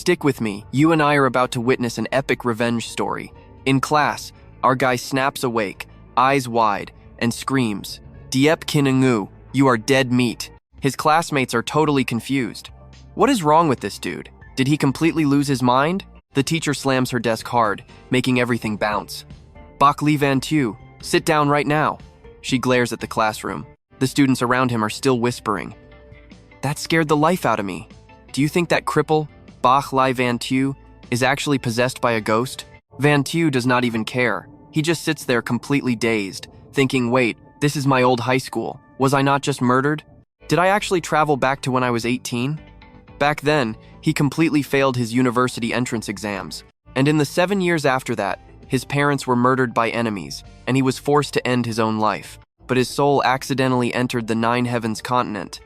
Stick with me, you and I are about to witness an epic revenge story. In class, our guy snaps awake, eyes wide, and screams, "Diep Kinengu, you are dead meat." His classmates are totally confused. What is wrong with this dude? Did he completely lose his mind? The teacher slams her desk hard, making everything bounce. Baili Yunxiao, sit down right now. She glares at the classroom. The students around him are still whispering. That scared the life out of me. Do you think that cripple, Baili Yunxiao, is actually possessed by a ghost? Yunxiao does not even care. He just sits there completely dazed, thinking, wait, this is my old high school. Was I not just murdered? Did I actually travel back to when I was 18? Back then, he completely failed his university entrance exams. And in the 7 years after that, his parents were murdered by enemies, and he was forced to end his own life. But his soul accidentally entered the Nine Heavens continent.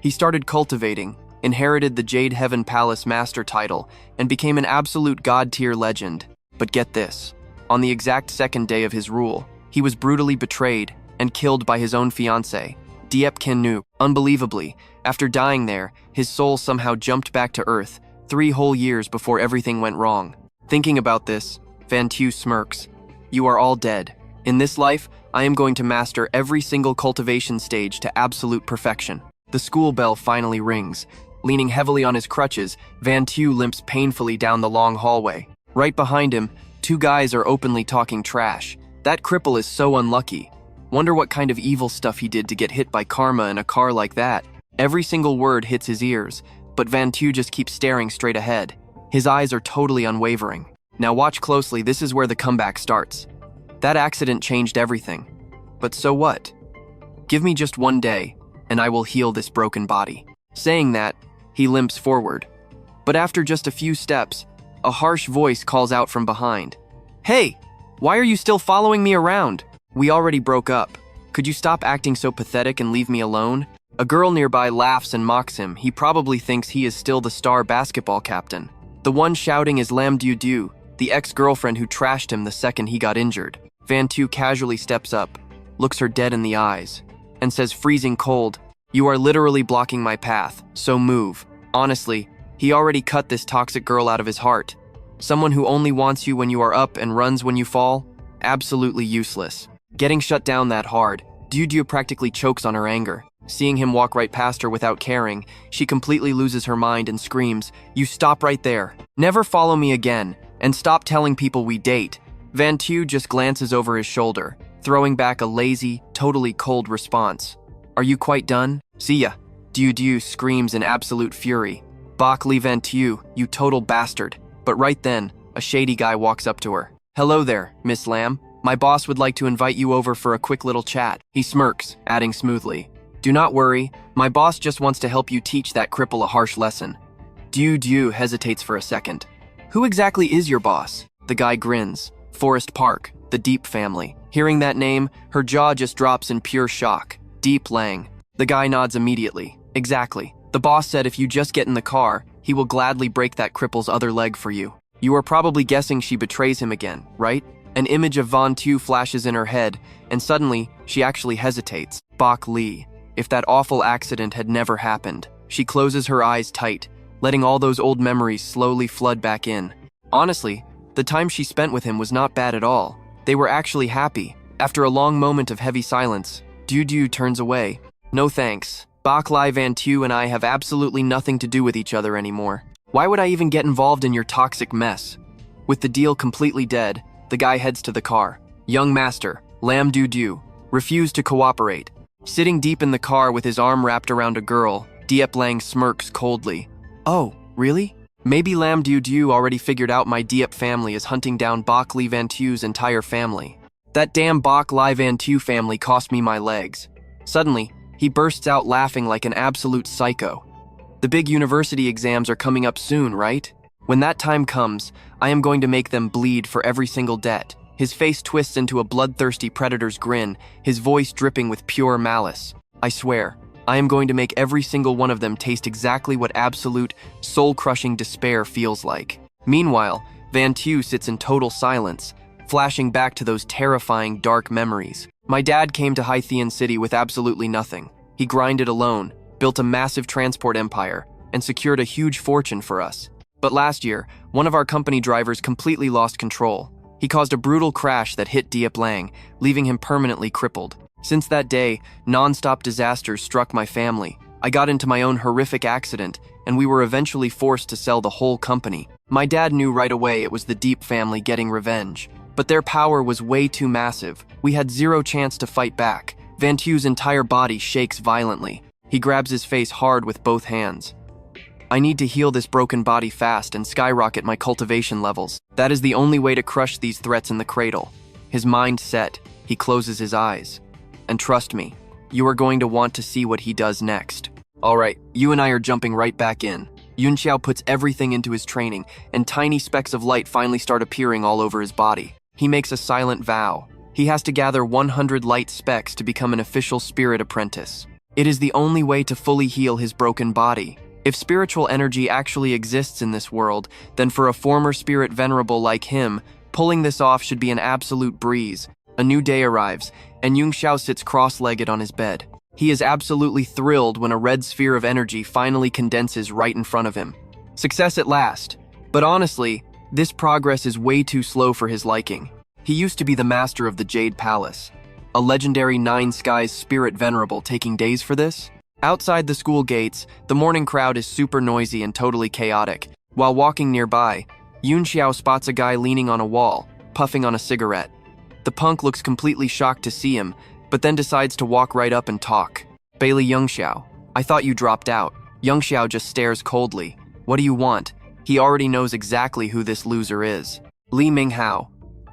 He started cultivating, inherited the Jade Heaven Palace master title, and became an absolute god-tier legend. But get this, on the exact second day of his rule, he was brutally betrayed and killed by his own fiancée, Diep Kinengu. Unbelievably, after dying there, his soul somehow jumped back to Earth 3 whole years before everything went wrong. Thinking about this, Yunxiao smirks. You are all dead. In this life, I am going to master every single cultivation stage to absolute perfection. The school bell finally rings. Leaning heavily on his crutches, Yunxiao limps painfully down the long hallway. Right behind him, 2 guys are openly talking trash. That cripple is so unlucky. Wonder what kind of evil stuff he did to get hit by karma in a car like that. Every single word hits his ears, but Yunxiao just keeps staring straight ahead. His eyes are totally unwavering. Now watch closely, this is where the comeback starts. That accident changed everything. But so what? Give me just 1 day, and I will heal this broken body. Saying that, he limps forward. But after just a few steps, a harsh voice calls out from behind. Hey, why are you still following me around? We already broke up. Could you stop acting so pathetic and leave me alone? A girl nearby laughs and mocks him. He probably thinks he is still the star basketball captain. The one shouting is Lam Du, the ex-girlfriend who trashed him the second he got injured. Yunxiao casually steps up, looks her dead in the eyes, and says freezing cold, "You are literally blocking my path, so move." Honestly, he already cut this toxic girl out of his heart. Someone who only wants you when you are up and runs when you fall? Absolutely useless. Getting shut down that hard, Du practically chokes on her anger. Seeing him walk right past her without caring, she completely loses her mind and screams, "You stop right there. Never follow me again, and stop telling people we date." Yunxiao just glances over his shoulder, throwing back a lazy, totally cold response. Are you quite done? See ya. Du screams in absolute fury. Baili Yunxiao, you total bastard. But right then, a shady guy walks up to her. Hello there, Miss Lam. My boss would like to invite you over for a quick little chat. He smirks, adding smoothly, do not worry, my boss just wants to help you teach that cripple a harsh lesson. Du hesitates for a second. Who exactly is your boss? The guy grins. Forest Park, the Deep family. Hearing that name, her jaw just drops in pure shock. Deep Lang. The guy nods immediately. Exactly. The boss said if you just get in the car, he will gladly break that cripple's other leg for you. You are probably guessing she betrays him again, right? An image of Yunxiao flashes in her head, and suddenly, she actually hesitates. Baili. If that awful accident had never happened. She closes her eyes tight, letting all those old memories slowly flood back in. Honestly, the time she spent with him was not bad at all. They were actually happy. After a long moment of heavy silence, Du turns away. No thanks. Baili Yunxiao and I have absolutely nothing to do with each other anymore. Why would I even get involved in your toxic mess? With the deal completely dead, the guy heads to the car. Young master, Lam Du, refused to cooperate. Sitting deep in the car with his arm wrapped around a girl, Diep Lang smirks coldly. Oh, really? Maybe Lam Du already figured out my Diep family is hunting down Baili Yunxiao's entire family. That damn Baili Yunxiao family cost me my legs. Suddenly, he bursts out laughing like an absolute psycho. The big university exams are coming up soon, right? When that time comes, I am going to make them bleed for every single debt. His face twists into a bloodthirsty predator's grin, his voice dripping with pure malice. I swear, I am going to make every single one of them taste exactly what absolute, soul-crushing despair feels like. Meanwhile, Yunxiao sits in total silence, flashing back to those terrifying, dark memories. My dad came to Hythian City with absolutely nothing. He grinded alone, built a massive transport empire, and secured a huge fortune for us. But last year, one of our company drivers completely lost control. He caused a brutal crash that hit Diep Lang, leaving him permanently crippled. Since that day, non-stop disasters struck my family. I got into my own horrific accident, and we were eventually forced to sell the whole company. My dad knew right away it was the Diep family getting revenge. But their power was way too massive. We had zero chance to fight back. Van Tu's entire body shakes violently. He grabs his face hard with both hands. I need to heal this broken body fast and skyrocket my cultivation levels. That is the only way to crush these threats in the cradle. His mind set, he closes his eyes. And trust me, you are going to want to see what he does next. Alright, you and I are jumping right back in. Yunxiao puts everything into his training, and tiny specks of light finally start appearing all over his body. He makes a silent vow. He has to gather 100 light specks to become an official spirit apprentice. It is the only way to fully heal his broken body. If spiritual energy actually exists in this world, then for a former spirit venerable like him, pulling this off should be an absolute breeze. A new day arrives, and Yunxiao sits cross-legged on his bed. He is absolutely thrilled when a red sphere of energy finally condenses right in front of him. Success at last. But honestly, this progress is way too slow for his liking. He used to be the master of the Jade Palace. A legendary Nine Skies spirit venerable taking days for this? Outside the school gates, the morning crowd is super noisy and totally chaotic. While walking nearby, Yunxiao spots a guy leaning on a wall, puffing on a cigarette. The punk looks completely shocked to see him, but then decides to walk right up and talk. Baili Yunxiao, I thought you dropped out. Yunxiao just stares coldly. What do you want? He already knows exactly who this loser is. Li Minghao,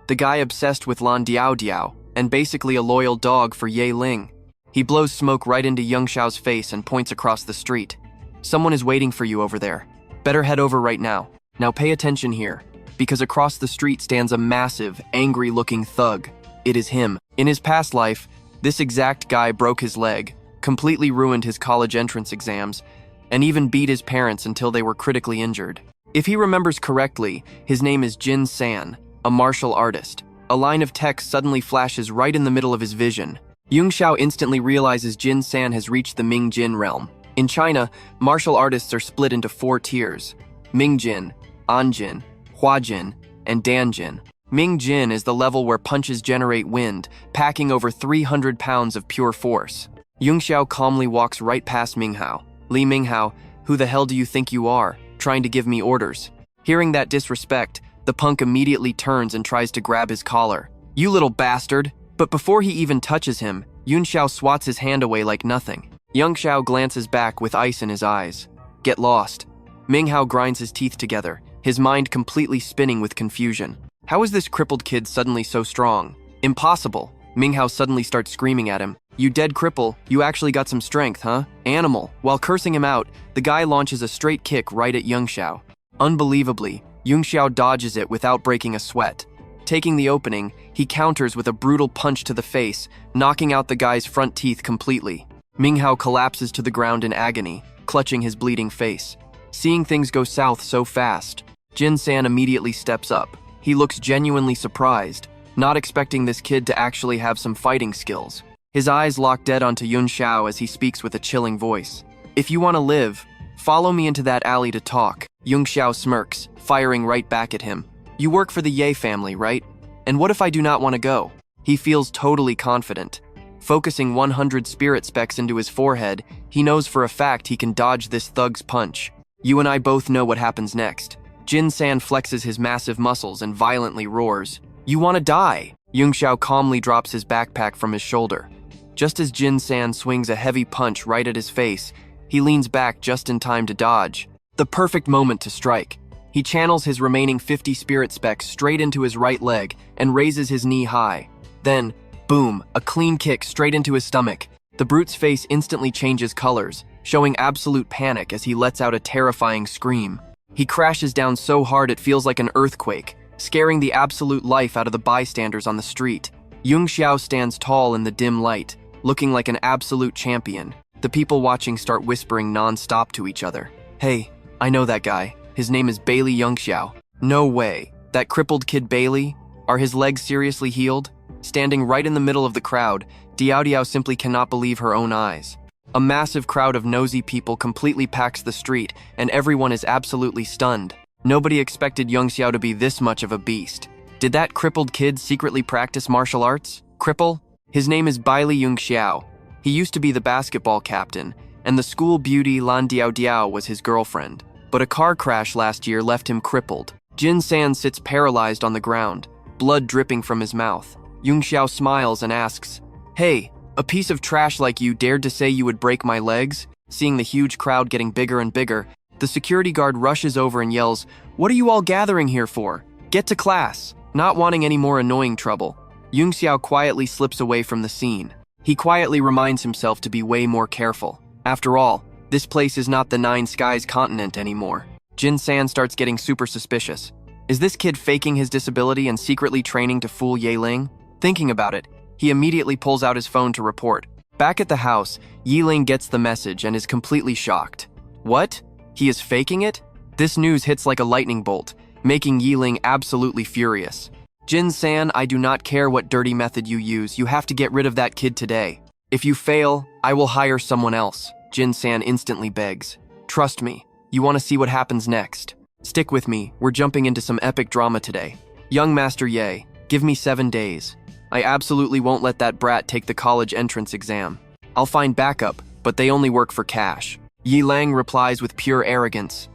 the guy obsessed with Lan Diao Diao, and basically a loyal dog for Ye Ling. He blows smoke right into Yunxiao's face and points across the street. Someone is waiting for you over there. Better head over right now. Now pay attention here, because across the street stands a massive, angry-looking thug. It is him. In his past life, this exact guy broke his leg, completely ruined his college entrance exams, and even beat his parents until they were critically injured. If he remembers correctly, his name is Jin San, a martial artist. A line of text suddenly flashes right in the middle of his vision. Yunxiao instantly realizes Jin San has reached the Ming Jin realm. In China, martial artists are split into 4 tiers: Ming Jin, An Jin, Hua Jin, and Dan Jin. Ming Jin is the level where punches generate wind, packing over 300 pounds of pure force. Yunxiao calmly walks right past Minghao. Li Minghao, who the hell do you think you are, trying to give me orders? Hearing that disrespect, the punk immediately turns and tries to grab his collar. You little bastard! But before he even touches him, Yunxiao swats his hand away like nothing. Yunxiao glances back with ice in his eyes. Get lost. Minghao grinds his teeth together, his mind completely spinning with confusion. How is this crippled kid suddenly so strong? Impossible. Minghao suddenly starts screaming at him. You dead cripple, you actually got some strength, huh? Animal. While cursing him out, the guy launches a straight kick right at Yunxiao. Unbelievably, Yunxiao dodges it without breaking a sweat. Taking the opening, he counters with a brutal punch to the face, knocking out the guy's front teeth completely. Minghao collapses to the ground in agony, clutching his bleeding face. Seeing things go south so fast, Jin San immediately steps up. He looks genuinely surprised, not expecting this kid to actually have some fighting skills. His eyes lock dead onto Yunxiao as he speaks with a chilling voice. If you want to live, follow me into that alley to talk. Yunxiao smirks, firing right back at him. You work for the Ye family, right? And what if I do not want to go? He feels totally confident. Focusing 100 spirit specks into his forehead, he knows for a fact he can dodge this thug's punch. You and I both know what happens next. Jin San flexes his massive muscles and violently roars. You want to die? Yunxiao calmly drops his backpack from his shoulder. Just as Jin San swings a heavy punch right at his face, he leans back just in time to dodge. The perfect moment to strike. He channels his remaining 50 spirit specks straight into his right leg and raises his knee high. Then, boom, a clean kick straight into his stomach. The brute's face instantly changes colors, showing absolute panic as he lets out a terrifying scream. He crashes down so hard it feels like an earthquake, scaring the absolute life out of the bystanders on the street. Yunxiao stands tall in the dim light, looking like an absolute champion. The people watching start whispering non-stop to each other. Hey, I know that guy. His name is Baili Yunxiao. No way. That crippled kid Baili? Are his legs seriously healed? Standing right in the middle of the crowd, Diao Diao simply cannot believe her own eyes. A massive crowd of nosy people completely packs the street, and everyone is absolutely stunned. Nobody expected Yunxiao to be this much of a beast. Did that crippled kid secretly practice martial arts? Cripple? His name is Baili Yunxiao. He used to be the basketball captain, and the school beauty Lan Diao Diao was his girlfriend. But a car crash last year left him crippled. Jin San sits paralyzed on the ground, blood dripping from his mouth. Yunxiao smiles and asks, "Hey, a piece of trash like you dared to say you would break my legs?" Seeing the huge crowd getting bigger and bigger, the security guard rushes over and yells, "What are you all gathering here for? Get to class!" Not wanting any more annoying trouble, Yunxiao quietly slips away from the scene. He quietly reminds himself to be way more careful. After all, this place is not the Nine Skies continent anymore. Jin San starts getting super suspicious. Is this kid faking his disability and secretly training to fool Ye Ling? Thinking about it, he immediately pulls out his phone to report. Back at the house, Ye Ling gets the message and is completely shocked. What? He is faking it? This news hits like a lightning bolt, making Ye Ling absolutely furious. Jin San, I do not care what dirty method you use, you have to get rid of that kid today. If you fail, I will hire someone else. Jin San instantly begs. Trust me, you want to see what happens next. Stick with me, we're jumping into some epic drama today. Young Master Ye, give me 7 days. I absolutely won't let that brat take the college entrance exam. I'll find backup, but they only work for cash. Yi Lang replies with pure arrogance.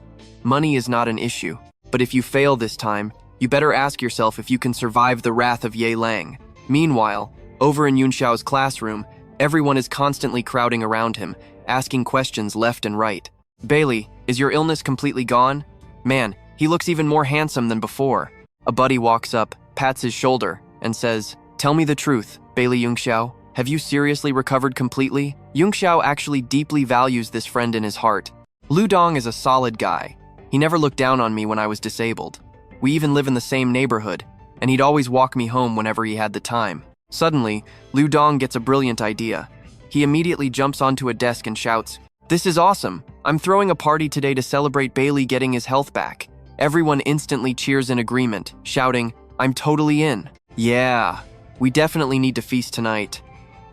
Money is not an issue, but if you fail this time, you better ask yourself if you can survive the wrath of Ye Lang. Meanwhile, over in Yunxiao's classroom, everyone is constantly crowding around him, asking questions left and right. Bailey, is your illness completely gone? Man, he looks even more handsome than before. A buddy walks up, pats his shoulder, and says, Tell me the truth, Baili Yunxiao. Have you seriously recovered completely? Yunxiao actually deeply values this friend in his heart. Lu Dong is a solid guy. He never looked down on me when I was disabled. We even live in the same neighborhood, and he'd always walk me home whenever he had the time. Suddenly, Lu Dong gets a brilliant idea. He immediately jumps onto a desk and shouts, This is awesome! I'm throwing a party today to celebrate Bailey getting his health back. Everyone instantly cheers in agreement, shouting, I'm totally in. Yeah, we definitely need to feast tonight.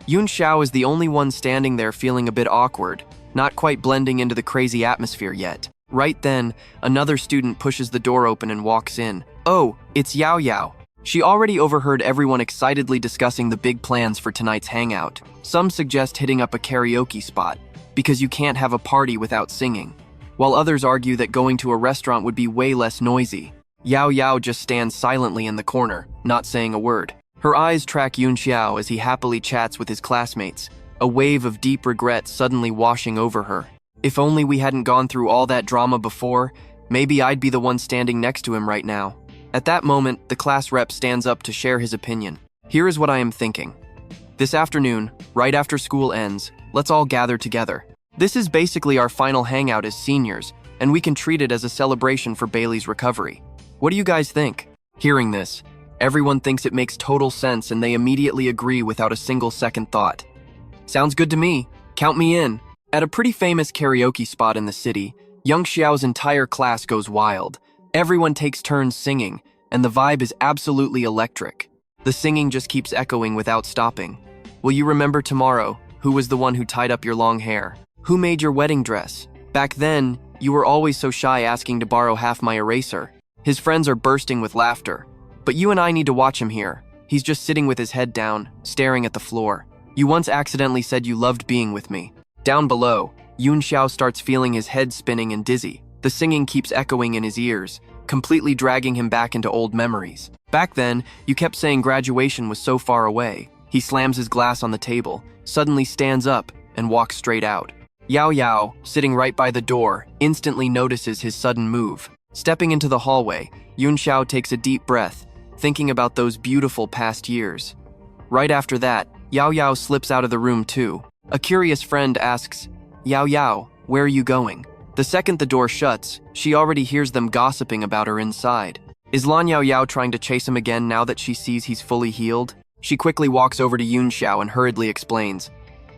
Yunxiao is the only one standing there feeling a bit awkward, not quite blending into the crazy atmosphere yet. Right then, another student pushes the door open and walks in. Oh, it's Yao Yao. She already overheard everyone excitedly discussing the big plans for tonight's hangout. Some suggest hitting up a karaoke spot, because you can't have a party without singing, while others argue that going to a restaurant would be way less noisy. Yao Yao just stands silently in the corner, not saying a word. Her eyes track Yunxiao as he happily chats with his classmates, a wave of deep regret suddenly washing over her. If only we hadn't gone through all that drama before, maybe I'd be the one standing next to him right now. At that moment, the class rep stands up to share his opinion. Here is what I am thinking. This afternoon, right after school ends, let's all gather together. This is basically our final hangout as seniors, and we can treat it as a celebration for Bailey's recovery. What do you guys think? Hearing this, everyone thinks it makes total sense and they immediately agree without a single second thought. Sounds good to me. Count me in. At a pretty famous karaoke spot in the city, Yunxiao's entire class goes wild. Everyone takes turns singing, and the vibe is absolutely electric. The singing just keeps echoing without stopping. Will you remember tomorrow who was the one who tied up your long hair? Who made your wedding dress? Back then, you were always so shy asking to borrow half my eraser. His friends are bursting with laughter. But you and I need to watch him here. He's just sitting with his head down, staring at the floor. You once accidentally said you loved being with me. Down below, Yunxiao starts feeling his head spinning and dizzy. The singing keeps echoing in his ears, completely dragging him back into old memories. Back then, you kept saying graduation was so far away. He slams his glass on the table, suddenly stands up, and walks straight out. Yao Yao, sitting right by the door, instantly notices his sudden move. Stepping into the hallway, Yunxiao takes a deep breath, thinking about those beautiful past years. Right after that, Yao Yao slips out of the room too. A curious friend asks, Yao Yao, where are you going? The second the door shuts, she already hears them gossiping about her inside. Is Lan Yao Yao trying to chase him again now that she sees he's fully healed? She quickly walks over to Yunxiao and hurriedly explains,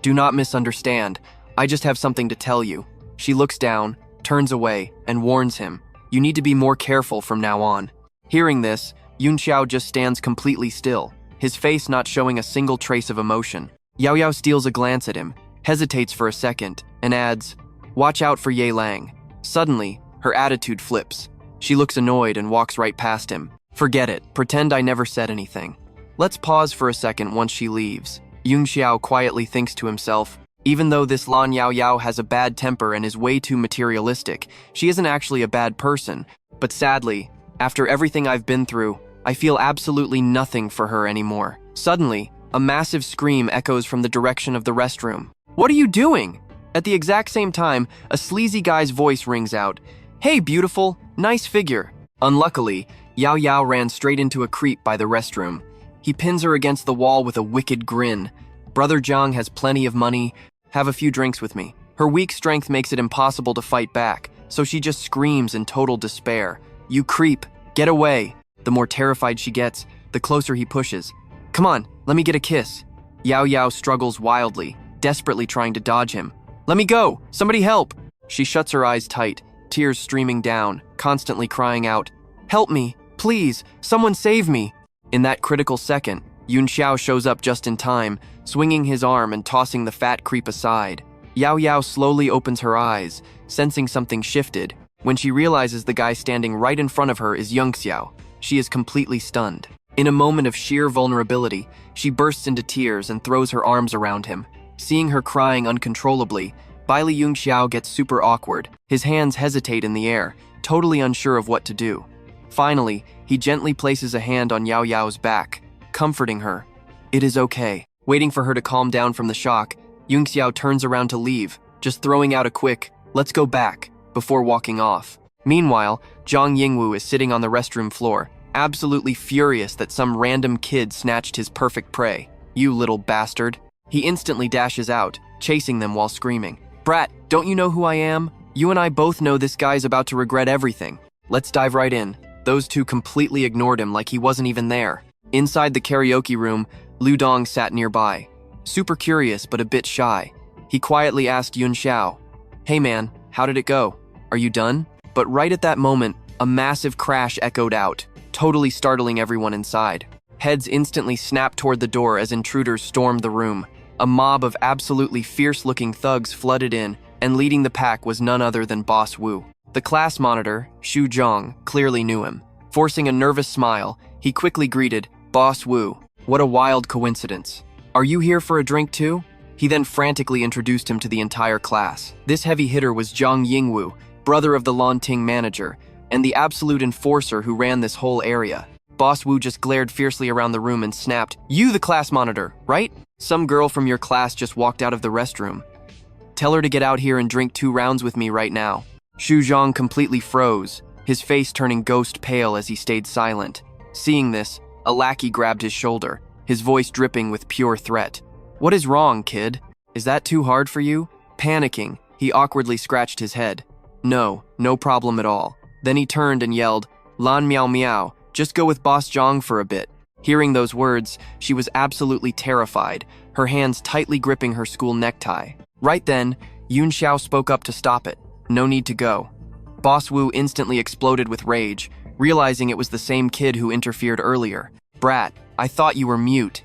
Do not misunderstand, I just have something to tell you. She looks down, turns away, and warns him, You need to be more careful from now on. Hearing this, Yunxiao just stands completely still, his face not showing a single trace of emotion. Yao Yao steals a glance at him, hesitates for a second, and adds, Watch out for Ye Lang. Suddenly, her attitude flips. She looks annoyed and walks right past him. Forget it. Pretend I never said anything. Let's pause for a second once she leaves. Yunxiao quietly thinks to himself, even though this Lan Yao Yao has a bad temper and is way too materialistic, she isn't actually a bad person. But sadly, after everything I've been through, I feel absolutely nothing for her anymore. Suddenly, a massive scream echoes from the direction of the restroom. What are you doing? At the exact same time, a sleazy guy's voice rings out. Hey, beautiful, nice figure. Unluckily, Yao Yao ran straight into a creep by the restroom. He pins her against the wall with a wicked grin. Brother Zhang has plenty of money. Have a few drinks with me. Her weak strength makes it impossible to fight back, so she just screams in total despair. You creep, get away. The more terrified she gets, the closer he pushes. Come on, let me get a kiss. Yao Yao struggles wildly, desperately trying to dodge him. Let me go, somebody help. She shuts her eyes tight, tears streaming down, constantly crying out, help me, please, someone save me. In that critical second, Yunxiao shows up just in time, swinging his arm and tossing the fat creep aside. Yao Yao slowly opens her eyes, sensing something shifted. When she realizes the guy standing right in front of her is Yunxiao, she is completely stunned. In a moment of sheer vulnerability, she bursts into tears and throws her arms around him. Seeing her crying uncontrollably, Baili Yunxiao gets super awkward. His hands hesitate in the air, totally unsure of what to do. Finally, he gently places a hand on Yao Yao's back, comforting her. It is okay. Waiting for her to calm down from the shock, Yunxiao turns around to leave, just throwing out a quick, let's go back, before walking off. Meanwhile, Zhang Yingwu is sitting on the restroom floor, absolutely furious that some random kid snatched his perfect prey. You little bastard. He instantly dashes out, chasing them while screaming. Brat, don't you know who I am? You and I both know this guy's about to regret everything. Let's dive right in. Those two completely ignored him like he wasn't even there. Inside the karaoke room, Lu Dong sat nearby. Super curious but a bit shy. He quietly asked Yunxiao, hey man, how did it go? Are you done? But right at that moment, a massive crash echoed out, totally startling everyone inside. Heads instantly snapped toward the door as intruders stormed the room. A mob of absolutely fierce-looking thugs flooded in, and leading the pack was none other than Boss Wu. The class monitor, Xu Zhang, clearly knew him. Forcing a nervous smile, he quickly greeted, Boss Wu. What a wild coincidence. Are you here for a drink too? He then frantically introduced him to the entire class. This heavy hitter was Zhang Yingwu, brother of the Lanting manager, and the absolute enforcer who ran this whole area. Boss Wu just glared fiercely around the room and snapped, you the class monitor, right? Some girl from your class just walked out of the restroom. Tell her to get out here and drink 2 rounds with me right now. Xu Zhang completely froze, his face turning ghost pale as he stayed silent. Seeing this, a lackey grabbed his shoulder, his voice dripping with pure threat. What is wrong, kid? Is that too hard for you? Panicking, he awkwardly scratched his head. No problem at all. Then he turned and yelled, Lan Miao Miao, just go with Boss Zhang for a bit. Hearing those words, she was absolutely terrified, her hands tightly gripping her school necktie. Right then, Yunxiao spoke up to stop it. No need to go. Boss Wu instantly exploded with rage, realizing it was the same kid who interfered earlier. Brat, I thought you were mute.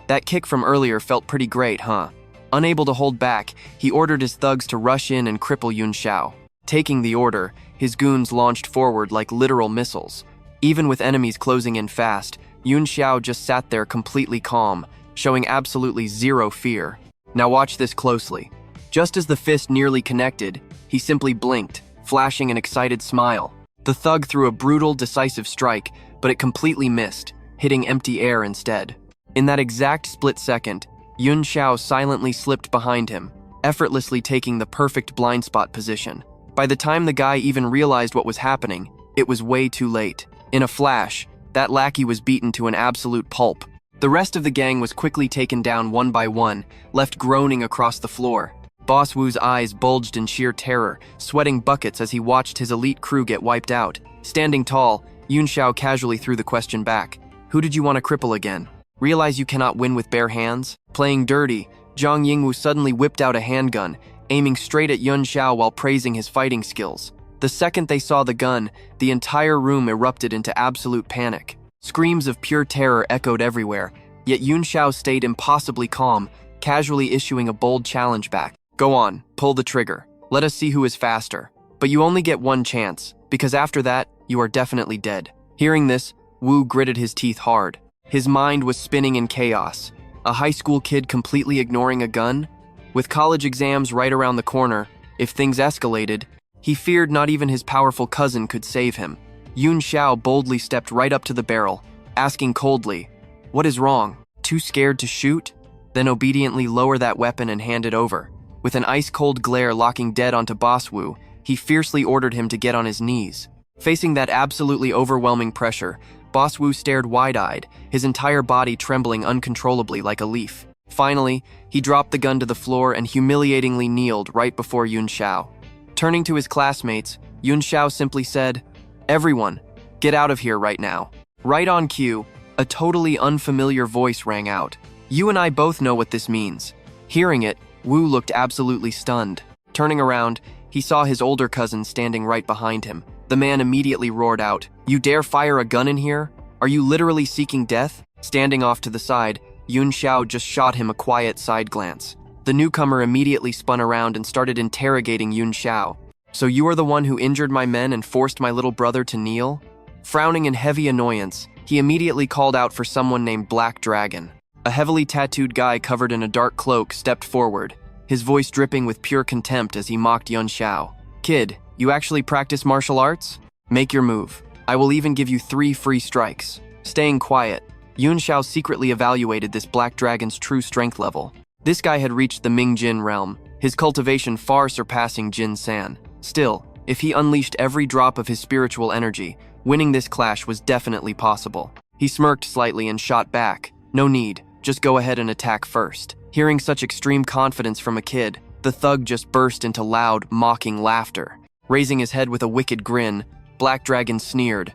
That kick from earlier felt pretty great, huh? Unable to hold back, he ordered his thugs to rush in and cripple Yunxiao. Taking the order, his goons launched forward like literal missiles. Even with enemies closing in fast, Yunxiao just sat there completely calm, showing absolutely zero fear. Now watch this closely. Just as the fist nearly connected, he simply blinked, flashing an excited smile. The thug threw a brutal, decisive strike, but it completely missed, hitting empty air instead. In that exact split second, Yunxiao silently slipped behind him, effortlessly taking the perfect blind spot position. By the time the guy even realized what was happening, it was way too late. In a flash, that lackey was beaten to an absolute pulp. The rest of the gang was quickly taken down one by one, left groaning across the floor. Boss Wu's eyes bulged in sheer terror, sweating buckets as he watched his elite crew get wiped out. Standing tall, Yunxiao casually threw the question back. Who did you want to cripple again? Realize you cannot win with bare hands? Playing dirty, Zhang Yingwu suddenly whipped out a handgun, aiming straight at Yunxiao while praising his fighting skills. The second they saw the gun, the entire room erupted into absolute panic. Screams of pure terror echoed everywhere, yet Yunxiao stayed impossibly calm, casually issuing a bold challenge back. Go on, pull the trigger. Let us see who is faster. But you only get one chance. because after that, you are definitely dead." Hearing this, Wu gritted his teeth hard. His mind was spinning in chaos. A high school kid completely ignoring a gun? With college exams right around the corner, if things escalated, he feared not even his powerful cousin could save him. Yunxiao boldly stepped right up to the barrel, asking coldly, "What is wrong? Too scared to shoot?" Then obediently lower that weapon and hand it over. With an ice-cold glare locking dead onto Boss Wu, he fiercely ordered him to get on his knees. Facing that absolutely overwhelming pressure, Boss Wu stared wide-eyed, his entire body trembling uncontrollably like a leaf. Finally, he dropped the gun to the floor and humiliatingly kneeled right before Yunxiao. Turning to his classmates, Yunxiao simply said, "Everyone, get out of here right now." Right on cue, a totally unfamiliar voice rang out. "You and I both know what this means." Hearing it, Wu looked absolutely stunned. Turning around, he saw his older cousin standing right behind him. The man immediately roared out, "You dare fire a gun in here? Are you literally seeking death?" Standing off to the side, Yunxiao just shot him a quiet side glance. The newcomer immediately spun around and started interrogating Yunxiao. "So you are the one who injured my men and forced my little brother to kneel?" Frowning in heavy annoyance, he immediately called out for someone named Black Dragon. A heavily tattooed guy covered in a dark cloak stepped forward, his voice dripping with pure contempt as he mocked Yunxiao. "Kid, you actually practice martial arts? Make your move. I will even give you 3 free strikes." Staying quiet, Yunxiao secretly evaluated this Black Dragon's true strength level. This guy had reached the Ming Jin realm, his cultivation far surpassing Jin San. Still, if he unleashed every drop of his spiritual energy, winning this clash was definitely possible. He smirked slightly and shot back. "No need, just go ahead and attack first." Hearing such extreme confidence from a kid, the thug just burst into loud, mocking laughter. Raising his head with a wicked grin, Black Dragon sneered,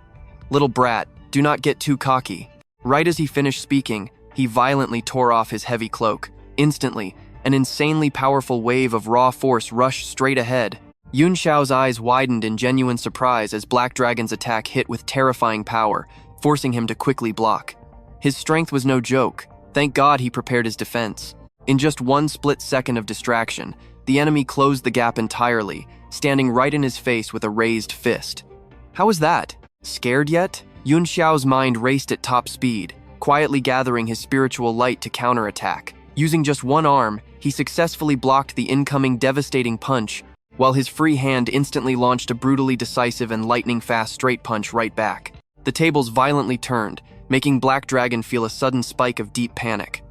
"Little brat, do not get too cocky." Right as he finished speaking, he violently tore off his heavy cloak. Instantly, an insanely powerful wave of raw force rushed straight ahead. Yunxiao's eyes widened in genuine surprise as Black Dragon's attack hit with terrifying power, forcing him to quickly block. His strength was no joke. Thank God he prepared his defense. In just one split second of distraction, the enemy closed the gap entirely, standing right in his face with a raised fist. How was that? Scared yet? Yunxiao's mind raced at top speed, quietly gathering his spiritual light to counterattack. Using just one arm, he successfully blocked the incoming devastating punch, while his free hand instantly launched a brutally decisive and lightning-fast straight punch right back. The tables violently turned, making Black Dragon feel a sudden spike of deep panic.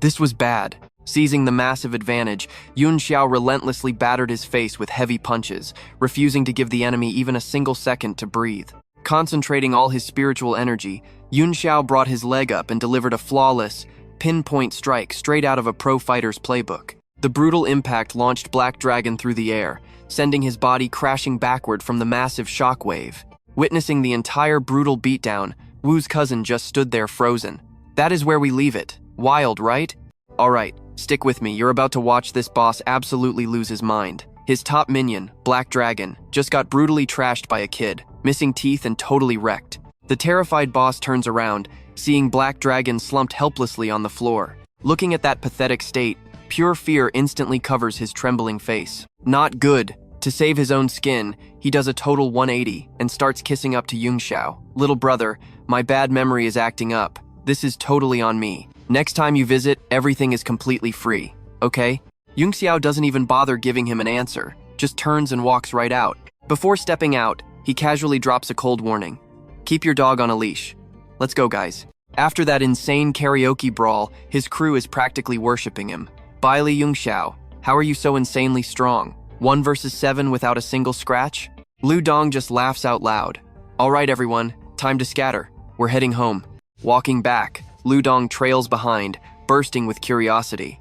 This was bad. Seizing the massive advantage, Yunxiao relentlessly battered his face with heavy punches, refusing to give the enemy even a single second to breathe. Concentrating all his spiritual energy, Yunxiao brought his leg up and delivered a flawless, pinpoint strike straight out of a pro fighter's playbook. The brutal impact launched Black Dragon through the air, sending his body crashing backward from the massive shockwave. Witnessing the entire brutal beatdown, Wu's cousin just stood there frozen. That is where we leave it. Wild, right? Alright, stick with me, you're about to watch this boss absolutely lose his mind. His top minion, Black Dragon, just got brutally trashed by a kid, missing teeth and totally wrecked. The terrified boss turns around, seeing Black Dragon slumped helplessly on the floor. Looking at that pathetic state, pure fear instantly covers his trembling face. Not good. To save his own skin, he does a total 180 and starts kissing up to Yunxiao. "Little brother, my bad memory is acting up. This is totally on me. Next time you visit, everything is completely free, okay?" Yunxiao doesn't even bother giving him an answer, just turns and walks right out. Before stepping out, he casually drops a cold warning. "Keep your dog on a leash. Let's go, guys." After that insane karaoke brawl, his crew is practically worshipping him. "Baili Yunxiao, how are you so insanely strong? 1 versus 7 without a single scratch?" Lu Dong just laughs out loud. "All right, everyone, time to scatter. We're heading home." Walking back, Lu Dong trails behind, bursting with curiosity.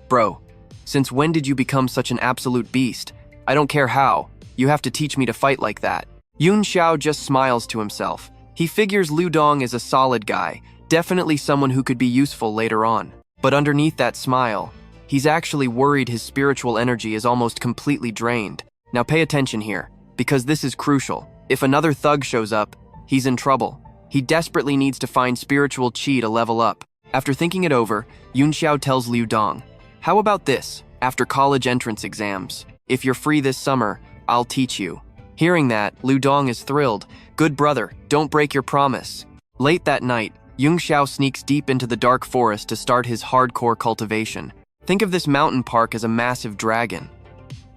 "Bro, since when did you become such an absolute beast? I don't care how. You have to teach me to fight like that." Yunxiao just smiles to himself. He figures Lu Dong is a solid guy, definitely someone who could be useful later on. But underneath that smile, he's actually worried his spiritual energy is almost completely drained. Now pay attention here, because this is crucial. If another thug shows up, he's in trouble. He desperately needs to find spiritual chi to level up. After thinking it over, Yunxiao tells Lu Dong, "How about this, after college entrance exams? If you're free this summer, I'll teach you." Hearing that, Lu Dong is thrilled. Good brother, don't break your promise. Late that night, Yunxiao sneaks deep into the dark forest to start his hardcore cultivation. Think of this mountain park as a massive dragon.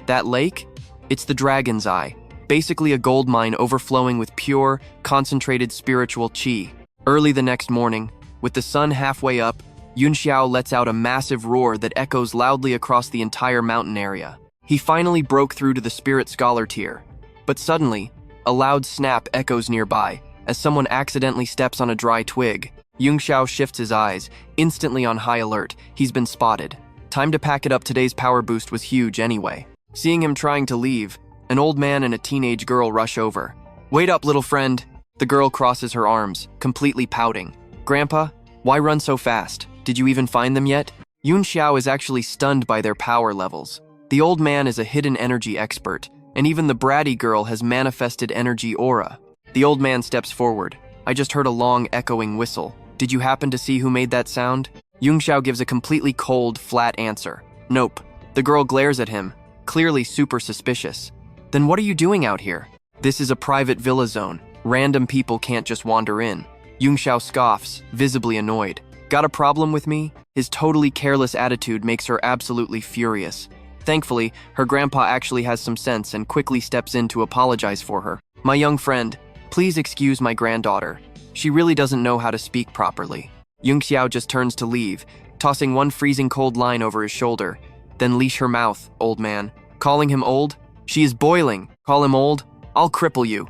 That lake? It's the Dragon's Eye, basically a gold mine overflowing with pure, concentrated spiritual qi. Early the next morning, with the sun halfway up, Yunxiao lets out a massive roar that echoes loudly across the entire mountain area. He finally broke through to the Spirit Scholar tier. But suddenly, a loud snap echoes nearby, as someone accidentally steps on a dry twig. Yunxiao shifts his eyes, instantly on high alert. He's been spotted. Time to pack it up. Today's power boost was huge anyway. Seeing him trying to leave, an old man and a teenage girl rush over. Wait up, little friend. The girl crosses her arms, completely pouting. Grandpa, why run so fast? Did you even find them yet? Yunxiao is actually stunned by their power levels. The old man is a hidden energy expert, and even the bratty girl has manifested energy aura. The old man steps forward. I just heard a long, echoing whistle. Did you happen to see who made that sound? Yunxiao gives a completely cold, flat answer. Nope. The girl glares at him, clearly super suspicious. Then what are you doing out here? This is a private villa zone. Random people can't just wander in. Yunxiao scoffs, visibly annoyed. Got a problem with me? His totally careless attitude makes her absolutely furious. Thankfully, her grandpa actually has some sense and quickly steps in to apologize for her. My young friend, please excuse my granddaughter. She really doesn't know how to speak properly. Yunxiao just turns to leave, tossing one freezing cold line over his shoulder. Then leash her mouth, old man. Calling him old? She is boiling. Call him old? I'll cripple you.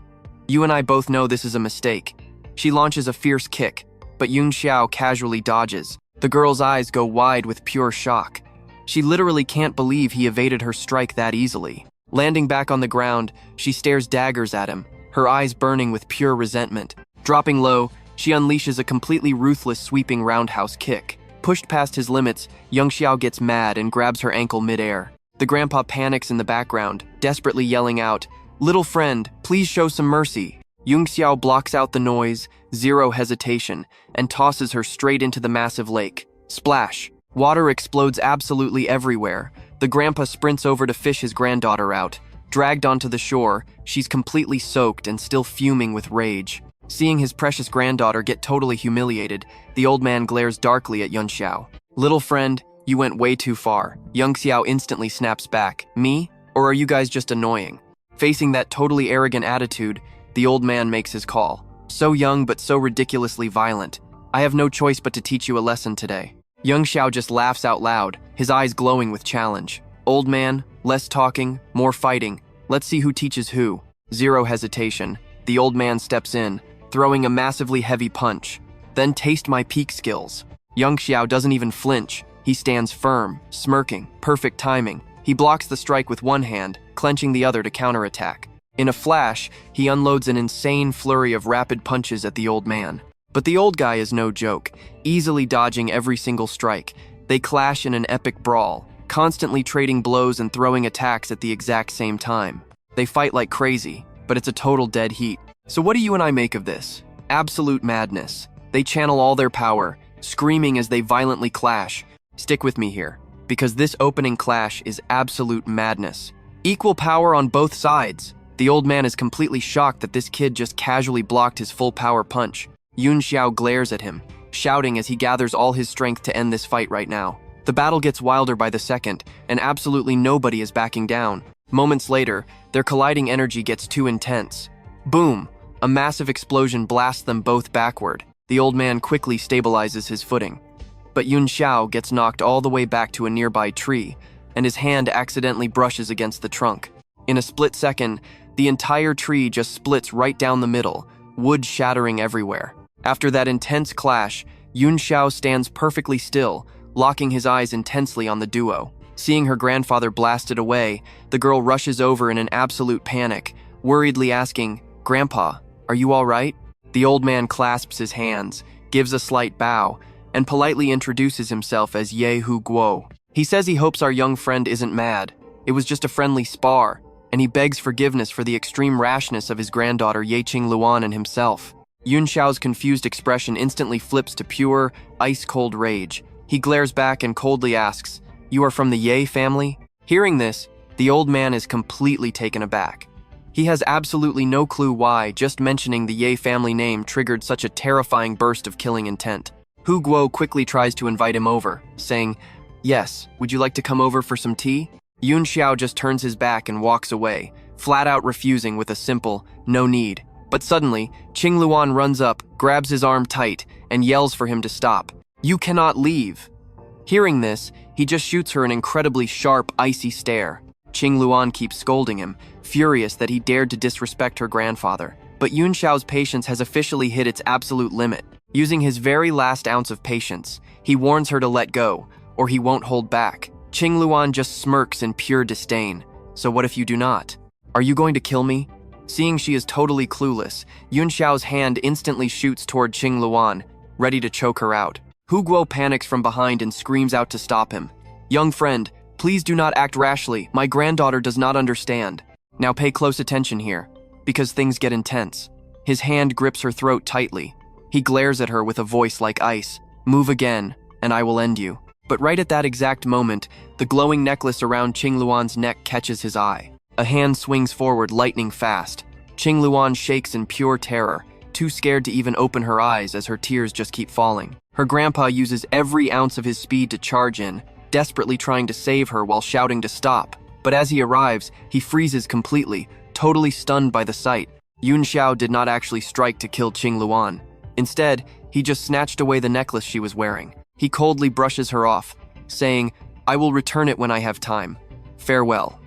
You and I both know this is a mistake. She launches a fierce kick, but Yunxiao casually dodges. The girl's eyes go wide with pure shock. She literally can't believe he evaded her strike that easily. Landing back on the ground, she stares daggers at him, her eyes burning with pure resentment. Dropping low, she unleashes a completely ruthless sweeping roundhouse kick. Pushed past his limits, Yunxiao gets mad and grabs her ankle midair. The grandpa panics in the background, desperately yelling out, "Little friend, please show some mercy." Yunxiao blocks out the noise, zero hesitation, and tosses her straight into the massive lake. Splash! Water explodes absolutely everywhere. The grandpa sprints over to fish his granddaughter out. Dragged onto the shore, she's completely soaked and still fuming with rage. Seeing his precious granddaughter get totally humiliated, the old man glares darkly at Yunxiao. Little friend, you went way too far. Yunxiao instantly snaps back. Me? Or are you guys just annoying? Facing that totally arrogant attitude, the old man makes his call. So young but so ridiculously violent. I have no choice but to teach you a lesson today. Yunxiao just laughs out loud, his eyes glowing with challenge. Old man, less talking, more fighting. Let's see who teaches who. Zero hesitation. The old man steps in, throwing a massively heavy punch. Then taste my peak skills. Yunxiao doesn't even flinch. He stands firm, smirking, perfect timing. He blocks the strike with one hand, clenching the other to counterattack. In a flash, he unloads an insane flurry of rapid punches at the old man. But the old guy is no joke, easily dodging every single strike. They clash in an epic brawl, constantly trading blows and throwing attacks at the exact same time. They fight like crazy, but it's a total dead heat. So what do you and I make of this? Absolute madness. They channel all their power, screaming as they violently clash. Stick with me here, because this opening clash is absolute madness. Equal power on both sides. The old man is completely shocked that this kid just casually blocked his full power punch. Yunxiao glares at him, shouting as he gathers all his strength to end this fight right now. The battle gets wilder by the second, and absolutely nobody is backing down. Moments later, their colliding energy gets too intense. Boom! A massive explosion blasts them both backward. The old man quickly stabilizes his footing. But Yunxiao gets knocked all the way back to a nearby tree, and his hand accidentally brushes against the trunk. In a split second, the entire tree just splits right down the middle, wood shattering everywhere. After that intense clash, Yunxiao stands perfectly still, locking his eyes intensely on the duo. Seeing her grandfather blasted away, the girl rushes over in an absolute panic, worriedly asking, "Grandpa, are you all right?" The old man clasps his hands, gives a slight bow, and politely introduces himself as Ye Hu Guo. He says he hopes our young friend isn't mad. It was just a friendly spar, and he begs forgiveness for the extreme rashness of his granddaughter Yeching Luan and himself. Yunxiao's confused expression instantly flips to pure, ice-cold rage. He glares back and coldly asks, "You are from the Ye family?" Hearing this, the old man is completely taken aback. He has absolutely no clue why just mentioning the Ye family name triggered such a terrifying burst of killing intent. Hu Guo quickly tries to invite him over, saying, "Yes, would you like to come over for some tea?" Yunxiao just turns his back and walks away, flat out refusing with a simple, "No need." But suddenly, Qing Luan runs up, grabs his arm tight, and yells for him to stop. "You cannot leave." Hearing this, he just shoots her an incredibly sharp, icy stare. Qing Luan keeps scolding him, furious that he dared to disrespect her grandfather. But Yunxiao's patience has officially hit its absolute limit. Using his very last ounce of patience, he warns her to let go, or he won't hold back. Qing Luan just smirks in pure disdain. "So what if you do not? Are you going to kill me?" Seeing she is totally clueless, Yunxiao's hand instantly shoots toward Qing Luan, ready to choke her out. Hu Guo panics from behind and screams out to stop him. "Young friend, please do not act rashly. My granddaughter does not understand." Now pay close attention here, because things get intense. His hand grips her throat tightly. He glares at her with a voice like ice. "Move again, and I will end you." But right at that exact moment, the glowing necklace around Qing Luan's neck catches his eye. A hand swings forward lightning fast. Qing Luan shakes in pure terror, too scared to even open her eyes as her tears just keep falling. Her grandpa uses every ounce of his speed to charge in, desperately trying to save her while shouting to stop. But as he arrives, he freezes completely, totally stunned by the sight. Yunxiao did not actually strike to kill Qing Luan. Instead, he just snatched away the necklace she was wearing. He coldly brushes her off, saying, "I will return it when I have time. Farewell."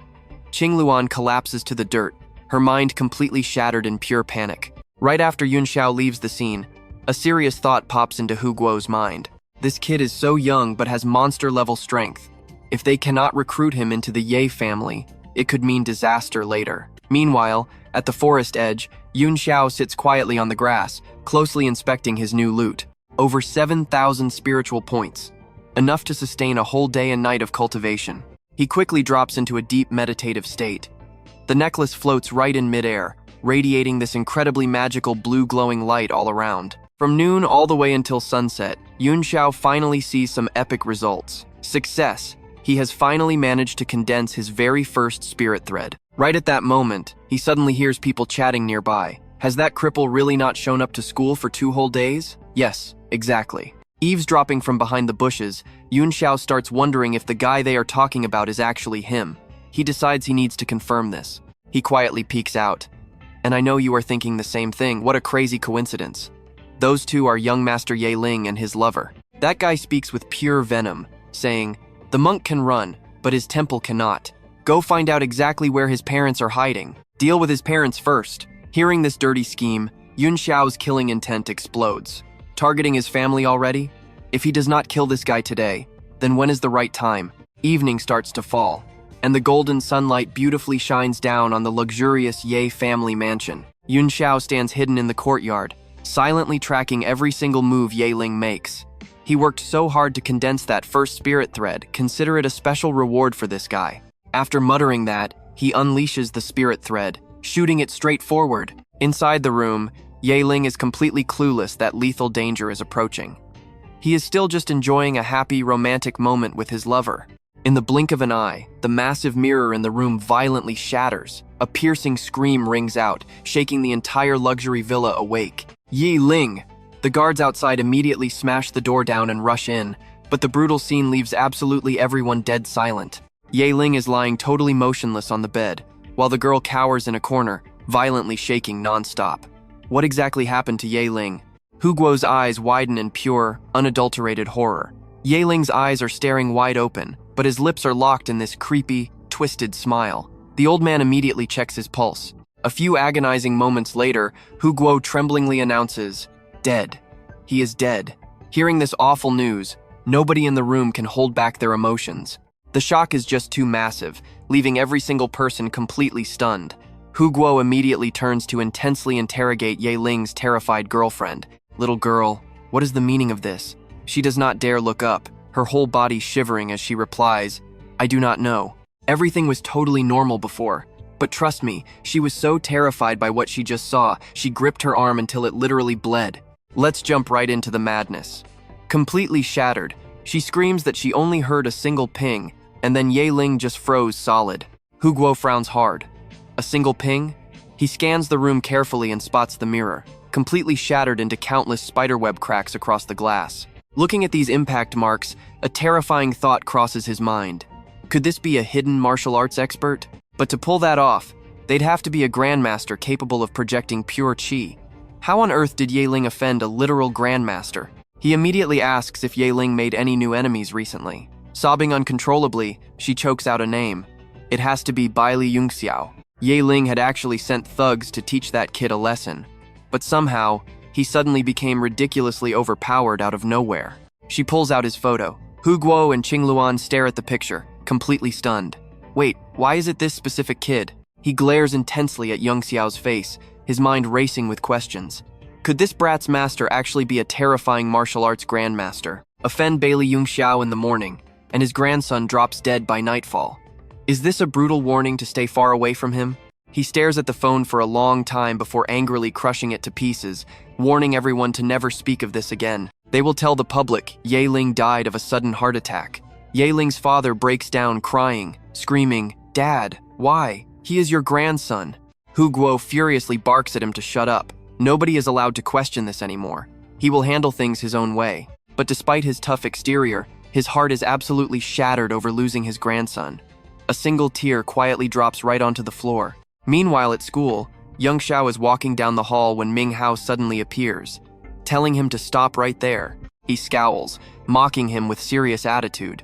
Qing Luan collapses to the dirt, her mind completely shattered in pure panic. Right after Yunxiao leaves the scene, a serious thought pops into Hu Guo's mind. This kid is so young but has monster-level strength. If they cannot recruit him into the Ye family, it could mean disaster later. Meanwhile, at the forest edge, Yunxiao sits quietly on the grass, closely inspecting his new loot. Over 7,000 spiritual points, enough to sustain a whole day and night of cultivation. He quickly drops into a deep meditative state. The necklace floats right in midair, radiating this incredibly magical blue glowing light all around. From noon all the way until sunset, Yunxiao finally sees some epic results. Success! He has finally managed to condense his very first spirit thread. Right at that moment, he suddenly hears people chatting nearby. Has that cripple really not shown up to school for 2 whole days? Yes, exactly. Eavesdropping from behind the bushes, Yunxiao starts wondering if the guy they are talking about is actually him. He decides he needs to confirm this. He quietly peeks out. "And I know you are thinking the same thing. What a crazy coincidence. Those two are young Master Ye Ling and his lover." That guy speaks with pure venom, saying, "The monk can run, but his temple cannot. Go find out exactly where his parents are hiding. Deal with his parents first." Hearing this dirty scheme, Yunxiao's killing intent explodes. Targeting his family already? If he does not kill this guy today, then when is the right time? Evening starts to fall, and the golden sunlight beautifully shines down on the luxurious Ye family mansion. Yunxiao stands hidden in the courtyard, silently tracking every single move Ye Ling makes. He worked so hard to condense that first spirit thread, consider it a special reward for this guy. After muttering that, he unleashes the spirit thread, shooting it straight forward. Inside the room, Ye Ling is completely clueless that lethal danger is approaching. He is still just enjoying a happy, romantic moment with his lover. In the blink of an eye, the massive mirror in the room violently shatters. A piercing scream rings out, shaking the entire luxury villa awake. "Ye Ling!" The guards outside immediately smash the door down and rush in, but the brutal scene leaves absolutely everyone dead silent. Ye Ling is lying totally motionless on the bed, while the girl cowers in a corner, violently shaking non-stop. What exactly happened to Ye Ling? Hu Guo's eyes widen in pure, unadulterated horror. Ye Ling's eyes are staring wide open, but his lips are locked in this creepy, twisted smile. The old man immediately checks his pulse. A few agonizing moments later, Hu Guo tremblingly announces, "Dead. He is dead." Hearing this awful news, nobody in the room can hold back their emotions. The shock is just too massive, leaving every single person completely stunned. Hu Guo immediately turns to intensely interrogate Ye Ling's terrified girlfriend. "Little girl, what is the meaning of this?" She does not dare look up, her whole body shivering as she replies, "I do not know. Everything was totally normal before. But trust me, she was so terrified by what she just saw, she gripped her arm until it literally bled." Let's jump right into the madness. Completely shattered, she screams that she only heard a single ping, and then Ye Ling just froze solid. Hu Guo frowns hard. A single ping? He scans the room carefully and spots the mirror, completely shattered into countless spiderweb cracks across the glass. Looking at these impact marks, a terrifying thought crosses his mind. Could this be a hidden martial arts expert? But to pull that off, they'd have to be a grandmaster capable of projecting pure chi. How on earth did Ye-Ling offend a literal grandmaster? He immediately asks if Ye-Ling made any new enemies recently. Sobbing uncontrollably, she chokes out a name. It has to be Baili Yunxiao. Ye-Ling had actually sent thugs to teach that kid a lesson. But somehow, he suddenly became ridiculously overpowered out of nowhere. She pulls out his photo. Hu Guo and Qing Luan stare at the picture, completely stunned. Wait, why is it this specific kid? He glares intensely at Yunxiao's face, his mind racing with questions. Could this brat's master actually be a terrifying martial arts grandmaster? Offend Baili Yunxiao in the morning, and his grandson drops dead by nightfall. Is this a brutal warning to stay far away from him? He stares at the phone for a long time before angrily crushing it to pieces, warning everyone to never speak of this again. They will tell the public Ye-Ling died of a sudden heart attack. Ye-Ling's father breaks down crying, screaming, "Dad, why? He is your grandson." Hu Guo furiously barks at him to shut up. Nobody is allowed to question this anymore. He will handle things his own way. But despite his tough exterior, his heart is absolutely shattered over losing his grandson. A single tear quietly drops right onto the floor. Meanwhile at school, Yunxiao is walking down the hall when Ming Hao suddenly appears, telling him to stop right there. He scowls, mocking him with serious attitude.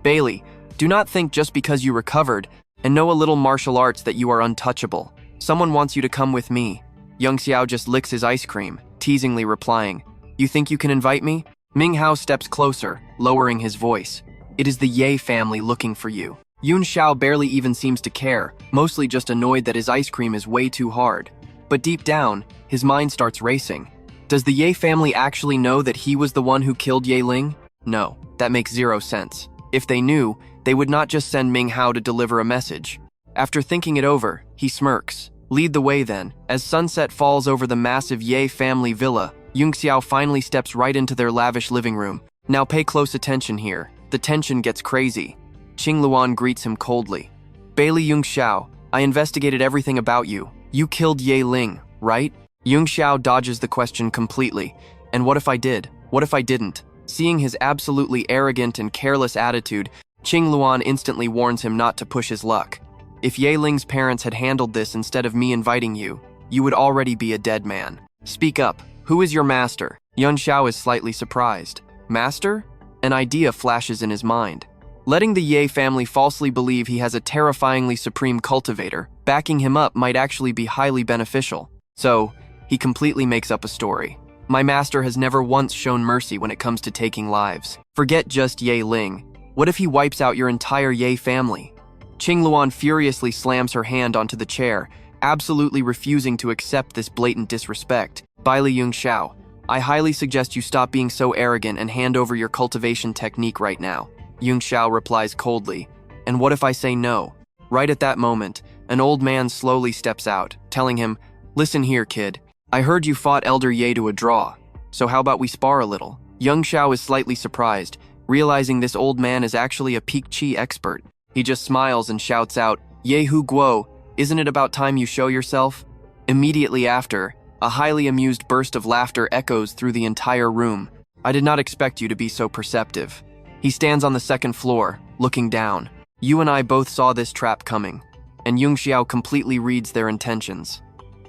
"Baili, do not think just because you recovered and know a little martial arts that you are untouchable. Someone wants you to come with me." Yunxiao just licks his ice cream, teasingly replying, "You think you can invite me?" Ming Hao steps closer, lowering his voice. "It is the Ye family looking for you." Yunxiao barely even seems to care, mostly just annoyed that his ice cream is way too hard. But deep down, his mind starts racing. Does the Ye family actually know that he was the one who killed Ye-Ling? No, that makes zero sense. If they knew, they would not just send Ming Hao to deliver a message. After thinking it over, he smirks. Lead the way then. As sunset falls over the massive Ye family villa, Yunxiao finally steps right into their lavish living room. Now pay close attention here. The tension gets crazy. Qing Luan greets him coldly. "Baili Yunxiao, I investigated everything about you. You killed Ye-Ling, right?" Yunxiao dodges the question completely. "And what if I did? What if I didn't?" Seeing his absolutely arrogant and careless attitude, Qing Luan instantly warns him not to push his luck. "If Ye-Ling's parents had handled this instead of me inviting you, you would already be a dead man. Speak up. Who is your master?" Yunxiao is slightly surprised. "Master?" An idea flashes in his mind. Letting the Ye family falsely believe he has a terrifyingly supreme cultivator, backing him up might actually be highly beneficial. So, he completely makes up a story. "My master has never once shown mercy when it comes to taking lives. Forget just Ye-Ling. What if he wipes out your entire Ye family?" Qing Luan furiously slams her hand onto the chair, absolutely refusing to accept this blatant disrespect. "Baili Yunxiao, I highly suggest you stop being so arrogant and hand over your cultivation technique right now." Yunxiao replies coldly, "And what if I say no?" Right at that moment, an old man slowly steps out, telling him, "Listen here, kid. I heard you fought Elder Ye to a draw, so how about we spar a little?" Yunxiao is slightly surprised, realizing this old man is actually a peak chi expert. He just smiles and shouts out, "Ye Hu Guo, isn't it about time you show yourself?" Immediately after, a highly amused burst of laughter echoes through the entire room. "I did not expect you to be so perceptive." He stands on the second floor, looking down. "You and I both saw this trap coming," and Yunxiao completely reads their intentions.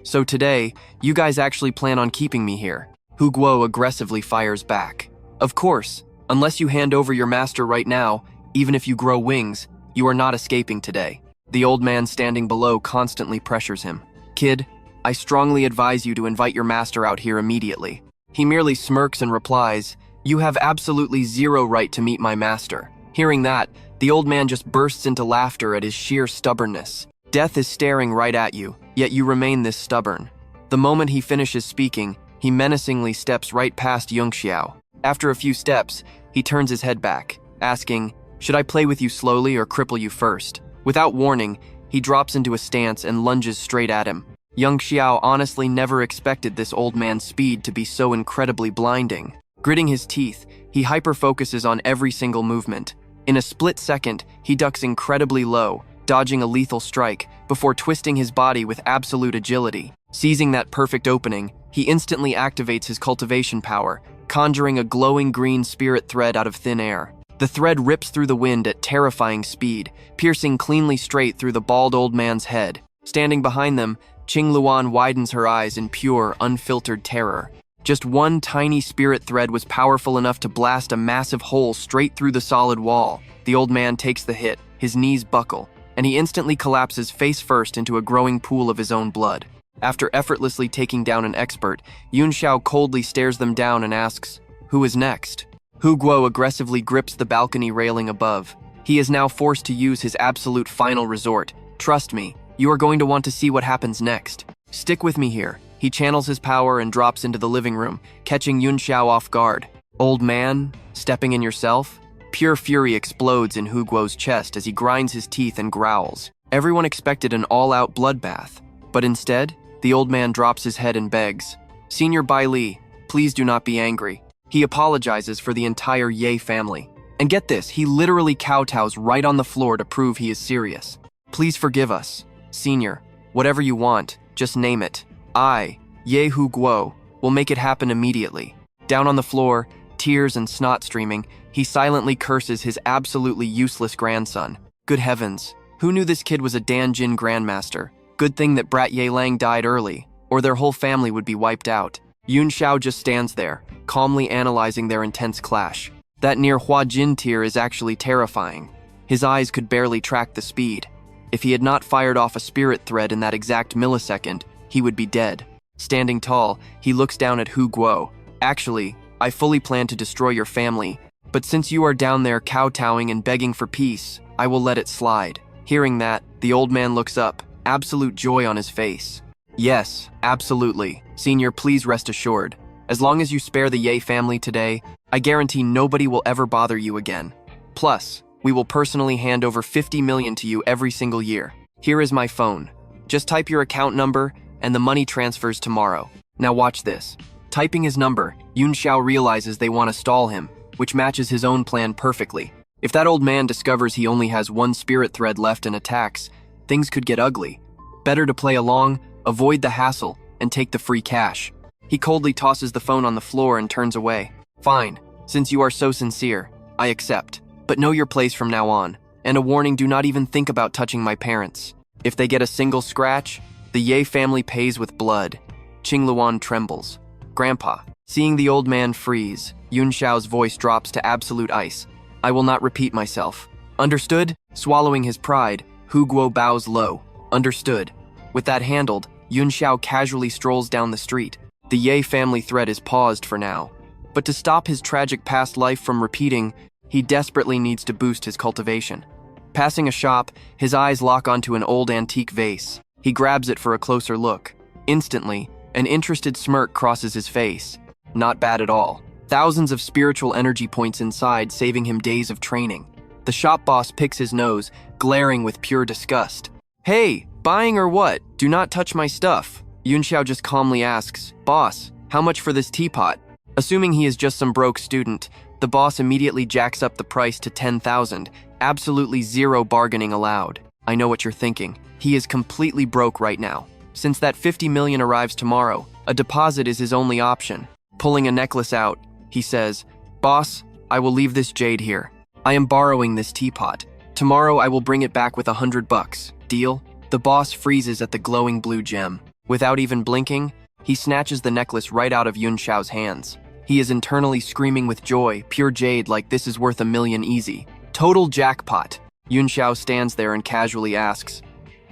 "So today, you guys actually plan on keeping me here?" Hu Guo aggressively fires back. "Of course, unless you hand over your master right now, even if you grow wings, you are not escaping today." The old man standing below constantly pressures him. "Kid, I strongly advise you to invite your master out here immediately." He merely smirks and replies, "You have absolutely zero right to meet my master." Hearing that, the old man just bursts into laughter at his sheer stubbornness. Death is staring right at you, yet you remain this stubborn. The moment he finishes speaking, he menacingly steps right past Yunxiao. After a few steps, he turns his head back, asking, "Should I play with you slowly or cripple you first?" Without warning, he drops into a stance and lunges straight at him. Yunxiao honestly never expected this old man's speed to be so incredibly blinding. Gritting his teeth, he hyper-focuses on every single movement. In a split second, he ducks incredibly low, dodging a lethal strike before twisting his body with absolute agility. Seizing that perfect opening, he instantly activates his cultivation power, conjuring a glowing green spirit thread out of thin air. The thread rips through the wind at terrifying speed, piercing cleanly straight through the bald old man's head. Standing behind them, Qingluan widens her eyes in pure, unfiltered terror. Just one tiny spirit thread was powerful enough to blast a massive hole straight through the solid wall. The old man takes the hit, his knees buckle, and he instantly collapses face first into a growing pool of his own blood. After effortlessly taking down an expert, Yunxiao coldly stares them down and asks, "Who is next?" Hu Guo aggressively grips the balcony railing above. He is now forced to use his absolute final resort. "Trust me, you are going to want to see what happens next. Stick with me here." He channels his power and drops into the living room, catching Yunxiao off guard. "Old man, stepping in yourself?" Pure fury explodes in Hu Guo's chest as he grinds his teeth and growls. Everyone expected an all-out bloodbath, but instead, the old man drops his head and begs, "Senior Baili, please do not be angry." He apologizes for the entire Ye family. And get this, he literally kowtows right on the floor to prove he is serious. "Please forgive us. Senior, whatever you want, just name it. I, Ye Hu Guo, will make it happen immediately." Down on the floor, tears and snot streaming, he silently curses his absolutely useless grandson. Good heavens, who knew this kid was a Danjin grandmaster? Good thing that Brat Ye Lang died early, or their whole family would be wiped out. Yunxiao just stands there, calmly analyzing their intense clash. That near Hua Jin tier is actually terrifying. His eyes could barely track the speed. If he had not fired off a spirit thread in that exact millisecond, he would be dead. Standing tall, he looks down at Hu Guo. "Actually, I fully plan to destroy your family, but since you are down there kowtowing and begging for peace, I will let it slide." Hearing that, the old man looks up, absolute joy on his face. "Yes, absolutely. Senior, please rest assured. As long as you spare the Ye family today, I guarantee nobody will ever bother you again. Plus, we will personally hand over 50 million to you every single year. Here is my phone. Just type your account number and the money transfers tomorrow. Now watch this." Typing his number, Yunxiao realizes they want to stall him, which matches his own plan perfectly. If that old man discovers he only has one spirit thread left and attacks, things could get ugly. Better to play along, avoid the hassle, and take the free cash. He coldly tosses the phone on the floor and turns away. "Fine, since you are so sincere, I accept. But know your place from now on. And a warning, do not even think about touching my parents. If they get a single scratch, the Ye family pays with blood." Qingluan trembles. "Grandpa." Seeing the old man freeze, Yunxiao's voice drops to absolute ice. "I will not repeat myself. Understood?" Swallowing his pride, Hu Guo bows low. "Understood." With that handled, Yunxiao casually strolls down the street. The Ye family thread is paused for now. But to stop his tragic past life from repeating, he desperately needs to boost his cultivation. Passing a shop, his eyes lock onto an old antique vase. He grabs it for a closer look. Instantly, an interested smirk crosses his face. Not bad at all. Thousands of spiritual energy points inside, saving him days of training. The shop boss picks his nose, glaring with pure disgust. "Hey, buying or what? Do not touch my stuff." Yunxiao just calmly asks, "Boss, how much for this teapot?" Assuming he is just some broke student, the boss immediately jacks up the price to 10,000, absolutely zero bargaining allowed. I know what you're thinking. He is completely broke right now. Since that 50 million arrives tomorrow, a deposit is his only option. Pulling a necklace out, he says, "Boss, I will leave this jade here. I am borrowing this teapot. Tomorrow I will bring it back with $100. Deal?" The boss freezes at the glowing blue gem. Without even blinking, he snatches the necklace right out of Yunxiao's hands. He is internally screaming with joy, pure jade like this is worth $1 million easy. Total jackpot. Yunxiao stands there and casually asks,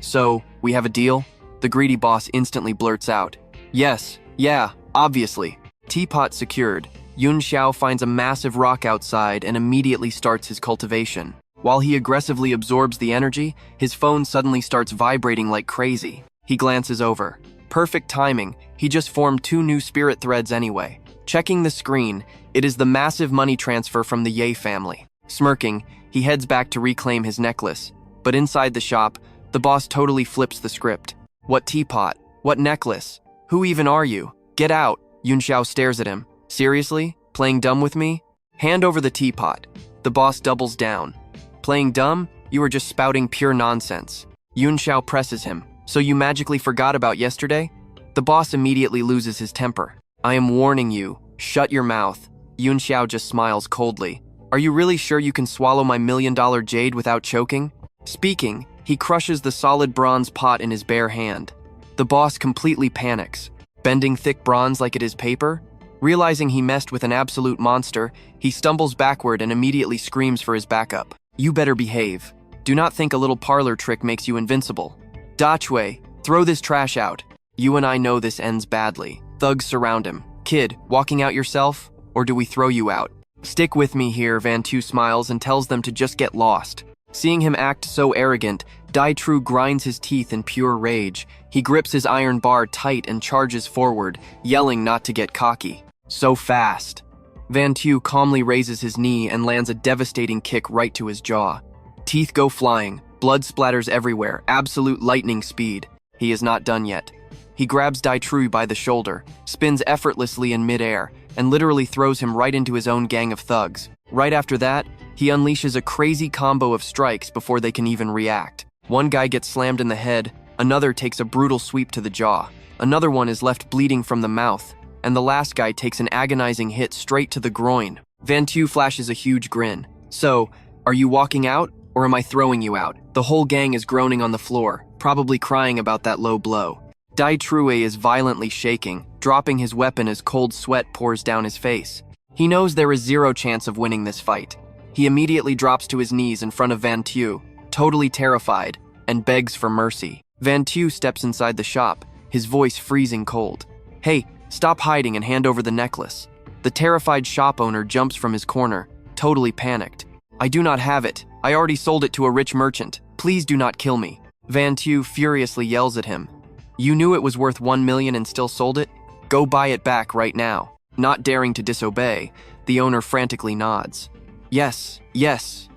"So, we have a deal?" The greedy boss instantly blurts out, "Yes, yeah, obviously." Teapot secured, Yunxiao finds a massive rock outside and immediately starts his cultivation. While he aggressively absorbs the energy, his phone suddenly starts vibrating like crazy. He glances over. Perfect timing, he just formed 2 new spirit threads anyway. Checking the screen, it is the massive money transfer from the Ye family. Smirking, he heads back to reclaim his necklace. But inside the shop, the boss totally flips the script. "What teapot? What necklace? Who even are you? Get out!" Yunxiao stares at him. "Seriously? Playing dumb with me? Hand over the teapot." The boss doubles down. "Playing dumb? You are just spouting pure nonsense. Yunxiao presses him. So you magically forgot about yesterday? The boss immediately loses his temper. I am warning you. Shut your mouth. Yunxiao just smiles coldly. Are you really sure you can swallow my $1 million jade without choking? Speaking, he crushes the solid bronze pot in his bare hand. The boss completely panics, bending thick bronze like it is paper. Realizing he messed with an absolute monster, he stumbles backward and immediately screams for his backup. You better behave. Do not think a little parlor trick makes you invincible. Dachwei, throw this trash out. You and I know this ends badly. Thugs surround him. Kid, walking out yourself? Or do we throw you out? Stick with me here, Van Tu smiles and tells them to just get lost. Seeing him act so arrogant, Dai Tru grinds his teeth in pure rage. He grips his iron bar tight and charges forward, yelling not to get cocky. So fast. Van Tu calmly raises his knee and lands a devastating kick right to his jaw. Teeth go flying, blood splatters everywhere, absolute lightning speed. He is not done yet. He grabs Dai Tru by the shoulder, spins effortlessly in midair, and literally throws him right into his own gang of thugs. Right after that, he unleashes a crazy combo of strikes before they can even react. One guy gets slammed in the head, another takes a brutal sweep to the jaw, another one is left bleeding from the mouth, and the last guy takes an agonizing hit straight to the groin. Van Tu flashes a huge grin. So, are you walking out, or am I throwing you out? The whole gang is groaning on the floor, probably crying about that low blow. Dai Tru is violently shaking, dropping his weapon as cold sweat pours down his face. He knows there is zero chance of winning this fight. He immediately drops to his knees in front of Van Tu, totally terrified, and begs for mercy. Van Tu steps inside the shop, his voice freezing cold. Hey, stop hiding and hand over the necklace. The terrified shop owner jumps from his corner, totally panicked. I do not have it. I already sold it to a rich merchant. Please do not kill me. Van Tu furiously yells at him. You knew it was worth 1 million and still sold it? Go buy it back right now. Not daring to disobey, the owner frantically nods. Yes,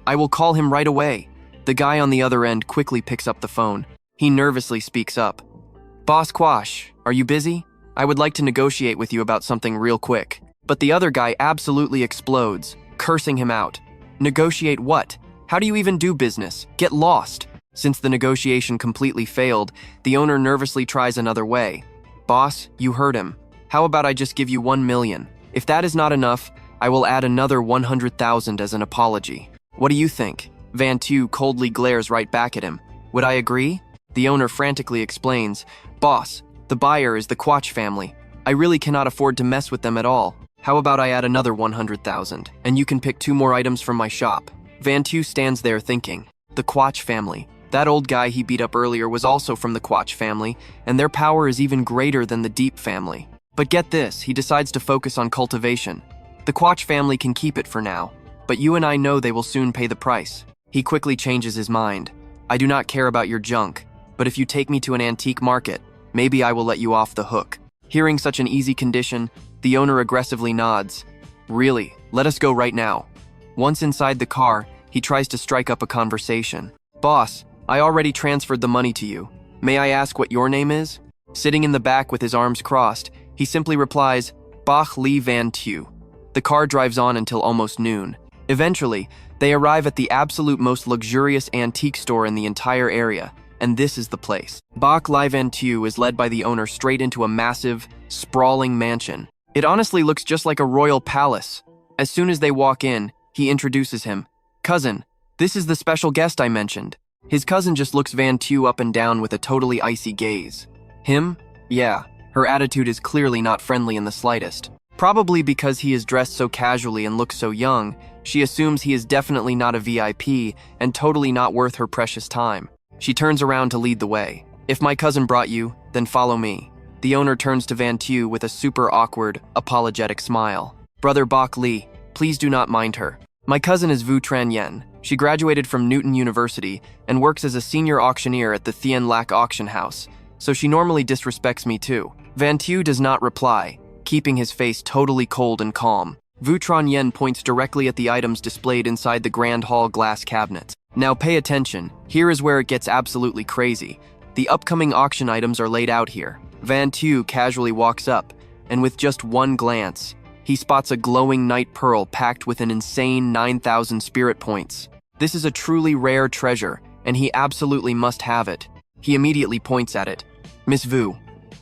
I will call him right away. The guy on the other end quickly picks up the phone. He nervously speaks up. Boss Quash, are you busy? I would like to negotiate with you about something real quick. But the other guy absolutely explodes, cursing him out. Negotiate what? How do you even do business? Get lost. Since the negotiation completely failed, the owner nervously tries another way. Boss, you heard him. How about I just give you 1 million? If that is not enough, I will add another 100,000 as an apology. What do you think? Van Tu coldly glares right back at him. Would I agree? The owner frantically explains. Boss, the buyer is the Quach family. I really cannot afford to mess with them at all. How about I add another 100,000, and you can pick 2 more items from my shop? Van Tu stands there thinking. The Quach family. That old guy he beat up earlier was also from the Quach family, and their power is even greater than the Deep family. But get this, he decides to focus on cultivation. The Quach family can keep it for now, but you and I know they will soon pay the price. He quickly changes his mind. I do not care about your junk, but if you take me to an antique market, maybe I will let you off the hook. Hearing such an easy condition, the owner aggressively nods. Really, let us go right now. Once inside the car, he tries to strike up a conversation. Boss, I already transferred the money to you. May I ask what your name is? Sitting in the back with his arms crossed, he simply replies, Bach Li Van Tu. The car drives on until almost noon. Eventually, they arrive at the absolute most luxurious antique store in the entire area, and this is the place. Bach Li Van Tu is led by the owner straight into a massive, sprawling mansion. It honestly looks just like a royal palace. As soon as they walk in, he introduces him. Cousin, this is the special guest I mentioned. His cousin just looks Van Tu up and down with a totally icy gaze. Him? Yeah, her attitude is clearly not friendly in the slightest. Probably because he is dressed so casually and looks so young, she assumes he is definitely not a VIP and totally not worth her precious time. She turns around to lead the way. If my cousin brought you, then follow me. The owner turns to Van Tu with a super awkward, apologetic smile. Brother Bach Li, please do not mind her. My cousin is Vu Tran Yen. She graduated from Newton University and works as a senior auctioneer at the Thien Lac auction house, so she normally disrespects me too. Van Tu does not reply, keeping his face totally cold and calm. Vu Tran Yen points directly at the items displayed inside the grand hall glass cabinets. Now pay attention, here is where it gets absolutely crazy. The upcoming auction items are laid out here. Van Tu casually walks up, and with just one glance, he spots a glowing night pearl packed with an insane 9,000 spirit points. This is a truly rare treasure, and he absolutely must have it. He immediately points at it. Miss Vu,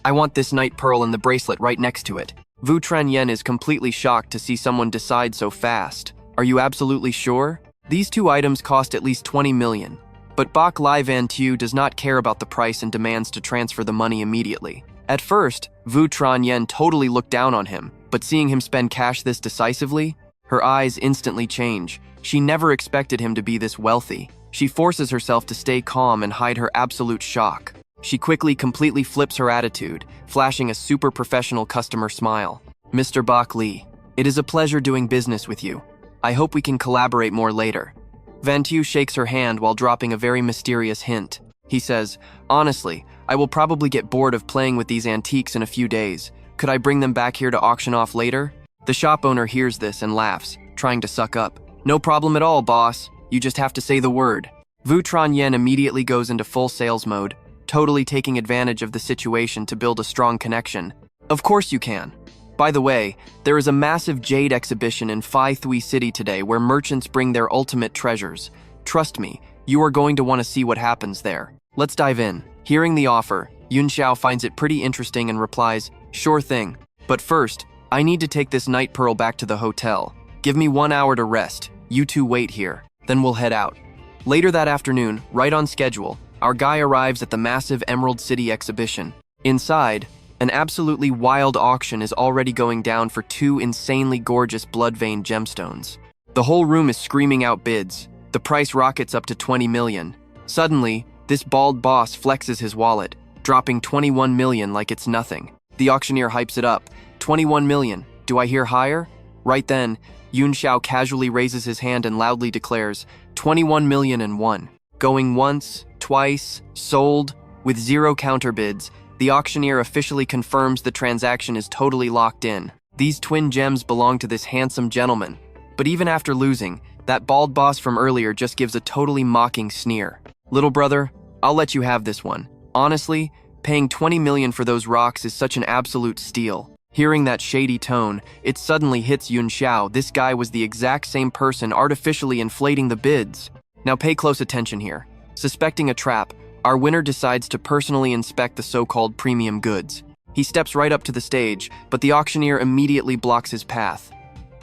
I want this night pearl and the bracelet right next to it. Vu Tranyen is completely shocked to see someone decide so fast. Are you absolutely sure? These two items cost at least 20 million. But Bok Lai Van Tu does not care about the price and demands to transfer the money immediately. At first, Vu Tranyen totally looked down on him, but seeing him spend cash this decisively, her eyes instantly change. She never expected him to be this wealthy. She forces herself to stay calm and hide her absolute shock. She quickly completely flips her attitude, flashing a super professional customer smile. Mr. Bok Li, it is a pleasure doing business with you. I hope we can collaborate more later. Van Tu shakes her hand while dropping a very mysterious hint. He says, honestly, I will probably get bored of playing with these antiques in a few days. Could I bring them back here to auction off later? The shop owner hears this and laughs, trying to suck up. No problem at all, boss. You just have to say the word. Vu Tranyen immediately goes into full sales mode, totally taking advantage of the situation to build a strong connection. Of course you can. By the way, there is a massive jade exhibition in Phi Thui City today where merchants bring their ultimate treasures. Trust me, you are going to want to see what happens there. Let's dive in. Hearing the offer, Yunxiao finds it pretty interesting and replies, sure thing. But first, I need to take this night pearl back to the hotel. Give me 1 hour to rest. You two wait here. Then we'll head out. Later that afternoon, right on schedule, our guy arrives at the massive Emerald City exhibition. Inside, an absolutely wild auction is already going down for 2 insanely gorgeous blood-veined gemstones. The whole room is screaming out bids. The price rockets up to 20 million. Suddenly, this bald boss flexes his wallet, dropping 21 million like it's nothing. The auctioneer hypes it up. 21 million. Do I hear higher? Right then, Yunxiao casually raises his hand and loudly declares, 21 million and one. Going once, twice, sold, with 0 counterbids, the auctioneer officially confirms the transaction is totally locked in. These twin gems belong to this handsome gentleman. But even after losing, that bald boss from earlier just gives a totally mocking sneer. Little brother, I'll let you have this one. Honestly, paying 20 million for those rocks is such an absolute steal. Hearing that shady tone, it suddenly hits Yunxiao. This guy was the exact same person artificially inflating the bids. Now pay close attention here. Suspecting a trap, our winner decides to personally inspect the so-called premium goods. He steps right up to the stage, but the auctioneer immediately blocks his path.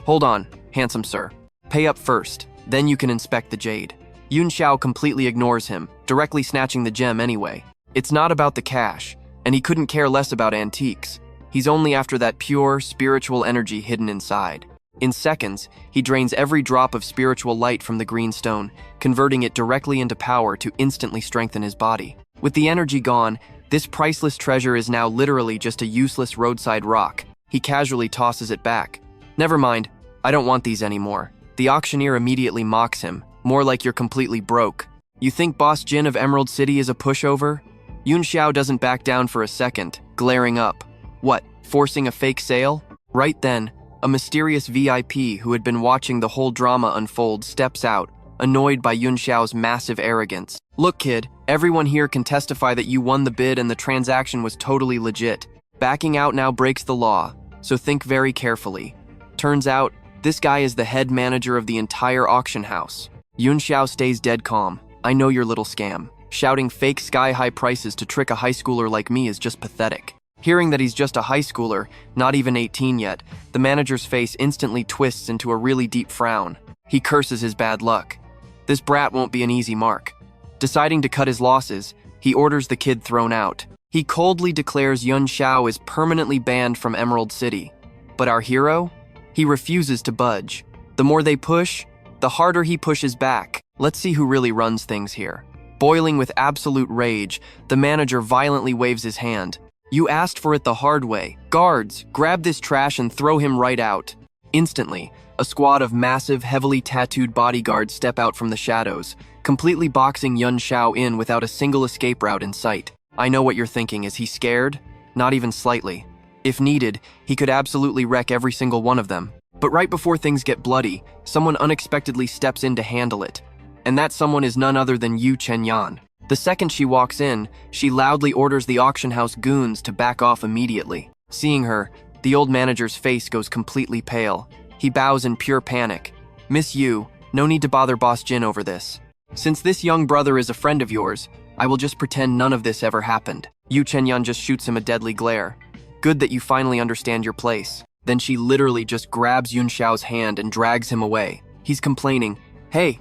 Hold on, handsome sir. Pay up first, then you can inspect the jade. Yunxiao completely ignores him, directly snatching the gem anyway. It's not about the cash, and he couldn't care less about antiques. He's only after that pure, spiritual energy hidden inside. In seconds, he drains every drop of spiritual light from the green stone, converting it directly into power to instantly strengthen his body. With the energy gone, this priceless treasure is now literally just a useless roadside rock. He casually tosses it back. Never mind, I don't want these anymore. The auctioneer immediately mocks him, more like you're completely broke. You think Boss Jin of Emerald City is a pushover? Yunxiao doesn't back down for a second, glaring up. What, forcing a fake sale? Right then, a mysterious VIP who had been watching the whole drama unfold steps out, annoyed by Yunxiao's massive arrogance. Look kid, everyone here can testify that you won the bid and the transaction was totally legit. Backing out now breaks the law, so think very carefully. Turns out, this guy is the head manager of the entire auction house. Yunxiao stays dead calm. I know your little scam. Shouting fake sky-high prices to trick a high schooler like me is just pathetic. Hearing that he's just a high schooler, not even 18 yet, the manager's face instantly twists into a really deep frown. He curses his bad luck. This brat won't be an easy mark. Deciding to cut his losses, he orders the kid thrown out. He coldly declares Yunxiao is permanently banned from Emerald City. But our hero? He refuses to budge. The more they push, the harder he pushes back. Let's see who really runs things here. Boiling with absolute rage, the manager violently waves his hand. You asked for it the hard way. Guards, grab this trash and throw him right out. Instantly, a squad of massive, heavily tattooed bodyguards step out from the shadows, completely boxing Yunxiao in without a single escape route in sight. I know what you're thinking. Is he scared? Not even slightly. If needed, he could absolutely wreck every single one of them. But right before things get bloody, someone unexpectedly steps in to handle it. And that someone is none other than Yu Chenyan. The second she walks in, she loudly orders the auction house goons to back off immediately. Seeing her, the old manager's face goes completely pale. He bows in pure panic. Miss Yu, No need to bother Boss Jin over this. Since this young brother is a friend of yours, I will just pretend none of this ever happened. Yu Chenyan just shoots him a deadly glare. Good that you finally understand your place. Then she literally just grabs Yunxiao's hand and drags him away. He's complaining, hey,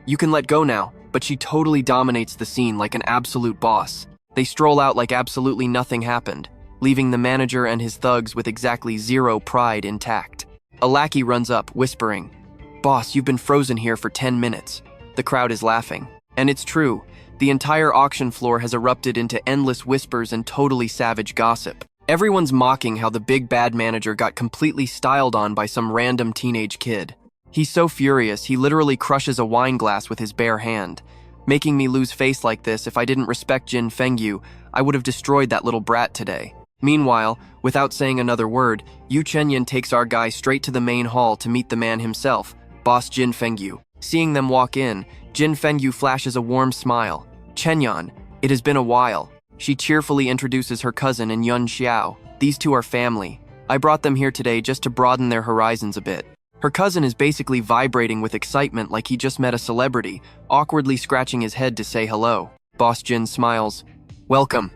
you can let go now. But she totally dominates the scene like an absolute boss. They stroll out like absolutely nothing happened, leaving the manager and his thugs with exactly zero pride intact. A lackey runs up, whispering, "Boss, you've been frozen here for 10 minutes. The crowd is laughing. And it's true. The entire auction floor has erupted into endless whispers and totally savage gossip. Everyone's mocking how the big bad manager got completely styled on by some random teenage kid. He's so furious, he literally crushes a wine glass with his bare hand. Making me lose face like this, if I didn't respect Jin Fengyu, I would have destroyed that little brat today." Meanwhile, without saying another word, Yu Chenyan takes our guy straight to the main hall to meet the man himself, Boss Jin Fengyu. Seeing them walk in, Jin Fengyu flashes a warm smile. "Chenyan, it has been a while." She cheerfully introduces her cousin and Yunxiao. "These two are family. I brought them here today just to broaden their horizons a bit." Her cousin is basically vibrating with excitement like he just met a celebrity, awkwardly scratching his head to say hello. Boss Jin smiles. "Welcome.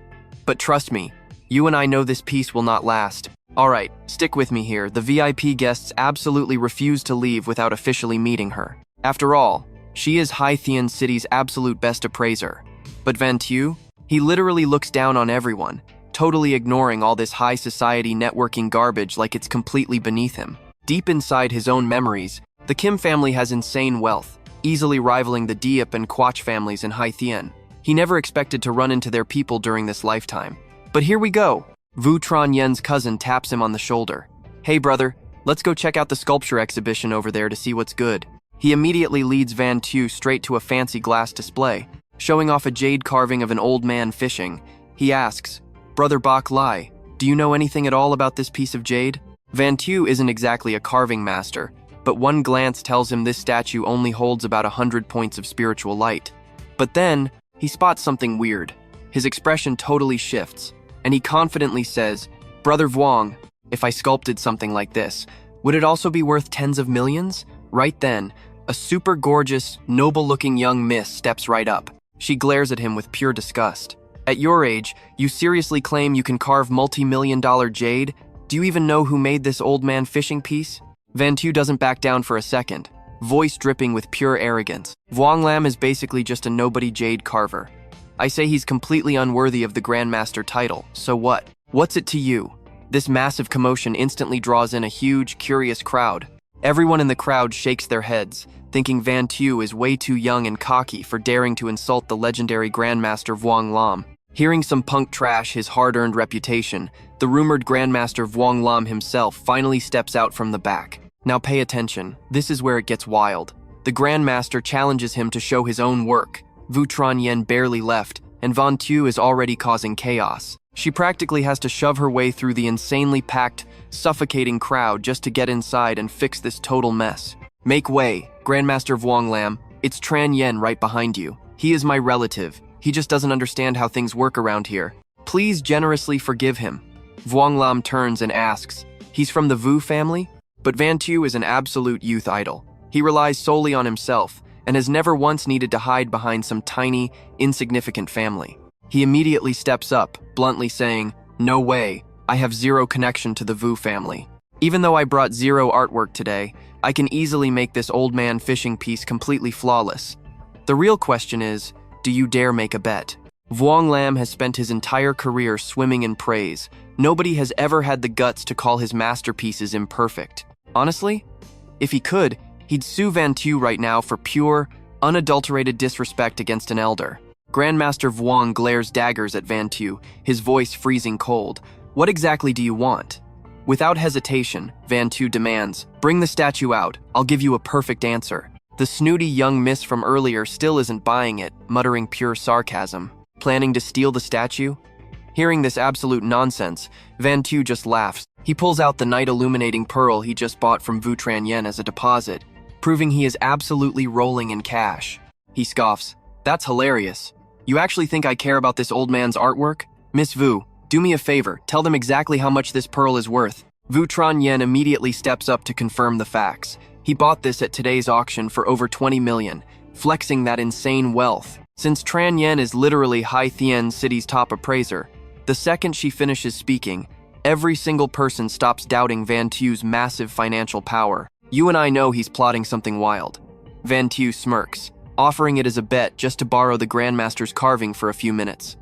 But trust me, you and I know this peace will not last. Alright, stick with me here. The VIP guests absolutely refuse to leave without officially meeting her. After all, she is Haithian City's absolute best appraiser. But Van Tu? He literally looks down on everyone, totally ignoring all this high society networking garbage like it's completely beneath him. Deep inside his own memories, the Kim family has insane wealth, easily rivaling the Diep and Quach families in Haithian. He never expected to run into their people during this lifetime. But here we go. Vu Tran Yen's cousin taps him on the shoulder. "Hey brother, let's go check out the sculpture exhibition over there to see what's good." He immediately leads Van Tu straight to a fancy glass display, showing off a jade carving of an old man fishing. He asks, "Brother Bak Lai, do you know anything at all about this piece of jade?" Van Tu isn't exactly a carving master, but one glance tells him this statue only holds about 100 points of spiritual light. But then, he spots something weird. His expression totally shifts, and he confidently says, "Brother Vuong, if I sculpted something like this, would it also be worth tens of millions?" Right then, a super gorgeous, noble-looking young miss steps right up. She glares at him with pure disgust. "At your age, you seriously claim you can carve multi-million-dollar jade? Do you even know who made this old man fishing piece?" Van Tu doesn't back down for a second, voice dripping with pure arrogance. "Vuong Lam is basically just a nobody jade carver. I say he's completely unworthy of the Grandmaster title, so what? What's it to you?" This massive commotion instantly draws in a huge, curious crowd. Everyone in the crowd shakes their heads, thinking Van Tu is way too young and cocky for daring to insult the legendary Grandmaster Vuong Lam. Hearing some punk trash his hard-earned reputation, the rumored Grandmaster Vuong Lam himself finally steps out from the back. Now pay attention, this is where it gets wild. The Grandmaster challenges him to show his own work. Vu Tran Yen barely left, and Van Tu is already causing chaos. She practically has to shove her way through the insanely packed, suffocating crowd just to get inside and fix this total mess. "Make way, Grandmaster Vuong Lam. It's Tran Yen right behind you. He is my relative. He just doesn't understand how things work around here. Please generously forgive him." Vuong Lam turns and asks, "He's from the Vu family?" But Van Tu is an absolute youth idol. He relies solely on himself, and has never once needed to hide behind some tiny, insignificant family. He immediately steps up, bluntly saying, "No way, I have zero connection to the Vu family. Even though I brought zero artwork today, I can easily make this old man fishing piece completely flawless. The real question is, do you dare make a bet?" Vuong Lam has spent his entire career swimming in praise. Nobody has ever had the guts to call his masterpieces imperfect. Honestly, if he could, he'd sue Van Tu right now for pure, unadulterated disrespect against an elder. Grandmaster Vuong glares daggers at Van Tu, his voice freezing cold. "What exactly do you want?" Without hesitation, Van Tu demands, "Bring the statue out, I'll give you a perfect answer." The snooty young miss from earlier still isn't buying it, muttering pure sarcasm. Planning to steal the statue? Hearing this absolute nonsense, Van Tu just laughs. He pulls out the night illuminating pearl he just bought from Vu Tran Yen as a deposit, proving he is absolutely rolling in cash. He scoffs, "That's hilarious. You actually think I care about this old man's artwork? Miss Vu, do me a favor, tell them exactly how much this pearl is worth." Vu Tran Yen immediately steps up to confirm the facts. He bought this at today's auction for over 20 million, flexing that insane wealth. Since Tran Yen is literally Hai Thien City's top appraiser, the second she finishes speaking, every single person stops doubting Van Tu's massive financial power. You and I know he's plotting something wild. Van Tu smirks, offering it as a bet just to borrow the Grandmaster's carving for a few minutes.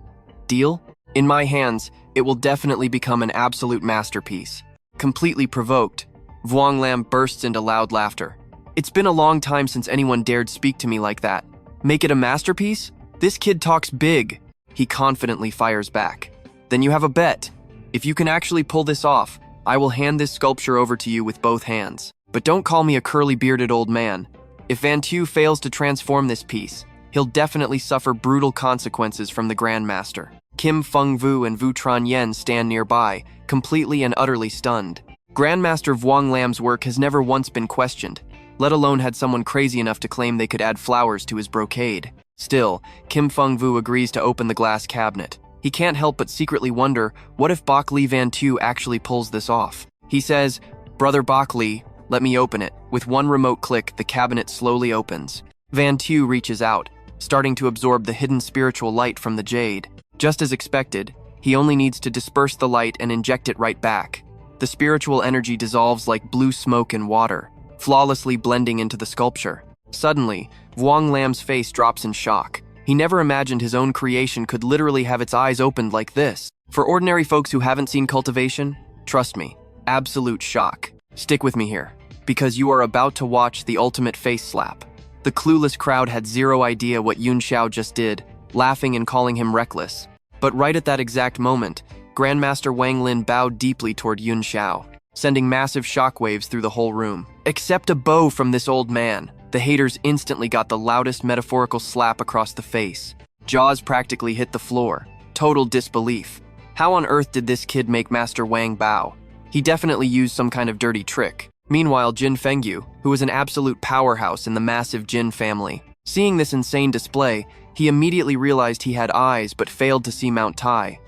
Deal? In my hands, it will definitely become an absolute masterpiece. Completely provoked, Vuong Lam bursts into loud laughter. It's been a long time since anyone dared speak to me like that. Make it a masterpiece? This kid talks big. He confidently fires back. Then you have a bet. If you can actually pull this off, I will hand this sculpture over to you with both hands. But don't call me a curly-bearded old man. If Van Tu fails to transform this piece, he'll definitely suffer brutal consequences from the Grandmaster. Kim Feng Vu and Vu Tran Yen stand nearby, completely and utterly stunned. Grandmaster Vuong Lam's work has never once been questioned, let alone had someone crazy enough to claim they could add flowers to his brocade. Still, Kim Feng Vu agrees to open the glass cabinet. He can't help but secretly wonder, what if Bok Li Van Tu actually pulls this off? He says, "Brother Bok Li, let me open it." With one remote click, the cabinet slowly opens. Van Tu reaches out, starting to absorb the hidden spiritual light from the jade. Just as expected, he only needs to disperse the light and inject it right back. The spiritual energy dissolves like blue smoke in water, flawlessly blending into the sculpture. Suddenly, Vuong Lam's face drops in shock. He never imagined his own creation could literally have its eyes opened like this. For ordinary folks who haven't seen Cultivation, trust me, absolute shock. Stick with me here, because you are about to watch the ultimate face slap. The clueless crowd had zero idea what Yunxiao just did, laughing and calling him reckless. But right at that exact moment, Grandmaster Wang Lin bowed deeply toward Yunxiao, sending massive shockwaves through the whole room. Accept a bow from this old man. The haters instantly got the loudest metaphorical slap across the face. Jaws practically hit the floor. Total disbelief. How on earth did this kid make Master Wang bow? He definitely used some kind of dirty trick. Meanwhile, Jin Fengyu, who was an absolute powerhouse in the massive Jin family, seeing this insane display, he immediately realized he had eyes but failed to see Mount Tai.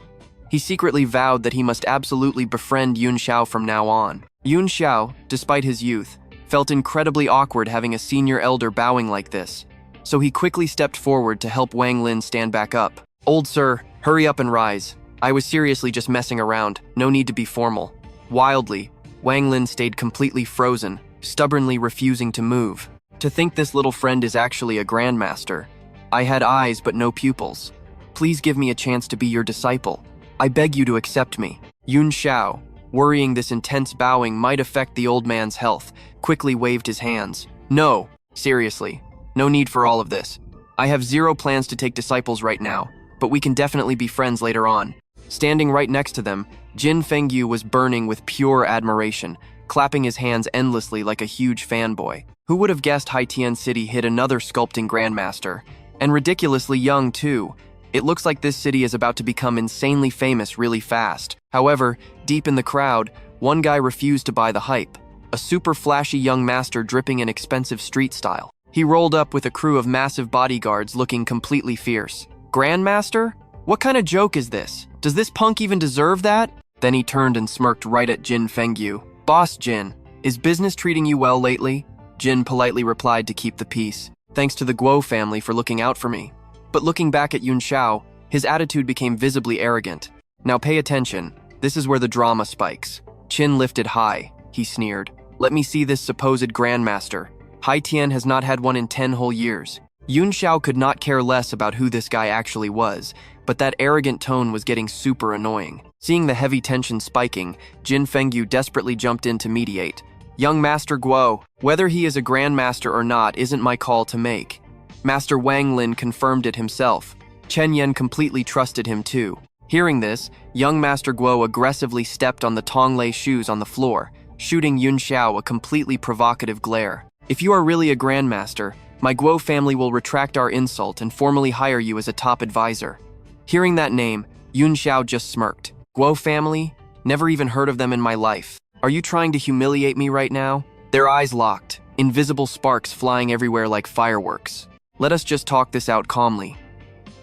He secretly vowed that he must absolutely befriend Yunxiao from now on. Yunxiao, despite his youth, felt incredibly awkward having a senior elder bowing like this, so he quickly stepped forward to help Wang Lin stand back up. "Old sir, hurry up and rise. I was seriously just messing around, no need to be formal." Wildly, Wang Lin stayed completely frozen, stubbornly refusing to move. To think this little friend is actually a grandmaster. "I had eyes but no pupils. Please give me a chance to be your disciple. I beg you to accept me." Yunxiao, worrying this intense bowing might affect the old man's health, quickly waved his hands. "No, seriously, no need for all of this. I have zero plans to take disciples right now, but we can definitely be friends later on." Standing right next to them, Jin Fengyu was burning with pure admiration, clapping his hands endlessly like a huge fanboy. Who would have guessed Haitian City hid another sculpting grandmaster? And ridiculously young too. It looks like this city is about to become insanely famous really fast. However, deep in the crowd, one guy refused to buy the hype. A super flashy young master dripping in expensive street style. He rolled up with a crew of massive bodyguards looking completely fierce. "Grandmaster? What kind of joke is this? Does this punk even deserve that?" Then he turned and smirked right at Jin Fengyu. "Boss Jin, is business treating you well lately?" Jin politely replied to keep the peace. "Thanks to the Guo family for looking out for me." But looking back at Yunxiao, his attitude became visibly arrogant. "Now pay attention. This is where the drama spikes." Chin lifted high, he sneered. "Let me see this supposed grandmaster. Hai Tian has not had one in 10 whole years." Yunxiao could not care less about who this guy actually was, but that arrogant tone was getting super annoying. Seeing the heavy tension spiking, Jin Fengyu desperately jumped in to mediate. "Young Master Guo, whether he is a grandmaster or not isn't my call to make. Master Wang Lin confirmed it himself. Chen Yen completely trusted him too." Hearing this, young Master Guo aggressively stepped on the Tonglei shoes on the floor, shooting Yunxiao a completely provocative glare. "If you are really a grandmaster, my Guo family will retract our insult and formally hire you as a top advisor." Hearing that name, Yunxiao just smirked. "Guo family? Never even heard of them in my life. Are you trying to humiliate me right now?" Their eyes locked, invisible sparks flying everywhere like fireworks. "Let us just talk this out calmly.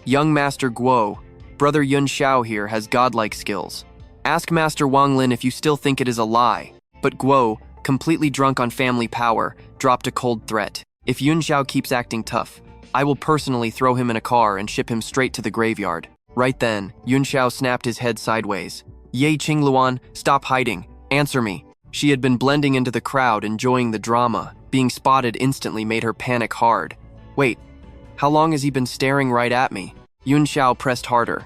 Young Master Guo, Brother Yunxiao here has godlike skills. Ask Master Wang Lin if you still think it is a lie." But Guo, completely drunk on family power, dropped a cold threat. If Yunxiao keeps acting tough, I will personally throw him in a car and ship him straight to the graveyard. Right then, Yunxiao snapped his head sideways. Ye Qingluan, stop hiding. Answer me. She had been blending into the crowd, enjoying the drama. Being spotted instantly made her panic hard. Wait, how long has he been staring right at me? Yunxiao pressed harder.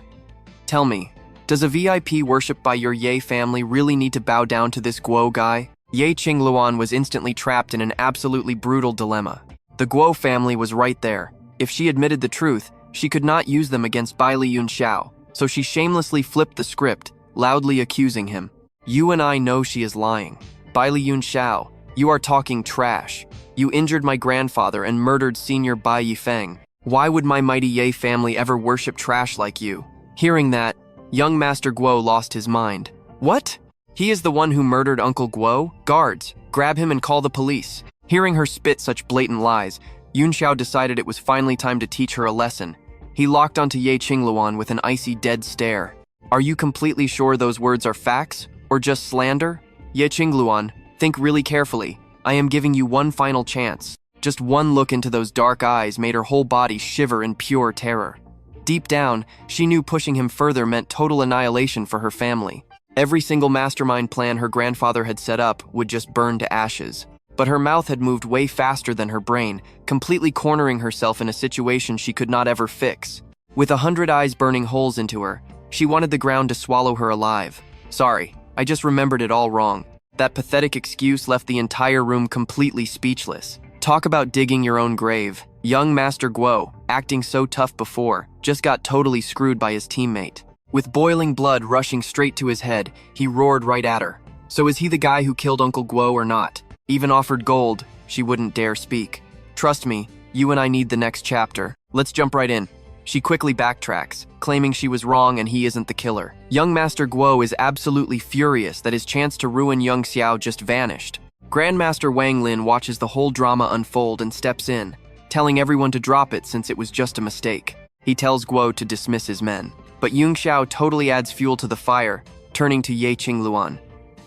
Tell me, does a VIP worshipped by your Ye family really need to bow down to this Guo guy? Ye Qingluan was instantly trapped in an absolutely brutal dilemma. The Guo family was right there. If she admitted the truth, she could not use them against Baili Yunxiao, so she shamelessly flipped the script, loudly accusing him. You and I know she is lying. Baili Yunxiao, you are talking trash. You injured my grandfather and murdered Senior Bai Yifeng. Why would my mighty Ye family ever worship trash like you? Hearing that, young Master Guo lost his mind. What? He is the one who murdered Uncle Guo? Guards, grab him and call the police. Hearing her spit such blatant lies, Yunxiao decided it was finally time to teach her a lesson. He locked onto Ye Qingluan with an icy dead stare. Are you completely sure those words are facts, or just slander? Ye Qingluan, think really carefully. I am giving you one final chance. Just one look into those dark eyes made her whole body shiver in pure terror. Deep down, she knew pushing him further meant total annihilation for her family. Every single mastermind plan her grandfather had set up would just burn to ashes. But her mouth had moved way faster than her brain, completely cornering herself in a situation she could not ever fix. With 100 eyes burning holes into her, she wanted the ground to swallow her alive. Sorry, I just remembered it all wrong. That pathetic excuse left the entire room completely speechless. Talk about digging your own grave. Young Master Guo, acting so tough before, just got totally screwed by his teammate. With boiling blood rushing straight to his head, he roared right at her. So is he the guy who killed Uncle Guo or not? Even offered gold, she wouldn't dare speak. Trust me, you and I need the next chapter. Let's jump right in. She quickly backtracks, claiming she was wrong and he isn't the killer. Young Master Guo is absolutely furious that his chance to ruin Yunxiao just vanished. Grandmaster Wang Lin watches the whole drama unfold and steps in, telling everyone to drop it since it was just a mistake. He tells Guo to dismiss his men. But Yunxiao totally adds fuel to the fire, turning to Ye Qingluan.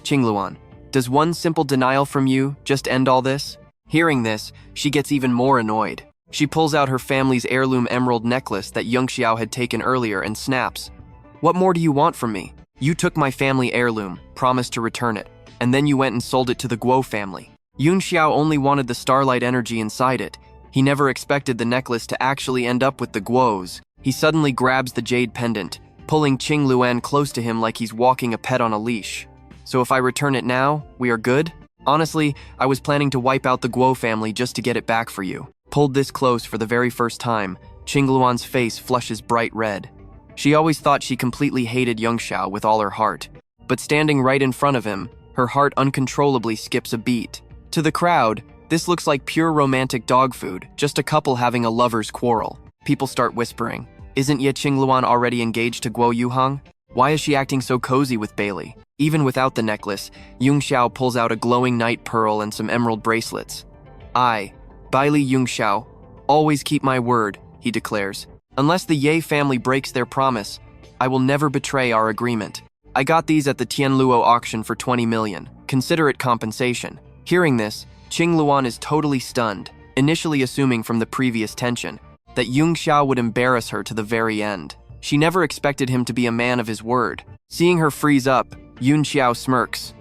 Qingluan, does one simple denial from you just end all this? Hearing this, she gets even more annoyed. She pulls out her family's heirloom emerald necklace that Yunxiao had taken earlier and snaps. What more do you want from me? You took my family heirloom, promised to return it, and then you went and sold it to the Guo family. Yunxiao only wanted the starlight energy inside it. He never expected the necklace to actually end up with the Guos. He suddenly grabs the jade pendant, pulling Qingluan close to him like he's walking a pet on a leash. So if I return it now, we are good? Honestly, I was planning to wipe out the Guo family just to get it back for you. Pulled this close for the very first time, Qingluan's face flushes bright red. She always thought she completely hated Yunxiao with all her heart. But standing right in front of him, her heart uncontrollably skips a beat. To the crowd, this looks like pure romantic dog food, just a couple having a lover's quarrel. People start whispering. Isn't Ye Qingluan already engaged to Guo Yuhang? Why is she acting so cozy with Baili? Even without the necklace, Yunxiao pulls out a glowing night pearl and some emerald bracelets. I, Baili Yunxiao, always keep my word, he declares. Unless the Ye family breaks their promise, I will never betray our agreement. I got these at the Tianluo auction for 20 million. Consider it compensation. Hearing this, Qingluan is totally stunned, initially assuming from the previous tension that Yunxiao would embarrass her to the very end. She never expected him to be a man of his word. Seeing her freeze up, Yunxiao smirks.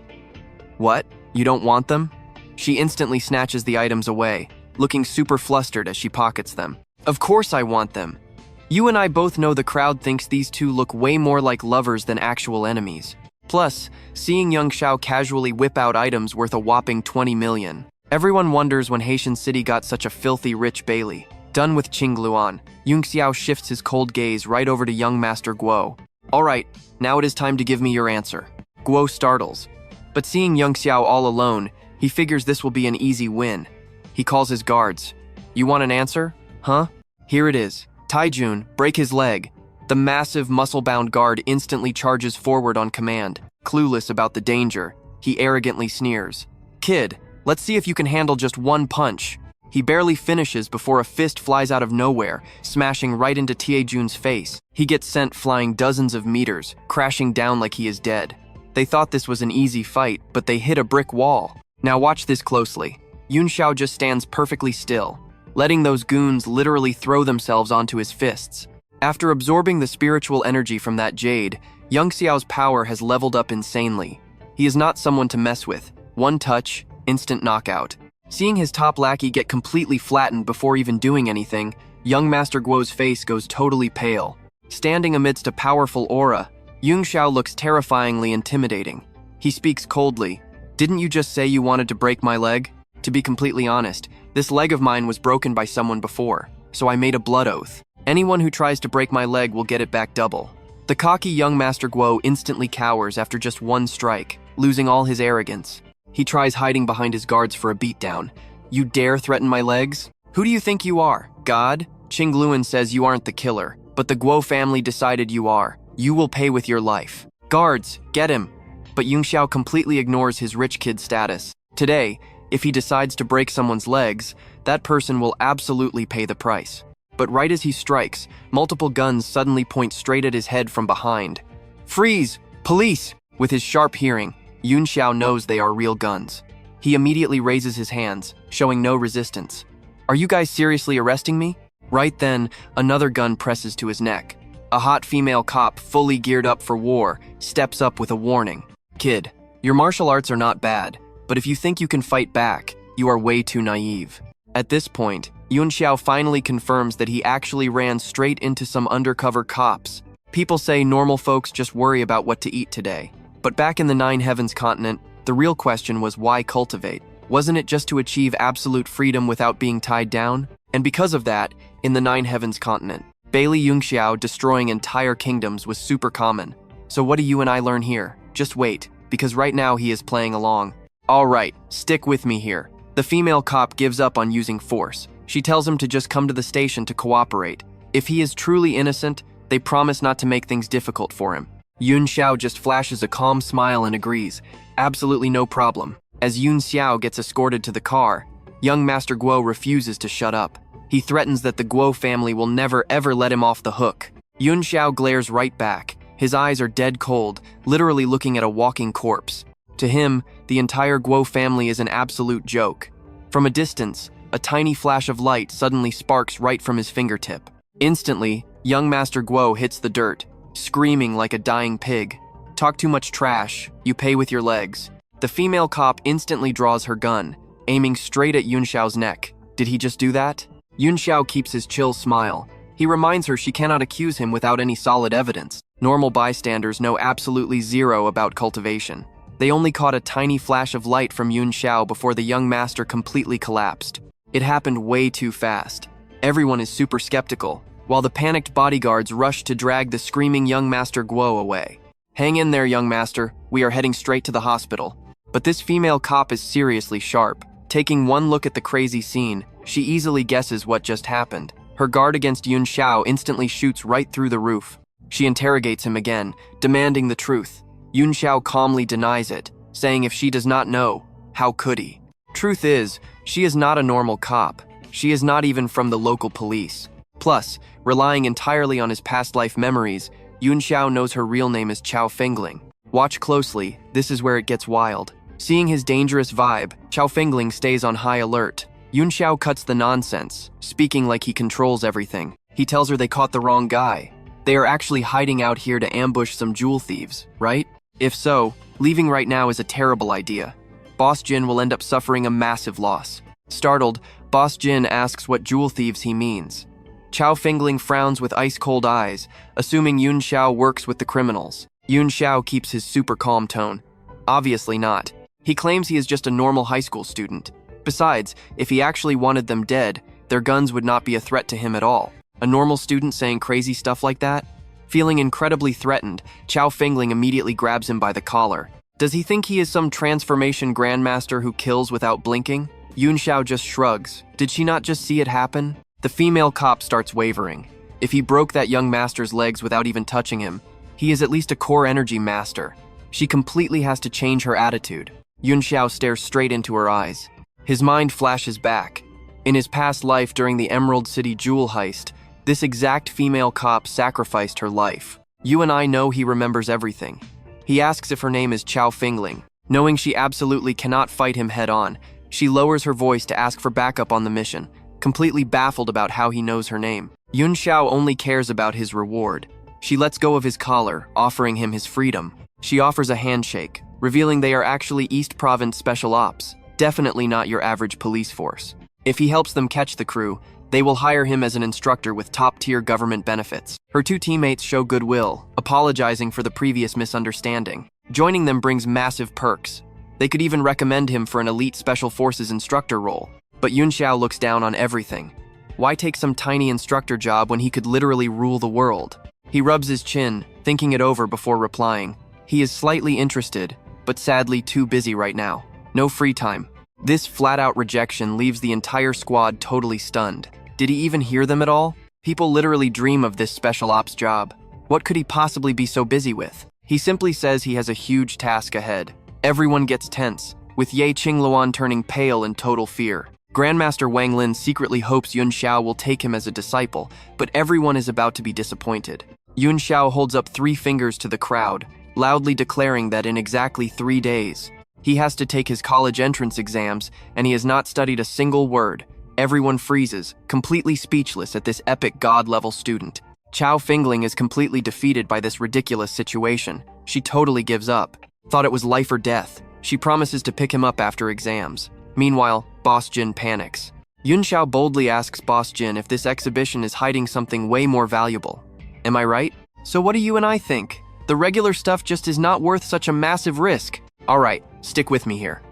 What? You don't want them? She instantly snatches the items away, looking super flustered as she pockets them. Of course I want them. You and I both know the crowd thinks these two look way more like lovers than actual enemies. Plus, seeing Yunxiao casually whip out items worth a whopping 20 million. Everyone wonders when Haitian City got such a filthy rich Baili. Done with Qingluan, Yunxiao shifts his cold gaze right over to young Master Guo. Alright, now it is time to give me your answer. Guo startles. But seeing Yunxiao all alone, he figures this will be an easy win. He calls his guards. You want an answer? Huh? Here it is. Taijun, break his leg. The massive, muscle-bound guard instantly charges forward on command. Clueless about the danger, he arrogantly sneers. Kid, let's see if you can handle just one punch. He barely finishes before a fist flies out of nowhere, smashing right into Taijun's face. He gets sent flying dozens of meters, crashing down like he is dead. They thought this was an easy fight, but they hit a brick wall. Now watch this closely. Yunxiao just stands perfectly still, letting those goons literally throw themselves onto his fists. After absorbing the spiritual energy from that jade, Yunxiao's power has leveled up insanely. He is not someone to mess with. One touch, instant knockout. Seeing his top lackey get completely flattened before even doing anything, young Master Guo's face goes totally pale. Standing amidst a powerful aura, Yunxiao looks terrifyingly intimidating. He speaks coldly. "Didn't you just say you wanted to break my leg? To be completely honest, this leg of mine was broken by someone before, so I made a blood oath. Anyone who tries to break my leg will get it back double." The cocky young Master Guo instantly cowers after just one strike, losing all his arrogance. He tries hiding behind his guards for a beatdown. "You dare threaten my legs? Who do you think you are, God?" Qingluan says you aren't the killer, but the Guo family decided you are. You will pay with your life. "Guards, get him!" But Yunxiao completely ignores his rich kid status. Today, if he decides to break someone's legs, that person will absolutely pay the price. But right as he strikes, multiple guns suddenly point straight at his head from behind. "Freeze! Police!" With his sharp hearing, Yunxiao knows they are real guns. He immediately raises his hands, showing no resistance. "Are you guys seriously arresting me?" Right then, another gun presses to his neck. A hot female cop, fully geared up for war, steps up with a warning. "Kid, your martial arts are not bad, but if you think you can fight back, you are way too naive." At this point, Yunxiao finally confirms that he actually ran straight into some undercover cops. People say normal folks just worry about what to eat today. But back in the Nine Heavens continent, the real question was why cultivate? Wasn't it just to achieve absolute freedom without being tied down? And because of that, in the Nine Heavens continent, Baili Yunxiao destroying entire kingdoms was super common. So what do you and I learn here? Just wait, because right now he is playing along. Alright, stick with me here. The female cop gives up on using force. She tells him to just come to the station to cooperate. If he is truly innocent, they promise not to make things difficult for him. Yunxiao just flashes a calm smile and agrees. Absolutely no problem. As Yunxiao gets escorted to the car, young Master Guo refuses to shut up. He threatens that the Guo family will never ever let him off the hook. Yunxiao glares right back. His eyes are dead cold, literally looking at a walking corpse. To him, the entire Guo family is an absolute joke. From a distance, a tiny flash of light suddenly sparks right from his fingertip. Instantly, young Master Guo hits the dirt, screaming like a dying pig. "Talk too much trash, you pay with your legs." The female cop instantly draws her gun, aiming straight at Yunxiao's neck. Did he just do that? Yunxiao keeps his chill smile. He reminds her she cannot accuse him without any solid evidence. Normal bystanders know absolutely zero about cultivation. They only caught a tiny flash of light from Yunxiao before the young master completely collapsed. It happened way too fast. Everyone is super skeptical, while the panicked bodyguards rush to drag the screaming young Master Guo away. "Hang in there, young master. We are heading straight to the hospital." But this female cop is seriously sharp. Taking one look at the crazy scene, she easily guesses what just happened. Her guard against Yunxiao instantly shoots right through the roof. She interrogates him again, demanding the truth. Yunxiao calmly denies it, saying if she does not know, how could he? Truth is, she is not a normal cop. She is not even from the local police. Plus, relying entirely on his past life memories, Yunxiao knows her real name is Chao Fengling. Watch closely, this is where it gets wild. Seeing his dangerous vibe, Chao Fengling stays on high alert. Yunxiao cuts the nonsense, speaking like he controls everything. He tells her they caught the wrong guy. They are actually hiding out here to ambush some jewel thieves, right? If so, leaving right now is a terrible idea. Boss Jin will end up suffering a massive loss. Startled, Boss Jin asks what jewel thieves he means. Chao Fengling frowns with ice-cold eyes, assuming Yunxiao works with the criminals. Yunxiao keeps his super calm tone. Obviously not. He claims he is just a normal high school student. Besides, if he actually wanted them dead, their guns would not be a threat to him at all. A normal student saying crazy stuff like that? Feeling incredibly threatened, Chao Fengling immediately grabs him by the collar. Does he think he is some transformation grandmaster who kills without blinking? Yunxiao just shrugs. Did she not just see it happen? The female cop starts wavering. If he broke that young master's legs without even touching him, he is at least a core energy master. She completely has to change her attitude. Yunxiao stares straight into her eyes. His mind flashes back. In his past life during the Emerald City jewel heist, this exact female cop sacrificed her life. You and I know he remembers everything. He asks if her name is Chao Fengling. Knowing she absolutely cannot fight him head on, She lowers her voice to ask for backup on the mission, completely baffled about how he knows her name. Yunxiao only cares about his reward. She lets go of his collar, offering him his freedom. She offers a handshake, revealing they are actually East Province Special Ops, definitely not your average police force. If he helps them catch the crew, they will hire him as an instructor with top-tier government benefits. Her two teammates show goodwill, apologizing for the previous misunderstanding. Joining them brings massive perks. They could even recommend him for an elite special forces instructor role. But Yunxiao looks down on everything. Why take some tiny instructor job when he could literally rule the world? He rubs his chin, thinking it over before replying. He is slightly interested, but sadly too busy right now. No free time. This flat-out rejection leaves the entire squad totally stunned. Did he even hear them at all? People literally dream of this special ops job. What could he possibly be so busy with? He simply says he has a huge task ahead. Everyone gets tense, with Ye Qingluan turning pale in total fear. Grandmaster Wang Lin secretly hopes Yunxiao will take him as a disciple, but everyone is about to be disappointed. Yunxiao holds up 3 fingers to the crowd, loudly declaring that in exactly 3 days, he has to take his college entrance exams, and he has not studied a single word. Everyone freezes, completely speechless at this epic god-level student. Chao Fingling is completely defeated by this ridiculous situation. She totally gives up. Thought it was life or death. She promises to pick him up after exams. Meanwhile, Boss Jin panics. Yunxiao boldly asks Boss Jin if this exhibition is hiding something way more valuable. Am I right? So what do you and I think? The regular stuff just is not worth such a massive risk. Alright, stick with me here.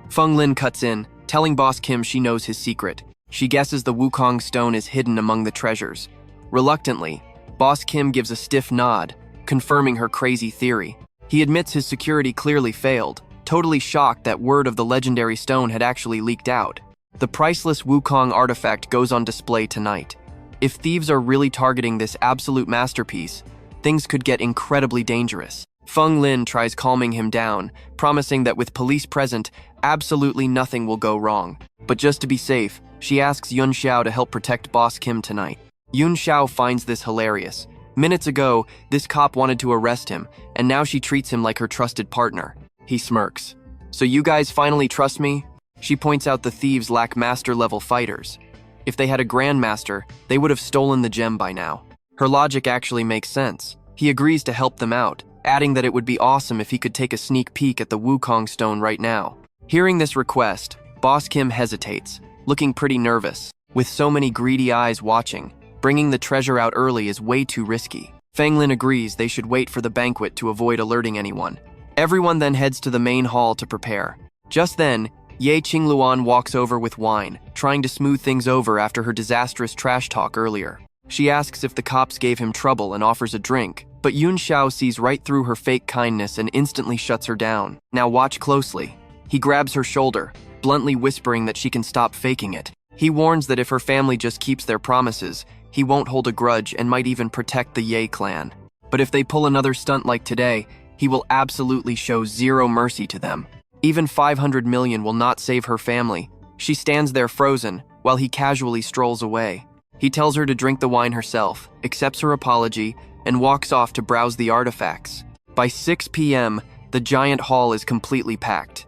Feng Lin cuts in, telling Boss Kim she knows his secret. She guesses the Wukong stone is hidden among the treasures. Reluctantly, Boss Kim gives a stiff nod, confirming her crazy theory. He admits his security clearly failed, totally shocked that word of the legendary stone had actually leaked out. The priceless Wukong artifact goes on display tonight. If thieves are really targeting this absolute masterpiece, things could get incredibly dangerous. Feng Lin tries calming him down, promising that with police present, absolutely nothing will go wrong. But just to be safe, she asks Yunxiao to help protect Boss Kim tonight. Yunxiao finds this hilarious. Minutes ago, this cop wanted to arrest him, and now she treats him like her trusted partner. He smirks. So you guys finally trust me? She points out the thieves lack master-level fighters. If they had a grandmaster, they would have stolen the gem by now. Her logic actually makes sense. He agrees to help them out, adding that it would be awesome if he could take a sneak peek at the Wukong stone right now. Hearing this request, Boss Kim hesitates, looking pretty nervous. With so many greedy eyes watching, bringing the treasure out early is way too risky. Feng Lin agrees they should wait for the banquet to avoid alerting anyone. Everyone then heads to the main hall to prepare. Just then, Ye Qingluan walks over with wine, trying to smooth things over after her disastrous trash talk earlier. She asks if the cops gave him trouble and offers a drink, but Yunxiao sees right through her fake kindness and instantly shuts her down. Now watch closely. He grabs her shoulder, bluntly whispering that she can stop faking it. He warns that if her family just keeps their promises, he won't hold a grudge and might even protect the Ye clan. But if they pull another stunt like today, he will absolutely show zero mercy to them. Even 500 million will not save her family. She stands there frozen, while he casually strolls away. He tells her to drink the wine herself, accepts her apology, and walks off to browse the artifacts. By 6 p.m., the giant hall is completely packed.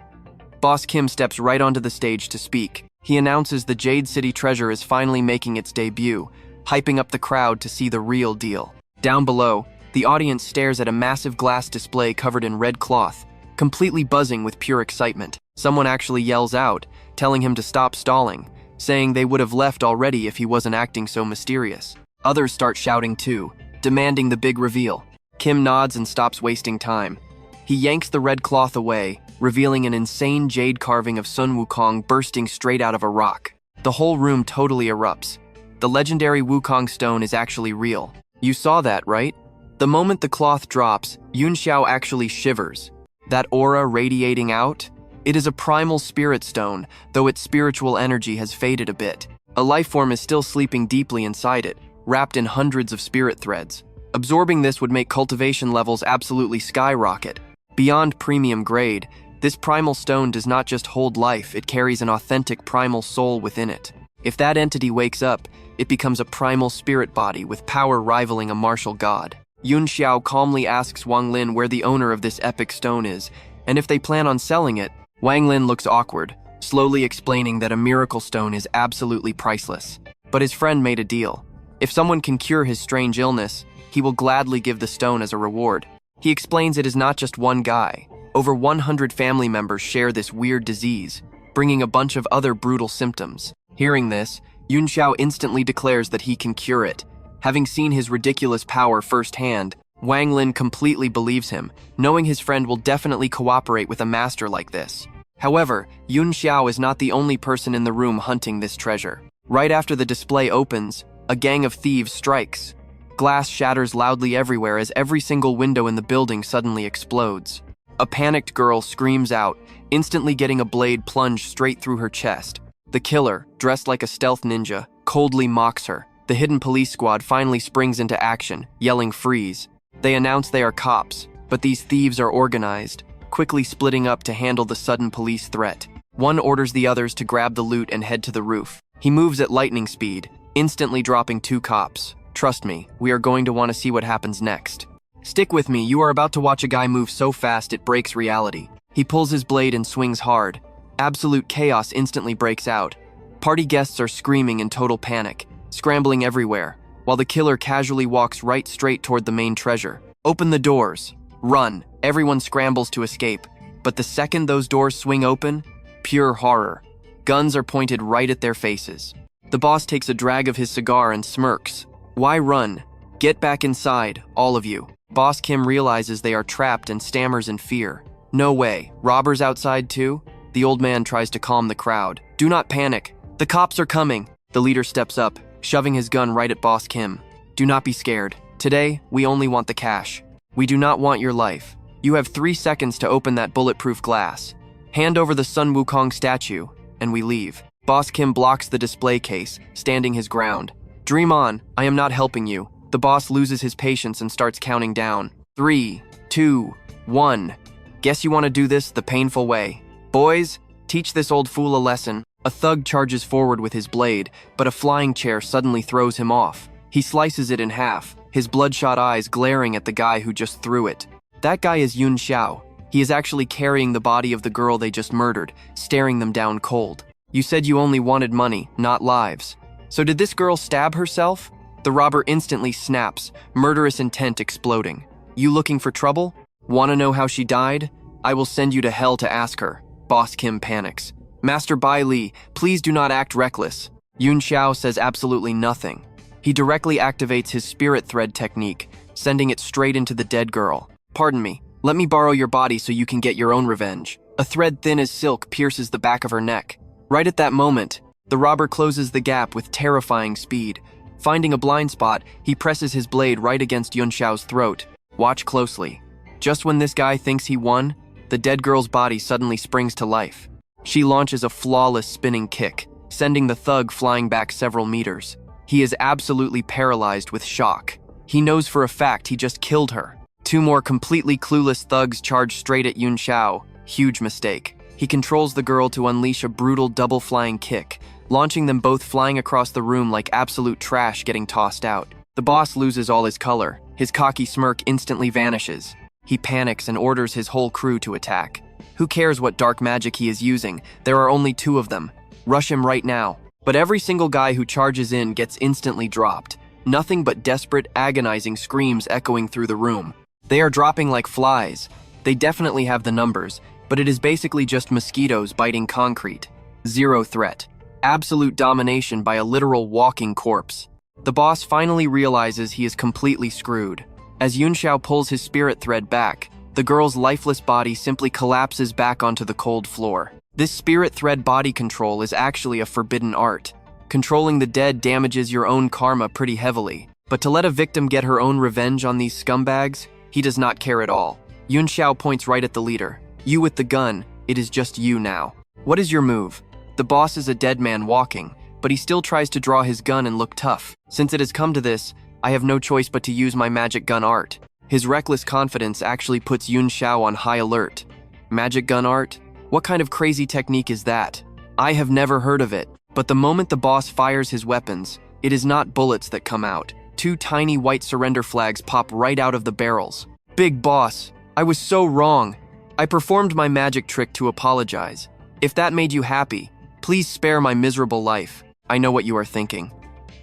Boss Kim steps right onto the stage to speak. He announces the Jade City treasure is finally making its debut, hyping up the crowd to see the real deal. Down below, the audience stares at a massive glass display covered in red cloth, completely buzzing with pure excitement. Someone actually yells out, telling him to stop stalling, saying they would have left already if he wasn't acting so mysterious. Others start shouting too, demanding the big reveal. Kim nods and stops wasting time. He yanks the red cloth away, revealing an insane jade carving of Sun Wukong bursting straight out of a rock. The whole room totally erupts. The legendary Wukong stone is actually real. You saw that, right? The moment the cloth drops, Yunxiao actually shivers. That aura radiating out? It is a primal spirit stone, though its spiritual energy has faded a bit. A life form is still sleeping deeply inside it, wrapped in hundreds of spirit threads. Absorbing this would make cultivation levels absolutely skyrocket. Beyond premium grade, this primal stone does not just hold life, it carries an authentic primal soul within it. If that entity wakes up, it becomes a primal spirit body with power rivaling a martial god. Yunxiao calmly asks Wang Lin where the owner of this epic stone is, and if they plan on selling it. Wang Lin looks awkward, slowly explaining that a miracle stone is absolutely priceless. But his friend made a deal. If someone can cure his strange illness, he will gladly give the stone as a reward. He explains it is not just one guy. Over 100 family members share this weird disease, bringing a bunch of other brutal symptoms. Hearing this, Yunxiao instantly declares that he can cure it. Having seen his ridiculous power firsthand, Wang Lin completely believes him, knowing his friend will definitely cooperate with a master like this. However, Yunxiao is not the only person in the room hunting this treasure. Right after the display opens, a gang of thieves strikes. Glass shatters loudly everywhere as every single window in the building suddenly explodes. A panicked girl screams out, instantly getting a blade plunged straight through her chest. The killer, dressed like a stealth ninja, coldly mocks her. The hidden police squad finally springs into action, yelling freeze. They announce they are cops, but these thieves are organized, quickly splitting up to handle the sudden police threat. One orders the others to grab the loot and head to the roof. He moves at lightning speed, instantly dropping 2 cops. Trust me, we are going to want to see what happens next. Stick with me, you are about to watch a guy move so fast it breaks reality. He pulls his blade and swings hard. Absolute chaos instantly breaks out. Party guests are screaming in total panic, scrambling everywhere, while the killer casually walks right straight toward the main treasure. Open the doors. Run. Everyone scrambles to escape. But the second those doors swing open, pure horror. Guns are pointed right at their faces. The boss takes a drag of his cigar and smirks. Why run? Get back inside, all of you. Boss Kim realizes they are trapped and stammers in fear. No way. Robbers outside too? The old man tries to calm the crowd. Do not panic. The cops are coming. The leader steps up, shoving his gun right at Boss Kim. Do not be scared. Today, we only want the cash. We do not want your life. You have 3 seconds to open that bulletproof glass. Hand over the Sun Wukong statue, and we leave. Boss Kim blocks the display case, standing his ground. Dream on, I am not helping you. The boss loses his patience and starts counting down. 3, 2, 1. Guess you want to do this the painful way. Boys, teach this old fool a lesson. A thug charges forward with his blade, but a flying chair suddenly throws him off. He slices it in half, his bloodshot eyes glaring at the guy who just threw it. That guy is Yunxiao. He is actually carrying the body of the girl they just murdered, staring them down cold. You said you only wanted money, not lives. So did this girl stab herself? The robber instantly snaps, murderous intent exploding. You looking for trouble? Want to know how she died? I will send you to hell to ask her. Boss Kim panics. Master Baili, please do not act reckless. Yunxiao says absolutely nothing. He directly activates his spirit thread technique, sending it straight into the dead girl. Pardon me, let me borrow your body so you can get your own revenge. A thread thin as silk pierces the back of her neck. Right at that moment, the robber closes the gap with terrifying speed. Finding a blind spot, he presses his blade right against Yunxiao's throat. Watch closely. Just when this guy thinks he won, the dead girl's body suddenly springs to life. She launches a flawless spinning kick, sending the thug flying back several meters. He is absolutely paralyzed with shock. He knows for a fact he just killed her. 2 more completely clueless thugs charge straight at Yunxiao. Huge mistake. He controls the girl to unleash a brutal double flying kick, launching them both flying across the room like absolute trash getting tossed out. The boss loses all his color. His cocky smirk instantly vanishes. He panics and orders his whole crew to attack. Who cares what dark magic he is using? There are only 2 of them. Rush him right now. But every single guy who charges in gets instantly dropped. Nothing but desperate, agonizing screams echoing through the room. They are dropping like flies. They definitely have the numbers, but it is basically just mosquitoes biting concrete. 0 threat. Absolute domination by a literal walking corpse. The boss finally realizes he is completely screwed. As Yunxiao pulls his spirit thread back, the girl's lifeless body simply collapses back onto the cold floor. This spirit thread body control is actually a forbidden art. Controlling the dead damages your own karma pretty heavily, but to let a victim get her own revenge on these scumbags, he does not care at all. Yunxiao points right at the leader. You with the gun, it is just you now. What is your move? The boss is a dead man walking, but he still tries to draw his gun and look tough. Since it has come to this, I have no choice but to use my magic gun art. His reckless confidence actually puts Yunxiao on high alert. Magic gun art? What kind of crazy technique is that? I have never heard of it. But the moment the boss fires his weapons, it is not bullets that come out. 2 tiny white surrender flags pop right out of the barrels. Big boss, I was so wrong. I performed my magic trick to apologize. If that made you happy, please spare my miserable life. I know what you are thinking.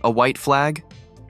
A white flag?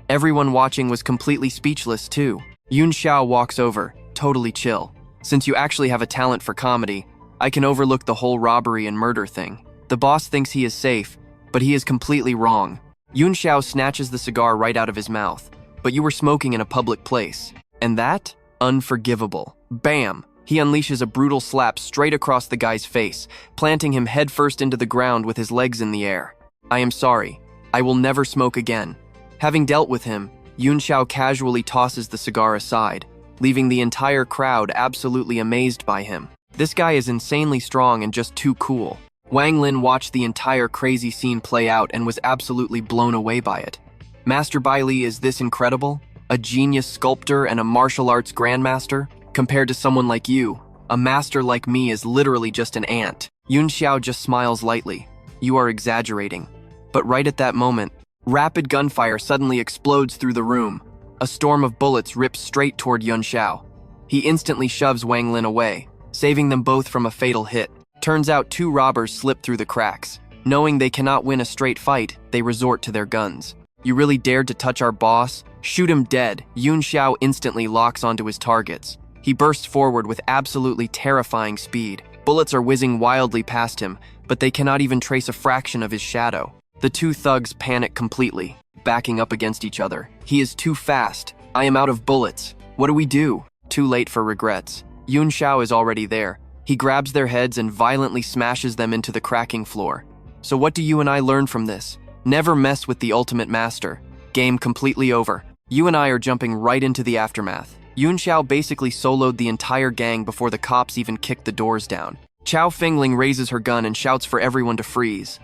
Everyone watching was completely speechless too. Yunxiao walks over, totally chill. Since you actually have a talent for comedy, I can overlook the whole robbery and murder thing. The boss thinks he is safe, but he is completely wrong. Yunxiao snatches the cigar right out of his mouth. But you were smoking in a public place. And that? Unforgivable. Bam! He unleashes a brutal slap straight across the guy's face, planting him headfirst into the ground with his legs in the air. I am sorry. I will never smoke again. Having dealt with him, Yunxiao casually tosses the cigar aside, leaving the entire crowd absolutely amazed by him. This guy is insanely strong and just too cool. Wang Lin watched the entire crazy scene play out and was absolutely blown away by it. Master Baili is this incredible? A genius sculptor and a martial arts grandmaster? Compared to someone like you, a master like me is literally just an ant. Yunxiao just smiles lightly. You are exaggerating. But right at that moment, rapid gunfire suddenly explodes through the room. A storm of bullets rips straight toward Yunxiao. He instantly shoves Wang Lin away, saving them both from a fatal hit. Turns out 2 robbers slip through the cracks. Knowing they cannot win a straight fight, they resort to their guns. You really dared to touch our boss? Shoot him dead. Yunxiao instantly locks onto his targets. He bursts forward with absolutely terrifying speed. Bullets are whizzing wildly past him, but they cannot even trace a fraction of his shadow. The 2 thugs panic completely, backing up against each other. He is too fast. I am out of bullets. What do we do? Too late for regrets. Yunxiao is already there. He grabs their heads and violently smashes them into the cracking floor. So what do you and I learn from this? Never mess with the ultimate master. Game completely over. You and I are jumping right into the aftermath. Yunxiao basically soloed the entire gang before the cops even kicked the doors down. Chao Fingling raises her gun and shouts for everyone to freeze.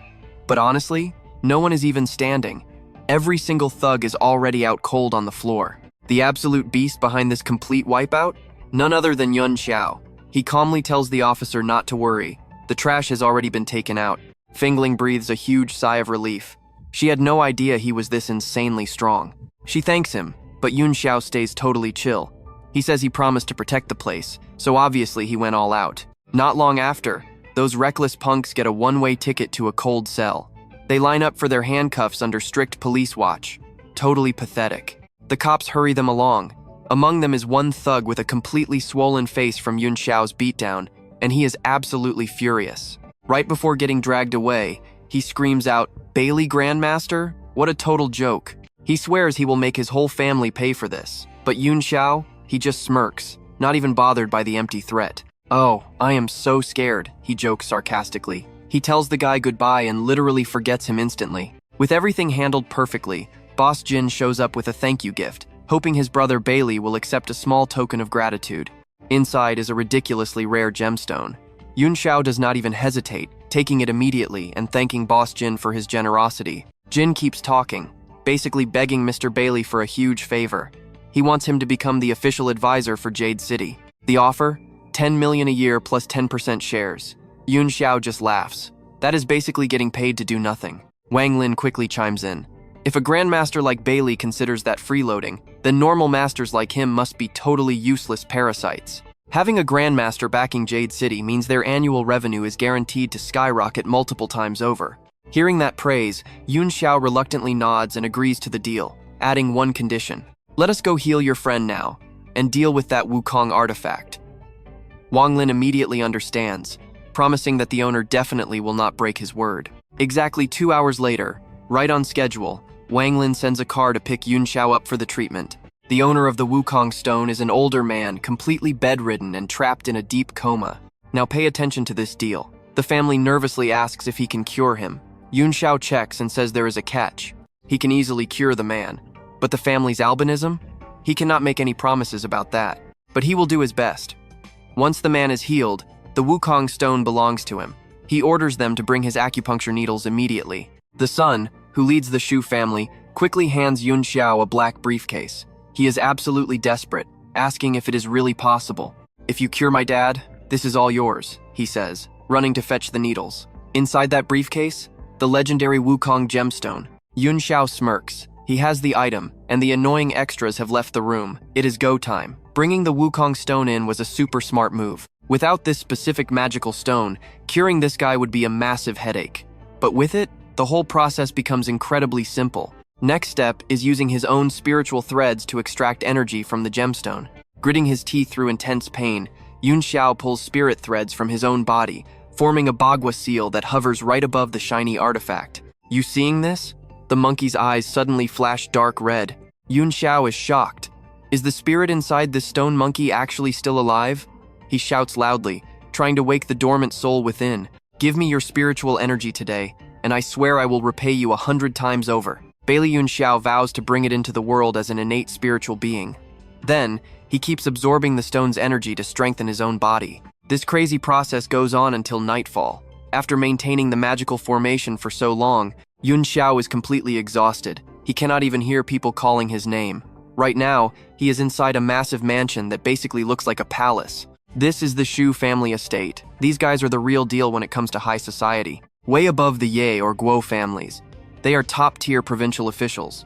But honestly, no one is even standing. Every single thug is already out cold on the floor. The absolute beast behind this complete wipeout? None other than Yunxiao. He calmly tells the officer not to worry. The trash has already been taken out. Fingling breathes a huge sigh of relief. She had no idea he was this insanely strong. She thanks him, but Yunxiao stays totally chill. He says he promised to protect the place, so obviously he went all out. Not long after, those reckless punks get a one-way ticket to a cold cell. They line up for their handcuffs under strict police watch. Totally pathetic. The cops hurry them along. Among them is one thug with a completely swollen face from Yunxiao's beatdown, and he is absolutely furious. Right before getting dragged away, he screams out, "Baili Grandmaster? What a total joke." He swears he will make his whole family pay for this. But Yunxiao, he just smirks, not even bothered by the empty threat. "Oh, I am so scared," he jokes sarcastically. He tells the guy goodbye and literally forgets him instantly. With everything handled perfectly, Boss Jin shows up with a thank you gift, hoping his brother Baili will accept a small token of gratitude. Inside is a ridiculously rare gemstone. Yunxiao does not even hesitate, taking it immediately and thanking Boss Jin for his generosity. Jin keeps talking, basically begging Mr. Baili for a huge favor. He wants him to become the official advisor for Jade City. The offer? 10 million a year plus 10% shares. Yunxiao just laughs. That is basically getting paid to do nothing. Wang Lin quickly chimes in. If a grandmaster like Baili considers that freeloading, then normal masters like him must be totally useless parasites. Having a grandmaster backing Jade City means their annual revenue is guaranteed to skyrocket multiple times over. Hearing that praise, Yunxiao reluctantly nods and agrees to the deal, adding one condition. Let us go heal your friend now, and deal with that Wukong artifact. Wang Lin immediately understands, promising that the owner definitely will not break his word. Exactly 2 hours later, right on schedule, Wang Lin sends a car to pick Yunxiao up for the treatment. The owner of the Wukong stone is an older man, completely bedridden and trapped in a deep coma. Now pay attention to this deal. The family nervously asks if he can cure him. Yunxiao checks and says there is a catch. He can easily cure the man. But the family's albinism? He cannot make any promises about that. But he will do his best. Once the man is healed, the Wukong stone belongs to him. He orders them to bring his acupuncture needles immediately. The son, who leads the Shu family, quickly hands Yunxiao a black briefcase. He is absolutely desperate, asking if it is really possible. "If you cure my dad, this is all yours," he says, running to fetch the needles. Inside that briefcase, the legendary Wukong gemstone. Yunxiao smirks. He has the item, and the annoying extras have left the room. It is go time. Bringing the Wukong stone in was a super smart move. Without this specific magical stone, curing this guy would be a massive headache. But with it, the whole process becomes incredibly simple. Next step is using his own spiritual threads to extract energy from the gemstone. Gritting his teeth through intense pain, Yunxiao pulls spirit threads from his own body, forming a bagua seal that hovers right above the shiny artifact. You seeing this? The monkey's eyes suddenly flash dark red. Yunxiao is shocked. Is the spirit inside this stone monkey actually still alive? He shouts loudly, trying to wake the dormant soul within. Give me your spiritual energy today, and I swear I will repay you 100 times over. Baili Yunxiao vows to bring it into the world as an innate spiritual being. Then, he keeps absorbing the stone's energy to strengthen his own body. This crazy process goes on until nightfall. After maintaining the magical formation for so long, Yunxiao is completely exhausted. He cannot even hear people calling his name. Right now, he is inside a massive mansion that basically looks like a palace. This is the Shu family estate. These guys are the real deal when it comes to high society. Way above the Ye or Guo families. They are top-tier provincial officials.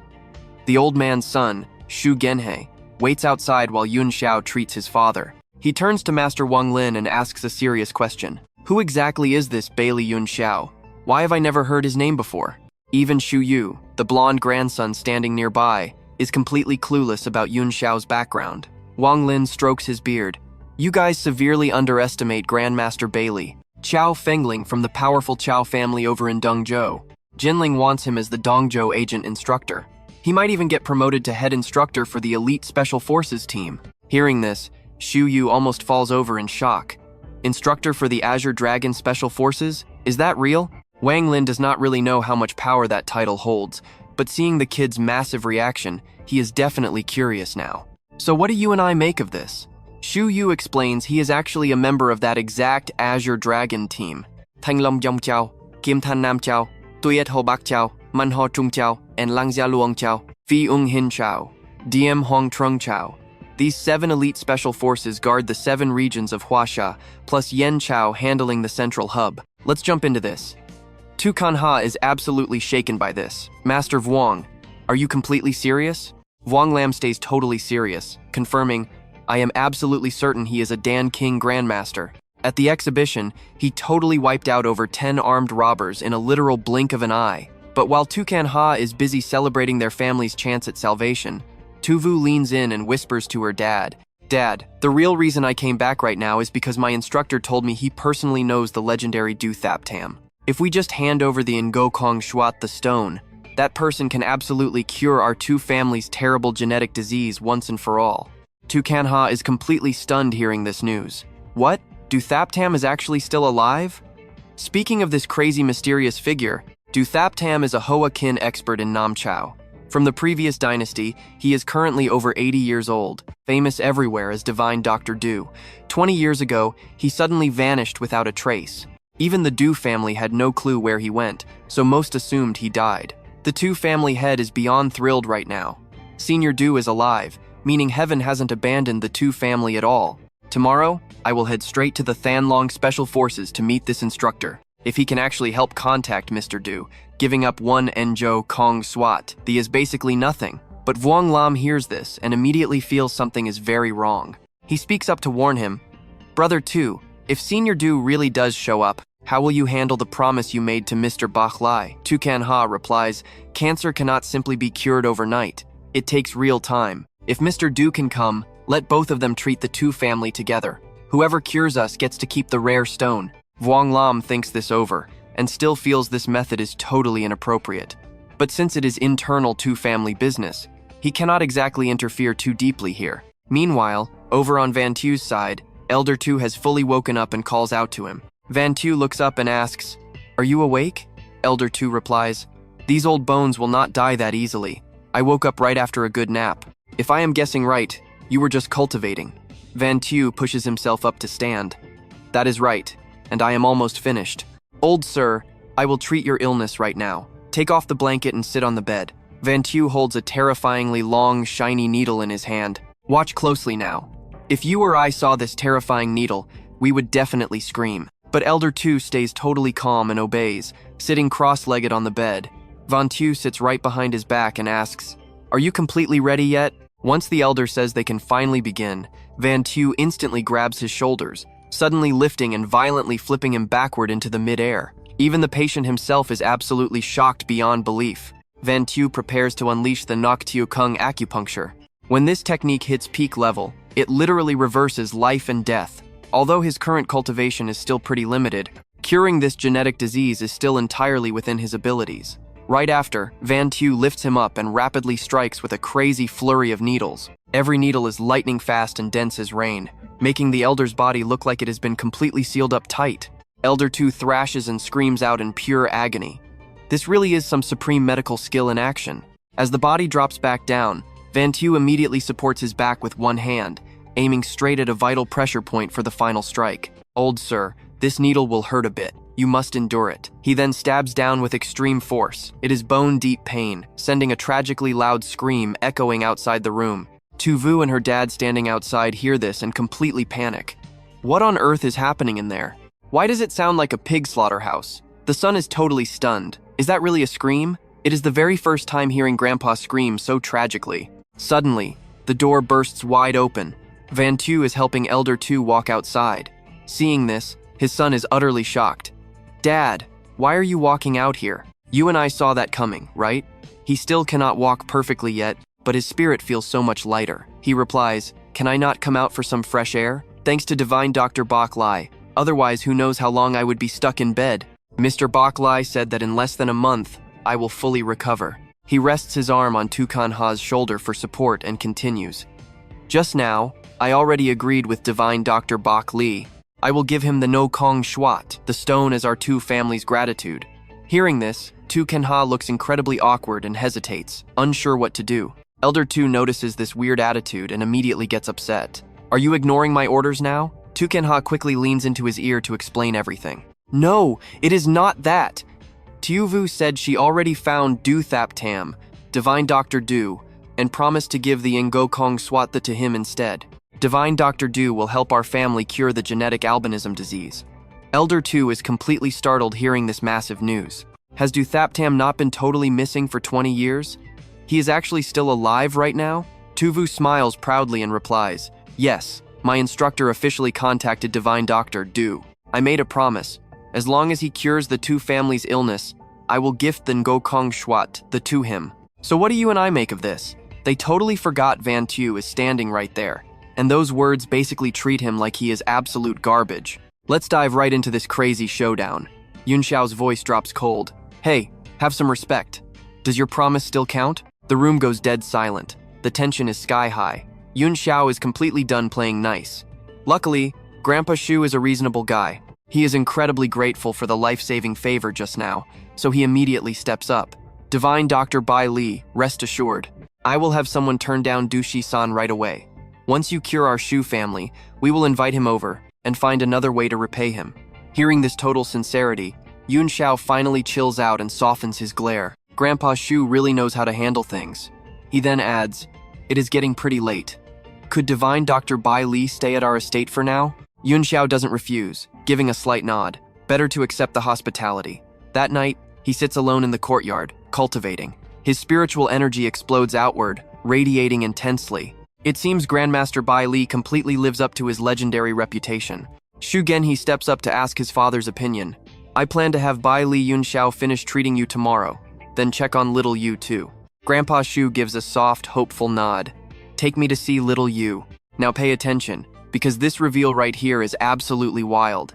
The old man's son, Shu Genhe, waits outside while Yunxiao treats his father. He turns to Master Wang Lin and asks a serious question. Who exactly is this Baili Yunxiao? Why have I never heard his name before? Even Shu Yu, the blonde grandson standing nearby, is completely clueless about Yunxiao's background. Wang Lin strokes his beard. You guys severely underestimate Grandmaster Baili. Chao Fengling from the powerful Chao family over in Dongzhou. Jinling wants him as the Dongzhou agent instructor. He might even get promoted to head instructor for the elite special forces team. Hearing this, Shu Yu almost falls over in shock. Instructor for the Azure Dragon Special Forces? Is that real? Wang Lin does not really know how much power that title holds, but seeing the kid's massive reaction, he is definitely curious now. So what do you and I make of this? Shu Yu explains he is actually a member of that exact Azure Dragon team. Thanh Long Yong Chao, Kim Tan Nam Chao, Tuyet Ho Bak Chao, Manhwa Trung Chao, and Langxia Luong Chao, Fi Ung Hin Chao, Diem Hong Trung Chao. These 7 elite special forces guard the 7 regions of Huasha, plus Yen Chao handling the central hub. Let's jump into this. Tukan Ha is absolutely shaken by this. Master Vuong, are you completely serious? Vuong Lam stays totally serious, confirming, I am absolutely certain he is a Dan King Grandmaster. At the exhibition, he totally wiped out over 10 armed robbers in a literal blink of an eye. But while Tukan Ha is busy celebrating their family's chance at salvation, Tuvu leans in and whispers to her dad, Dad, the real reason I came back right now is because my instructor told me he personally knows the legendary Du Thap Tam. If we just hand over the Ngo Kong Shuat the stone, that person can absolutely cure our 2 families' terrible genetic disease once and for all. Tukan Ha is completely stunned hearing this news. What? Du Thap Tam is actually still alive? Speaking of this crazy mysterious figure, Du Thap Tam is a Hoa Kin expert in Nam Chao. From the previous dynasty, he is currently over 80 years old, famous everywhere as Divine Dr. Du. 20 years ago, he suddenly vanished without a trace. Even the Du family had no clue where he went, so most assumed he died. The Tu family head is beyond thrilled right now. Senior Du is alive, meaning heaven hasn't abandoned the Tu family at all. Tomorrow, I will head straight to the Thanlong Special Forces to meet this instructor. If he can actually help contact Mr. Du, giving up 1 Njo Kong Swat, the is basically nothing. But Vuong Lam hears this and immediately feels something is very wrong. He speaks up to warn him, Brother Tu, if Senior Du really does show up, how will you handle the promise you made to Mr. Bakhlai? Tukan Ha replies, cancer cannot simply be cured overnight. It takes real time. If Mr. Du can come, let both of them treat the Tu family together. Whoever cures us gets to keep the rare stone. Vuong Lam thinks this over, and still feels this method is totally inappropriate. But since it is internal Tu family business, he cannot exactly interfere too deeply here. Meanwhile, over on Van Tu's side, Elder Tu has fully woken up and calls out to him. Van Tu looks up and asks, Are you awake? Elder Tu replies, These old bones will not die that easily. I woke up right after a good nap. If I am guessing right, you were just cultivating. Van Tu pushes himself up to stand. That is right, and I am almost finished. Old sir, I will treat your illness right now. Take off the blanket and sit on the bed. Van Tu holds a terrifyingly long, shiny needle in his hand. Watch closely now. If you or I saw this terrifying needle, we would definitely scream. But Elder Tu stays totally calm and obeys, sitting cross-legged on the bed. Van Tu sits right behind his back and asks, Are you completely ready yet? Once the Elder says they can finally begin, Van Tu instantly grabs his shoulders, suddenly lifting and violently flipping him backward into the mid-air. Even the patient himself is absolutely shocked beyond belief. Van Tu prepares to unleash the Nok Tiu Kung acupuncture. When this technique hits peak level, it literally reverses life and death. Although his current cultivation is still pretty limited, curing this genetic disease is still entirely within his abilities. Right after, Van Tu lifts him up and rapidly strikes with a crazy flurry of needles. Every needle is lightning fast and dense as rain, making the Elder's body look like it has been completely sealed up tight. Elder Tu thrashes and screams out in pure agony. This really is some supreme medical skill in action. As the body drops back down, Van Tu immediately supports his back with one hand, aiming straight at a vital pressure point for the final strike. "Old sir, this needle will hurt a bit. You must endure it." He then stabs down with extreme force. It is bone-deep pain, sending a tragically loud scream echoing outside the room. Tu Vu and her dad standing outside hear this and completely panic. What on earth is happening in there? Why does it sound like a pig slaughterhouse? The son is totally stunned. Is that really a scream? It is the very first time hearing Grandpa scream so tragically. Suddenly, the door bursts wide open. Van Tu is helping Elder Tu walk outside. Seeing this, his son is utterly shocked. "Dad, why are you walking out here? You and I saw that coming, right?" He still cannot walk perfectly yet, but his spirit feels so much lighter. He replies, "Can I not come out for some fresh air? Thanks to divine Dr. Bok Lai. Otherwise, who knows how long I would be stuck in bed." Mr. Bok Lai said that in less than a month, I will fully recover. He rests his arm on Tukan Ha's shoulder for support and continues. "Just now, I already agreed with divine Dr. Bok Li. I will give him the No Kong Shuat, the stone, as our two families' gratitude." Hearing this, Tukan Ha looks incredibly awkward and hesitates, unsure what to do. Elder Tu notices this weird attitude and immediately gets upset. "Are you ignoring my orders now?" Tukan Ha quickly leans into his ear to explain everything. "No, it is not that. Tu Vu said she already found Du Thap Tam, divine Dr. Du, and promised to give the Ngo Kong Swat to him instead. Divine Dr. Du will help our family cure the genetic albinism disease." Elder Tu is completely startled hearing this massive news. Has Du Thap Tam not been totally missing for 20 years? He is actually still alive right now? Tu Vu smiles proudly and replies, "Yes, my instructor officially contacted divine Dr. Du. I made a promise. As long as he cures the two families' illness, I will gift the Ngo Kong Shuat to him." So what do you and I make of this? They totally forgot Van Tu is standing right there, and those words basically treat him like he is absolute garbage. Let's dive right into this crazy showdown. Yunxiao's voice drops cold. "Hey, have some respect. Does your promise still count?" The room goes dead silent. The tension is sky high. Yunxiao is completely done playing nice. Luckily, Grandpa Shu is a reasonable guy. He is incredibly grateful for the life-saving favor just now, so he immediately steps up. "Divine Dr. Baili, rest assured. I will have someone turn down Dushi-san right away. Once you cure our Shu family, we will invite him over and find another way to repay him." Hearing this total sincerity, Yunxiao finally chills out and softens his glare. Grandpa Shu really knows how to handle things. He then adds, "It is getting pretty late. Could divine Dr. Baili stay at our estate for now?" Yunxiao doesn't refuse, giving a slight nod. Better to accept the hospitality. That night, he sits alone in the courtyard, cultivating. His spiritual energy explodes outward, radiating intensely. It seems Grandmaster Baili completely lives up to his legendary reputation. Shu Genhe steps up to ask his father's opinion. "I plan to have Baili Yunxiao finish treating you tomorrow, then check on little Yu too." Grandpa Shu gives a soft, hopeful nod. "Take me to see little Yu. Now pay attention, because this reveal right here is absolutely wild."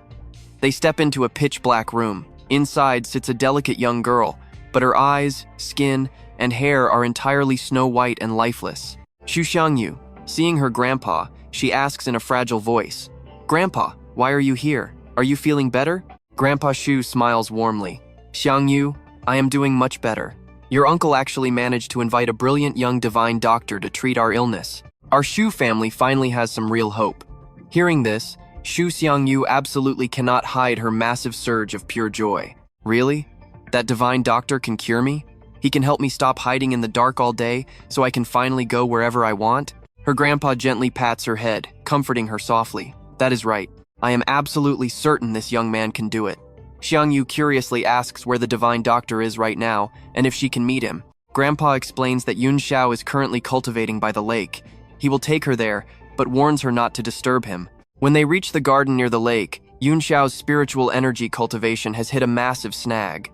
They step into a pitch-black room. Inside sits a delicate young girl, but her eyes, skin, and hair are entirely snow-white and lifeless. Shu Xiangyu, seeing her grandpa, she asks in a fragile voice, "Grandpa, why are you here? Are you feeling better?" Grandpa Shu smiles warmly. "Xiangyu, I am doing much better. Your uncle actually managed to invite a brilliant young divine doctor to treat our illness. Our Shu family finally has some real hope." Hearing this, Shu Xiangyu absolutely cannot hide her massive surge of pure joy. "Really? That divine doctor can cure me? He can help me stop hiding in the dark all day so I can finally go wherever I want?" Her grandpa gently pats her head, comforting her softly. "That is right. I am absolutely certain this young man can do it." Xiangyu curiously asks where the divine doctor is right now and if she can meet him. Grandpa explains that Yunxiao is currently cultivating by the lake. He will take her there, but warns her not to disturb him. When they reach the garden near the lake, Yunxiao's spiritual energy cultivation has hit a massive snag.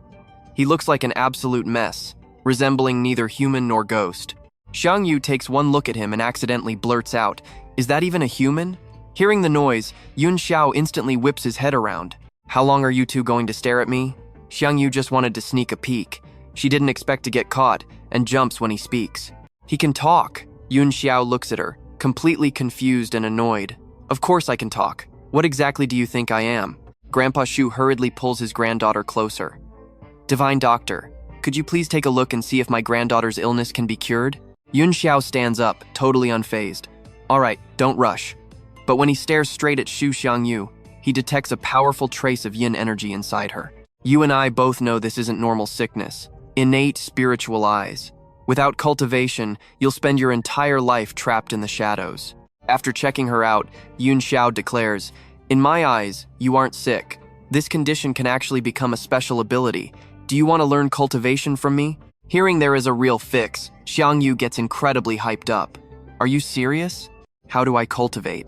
He looks like an absolute mess, resembling neither human nor ghost. Xiang Yu takes one look at him and accidentally blurts out, "Is that even a human?" Hearing the noise, Yunxiao instantly whips his head around. "How long are you two going to stare at me?" Xiang Yu just wanted to sneak a peek. She didn't expect to get caught, and jumps when he speaks. "He can talk." Yunxiao looks at her, completely confused and annoyed. "Of course I can talk. What exactly do you think I am?" Grandpa Shu hurriedly pulls his granddaughter closer. "Divine Doctor, could you please take a look and see if my granddaughter's illness can be cured?" Yunxiao stands up, totally unfazed. "All right, don't rush." But when he stares straight at Shu Xiangyu, he detects a powerful trace of yin energy inside her. You and I both know this isn't normal sickness. Innate spiritual eyes. Without cultivation, you'll spend your entire life trapped in the shadows. After checking her out, Yunxiao declares, "In my eyes, you aren't sick. This condition can actually become a special ability. Do you want to learn cultivation from me?" Hearing there is a real fix, Xiangyu gets incredibly hyped up. "Are you serious? How do I cultivate?"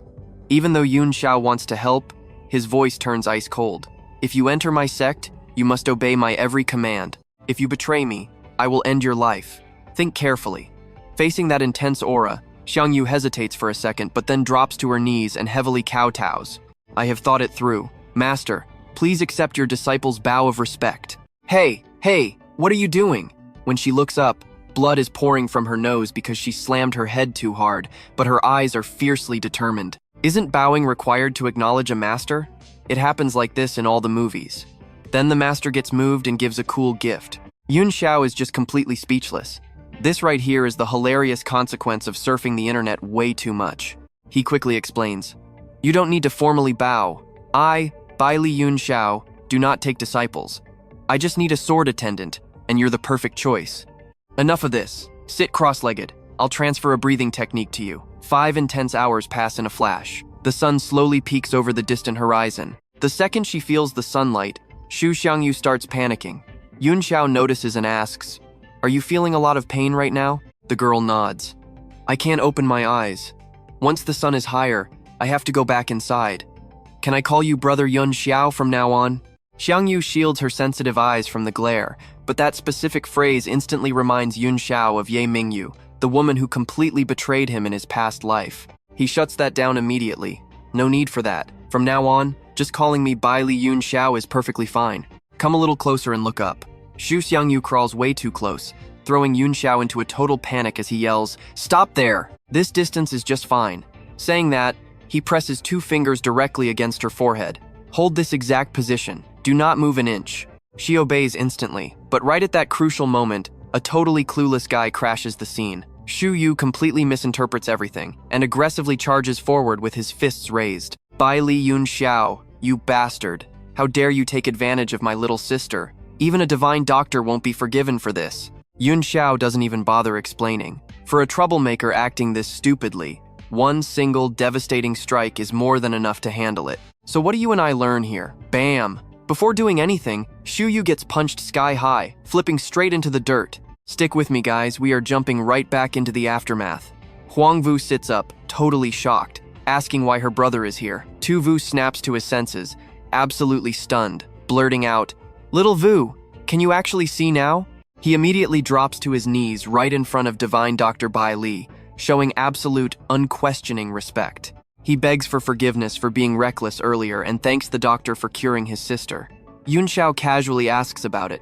Even though Yunxiao wants to help, his voice turns ice cold. "If you enter my sect, you must obey my every command. If you betray me, I will end your life. Think carefully." Facing that intense aura, Xiangyu hesitates for a second but then drops to her knees and heavily kowtows. "I have thought it through. Master, please accept your disciple's bow of respect." Hey, what are you doing?" When she looks up, blood is pouring from her nose because she slammed her head too hard, but her eyes are fiercely determined. Isn't bowing required to acknowledge a master? It happens like this in all the movies. Then the master gets moved and gives a cool gift. Yunxiao is just completely speechless. This right here is the hilarious consequence of surfing the internet way too much. He quickly explains, "You don't need to formally bow. I, Baili Yunxiao, do not take disciples. I just need a sword attendant, and you're the perfect choice. Enough of this. Sit cross-legged. I'll transfer a breathing technique to you." 5 intense hours pass in a flash. The sun slowly peeks over the distant horizon. The second she feels the sunlight, Shu Xiangyu starts panicking. Yunxiao notices and asks, "Are you feeling a lot of pain right now?" The girl nods. "I can't open my eyes. Once the sun is higher, I have to go back inside. Can I call you Brother Yunxiao from now on?" Xiangyu shields her sensitive eyes from the glare, but that specific phrase instantly reminds Yunxiao of Ye Mingyu, the woman who completely betrayed him in his past life. He shuts that down immediately. "No need for that. From now on, just calling me Baili Yunxiao is perfectly fine. Come a little closer and look up." Shu Xiangyu crawls way too close, throwing Yunxiao into a total panic as he yells, "Stop there! This distance is just fine." Saying that, he presses 2 fingers directly against her forehead. "Hold this exact position. Do not move an inch." She obeys instantly, but right at that crucial moment, a totally clueless guy crashes the scene. Shu Yu completely misinterprets everything and aggressively charges forward with his fists raised. "Baili Yunxiao, you bastard. How dare you take advantage of my little sister? Even a divine doctor won't be forgiven for this." Yunxiao doesn't even bother explaining. For a troublemaker acting this stupidly, one single devastating strike is more than enough to handle it. So what do you and I learn here? Bam! Before doing anything, Shu Yu gets punched sky high, flipping straight into the dirt. Stick with me, guys, we are jumping right back into the aftermath. Huang Vu sits up, totally shocked, asking why her brother is here. Tu Vu snaps to his senses, absolutely stunned, blurting out, "Little Vu, can you actually see now?" He immediately drops to his knees right in front of Divine Dr. Baili, showing absolute, unquestioning respect. He begs for forgiveness for being reckless earlier and thanks the doctor for curing his sister. Yunxiao casually asks about it.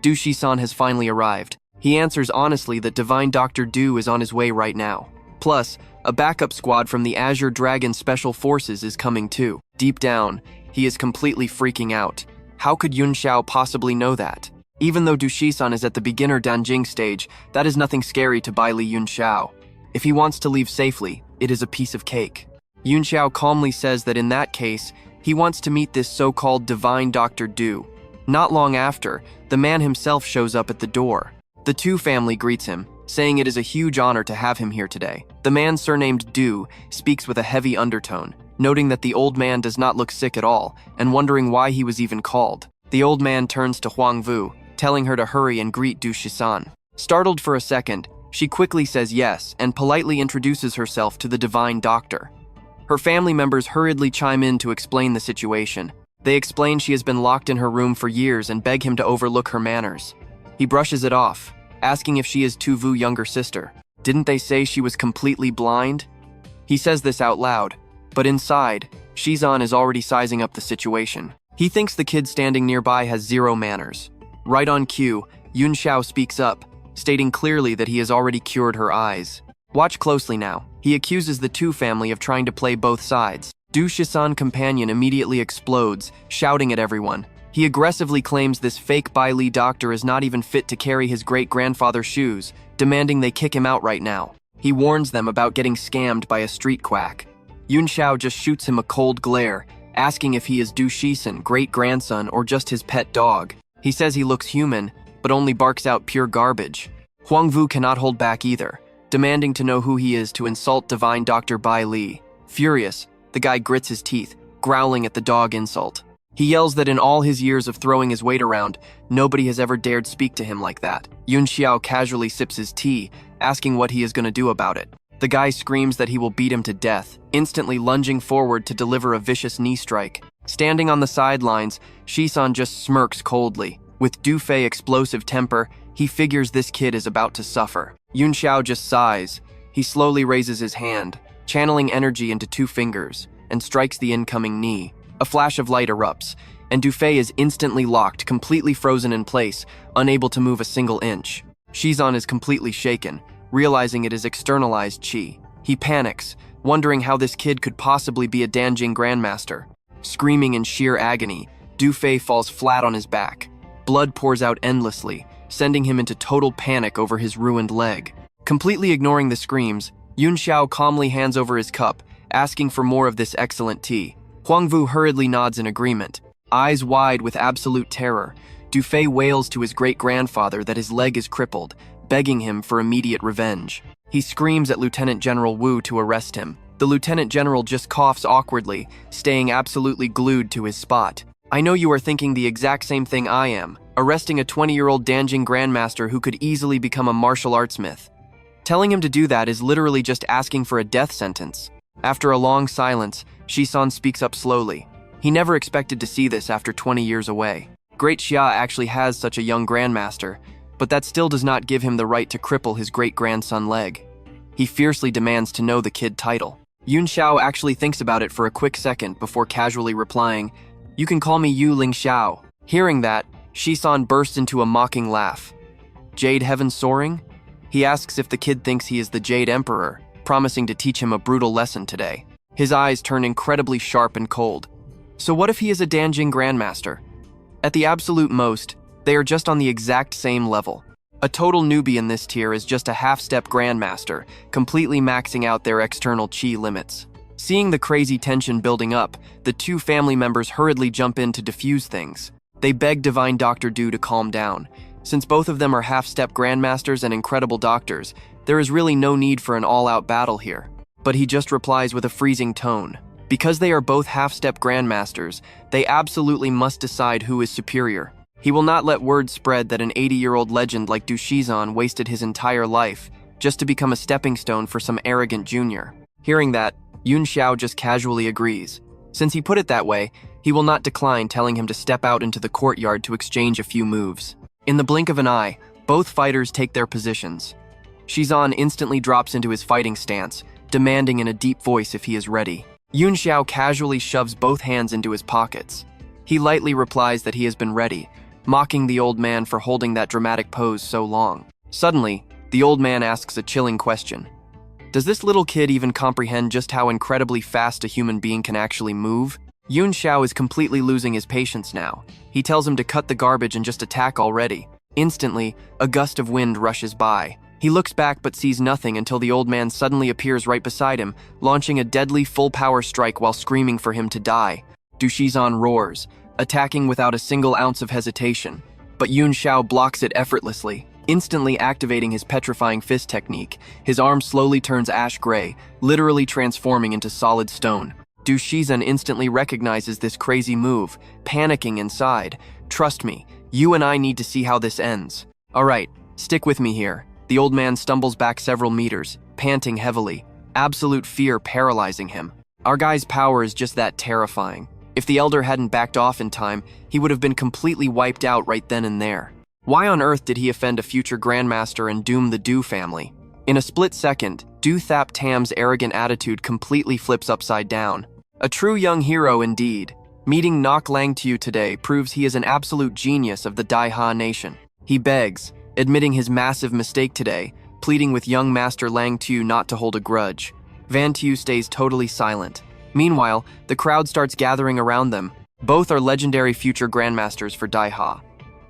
Du Shisan has finally arrived. He answers honestly that Divine Dr. Du is on his way right now. Plus, a backup squad from the Azure Dragon Special Forces is coming too. Deep down, he is completely freaking out. How could Yunxiao possibly know that? Even though Du Shisan is at the beginner Danjing stage, that is nothing scary to Baili Yunxiao. If he wants to leave safely, it is a piece of cake. Yunxiao calmly says that in that case, he wants to meet this so-called Divine Dr. Du. Not long after, the man himself shows up at the door. The Tu family greets him, saying it is a huge honor to have him here today. The man surnamed Du speaks with a heavy undertone, noting that the old man does not look sick at all, and wondering why he was even called. The old man turns to Huang Vu, telling her to hurry and greet Du Shisan. Startled for a second, she quickly says yes and politely introduces herself to the Divine Doctor. Her family members hurriedly chime in to explain the situation. They explain she has been locked in her room for years and beg him to overlook her manners. He brushes it off, asking if she is Tu Vu's younger sister. Didn't they say she was completely blind? He says this out loud, but inside, Shizan is already sizing up the situation. He thinks the kid standing nearby has zero manners. Right on cue, Yunxiao speaks up, stating clearly that he has already cured her eyes. Watch closely now. He accuses the Tu family of trying to play both sides. Du Shisan's companion immediately explodes, shouting at everyone. He aggressively claims this fake Baili doctor is not even fit to carry his great-grandfather's shoes, demanding they kick him out right now. He warns them about getting scammed by a street quack. Yunxiao just shoots him a cold glare, asking if he is Du Shisan's great-grandson or just his pet dog. He says he looks human, but only barks out pure garbage. Huangvu cannot hold back either, demanding to know who he is to insult divine Dr. Baili. Furious, the guy grits his teeth, growling at the dog insult. He yells that in all his years of throwing his weight around, nobody has ever dared speak to him like that. Yunxiao casually sips his tea, asking what he is going to do about it. The guy screams that he will beat him to death, instantly lunging forward to deliver a vicious knee strike. Standing on the sidelines, Shisan just smirks coldly. With Du Fei's explosive temper, he figures this kid is about to suffer. Yunxiao just sighs. He slowly raises his hand, channeling energy into 2 fingers, and strikes the incoming knee. A flash of light erupts, and Du Fei is instantly locked, completely frozen in place, unable to move a single inch. Shizan is completely shaken, realizing it is externalized chi. He panics, wondering how this kid could possibly be a Danjing Grandmaster. Screaming in sheer agony, Du Fei falls flat on his back. Blood pours out endlessly, sending him into total panic over his ruined leg. Completely ignoring the screams, Yunxiao calmly hands over his cup, asking for more of this excellent tea. Huangvu hurriedly nods in agreement. Eyes wide with absolute terror, Du Fei wails to his great-grandfather that his leg is crippled, begging him for immediate revenge. He screams at Lieutenant General Wu to arrest him. The Lieutenant General just coughs awkwardly, staying absolutely glued to his spot. I know you are thinking the exact same thing I am, arresting a 20-year-old Danjing Grandmaster who could easily become a martial arts myth. Telling him to do that is literally just asking for a death sentence. After a long silence, Shisan speaks up slowly. He never expected to see this after 20 years away. Great Xia actually has such a young Grandmaster, but that still does not give him the right to cripple his great-grandson leg. He fiercely demands to know the kid title. Yunxiao actually thinks about it for a quick second before casually replying, "You can call me Yu Lingxiao." Hearing that, Shisan bursts into a mocking laugh. Jade Heaven Soaring? He asks if the kid thinks he is the Jade Emperor, promising to teach him a brutal lesson today. His eyes turn incredibly sharp and cold. So what if he is a Danjing Grandmaster? At the absolute most, they are just on the exact same level. A total newbie in this tier is just a half-step Grandmaster, completely maxing out their external chi limits. Seeing the crazy tension building up, the 2 family members hurriedly jump in to defuse things. They beg Divine Dr. Du to calm down. Since both of them are half-step Grandmasters and incredible doctors, there is really no need for an all-out battle here. But he just replies with a freezing tone. Because they are both half-step Grandmasters, they absolutely must decide who is superior. He will not let word spread that an 80-year-old legend like Du Shizan wasted his entire life just to become a stepping stone for some arrogant junior. Hearing that, Yunxiao just casually agrees. Since he put it that way, he will not decline telling him to step out into the courtyard to exchange a few moves. In the blink of an eye, both fighters take their positions. Shizan instantly drops into his fighting stance, demanding in a deep voice if he is ready. Yunxiao casually shoves both hands into his pockets. He lightly replies that he has been ready, mocking the old man for holding that dramatic pose so long. Suddenly, the old man asks a chilling question. Does this little kid even comprehend just how incredibly fast a human being can actually move? Yunxiao is completely losing his patience now. He tells him to cut the garbage and just attack already. Instantly, a gust of wind rushes by. He looks back but sees nothing until the old man suddenly appears right beside him, launching a deadly full-power strike while screaming for him to die. Du Shizan roars, attacking without a single ounce of hesitation. But Yunxiao blocks it effortlessly, instantly activating his petrifying fist technique. His arm slowly turns ash gray, literally transforming into solid stone. Du Shizan instantly recognizes this crazy move, panicking inside. Trust me, you and I need to see how this ends. Alright, stick with me here. The old man stumbles back several meters, panting heavily, absolute fear paralyzing him. Our guy's power is just that terrifying. If the elder hadn't backed off in time, he would have been completely wiped out right then and there. Why on earth did he offend a future grandmaster and doom the Du family? In a split second, Du Thap Tam's arrogant attitude completely flips upside down. A true young hero indeed. Meeting Nok Langtu today proves he is an absolute genius of the Daiha nation. He begs, admitting his massive mistake today, pleading with young Master Langtu not to hold a grudge. Van Tu stays totally silent. Meanwhile, the crowd starts gathering around them. Both are legendary future grandmasters for Daiha.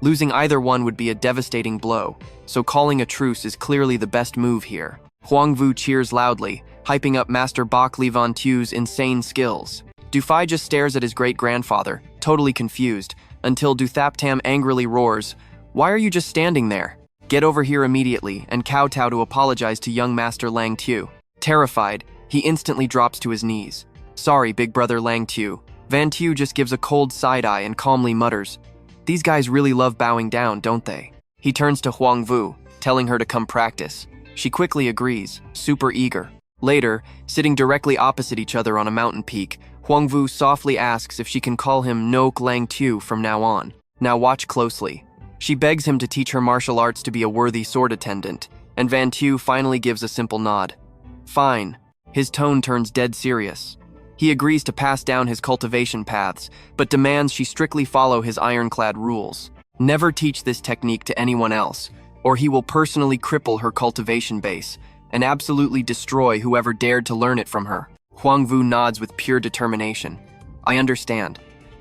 Losing either one would be a devastating blow, so calling a truce is clearly the best move here. Huang Vu cheers loudly, hyping up Master Bak Li Van Tu's insane skills. Du Fai just stares at his great-grandfather, totally confused, until Du Thap Tam angrily roars, "Why are you just standing there? Get over here immediately," and kowtow to apologize to young Master Lang Tu. Terrified, he instantly drops to his knees. "Sorry, big brother Lang Tu." Van Tu just gives a cold side-eye and calmly mutters, "These guys really love bowing down, don't they?" He turns to Huang Vu, telling her to come practice. She quickly agrees, super eager. Later, sitting directly opposite each other on a mountain peak, Huang Vu softly asks if she can call him Nok Lang Tu from now on. Now watch closely. She begs him to teach her martial arts to be a worthy sword attendant, and Van Tu finally gives a simple nod. Fine. His tone turns dead serious. He agrees to pass down his cultivation paths, but demands she strictly follow his ironclad rules. Never teach this technique to anyone else, or he will personally cripple her cultivation base, and absolutely destroy whoever dared to learn it from her. Huang Vu nods with pure determination. I understand.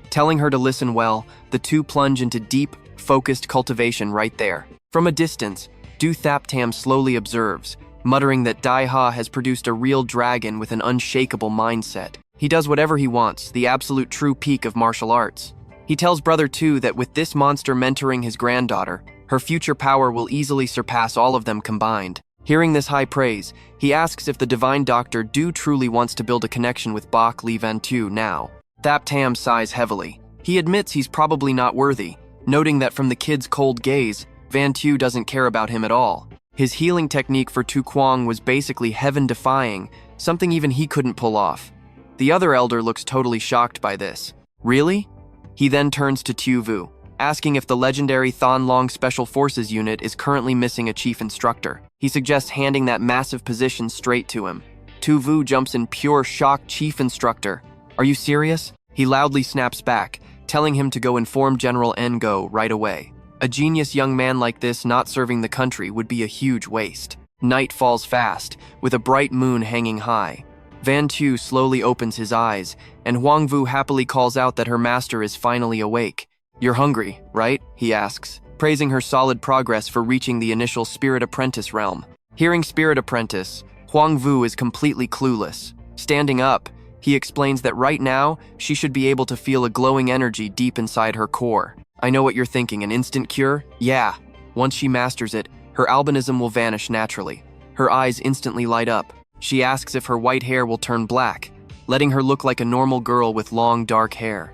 Telling her to listen well, the two plunge into deep, focused cultivation right there. From a distance, Du Thap Tam slowly observes, muttering that Daiha has produced a real dragon with an unshakable mindset. He does whatever he wants, the absolute true peak of martial arts. He tells Brother Tu that with this monster mentoring his granddaughter, her future power will easily surpass all of them combined. Hearing this high praise, he asks if the divine doctor Du truly wants to build a connection with Bak Li Van Tu now. Thap Tam sighs heavily. He admits he's probably not worthy, noting that from the kid's cold gaze, Van Tu doesn't care about him at all. His healing technique for Tu Kwang was basically heaven-defying, something even he couldn't pull off. The other elder looks totally shocked by this. Really? He then turns to Tu Vu, asking if the legendary Thon Long Special Forces unit is currently missing a chief instructor. He suggests handing that massive position straight to him. Tu Vu jumps in pure shock. Chief instructor. Are you serious? He loudly snaps back, telling him to go inform General Ngo right away. A genius young man like this not serving the country would be a huge waste. Night falls fast, with a bright moon hanging high. Van Tu slowly opens his eyes, and Huang Vu happily calls out that her master is finally awake. You're hungry, right? He asks, praising her solid progress for reaching the initial Spirit Apprentice realm. Hearing Spirit Apprentice, Huang Vu is completely clueless. Standing up, he explains that right now, she should be able to feel a glowing energy deep inside her core. I know what you're thinking, an instant cure? Yeah. Once she masters it, her albinism will vanish naturally. Her eyes instantly light up. She asks if her white hair will turn black, letting her look like a normal girl with long, dark hair.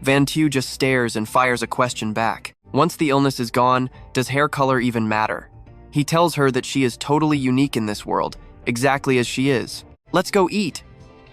Van Tu just stares and fires a question back. Once the illness is gone, does hair color even matter? He tells her that she is totally unique in this world, exactly as she is. Let's go eat.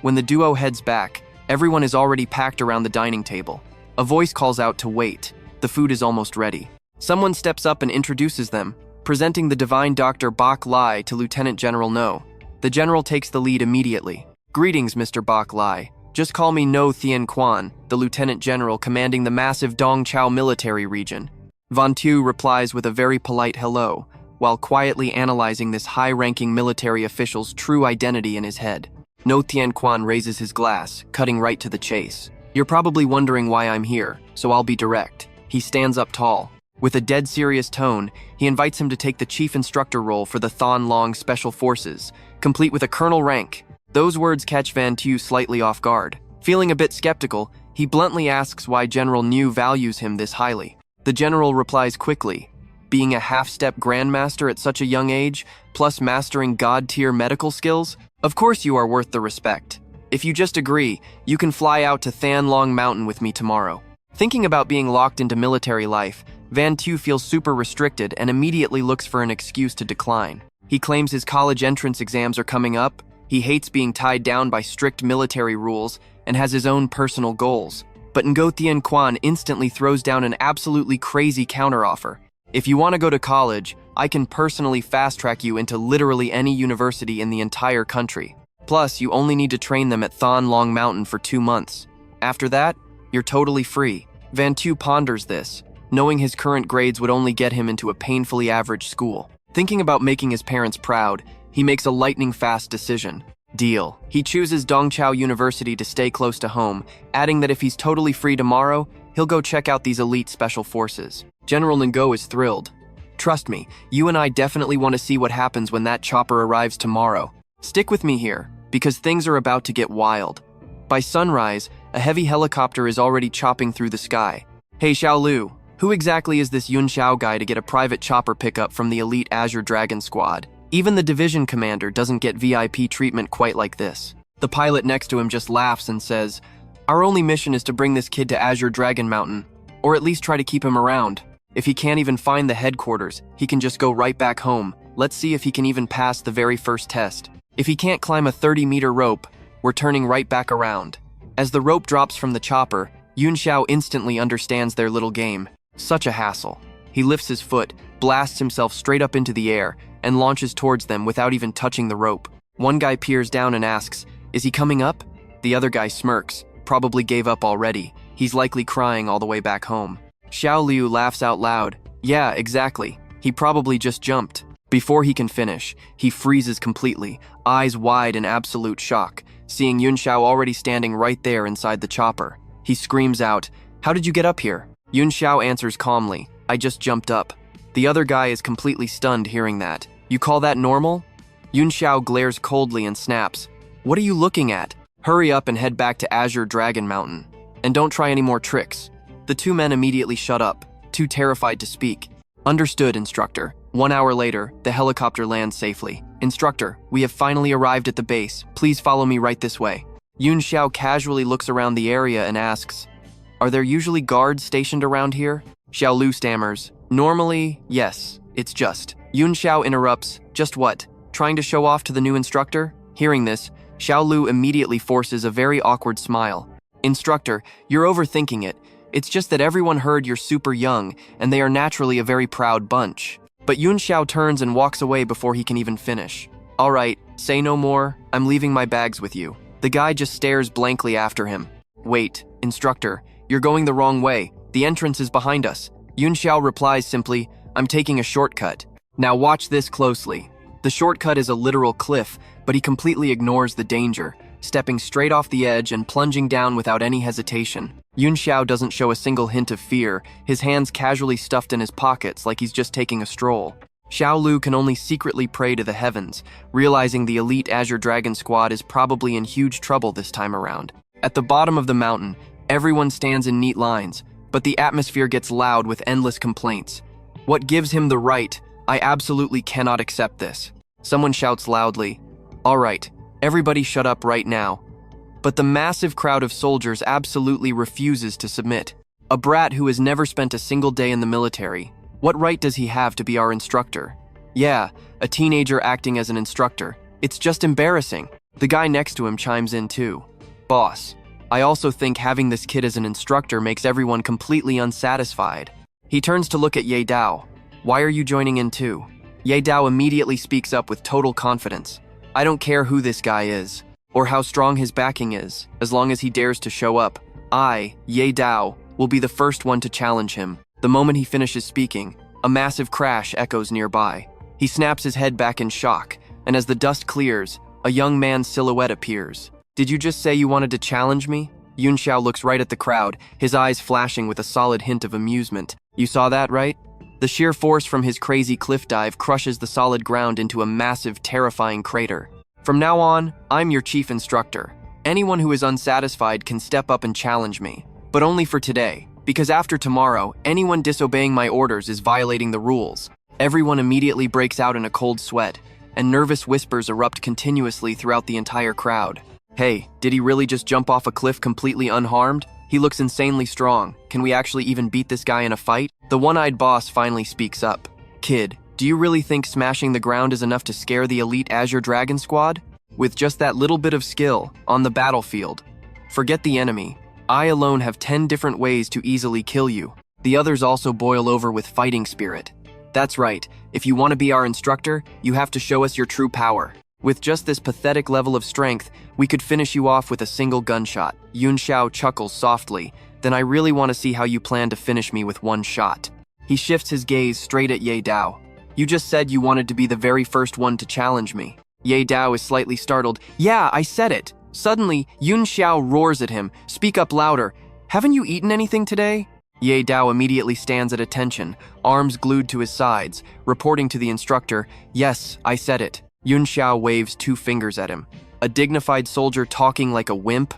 When the duo heads back, everyone is already packed around the dining table. A voice calls out to wait. The food is almost ready. Someone steps up and introduces them, presenting the divine Dr. Bak Lai to Lieutenant General No. The general takes the lead immediately. Greetings, Mr. Bak Lai. Just call me No Thien Quan, the Lieutenant General commanding the massive Dongchao military region. Van Tu replies with a very polite hello, while quietly analyzing this high-ranking military official's true identity in his head. No Thien Quan raises his glass, cutting right to the chase. You're probably wondering why I'm here, so I'll be direct. He stands up tall. With a dead serious tone, he invites him to take the chief instructor role for the Thon Long Special Forces, complete with a colonel rank. Those words catch Van Tu slightly off guard. Feeling a bit skeptical, he bluntly asks why General Niu values him this highly. The general replies quickly, being a half-step grandmaster at such a young age, plus mastering god-tier medical skills, of course you are worth the respect. If you just agree, you can fly out to Than Long Mountain with me tomorrow. Thinking about being locked into military life, Van Tu feels super restricted and immediately looks for an excuse to decline. He claims his college entrance exams are coming up, He hates being tied down by strict military rules and has his own personal goals. But Ngo Thien Quan instantly throws down an absolutely crazy counteroffer. If you want to go to college, I can personally fast-track you into literally any university in the entire country. Plus, you only need to train them at Thon Long Mountain for 2 months. After that, you're totally free. Van Tu ponders this, knowing his current grades would only get him into a painfully average school. Thinking about making his parents proud, he makes a lightning-fast decision. Deal. He chooses Dongchao University to stay close to home, adding that if he's totally free tomorrow, he'll go check out these elite special forces. General Ngo is thrilled. Trust me, you and I definitely want to see what happens when that chopper arrives tomorrow. Stick with me here, because things are about to get wild. By sunrise, a heavy helicopter is already chopping through the sky. Hey Xiaolu, who exactly is this Yunxiao guy to get a private chopper pickup from the elite Azure Dragon Squad? Even the division commander doesn't get VIP treatment quite like this. The pilot next to him just laughs and says, "Our only mission is to bring this kid to Azure Dragon Mountain, or at least try to keep him around. If he can't even find the headquarters, he can just go right back home. Let's see if he can even pass the very first test. If he can't climb a 30-meter rope, we're turning right back around." As the rope drops from the chopper, Yunxiao instantly understands their little game. Such a hassle. He lifts his foot, blasts himself straight up into the air, and launches towards them without even touching the rope. One guy peers down and asks, "Is he coming up?" The other guy smirks, probably gave up already. He's likely crying all the way back home. Xiao Liu laughs out loud. Yeah, exactly. He probably just jumped. Before he can finish, he freezes completely, eyes wide in absolute shock, seeing Yunxiao already standing right there inside the chopper. He screams out, "How did you get up here?" Yunxiao answers calmly, "I just jumped up." The other guy is completely stunned hearing that. "You call that normal?" Yunxiao glares coldly and snaps, "What are you looking at? Hurry up and head back to Azure Dragon Mountain. And don't try any more tricks." The two men immediately shut up, too terrified to speak. "Understood, instructor." 1 hour later, the helicopter lands safely. "Instructor, we have finally arrived at the base. Please follow me right this way." Yunxiao casually looks around the area and asks, "Are there usually guards stationed around here?" Xiaolu stammers, "Normally, yes. It's just." Yunxiao interrupts, "Just what? Trying to show off to the new instructor?" Hearing this, Xiaolu immediately forces a very awkward smile. "Instructor, you're overthinking it. It's just that everyone heard you're super young, and they are naturally a very proud bunch." But Yunxiao turns and walks away before he can even finish. "All right, say no more. I'm leaving my bags with you." The guy just stares blankly after him. "Wait, instructor, you're going the wrong way. The entrance is behind us." Yunxiao replies simply, "I'm taking a shortcut." Now watch this closely. The shortcut is a literal cliff, but he completely ignores the danger, stepping straight off the edge and plunging down without any hesitation. Yunxiao doesn't show a single hint of fear, his hands casually stuffed in his pockets like he's just taking a stroll. Xiao Lu can only secretly pray to the heavens, realizing the elite Azure Dragon Squad is probably in huge trouble this time around. At the bottom of the mountain, everyone stands in neat lines, but the atmosphere gets loud with endless complaints. What gives him the right? I absolutely cannot accept this. Someone shouts loudly, "All right, everybody shut up right now." But the massive crowd of soldiers absolutely refuses to submit. A brat who has never spent a single day in the military. What right does he have to be our instructor? Yeah, a teenager acting as an instructor. It's just embarrassing. The guy next to him chimes in too. "Boss, I also think having this kid as an instructor makes everyone completely unsatisfied." He turns to look at Ye Dao. "Why are you joining in too?" Ye Dao immediately speaks up with total confidence. "I don't care who this guy is, or how strong his backing is, as long as he dares to show up. I, Ye Dao, will be the first one to challenge him." The moment he finishes speaking, a massive crash echoes nearby. He snaps his head back in shock, and as the dust clears, a young man's silhouette appears. "Did you just say you wanted to challenge me?" Yunxiao looks right at the crowd, his eyes flashing with a solid hint of amusement. "You saw that, right?" The sheer force from his crazy cliff dive crushes the solid ground into a massive, terrifying crater. "From now on, I'm your chief instructor. Anyone who is unsatisfied can step up and challenge me. But only for today, because after tomorrow, anyone disobeying my orders is violating the rules." Everyone immediately breaks out in a cold sweat, and nervous whispers erupt continuously throughout the entire crowd. "Hey, did he really just jump off a cliff completely unharmed? He looks insanely strong. Can we actually even beat this guy in a fight?" The one-eyed boss finally speaks up. "Kid, do you really think smashing the ground is enough to scare the elite Azure Dragon Squad?" With just that little bit of skill, on the battlefield. Forget the enemy. I alone have 10 different ways to easily kill you. The others also boil over with fighting spirit. That's right, if you want to be our instructor, you have to show us your true power. With just this pathetic level of strength, we could finish you off with a single gunshot. Yunxiao chuckles softly. Then I really want to see how you plan to finish me with one shot. He shifts his gaze straight at Ye Dao. You just said you wanted to be the very first one to challenge me. Ye Dao is slightly startled. Yeah, I said it. Suddenly, Yunxiao roars at him. Speak up louder. Haven't you eaten anything today? Ye Dao immediately stands at attention, arms glued to his sides, reporting to the instructor, yes, I said it. Yunxiao waves 2 fingers at him. A dignified soldier talking like a wimp?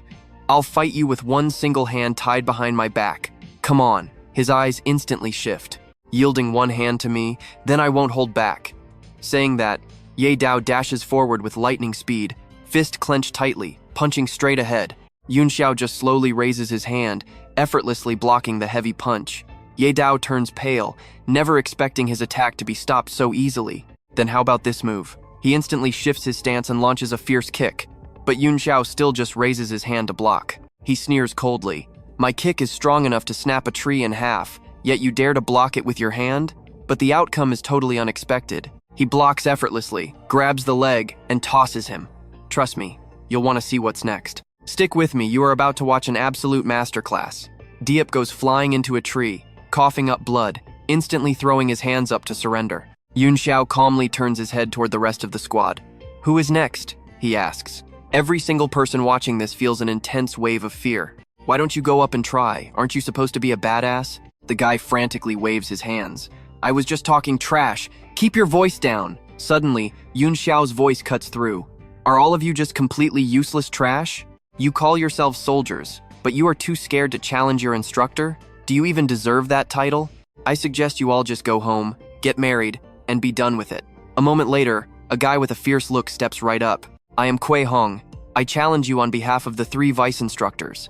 I'll fight you with one single hand tied behind my back. Come on. His eyes instantly shift. Yielding one hand to me, then I won't hold back. Saying that, Ye Dao dashes forward with lightning speed, fist clenched tightly, punching straight ahead. Yunxiao just slowly raises his hand, effortlessly blocking the heavy punch. Ye Dao turns pale, never expecting his attack to be stopped so easily. Then how about this move? He instantly shifts his stance and launches a fierce kick. But Yunxiao still just raises his hand to block. He sneers coldly. My kick is strong enough to snap a tree in half, yet you dare to block it with your hand? But the outcome is totally unexpected. He blocks effortlessly, grabs the leg, and tosses him. Trust me, you'll want to see what's next. Stick with me, you are about to watch an absolute masterclass. Diep goes flying into a tree, coughing up blood, instantly throwing his hands up to surrender. Yunxiao calmly turns his head toward the rest of the squad. Who is next? He asks. Every single person watching this feels an intense wave of fear. Why don't you go up and try? Aren't you supposed to be a badass? The guy frantically waves his hands. I was just talking trash. Keep your voice down. Suddenly, Yunxiao's voice cuts through. Are all of you just completely useless trash? You call yourselves soldiers, but you are too scared to challenge your instructor? Do you even deserve that title? I suggest you all just go home, get married, and be done with it. A moment later, a guy with a fierce look steps right up. I am Kui Hong. I challenge you on behalf of the 3 vice instructors.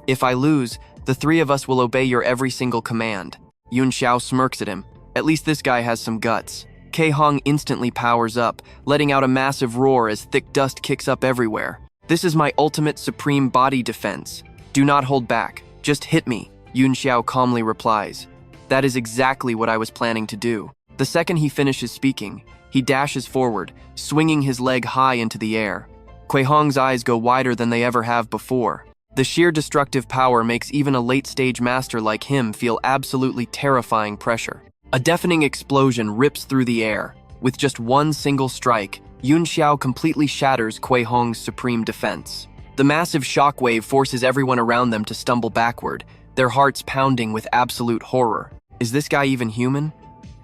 If I lose, the 3 of us will obey your every single command. Yunxiao smirks at him. At least this guy has some guts. Kui Hong instantly powers up, letting out a massive roar as thick dust kicks up everywhere. This is my ultimate supreme body defense. Do not hold back. Just hit me, Yunxiao calmly replies. That is exactly what I was planning to do. The second he finishes speaking, he dashes forward, swinging his leg high into the air. Kui Hong's eyes go wider than they ever have before. The sheer destructive power makes even a late-stage master like him feel absolutely terrifying pressure. A deafening explosion rips through the air. With just one single strike, Yunxiao completely shatters Kui Hong's supreme defense. The massive shockwave forces everyone around them to stumble backward, their hearts pounding with absolute horror. Is this guy even human?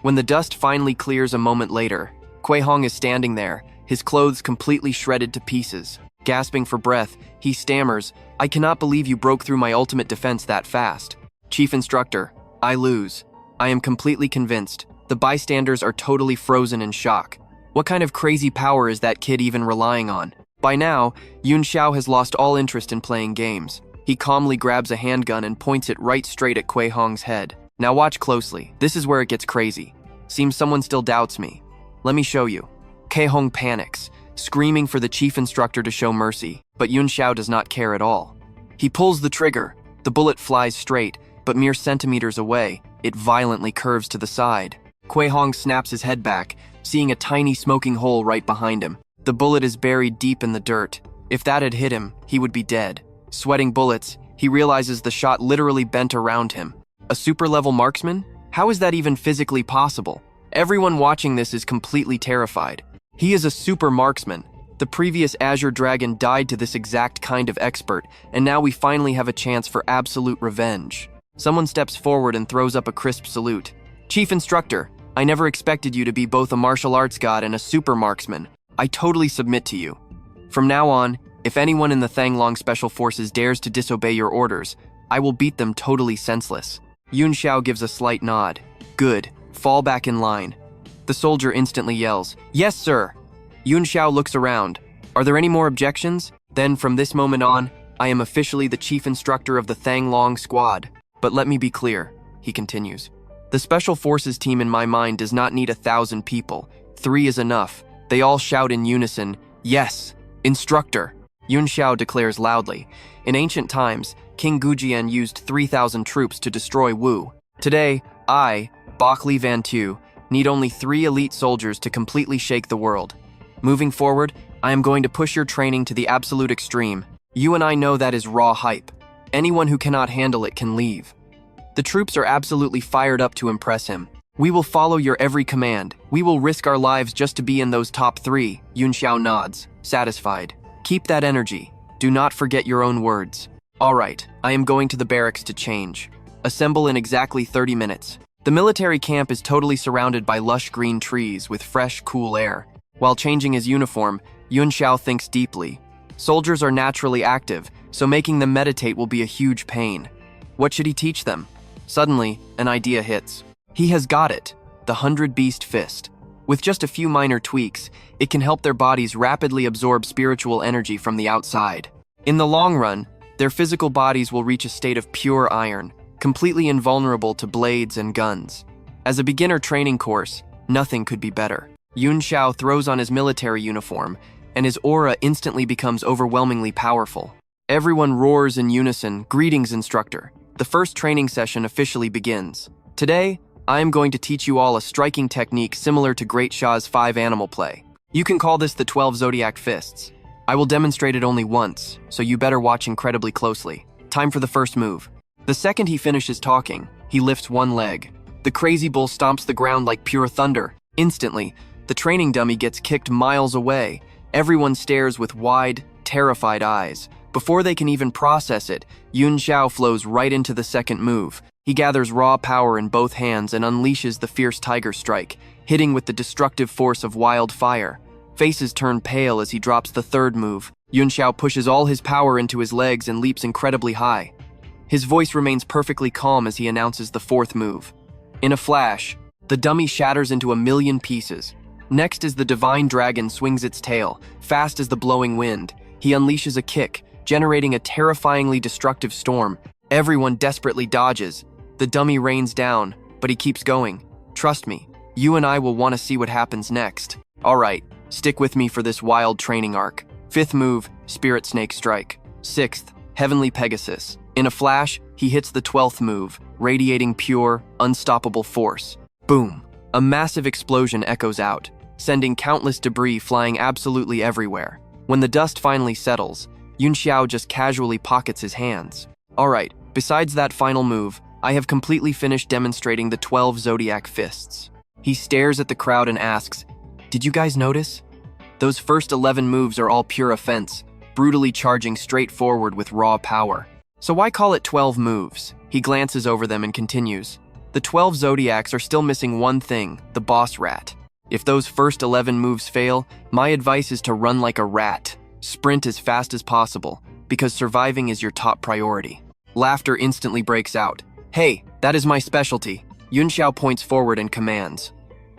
When the dust finally clears a moment later, Kui Hong is standing there, his clothes completely shredded to pieces. Gasping for breath, he stammers, I cannot believe you broke through my ultimate defense that fast. Chief Instructor, I lose. I am completely convinced. The bystanders are totally frozen in shock. What kind of crazy power is that kid even relying on? By now, Yunxiao has lost all interest in playing games. He calmly grabs a handgun and points it right straight at Kui Hong's head. Now watch closely. This is where it gets crazy. Seems someone still doubts me. Let me show you. Kui Hong panics, screaming for the chief instructor to show mercy, but Yunxiao does not care at all. He pulls the trigger. The bullet flies straight, but mere centimeters away, it violently curves to the side. Kui Hong snaps his head back, seeing a tiny smoking hole right behind him. The bullet is buried deep in the dirt. If that had hit him, he would be dead. Sweating bullets, he realizes the shot literally bent around him. A super-level marksman? How is that even physically possible? Everyone watching this is completely terrified. He is a super marksman. The previous Azure Dragon died to this exact kind of expert, and now we finally have a chance for absolute revenge. Someone steps forward and throws up a crisp salute. Chief Instructor, I never expected you to be both a martial arts god and a super marksman. I totally submit to you. From now on, if anyone in the Thanglong Special Forces dares to disobey your orders, I will beat them totally senseless. Yunxiao gives a slight nod. Good. Fall back in line. The soldier instantly yells, Yes, sir. Yunxiao looks around. Are there any more objections? Then, from this moment on, I am officially the chief instructor of the Thanglong Squad. But let me be clear, he continues. The Special Forces team in my mind does not need 1,000 people. 3 is enough. They all shout in unison, Yes. Instructor, Yunxiao declares loudly. In ancient times, King Gujian used 3,000 troops to destroy Wu. Today, I, Baili Yunxiao, need only 3 elite soldiers to completely shake the world. Moving forward, I am going to push your training to the absolute extreme. You and I know that is raw hype. Anyone who cannot handle it can leave. The troops are absolutely fired up to impress him. We will follow your every command. We will risk our lives just to be in those top 3. Yunxiao nods, satisfied. Keep that energy. Do not forget your own words. All right, I am going to the barracks to change. Assemble in exactly 30 minutes. The military camp is totally surrounded by lush green trees with fresh, cool air. While changing his uniform, Yunxiao thinks deeply. Soldiers are naturally active, so making them meditate will be a huge pain. What should he teach them? Suddenly, an idea hits. He has got it, the 100 Beast Fist. With just a few minor tweaks, it can help their bodies rapidly absorb spiritual energy from the outside. In the long run, their physical bodies will reach a state of pure iron, completely invulnerable to blades and guns. As a beginner training course, nothing could be better. Yunxiao throws on his military uniform, and his aura instantly becomes overwhelmingly powerful. Everyone roars in unison, "Greetings, instructor." The first training session officially begins. Today, I am going to teach you all a striking technique similar to Great Shah's 5 animal play. You can call this the 12 Zodiac Fists. I will demonstrate it only once, so you better watch incredibly closely. Time for the first move. The second he finishes talking, he lifts one leg. The crazy bull stomps the ground like pure thunder. Instantly, the training dummy gets kicked miles away. Everyone stares with wide, terrified eyes. Before they can even process it, Yunxiao flows right into the second move. He gathers raw power in both hands and unleashes the fierce tiger strike, hitting with the destructive force of wildfire. Faces turn pale as he drops the third move. Yunxiao pushes all his power into his legs and leaps incredibly high. His voice remains perfectly calm as he announces the fourth move. In a flash, the dummy shatters into a million pieces. Next as the divine dragon swings its tail, fast as the blowing wind. He unleashes a kick, generating a terrifyingly destructive storm. Everyone desperately dodges. The dummy rains down, but he keeps going. Trust me, you and I will want to see what happens next. All right, stick with me for this wild training arc. Fifth move, Spirit Snake Strike. Sixth, Heavenly Pegasus. In a flash, he hits the 12th move, radiating pure, unstoppable force. Boom! A massive explosion echoes out, sending countless debris flying absolutely everywhere. When the dust finally settles, Yunxiao just casually pockets his hands. Alright, besides that final move, I have completely finished demonstrating the 12 Zodiac Fists. He stares at the crowd and asks, "Did you guys notice? Those first 11 moves are all pure offense, brutally charging straight forward with raw power. So why call it 12 moves?" He glances over them and continues. The 12 Zodiacs are still missing one thing, the boss rat. If those first 11 moves fail, my advice is to run like a rat. Sprint as fast as possible, because surviving is your top priority. Laughter instantly breaks out. "Hey, that is my specialty." Yunxiao points forward and commands.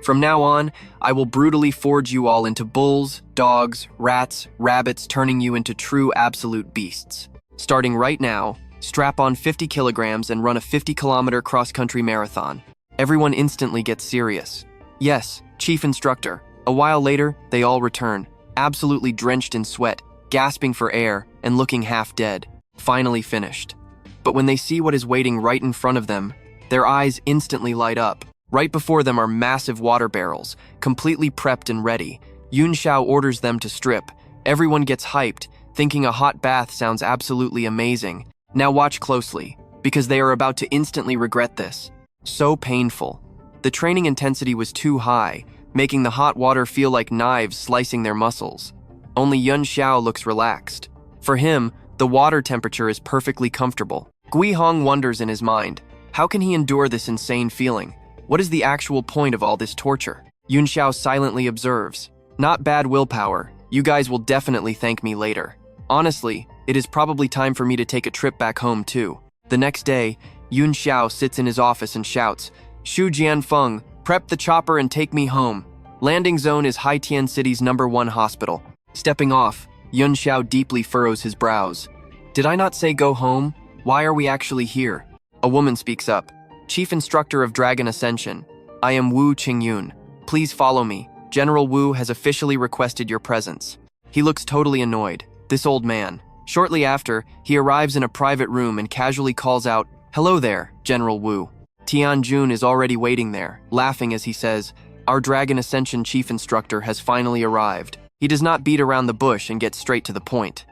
"From now on, I will brutally forge you all into bulls, dogs, rats, rabbits, turning you into true absolute beasts. Starting right now, strap on 50 kilograms and run a 50-kilometer cross-country marathon." Everyone instantly gets serious. "Yes, Chief Instructor." A while later, they all return, absolutely drenched in sweat, gasping for air, and looking half dead. Finally finished. But when they see what is waiting right in front of them, their eyes instantly light up. Right before them are massive water barrels, completely prepped and ready. Yunxiao orders them to strip. Everyone gets hyped, thinking a hot bath sounds absolutely amazing. Now watch closely, because they are about to instantly regret this. So painful. The training intensity was too high, making the hot water feel like knives slicing their muscles. Only Yunxiao looks relaxed. For him, the water temperature is perfectly comfortable. Gui Hong wonders in his mind, how can he endure this insane feeling? What is the actual point of all this torture? Yunxiao silently observes. "Not bad willpower. You guys will definitely thank me later. Honestly, it is probably time for me to take a trip back home too." The next day, Yunxiao sits in his office and shouts, "Shu Jianfeng, prep the chopper and take me home. Landing zone is Haitian City's #1 hospital." Stepping off, Yunxiao deeply furrows his brows. "Did I not say go home? Why are we actually here?" A woman speaks up. "Chief Instructor of Dragon Ascension, I am Wu Qingyun. Please follow me. General Wu has officially requested your presence." He looks totally annoyed, this old man. Shortly after, he arrives in a private room and casually calls out, "Hello there, General Wu." Tianjun is already waiting there, laughing as he says, "Our Dragon Ascension Chief Instructor has finally arrived." He does not beat around the bush and gets straight to the point.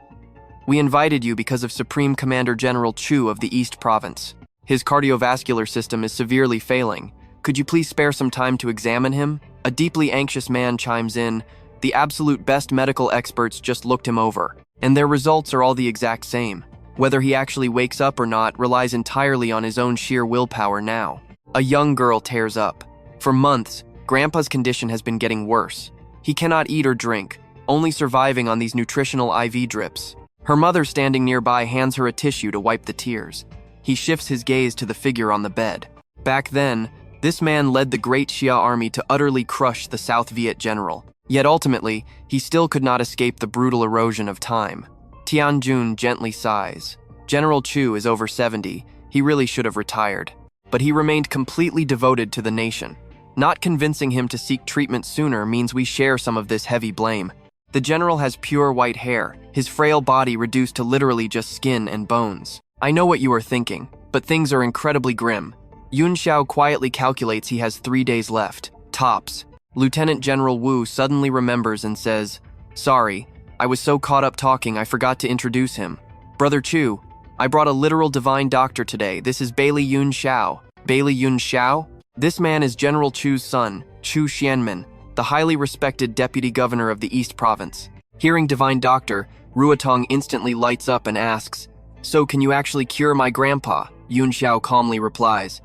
"We invited you because of Supreme Commander General Chu of the East Province. His cardiovascular system is severely failing. Could you please spare some time to examine him?" A deeply anxious man chimes in. The absolute best medical experts just looked him over, and their results are all the exact same. Whether he actually wakes up or not relies entirely on his own sheer willpower now. A young girl tears up. For months, Grandpa's condition has been getting worse. He cannot eat or drink, only surviving on these nutritional IV drips. Her mother standing nearby hands her a tissue to wipe the tears. He shifts his gaze to the figure on the bed. Back then, this man led the Great Xia army to utterly crush the South Viet general. Yet ultimately, he still could not escape the brutal erosion of time. Tianjun gently sighs. General Chu is over 70. He really should have retired. But he remained completely devoted to the nation. Not convincing him to seek treatment sooner means we share some of this heavy blame. The general has pure white hair, his frail body reduced to literally just skin and bones. I know what you are thinking, but things are incredibly grim. Yunxiao quietly calculates he has 3 days left. Tops. Lieutenant General Wu suddenly remembers and says, "Sorry, I was so caught up talking I forgot to introduce him. Brother Chu, I brought a literal divine doctor today. This is Baili Yunxiao." Baili Yunxiao? This man is General Chu's son, Chu Xianmin, the highly respected deputy governor of the East Province. Hearing divine doctor, Ruotong instantly lights up and asks, "So can you actually cure my grandpa?" Yunxiao calmly replies,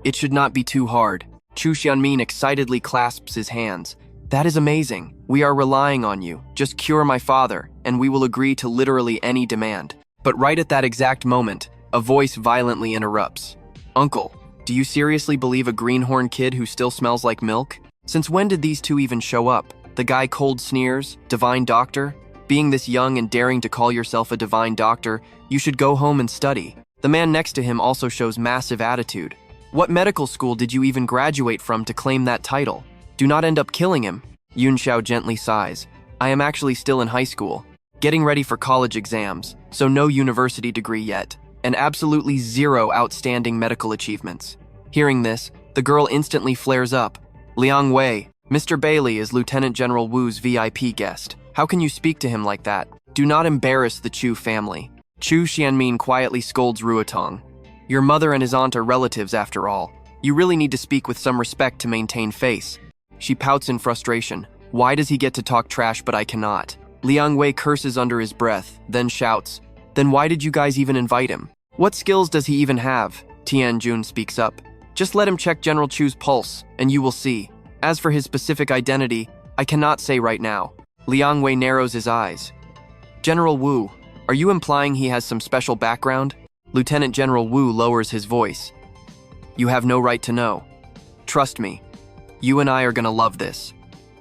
"It should not be too hard." Chu Xianmin excitedly clasps his hands. "That is amazing. We are relying on you. Just cure my father, and we will agree to literally any demand." But right at that exact moment, a voice violently interrupts. "Uncle, do you seriously believe a greenhorn kid who still smells like milk? Since when did these two even show up?" The guy cold sneers, "Divine doctor? Being this young and daring to call yourself a divine doctor, you should go home and study." The man next to him also shows massive attitude. "What medical school did you even graduate from to claim that title? Do not end up killing him." Yunxiao gently sighs. "I am actually still in high school, getting ready for college exams, so no university degree yet, and absolutely zero outstanding medical achievements." Hearing this, the girl instantly flares up. "Liang Wei, Mr. Bailey is Lieutenant General Wu's VIP guest. How can you speak to him like that? Do not embarrass the Chu family." Chu Xianmin quietly scolds Ruotong. "Your mother and his aunt are relatives after all. You really need to speak with some respect to maintain face." She pouts in frustration. "Why does he get to talk trash but I cannot?" Liang Wei curses under his breath, then shouts, "Then why did you guys even invite him? What skills does he even have?" Tianjun speaks up. "Just let him check General Chu's pulse, and you will see. As for his specific identity, I cannot say right now." Liang Wei narrows his eyes. "General Wu, are you implying he has some special background?" Lieutenant General Wu lowers his voice. "You have no right to know. Trust me. You and I are gonna love this."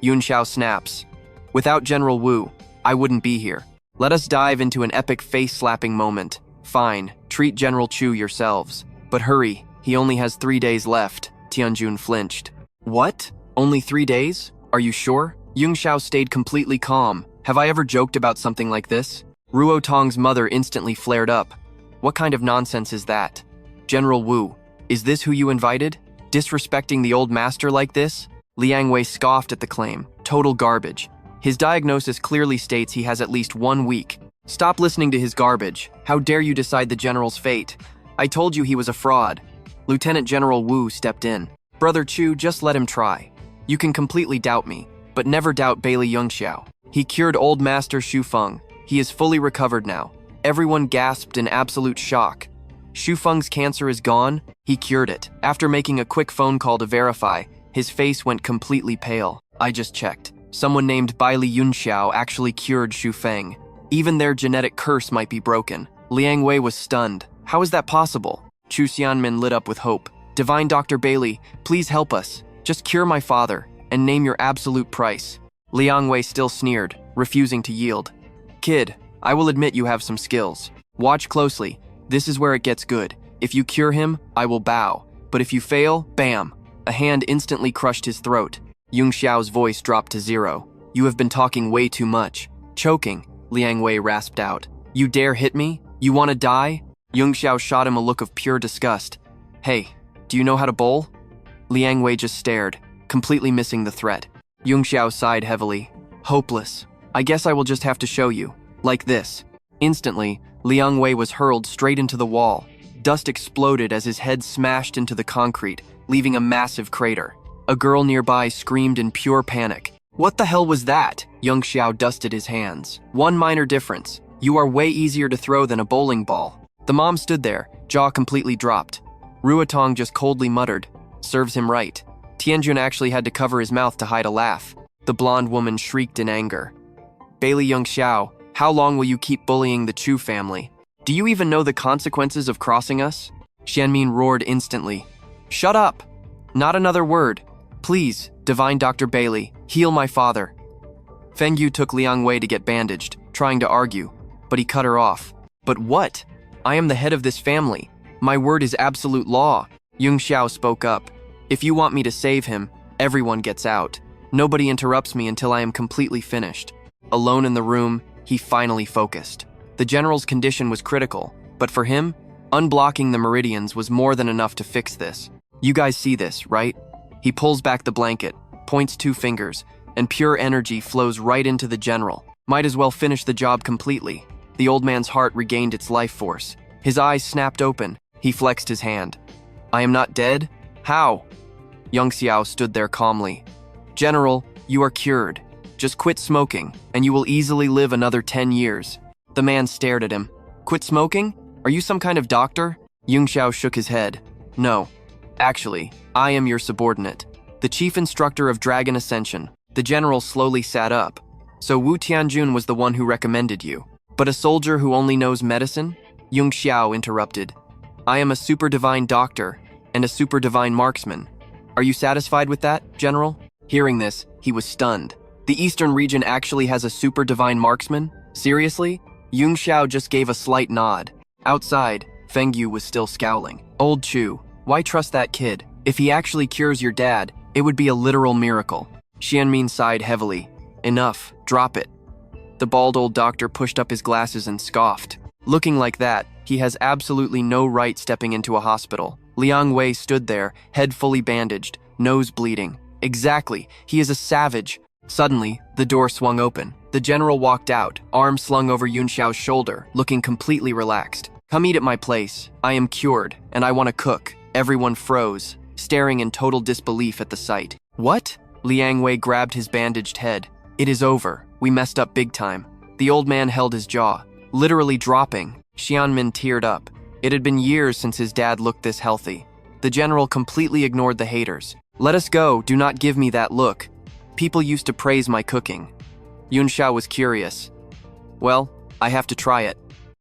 Yunxiao snaps. "Without General Wu, I wouldn't be here. Let us dive into an epic face-slapping moment. Fine, treat General Chu yourselves. But hurry, he only has 3 days left." Tianjun flinched. "What? Only 3 days? Are you sure?" Yunxiao stayed completely calm. "Have I ever joked about something like this?" Ruotong's mother instantly flared up. "What kind of nonsense is that? General Wu, is this who you invited? Disrespecting the old master like this?" Liang Wei scoffed at the claim. "Total garbage. His diagnosis clearly states he has at least 1 week. Stop listening to his garbage. How dare you decide the general's fate? I told you he was a fraud." Lieutenant General Wu stepped in. "Brother Chu, just let him try. You can completely doubt me, but never doubt Baili Yunxiao. He cured old master Xu Feng. He is fully recovered now." Everyone gasped in absolute shock. Xu Feng's cancer is gone? He cured it. After making a quick phone call to verify, his face went completely pale. "I just checked. Someone named Baili Yunxiao actually cured Xu Feng. Even their genetic curse might be broken." Liang Wei was stunned. "How is that possible?" Chu Xianmin lit up with hope. "Divine Dr. Bailey, please help us. Just cure my father, and name your absolute price." Liang Wei still sneered, refusing to yield. "Kid, I will admit you have some skills. Watch closely. This is where it gets good. If you cure him, I will bow. But if you fail, bam!" A hand instantly crushed his throat. Yunxiao's voice dropped to 0. "You have been talking way too much. Choking, Liang Wei rasped out. You dare hit me? You want to die? Yunxiao shot him a look of pure disgust. Hey, do you know how to bowl? Liang Wei just stared, completely missing the threat. Yunxiao sighed heavily. Hopeless. I guess I will just have to show you. Like this. Instantly, Liang Wei was hurled straight into the wall. Dust exploded as his head smashed into the concrete, leaving a massive crater. A girl nearby screamed in pure panic. What the hell was that? Yunxiao dusted his hands. One minor difference. You are way easier to throw than a bowling ball. The mom stood there, jaw completely dropped. Ruotong just coldly muttered, serves him right. Tianjun actually had to cover his mouth to hide a laugh. The blonde woman shrieked in anger. Baili Yunxiao, how long will you keep bullying the Chu family? Do you even know the consequences of crossing us? Xianmin roared instantly. Shut up! Not another word. Please, divine Dr. Baili, heal my father. Fengyu took Liang Wei to get bandaged, trying to argue, but he cut her off. But what? I am the head of this family. My word is absolute law. Yunxiao spoke up. If you want me to save him, everyone gets out. Nobody interrupts me until I am completely finished. Alone in the room, he finally focused. The general's condition was critical, but for him, unblocking the meridians was more than enough to fix this. You guys see this, right? He pulls back the blanket, points 2 fingers, and pure energy flows right into the general. Might as well finish the job completely. The old man's heart regained its life force. His eyes snapped open. He flexed his hand. I am not dead? How? Yunxiao stood there calmly. General, you are cured. Just quit smoking, and you will easily live another 10 years. The man stared at him. Quit smoking? Are you some kind of doctor? Yunxiao shook his head. No. Actually, I am your subordinate. The chief instructor of Dragon Ascension. The general slowly sat up. So Wu Tianjun was the one who recommended you. But a soldier who only knows medicine? Yunxiao interrupted. I am a super divine doctor and a super divine marksman. Are you satisfied with that, General? Hearing this, he was stunned. The Eastern region actually has a super divine marksman? Seriously? Yunxiao just gave a slight nod. Outside, Fengyu was still scowling. Old Chu, why trust that kid? If he actually cures your dad, it would be a literal miracle. Xianmin sighed heavily. Enough, drop it. The bald old doctor pushed up his glasses and scoffed. Looking like that, he has absolutely no right stepping into a hospital. Liang Wei stood there, head fully bandaged, nose bleeding. Exactly, he is a savage. Suddenly, the door swung open. The general walked out, arm slung over Yunxiao's shoulder, looking completely relaxed. Come eat at my place. I am cured, and I want to cook. Everyone froze, staring in total disbelief at the sight. What? Liang Wei grabbed his bandaged head. It is over. We messed up big time. The old man held his jaw, literally dropping. Xianmin teared up. It had been years since his dad looked this healthy. The general completely ignored the haters. Let us go, do not give me that look. People used to praise my cooking. Yunxiao was curious. Well, I have to try it.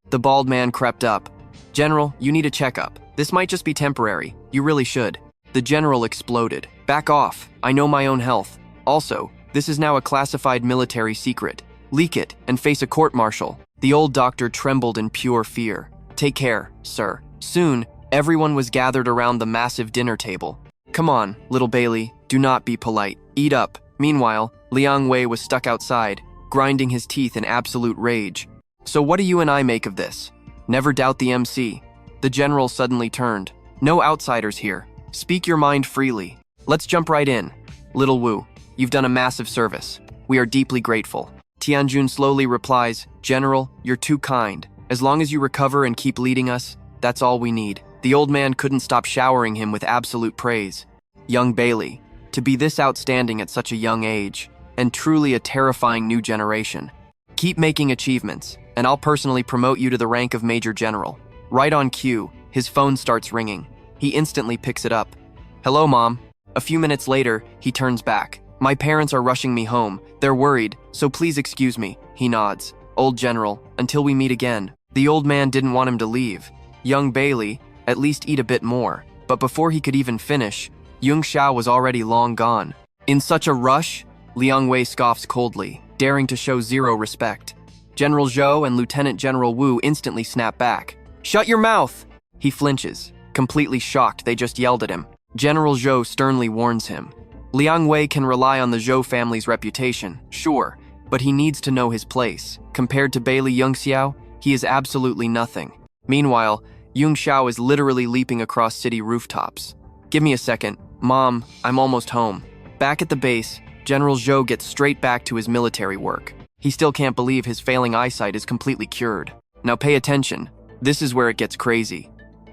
The bald man crept up. General, you need a checkup. This might just be temporary. You really should. The general exploded. Back off. I know my own health. Also, this is now a classified military secret. Leak it and face a court-martial. The old doctor trembled in pure fear. Take care, sir. Soon, everyone was gathered around the massive dinner table. Come on, little Baili, do not be polite. Eat up. Meanwhile, Liang Wei was stuck outside, grinding his teeth in absolute rage. So what do you and I make of this? Never doubt the MC. The general suddenly turned. No outsiders here. Speak your mind freely. Let's jump right in. Little Wu, you've done a massive service. We are deeply grateful. Tianjun slowly replies, General, you're too kind. As long as you recover and keep leading us, that's all we need. The old man couldn't stop showering him with absolute praise. Young Baili, to be this outstanding at such a young age, and truly a terrifying new generation. Keep making achievements, and I'll personally promote you to the rank of Major General. Right on cue, his phone starts ringing. He instantly picks it up. Hello, Mom. A few minutes later, he turns back. My parents are rushing me home. They're worried, so please excuse me. He nods. Old General, until we meet again. The old man didn't want him to leave. Young Baili, at least eat a bit more. But before he could even finish, Yunxiao was already long gone. In such a rush? Liang Wei scoffs coldly, daring to show zero respect. General Zhou and Lieutenant General Wu instantly snap back. Shut your mouth! He flinches, completely shocked they just yelled at him. General Zhou sternly warns him. Liang Wei can rely on the Zhou family's reputation, sure, but he needs to know his place. Compared to Baili Yunxiao, he is absolutely nothing. Meanwhile, Yunxiao is literally leaping across city rooftops. Give me a second. Mom, I'm almost home. Back at the base, General Zhou gets straight back to his military work. He still can't believe his failing eyesight is completely cured. Now pay attention. This is where it gets crazy.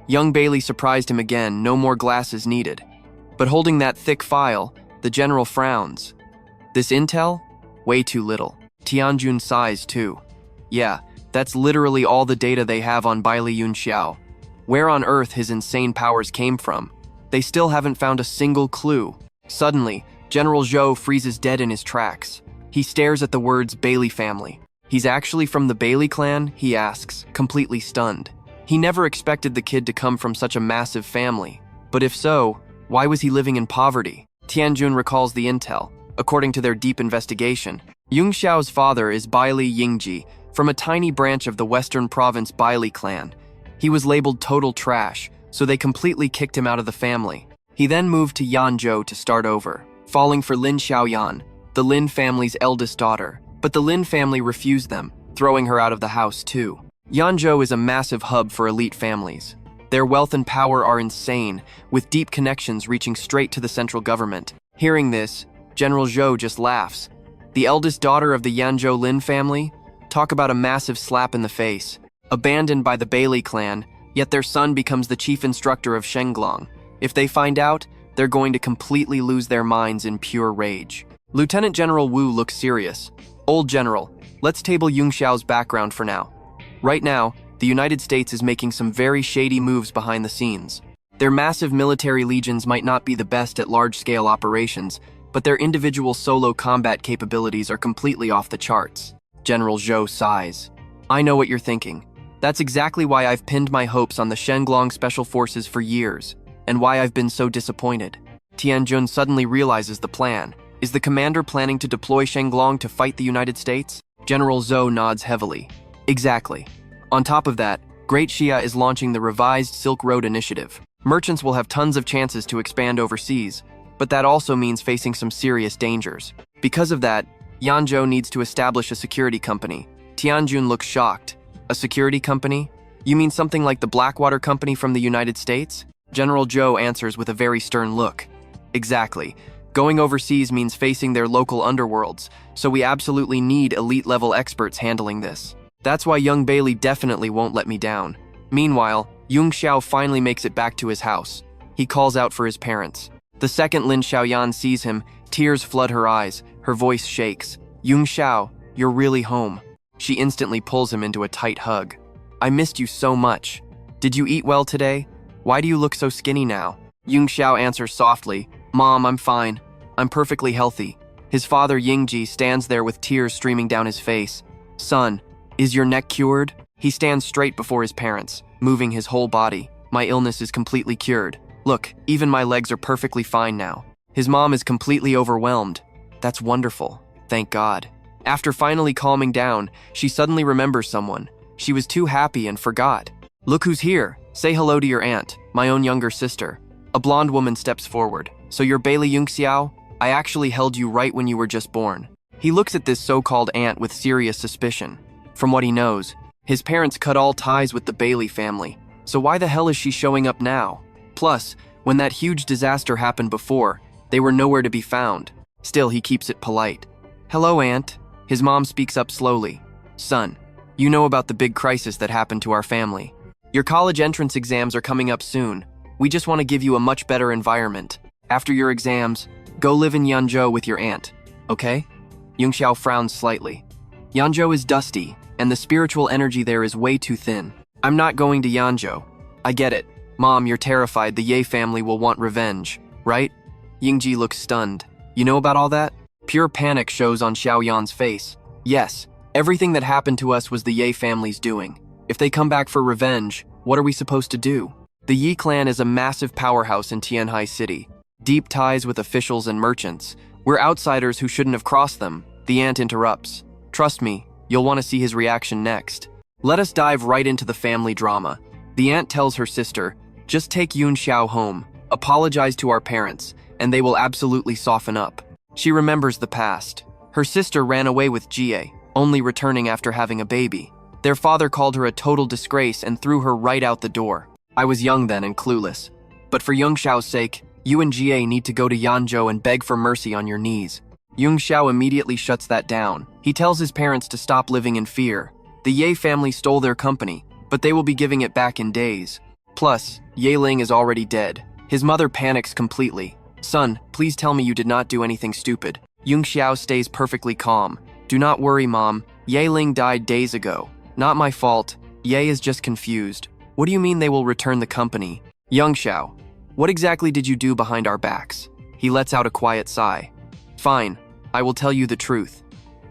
Young Bailey surprised him again, no more glasses needed. But holding that thick file, the general frowns. This intel? Way too little. Tianjun sighs too. Yeah, that's literally all the data they have on Baili Yunxiao. Where on earth his insane powers came from? They still haven't found a single clue. Suddenly, General Zhou freezes dead in his tracks. He stares at the words Bailey family. He's actually from the Bailey clan, he asks, completely stunned. He never expected the kid to come from such a massive family. But if so, why was he living in poverty? Tianjun recalls the intel. According to their deep investigation, Yunxiao's father is Baili Yingji, from a tiny branch of the western province Baili clan. He was labeled total trash, so they completely kicked him out of the family. He then moved to Yanzhou to start over, falling for Lin Xiaoyan, the Lin family's eldest daughter. But the Lin family refused them, throwing her out of the house too. Yanzhou is a massive hub for elite families. Their wealth and power are insane, with deep connections reaching straight to the central government. Hearing this, General Zhou just laughs. The eldest daughter of the Yanzhou Lin family? Talk about a massive slap in the face. Abandoned by the Bailey clan, yet their son becomes the chief instructor of Shenglong. If they find out, they're going to completely lose their minds in pure rage. Lieutenant General Wu looks serious. Old General, let's table Yunxiao's background for now. Right now, the United States is making some very shady moves behind the scenes. Their massive military legions might not be the best at large-scale operations, but their individual solo combat capabilities are completely off the charts. General Zhou sighs. I know what you're thinking. That's exactly why I've pinned my hopes on the Shenglong Special Forces for years, and why I've been so disappointed. Tianjun suddenly realizes the plan. Is the commander planning to deploy Shenglong to fight the United States? General Zhou nods heavily. Exactly. On top of that, Great Xia is launching the revised Silk Road Initiative. Merchants will have tons of chances to expand overseas, but that also means facing some serious dangers. Because of that, Yanzhou needs to establish a security company. Tianjun looks shocked. A security company? You mean something like the Blackwater Company from the United States? General Zhou answers with a very stern look. Exactly. Going overseas means facing their local underworlds, so we absolutely need elite-level experts handling this. That's why young Bailey definitely won't let me down. Meanwhile, Yunxiao finally makes it back to his house. He calls out for his parents. The second Lin Xiaoyan sees him, tears flood her eyes, her voice shakes. Yunxiao, you're really home. She instantly pulls him into a tight hug. I missed you so much. Did you eat well today? Why do you look so skinny now? Yunxiao answers softly, Mom, I'm fine. I'm perfectly healthy. His father Yingji stands there with tears streaming down his face. Son, is your neck cured? He stands straight before his parents, moving his whole body. My illness is completely cured. Look, even my legs are perfectly fine now. His mom is completely overwhelmed. That's wonderful. Thank God. After finally calming down, she suddenly remembers someone. She was too happy and forgot. Look who's here. Say hello to your aunt, my own younger sister. A blonde woman steps forward. So you're Baili Yunxiao? I actually held you right when you were just born. He looks at this so-called aunt with serious suspicion. From what he knows, his parents cut all ties with the Bailey family. So why the hell is she showing up now? Plus, when that huge disaster happened before, they were nowhere to be found. Still, he keeps it polite. Hello, Aunt. His mom speaks up slowly. Son, you know about the big crisis that happened to our family. Your college entrance exams are coming up soon. We just want to give you a much better environment. After your exams, go live in Yanzhou with your aunt, okay? Yunxiao frowns slightly. Yanzhou is dusty, and the spiritual energy there is way too thin. I'm not going to Yanzhou. I get it. Mom, you're terrified the Ye family will want revenge, right? Yingji looks stunned. You know about all that? Pure panic shows on Xiaoyan's face. Yes, everything that happened to us was the Ye family's doing. If they come back for revenge, what are we supposed to do? The Yi clan is a massive powerhouse in Tianhai City. Deep ties with officials and merchants. We're outsiders who shouldn't have crossed them. The aunt interrupts. Trust me, you'll want to see his reaction next. Let us dive right into the family drama. The aunt tells her sister, just take Yunxiao home, apologize to our parents, and they will absolutely soften up. She remembers the past. Her sister ran away with Jie, only returning after having a baby. Their father called her a total disgrace and threw her right out the door. I was young then and clueless. But for Yunxiao's sake, you and Jie need to go to Yanzhou and beg for mercy on your knees. Yunxiao immediately shuts that down. He tells his parents to stop living in fear. The Ye family stole their company, but they will be giving it back in days. Plus, Ye Ling is already dead. His mother panics completely. Son, please tell me you did not do anything stupid. Yunxiao stays perfectly calm. Do not worry, Mom. Ye Ling died days ago. Not my fault. Ye is just confused. What do you mean they will return the company? Yunxiao, what exactly did you do behind our backs? He lets out a quiet sigh. Fine, I will tell you the truth.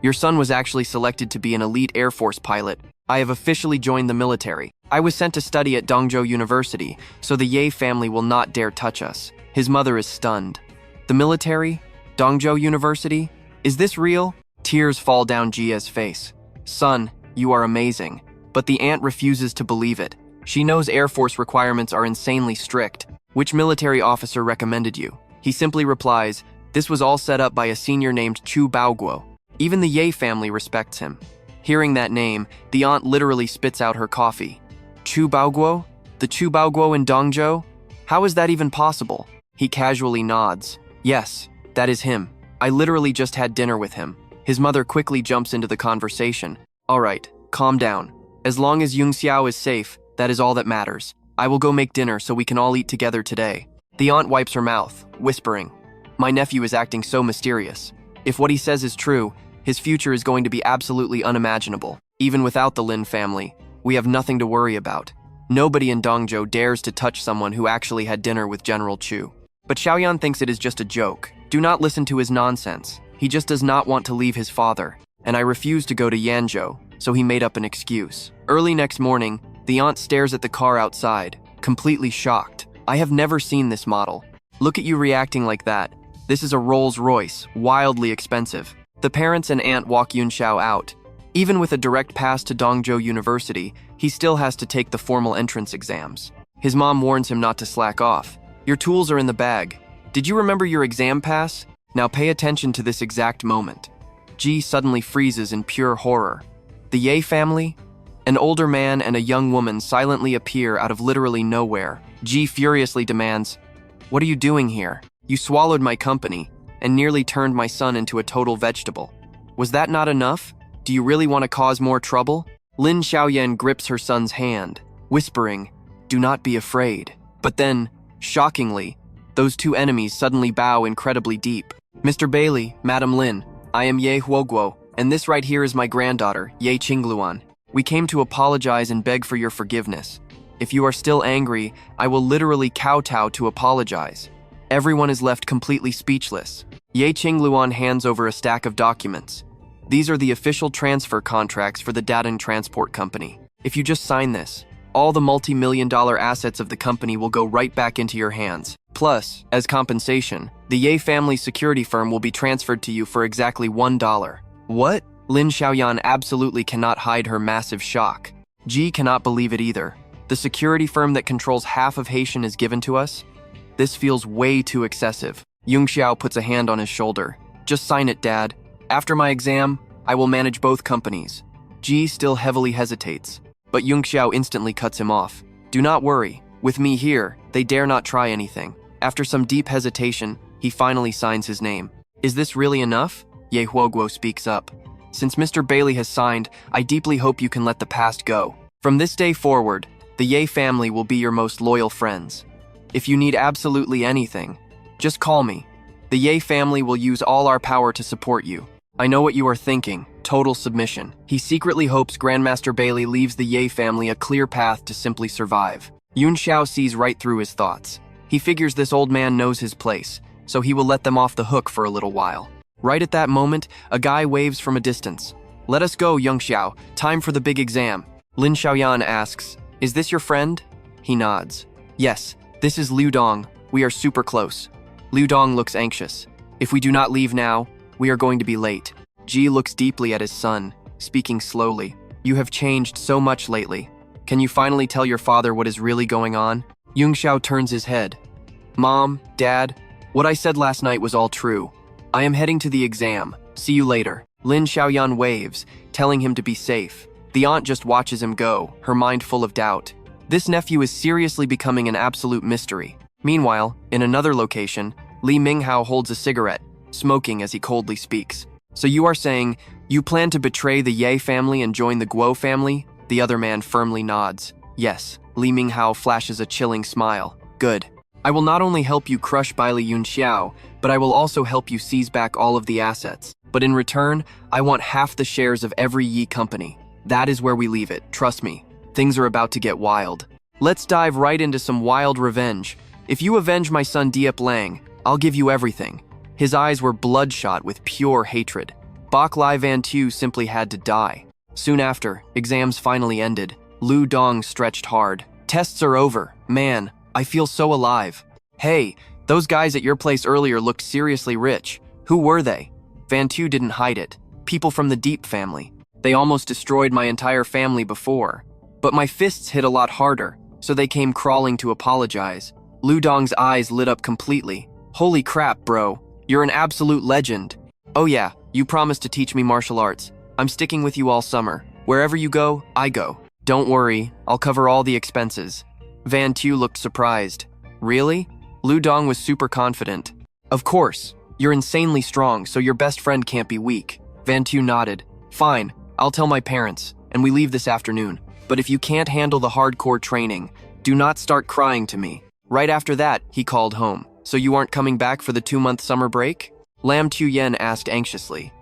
Your son was actually selected to be an elite Air Force pilot. I have officially joined the military. I was sent to study at Dongzhou University, so the Ye family will not dare touch us. His mother is stunned. The military? Dongzhou University? Is this real? Tears fall down Jia's face. Son, you are amazing. But the aunt refuses to believe it. She knows Air Force requirements are insanely strict. Which military officer recommended you? He simply replies, this was all set up by a senior named Chu Baoguo. Even the Ye family respects him. Hearing that name, the aunt literally spits out her coffee. Chu Baoguo? The Chu Baoguo in Dongzhou? How is that even possible? He casually nods. Yes, that is him. I literally just had dinner with him. His mother quickly jumps into the conversation. All right, calm down. As long as Yunxiao is safe, that is all that matters. I will go make dinner so we can all eat together today. The aunt wipes her mouth, whispering, my nephew is acting so mysterious. If what he says is true, his future is going to be absolutely unimaginable. Even without the Lin family, we have nothing to worry about. Nobody in Dongzhou dares to touch someone who actually had dinner with General Chu. But Xiaoyan thinks it is just a joke. Do not listen to his nonsense. He just does not want to leave his father. And I refuse to go to Yanzhou, so he made up an excuse. Early next morning, the aunt stares at the car outside, completely shocked. I have never seen this model. Look at you reacting like that. This is a Rolls-Royce, wildly expensive. The parents and aunt walk Yunxiao out. Even with a direct pass to Dongzhou University, he still has to take the formal entrance exams. His mom warns him not to slack off. Your tools are in the bag. Did you remember your exam pass? Now pay attention to this exact moment. Ji suddenly freezes in pure horror. The Ye family? An older man and a young woman silently appear out of literally nowhere. Ji furiously demands, what are you doing here? You swallowed my company and nearly turned my son into a total vegetable. Was that not enough? Do you really want to cause more trouble? Lin Xiaoyan grips her son's hand, whispering, do not be afraid. But then, shockingly, those two enemies suddenly bow incredibly deep. Mr. Baili, Madam Lin, I am Ye Huoguo, and this right here is my granddaughter, Ye Qingluan. We came to apologize and beg for your forgiveness. If you are still angry, I will literally kowtow to apologize. Everyone is left completely speechless. Ye Qingluan hands over a stack of documents. These are the official transfer contracts for the Dadong Transport Company. If you just sign this, all the multi-million-dollar assets of the company will go right back into your hands. Plus, as compensation, the Ye family security firm will be transferred to you for exactly $1. What? Lin Xiaoyan absolutely cannot hide her massive shock. Ji cannot believe it either. The security firm that controls half of Haitian is given to us? This feels way too excessive. Yunxiao puts a hand on his shoulder. Just sign it, Dad. After my exam, I will manage both companies. Ji still heavily hesitates, but Yunxiao instantly cuts him off. Do not worry. With me here, they dare not try anything. After some deep hesitation, he finally signs his name. Is this really enough? Ye Huoguo speaks up. Since Mr. Baili has signed, I deeply hope you can let the past go. From this day forward, the Ye family will be your most loyal friends. If you need absolutely anything, just call me. The Ye family will use all our power to support you. I know what you are thinking, total submission. He secretly hopes Grandmaster Baili leaves the Ye family a clear path to simply survive. Yunxiao sees right through his thoughts. He figures this old man knows his place, so he will let them off the hook for a little while. Right at that moment, a guy waves from a distance. Let us go, Yunxiao. Time for the big exam. Lin Xiaoyan asks, is this your friend? He nods. Yes, this is Liu Dong. We are super close. Liu Dong looks anxious. If we do not leave now, we are going to be late. Ji looks deeply at his son, speaking slowly. You have changed so much lately. Can you finally tell your father what is really going on? Yunxiao turns his head. Mom, Dad, what I said last night was all true. I am heading to the exam. See you later. Lin Xiaoyan waves, telling him to be safe. The aunt just watches him go, her mind full of doubt. This nephew is seriously becoming an absolute mystery. Meanwhile, in another location, Li Minghao holds a cigarette, smoking as he coldly speaks. So you are saying, you plan to betray the Ye family and join the Guo family? The other man firmly nods. Yes. Li Minghao flashes a chilling smile. Good. I will not only help you crush Baili Yunxiao, but I will also help you seize back all of the assets. But in return, I want half the shares of every Yi company. That is where we leave it, trust me. Things are about to get wild. Let's dive right into some wild revenge. If you avenge my son Diep Lang, I'll give you everything. His eyes were bloodshot with pure hatred. Bok Lai Van Tu simply had to die. Soon after, exams finally ended. Lu Dong stretched hard. Tests are over. Man, I feel so alive. Hey, those guys at your place earlier looked seriously rich. Who were they? Van Tu didn't hide it. People from the Deep family. They almost destroyed my entire family before. But my fists hit a lot harder, so they came crawling to apologize. Lu Dong's eyes lit up completely. Holy crap, bro. You're an absolute legend. Oh yeah, you promised to teach me martial arts. I'm sticking with you all summer. Wherever you go, I go. Don't worry, I'll cover all the expenses. Van Tu looked surprised. Really? Lu Dong was super confident. Of course. You're insanely strong, so your best friend can't be weak. Van Tu nodded. Fine, I'll tell my parents, and we leave this afternoon. But if you can't handle the hardcore training, do not start crying to me. Right after that, he called home. So you aren't coming back for the 2-month summer break? Lam Tuyen asked anxiously.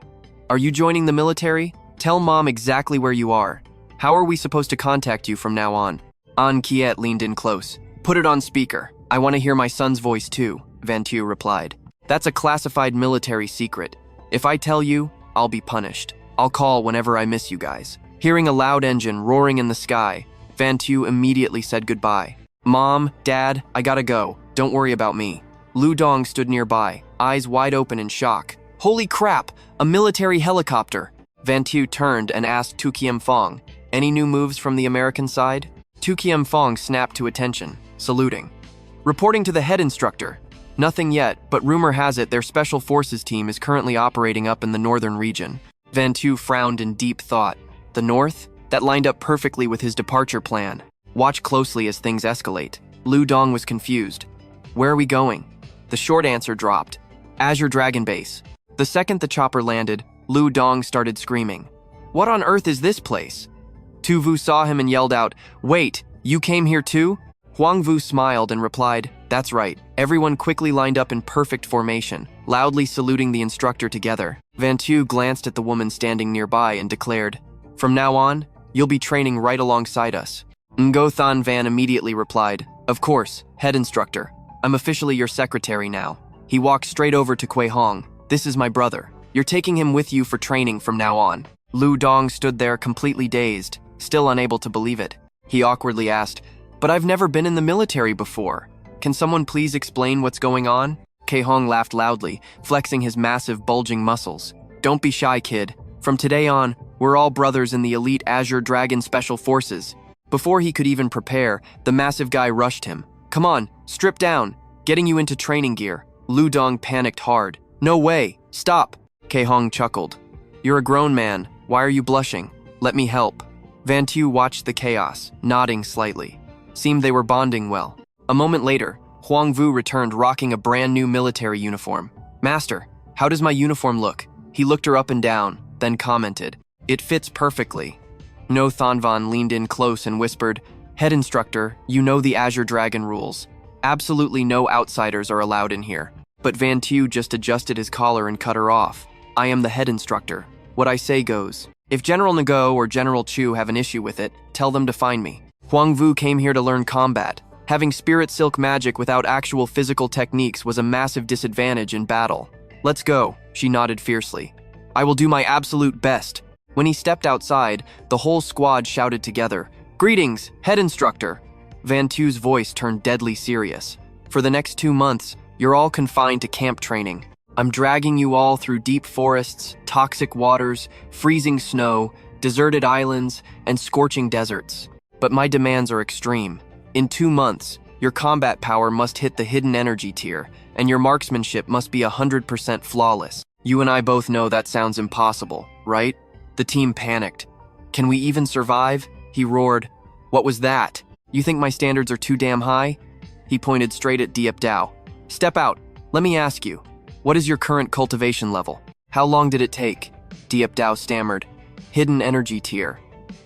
Are you joining the military? Tell mom exactly where you are. How are we supposed to contact you from now on? An Kiet leaned in close. Put it on speaker. I want to hear my son's voice too, Van Tu replied. That's a classified military secret. If I tell you, I'll be punished. I'll call whenever I miss you guys. Hearing a loud engine roaring in the sky, Van Tu immediately said goodbye. Mom, Dad, I gotta go. Don't worry about me. Lu Dong stood nearby, eyes wide open in shock. Holy crap, a military helicopter. Van Tu turned and asked Tu Kiem Fong, any new moves from the American side? Tu Kiem Fong snapped to attention, saluting. Reporting to the head instructor. Nothing yet, but rumor has it their special forces team is currently operating up in the northern region. Van Tu frowned in deep thought. The north? That lined up perfectly with his departure plan. Watch closely as things escalate. Lu Dong was confused. Where are we going? The short answer dropped. Azure Dragon Base. The second the chopper landed, Lu Dong started screaming. What on earth is this place? Tu Vu saw him and yelled out, Wait, you came here too? Huang Vu smiled and replied, That's right. Everyone quickly lined up in perfect formation, loudly saluting the instructor together. Van Tu glanced at the woman standing nearby and declared, From now on, you'll be training right alongside us. Ngo Than Van immediately replied, Of course, head instructor. I'm officially your secretary now. He walked straight over to Kui Hong. This is my brother. You're taking him with you for training from now on. Lu Dong stood there completely dazed, still unable to believe it. He awkwardly asked, But I've never been in the military before. Can someone please explain what's going on? Kui Hong laughed loudly, flexing his massive, bulging muscles. Don't be shy, kid. From today on, we're all brothers in the elite Azure Dragon Special Forces. Before he could even prepare, the massive guy rushed him. Come on, strip down. Getting you into training gear. Lu Dong panicked hard. No way, stop. Kui Hong chuckled. You're a grown man. Why are you blushing? Let me help. Van Tu watched the chaos, nodding slightly. Seemed they were bonding well. A moment later, Huang Vu returned rocking a brand new military uniform. Master, how does my uniform look? He looked her up and down, then commented, It fits perfectly. No Thanvan leaned in close and whispered, Head instructor, you know the Azure Dragon rules. Absolutely no outsiders are allowed in here. But Van Tu just adjusted his collar and cut her off. I am the head instructor. What I say goes. If General Ngo or General Chu have an issue with it, tell them to find me. Huang Vu came here to learn combat. Having spirit silk magic without actual physical techniques was a massive disadvantage in battle. Let's go, she nodded fiercely. I will do my absolute best. When he stepped outside, the whole squad shouted together, Greetings, head instructor. Van Tu's voice turned deadly serious. For the next 2 months, you're all confined to camp training. I'm dragging you all through deep forests, toxic waters, freezing snow, deserted islands, and scorching deserts. But my demands are extreme. In 2 months, your combat power must hit the hidden energy tier, and your marksmanship must be 100% flawless. You and I both know that sounds impossible, right? The team panicked. Can we even survive? He roared. What was that? You think my standards are too damn high? He pointed straight at Diep Dao. Step out. Let me ask you. What is your current cultivation level? How long did it take? Diep Dao stammered. Hidden energy tier.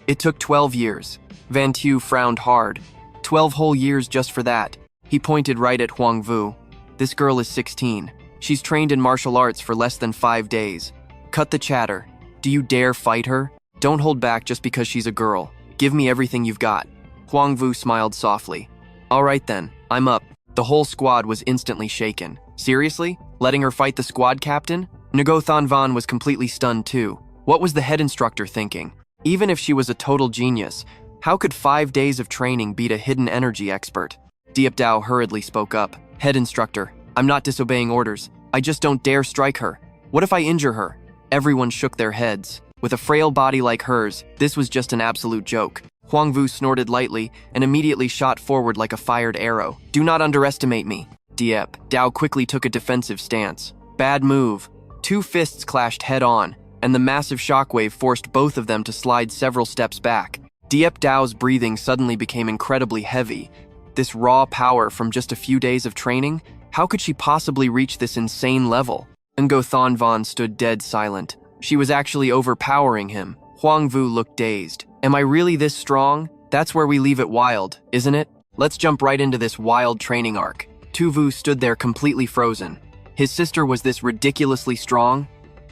It took 12 years. Van Tu frowned hard. 12 whole years just for that. He pointed right at Huang Vu. This girl is 16. She's trained in martial arts for less than 5 days. Cut the chatter. Do you dare fight her? Don't hold back just because she's a girl. Give me everything you've got. Huang Vu smiled softly. All right then, I'm up. The whole squad was instantly shaken. Seriously? Letting her fight the squad captain? Ngo Than Van was completely stunned too. What was the head instructor thinking? Even if she was a total genius, how could 5 days of training beat a hidden energy expert? Diep Dao hurriedly spoke up. Head instructor, I'm not disobeying orders. I just don't dare strike her. What if I injure her? Everyone shook their heads. With a frail body like hers, this was just an absolute joke. Huang Vu snorted lightly and immediately shot forward like a fired arrow. Do not underestimate me. Diep Dao quickly took a defensive stance. Bad move. 2 fists clashed head-on, and the massive shockwave forced both of them to slide several steps back. Diep Dao's breathing suddenly became incredibly heavy. This raw power from just a few days of training? How could she possibly reach this insane level? Ngo Than Van stood dead silent. She was actually overpowering him. Huang Vu looked dazed. Am I really this strong? That's where we leave it wild, isn't it? Let's jump right into this wild training arc. Tu Vu stood there completely frozen. His sister was this ridiculously strong?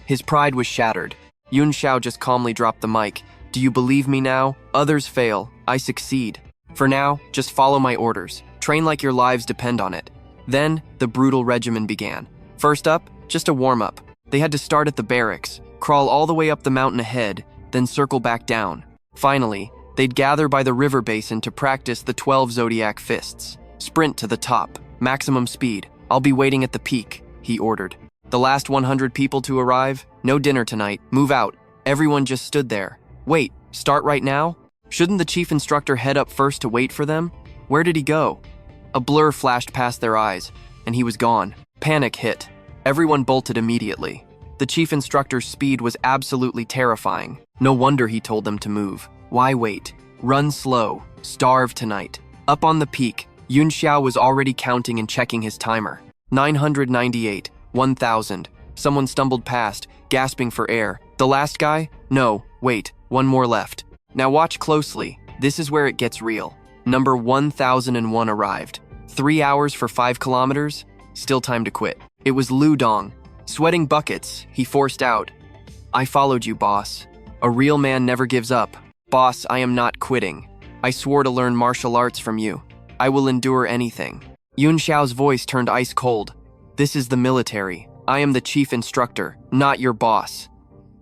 His pride was shattered. Yunxiao just calmly dropped the mic. Do you believe me now? Others fail. I succeed. For now, just follow my orders. Train like your lives depend on it. Then, the brutal regimen began. First up, just a warm-up. They had to start at the barracks, crawl all the way up the mountain ahead, then circle back down. Finally, they'd gather by the river basin to practice the 12 zodiac fists. Sprint to the top, maximum speed. I'll be waiting at the peak, he ordered. The last 100 people to arrive? No dinner tonight. Move out. Everyone just stood there. Wait, start right now? Shouldn't the chief instructor head up first to wait for them? Where did he go? A blur flashed past their eyes, and he was gone. Panic hit. Everyone bolted immediately. The chief instructor's speed was absolutely terrifying. No wonder he told them to move. Why wait? Run slow. Starve tonight. Up on the peak, Yunxiao was already counting and checking his timer. 998, 1,000. Someone stumbled past, gasping for air. The last guy? No, wait, one more left. Now watch closely. This is where it gets real. Number 1001 arrived. 3 hours for 5 kilometers? Still time to quit. It was Lu Dong. Sweating buckets, he forced out. I followed you, boss. A real man never gives up. Boss, I am not quitting. I swore to learn martial arts from you. I will endure anything. Yunxiao's voice turned ice cold. This is the military. I am the chief instructor, not your boss.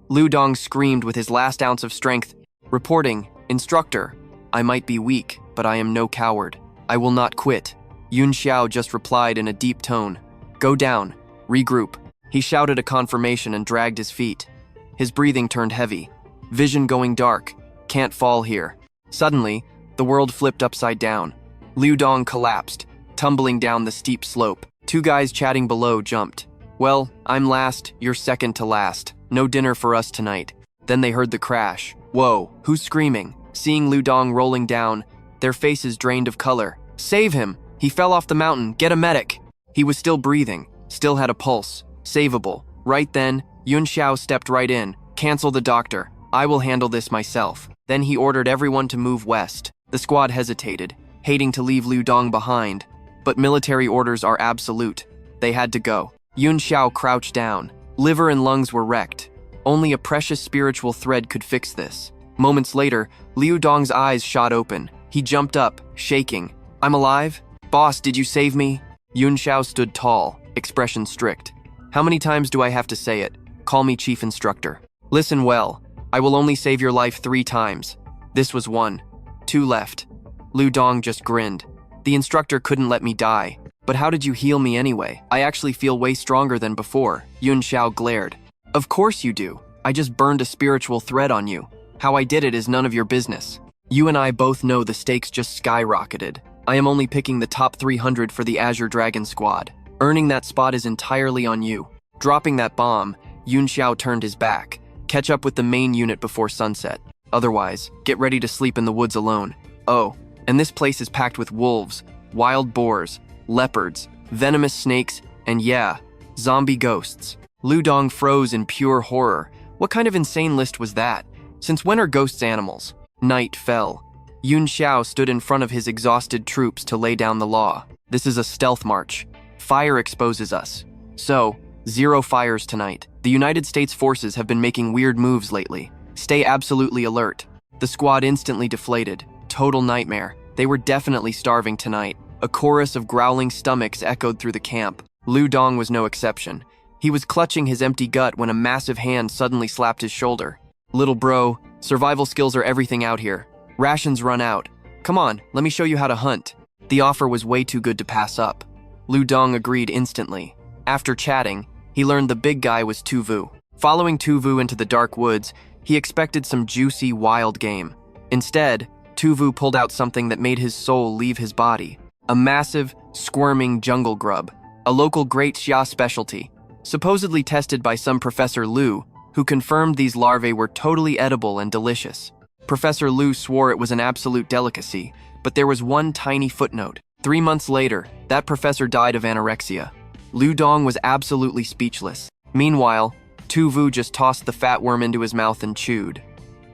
Lu Dong screamed with his last ounce of strength. Reporting, instructor. I might be weak, but I am no coward. I will not quit. Yunxiao just replied in a deep tone. Go down. Regroup. He shouted a confirmation and dragged his feet. His breathing turned heavy. Vision going dark. Can't fall here. Suddenly, the world flipped upside down. Liu Dong collapsed, tumbling down the steep slope. 2 guys chatting below jumped. Well, I'm last, you're second to last. No dinner for us tonight. Then they heard the crash. Whoa, who's screaming? Seeing Liu Dong rolling down, their faces drained of color. Save him! He fell off the mountain. Get a medic! He was still breathing, still had a pulse. Savable. Right then, Yunxiao stepped right in. Cancel the doctor. I will handle this myself. Then he ordered everyone to move west. The squad hesitated, hating to leave Liu Dong behind. But military orders are absolute. They had to go. Yunxiao crouched down. Liver and lungs were wrecked. Only a precious spiritual thread could fix this. Moments later, Liu Dong's eyes shot open. He jumped up, shaking. I'm alive? Boss, did you save me? Yunxiao stood tall, expression strict. How many times do I have to say it? Call me chief instructor. Listen well. I will only save your life 3 times. This was 1. 2 left. Liu Dong just grinned. The instructor couldn't let me die. But how did you heal me anyway? I actually feel way stronger than before. Yunxiao glared. Of course you do. I just burned a spiritual thread on you. How I did it is none of your business. You and I both know the stakes just skyrocketed. I am only picking the top 300 for the Azure Dragon squad. Earning that spot is entirely on you. Dropping that bomb, Yunxiao turned his back. Catch up with the main unit before sunset. Otherwise, get ready to sleep in the woods alone. Oh, and this place is packed with wolves, wild boars, leopards, venomous snakes, and yeah, zombie ghosts. Lu Dong froze in pure horror. What kind of insane list was that? Since when are ghosts animals? Night fell. Yunxiao stood in front of his exhausted troops to lay down the law. This is a stealth march. Fire exposes us. So, 0 fires tonight. The United States forces have been making weird moves lately. Stay absolutely alert. The squad instantly deflated. Total nightmare. They were definitely starving tonight. A chorus of growling stomachs echoed through the camp. Lu Dong was no exception. He was clutching his empty gut when a massive hand suddenly slapped his shoulder. Little bro, survival skills are everything out here. Rations run out. Come on, let me show you how to hunt. The offer was way too good to pass up. Lu Dong agreed instantly. After chatting, he learned the big guy was Tu Vu. Following Tu Vu into the dark woods, he expected some juicy, wild game. Instead, Tu Vu pulled out something that made his soul leave his body. A massive, squirming jungle grub. A local Great Xia specialty. Supposedly tested by some Professor Lu, who confirmed these larvae were totally edible and delicious. Professor Lu swore it was an absolute delicacy, but there was one tiny footnote. 3 months later, that professor died of anorexia. Lu Dong was absolutely speechless. Meanwhile, Tu Vu just tossed the fat worm into his mouth and chewed.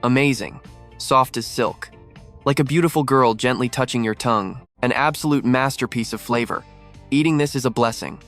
Amazing. Soft as silk. Like a beautiful girl gently touching your tongue. An absolute masterpiece of flavor. Eating this is a blessing.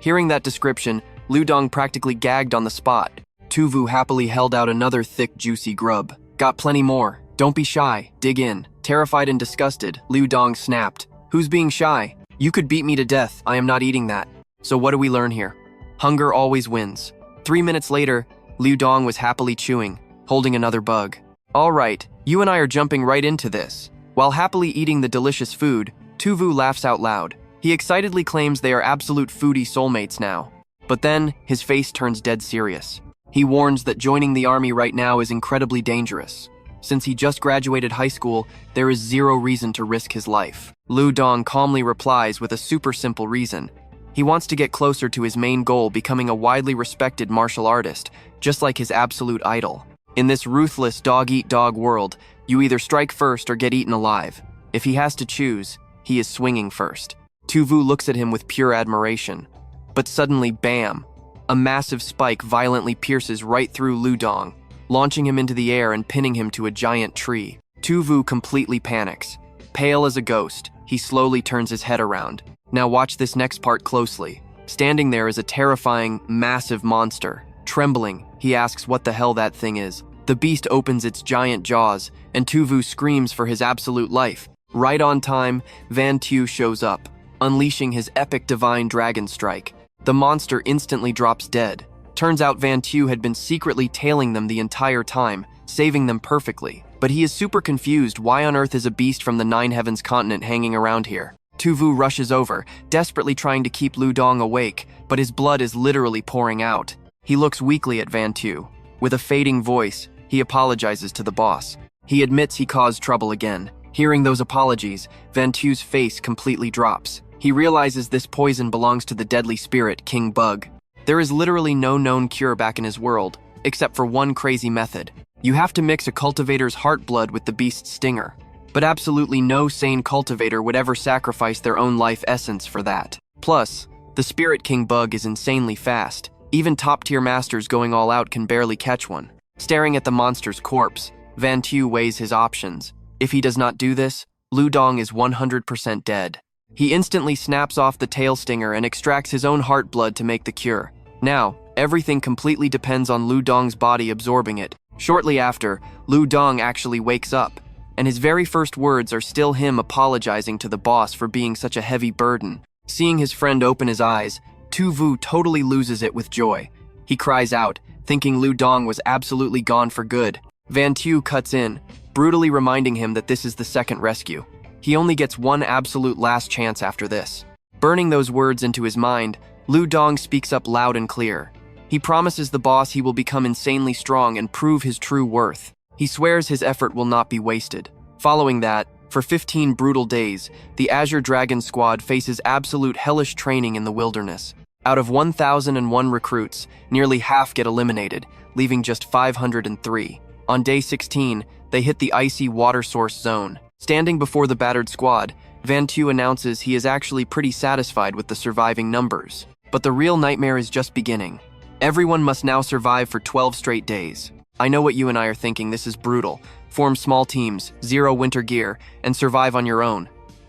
Hearing that description, Lu Dong practically gagged on the spot. Tu Vu happily held out another thick, juicy grub. Got plenty more. Don't be shy. Dig in. Terrified and disgusted, Lu Dong snapped. Who's being shy? You could beat me to death. I am not eating that. So what do we learn here? Hunger always wins. 3 minutes later, Lu Dong was happily chewing, holding another bug. All right, you and I are jumping right into this. While happily eating the delicious food, Tu Vu laughs out loud. He excitedly claims they are absolute foodie soulmates now. But then, his face turns dead serious. He warns that joining the army right now is incredibly dangerous. Since he just graduated high school, there is 0 reason to risk his life. Lu Dong calmly replies with a super simple reason. He wants to get closer to his main goal, becoming a widely respected martial artist, just like his absolute idol. In this ruthless dog-eat-dog world, you either strike first or get eaten alive. If he has to choose, he is swinging first. Tu Vu looks at him with pure admiration. But suddenly, bam! A massive spike violently pierces right through Lu Dong, launching him into the air and pinning him to a giant tree. Tu Vu completely panics. Pale as a ghost, he slowly turns his head around. Now watch this next part closely. Standing there is a terrifying, massive monster. Trembling, he asks what the hell that thing is. The beast opens its giant jaws, and Tu Vu screams for his absolute life. Right on time, Van Tu shows up, unleashing his epic divine dragon strike. The monster instantly drops dead. Turns out Van Tu had been secretly tailing them the entire time, saving them perfectly. But he is super confused. Why on earth is a beast from the Nine Heavens continent hanging around here? Tu Vu rushes over, desperately trying to keep Lu Dong awake, but his blood is literally pouring out. He looks weakly at Van Tu. With a fading voice, he apologizes to the boss. He admits he caused trouble again. Hearing those apologies, Van Tu's face completely drops. He realizes this poison belongs to the deadly spirit, King Bug. There is literally no known cure back in his world, except for one crazy method. You have to mix a cultivator's heart blood with the beast's stinger. But absolutely no sane cultivator would ever sacrifice their own life essence for that. Plus, the Spirit King Bug is insanely fast. Even top-tier masters going all out can barely catch one. Staring at the monster's corpse, Van Tu weighs his options. If he does not do this, Lu Dong is 100% dead. He instantly snaps off the tail stinger and extracts his own heart blood to make the cure. Now, everything completely depends on Lu Dong's body absorbing it. Shortly after, Lu Dong actually wakes up, and his very first words are still him apologizing to the boss for being such a heavy burden. Seeing his friend open his eyes, Tu Vu totally loses it with joy. He cries out, thinking Lu Dong was absolutely gone for good. Van Tu cuts in, brutally reminding him that this is the second rescue. He only gets one absolute last chance after this. Burning those words into his mind, Lu Dong speaks up loud and clear. He promises the boss he will become insanely strong and prove his true worth. He swears his effort will not be wasted. Following that, for 15 brutal days, the Azure Dragon Squad faces absolute hellish training in the wilderness. Out of 1,001 recruits, nearly half get eliminated, leaving just 503. On day 16, they hit the icy water source zone. Standing before the battered squad, Van Tu announces he is actually pretty satisfied with the surviving numbers. But the real nightmare is just beginning. Everyone must now survive for 12 straight days. I know what you and I are thinking, this is brutal. Form small teams, zero winter gear, and survive on your own.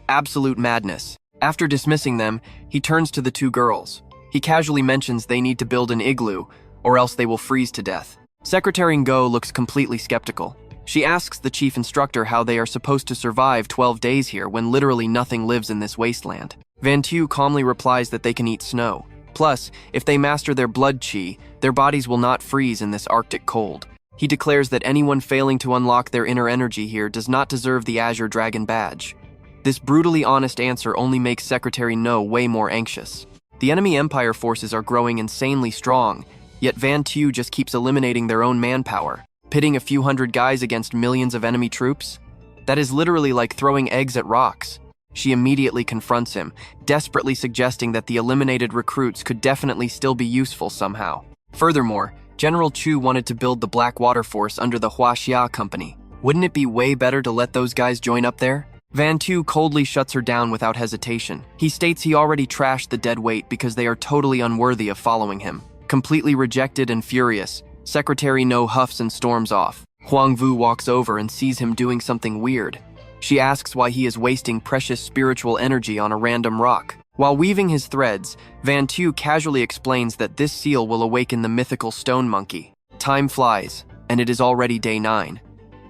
Absolute madness. After dismissing them, he turns to the two girls. He casually mentions they need to build an igloo, or else they will freeze to death. Secretary Ngo looks completely skeptical. She asks the chief instructor how they are supposed to survive 12 days here when literally nothing lives in this wasteland. Van Tu calmly replies that they can eat snow. Plus, if they master their blood chi, their bodies will not freeze in this Arctic cold. He declares that anyone failing to unlock their inner energy here does not deserve the Azure Dragon badge. This brutally honest answer only makes Secretary Ngo way more anxious. The enemy Empire forces are growing insanely strong, yet Van Tu just keeps eliminating their own manpower. Pitting a few hundred guys against millions of enemy troops? That is literally like throwing eggs at rocks. She immediately confronts him, desperately suggesting that the eliminated recruits could definitely still be useful somehow. Furthermore, General Chu wanted to build the Black Water Force under the Huaxia Company. Wouldn't it be way better to let those guys join up there? Van Tu coldly shuts her down without hesitation. He states he already trashed the dead weight because they are totally unworthy of following him. Completely rejected and furious, Secretary Ngo huffs and storms off. Huang Vu walks over and sees him doing something weird. She asks why he is wasting precious spiritual energy on a random rock. While weaving his threads, Van Tu casually explains that this seal will awaken the mythical stone monkey. Time flies, and it is already day 9.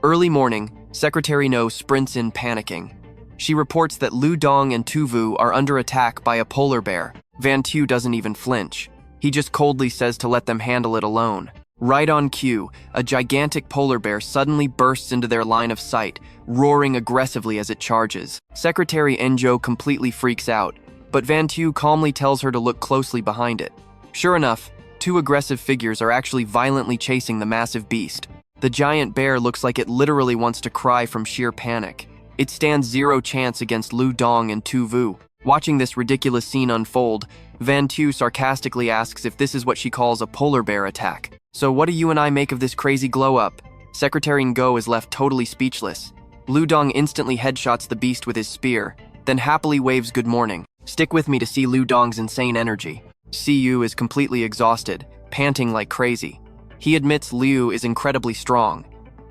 Early morning, Secretary Ngo sprints in panicking. She reports that Lu Dong and Tu Vu are under attack by a polar bear. Van Tu doesn't even flinch. He just coldly says to let them handle it alone. Right on cue, a gigantic polar bear suddenly bursts into their line of sight, roaring aggressively as it charges. Secretary Ngo completely freaks out, but Van Tu calmly tells her to look closely behind it. Sure enough, two aggressive figures are actually violently chasing the massive beast. The giant bear looks like it literally wants to cry from sheer panic. It stands zero chance against Lu Dong and Tu Vu. Watching this ridiculous scene unfold, Van Tu sarcastically asks if this is what she calls a polar bear attack. So what do you and I make of this crazy glow-up? Secretary Ngo is left totally speechless. Lu Dong instantly headshots the beast with his spear, then happily waves good morning. Stick with me to see Lu Dong's insane energy. Siyu is completely exhausted, panting like crazy. He admits Liu is incredibly strong.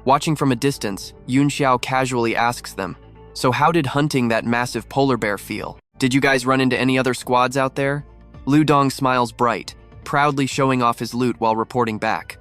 Watching from a distance, Yunxiao casually asks them, "So how did hunting that massive polar bear feel? Did you guys run into any other squads out there?" Lu Dong smiles bright, proudly showing off his loot while reporting back.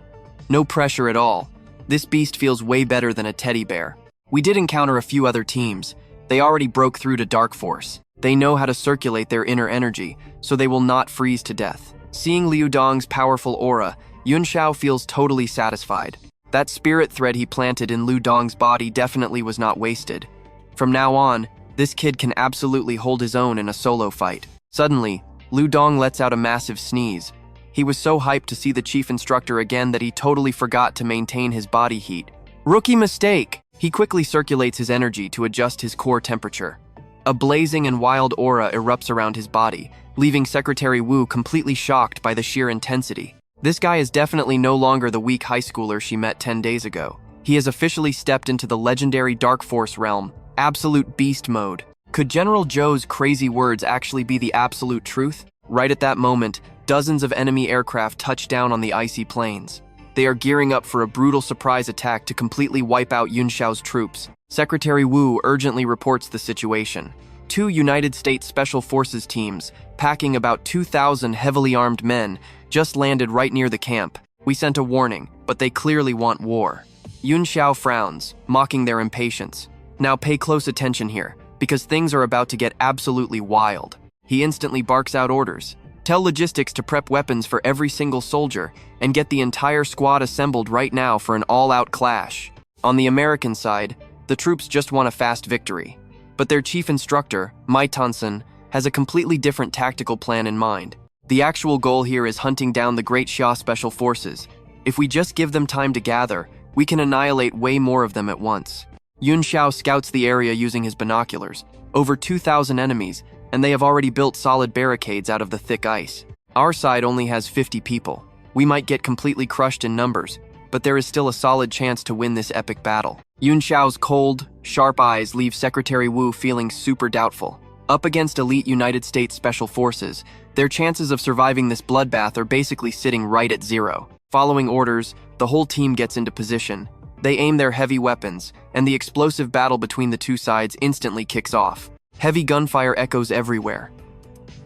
"No pressure at all. This beast feels way better than a teddy bear. We did encounter a few other teams. They already broke through to Dark Force. They know how to circulate their inner energy, so they will not freeze to death." Seeing Liu Dong's powerful aura, Yunxiao feels totally satisfied. That spirit thread he planted in Lu Dong's body definitely was not wasted. From now on, this kid can absolutely hold his own in a solo fight. Suddenly, Lu Dong lets out a massive sneeze. He was so hyped to see the chief instructor again that he totally forgot to maintain his body heat. Rookie mistake! He quickly circulates his energy to adjust his core temperature. A blazing and wild aura erupts around his body, leaving Secretary Wu completely shocked by the sheer intensity. This guy is definitely no longer the weak high schooler she met 10 days ago. He has officially stepped into the legendary Dark Force realm, absolute beast mode. Could General Zhou's crazy words actually be the absolute truth? Right at that moment, dozens of enemy aircraft touch down on the icy plains. They are gearing up for a brutal surprise attack to completely wipe out Yunxiao's troops. Secretary Wu urgently reports the situation. 2 United States Special Forces teams, packing about 2,000 heavily armed men, just landed right near the camp. We sent a warning, but they clearly want war. Yunxiao frowns, mocking their impatience. Now pay close attention here, because things are about to get absolutely wild. He instantly barks out orders. Tell logistics to prep weapons for every single soldier, and get the entire squad assembled right now for an all-out clash. On the American side, the troops just want a fast victory. But their chief instructor, Mai Tansen, has a completely different tactical plan in mind. The actual goal here is hunting down the Great Xia Special Forces. If we just give them time to gather, we can annihilate way more of them at once. Yunxiao scouts the area using his binoculars. Over 2,000 enemies, and they have already built solid barricades out of the thick ice. Our side only has 50 people. We might get completely crushed in numbers, but there is still a solid chance to win this epic battle. Yunxiao's cold, sharp eyes leave Secretary Wu feeling super doubtful. Up against elite United States Special Forces, their chances of surviving this bloodbath are basically sitting right at zero. Following orders, the whole team gets into position. They aim their heavy weapons, and the explosive battle between the two sides instantly kicks off. Heavy gunfire echoes everywhere.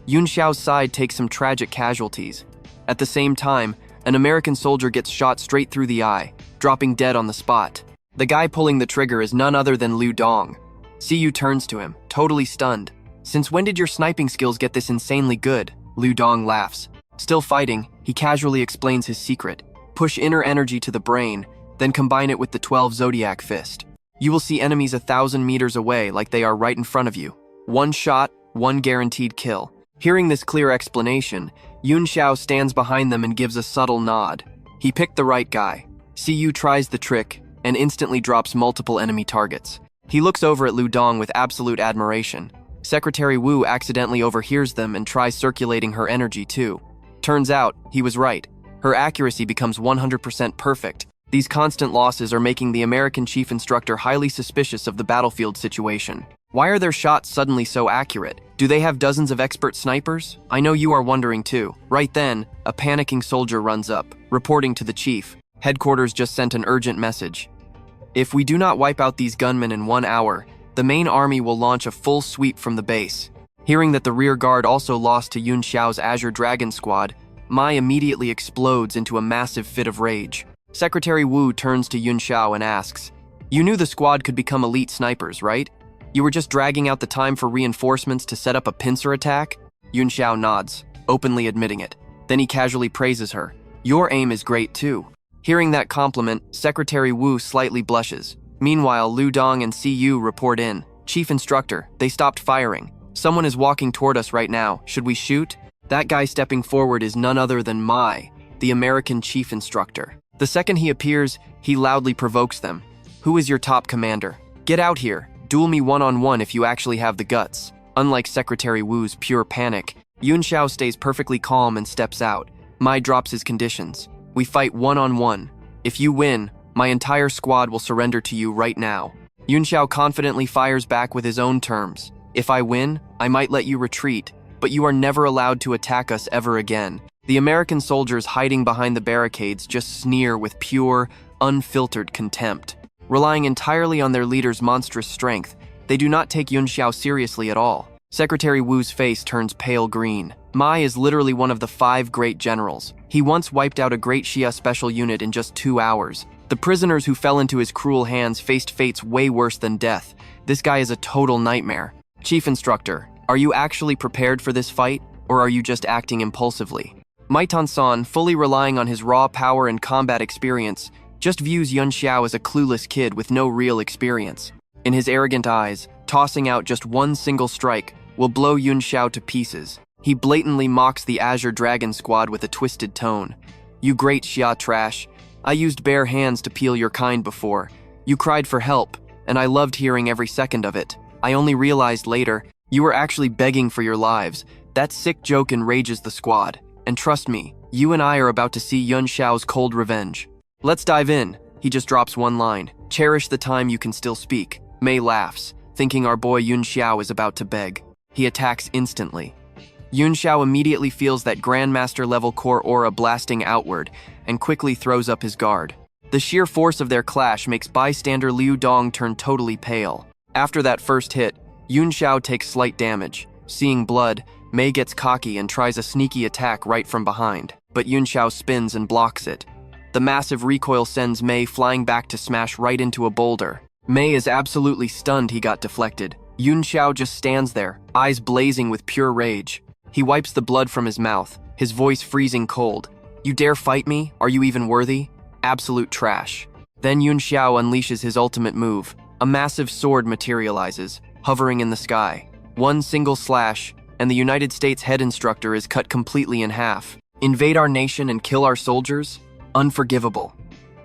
Yunxiao's side takes some tragic casualties. At the same time, an American soldier gets shot straight through the eye, dropping dead on the spot. The guy pulling the trigger is none other than Liu Dong. Siyu turns to him, totally stunned. "Since when did your sniping skills get this insanely good?" Liu Dong laughs. Still fighting, he casually explains his secret. Push inner energy to the brain, then combine it with the 12 Zodiac Fist. You will see enemies 1,000 meters away like they are right in front of you. One shot, one guaranteed kill. Hearing this clear explanation, Yunxiao stands behind them and gives a subtle nod. He picked the right guy. Siyu tries the trick and instantly drops multiple enemy targets. He looks over at Liu Dong with absolute admiration. Secretary Wu accidentally overhears them and tries circulating her energy too. Turns out, he was right. Her accuracy becomes 100% perfect. These constant losses are making the American chief instructor highly suspicious of the battlefield situation. Why are their shots suddenly so accurate? Do they have dozens of expert snipers? I know you are wondering too. Right then, a panicking soldier runs up, reporting to the chief. Headquarters just sent an urgent message. If we do not wipe out these gunmen in 1 hour, the main army will launch a full sweep from the base. Hearing that the rear guard also lost to Yunxiao's Azure Dragon Squad, Mai immediately explodes into a massive fit of rage. Secretary Wu turns to Yunxiao and asks, "You knew the squad could become elite snipers, right? You were just dragging out the time for reinforcements to set up a pincer attack?" Yunxiao nods, openly admitting it. Then he casually praises her. "Your aim is great too." Hearing that compliment, Secretary Wu slightly blushes. Meanwhile, Liu Dong and Siyu report in. "Chief Instructor, they stopped firing. Someone is walking toward us right now. Should we shoot?" That guy stepping forward is none other than Mai, the American Chief Instructor. The second he appears, he loudly provokes them. "Who is your top commander? Get out here. Duel me one-on-one if you actually have the guts." Unlike Secretary Wu's pure panic, Yunxiao stays perfectly calm and steps out. Mai drops his conditions. "We fight one-on-one. If you win, my entire squad will surrender to you right now." Yunxiao confidently fires back with his own terms. "If I win, I might let you retreat, but you are never allowed to attack us ever again." The American soldiers hiding behind the barricades just sneer with pure, unfiltered contempt. Relying entirely on their leader's monstrous strength, they do not take Yunxiao seriously at all. Secretary Wu's face turns pale green. Mai is literally one of the 5 great generals. He once wiped out a great Xia special unit in just 2 hours. The prisoners who fell into his cruel hands faced fates way worse than death. This guy is a total nightmare. "Chief Instructor, are you actually prepared for this fight, or are you just acting impulsively?" Maitan-san, fully relying on his raw power and combat experience, just views Yunxiao as a clueless kid with no real experience. In his arrogant eyes, tossing out just one single strike will blow Yunxiao to pieces. He blatantly mocks the Azure Dragon Squad with a twisted tone. "You great Xia trash. I used bare hands to peel your kind before. You cried for help, and I loved hearing every second of it. I only realized later, you were actually begging for your lives." That sick joke enrages the squad. And trust me, you and I are about to see Yunxiao's cold revenge. "Let's dive in." He just drops one line. "Cherish the time you can still speak." Mei laughs, thinking our boy Yunxiao is about to beg. He attacks instantly. Yunxiao immediately feels that Grandmaster-level core aura blasting outward and quickly throws up his guard. The sheer force of their clash makes bystander Liu Dong turn totally pale. After that first hit, Yunxiao takes slight damage. Seeing blood, Mei gets cocky and tries a sneaky attack right from behind, but Yunxiao spins and blocks it. The massive recoil sends Mei flying back to smash right into a boulder. Mei is absolutely stunned he got deflected. Yunxiao just stands there, eyes blazing with pure rage. He wipes the blood from his mouth, his voice freezing cold. "You dare fight me? Are you even worthy? Absolute trash." Then Yunxiao unleashes his ultimate move. A massive sword materializes, hovering in the sky. One single slash, and the United States head instructor is cut completely in half. Invade our nation and kill our soldiers? Unforgivable.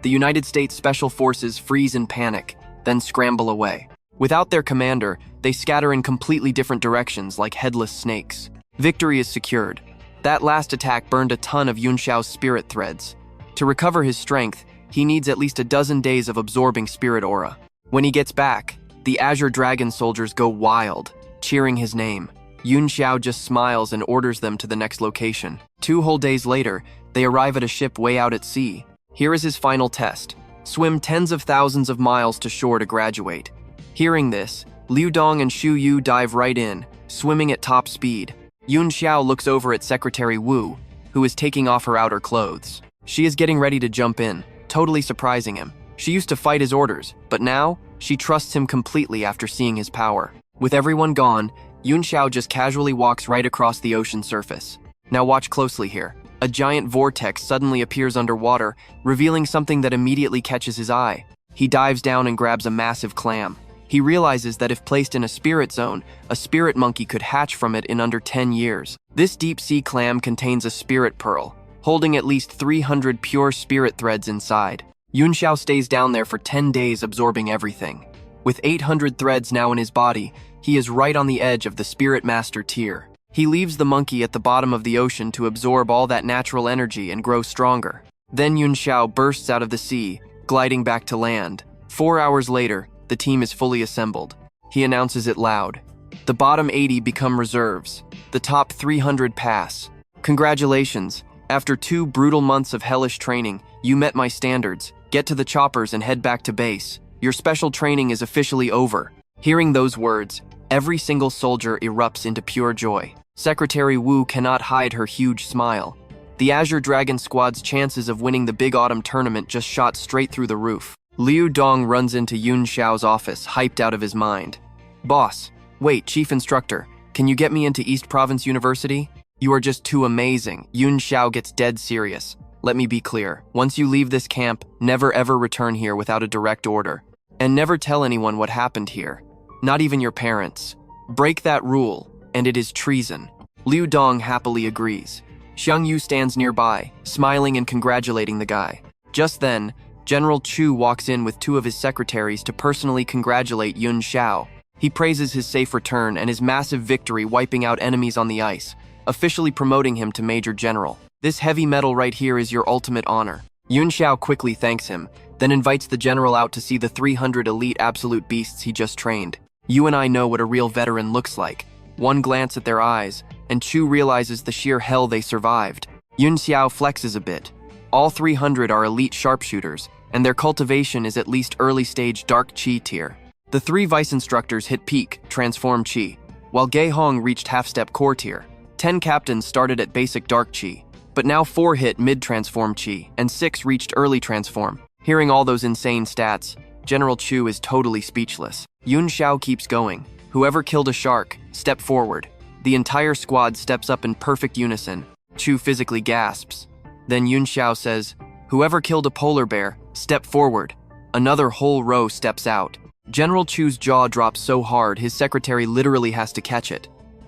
The United States Special Forces freeze in panic, then scramble away. Without their commander, they scatter in completely different directions like headless snakes. Victory is secured. That last attack burned a ton of Yunxiao's spirit threads. To recover his strength, he needs at least a dozen days of absorbing spirit aura. When he gets back, the Azure Dragon soldiers go wild, cheering his name. Yunxiao just smiles and orders them to the next location. 2 whole days later, they arrive at a ship way out at sea. Here is his final test. Swim tens of thousands of miles to shore to graduate. Hearing this, Liu Dong and Xu Yu dive right in, swimming at top speed. Yunxiao looks over at Secretary Wu, who is taking off her outer clothes. She is getting ready to jump in, totally surprising him. She used to fight his orders, but now, she trusts him completely after seeing his power. With everyone gone, Yunxiao just casually walks right across the ocean surface. Now watch closely here. A giant vortex suddenly appears underwater, revealing something that immediately catches his eye. He dives down and grabs a massive clam. He realizes that if placed in a spirit zone, a spirit monkey could hatch from it in under 10 years. This deep-sea clam contains a spirit pearl, holding at least 300 pure spirit threads inside. Yunxiao stays down there for 10 days absorbing everything. With 800 threads now in his body, he is right on the edge of the Spirit Master tier. He leaves the monkey at the bottom of the ocean to absorb all that natural energy and grow stronger. Then Yunxiao bursts out of the sea, gliding back to land. 4 hours later, the team is fully assembled. He announces it loud. The bottom 80 become reserves. The top 300 pass. Congratulations. After 2 brutal months of hellish training, you met my standards. Get to the choppers and head back to base. Your special training is officially over. Hearing those words, every single soldier erupts into pure joy. Secretary Wu cannot hide her huge smile. The Azure Dragon Squad's chances of winning the Big Autumn tournament just shot straight through the roof. Liu Dong runs into Yunxiao's office, hyped out of his mind. Boss, wait, Chief Instructor, can you get me into East Province University? You are just too amazing. Yunxiao gets dead serious. Let me be clear. Once you leave this camp, never ever return here without a direct order. And never tell anyone what happened here. Not even your parents. Break that rule, and it is treason. Liu Dong happily agrees. Xiang Yu stands nearby, smiling and congratulating the guy. Just then, General Chu walks in with 2 of his secretaries to personally congratulate Yunxiao. He praises his safe return and his massive victory wiping out enemies on the ice, officially promoting him to Major General. This heavy medal right here is your ultimate honor. Yunxiao quickly thanks him, then invites the general out to see the 300 elite absolute beasts he just trained. You and I know what a real veteran looks like. One glance at their eyes, and Chu realizes the sheer hell they survived. Yunxiao flexes a bit. All 300 are elite sharpshooters, and their cultivation is at least early-stage dark Qi tier. The 3 vice instructors hit peak, transform Qi, while Gei Hong reached half-step core tier. 10 captains started at basic dark Qi, but now 4 hit mid-transform Qi, and 6 reached early transform. Hearing all those insane stats, General Chu is totally speechless. Yunxiao keeps going. Whoever killed a shark, step forward. The entire squad steps up in perfect unison. Chu physically gasps. Then Yunxiao says, whoever killed a polar bear, step forward. Another whole row steps out. General Chu's jaw drops so hard his secretary literally has to catch it.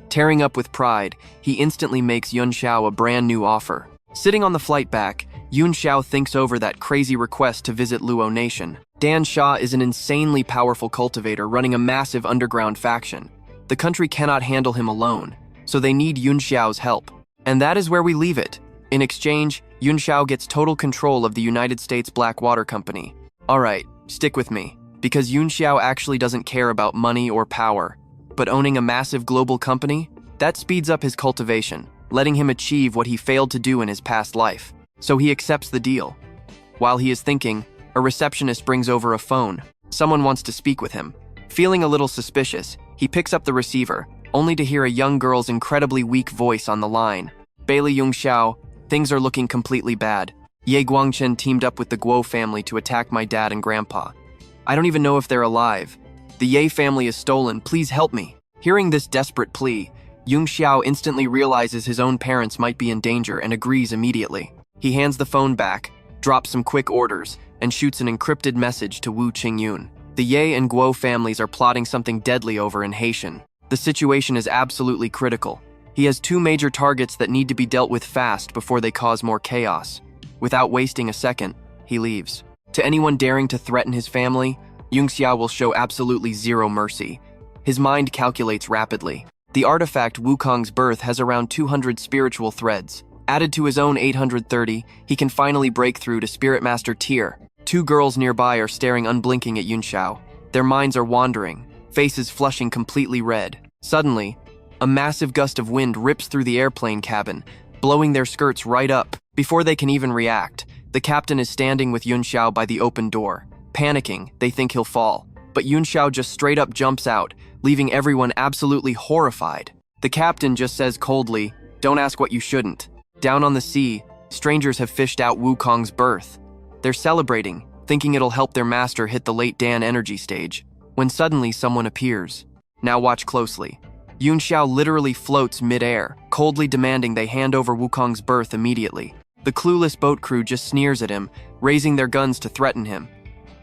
Tearing up with pride, he instantly makes Yunxiao a brand new offer. Sitting on the flight back, Yunxiao thinks over that crazy request to visit Luo Nation. Dan Sha is an insanely powerful cultivator running a massive underground faction. The country cannot handle him alone, so they need Yunxiao's help. And that is where we leave it. In exchange, Yunxiao gets total control of the United States Blackwater Company. Alright, stick with me, because Yunxiao actually doesn't care about money or power. But owning a massive global company? That speeds up his cultivation, letting him achieve what he failed to do in his past life. So he accepts the deal. While he is thinking, a receptionist brings over a phone. Someone wants to speak with him. Feeling a little suspicious, he picks up the receiver, only to hear a young girl's incredibly weak voice on the line. Baili Yunxiao, things are looking completely bad. Ye Guangchen teamed up with the Guo family to attack my dad and grandpa. I don't even know if they're alive. The Ye family is stolen, please help me. Hearing this desperate plea, Yunxiao instantly realizes his own parents might be in danger and agrees immediately. He hands the phone back, drops some quick orders, and shoots an encrypted message to Wu Qingyun. The Ye and Guo families are plotting something deadly over in Haitian. The situation is absolutely critical. He has 2 major targets that need to be dealt with fast before they cause more chaos. Without wasting a second, he leaves. To anyone daring to threaten his family, Yunxiao will show absolutely zero mercy. His mind calculates rapidly. The artifact Wukong's birth has around 200 spiritual threads. Added to his own 830, he can finally break through to Spirit Master tier. Two girls nearby are staring unblinking at Yunxiao. Their minds are wandering, faces flushing completely red. Suddenly, a massive gust of wind rips through the airplane cabin, blowing their skirts right up. Before they can even react, the captain is standing with Yunxiao by the open door. Panicking, they think he'll fall. But Yunxiao just straight up jumps out, leaving everyone absolutely horrified. The captain just says coldly, "Don't ask what you shouldn't." Down on the sea, strangers have fished out Wukong's birth. They're celebrating, thinking it'll help their master hit the late Dan energy stage, when suddenly someone appears. Now watch closely. Yunxiao literally floats mid-air, coldly demanding they hand over Wukong's birth immediately. The clueless boat crew just sneers at him, raising their guns to threaten him.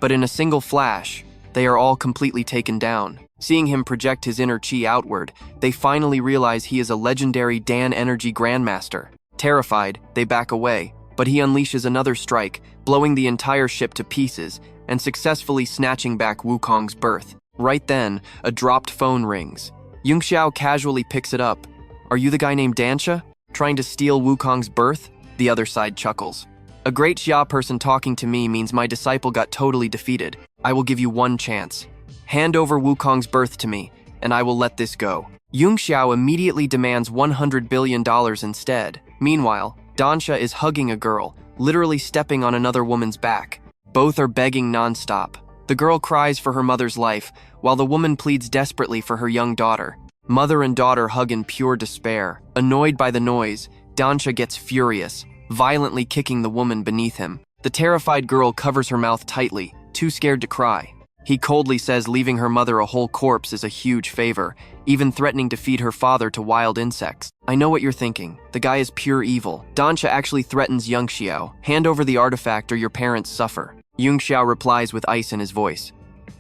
But in a single flash, they are all completely taken down. Seeing him project his inner chi outward, they finally realize he is a legendary Dan energy grandmaster. Terrified, they back away, but he unleashes another strike, blowing the entire ship to pieces and successfully snatching back Wukong's birth. Right then, a dropped phone rings. Yunxiao casually picks it up. "Are you the guy named Dansha? Trying to steal Wukong's birth?" The other side chuckles. "A great Xia person talking to me means my disciple got totally defeated. I will give you one chance. Hand over Wukong's birth to me, and I will let this go." Yunxiao immediately demands $100 billion instead. Meanwhile, Dansha is hugging a girl, literally stepping on another woman's back. Both are begging nonstop. The girl cries for her mother's life, while the woman pleads desperately for her young daughter. Mother and daughter hug in pure despair. Annoyed by the noise, Dansha gets furious, violently kicking the woman beneath him. The terrified girl covers her mouth tightly, too scared to cry. He coldly says leaving her mother a whole corpse is a huge favor, even threatening to feed her father to wild insects. I know what you're thinking. The guy is pure evil. Dansha actually threatens Yunxiao. "Hand over the artifact or your parents suffer." Yunxiao replies with ice in his voice.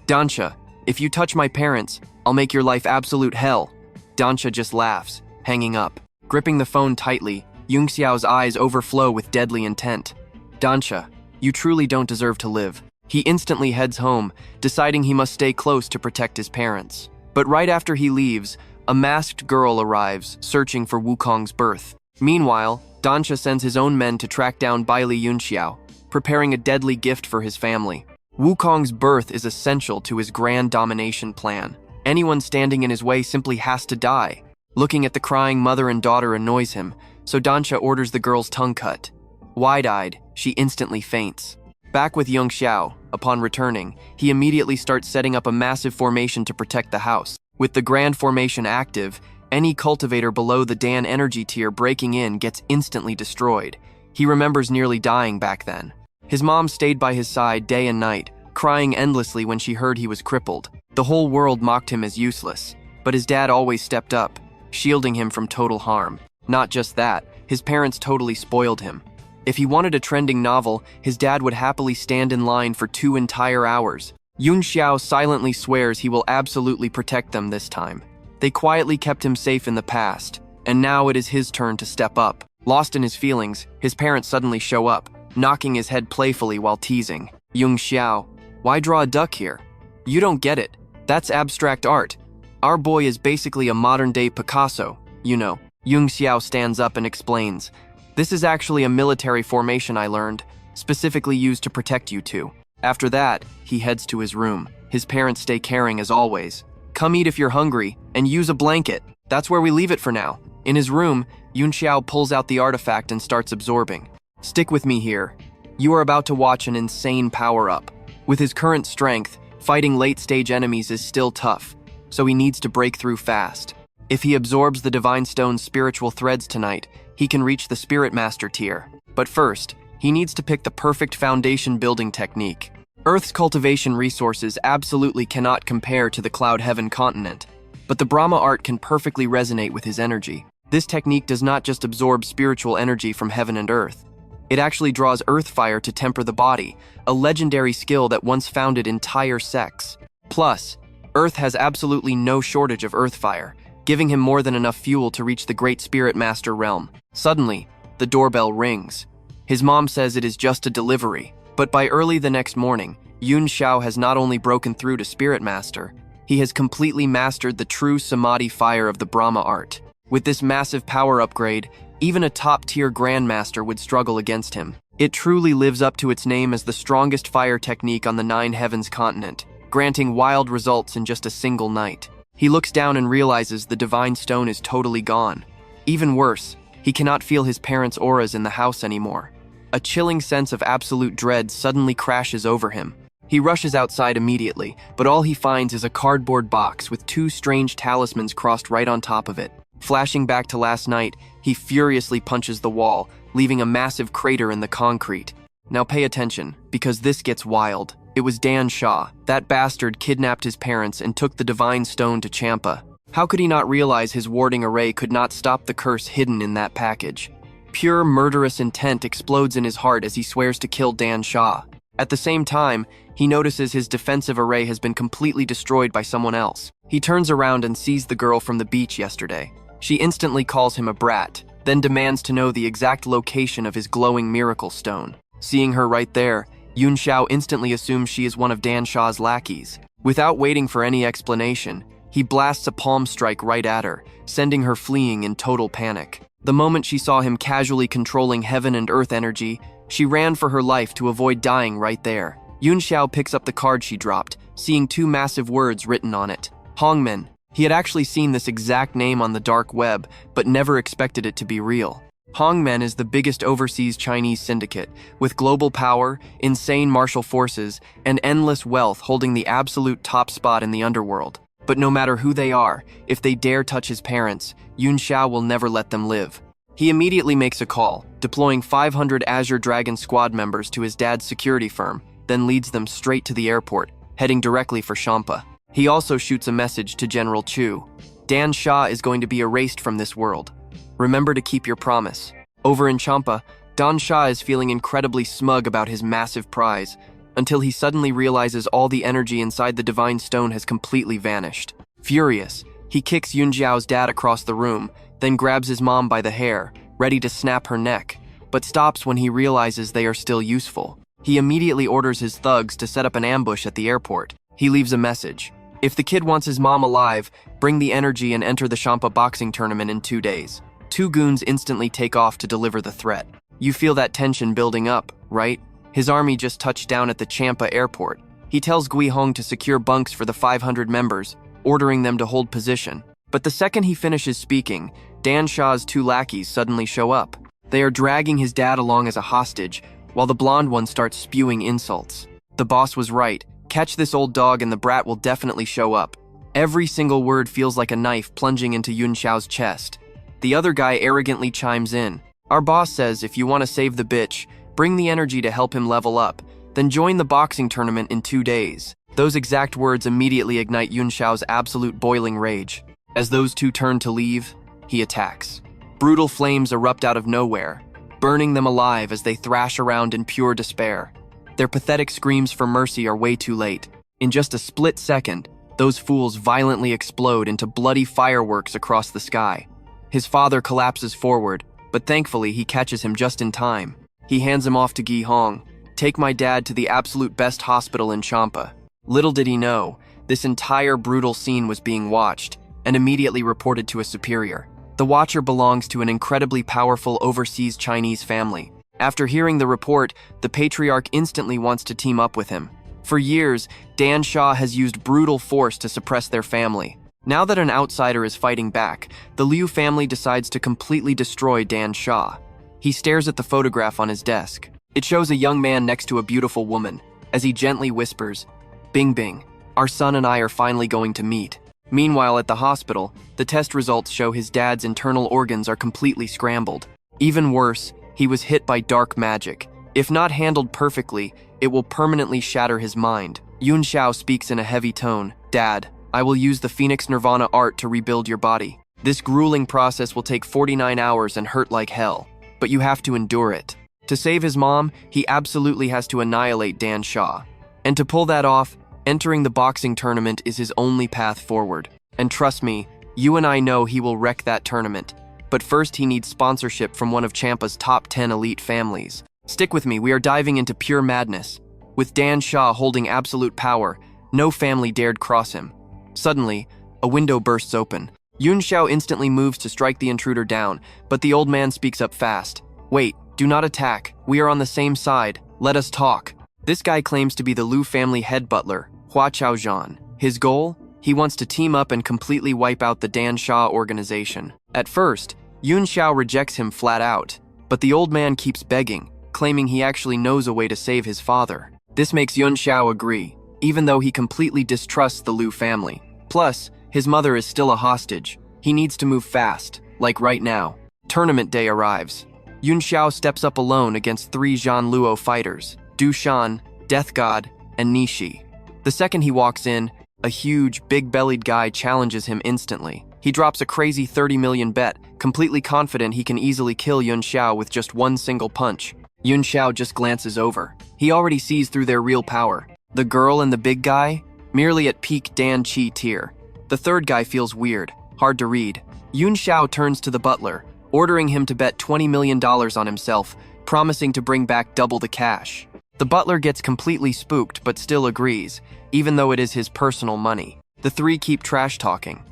"Dansha, if you touch my parents, I'll make your life absolute hell." Dansha just laughs, hanging up. Gripping the phone tightly, Yunxiao's eyes overflow with deadly intent. "Dansha, you truly don't deserve to live." He instantly heads home, deciding he must stay close to protect his parents. But right after he leaves, a masked girl arrives, searching for Wukong's birth. Meanwhile, Dansha sends his own men to track down Baili Yunxiao, preparing a deadly gift for his family. Wukong's birth is essential to his grand domination plan. Anyone standing in his way simply has to die. Looking at the crying mother and daughter annoys him, so Dansha orders the girl's tongue cut. Wide-eyed, she instantly faints. Back with Yunxiao, upon returning, he immediately starts setting up a massive formation to protect the house. With the grand formation active, any cultivator below the Dan energy tier breaking in gets instantly destroyed. He remembers nearly dying back then. His mom stayed by his side day and night, crying endlessly when she heard he was crippled. The whole world mocked him as useless, but his dad always stepped up, shielding him from total harm. Not just that, his parents totally spoiled him. If he wanted a trending novel, his dad would happily stand in line for 2 entire hours. Yunxiao silently swears he will absolutely protect them this time. They quietly kept him safe in the past, and now it is his turn to step up. Lost in his feelings, his parents suddenly show up, knocking his head playfully while teasing. "Yunxiao, why draw a duck here? You don't get it. That's abstract art. Our boy is basically a modern-day Picasso, you know." Yunxiao stands up and explains, "This is actually a military formation I learned, specifically used to protect you two." After that, he heads to his room. His parents stay caring as always. "Come eat if you're hungry, and use a blanket. That's where we leave it for now." In his room, Yunxiao pulls out the artifact and starts absorbing. "Stick with me here. You are about to watch an insane power-up." With his current strength, fighting late-stage enemies is still tough, so he needs to break through fast. If he absorbs the Divine Stone's spiritual threads tonight, he can reach the Spirit Master tier. But first, he needs to pick the perfect foundation building technique. Earth's cultivation resources absolutely cannot compare to the Cloud Heaven continent, but the Brahma art can perfectly resonate with his energy. This technique does not just absorb spiritual energy from heaven and earth. It actually draws earth fire to temper the body, a legendary skill that once founded entire sects. Plus, Earth has absolutely no shortage of earth fire, giving him more than enough fuel to reach the Great Spirit Master realm. Suddenly, the doorbell rings. His mom says it is just a delivery, but by early the next morning, Yunxiao has not only broken through to Spirit Master, He has completely mastered the true Samadhi fire of the Brahma art. With this massive power upgrade, even a top-tier grandmaster would struggle against him. It truly lives up to its name as the strongest fire technique on the Nine Heavens continent, granting wild results in just a single night. He looks down and realizes the divine stone is totally gone. Even worse, he cannot feel his parents' auras in the house anymore. A chilling sense of absolute dread suddenly crashes over him. He rushes outside immediately, but all he finds is a cardboard box with two strange talismans crossed right on top of it. Flashing back to last night, he furiously punches the wall, leaving a massive crater in the concrete. Now pay attention, because this gets wild. It was Dan Shaw. That bastard kidnapped his parents and took the divine stone to Champa. How could he not realize his warding array could not stop the curse hidden in that package? Pure murderous intent explodes in his heart as he swears to kill Dan Shaw. At the same time, he notices his defensive array has been completely destroyed by someone else. He turns around and sees the girl from the beach yesterday. She instantly calls him a brat, then demands to know the exact location of his glowing miracle stone. Seeing her right there, Yunxiao instantly assumes she is one of Dan Shaw's lackeys. Without waiting for any explanation, he blasts a palm strike right at her, sending her fleeing in total panic. The moment she saw him casually controlling heaven and earth energy, she ran for her life to avoid dying right there. Yunxiao picks up the card she dropped, seeing two massive words written on it. Hongmen. He had actually seen this exact name on the dark web, but never expected it to be real. Hongmen is the biggest overseas Chinese syndicate, with global power, insane martial forces, and endless wealth holding the absolute top spot in the underworld. But no matter who they are, if they dare touch his parents, Yunxiao will never let them live. He immediately makes a call, deploying 500 Azure Dragon squad members to his dad's security firm, then leads them straight to the airport, heading directly for Champa. He also shoots a message to General Chu. Dan Shaw is going to be erased from this world. Remember to keep your promise. Over in Champa, Dan Shaw is feeling incredibly smug about his massive prize, until he suddenly realizes all the energy inside the divine stone has completely vanished. Furious, he kicks Yunxiao's dad across the room, then grabs his mom by the hair, ready to snap her neck, but stops when he realizes they are still useful. He immediately orders his thugs to set up an ambush at the airport. He leaves a message. If the kid wants his mom alive, bring the energy and enter the Champa boxing tournament in 2 days. Two goons instantly take off to deliver the threat. You feel that tension building up, right? His army just touched down at the Champa airport. He tells Gui Hong to secure bunks for the 500 members, ordering them to hold position. But the second he finishes speaking, Dan Shaw's two lackeys suddenly show up. They are dragging his dad along as a hostage, while the blonde one starts spewing insults. The boss was right. Catch this old dog and the brat will definitely show up. Every single word feels like a knife plunging into Yunxiao's chest. The other guy arrogantly chimes in. Our boss says if you want to save the bitch, bring the energy to help him level up, then join the boxing tournament in 2 days. Those exact words immediately ignite Yunxiao's absolute boiling rage. As those two turn to leave, he attacks. Brutal flames erupt out of nowhere, burning them alive as they thrash around in pure despair. Their pathetic screams for mercy are way too late. In just a split second, those fools violently explode into bloody fireworks across the sky. His father collapses forward, but thankfully he catches him just in time. He hands him off to Gui Hong. Take my dad to the absolute best hospital in Champa. Little did he know, this entire brutal scene was being watched, and immediately reported to a superior. The watcher belongs to an incredibly powerful overseas Chinese family. After hearing the report, the patriarch instantly wants to team up with him. For years, Dan Shaw has used brutal force to suppress their family. Now that an outsider is fighting back, the Liu family decides to completely destroy Dan Shaw. He stares at the photograph on his desk. It shows a young man next to a beautiful woman, as he gently whispers, "Bing Bing, our son and I are finally going to meet." Meanwhile, at the hospital, the test results show his dad's internal organs are completely scrambled. Even worse, he was hit by dark magic. If not handled perfectly, it will permanently shatter his mind. Yunxiao speaks in a heavy tone. Dad, I will use the Phoenix Nirvana art to rebuild your body. This grueling process will take 49 hours and hurt like hell, but you have to endure it. To save his mom, he absolutely has to annihilate Dan Shaw. And to pull that off, entering the boxing tournament is his only path forward. And trust me, you and I know he will wreck that tournament. But first he needs sponsorship from one of Champa's top 10 elite families. Stick with me, we are diving into pure madness. With Dan Shaw holding absolute power, no family dared cross him. Suddenly, a window bursts open. Yunxiao instantly moves to strike the intruder down, but the old man speaks up fast. Wait, do not attack. We are on the same side. Let us talk. This guy claims to be the Lu family head butler, Hua Chaozhan. His goal? He wants to team up and completely wipe out the Dan Sha organization. At first, Yunxiao rejects him flat out, but the old man keeps begging, claiming he actually knows a way to save his father. This makes Yunxiao agree, even though he completely distrusts the Lu family. Plus, his mother is still a hostage. He needs to move fast, like right now. Tournament day arrives. Yunxiao steps up alone against 3 Zhan Luo fighters, Du Shan, Death God, and Nishi. The second he walks in, a huge, big-bellied guy challenges him instantly. He drops a crazy 30 million bet, completely confident he can easily kill Yunxiao with just one single punch. Yunxiao just glances over. He already sees through their real power. The girl and the big guy? Merely at peak Dan Chi tier. The third guy feels weird, hard to read. Yunxiao turns to the butler, ordering him to bet $20 million on himself, promising to bring back double the cash. The butler gets completely spooked but still agrees, even though it is his personal money. The three keep trash-talking,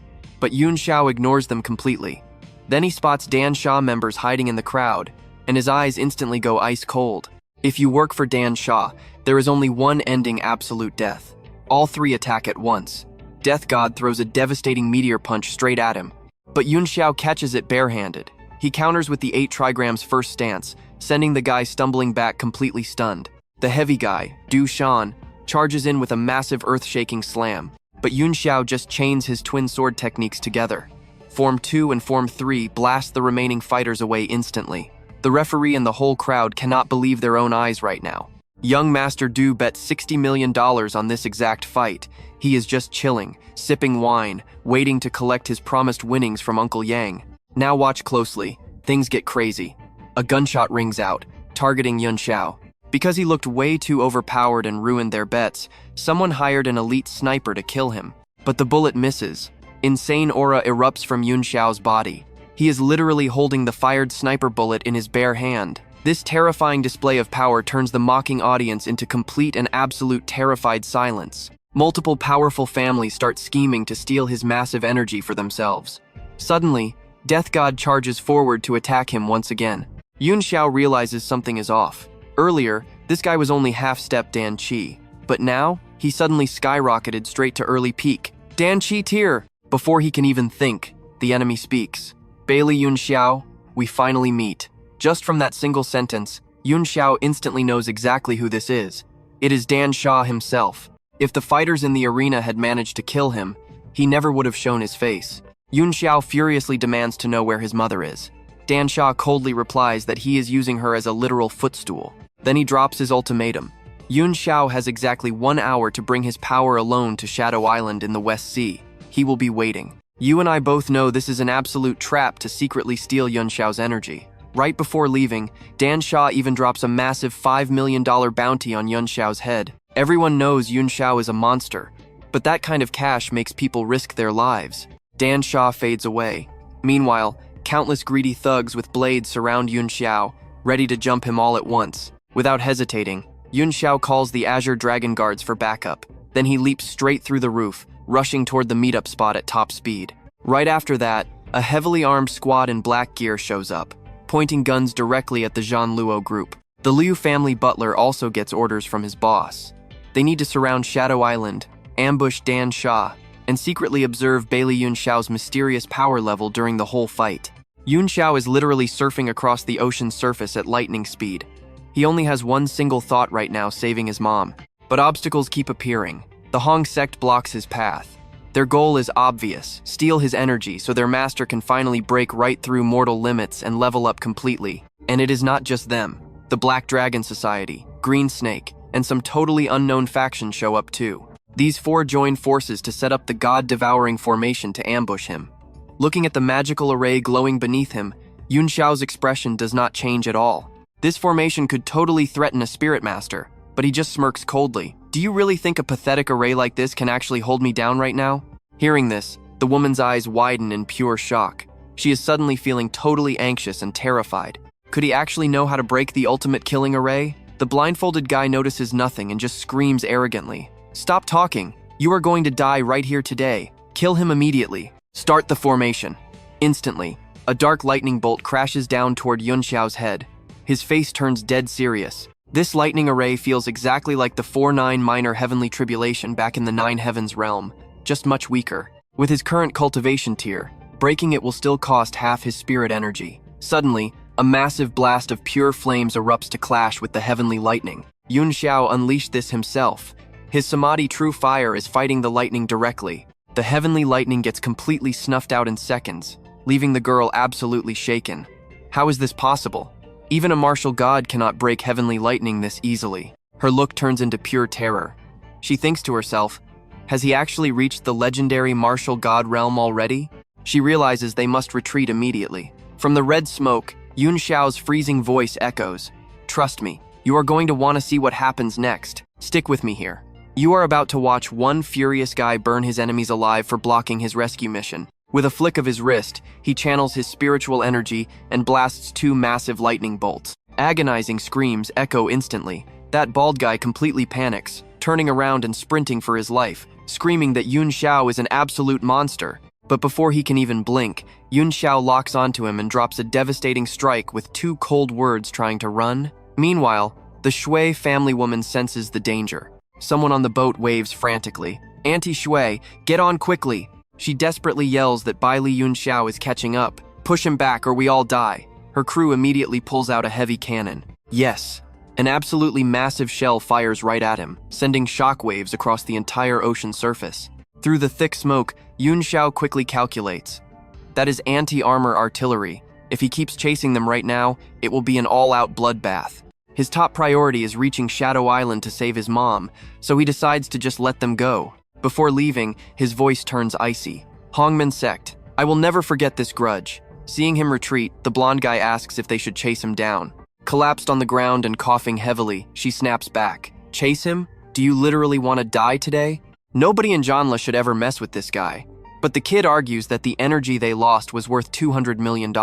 but Yunxiao ignores them completely. Then he spots Dan Sha members hiding in the crowd, and his eyes instantly go ice cold. If you work for Dan Sha, there is only one ending: absolute death. All three attack at once. Death God throws a devastating meteor punch straight at him, but Yunxiao catches it barehanded. He counters with the 8 trigrams first stance, sending the guy stumbling back completely stunned. The heavy guy, Du Shan, charges in with a massive earth-shaking slam, but Yunxiao just chains his twin sword techniques together. Form 2 and Form 3 blast the remaining fighters away instantly. The referee and the whole crowd cannot believe their own eyes right now. Young Master Du bet $60 million on this exact fight. He is just chilling, sipping wine, waiting to collect his promised winnings from Uncle Yang. Now watch closely. Things get crazy. A gunshot rings out, targeting Yunxiao. Because he looked way too overpowered and ruined their bets, someone hired an elite sniper to kill him. But the bullet misses. Insane aura erupts from Yunxiao's body. He is literally holding the fired sniper bullet in his bare hand. This terrifying display of power turns the mocking audience into complete and absolute terrified silence. Multiple powerful families start scheming to steal his massive energy for themselves. Suddenly, Death God charges forward to attack him once again. Yunxiao realizes something is off. Earlier, this guy was only half-step Dan Chi, but now, he suddenly skyrocketed straight to early peak. Dan Chi tier! Before he can even think, the enemy speaks. Baili Yunxiao, we finally meet. Just from that single sentence, Yunxiao instantly knows exactly who this is. It is Dan Sha himself. If the fighters in the arena had managed to kill him, he never would have shown his face. Yunxiao furiously demands to know where his mother is. Dan Sha coldly replies that he is using her as a literal footstool. Then he drops his ultimatum. Yunxiao has exactly 1 hour to bring his power alone to Shadow Island in the West Sea. He will be waiting. You and I both know this is an absolute trap to secretly steal Yunxiao's energy. Right before leaving, Dan Sha even drops a massive $5 million bounty on Yunxiao's head. Everyone knows Yunxiao is a monster, but that kind of cash makes people risk their lives. Dan Sha fades away. Meanwhile, countless greedy thugs with blades surround Yunxiao, ready to jump him all at once. Without hesitating, Yunxiao calls the Azure Dragon Guards for backup. Then he leaps straight through the roof, rushing toward the meetup spot at top speed. Right after that, a heavily armed squad in black gear shows up, pointing guns directly at the Zhan Luo group. The Liu family butler also gets orders from his boss. They need to surround Shadow Island, ambush Dan Sha, and secretly observe Baili Yunxiao's mysterious power level during the whole fight. Yunxiao is literally surfing across the ocean's surface at lightning speed. He only has one single thought right now: saving his mom. But obstacles keep appearing. The Hong sect blocks his path. Their goal is obvious: steal his energy so their master can finally break right through mortal limits and level up completely. And it is not just them. The Black Dragon Society, Green Snake, and some totally unknown factions show up too. These 4 join forces to set up the god-devouring formation to ambush him. Looking at the magical array glowing beneath him, Yunxiao's expression does not change at all. This formation could totally threaten a spirit master, but he just smirks coldly. Do you really think a pathetic array like this can actually hold me down right now? Hearing this, the woman's eyes widen in pure shock. She is suddenly feeling totally anxious and terrified. Could he actually know how to break the ultimate killing array? The blindfolded guy notices nothing and just screams arrogantly. Stop talking. You are going to die right here today. Kill him immediately. Start the formation. Instantly, a dark lightning bolt crashes down toward Yunxiao's head. His face turns dead serious. This lightning array feels exactly like the 4-9 minor heavenly tribulation back in the Nine Heavens realm, just much weaker. With his current cultivation tier, breaking it will still cost half his spirit energy. Suddenly, a massive blast of pure flames erupts to clash with the heavenly lightning. Yunxiao unleashed this himself. His Samadhi true fire is fighting the lightning directly. The heavenly lightning gets completely snuffed out in seconds, leaving the girl absolutely shaken. How is this possible? Even a martial god cannot break heavenly lightning this easily. Her look turns into pure terror. She thinks to herself, has he actually reached the legendary martial god realm already? She realizes they must retreat immediately. From the red smoke, Yunxiao's freezing voice echoes, "Trust me, you are going to want to see what happens next. Stick with me here. You are about to watch one furious guy burn his enemies alive for blocking his rescue mission." With a flick of his wrist, he channels his spiritual energy and blasts 2 massive lightning bolts. Agonizing screams echo instantly. That bald guy completely panics, turning around and sprinting for his life, screaming that Yunxiao is an absolute monster. But before he can even blink, Yunxiao locks onto him and drops a devastating strike with 2 cold words trying to run. Meanwhile, the Shui family woman senses the danger. Someone on the boat waves frantically. "Auntie Shui, get on quickly!" She desperately yells that Baili Yunxiao is catching up. "Push him back or we all die." Her crew immediately pulls out a heavy cannon. Yes, an absolutely massive shell fires right at him, sending shockwaves across the entire ocean surface. Through the thick smoke, Yunxiao quickly calculates. That is anti-armor artillery. If he keeps chasing them right now, it will be an all-out bloodbath. His top priority is reaching Shadow Island to save his mom, so he decides to just let them go. Before leaving, his voice turns icy. "Hongmen sect, I will never forget this grudge." Seeing him retreat, the blonde guy asks if they should chase him down. Collapsed on the ground and coughing heavily, she snaps back. "Chase him? Do you literally want to die today?" Nobody in Janla should ever mess with this guy. But the kid argues that the energy they lost was worth $200 million.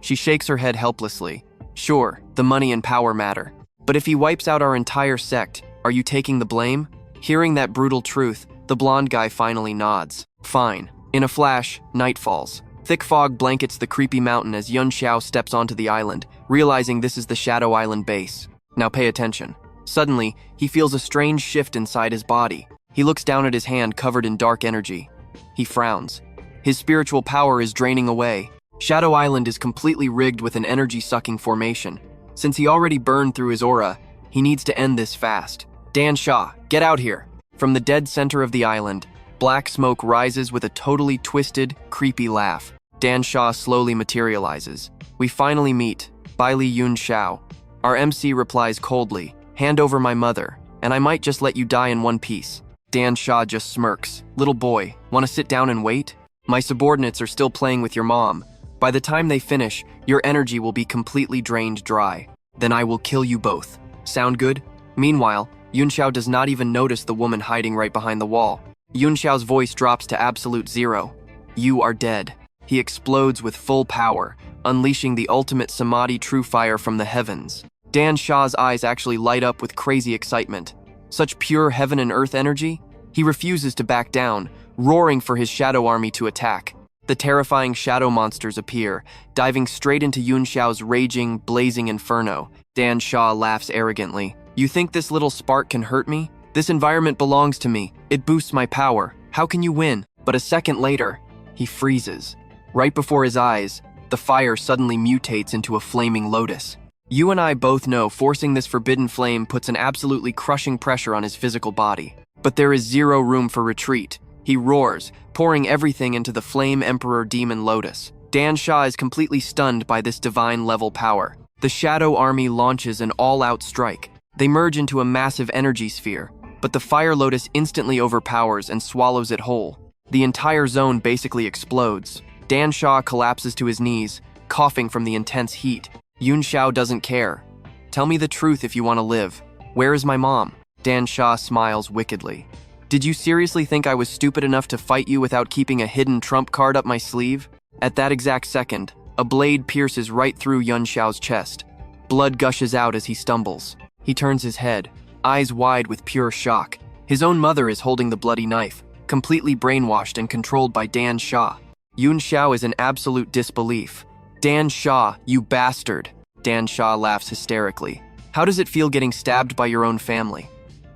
She shakes her head helplessly. "Sure, the money and power matter. But if he wipes out our entire sect, are you taking the blame?" Hearing that brutal truth, the blonde guy finally nods. "Fine." In a flash, night falls. Thick fog blankets the creepy mountain as Yunxiao steps onto the island, realizing this is the Shadow Island base. Now pay attention. Suddenly, he feels a strange shift inside his body. He looks down at his hand covered in dark energy. He frowns. His spiritual power is draining away. Shadow Island is completely rigged with an energy-sucking formation. Since he already burned through his aura, he needs to end this fast. "Dan Shaw, get out here!" From the dead center of the island, black smoke rises with a totally twisted, creepy laugh. Dan Shaw slowly materializes. "We finally meet. Baili Yunxiao." Our MC replies coldly, "Hand over my mother, and I might just let you die in one piece." Dan Shaw just smirks. "Little boy, want to sit down and wait? My subordinates are still playing with your mom. By the time they finish, your energy will be completely drained dry. Then I will kill you both. Sound good?" Meanwhile, Yunxiao does not even notice the woman hiding right behind the wall. Yunxiao's voice drops to absolute zero. "You are dead." He explodes with full power, unleashing the ultimate Samadhi true fire from the heavens. Dan Shaw's eyes actually light up with crazy excitement. Such pure heaven and earth energy? He refuses to back down, roaring for his shadow army to attack. The terrifying shadow monsters appear, diving straight into Yunxiao's raging, blazing inferno. Dan Shaw laughs arrogantly. "You think this little spark can hurt me? This environment belongs to me. It boosts my power. How can you win?" But a second later, he freezes. Right before his eyes, the fire suddenly mutates into a flaming lotus. You and I both know forcing this forbidden flame puts an absolutely crushing pressure on his physical body. But there is zero room for retreat. He roars, pouring everything into the Flame Emperor Demon Lotus. Dan Shaw is completely stunned by this divine-level power. The Shadow Army launches an all-out strike. They merge into a massive energy sphere, but the Fire Lotus instantly overpowers and swallows it whole. The entire zone basically explodes. Dan Shaw collapses to his knees, coughing from the intense heat. Yunxiao doesn't care. "Tell me the truth if you want to live. Where is my mom?" Dan Shaw smiles wickedly. "Did you seriously think I was stupid enough to fight you without keeping a hidden trump card up my sleeve?" At that exact second, a blade pierces right through Yunxiao's chest. Blood gushes out as he stumbles. He turns his head, eyes wide with pure shock. His own mother is holding the bloody knife, completely brainwashed and controlled by Dan Shaw. Yunxiao is in absolute disbelief. Dan Shaw, you bastard. Dan Shaw laughs hysterically. How does it feel getting stabbed by your own family?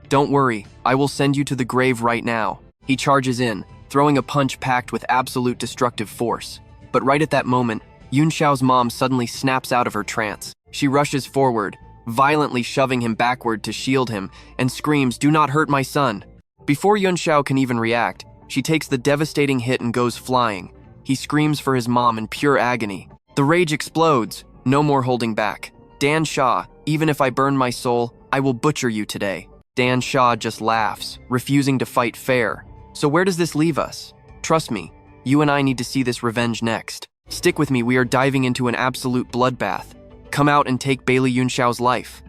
Don't worry, I will send you to the grave right now. He charges in, throwing a punch packed with absolute destructive force. But right at that moment, Yunxiao's mom suddenly snaps out of her trance. She rushes forward, violently shoving him backward to shield him, and screams, "Do not hurt my son." Before Yunxiao can even react, she takes the devastating hit and goes flying. He screams for his mom in pure agony. The rage explodes, no more holding back. Dan Shaw, even if I burn my soul, I will butcher you today. Dan Shaw just laughs, refusing to fight fair. So where does this leave us? Trust me, you and I need to see this revenge next. Stick with me, we are diving into an absolute bloodbath. Come out and take Baili Yunxiao's life.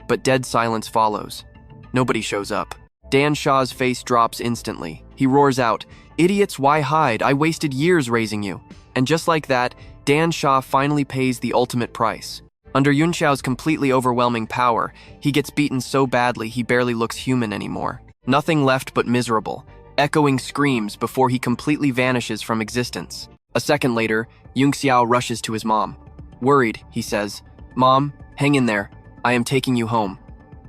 But dead silence follows. Nobody shows up. Dan Shaw's face drops instantly. He roars out, "Idiots, why hide? I wasted years raising you." And just like that, Dan Shaw finally pays the ultimate price. Under Yunxiao's completely overwhelming power, he gets beaten so badly he barely looks human anymore. Nothing left but miserable, echoing screams before he completely vanishes from existence. A second later, Yunxiao rushes to his mom. Worried, he says, "Mom, hang in there. I am taking you home."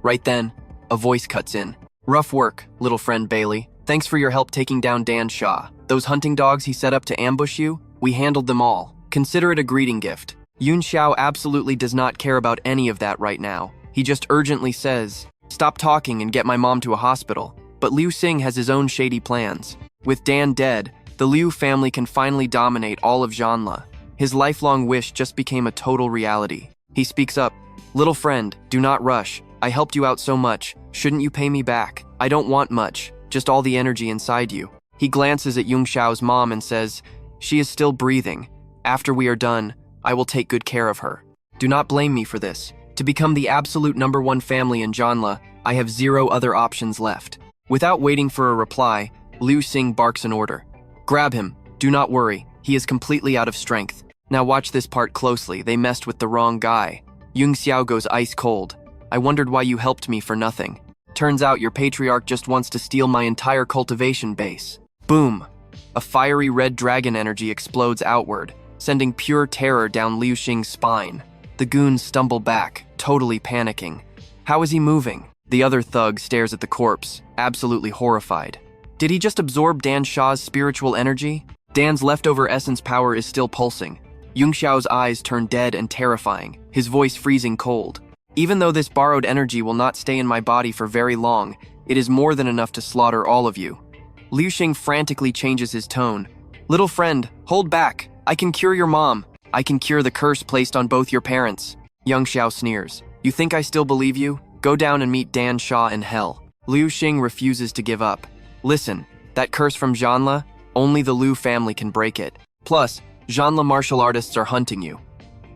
Right then, a voice cuts in. "Rough work, little friend Baili. Thanks for your help taking down Dan Shaw. Those hunting dogs he set up to ambush you, we handled them all. Consider it a greeting gift." Yunxiao absolutely does not care about any of that right now. He just urgently says, "Stop talking and get my mom to a hospital." But Liu Xing has his own shady plans. With Dan dead, the Liu family can finally dominate all of Zhanla. His lifelong wish just became a total reality. He speaks up, "Little friend, do not rush. I helped you out so much. Shouldn't you pay me back? I don't want much, just all the energy inside you." He glances at Yunxiao's mom and says, "She is still breathing. After we are done, I will take good care of her. Do not blame me for this. To become the absolute #1 family in Zhanla, I have zero other options left." Without waiting for a reply, Liu Xing barks an order. "Grab him. Do not worry. He is completely out of strength." Now watch this part closely. They messed with the wrong guy. Yunxiao goes ice cold. "I wondered why you helped me for nothing. Turns out your patriarch just wants to steal my entire cultivation base." Boom! A fiery red dragon energy explodes outward, sending pure terror down Liu Xing's spine. The goons stumble back, totally panicking. How is he moving? The other thug stares at the corpse, absolutely horrified. Did he just absorb Dan Shaw's spiritual energy? Dan's leftover essence power is still pulsing. Yunxiao's eyes turn dead and terrifying, his voice freezing cold. "Even though this borrowed energy will not stay in my body for very long, it is more than enough to slaughter all of you." Liu Xing frantically changes his tone. "Little friend, hold back. I can cure your mom. I can cure the curse placed on both your parents." Yunxiao sneers. "You think I still believe you? Go down and meet Dan Shaw in hell." Liu Xing refuses to give up. "Listen, that curse from Zhanla, only the Liu family can break it. Plus, Zhanla martial artists are hunting you.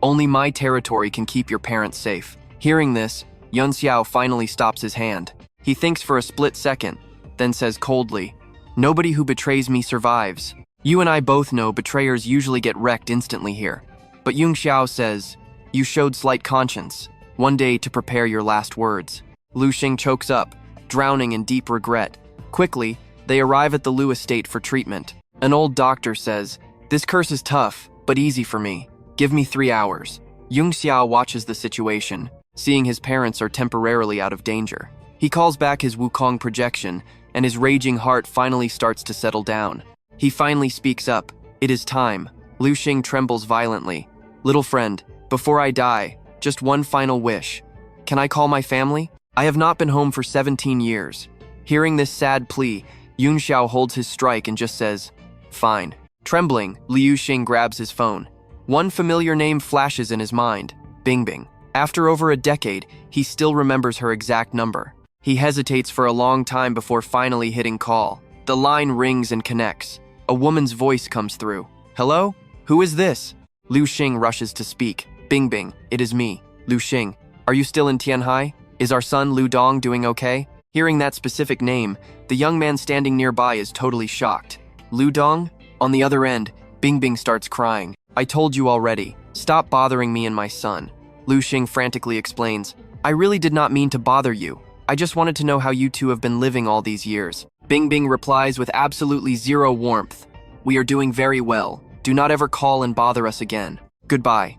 Only my territory can keep your parents safe." Hearing this, Yunxiao finally stops his hand. He thinks for a split second, then says coldly, "Nobody who betrays me survives. You and I both know betrayers usually get wrecked instantly here." But Yunxiao says, "You showed slight conscience. One day to prepare your last words." Liu Xing chokes up, drowning in deep regret. Quickly, they arrive at the Liu estate for treatment. An old doctor says, "This curse is tough, but easy for me. Give me 3 hours." Yunxiao watches the situation, seeing his parents are temporarily out of danger. He calls back his Wukong projection, and his raging heart finally starts to settle down. He finally speaks up. "It is time." Liu Xing trembles violently. "Little friend, before I die, just one final wish. Can I call my family? I have not been home for 17 years. Hearing this sad plea, Yunxiao holds his strike and just says, "Fine." Trembling, Liu Xing grabs his phone. One familiar name flashes in his mind, Bingbing. After over a decade, he still remembers her exact number. He hesitates for a long time before finally hitting call. The line rings and connects. A woman's voice comes through. "Hello? Who is this?" Liu Xing rushes to speak. "Bingbing, it is me, Liu Xing. Are you still in Tianhai? Is our son Liu Dong doing okay?" Hearing that specific name, the young man standing nearby is totally shocked. "Liu Dong?" On the other end, Bingbing starts crying. "I told you already. Stop bothering me and my son." Liu Xing frantically explains, "I really did not mean to bother you. I just wanted to know how you two have been living all these years. Bingbing replies with absolutely zero warmth. We are doing very well. Do not ever call and bother us again. Goodbye.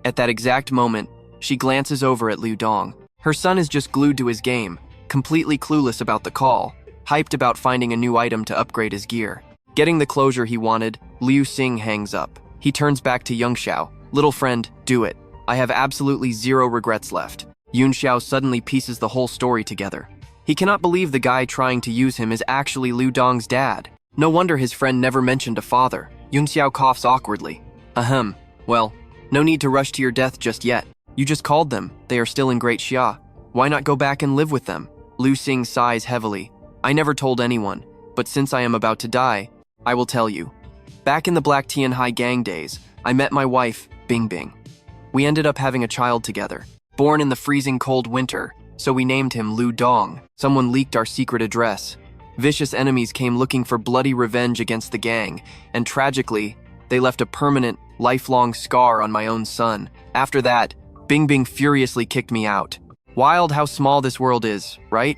At that exact moment, she glances over at Liu Dong. Her son is just glued to his game, completely clueless about the call, hyped about finding a new item to upgrade his gear. Getting the closure he wanted, Liu Xing hangs up. He turns back to Yunxiao. Little friend, do it. I have absolutely zero regrets left. Yunxiao suddenly pieces the whole story together. He cannot believe the guy trying to use him is actually Liu Dong's dad. No wonder his friend never mentioned a father. Yunxiao coughs awkwardly. Ahem. Well, no need to rush to your death just yet. You just called them. They are still in Great Xia. Why not go back and live with them? Liu Xing sighs heavily. I never told anyone, but since I am about to die, I will tell you. Back in the Black Tianhai gang days, I met my wife, Bingbing. We ended up having a child together. Born in the freezing cold winter, so we named him Liu Dong. Someone leaked our secret address. Vicious enemies came looking for bloody revenge against the gang, and tragically, they left a permanent, lifelong scar on my own son. After that, Bingbing furiously kicked me out. Wild how small this world is, right?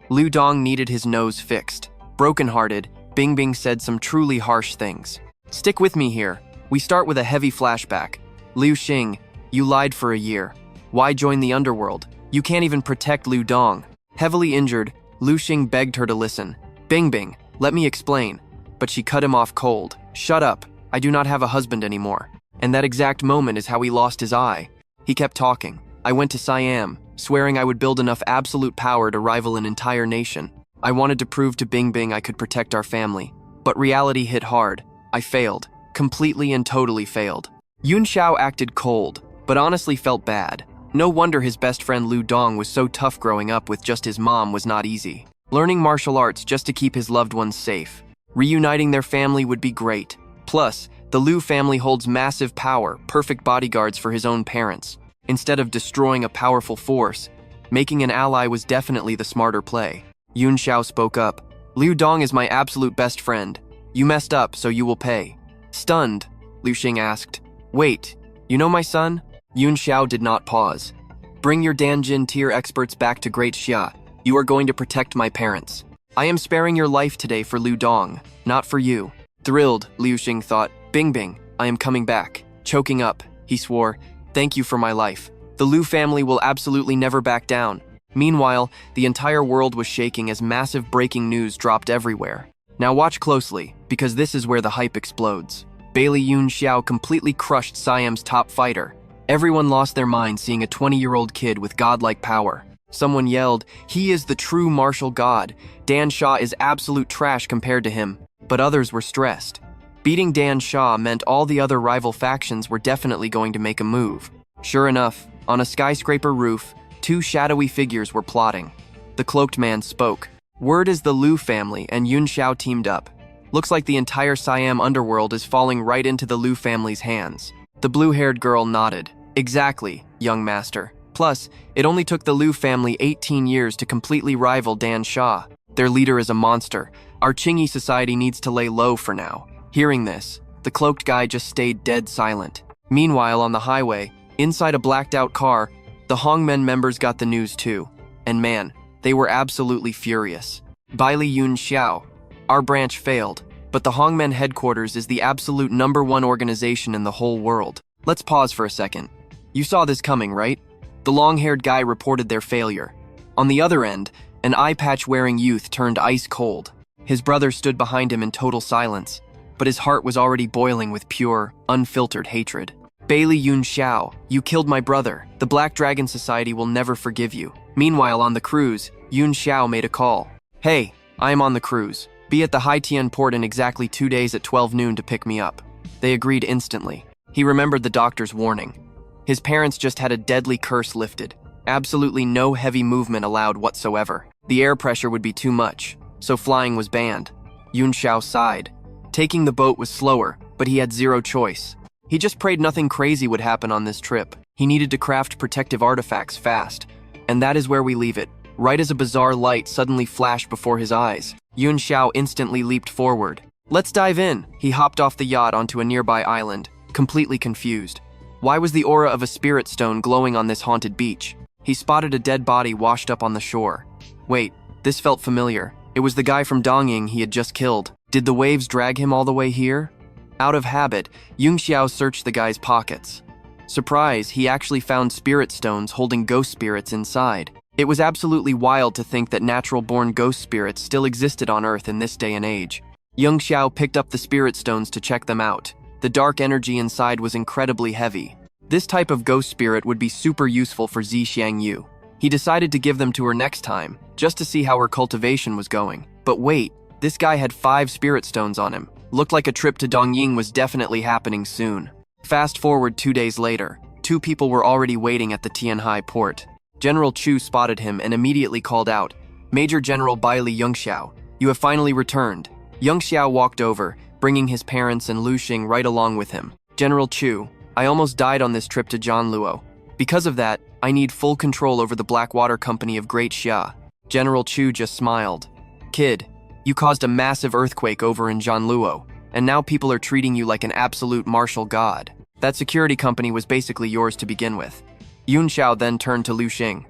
Liu Dong needed his nose fixed. Brokenhearted, Bingbing said some truly harsh things. Stick with me here. We start with a heavy flashback. Liu Xing, you lied for a year. Why join the underworld? You can't even protect Liu Dong. Heavily injured, Liu Xing begged her to listen. Bingbing, let me explain. But she cut him off cold. Shut up. I do not have a husband anymore. And that exact moment is how he lost his eye. He kept talking. I went to Siam, swearing I would build enough absolute power to rival an entire nation. I wanted to prove to Bingbing I could protect our family. But reality hit hard. I failed. Completely and totally failed. Yunxiao acted cold, but honestly felt bad. No wonder his best friend Liu Dong was so tough growing up with just his mom was not easy. Learning martial arts just to keep his loved ones safe. Reuniting their family would be great. Plus, the Liu family holds massive power, perfect bodyguards for his own parents. Instead of destroying a powerful force, making an ally was definitely the smarter play. Yunxiao spoke up. Liu Dong is my absolute best friend. You messed up, so you will pay. Stunned, Liu Xing asked. Wait, you know my son? Yunxiao did not pause. Bring your Danjin tier experts back to Great Xia. You are going to protect my parents. I am sparing your life today for Liu Dong, not for you. Thrilled, Liu Xing thought. Bingbing, I am coming back. Choking up, he swore. Thank you for my life. The Liu family will absolutely never back down. Meanwhile, the entire world was shaking as massive breaking news dropped everywhere. Now watch closely, because this is where the hype explodes. Baili Yunxiao completely crushed Siam's top fighter. Everyone lost their mind seeing a 20-year-old kid with godlike power. Someone yelled, he is the true martial god. Dan Shaw is absolute trash compared to him. But others were stressed. Beating Dan Shaw meant all the other rival factions were definitely going to make a move. Sure enough, on a skyscraper roof, two shadowy figures were plotting. The cloaked man spoke. Word is the Liu family and Yunxiao teamed up. Looks like the entire Siam underworld is falling right into the Liu family's hands. The blue-haired girl nodded. Exactly, young master. Plus, it only took the Liu family 18 years to completely rival Dan Shaw. Their leader is a monster. Our Qingyi society needs to lay low for now. Hearing this, the cloaked guy just stayed dead silent. Meanwhile, on the highway, inside a blacked-out car, the Hongmen members got the news too. And man, they were absolutely furious. Baili Yunxiao, our branch failed, but the Hongmen headquarters is the absolute #1 organization in the whole world. Let's pause for a second. You saw this coming, right? The long-haired guy reported their failure. On the other end, an eye-patch-wearing youth turned ice cold. His brother stood behind him in total silence, but his heart was already boiling with pure, unfiltered hatred. Baili Yunxiao, you killed my brother. The Black Dragon Society will never forgive you. Meanwhile, on the cruise, Yunxiao made a call. Hey, I am on the cruise. Be at the Haitian port in exactly 2 days at 12 noon to pick me up. They agreed instantly. He remembered the doctor's warning. His parents just had a deadly curse lifted. Absolutely no heavy movement allowed whatsoever. The air pressure would be too much, so flying was banned. Yunxiao sighed. Taking the boat was slower, but he had zero choice. He just prayed nothing crazy would happen on this trip. He needed to craft protective artifacts fast. And that is where we leave it. Right as a bizarre light suddenly flashed before his eyes, Yunxiao instantly leaped forward. Let's dive in. He hopped off the yacht onto a nearby island, completely confused. Why was the aura of a spirit stone glowing on this haunted beach? He spotted a dead body washed up on the shore. Wait, this felt familiar. It was the guy from Dongying he had just killed. Did the waves drag him all the way here? Out of habit, Yunxiao searched the guy's pockets. Surprise, he actually found spirit stones holding ghost spirits inside. It was absolutely wild to think that natural-born ghost spirits still existed on Earth in this day and age. Yunxiao picked up the spirit stones to check them out. The dark energy inside was incredibly heavy. This type of ghost spirit would be super useful for Xiangyu. He decided to give them to her next time, just to see how her cultivation was going. But wait, this guy had 5 spirit stones on him. Looked like a trip to Dongying was definitely happening soon. Fast forward 2 days later, 2 people were already waiting at the Tianhai port. General Chu spotted him and immediately called out, "Major General Baili Yunxiao, you have finally returned." Yunxiao walked over, bringing his parents and Lu Xing right along with him. "General Chu, I almost died on this trip to Zhanluo. Because of that, I need full control over the Blackwater Company of Great Xia." General Chu just smiled. "Kid, you caused a massive earthquake over in Zhanluo, and now people are treating you like an absolute martial god. That security company was basically yours to begin with." Yunxiao then turned to Lu Xing.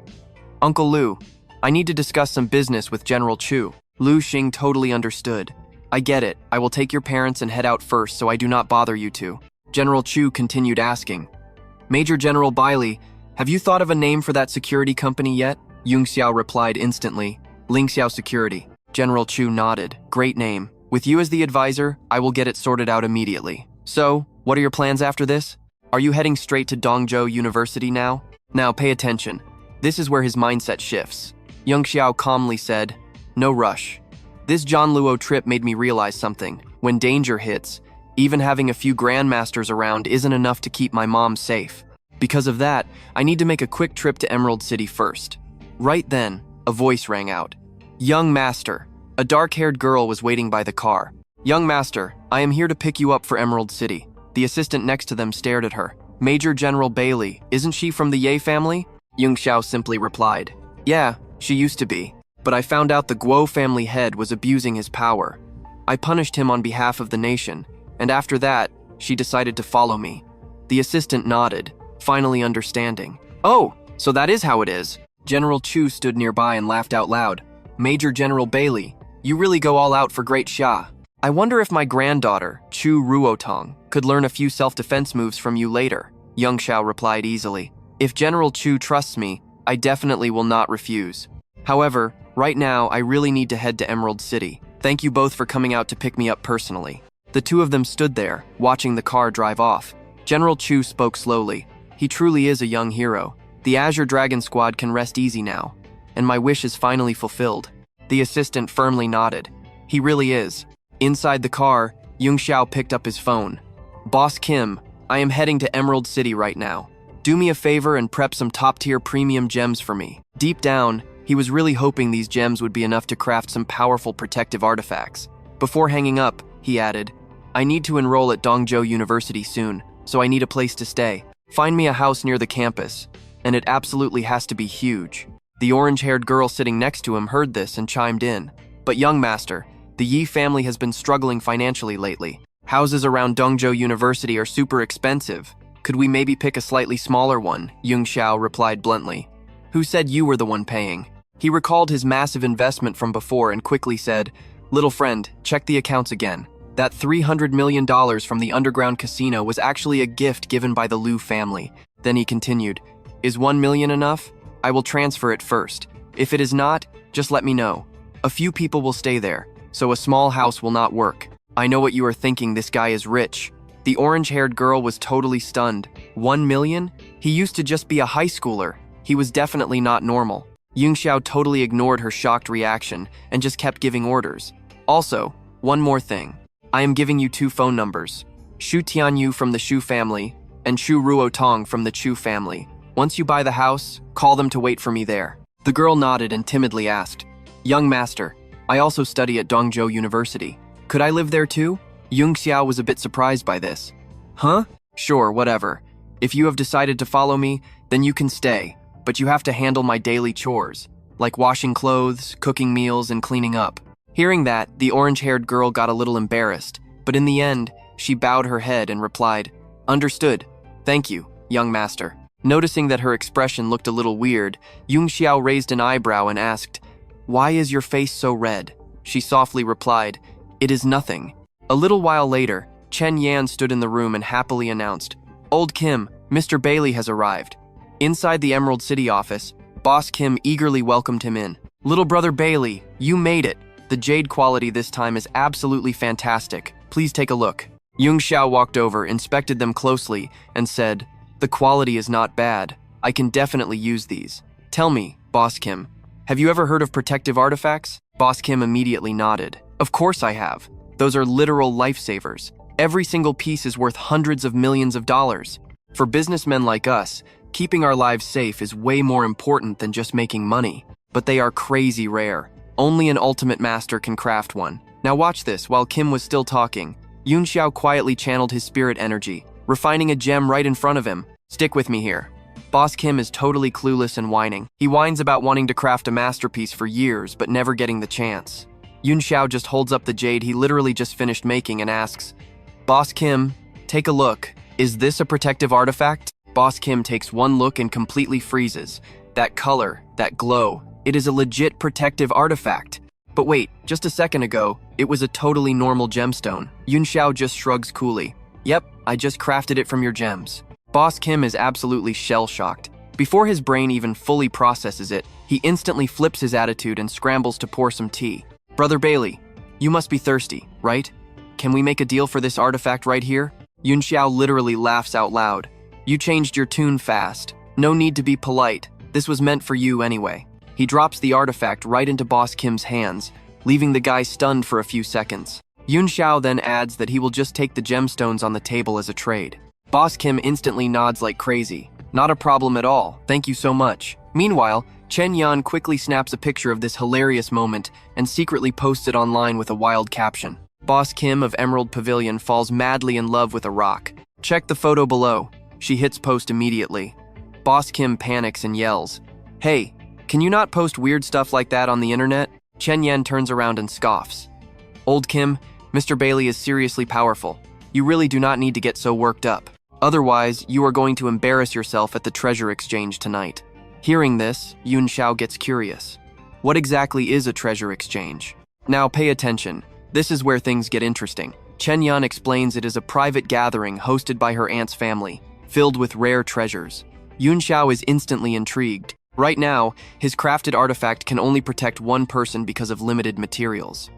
"Uncle Lu, I need to discuss some business with General Chu." Lu Xing totally understood. "I get it. I will take your parents and head out first so I do not bother you two." General Chu continued asking, "Major General Baili, have you thought of a name for that security company yet?" Yunxiao replied instantly, "Lingxiao Security." General Chu nodded. "Great name. With you as the advisor, I will get it sorted out immediately. So, what are your plans after this? Are you heading straight to Dongzhou University now? Now pay attention. This is where his mindset shifts." Yunxiao calmly said, "No rush. This Zhanluo trip made me realize something. When danger hits, even having a few grandmasters around isn't enough to keep my mom safe. Because of that, I need to make a quick trip to Emerald City first." Right then, a voice rang out. "Young master." A dark-haired girl was waiting by the car. "Young master, I am here to pick you up for Emerald City." The assistant next to them stared at her. "Major General Baili, isn't she from the Ye family?" Yunxiao simply replied, "Yeah, she used to be. But I found out the Guo family head was abusing his power. I punished him on behalf of the nation, and after that, she decided to follow me." The assistant nodded, finally understanding. "Oh, so that is how it is." General Chu stood nearby and laughed out loud. "Major General Baili, you really go all out for Great Xia. I wonder if my granddaughter, Chu Ruotong, could learn a few self-defense moves from you later." Yunxiao replied easily. "If General Chu trusts me, I definitely will not refuse. However, right now I really need to head to Emerald City. Thank you both for coming out to pick me up personally." The two of them stood there, watching the car drive off. General Chu spoke slowly. "He truly is a young hero. The Azure Dragon Squad can rest easy now, and my wish is finally fulfilled." The assistant firmly nodded. "He really is." Inside the car, Yunxiao picked up his phone. "Boss Kim, I am heading to Emerald City right now. Do me a favor and prep some top-tier premium gems for me." Deep down, he was really hoping these gems would be enough to craft some powerful protective artifacts. Before hanging up, he added, "I need to enroll at Dongzhou University soon, so I need a place to stay. Find me a house near the campus, and it absolutely has to be huge." The orange-haired girl sitting next to him heard this and chimed in. "But young master, the Yi family has been struggling financially lately. Houses around Dongzhou University are super expensive. Could we maybe pick a slightly smaller one?" Yunxiao replied bluntly. "Who said you were the one paying?" He recalled his massive investment from before and quickly said, "Little friend, check the accounts again. That $300 million from the underground casino was actually a gift given by the Liu family." Then he continued, "Is 1 million enough? I will transfer it first. If it is not, just let me know. A few people will stay there, so a small house will not work." "I know what you are thinking, this guy is rich." The orange-haired girl was totally stunned. 1 million? He used to just be a high schooler. He was definitely not normal. Yunxiao totally ignored her shocked reaction and just kept giving orders. "Also, one more thing. I am giving you 2 phone numbers. Shu Tianyu from the Shu family and Shu Ruotong from the Chu family. Once you buy the house, call them to wait for me there." The girl nodded and timidly asked, "Young master, I also study at Dongzhou University. Could I live there too?" Yunxiao was a bit surprised by this. "Huh? Sure, whatever. If you have decided to follow me, then you can stay, but you have to handle my daily chores, like washing clothes, cooking meals, and cleaning up." Hearing that, the orange-haired girl got a little embarrassed, but in the end, she bowed her head and replied, "Understood. Thank you, young master." Noticing that her expression looked a little weird, Yunxiao raised an eyebrow and asked, Why is your face so red? She softly replied, It is nothing. A little while later, Chen Yan stood in the room and happily announced, Old Kim, Mr. Baili has arrived. Inside the Emerald City office, Boss Kim eagerly welcomed him in. Little brother Baili, you made it. The jade quality this time is absolutely fantastic. Please take a look. Yunxiao walked over, inspected them closely, and said, The quality is not bad. I can definitely use these. Tell me, Boss Kim, have you ever heard of protective artifacts? Boss Kim immediately nodded. Of course I have. Those are literal lifesavers. Every single piece is worth hundreds of millions of dollars. For businessmen like us, keeping our lives safe is way more important than just making money. But they are crazy rare. Only an ultimate master can craft one. Now watch this. While Kim was still talking, Yunxiao quietly channeled his spirit energy, refining a gem right in front of him. Stick with me here. Boss Kim is totally clueless and whining. He whines about wanting to craft a masterpiece for years, but never getting the chance. Yunxiao just holds up the jade he literally just finished making and asks, Boss Kim, take a look. Is this a protective artifact? Boss Kim takes one look and completely freezes. That color, that glow, it is a legit protective artifact. But wait, just a second ago, it was a totally normal gemstone. Yunxiao just shrugs coolly. Yep, I just crafted it from your gems. Boss Kim is absolutely shell-shocked. Before his brain even fully processes it, he instantly flips his attitude and scrambles to pour some tea. Brother Baili, you must be thirsty, right? Can we make a deal for this artifact right here? Yunxiao literally laughs out loud. You changed your tune fast. No need to be polite. This was meant for you anyway. He drops the artifact right into Boss Kim's hands, leaving the guy stunned for a few seconds. Yunxiao then adds that he will just take the gemstones on the table as a trade. Boss Kim instantly nods like crazy. Not a problem at all. Thank you so much. Meanwhile, Chen Yan quickly snaps a picture of this hilarious moment and secretly posts it online with a wild caption. Boss Kim of Emerald Pavilion falls madly in love with a rock. Check the photo below. She hits post immediately. Boss Kim panics and yells, Hey, can you not post weird stuff like that on the internet? Chen Yan turns around and scoffs. Old Kim, Mr. Baili is seriously powerful. You really do not need to get so worked up. Otherwise, you are going to embarrass yourself at the treasure exchange tonight. Hearing this, Yunxiao gets curious. What exactly is a treasure exchange? Now pay attention. This is where things get interesting. Chen Yan explains it is a private gathering hosted by her aunt's family, filled with rare treasures. Yunxiao is instantly intrigued. Right now, his crafted artifact can only protect one person because of limited materials.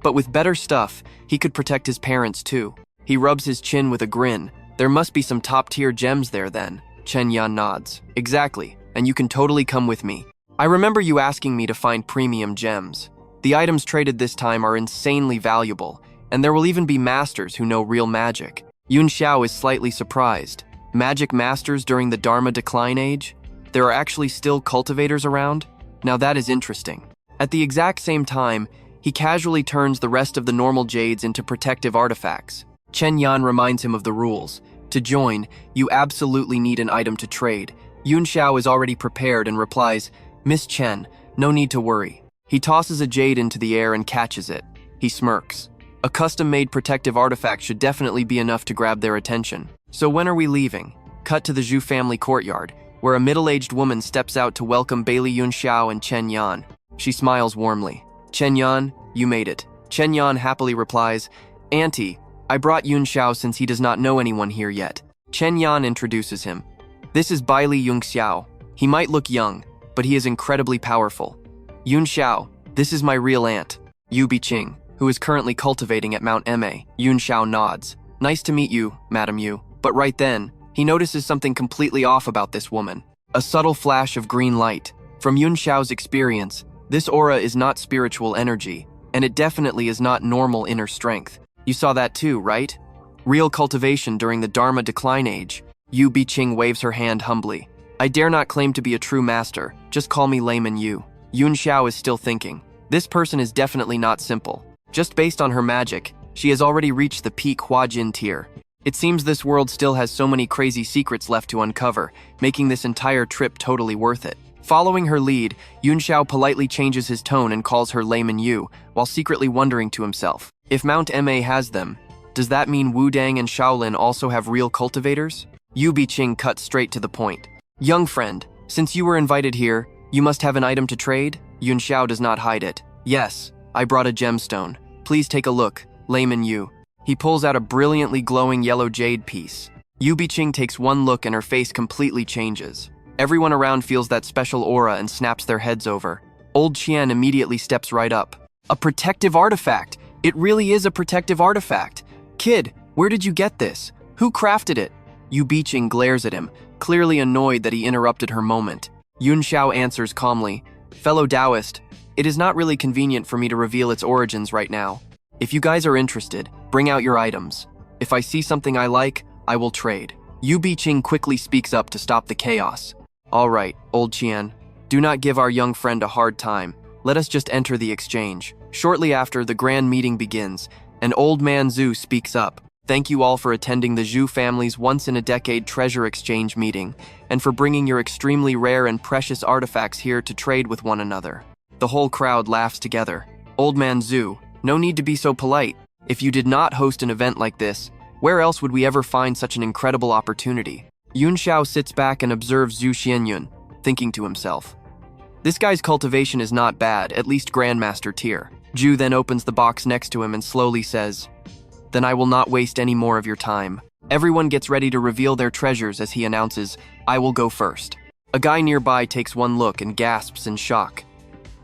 But with better stuff, he could protect his parents too. He rubs his chin with a grin. There must be some top-tier gems there then. Chen Yan nods. Exactly, and you can totally come with me. I remember you asking me to find premium gems. The items traded this time are insanely valuable, and there will even be masters who know real magic. Yunxiao is slightly surprised. Magic masters during the Dharma Decline Age? There are actually still cultivators around? Now that is interesting. At the exact same time, he casually turns the rest of the normal jades into protective artifacts. Chen Yan reminds him of the rules. To join, you absolutely need an item to trade. Yunxiao is already prepared and replies, Miss Chen, no need to worry. He tosses a jade into the air and catches it. He smirks. A custom-made protective artifact should definitely be enough to grab their attention. So when are we leaving? Cut to the Zhu family courtyard, where a middle-aged woman steps out to welcome Baili Yunxiao and Chen Yan. She smiles warmly. Chen Yan, you made it. Chen Yan happily replies, Auntie, I brought Yunxiao since he does not know anyone here yet. Chen Yan introduces him. This is Baili Yunxiao. He might look young, but he is incredibly powerful. Yunxiao, this is my real aunt, Yu Biqing, who is currently cultivating at Mount Ma. Yunxiao nods. Nice to meet you, Madam Yu. But right then, he notices something completely off about this woman. A subtle flash of green light. From Yunxiao's experience, this aura is not spiritual energy, and it definitely is not normal inner strength. You saw that too, right? Real cultivation during the Dharma Decline Age. Yu Biqing waves her hand humbly. I dare not claim to be a true master, just call me Layman Yu. Yunxiao is still thinking. This person is definitely not simple. Just based on her magic, she has already reached the peak Huajin tier. It seems this world still has so many crazy secrets left to uncover, making this entire trip totally worth it. Following her lead, Yunxiao politely changes his tone and calls her Layman Yu, while secretly wondering to himself, if Mount Ma has them, does that mean Wudang and Shaolin also have real cultivators? Yu Biqing cuts straight to the point. Young friend, since you were invited here, you must have an item to trade? Yunxiao does not hide it. Yes, I brought a gemstone. Please take a look, layman Yu. He pulls out a brilliantly glowing yellow jade piece. Yu Biqing takes one look and her face completely changes. Everyone around feels that special aura and snaps their heads over. Old Qian immediately steps right up. A protective artifact! It really is a protective artifact! Kid, where did you get this? Who crafted it? Yu Biqing glares at him, clearly annoyed that he interrupted her moment. Yunxiao answers calmly, Fellow Taoist, it is not really convenient for me to reveal its origins right now. If you guys are interested, bring out your items. If I see something I like, I will trade. Yu Biqing quickly speaks up to stop the chaos. All right, old Qian, do not give our young friend a hard time. Let us just enter the exchange. Shortly after, the grand meeting begins, and old man Zhu speaks up. Thank you all for attending the Zhu family's once-in-a-decade treasure exchange meeting, and for bringing your extremely rare and precious artifacts here to trade with one another. The whole crowd laughs together. Old man Zhu, no need to be so polite. If you did not host an event like this, where else would we ever find such an incredible opportunity? Yunxiao sits back and observes Zhu Xianyun, thinking to himself, this guy's cultivation is not bad, at least Grandmaster tier. Zhu then opens the box next to him and slowly says, then I will not waste any more of your time. Everyone gets ready to reveal their treasures as he announces, I will go first. A guy nearby takes one look and gasps in shock.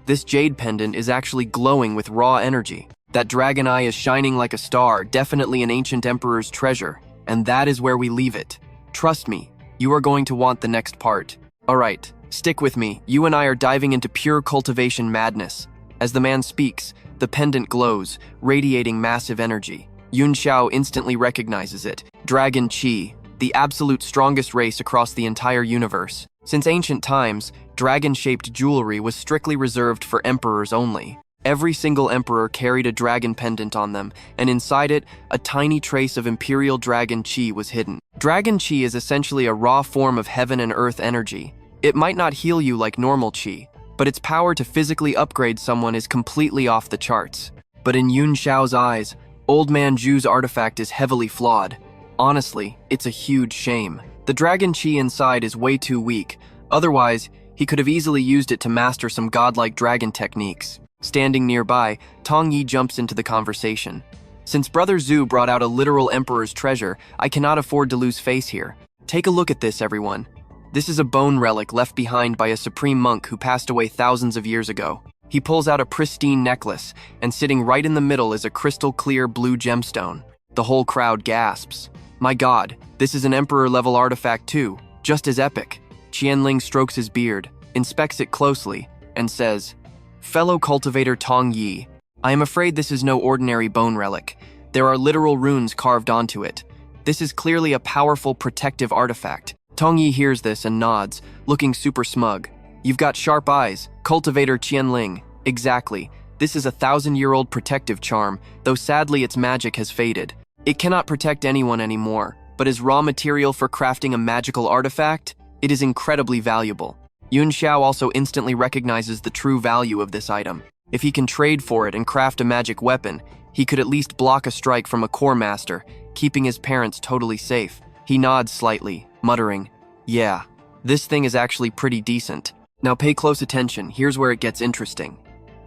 This jade pendant is actually glowing with raw energy. That dragon eye is shining like a star, definitely an ancient emperor's treasure, and that is where we leave it. Trust me, you are going to want the next part. Alright, stick with me. You and I are diving into pure cultivation madness. As the man speaks, the pendant glows, radiating massive energy. Yunxiao instantly recognizes it. Dragon Qi, the absolute strongest race across the entire universe. Since ancient times, dragon-shaped jewelry was strictly reserved for emperors only. Every single emperor carried a dragon pendant on them, and inside it, a tiny trace of imperial dragon Qi was hidden. Dragon Qi is essentially a raw form of heaven and earth energy. It might not heal you like normal Qi, but its power to physically upgrade someone is completely off the charts. But in Yunxiao's eyes, Old Man Zhu's artifact is heavily flawed. Honestly, it's a huge shame. The dragon Qi inside is way too weak. Otherwise, he could have easily used it to master some godlike dragon techniques. Standing nearby, Tong Yi jumps into the conversation. Since Brother Zhu brought out a literal emperor's treasure, I cannot afford to lose face here. Take a look at this, everyone. This is a bone relic left behind by a supreme monk who passed away thousands of years ago. He pulls out a pristine necklace, and sitting right in the middle is a crystal-clear blue gemstone. The whole crowd gasps. My god, this is an emperor-level artifact too, just as epic. Qianling strokes his beard, inspects it closely, and says, Fellow cultivator Tong Yi, I am afraid this is no ordinary bone relic. There are literal runes carved onto it. This is clearly a powerful protective artifact. Tong Yi hears this and nods, looking super smug. You've got sharp eyes, cultivator Qianling. Exactly. This is a 1,000-year-old protective charm, though sadly its magic has faded. It cannot protect anyone anymore, but as raw material for crafting a magical artifact, it is incredibly valuable. Yunxiao also instantly recognizes the true value of this item. If he can trade for it and craft a magic weapon, he could at least block a strike from a core master, keeping his parents totally safe. He nods slightly, muttering, yeah, this thing is actually pretty decent. Now pay close attention, here's where it gets interesting.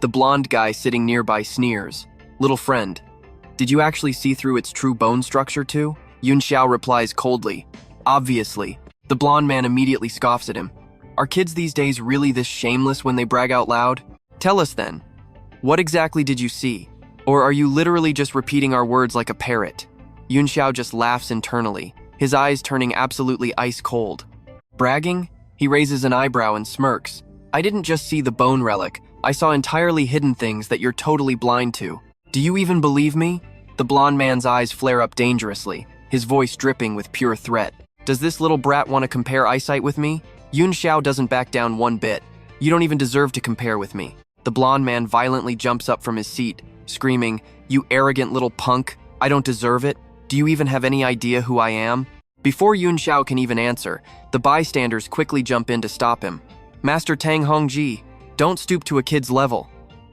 The blonde guy sitting nearby sneers. Little friend, did you actually see through its true bone structure too? Yunxiao replies coldly, obviously. The blonde man immediately scoffs at him. Are kids these days really this shameless when they brag out loud? Tell us then, what exactly did you see? Or are you literally just repeating our words like a parrot? Yunxiao just laughs internally, his eyes turning absolutely ice cold. Bragging? He raises an eyebrow and smirks. I didn't just see the bone relic, I saw entirely hidden things that you're totally blind to. Do you even believe me? The blonde man's eyes flare up dangerously, his voice dripping with pure threat. Does this little brat want to compare eyesight with me? Yunxiao doesn't back down one bit. You don't even deserve to compare with me. The blonde man violently jumps up from his seat, screaming, You arrogant little punk, I don't deserve it. Do you even have any idea who I am? Before Yunxiao can even answer, the bystanders quickly jump in to stop him. Master Tang Hongji, don't stoop to a kid's level.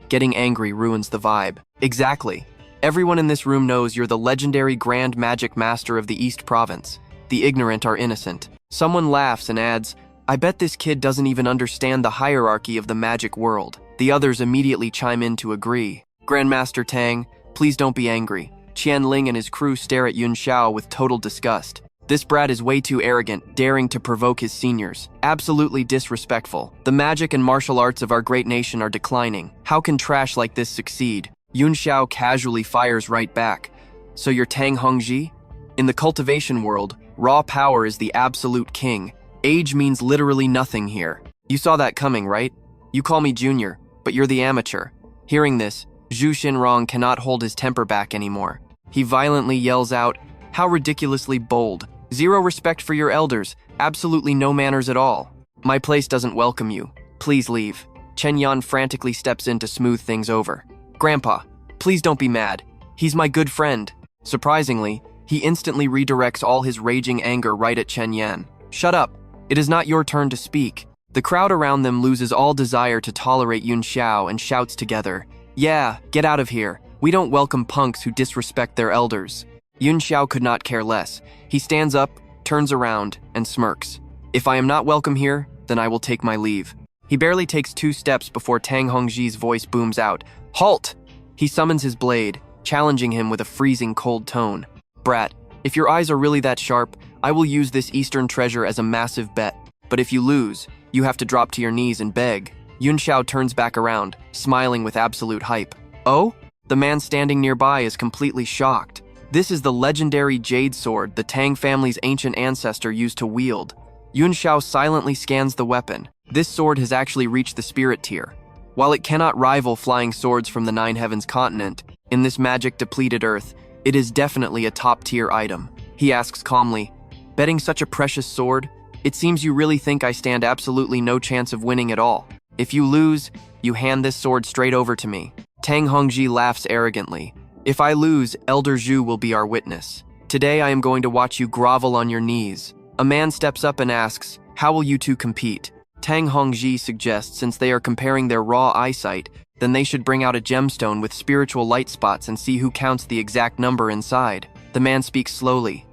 Getting angry ruins the vibe. Exactly. Everyone in this room knows you're the legendary Grand Magic Master of the East Province. The ignorant are innocent. Someone laughs and adds, I bet this kid doesn't even understand the hierarchy of the magic world. The others immediately chime in to agree. Grandmaster Tang, please don't be angry. Qianling and his crew stare at Yunxiao with total disgust. This brat is way too arrogant, daring to provoke his seniors. Absolutely disrespectful. The magic and martial arts of our great nation are declining. How can trash like this succeed? Yunxiao casually fires right back. So you're Tang Hongji? In the cultivation world, raw power is the absolute king. Age means literally nothing here. You saw that coming, right? You call me junior, but you're the amateur. Hearing this, Zhu Xinrong cannot hold his temper back anymore. He violently yells out, "How ridiculously bold. Zero respect for your elders, absolutely no manners at all. My place doesn't welcome you. Please leave." Chen Yan frantically steps in to smooth things over. "Grandpa, please don't be mad. He's my good friend." Surprisingly, he instantly redirects all his raging anger right at Chen Yan. "Shut up. It is not your turn to speak." The crowd around them loses all desire to tolerate Yunxiao and shouts together, "Yeah, get out of here. We don't welcome punks who disrespect their elders." Yunxiao could not care less. He stands up, turns around, and smirks. "If I am not welcome here, then I will take my leave." He barely takes 2 steps before Tang Hongji's voice booms out, "Halt!" He summons his blade, challenging him with a freezing cold tone. "Brat, if your eyes are really that sharp, I will use this eastern treasure as a massive bet. But if you lose, you have to drop to your knees and beg." Yunxiao turns back around, smiling with absolute hype. "Oh?" The man standing nearby is completely shocked. This is the legendary Jade Sword the Tang family's ancient ancestor used to wield. Yunxiao silently scans the weapon. This sword has actually reached the spirit tier. While it cannot rival flying swords from the Nine Heavens continent, in this magic-depleted earth, it is definitely a top-tier item. He asks calmly, "Betting such a precious sword? It seems you really think I stand absolutely no chance of winning at all. If you lose, you hand this sword straight over to me." Tang Hongji laughs arrogantly. "If I lose, Elder Zhu will be our witness. Today I am going to watch you grovel on your knees." A man steps up and asks, "How will you two compete?" Tang Hongji suggests since they are comparing their raw eyesight, then they should bring out a gemstone with spiritual light spots and see who counts the exact number inside. The man speaks slowly.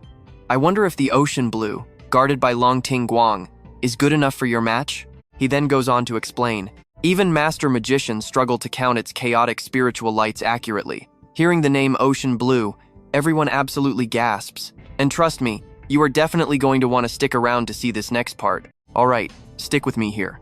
"I wonder if the ocean blue, guarded by Longting Guang, is good enough for your match?" He then goes on to explain, "Even master magicians struggle to count its chaotic spiritual lights accurately." Hearing the name Ocean Blue, everyone absolutely gasps. And trust me, you are definitely going to want to stick around to see this next part. Alright, stick with me here.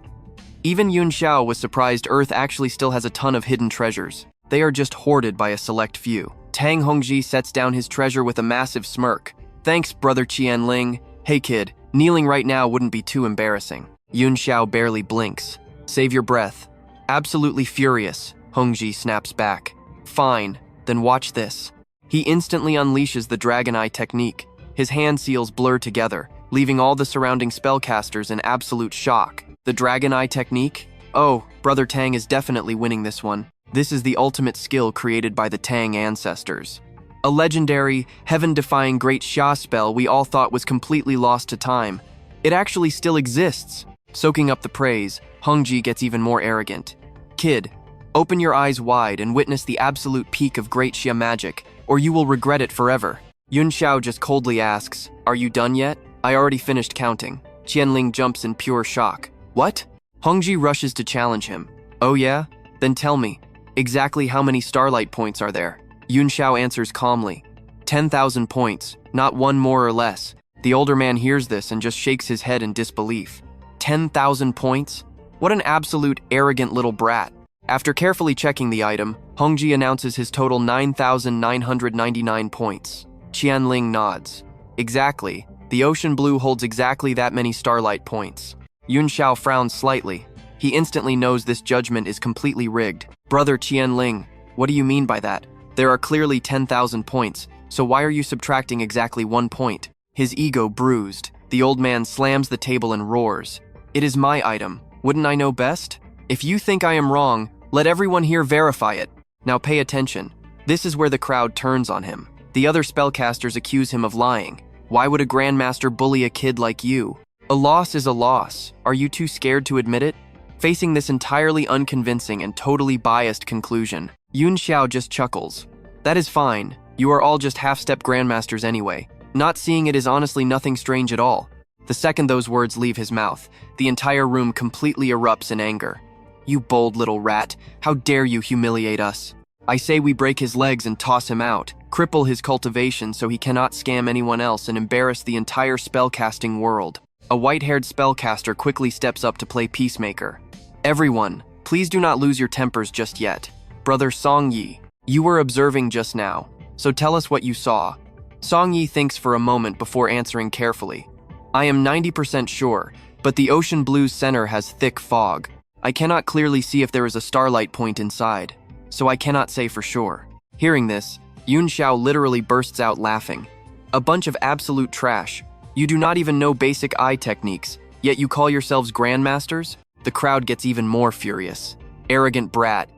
Even Yunxiao was surprised Earth actually still has a ton of hidden treasures. They are just hoarded by a select few. Tang Hongji sets down his treasure with a massive smirk. "Thanks, brother Qianling. Hey kid, kneeling right now wouldn't be too embarrassing." Yunxiao barely blinks. "Save your breath." Absolutely furious, Hongji snaps back. "Fine. Then watch this." He instantly unleashes the Dragon Eye technique. His hand seals blur together, leaving all the surrounding spellcasters in absolute shock. The Dragon Eye technique? Oh, Brother Tang is definitely winning this one. This is the ultimate skill created by the Tang ancestors. A legendary, heaven-defying great Xia spell we all thought was completely lost to time. It actually still exists. Soaking up the praise, Hongji gets even more arrogant. "Kid, open your eyes wide and witness the absolute peak of great Xia magic, or you will regret it forever." Yunxiao just coldly asks, "Are you done yet?" "I already finished counting." Qianling jumps in pure shock. "What?" Hongji rushes to challenge him. "Oh yeah? Then tell me, exactly how many starlight points are there?" Yunxiao answers calmly. 10,000 points, not one more or less. The older man hears this and just shakes his head in disbelief. 10,000 points? What an absolute arrogant little brat. After carefully checking the item, Hongji announces his total 9,999 points. Qianling nods. Exactly. The ocean blue holds exactly that many starlight points. Yunxiao frowns slightly. He instantly knows this judgment is completely rigged. "Brother Qianling, what do you mean by that? There are clearly 10,000 points, so why are you subtracting exactly 1 point?" His ego bruised, the old man slams the table and roars. "It is my item. Wouldn't I know best? If you think I am wrong, let everyone here verify it. Now pay attention." This is where the crowd turns on him. The other spellcasters accuse him of lying. Why would a grandmaster bully a kid like you? A loss is a loss. Are you too scared to admit it? Facing this entirely unconvincing and totally biased conclusion, Yunxiao just chuckles. "That is fine. You are all just half-step grandmasters anyway. Not seeing it is honestly nothing strange at all." The second those words leave his mouth, the entire room completely erupts in anger. You bold little rat, how dare you humiliate us? I say we break his legs and toss him out, cripple his cultivation so he cannot scam anyone else and embarrass the entire spellcasting world. A white-haired spellcaster quickly steps up to play peacemaker. Everyone, please do not lose your tempers just yet. Brother Song Yi, you were observing just now, so tell us what you saw. Song Yi thinks for a moment before answering carefully. I am 90% sure, but the ocean blue's center has thick fog. I cannot clearly see if there is a starlight point inside, so I cannot say for sure. Hearing this, Yunxiao literally bursts out laughing. A bunch of absolute trash. You do not even know basic eye techniques, yet you call yourselves grandmasters? The crowd gets even more furious. Arrogant brat.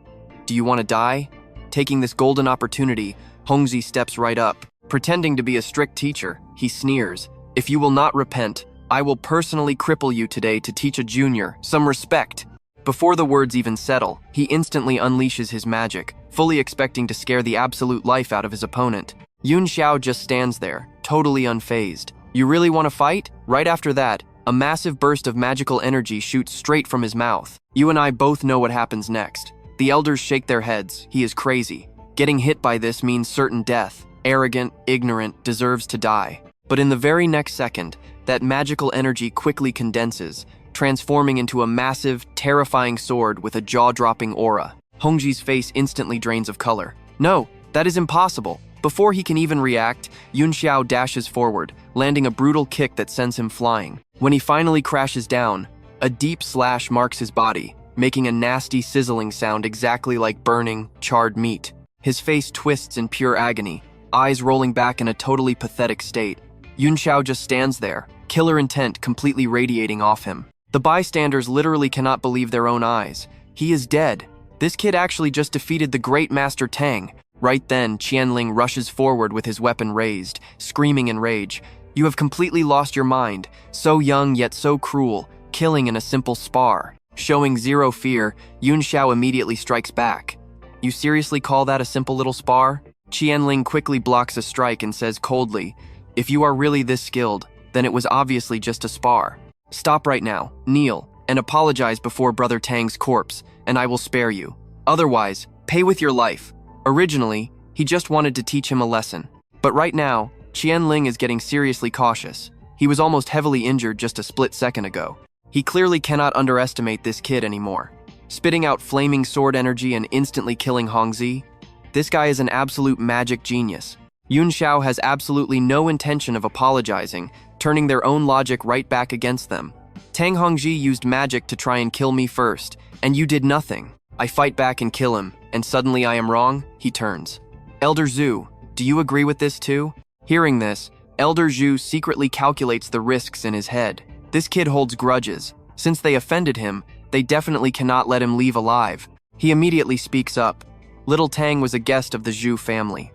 Do you want to die? Taking this golden opportunity, Hongzi steps right up. Pretending to be a strict teacher, he sneers. If you will not repent, I will personally cripple you today to teach a junior some respect. Before the words even settle, he instantly unleashes his magic, fully expecting to scare the absolute life out of his opponent. Yunxiao just stands there, totally unfazed. You really want to fight? Right after that, a massive burst of magical energy shoots straight from his mouth. You and I both know what happens next. The elders shake their heads. He is crazy. Getting hit by this means certain death. Arrogant, ignorant, deserves to die. But in the very next second, that magical energy quickly condenses, transforming into a massive, terrifying sword with a jaw-dropping aura. Hongji's face instantly drains of color. No, that is impossible. Before he can even react, Yunxiao dashes forward, landing a brutal kick that sends him flying. When he finally crashes down, a deep slash marks his body, making a nasty sizzling sound exactly like burning, charred meat. His face twists in pure agony, eyes rolling back in a totally pathetic state. Yunxiao just stands there, killer intent completely radiating off him. The bystanders literally cannot believe their own eyes. He is dead. This kid actually just defeated the great Master Tang. Right then, Qianling rushes forward with his weapon raised, screaming in rage. You have completely lost your mind. So young yet so cruel, killing in a simple spar. Showing zero fear, Yunxiao immediately strikes back. You seriously call that a simple little spar? Qianling quickly blocks a strike and says coldly, if you are really this skilled, then it was obviously just a spar. Stop right now, kneel, and apologize before Brother Tang's corpse, and I will spare you. Otherwise, pay with your life. Originally, he just wanted to teach him a lesson. But right now, Qianling is getting seriously cautious. He was almost heavily injured just a split second ago. He clearly cannot underestimate this kid anymore. Spitting out flaming sword energy and instantly killing Hongzi, this guy is an absolute magic genius. Yunxiao has absolutely no intention of apologizing, turning their own logic right back against them. Tang Hongji used magic to try and kill me first, and you did nothing. I fight back and kill him, and suddenly I am wrong, he turns. Elder Zhu, do you agree with this too? Hearing this, Elder Zhu secretly calculates the risks in his head. This kid holds grudges. Since they offended him, they definitely cannot let him leave alive. He immediately speaks up. Little Tang was a guest of the Zhu family.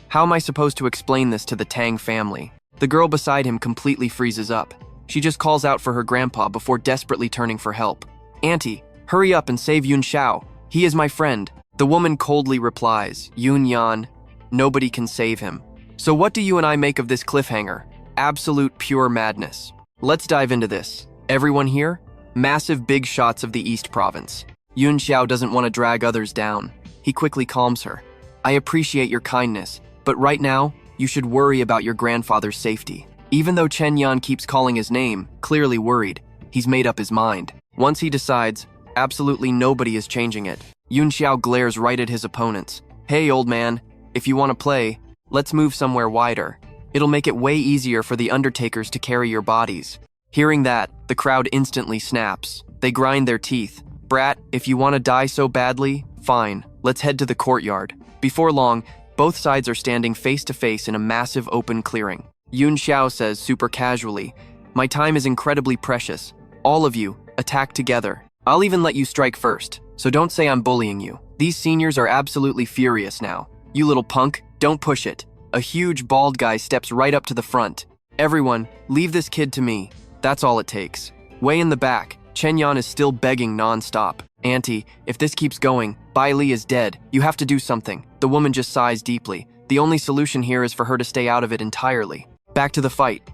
How am I supposed to explain this to the Tang family? The girl beside him completely freezes up. She just calls out for her grandpa before desperately turning for help. Auntie, hurry up and save Yunxiao. He is my friend. The woman coldly replies, Yun Yan, nobody can save him. So what do you and I make of this cliffhanger? Absolute pure madness. Let's dive into this. Everyone here? Massive big shots of the East Province. Yunxiao doesn't want to drag others down. He quickly calms her. I appreciate your kindness, but right now, you should worry about your grandfather's safety. Even though Chen Yan keeps calling his name, clearly worried, he's made up his mind. Once he decides, absolutely nobody is changing it. Yunxiao glares right at his opponents. Hey, old man, if you want to play, let's move somewhere wider. It'll make it way easier for the undertakers to carry your bodies. Hearing that, the crowd instantly snaps. They grind their teeth. Brat, if you want to die so badly, fine, let's head to the courtyard. Before long, both sides are standing face to face in a massive open clearing. Yunxiao says super casually, my time is incredibly precious. All of you, attack together. I'll even let you strike first, so don't say I'm bullying you. These seniors are absolutely furious now. You little punk, don't push it. A huge bald guy steps right up to the front. Everyone, leave this kid to me. That's all it takes. Way in the back, Chen Yan is still begging non-stop. Auntie, if this keeps going, Baili is dead. You have to do something. The woman just sighs deeply. The only solution here is for her to stay out of it entirely. Back to the fight.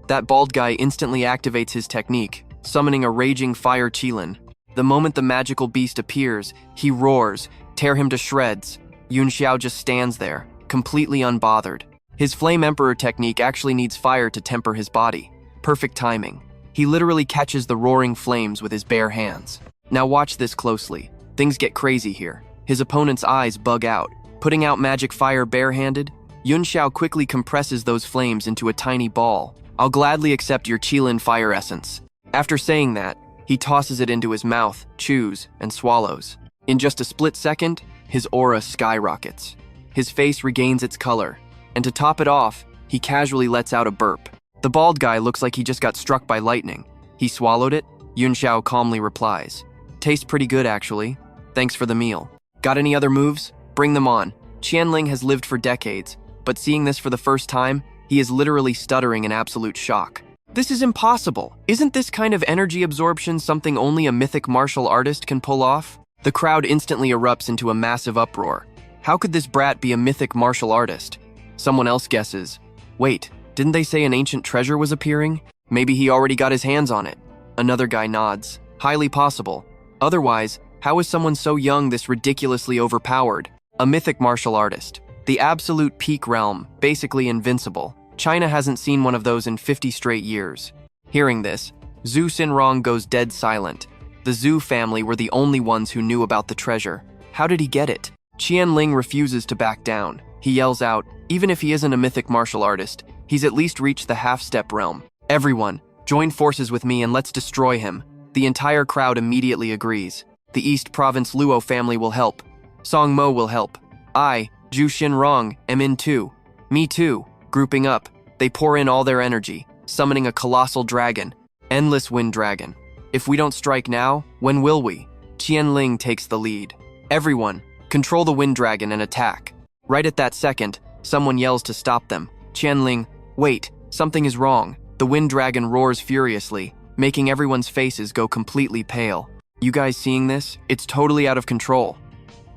That bald guy instantly activates his technique, summoning a raging fire Qilin. The moment the magical beast appears, he roars, tear him to shreds. Yunxiao just stands there, completely unbothered. His Flame Emperor technique actually needs fire to temper his body. Perfect timing. He literally catches the roaring flames with his bare hands. Now watch this closely. Things get crazy here. His opponent's eyes bug out. Putting out magic fire barehanded, Yunxiao quickly compresses those flames into a tiny ball. I'll gladly accept your Qilin fire essence. After saying that, he tosses it into his mouth, chews, and swallows. In just a split second, his aura skyrockets. His face regains its color, and to top it off, he casually lets out a burp. The bald guy looks like he just got struck by lightning. He swallowed it. Yunxiao calmly replies, "Tastes pretty good, actually. Thanks for the meal. Got any other moves? Bring them on." Qianling has lived for decades, but seeing this for the first time, he is literally stuttering in absolute shock. This is impossible. Isn't this kind of energy absorption something only a mythic martial artist can pull off? The crowd instantly erupts into a massive uproar. How could this brat be a mythic martial artist? Someone else guesses, "Wait, didn't they say an ancient treasure was appearing? Maybe he already got his hands on it." Another guy nods. Highly possible. Otherwise, how is someone so young this ridiculously overpowered? A mythic martial artist. The absolute peak realm, basically invincible. China hasn't seen one of those in 50 straight years. Hearing this, Zhu Xinrong goes dead silent. The Zhu family were the only ones who knew about the treasure. How did he get it? Qianling refuses to back down. He yells out, even if he isn't a mythic martial artist, he's at least reached the half-step realm. "Everyone, join forces with me and let's destroy him." The entire crowd immediately agrees. The East Province Luo family will help. Song Mo will help. I, Zhu Xinrong, am in too. Me too. Grouping up, they pour in all their energy, summoning a colossal dragon, endless wind dragon. If we don't strike now, when will we? Qianling takes the lead. Everyone, control the wind dragon and attack. Right at that second, someone yells to stop them. Qianling, wait, something is wrong. The wind dragon roars furiously, making everyone's faces go completely pale. You guys seeing this? It's totally out of control.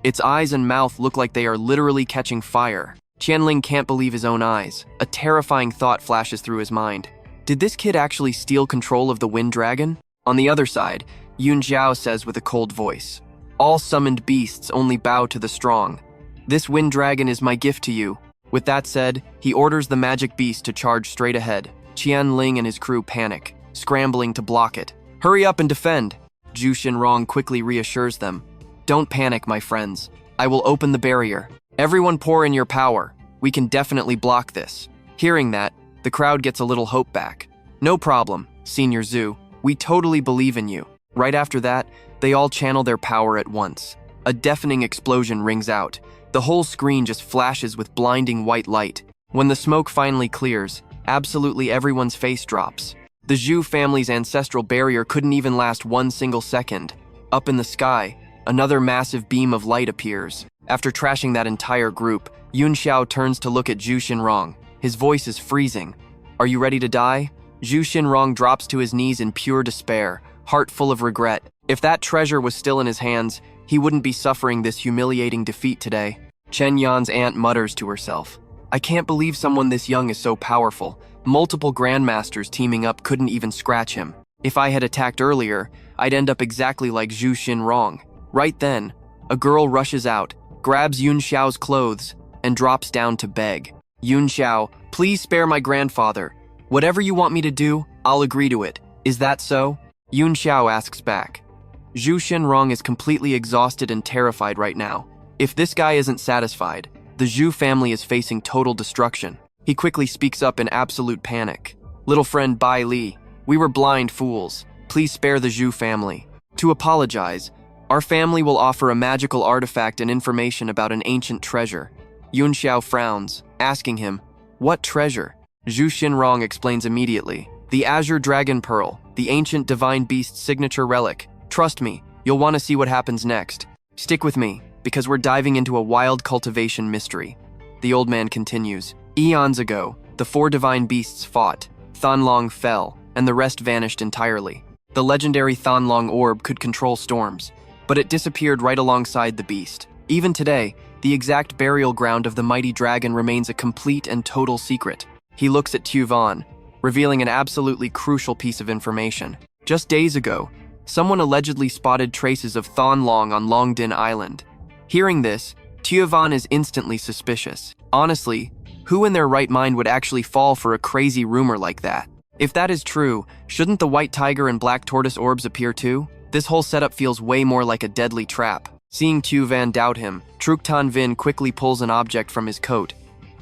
Its eyes and mouth look like they are literally catching fire. Qianling can't believe his own eyes. A terrifying thought flashes through his mind. Did this kid actually steal control of the wind dragon? On the other side, Yunxiao says with a cold voice, "All summoned beasts only bow to the strong. This wind dragon is my gift to you." With that said, he orders the magic beast to charge straight ahead. Qianling and his crew panic, scrambling to block it. "Hurry up and defend." Zhu Xinrong quickly reassures them. "Don't panic, my friends. I will open the barrier. Everyone pour in your power. We can definitely block this." Hearing that, the crowd gets a little hope back. "No problem, Senior Zhu. We totally believe in you." Right after that, they all channel their power at once. A deafening explosion rings out. The whole screen just flashes with blinding white light. When the smoke finally clears, absolutely everyone's face drops. The Zhu family's ancestral barrier couldn't even last one single second. Up in the sky, another massive beam of light appears. After trashing that entire group, Yunxiao turns to look at Zhu Xinrong. His voice is freezing. "Are you ready to die?" Zhu Xinrong drops to his knees in pure despair, heart full of regret. If that treasure was still in his hands, he wouldn't be suffering this humiliating defeat today. Chen Yan's aunt mutters to herself, "I can't believe someone this young is so powerful. Multiple grandmasters teaming up couldn't even scratch him. If I had attacked earlier, I'd end up exactly like Zhu Xinrong." Right then, a girl rushes out, grabs Yunxiao's clothes, and drops down to beg. "Yunxiao, please spare my grandfather. Whatever you want me to do, I'll agree to it. Is that so?" Yunxiao asks back. Zhu Xinrong is completely exhausted and terrified right now. If this guy isn't satisfied, the Zhu family is facing total destruction. He quickly speaks up in absolute panic. "Little friend Baili, we were blind fools. Please spare the Zhu family. To apologize, our family will offer a magical artifact and information about an ancient treasure." Yunxiao frowns, asking him, "What treasure?" Zhu Xinrong explains immediately. "The Azure Dragon Pearl, the ancient divine beast's signature relic. Trust me, you'll want to see what happens next. Stick with me, because we're diving into a wild cultivation mystery." The old man continues. "Eons ago, the 4 divine beasts fought. Thonlong fell, and the rest vanished entirely. The legendary Thonlong orb could control storms, but it disappeared right alongside the beast. Even today, the exact burial ground of the mighty dragon remains a complete and total secret." He looks at Tuvan, revealing an absolutely crucial piece of information. Just days ago, Someone allegedly spotted traces of Thon Long on Longdin Island. Hearing this, Tuovan is instantly suspicious. Honestly, who in their right mind would actually fall for a crazy rumor like that? If that is true, shouldn't the white tiger and black tortoise orbs appear too? This whole setup feels way more like a deadly trap. Seeing Tuovan doubt him, Truktan Vin quickly pulls an object from his coat.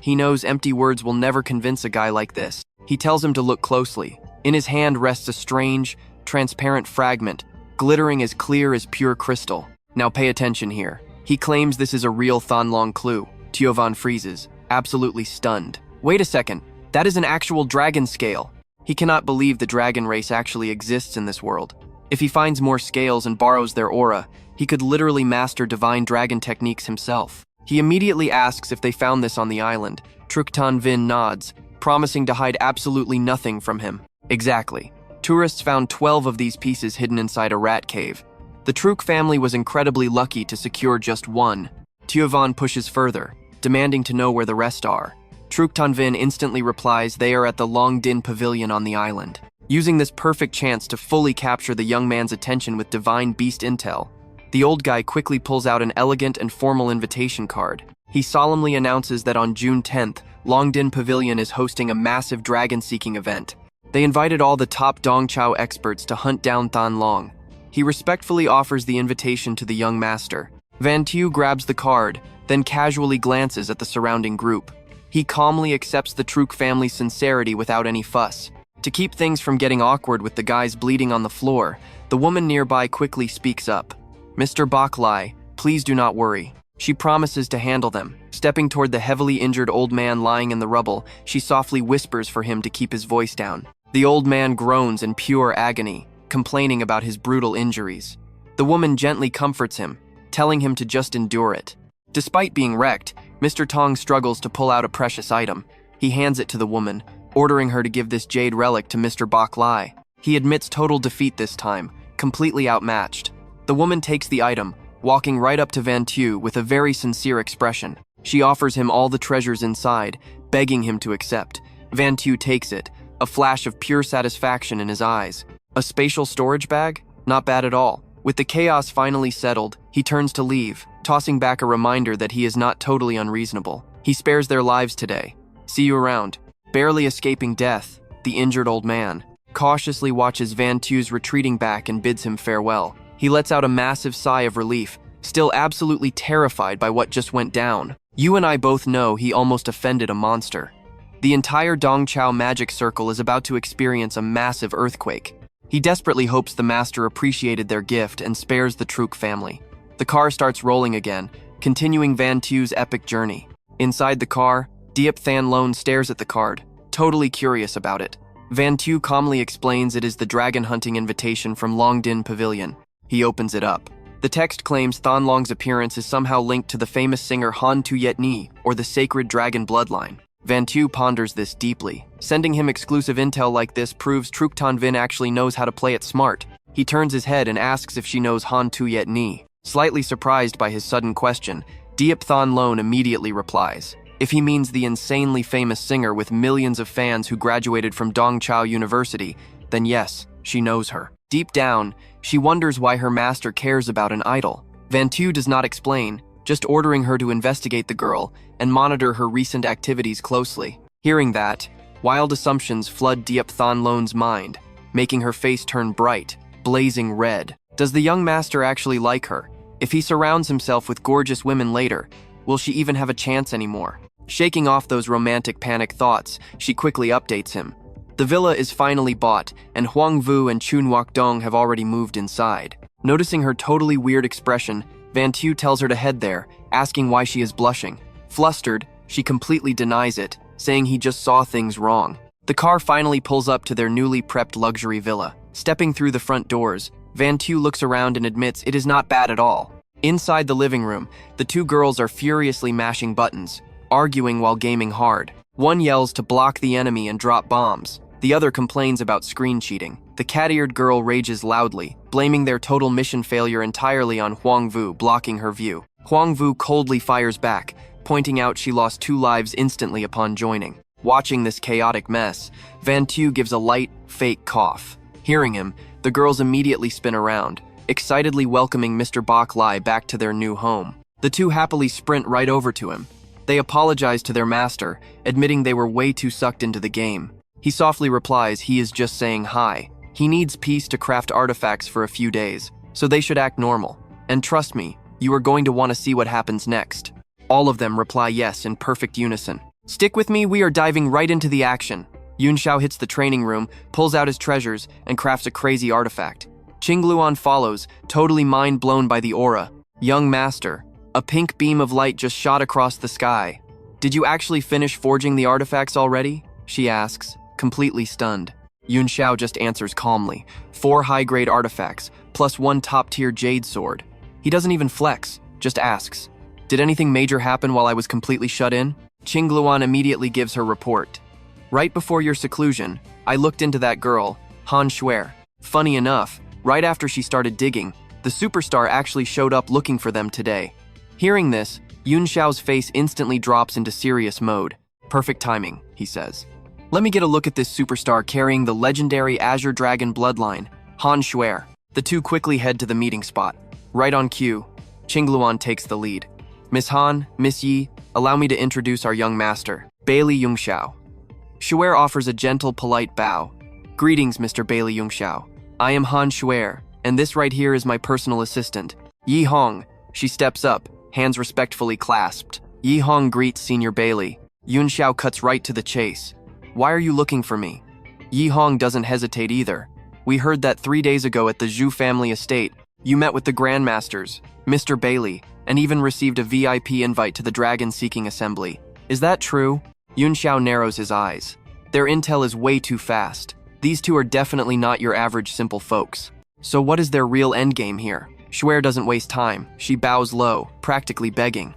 He knows empty words will never convince a guy like this. He tells him to look closely. In his hand rests a strange, transparent fragment, glittering as clear as pure crystal. Now pay attention here. He claims this is a real Thon Long clue. Tuovan freezes, absolutely stunned. Wait a second, that is an actual dragon scale. He cannot believe the dragon race actually exists in this world. If he finds more scales and borrows their aura, he could literally master divine dragon techniques himself. He immediately asks if they found this on the island. Truktan Vin nods, promising to hide absolutely nothing from him. Exactly. Tourists found 12 of these pieces hidden inside a rat cave. The Truk family was incredibly lucky to secure just one. Tuovan pushes further, demanding to know where the rest are. Truktan Vin instantly replies they are at the Longdin Pavilion on the island. Using this perfect chance to fully capture the young man's attention with divine beast intel, the old guy quickly pulls out an elegant and formal invitation card. He solemnly announces that on June 10th, Longdin Pavilion is hosting a massive dragon-seeking event. They invited all the top Dongchao experts to hunt down Thon Long. He respectfully offers the invitation to the young master. Van Tu grabs the card, then casually glances at the surrounding group. He calmly accepts the Truk family's sincerity without any fuss. To keep things from getting awkward with the guys bleeding on the floor, the woman nearby quickly speaks up. "Mr. Baklai, please do not worry." She promises to handle them. Stepping toward the heavily injured old man lying in the rubble, she softly whispers for him to keep his voice down. The old man groans in pure agony, complaining about his brutal injuries. The woman gently comforts him, telling him to just endure it. Despite being wrecked, Mr. Tong struggles to pull out a precious item. He hands it to the woman, ordering her to give this jade relic to Mr. Baklai. He admits total defeat this time, completely outmatched. The woman takes the item, walking right up to Van Tu with a very sincere expression. She offers him all the treasures inside, begging him to accept. Van Tu takes it, a flash of pure satisfaction in his eyes. A spatial storage bag? Not bad at all. With the chaos finally settled, he turns to leave, tossing back a reminder that he is not totally unreasonable. He spares their lives today. See you around. Barely escaping death, the injured old man cautiously watches Van Tu's retreating back and bids him farewell. He lets out a massive sigh of relief, still absolutely terrified by what just went down. You and I both know he almost offended a monster. The entire Dongchao magic circle is about to experience a massive earthquake. He desperately hopes the master appreciated their gift and spares the Truk family. The car starts rolling again, continuing Van Tu's epic journey. Inside the car, Diep Than Lone stares at the card, totally curious about it. Van Tu calmly explains it is the dragon hunting invitation from Longdin Pavilion. He opens it up. The text claims Thon Long's appearance is somehow linked to the famous singer Han Tu Yet Ni, or the sacred dragon bloodline. Van Tu ponders this deeply. Sending him exclusive intel like this proves Truktan Vin actually knows how to play it smart. He turns his head and asks if she knows Han Tu Yet Ni. Slightly surprised by his sudden question, Diep Than Lone immediately replies. If he means the insanely famous singer with millions of fans who graduated from Dongchao University, then yes, she knows her. Deep down, she wonders why her master cares about an idol. Van Tu does not explain, just ordering her to investigate the girl and monitor her recent activities closely. Hearing that, wild assumptions flood Diep Than Lone's mind, making her face turn bright, blazing red. Does the young master actually like her? If he surrounds himself with gorgeous women later, will she even have a chance anymore? Shaking off those romantic panic thoughts, she quickly updates him. The villa is finally bought, and Huang Vu and Chun Wak Dong have already moved inside. Noticing her totally weird expression, Van Tu tells her to head there, asking why she is blushing. Flustered, she completely denies it, saying he just saw things wrong. The car finally pulls up to their newly prepped luxury villa. Stepping through the front doors, Van Tu looks around and admits it is not bad at all. Inside the living room, the two girls are furiously mashing buttons, arguing while gaming hard. One yells to block the enemy and drop bombs. The other complains about screen cheating. The cat-eared girl rages loudly, blaming their total mission failure entirely on Huang Vu blocking her view. Huang Vu coldly fires back, pointing out she lost 2 lives instantly upon joining. Watching this chaotic mess, Van Tu gives a light, fake cough. Hearing him, The girls immediately spin around, excitedly welcoming Mr. Bok Lai back to their new home. The two happily sprint right over to him. They apologize to their master, admitting they were way too sucked into the game. He softly replies he is just saying hi. He needs peace to craft artifacts for a few days, so they should act normal. And trust me, you are going to want to see what happens next. All of them reply yes in perfect unison. Stick with me, we are diving right into the action. Yunxiao hits the training room, pulls out his treasures, and crafts a crazy artifact. Qingluan follows, totally mind blown by the aura. Young master, a pink beam of light just shot across the sky. Did you actually finish forging the artifacts already? She asks, completely stunned. Yunxiao just answers calmly. 4 high-grade artifacts, plus 1 top-tier jade sword. He doesn't even flex, just asks. Did anything major happen while I was completely shut in? Qingluan immediately gives her report. Right before your seclusion, I looked into that girl, Han Shuer. Funny enough, right after she started digging, the superstar actually showed up looking for them today. Hearing this, Yunxiao's face instantly drops into serious mode. Perfect timing, he says. Let me get a look at this superstar carrying the legendary Azure Dragon bloodline, Han Shuer. The two quickly head to the meeting spot. Right on cue, Qingluan takes the lead. Miss Han, Miss Yi, allow me to introduce our young master, Baili Yunxiao. Shuer offers a gentle, polite bow. Greetings, Mr. Baili Yunxiao. I am Han Shuer, and this right here is my personal assistant, Yi Hong. She steps up, hands respectfully clasped. Yi Hong greets Senior Baili. Yunxiao cuts right to the chase. Why are you looking for me? Yi Hong doesn't hesitate either. We heard that 3 days ago at the Zhu family estate, you met with the Grandmasters, Mr. Baili, and even received a VIP invite to the Dragon-Seeking Assembly. Is that true? Yunxiao narrows his eyes. Their intel is way too fast. These two are definitely not your average simple folks. So what is their real endgame here? Shuer doesn't waste time. She bows low, practically begging.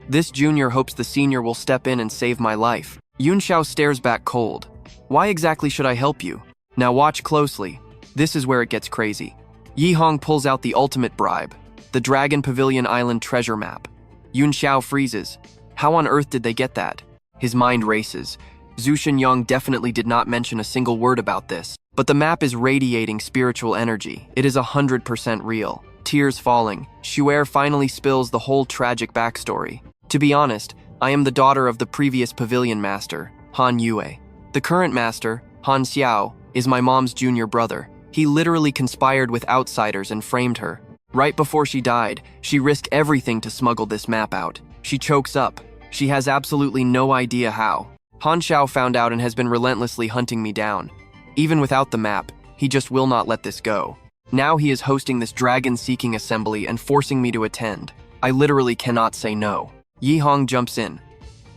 This junior hopes the senior will step in and save my life. Yunxiao stares back cold. Why exactly should I help you? Now watch closely. This is where it gets crazy. Yi Hong pulls out the ultimate bribe, the Dragon Pavilion Island treasure map. Yunxiao freezes. How on earth did they get that? His mind races. Zhu Xinyang definitely did not mention a single word about this. But the map is radiating spiritual energy. It is 100% real. Tears falling, Shuer finally spills the whole tragic backstory. To be honest, I am the daughter of the previous pavilion master, Han Yue. The current master, Han Xiao, is my mom's junior brother. He literally conspired with outsiders and framed her. Right before she died, she risked everything to smuggle this map out. She chokes up. She has absolutely no idea how. Han Xiao found out and has been relentlessly hunting me down. Even without the map, he just will not let this go. Now he is hosting this dragon-seeking assembly and forcing me to attend. I literally cannot say no. Yi Hong jumps in.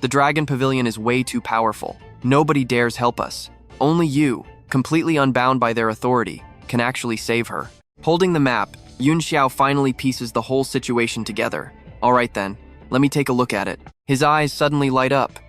The Dragon Pavilion is way too powerful. Nobody dares help us. Only you, completely unbound by their authority, can actually save her. Holding the map, Yunxiao finally pieces the whole situation together. Alright then, let me take a look at it. His eyes suddenly light up.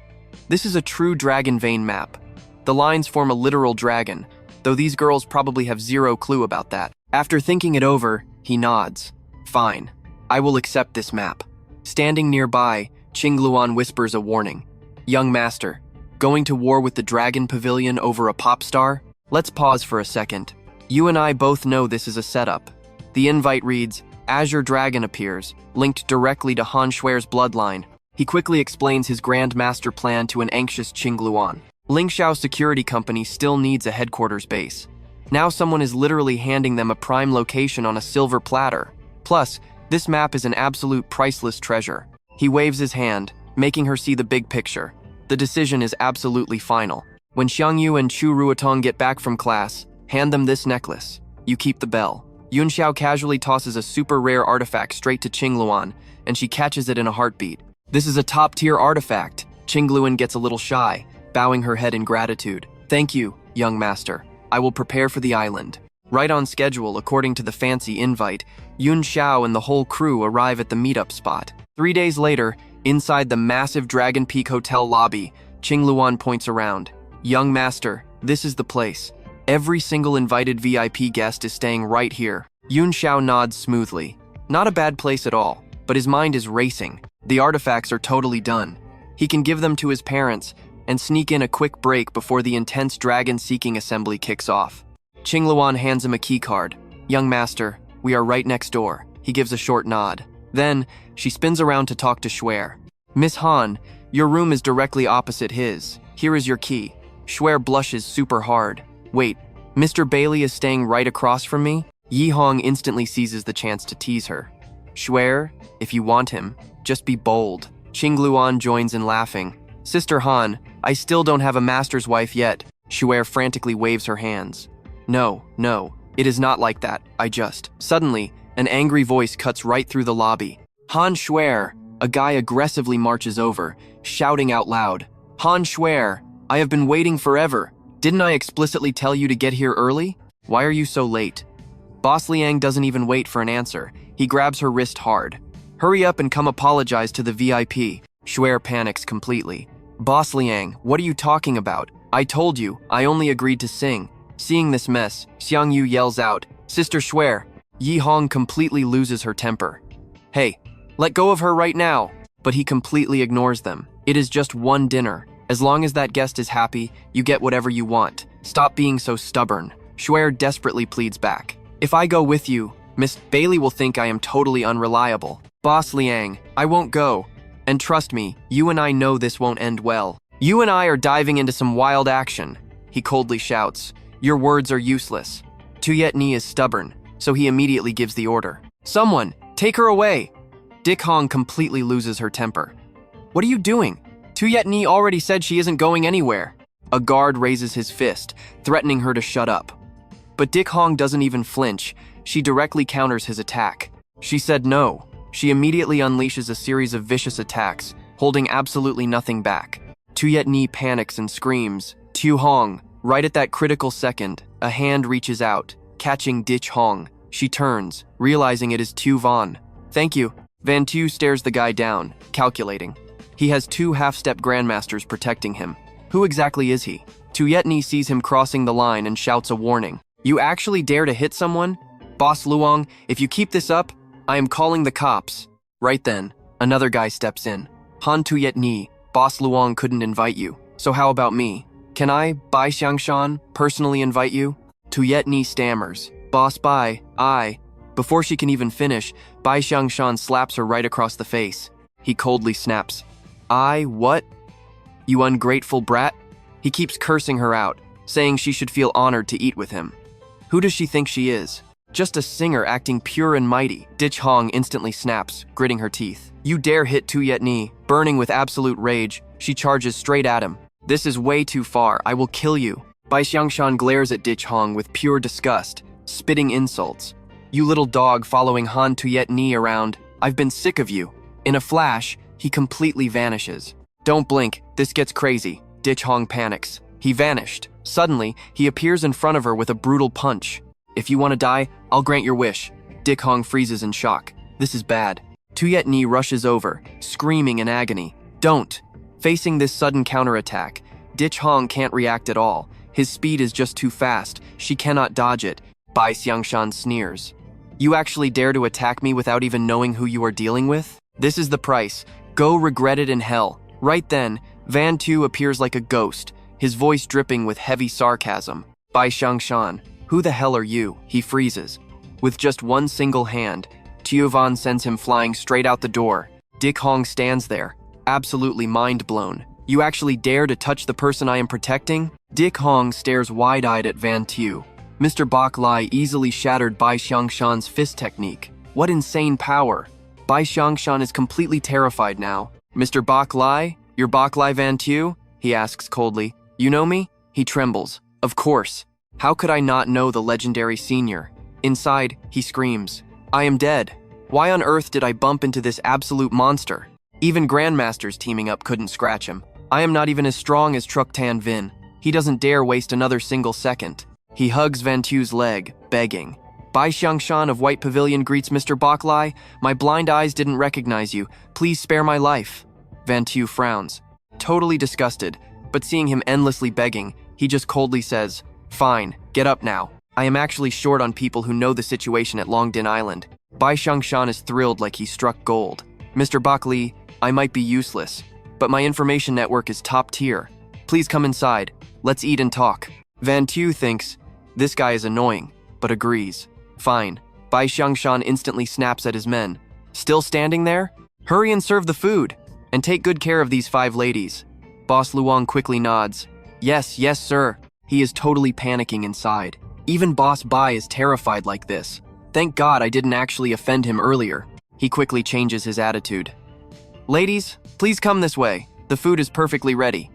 This is a true dragon vein map. The lines form a literal dragon, though these girls probably have zero clue about that. After thinking it over, he nods. Fine, I will accept this map. Standing nearby, Qingluan whispers a warning. Young master, going to war with the Dragon Pavilion over a pop star? Let's pause for a second. You and I both know this is a setup. The invite reads, Azure Dragon appears, linked directly to Han Shuer's bloodline. He quickly explains his grand master plan to an anxious Qingluan. Lingxiao Security Company still needs a headquarters base. Now someone is literally handing them a prime location on a silver platter. Plus, this map is an absolute priceless treasure. He waves his hand, making her see the big picture. The decision is absolutely final. When Xiangyu and Chu Ruotong get back from class, hand them this necklace. You keep the bell. Yunxiao casually tosses a super rare artifact straight to Qingluan, and she catches it in a heartbeat. This is a top-tier artifact. Qingluan gets a little shy, bowing her head in gratitude. Thank you, young master. I will prepare for the island. Right on schedule, according to the fancy invite, Yunxiao and the whole crew arrive at the meetup spot. 3 days later, inside the massive Dragon Peak Hotel lobby, Qingluan points around. Young master, this is the place. Every single invited VIP guest is staying right here. Yunxiao nods smoothly. Not a bad place at all, but his mind is racing. The artifacts are totally done. He can give them to his parents and sneak in a quick break before the intense dragon-seeking assembly kicks off. Qingluan hands him a key card. Young master, we are right next door. He gives a short nod. Then, she spins around to talk to Shuer. Miss Han, your room is directly opposite his. Here is your key. Shuer blushes super hard. Wait, Mr. Baili is staying right across from me? Yi Hong instantly seizes the chance to tease her. Shuer, if you want him, just be bold. Qingluan joins in laughing. Sister Han, I still don't have a master's wife yet. Shuer frantically waves her hands. No, it is not like that. Suddenly, an angry voice cuts right through the lobby. Han Shuer, a guy aggressively marches over, shouting out loud. Han Shuer, I have been waiting forever. Didn't I explicitly tell you to get here early? Why are you so late? Boss Liang doesn't even wait for an answer. He grabs her wrist hard. Hurry up and come apologize to the VIP. Shuer panics completely. Boss Liang, what are you talking about? I told you, I only agreed to sing. Seeing this mess, Xiang Yu yells out, Sister Shuer. Yi Hong completely loses her temper. Hey, let go of her right now. But he completely ignores them. It is just one dinner. As long as that guest is happy, you get whatever you want. Stop being so stubborn. Shuer desperately pleads back. If I go with you, Miss Baili will think I am totally unreliable. Boss Liang, I won't go. And trust me, you and I know this won't end well. You and I are diving into some wild action. He coldly shouts. Your words are useless. Tuyet Ni is stubborn, so he immediately gives the order. Someone, take her away. Dick Hong completely loses her temper. What are you doing? Tuyet Ni already said she isn't going anywhere. A guard raises his fist, threatening her to shut up. But Dick Hong doesn't even flinch. She directly counters his attack. She said no. She immediately unleashes a series of vicious attacks, holding absolutely nothing back. Tuyet Ni panics and screams. Tu Hong. Right at that critical second, a hand reaches out, catching Dich Hong. She turns, realizing it is Tu Van. Thank you. Van Tu stares the guy down, calculating. He has two half-step grandmasters protecting him. Who exactly is he? Tuyet Ni sees him crossing the line and shouts a warning. You actually dare to hit someone? Boss Luong, if you keep this up, I am calling the cops. Right then, another guy steps in. Han Tuyet Ni, Boss Luong couldn't invite you, so how about me? Can I, Bai Xiangshan, personally invite you? Tuyet Ni stammers. Boss Bai, I. Before she can even finish, Bai Xiangshan slaps her right across the face. He coldly snaps. I, what? You ungrateful brat? He keeps cursing her out, saying she should feel honored to eat with him. Who does she think she is? Just a singer acting pure and mighty. Dich Hong instantly snaps, gritting her teeth. You dare hit Tuyet Ni. Burning with absolute rage, she charges straight at him. This is way too far. I will kill you. Bai Xiangshan glares at Dich Hong with pure disgust, spitting insults. You little dog following Han Tuyet Ni around. I've been sick of you. In a flash, he completely vanishes. Don't blink. This gets crazy. Dich Hong panics. He vanished. Suddenly, he appears in front of her with a brutal punch. If you want to die, I'll grant your wish. Dich Hong freezes in shock. This is bad. Tuyet Ni rushes over, screaming in agony. Don't. Facing this sudden counterattack, Dich Hong can't react at all. His speed is just too fast. She cannot dodge it. Bai Xiangshan sneers. You actually dare to attack me without even knowing who you are dealing with? This is the price. Go regret it in hell. Right then, Van Tu appears like a ghost, his voice dripping with heavy sarcasm. Bai Xiangshan, who the hell are you? He freezes. With just one single hand, Tu Van sends him flying straight out the door. Dick Hong stands there, absolutely mind-blown. You actually dare to touch the person I am protecting? Dick Hong stares wide-eyed at Van Tu. Mr. Bok Lai easily shattered Bai Xiangshan's fist technique. What insane power! Bai Xiangshan is completely terrified now. Mr. Bok Lai? You're Bok Lai Van Tu? He asks coldly. You know me? He trembles. Of course. How could I not know the legendary senior? Inside, he screams. I am dead. Why on earth did I bump into this absolute monster? Even grandmasters teaming up couldn't scratch him. I am not even as strong as Truk Tan Vin. He doesn't dare waste another single second. He hugs Van Tu's leg, begging. Bai Xiangshan of White Pavilion greets Mr. Bok Lai. My blind eyes didn't recognize you. Please spare my life. Van Tu frowns. Totally disgusted, but seeing him endlessly begging, he just coldly says, Fine, get up now. I am actually short on people who know the situation at Longdin Island. Bai Xiangshan is thrilled like he struck gold. Mr. Bok Li, I might be useless, but my information network is top tier. Please come inside. Let's eat and talk. Van Tu thinks, This guy is annoying, but agrees. Fine. Bai Xiangshan instantly snaps at his men. Still standing there? Hurry and serve the food, and take good care of these 5 ladies. Boss Luong quickly nods. Yes, yes, sir. He is totally panicking inside. Even Boss Bai is terrified like this. Thank God I didn't actually offend him earlier. He quickly changes his attitude. Ladies, please come this way. The food is perfectly ready.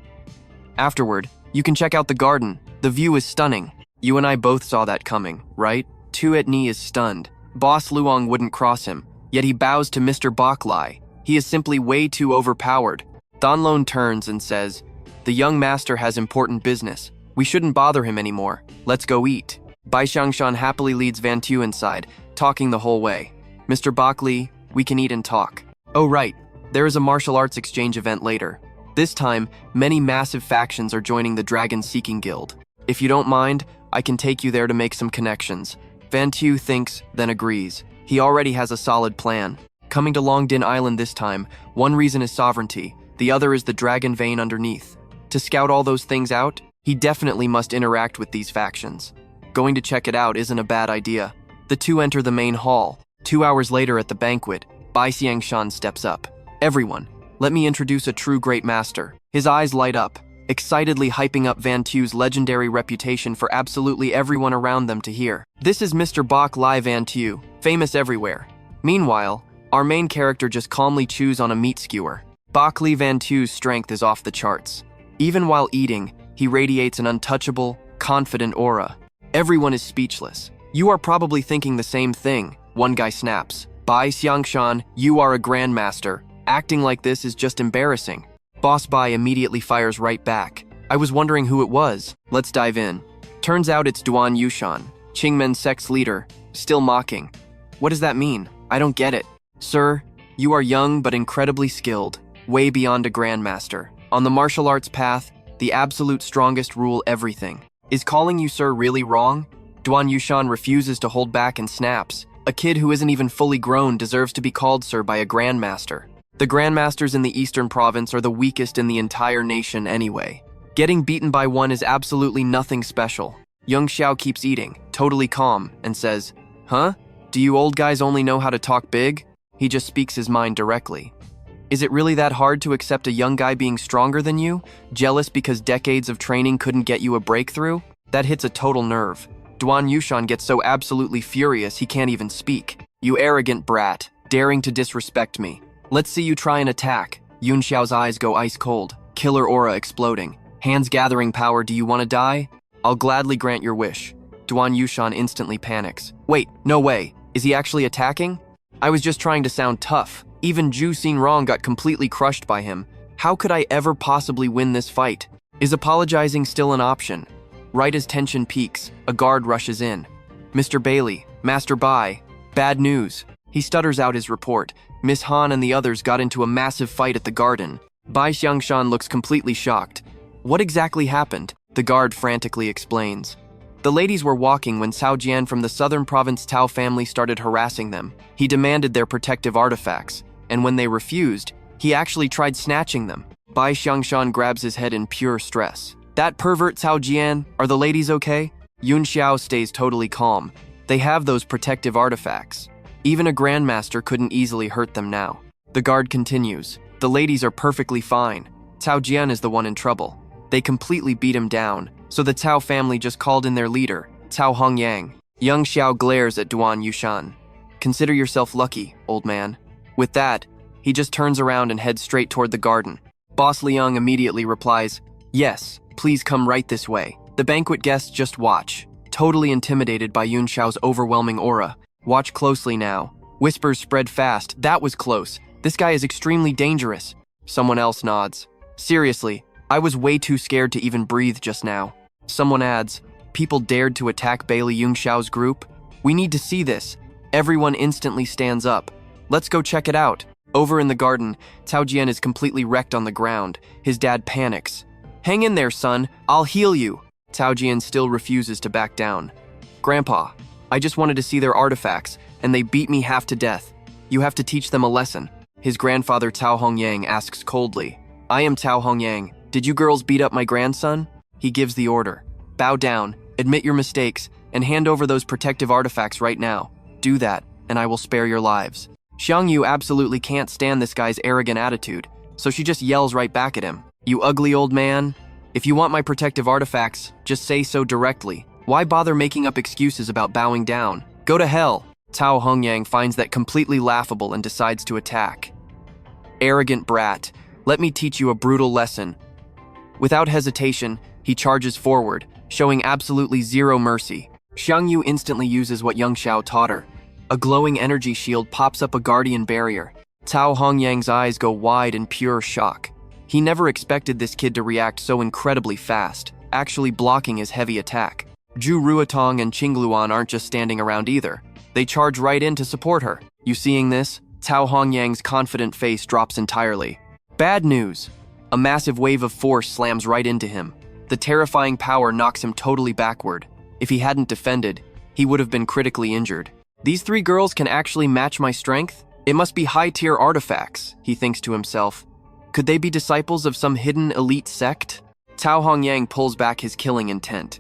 Afterward, you can check out the garden. The view is stunning. You and I both saw that coming, right? Tu Etni is stunned. Boss Luong wouldn't cross him, yet he bows to Mr. Bok Lai. He is simply way too overpowered. Danlon turns and says, the young master has important business. We shouldn't bother him anymore. Let's go eat. Bai Xiangshan happily leads Van Tu inside, talking the whole way. Mr. Bok Li, we can eat and talk. Oh right, there is a martial arts exchange event later. This time, many massive factions are joining the Dragon Seeking Guild. If you don't mind, I can take you there to make some connections. Van Tu thinks, then agrees. He already has a solid plan. Coming to Longdin Island this time, one reason is sovereignty, the other is the dragon vein underneath. To scout all those things out, he definitely must interact with these factions. Going to check it out isn't a bad idea. The two enter the main hall. 2 hours later at the banquet, Bai Xiangshan steps up. Everyone, let me introduce a true great master. His eyes light up, excitedly hyping up Van Tu's legendary reputation for absolutely everyone around them to hear. This is Mr. Bok Lai Van Tu, famous everywhere. Meanwhile, our main character just calmly chews on a meat skewer. Bok Li Van Tu's strength is off the charts. Even while eating, he radiates an untouchable, confident aura. Everyone is speechless. You are probably thinking the same thing, one guy snaps. Bai Xiangshan, you are a grandmaster. Acting like this is just embarrassing. Boss Bai immediately fires right back. I was wondering who it was. Let's dive in. Turns out it's Duan Yushan, Qingmen's sex leader, still mocking. What does that mean? I don't get it. Sir, you are young but incredibly skilled, way beyond a grandmaster. On the martial arts path, the absolute strongest rule everything. Is calling you sir really wrong? Duan Yushan refuses to hold back and snaps. A kid who isn't even fully grown deserves to be called sir by a grandmaster. The grandmasters in the eastern province are the weakest in the entire nation anyway. Getting beaten by one is absolutely nothing special. Yunxiao keeps eating, totally calm, and says, Huh? Do you old guys only know how to talk big? He just speaks his mind directly. Is it really that hard to accept a young guy being stronger than you? Jealous because decades of training couldn't get you a breakthrough? That hits a total nerve. Duan Yushan gets so absolutely furious he can't even speak. You arrogant brat, daring to disrespect me. Let's see you try and attack. Yunxiao's eyes go ice cold, killer aura exploding. Hands gathering power, do you want to die? I'll gladly grant your wish. Duan Yushan instantly panics. Wait, no way. Is he actually attacking? I was just trying to sound tough. Even Zhu Xinrong got completely crushed by him. How could I ever possibly win this fight? Is apologizing still an option? Right as tension peaks, a guard rushes in. Mr. Bailey, Master Bai, bad news. He stutters out his report. Miss Han and the others got into a massive fight at the garden. Bai Xiangshan looks completely shocked. What exactly happened? The guard frantically explains. The ladies were walking when Cao Jian from the southern province Tao family started harassing them. He demanded their protective artifacts, and when they refused, he actually tried snatching them. Bai Xiangshan grabs his head in pure stress. That pervert Cao Jian, are the ladies okay? Yunxiao stays totally calm. They have those protective artifacts. Even a grandmaster couldn't easily hurt them now. The guard continues. The ladies are perfectly fine. Cao Jian is the one in trouble. They completely beat him down, so the Cao family just called in their leader, Cao Hongyang. Yunxiao glares at Duan Yushan. Consider yourself lucky, old man. With that, he just turns around and heads straight toward the garden. Boss Liang immediately replies, Yes, please come right this way. The banquet guests just watch, totally intimidated by Yunxiao's overwhelming aura. Watch closely now. Whispers spread fast. That was close. This guy is extremely dangerous. Someone else nods. Seriously, I was way too scared to even breathe just now. Someone adds, People dared to attack Baili Yunxiao's group? We need to see this. Everyone instantly stands up. Let's go check it out. Over in the garden, Cao Jian is completely wrecked on the ground. His dad panics. Hang in there, son. I'll heal you. Cao Jian still refuses to back down. Grandpa, I just wanted to see their artifacts, and they beat me half to death. You have to teach them a lesson. His grandfather Cao Hongyang asks coldly. I am Cao Hongyang. Did you girls beat up my grandson? He gives the order. Bow down. Admit your mistakes and hand over those protective artifacts right now. Do that, and I will spare your lives. Xiang Yu absolutely can't stand this guy's arrogant attitude, so she just yells right back at him. You ugly old man. If you want my protective artifacts, just say so directly. Why bother making up excuses about bowing down? Go to hell. Cao Hongyang finds that completely laughable and decides to attack. Arrogant brat, let me teach you a brutal lesson. Without hesitation, he charges forward, showing absolutely zero mercy. Xiang Yu instantly uses what Yunxiao taught her. A glowing energy shield pops up a guardian barrier. Cao Hongyang's eyes go wide in pure shock. He never expected this kid to react so incredibly fast, actually blocking his heavy attack. Zhu Ruotong and Qingluan aren't just standing around either. They charge right in to support her. You seeing this? Cao Hongyang's confident face drops entirely. Bad news. A massive wave of force slams right into him. The terrifying power knocks him totally backward. If he hadn't defended, he would have been critically injured. These three girls can actually match my strength? It must be high-tier artifacts, he thinks to himself. Could they be disciples of some hidden elite sect? Cao Hongyang pulls back his killing intent.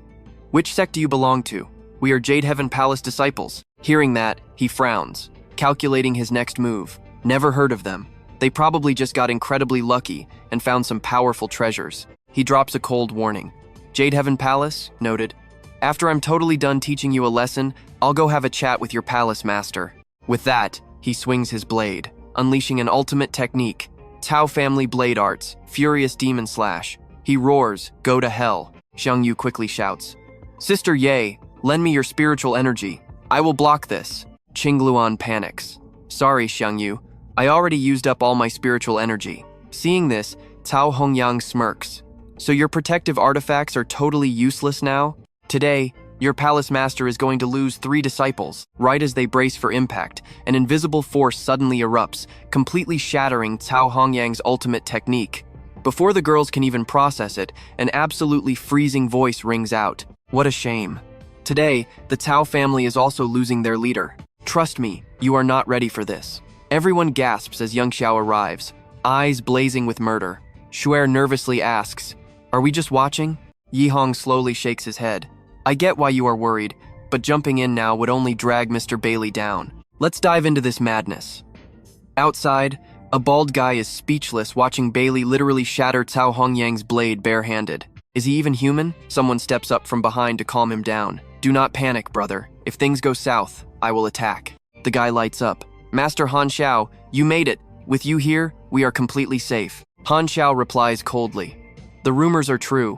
Which sect do you belong to? We are Jade Heaven Palace disciples. Hearing that, he frowns, calculating his next move. Never heard of them. They probably just got incredibly lucky and found some powerful treasures. He drops a cold warning. Jade Heaven Palace? Noted. After I'm totally done teaching you a lesson, I'll go have a chat with your palace master. With that, he swings his blade, unleashing an ultimate technique. Tao family blade arts, furious demon slash. He roars, go to hell. Xiang Yu quickly shouts. Sister Ye, lend me your spiritual energy. I will block this. Qingluan panics. Sorry, Xiang Yu. I already used up all my spiritual energy. Seeing this, Cao Hongyang smirks. So your protective artifacts are totally useless now? Today, your palace master is going to lose 3 disciples. Right as they brace for impact, an invisible force suddenly erupts, completely shattering Cao Hongyang's ultimate technique. Before the girls can even process it, an absolutely freezing voice rings out. What a shame. Today, the Tao family is also losing their leader. Trust me, you are not ready for this. Everyone gasps as Yunxiao arrives, eyes blazing with murder. Shuer nervously asks, are we just watching? Yihong slowly shakes his head. I get why you are worried, but jumping in now would only drag Mr. Baili down. Let's dive into this madness. Outside, a bald guy is speechless watching Baili literally shatter Cao Hongyang's blade barehanded. Is he even human? Someone steps up from behind to calm him down. Do not panic, brother. If things go south, I will attack. The guy lights up. Master Han Xiao, you made it. With you here, we are completely safe. Han Xiao replies coldly. The rumors are true.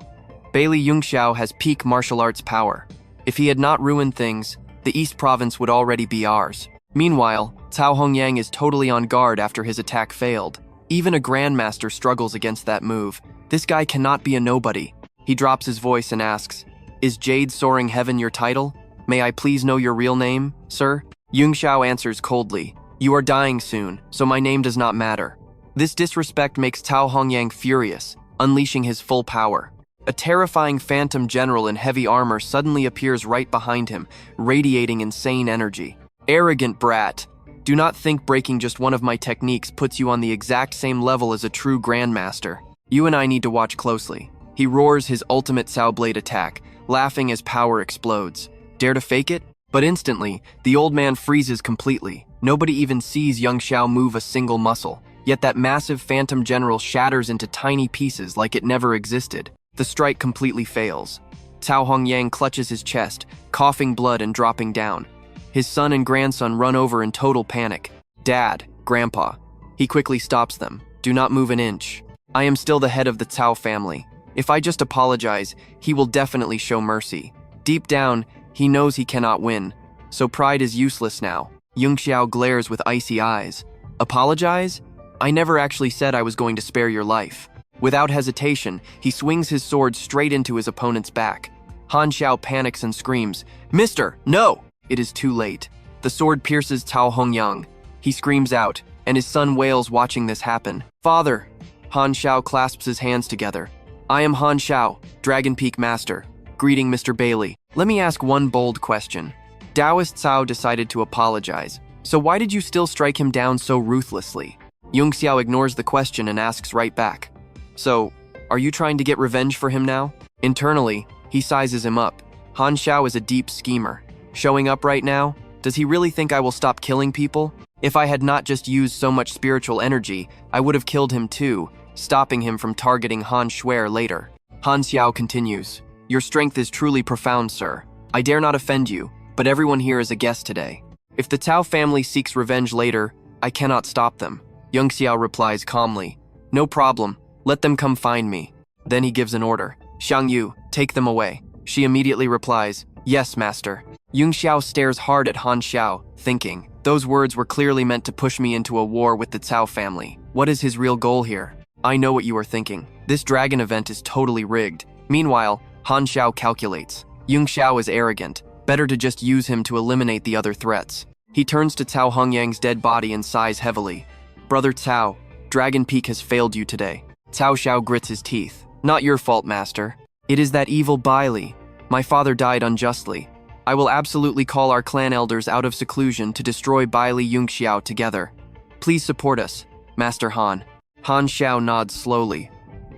Baili Yunxiao has peak martial arts power. If he had not ruined things, the East Province would already be ours. Meanwhile, Cao Hongyang is totally on guard after his attack failed. Even a grandmaster struggles against that move. This guy cannot be a nobody. He drops his voice and asks, is Jade Soaring Heaven your title? May I please know your real name, sir? Yunxiao answers coldly, you are dying soon, so my name does not matter. This disrespect makes Cao Hongyang furious, unleashing his full power. A terrifying phantom general in heavy armor suddenly appears right behind him, radiating insane energy. Arrogant brat. Do not think breaking just one of my techniques puts you on the exact same level as a true grandmaster. You and I need to watch closely. He roars his ultimate Sao Blade attack, laughing as power explodes. Dare to fake it? But instantly, the old man freezes completely. Nobody even sees Yunxiao move a single muscle. Yet that massive phantom general shatters into tiny pieces like it never existed. The strike completely fails. Cao Hongyang clutches his chest, coughing blood and dropping down. His son and grandson run over in total panic. Dad, Grandpa. He quickly stops them. Do not move an inch. I am still the head of the Cao family. If I just apologize, he will definitely show mercy. Deep down, he knows he cannot win, so pride is useless now. Yunxiao glares with icy eyes. Apologize? I never actually said I was going to spare your life. Without hesitation, he swings his sword straight into his opponent's back. Han Xiao panics and screams, Mister, no! It is too late. The sword pierces Cao Hongyang. He screams out, and his son wails watching this happen. Father! Han Xiao clasps his hands together. I am Han Xiao, Dragon Peak Master. Greeting Mr. Baili. Let me ask one bold question. Taoist Cao decided to apologize, so why did you still strike him down so ruthlessly? Yunxiao ignores the question and asks right back. So, are you trying to get revenge for him now? Internally, he sizes him up. Han Xiao is a deep schemer. Showing up right now? Does he really think I will stop killing people? If I had not just used so much spiritual energy, I would have killed him too, stopping him from targeting Han Shuer later. Han Xiao continues, "Your strength is truly profound, sir. I dare not offend you, but everyone here is a guest today. If the Tao family seeks revenge later, I cannot stop them." Yunxiao replies calmly, "No problem, let them come find me." Then he gives an order, "Xiang Yu, take them away." She immediately replies, "Yes, master." Yunxiao stares hard at Han Xiao, thinking, those words were clearly meant to push me into a war with the Cao family. What is his real goal here? I know what you are thinking. This dragon event is totally rigged. Meanwhile, Han Xiao calculates. Yunxiao is arrogant. Better to just use him to eliminate the other threats. He turns to Cao Hongyang's dead body and sighs heavily. "Brother Cao, Dragon Peak has failed you today." Cao Xiao grits his teeth. "Not your fault, master. It is that evil Baili. My father died unjustly. I will absolutely call our clan elders out of seclusion to destroy Baili Yunxiao together. Please support us, Master Han." Han Xiao nods slowly.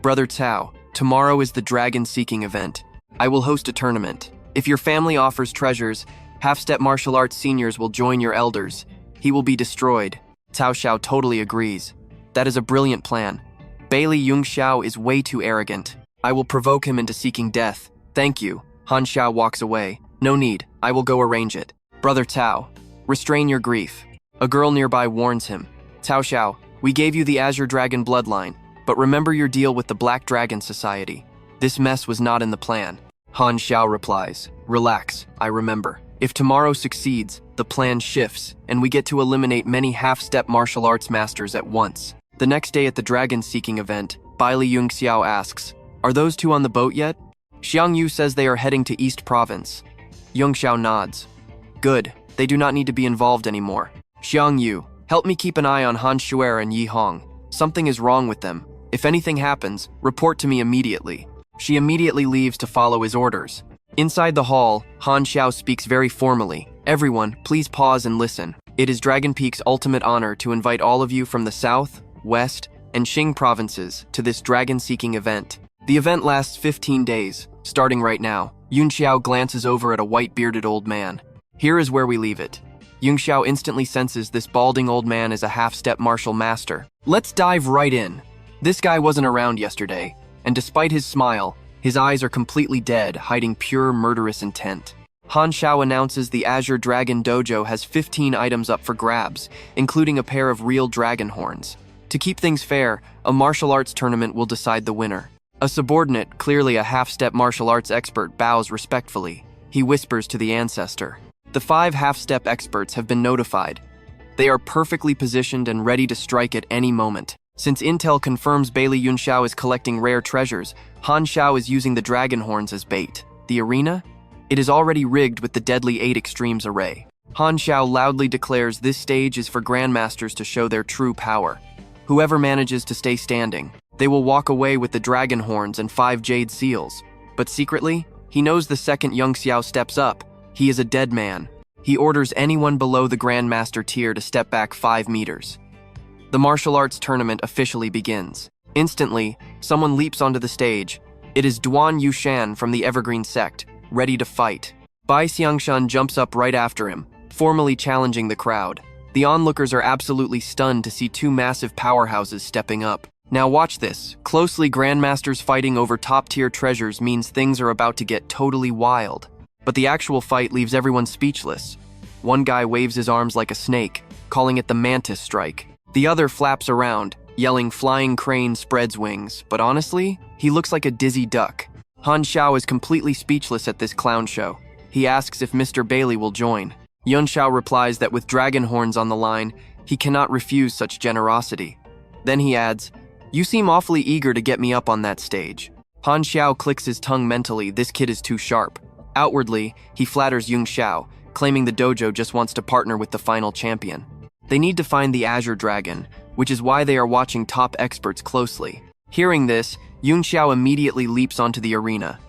"Brother Cao, tomorrow is the dragon-seeking event. I will host a tournament. If your family offers treasures, half-step martial arts seniors will join your elders. He will be destroyed." Cao Xiao totally agrees. "That is a brilliant plan. Baili Yunxiao is way too arrogant. I will provoke him into seeking death. Thank you." Han Xiao walks away. "No need, I will go arrange it." "Brother Cao, restrain your grief." A girl nearby warns him. "Cao Xiao, we gave you the Azure Dragon bloodline, but remember your deal with the Black Dragon Society. This mess was not in the plan." Han Xiao replies, "Relax, I remember. If tomorrow succeeds, the plan shifts, and we get to eliminate many half-step martial arts masters at once." The next day at the dragon-seeking event, Baili Yunxiao asks, "Are those two on the boat yet?" Xiang Yu says they are heading to East Province. Yunxiao nods. "Good, they do not need to be involved anymore. Xiang Yu, help me keep an eye on Han Shuer and Yi Hong. Something is wrong with them. If anything happens, report to me immediately." She immediately leaves to follow his orders. Inside the hall, Han Xiao speaks very formally. "Everyone, please pause and listen. It is Dragon Peak's ultimate honor to invite all of you from the South, West, and Qing provinces to this dragon-seeking event. The event lasts 15 days, starting right now." Yunxiao glances over at a white-bearded old man. "Here is where we leave it." Yunxiao instantly senses this balding old man is a half-step martial master. Let's dive right in. This guy wasn't around yesterday, and despite his smile, his eyes are completely dead, hiding pure murderous intent. Han Xiao announces the Azure Dragon Dojo has 15 items up for grabs, including a pair of real dragon horns. To keep things fair, a martial arts tournament will decide the winner. A subordinate, clearly a half-step martial arts expert, bows respectfully. He whispers to the ancestor. The 5 half-step experts have been notified. They are perfectly positioned and ready to strike at any moment. Since intel confirms Baili Yunxiao is collecting rare treasures, Han Xiao is using the dragon horns as bait. The arena? It is already rigged with the deadly 8 extremes array. Han Xiao loudly declares this stage is for grandmasters to show their true power. Whoever manages to stay standing, they will walk away with the dragon horns and 5 jade seals. But secretly, he knows the second Yunxiao steps up, he is a dead man. He orders anyone below the Grandmaster tier to step back 5 meters. The martial arts tournament officially begins. Instantly, someone leaps onto the stage. It is Duan Yushan from the Evergreen sect, ready to fight. Bai Xiangshan jumps up right after him, formally challenging the crowd. The onlookers are absolutely stunned to see 2 massive powerhouses stepping up. Now watch this. Closely, grandmasters fighting over top-tier treasures means things are about to get totally wild. But the actual fight leaves everyone speechless. One guy waves his arms like a snake, calling it the Mantis Strike. The other flaps around, yelling flying crane spreads wings, but honestly, he looks like a dizzy duck. Han Xiao is completely speechless at this clown show. He asks if Mr. Baili will join. Yun Xiao replies that with dragon horns on the line, he cannot refuse such generosity. Then he adds, "You seem awfully eager to get me up on that stage." Han Xiao clicks his tongue mentally, this kid is too sharp. Outwardly, he flatters Yung Xiao, claiming the dojo just wants to partner with the final champion. They need to find the Azure Dragon, which is why they are watching top experts closely. Hearing this, Yung Xiao immediately leaps onto the arena.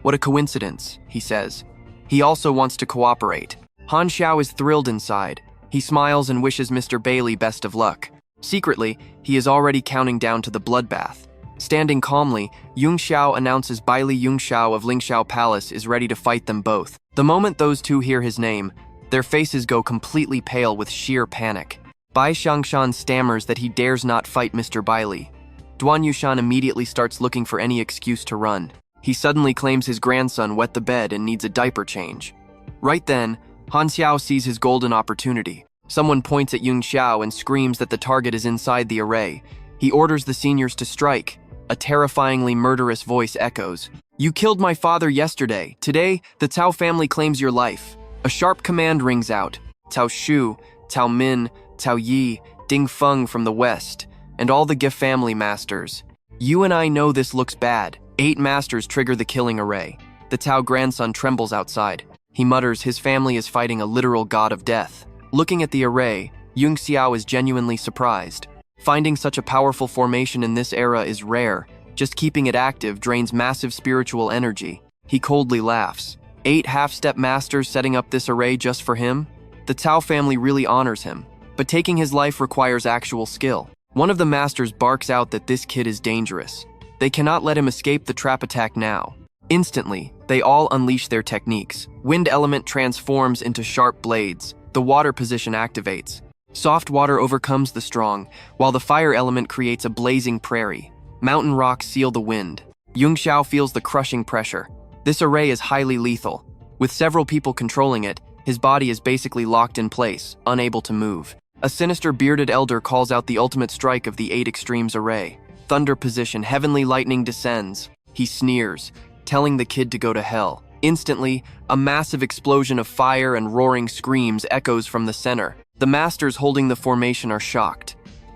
"What a coincidence," he says. He also wants to cooperate. Han Xiao is thrilled inside. He smiles and wishes Mr. Baili best of luck. Secretly, he is already counting down to the bloodbath. Standing calmly, Yunxiao announces Baili Yunxiao of Yunxiao Palace is ready to fight them both. The moment those two hear his name, their faces go completely pale with sheer panic. Bai Xiangshan stammers that he dares not fight Mr. Baili. Duan Yushan immediately starts looking for any excuse to run. He suddenly claims his grandson wet the bed and needs a diaper change. Right then, Han Xiao sees his golden opportunity. Someone points at Yunxiao and screams that the target is inside the array. He orders the seniors to strike. A terrifyingly murderous voice echoes. "You killed my father yesterday. Today, the Cao family claims your life." A sharp command rings out. Cao Shu, Cao Min, Cao Yi, Ding Feng from the west, and all the GIF family masters. "You and I know this looks bad." 8 masters trigger the killing array. The Cao grandson trembles outside. He mutters his family is fighting a literal god of death. Looking at the array, Yunxiao is genuinely surprised. Finding such a powerful formation in this era is rare. Just keeping it active drains massive spiritual energy. He coldly laughs. 8 half-step masters setting up this array just for him? The Cao family really honors him. But taking his life requires actual skill. One of the masters barks out that this kid is dangerous. They cannot let him escape the trap attack now. Instantly, they all unleash their techniques. Wind element transforms into sharp blades. The water position activates. Soft water overcomes the strong, while the fire element creates a blazing prairie. Mountain rocks seal the wind. Yunxiao feels the crushing pressure. This array is highly lethal. With several people controlling it, his body is basically locked in place, unable to move. A sinister bearded elder calls out the ultimate strike of the 8 extremes array. Thunder position, heavenly lightning descends. He sneers, telling the kid to go to hell. Instantly, a massive explosion of fire and roaring screams echoes from the center. The masters holding the formation are shocked.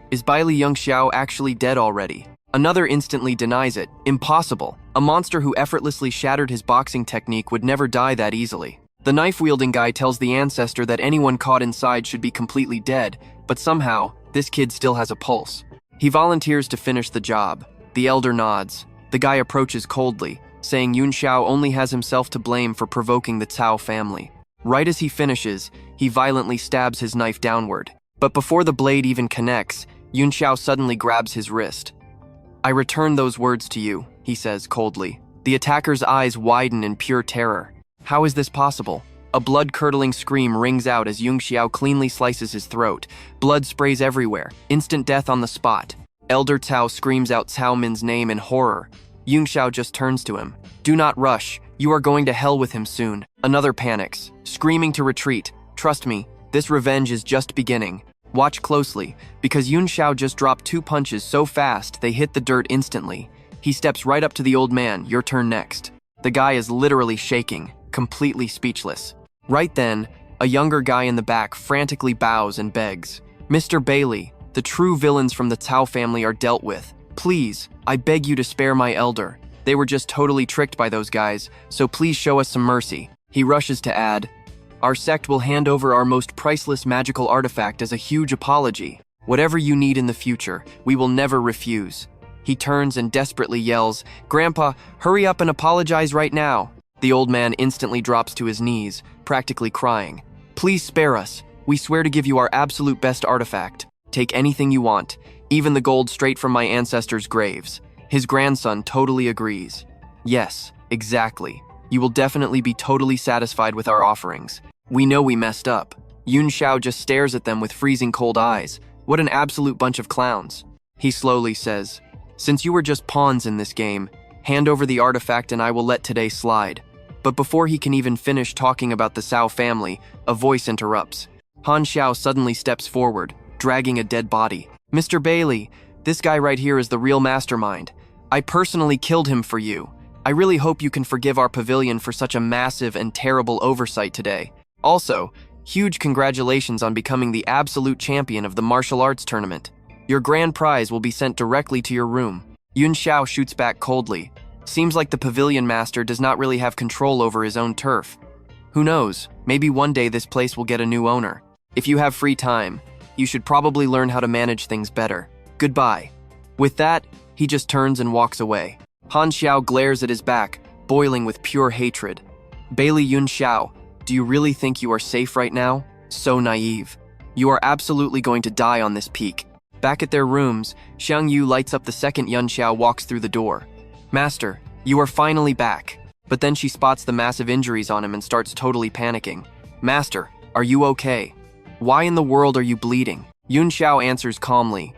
Is Baili Yunxiao actually dead already? Another instantly denies it. Impossible. A monster who effortlessly shattered his boxing technique would never die that easily. The knife-wielding guy tells the ancestor that anyone caught inside should be completely dead, but somehow, this kid still has a pulse. He volunteers to finish the job. The elder nods. The guy approaches coldly, saying Yunxiao only has himself to blame for provoking the Cao family. Right as he finishes, he violently stabs his knife downward. But before the blade even connects, Yunxiao suddenly grabs his wrist. "I return those words to you," he says coldly. The attacker's eyes widen in pure terror. How is this possible? A blood-curdling scream rings out as Yunxiao cleanly slices his throat. Blood sprays everywhere. Instant death on the spot. Elder Cao screams out Cao Min's name in horror. Yunxiao just turns to him. "Do not rush. You are going to hell with him soon." Another panics, screaming to retreat. "Trust me, this revenge is just beginning." Watch closely, because Yunxiao just dropped 2 punches so fast they hit the dirt instantly. He steps right up to the old man. "Your turn next." The guy is literally shaking, completely speechless. Right then, a younger guy in the back frantically bows and begs. "Mr. Baili, the true villains from the Cao family are dealt with. Please, I beg you to spare my elder. They were just totally tricked by those guys, so please show us some mercy." He rushes to add, "Our sect will hand over our most priceless magical artifact as a huge apology. Whatever you need in the future, we will never refuse." He turns and desperately yells, "Grandpa, hurry up and apologize right now." The old man instantly drops to his knees, practically crying. "Please spare us. We swear to give you our absolute best artifact. Take anything you want, even the gold straight from my ancestors' graves." His grandson totally agrees. "Yes, exactly. You will definitely be totally satisfied with our offerings. We know we messed up." Yunxiao just stares at them with freezing cold eyes. What an absolute bunch of clowns. He slowly says, "Since you were just pawns in this game, hand over the artifact and I will let today slide." But before he can even finish talking about the Cao family, a voice interrupts. Han Xiao suddenly steps forward, dragging a dead body. "Mr. Baili, this guy right here is the real mastermind. I personally killed him for you. I really hope you can forgive our pavilion for such a massive and terrible oversight today. Also, huge congratulations on becoming the absolute champion of the martial arts tournament. Your grand prize will be sent directly to your room." Yunxiao shoots back coldly. Seems like the pavilion master does not really have control over his own turf. Who knows, maybe one day this place will get a new owner. If you have free time, you should probably learn how to manage things better. Goodbye. With that, he just turns and walks away. Han Xiao glares at his back, boiling with pure hatred. "Baili Yunxiao, do you really think you are safe right now? So naive. You are absolutely going to die on this peak." Back at their rooms, Xiang Yu lights up the second Yunxiao walks through the door. Master, you are finally back. But then she spots the massive injuries on him and starts totally panicking. Master, are you okay? Why in the world are you bleeding? Yunxiao answers calmly.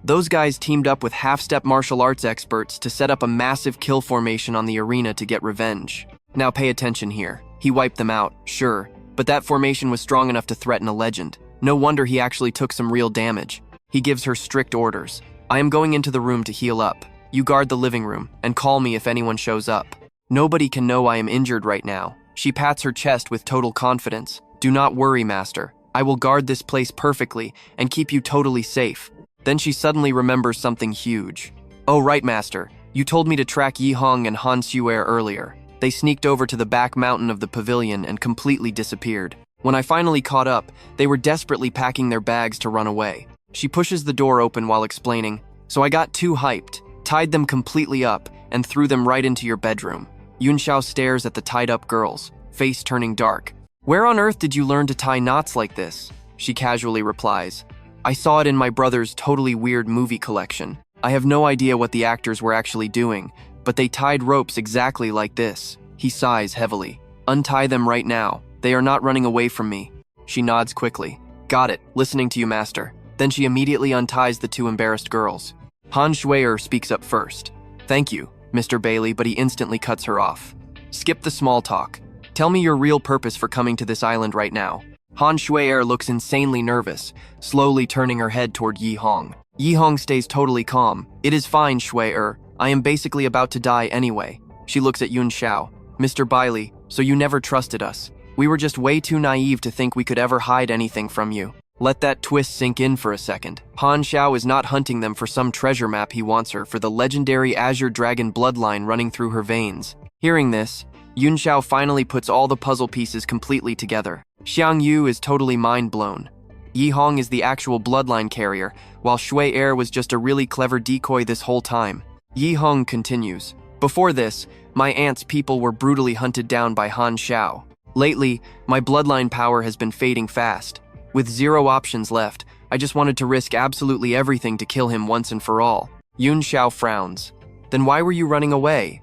Those guys teamed up with half-step martial arts experts to set up a massive kill formation on the arena to get revenge. Now pay attention here. He wiped them out, sure, but that formation was strong enough to threaten a legend. No wonder he actually took some real damage. He gives her strict orders. I am going into the room to heal up. You guard the living room, and call me if anyone shows up. Nobody can know I am injured right now. She pats her chest with total confidence. Do not worry, Master. I will guard this place perfectly and keep you totally safe. Then she suddenly remembers something huge. Oh right, Master. You told me to track Yi Hong and Han Xuer earlier. They sneaked over to the back mountain of the pavilion and completely disappeared. When I finally caught up, they were desperately packing their bags to run away. She pushes the door open while explaining, so I got too hyped, tied them completely up, and threw them right into your bedroom. Yunxiao stares at the tied-up girls, face turning dark. Where on earth did you learn to tie knots like this? She casually replies. I saw it in my brother's totally weird movie collection. I have no idea what the actors were actually doing, but they tied ropes exactly like this. He sighs heavily. Untie them right now. They are not running away from me. She nods quickly. Got it, listening to you, Master. Then she immediately unties the two embarrassed girls. Han Xuer speaks up first. Thank you, Mr. Baili, but he instantly cuts her off. Skip the small talk. Tell me your real purpose for coming to this island right now. Han Xuer looks insanely nervous, slowly turning her head toward Yi Hong. Yi Hong stays totally calm. It is fine, Xuer. I am basically about to die anyway. She looks at Yunxiao. Mr. Baili, so you never trusted us. We were just way too naive to think we could ever hide anything from you. Let that twist sink in for a second. Han Xiao is not hunting them for some treasure map he wants her for the legendary Azure Dragon bloodline running through her veins. Hearing this, Yunxiao finally puts all the puzzle pieces completely together. Xiang Yu is totally mind-blown. Yi Hong is the actual bloodline carrier, while Xuer was just a really clever decoy this whole time. Yi Hong continues. Before this, my aunt's people were brutally hunted down by Han Xiao. Lately, my bloodline power has been fading fast. With 0 options left, I just wanted to risk absolutely everything to kill him once and for all. Yunxiao frowns. Then why were you running away?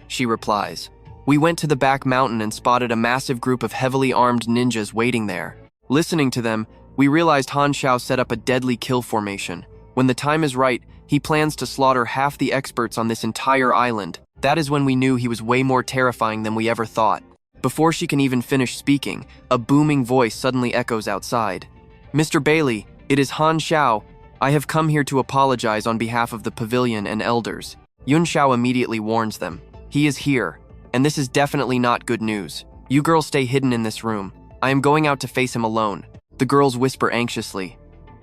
She replies. We went to the back mountain and spotted a massive group of heavily armed ninjas waiting there. Listening to them, we realized Han Xiao set up a deadly kill formation. When the time is right, he plans to slaughter half the experts on this entire island. That is when we knew he was way more terrifying than we ever thought. Before she can even finish speaking, a booming voice suddenly echoes outside. Mr. Baili, it is Han Xiao. I have come here to apologize on behalf of the pavilion and elders. Yunxiao immediately warns them. He is here, and this is definitely not good news. You girls stay hidden in this room. I am going out to face him alone. The girls whisper anxiously.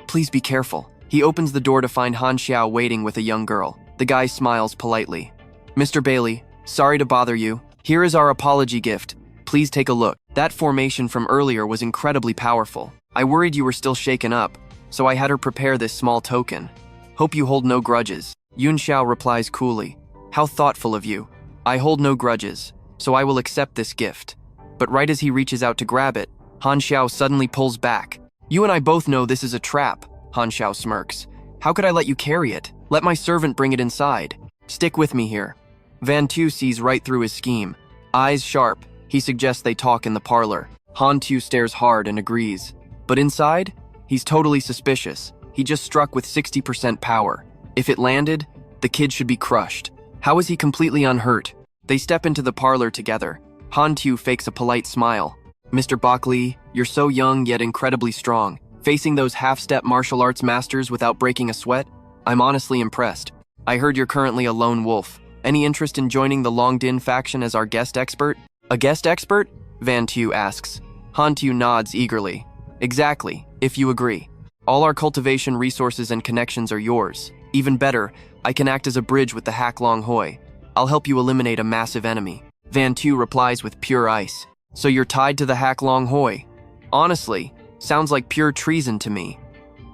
Please be careful. He opens the door to find Han Xiao waiting with a young girl. The guy smiles politely. Mr. Baili, sorry to bother you. Here is our apology gift. Please take a look. That formation from earlier was incredibly powerful. I worried you were still shaken up, so I had her prepare this small token. Hope you hold no grudges. Yunxiao replies coolly. How thoughtful of you. I hold no grudges, so I will accept this gift. But right as he reaches out to grab it, Han Xiao suddenly pulls back. You and I both know this is a trap, Han Xiao smirks. How could I let you carry it? Let my servant bring it inside. Stick with me here. Van Tu sees right through his scheme. Eyes sharp, he suggests they talk in the parlor. Han Tu stares hard and agrees. But inside, he's totally suspicious. He just struck with 60% power. If it landed, the kid should be crushed. How is he completely unhurt? They step into the parlor together. Han Tu fakes a polite smile. Mr. Baili, you're so young yet incredibly strong. Facing those half-step martial arts masters without breaking a sweat? I'm honestly impressed. I heard you're currently a lone wolf. Any interest in joining the Long Din faction as our guest expert? A guest expert? Van Tu asks. Han Tu nods eagerly. Exactly, if you agree. All our cultivation resources and connections are yours. Even better, I can act as a bridge with the Hak Long Hoi. I'll help you eliminate a massive enemy. Van Tu replies with pure ice. So you're tied to the Hak Long Hoi? Honestly, sounds like pure treason to me.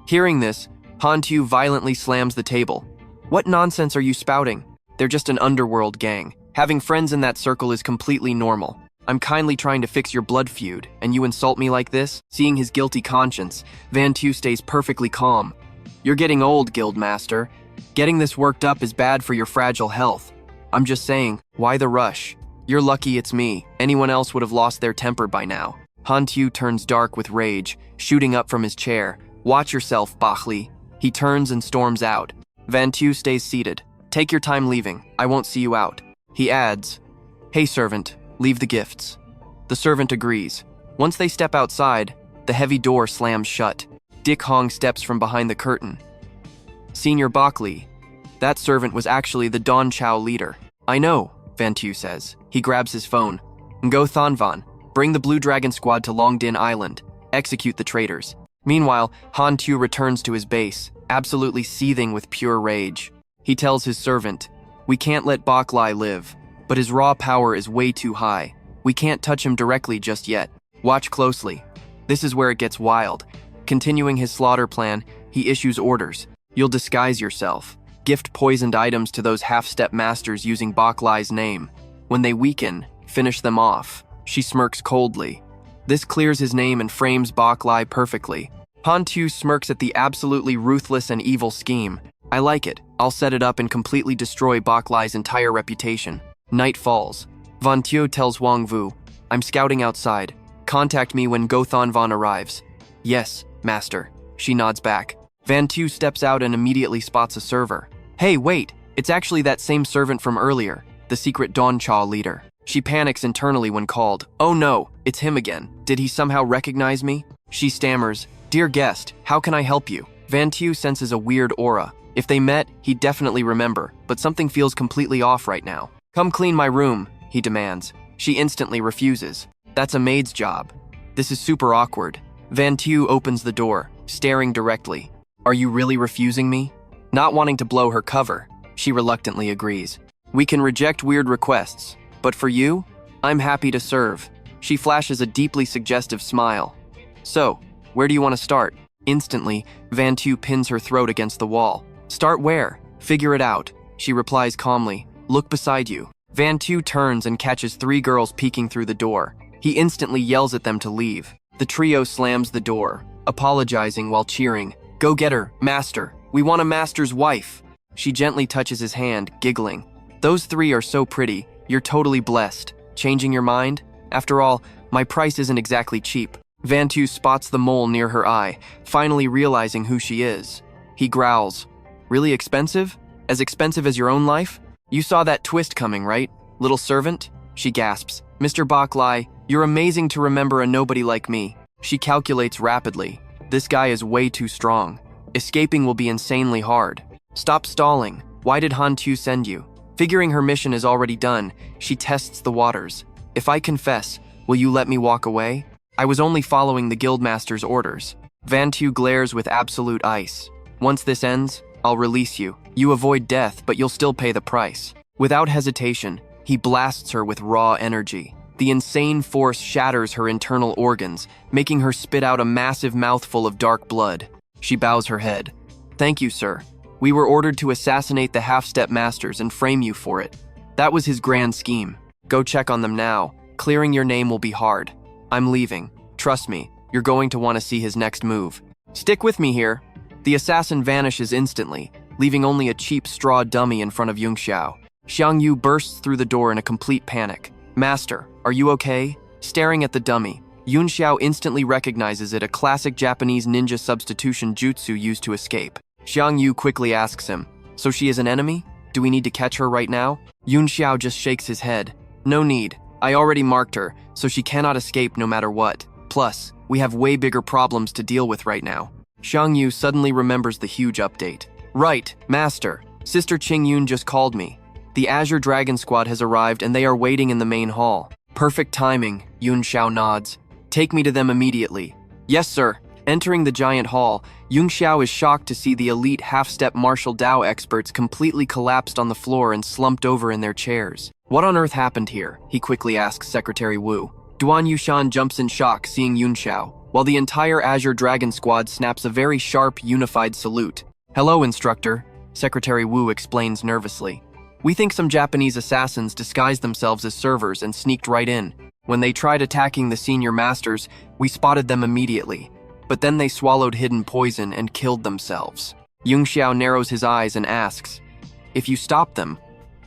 Hearing this, Han Tu violently slams the table. What nonsense are you spouting? They're just an underworld gang. Having friends in that circle is completely normal. I'm kindly trying to fix your blood feud, and you insult me like this? Seeing his guilty conscience, Van Tu stays perfectly calm. You're getting old, Guildmaster. Getting this worked up is bad for your fragile health. I'm just saying, why the rush? You're lucky it's me. Anyone else would have lost their temper by now. Han Tu turns dark with rage, shooting up from his chair. Watch yourself, Baili. He turns and storms out. Van Tu stays seated. Take your time leaving. I won't see you out. He adds, hey servant, leave the gifts. The servant agrees. Once they step outside, the heavy door slams shut. Dick Hong steps from behind the curtain. Senior Baili, that servant was actually the Don Chow leader. I know, Van Tu says. He grabs his phone. Ngo Thanvan, bring the Blue Dragon squad to Longdin Island. Execute the traitors. Meanwhile, Han Tu returns to his base, absolutely seething with pure rage. He tells his servant, we can't let Baili live, but his raw power is way too high. We can't touch him directly just yet. Watch closely. This is where it gets wild. Continuing his slaughter plan, he issues orders. You'll disguise yourself. Gift poisoned items to those half-step masters using Baili's name. When they weaken, finish them off. She smirks coldly. This clears his name and frames Baili perfectly. Han Tu smirks at the absolutely ruthless and evil scheme. I like it. I'll set it up and completely destroy Baili's entire reputation. Night falls. Van Tu tells Wang Vu, I'm scouting outside. Contact me when Ngo Thanvan arrives. Yes, master. She nods back. Van Tu steps out and immediately spots a server. Hey, wait, it's actually that same servant from earlier, the secret Don Chow leader. She panics internally when called. Oh no, it's him again. Did he somehow recognize me? She stammers, dear guest, how can I help you? Van Tu senses a weird aura. If they met, he'd definitely remember, but something feels completely off right now. Come clean my room, he demands. She instantly refuses. That's a maid's job. This is super awkward. Van Tu opens the door, staring directly. Are you really refusing me? Not wanting to blow her cover, she reluctantly agrees. We can reject weird requests, but for you, I'm happy to serve. She flashes a deeply suggestive smile. So, where do you want to start? Instantly, Van Tu pins her throat against the wall. Start where? Figure it out. She replies calmly. Look beside you. Van Tu turns and catches 3 girls peeking through the door. He instantly yells at them to leave. The trio slams the door, apologizing while cheering. Go get her, master. We want a master's wife. She gently touches his hand, giggling. Those 3 are so pretty. You're totally blessed. Changing your mind? After all, my price isn't exactly cheap. Van Tu spots the mole near her eye, finally realizing who she is. He growls. Really expensive? As expensive as your own life? You saw that twist coming, right? Little servant? She gasps. Mr. Baili, you're amazing to remember a nobody like me. She calculates rapidly. This guy is way too strong. Escaping will be insanely hard. Stop stalling. Why did Han Tu send you? Figuring her mission is already done, she tests the waters. If I confess, will you let me walk away? I was only following the guildmaster's orders. Van Tu glares with absolute ice. Once this ends, I'll release you. You avoid death, but you'll still pay the price. Without hesitation, he blasts her with raw energy. The insane force shatters her internal organs, making her spit out a massive mouthful of dark blood. She bows her head. Thank you, sir. We were ordered to assassinate the half-step masters and frame you for it. That was his grand scheme. Go check on them now. Clearing your name will be hard. I'm leaving. Trust me, you're going to want to see his next move. Stick with me here. The assassin vanishes instantly, leaving only a cheap straw dummy in front of Yunxiao. Xiang Yu bursts through the door in a complete panic. Master, are you okay? Staring at the dummy, Yunxiao instantly recognizes it, a classic Japanese ninja substitution jutsu used to escape. Xiang Yu quickly asks him, so she is an enemy? Do we need to catch her right now? Yunxiao just shakes his head. No need. I already marked her, so she cannot escape no matter what. Plus, we have way bigger problems to deal with right now. Xiang Yu suddenly remembers the huge update. Right, Master. Sister Qing Yun just called me. The Azure Dragon Squad has arrived and they are waiting in the main hall. Perfect timing, Yunxiao nods. Take me to them immediately. Yes, sir. Entering the giant hall, Yunxiao is shocked to see the elite half-step martial Dao experts completely collapsed on the floor and slumped over in their chairs. What on earth happened here? He quickly asks Secretary Wu. Duan Yushan jumps in shock seeing Yunxiao, while the entire Azure Dragon Squad snaps a very sharp, unified salute. Hello, instructor, Secretary Wu explains nervously. We think some Japanese assassins disguised themselves as servers and sneaked right in. When they tried attacking the senior masters, we spotted them immediately. But then they swallowed hidden poison and killed themselves. Yunxiao narrows his eyes and asks, "If you stop them,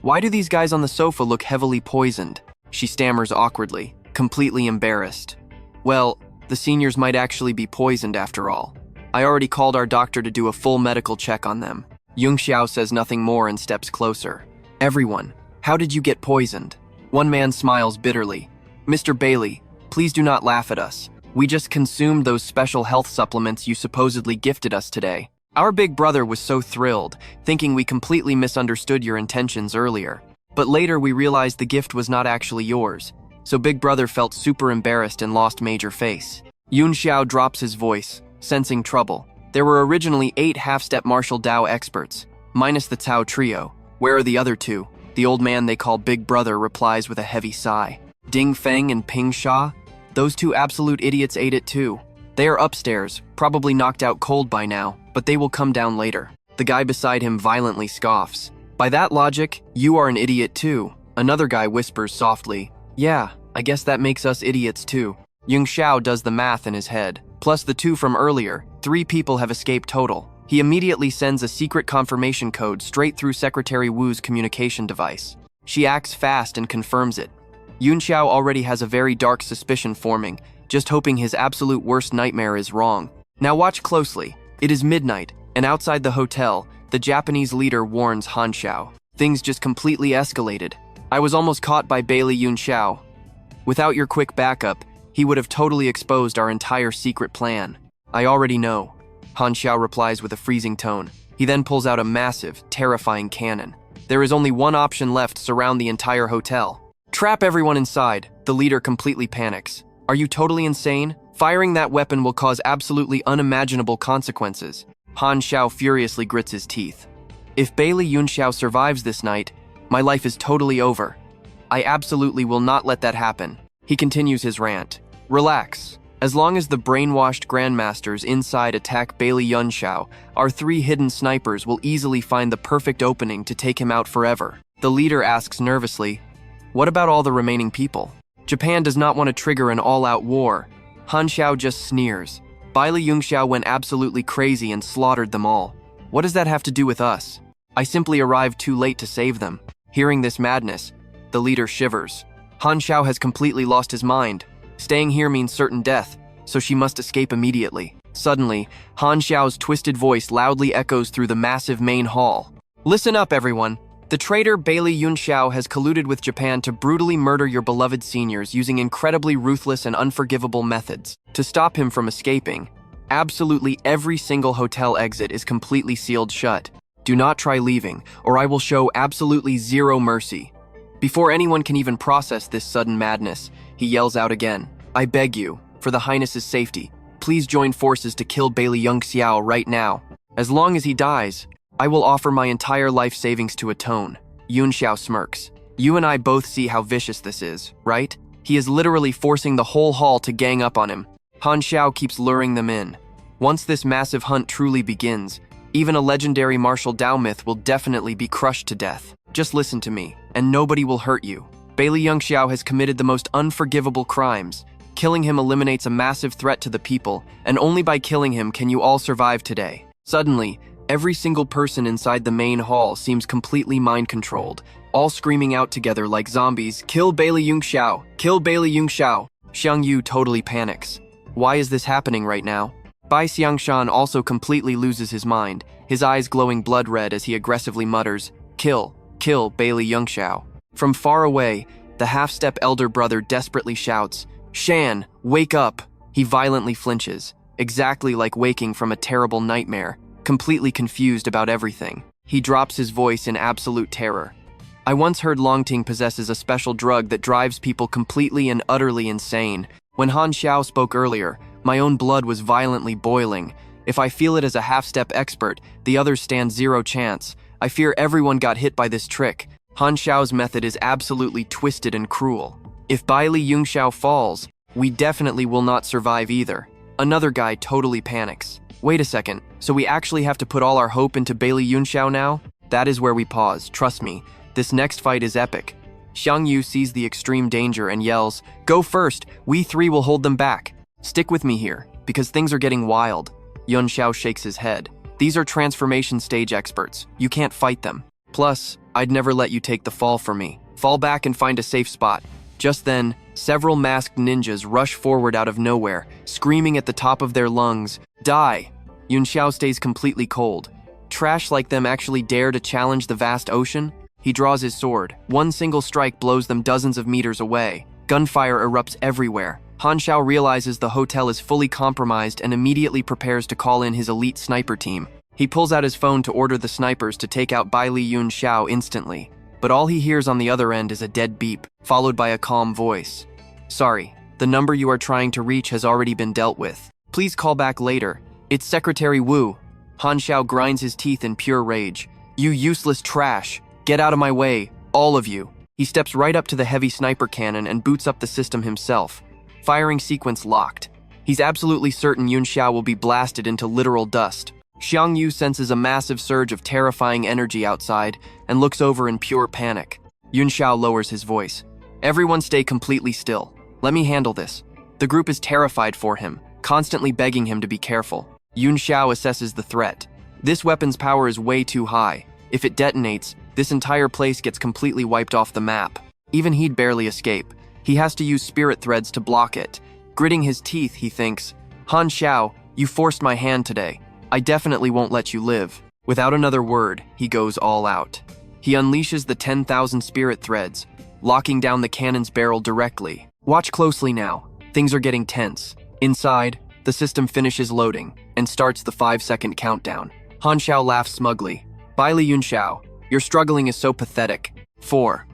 why do these guys on the sofa look heavily poisoned?" She stammers awkwardly, completely embarrassed. "Well, the seniors might actually be poisoned after all. I already called our doctor to do a full medical check on them." Yunxiao says nothing more and steps closer. "Everyone, how did you get poisoned?" One man smiles bitterly. "Mr. Baili, please do not laugh at us. We just consumed those special health supplements you supposedly gifted us today. Our big brother was so thrilled, thinking we completely misunderstood your intentions earlier. But later we realized the gift was not actually yours, so big brother felt super embarrassed and lost major face." Yunxiao drops his voice, sensing trouble. There were originally 8 half-step martial Dao experts, minus the Tao trio. Where are the other 2? The old man they call Big Brother replies with a heavy sigh. Ding Feng and Ping Sha? Those 2 absolute idiots ate it too. They are upstairs, probably knocked out cold by now, but they will come down later. The guy beside him violently scoffs. "By that logic, you are an idiot too." Another guy whispers softly, "Yeah, I guess that makes us idiots too." Yunxiao does the math in his head. Plus the 2 from earlier, 3 people have escaped total. He immediately sends a secret confirmation code straight through Secretary Wu's communication device. She acts fast and confirms it. Yunxiao already has a very dark suspicion forming, just hoping his absolute worst nightmare is wrong. Now watch closely. It is midnight, and outside the hotel, the Japanese leader warns Han Xiao. Things just completely escalated. "I was almost caught by Baili Yunxiao. Without your quick backup, he would have totally exposed our entire secret plan." "I already know," Han Xiao replies with a freezing tone. He then pulls out a massive, terrifying cannon. "There is only one option left: surround the entire hotel. Trap everyone inside." The leader completely panics. "Are you totally insane? Firing that weapon will cause absolutely unimaginable consequences." Han Xiao furiously grits his teeth. "If Baili Yunxiao survives this night, my life is totally over. I absolutely will not let that happen." He continues his rant. "Relax. As long as the brainwashed grandmasters inside attack Baili Yunxiao, our 3 hidden snipers will easily find the perfect opening to take him out forever." The leader asks nervously, "What about all the remaining people? Japan does not want to trigger an all-out war." Han Xiao just sneers. "Baili Yunxiao went absolutely crazy and slaughtered them all. What does that have to do with us? I simply arrived too late to save them." Hearing this madness, the leader shivers. Han Xiao has completely lost his mind. Staying here means certain death, so she must escape immediately. Suddenly, Han Xiao's twisted voice loudly echoes through the massive main hall. "Listen up, everyone. The traitor Baili Yunxiao has colluded with Japan to brutally murder your beloved seniors using incredibly ruthless and unforgivable methods. To stop him from escaping, absolutely every single hotel exit is completely sealed shut. Do not try leaving, or I will show absolutely zero mercy." Before anyone can even process this sudden madness, he yells out again, "I beg you, for the Highness's safety, please join forces to kill Baili Yunxiao right now. As long as he dies, I will offer my entire life savings to atone." Yunxiao smirks. "You and I both see how vicious this is, right? He is literally forcing the whole hall to gang up on him." Han Xiao keeps luring them in. Once this massive hunt truly begins, even a legendary martial Dao myth will definitely be crushed to death. "Just listen to me, and nobody will hurt you. Baili Yunxiao has committed the most unforgivable crimes. Killing him eliminates a massive threat to the people, and only by killing him can you all survive today." Suddenly, every single person inside the main hall seems completely mind-controlled, all screaming out together like zombies, "Kill Baili Yunxiao! Kill Baili Yunxiao!" Xiang Yu totally panics. Why is this happening right now? Bai Xiangshan also completely loses his mind, his eyes glowing blood red as he aggressively mutters, "Kill! Kill Baili Yunxiao!" From far away, the half-step elder brother desperately shouts, "Shan, wake up!" He violently flinches, exactly like waking from a terrible nightmare, completely confused about everything. He drops his voice in absolute terror. "I once heard Longting possesses a special drug that drives people completely and utterly insane. When Han Xiao spoke earlier, my own blood was violently boiling. If I feel it as a half-step expert, the others stand zero chance. I fear everyone got hit by this trick. Han Xiao's method is absolutely twisted and cruel. If Baili Yunxiao falls, we definitely will not survive either." Another guy totally panics. "Wait a second, so we actually have to put all our hope into Baili Yunxiao now?" That is where we pause, trust me. This next fight is epic. Xiang Yu sees the extreme danger and yells, "Go first, we 3 will hold them back. Stick with me here, because things are getting wild." Yun Xiao shakes his head. These are transformation stage experts. You can't fight them. Plus, I'd never let you take the fall for me. Fall back and find a safe spot. Just then, several masked ninjas rush forward out of nowhere, screaming at the top of their lungs, "Die!" Yunxiao stays completely cold. Trash like them actually dare to challenge the vast ocean? He draws his sword. One single strike blows them dozens of meters away. Gunfire erupts everywhere. Han Xiao realizes the hotel is fully compromised and immediately prepares to call in his elite sniper team. He pulls out his phone to order the snipers to take out Baili Yunxiao instantly. But all he hears on the other end is a dead beep, followed by a calm voice. "Sorry, the number you are trying to reach has already been dealt with. Please call back later. It's Secretary Wu." Han Xiao grinds his teeth in pure rage. "You useless trash! Get out of my way, all of you." He steps right up to the heavy sniper cannon and boots up the system himself. Firing sequence locked. He's absolutely certain Yunxiao will be blasted into literal dust. Xiang Yu senses a massive surge of terrifying energy outside and looks over in pure panic. Yunxiao lowers his voice. "Everyone stay completely still. Let me handle this." The group is terrified for him, constantly begging him to be careful. Yunxiao assesses the threat. This weapon's power is way too high. If it detonates, this entire place gets completely wiped off the map. Even he'd barely escape. He has to use spirit threads to block it. Gritting his teeth, he thinks, "Han Xiao, you forced my hand today. I definitely won't let you live." Without another word, he goes all out. He unleashes the 10,000 spirit threads, locking down the cannon's barrel directly. Watch closely now. Things are getting tense. Inside, the system finishes loading and starts the 5-second countdown. Han Xiao laughs smugly. "Baili Yunxiao, your struggling is so pathetic." 4.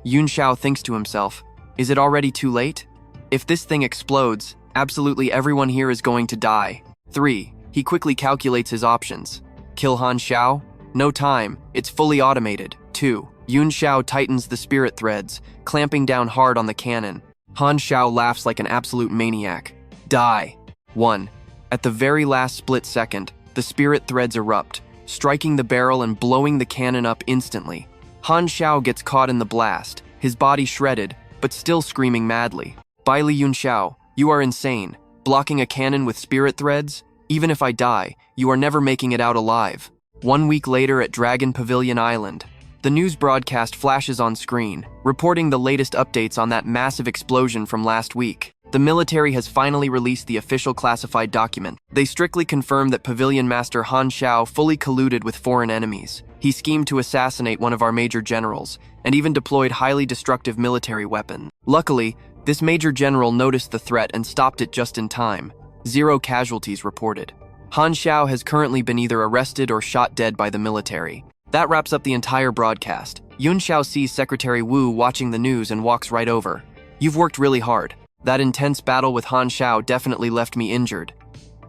Yunxiao thinks to himself, is it already too late? If this thing explodes, absolutely everyone here is going to die. 3. He quickly calculates his options. Kill Han Xiao? No time, it's fully automated. 2. Yunxiao tightens the spirit threads, clamping down hard on the cannon. Han Xiao laughs like an absolute maniac. Die. 1. At the very last split second, the spirit threads erupt, striking the barrel and blowing the cannon up instantly. Han Xiao gets caught in the blast, his body shredded, but still screaming madly. "Baili Yunxiao, you are insane. Blocking a cannon with spirit threads? Even if I die, you are never making it out alive." 1 week later at Dragon Pavilion Island, the news broadcast flashes on screen, reporting the latest updates on that massive explosion from last week. The military has finally released the official classified document. They strictly confirm that Pavilion Master Han Xiao fully colluded with foreign enemies. He schemed to assassinate one of our major generals, and even deployed highly destructive military weapons. Luckily, this major general noticed the threat and stopped it just in time. 0 casualties reported. Han Xiao has currently been either arrested or shot dead by the military. That wraps up the entire broadcast. Yunxiao sees Secretary Wu watching the news and walks right over. "You've worked really hard. That intense battle with Han Xiao definitely left me injured.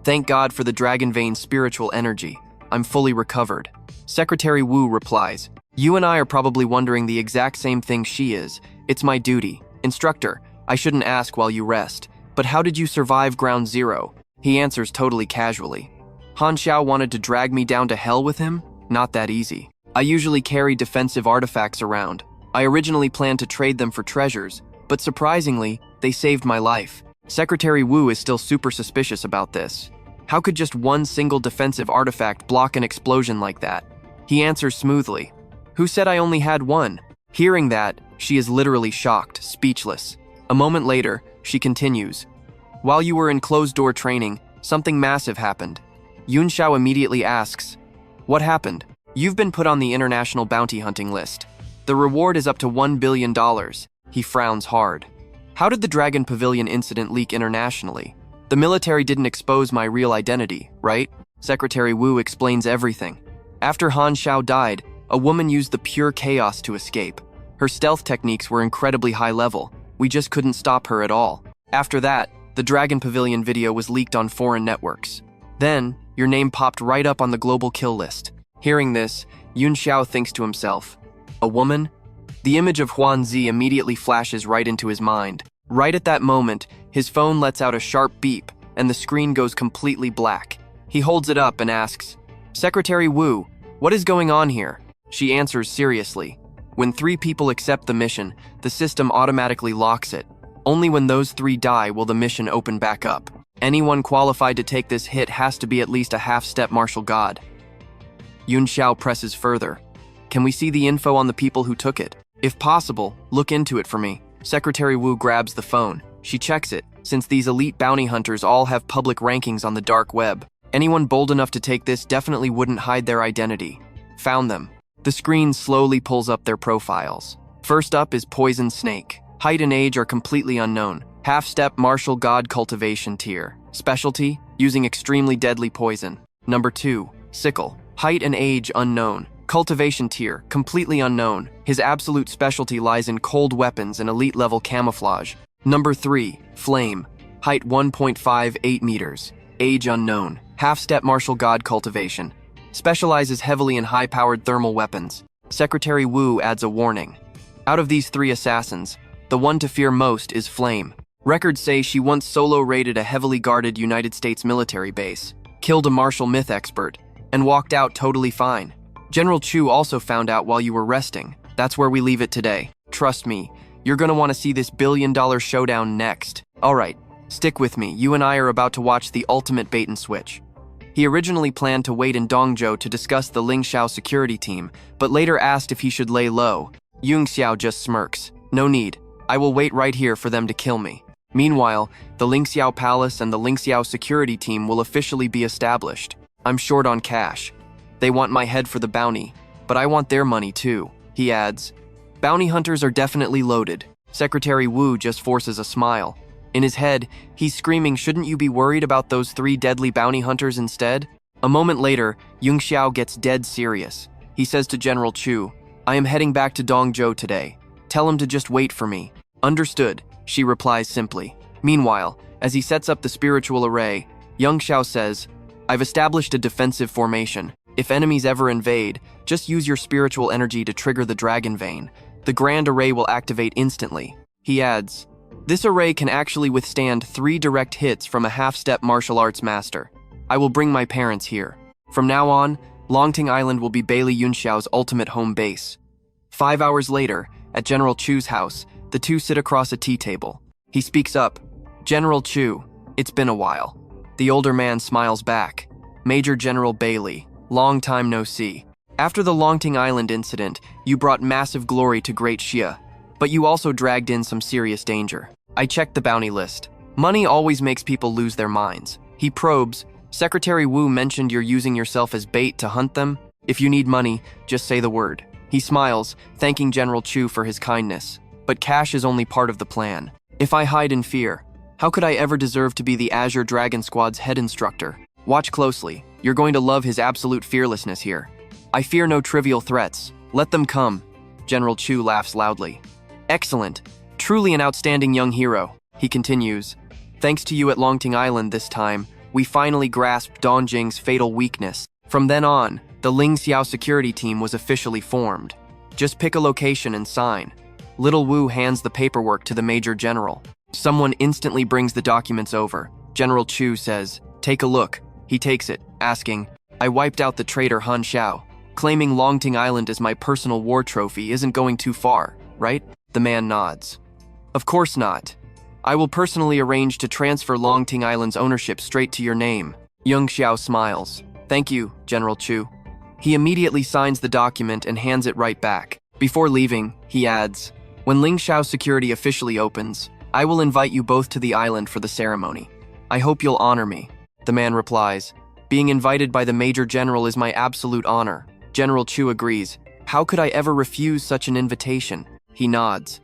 Thank God for the Dragon Vein's spiritual energy. I'm fully recovered." Secretary Wu replies, "You and I are probably wondering the exact same thing she is. It's my duty. Instructor, I shouldn't ask while you rest, but how did you survive Ground Zero?" He answers totally casually. "Han Xiao wanted to drag me down to hell with him? Not that easy. I usually carry defensive artifacts around. I originally planned to trade them for treasures, but surprisingly, they saved my life." Secretary Wu is still super suspicious about this. How could just one single defensive artifact block an explosion like that? He answers smoothly, "Who said I only had one?" Hearing that, she is literally shocked, speechless. A moment later, she continues, "While you were in closed-door training, something massive happened." Yunxiao immediately asks, "What happened?" "You've been put on the international bounty hunting list. The reward is up to $1 billion. He frowns hard. "How did the Dragon Pavilion incident leak internationally? The military didn't expose my real identity, right?" Secretary Wu explains everything. "After Han Xiao died, a woman used the pure chaos to escape. Her stealth techniques were incredibly high level. We just couldn't stop her at all. After that, the Dragon Pavilion video was leaked on foreign networks. Then, your name popped right up on the global kill list." Hearing this, Yunxiao thinks to himself, "A woman?" The image of Huanzi immediately flashes right into his mind. Right at that moment, his phone lets out a sharp beep, and the screen goes completely black. He holds it up and asks, "Secretary Wu, what is going on here?" She answers seriously, "When 3 people accept the mission, the system automatically locks it. Only when those 3 die will the mission open back up. Anyone qualified to take this hit has to be at least a half-step martial god." Yunxiao presses further. Can we see the info on the people who took it? If possible, look into it for me. Secretary Wu grabs the phone. She checks it, since these elite bounty hunters all have public rankings on the dark web. Anyone bold enough to take this definitely wouldn't hide their identity. Found them. The screen slowly pulls up their profiles. First up is Poison Snake. Height and age are completely unknown. Half-step martial god cultivation tier. Specialty, using extremely deadly poison. Number 2, Sickle. Height and age unknown. Cultivation tier, completely unknown. His absolute specialty lies in cold weapons and elite level camouflage. Number 3, Flame. Height 1.58 meters. Age unknown. Half-step martial god cultivation. Specializes heavily in high-powered thermal weapons. Secretary Wu adds a warning. Out of these 3 assassins, the one to fear most is Flame. Records say she once solo-raided a heavily guarded United States military base, killed a martial myth expert, and walked out totally fine. General Chu also found out while you were resting. That's where we leave it today. Trust me, you're gonna want to see this billion-dollar showdown next. Alright, stick with me. You and I are about to watch the ultimate bait and switch. He originally planned to wait in Dongzhou to discuss the Yunxiao security team, but later asked if he should lay low. Yunxiao just smirks. No need. I will wait right here for them to kill me. Meanwhile, the Yunxiao Palace and the Yunxiao security team will officially be established. I'm short on cash. They want my head for the bounty, but I want their money too, he adds. Bounty hunters are definitely loaded. Secretary Wu just forces a smile. In his head, he's screaming, shouldn't you be worried about those 3 deadly bounty hunters instead? A moment later, Yunxiao gets dead serious. He says to General Chu, I am heading back to Dongzhou today. Tell him to just wait for me. Understood, she replies simply. Meanwhile, as he sets up the spiritual array, Yunxiao says, I've established a defensive formation. If enemies ever invade, just use your spiritual energy to trigger the dragon vein. The grand array will activate instantly. He adds, this array can actually withstand 3 direct hits from a half-step martial arts master. I will bring my parents here. From now on, Longting Island will be Baili Yunxiao's ultimate home base. 5 hours later, at General Chu's house, the two sit across a tea table. He speaks up. General Chu, it's been a while. The older man smiles back. Major General Baili, long time no see. After the Longting Island incident, you brought massive glory to Great Xia, but you also dragged in some serious danger. I checked the bounty list. Money always makes people lose their minds. He probes. Secretary Wu mentioned you're using yourself as bait to hunt them. If you need money, just say the word. He smiles, thanking General Chu for his kindness. But cash is only part of the plan. If I hide in fear, how could I ever deserve to be the Azure Dragon Squad's head instructor? Watch closely. You're going to love his absolute fearlessness here. I fear no trivial threats. Let them come. General Chu laughs loudly. Excellent. Truly an outstanding young hero. He continues. Thanks to you at Longting Island this time, we finally grasped Dongjing's fatal weakness. From then on, the Yunxiao security team was officially formed. Just pick a location and sign. Little Wu hands the paperwork to the Major General. Someone instantly brings the documents over. General Chu says, take a look. He takes it, asking, I wiped out the traitor Han Xiao. Claiming Longting Island as my personal war trophy isn't going too far, right? The man nods. Of course not. I will personally arrange to transfer Longting Island's ownership straight to your name. Yunxiao smiles. Thank you, General Chu. He immediately signs the document and hands it right back. Before leaving, he adds, when Yunxiao security officially opens, I will invite you both to the island for the ceremony. I hope you'll honor me. The man replies, being invited by the Major General is my absolute honor. General Chu agrees. How could I ever refuse such an invitation? He nods.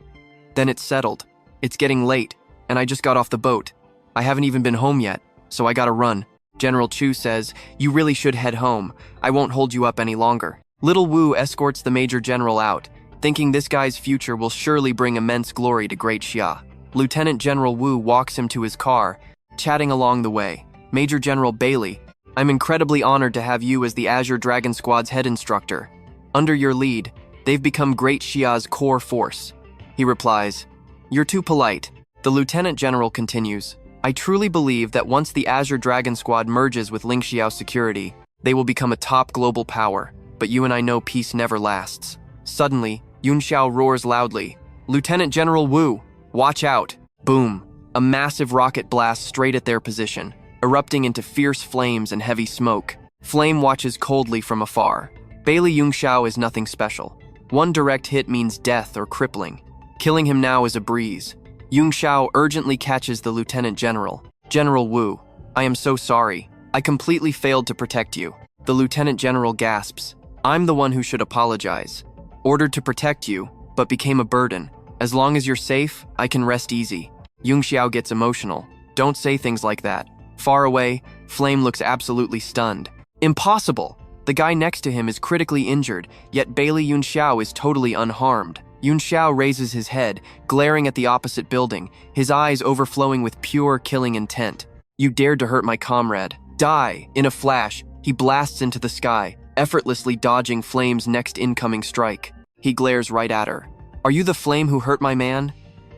Then it's settled. It's getting late, and I just got off the boat. I haven't even been home yet, so I gotta run. General Chu says, you really should head home. I won't hold you up any longer. Little Wu escorts the Major General out, thinking this guy's future will surely bring immense glory to Great Xia. Lieutenant General Wu walks him to his car, chatting along the way. Major General Baili, I'm incredibly honored to have you as the Azure Dragon Squad's head instructor. Under your lead, they've become Great Xia's core force. He replies, you're too polite. The Lieutenant General continues, I truly believe that once the Azure Dragon Squad merges with Yunxiao security, they will become a top global power, but you and I know peace never lasts. Suddenly, Yunxiao roars loudly, Lieutenant General Wu, watch out. Boom. A massive rocket blasts straight at their position, erupting into fierce flames and heavy smoke. Flame watches coldly from afar. Baili Yunxiao is nothing special. One direct hit means death or crippling. Killing him now is a breeze. Yunxiao urgently catches the Lieutenant General. General Wu, I am so sorry. I completely failed to protect you. The Lieutenant General gasps. I'm the one who should apologize. Ordered to protect you, but became a burden. As long as you're safe, I can rest easy. Yunxiao gets emotional. Don't say things like that. Far away, Flame looks absolutely stunned. Impossible! The guy next to him is critically injured, yet Baili Yunxiao is totally unharmed. Yunxiao raises his head, glaring at the opposite building, his eyes overflowing with pure killing intent. You dared to hurt my comrade. Die! In a flash, he blasts into the sky, effortlessly dodging Flame's next incoming strike. He glares right at her. Are you the Flame who hurt my man?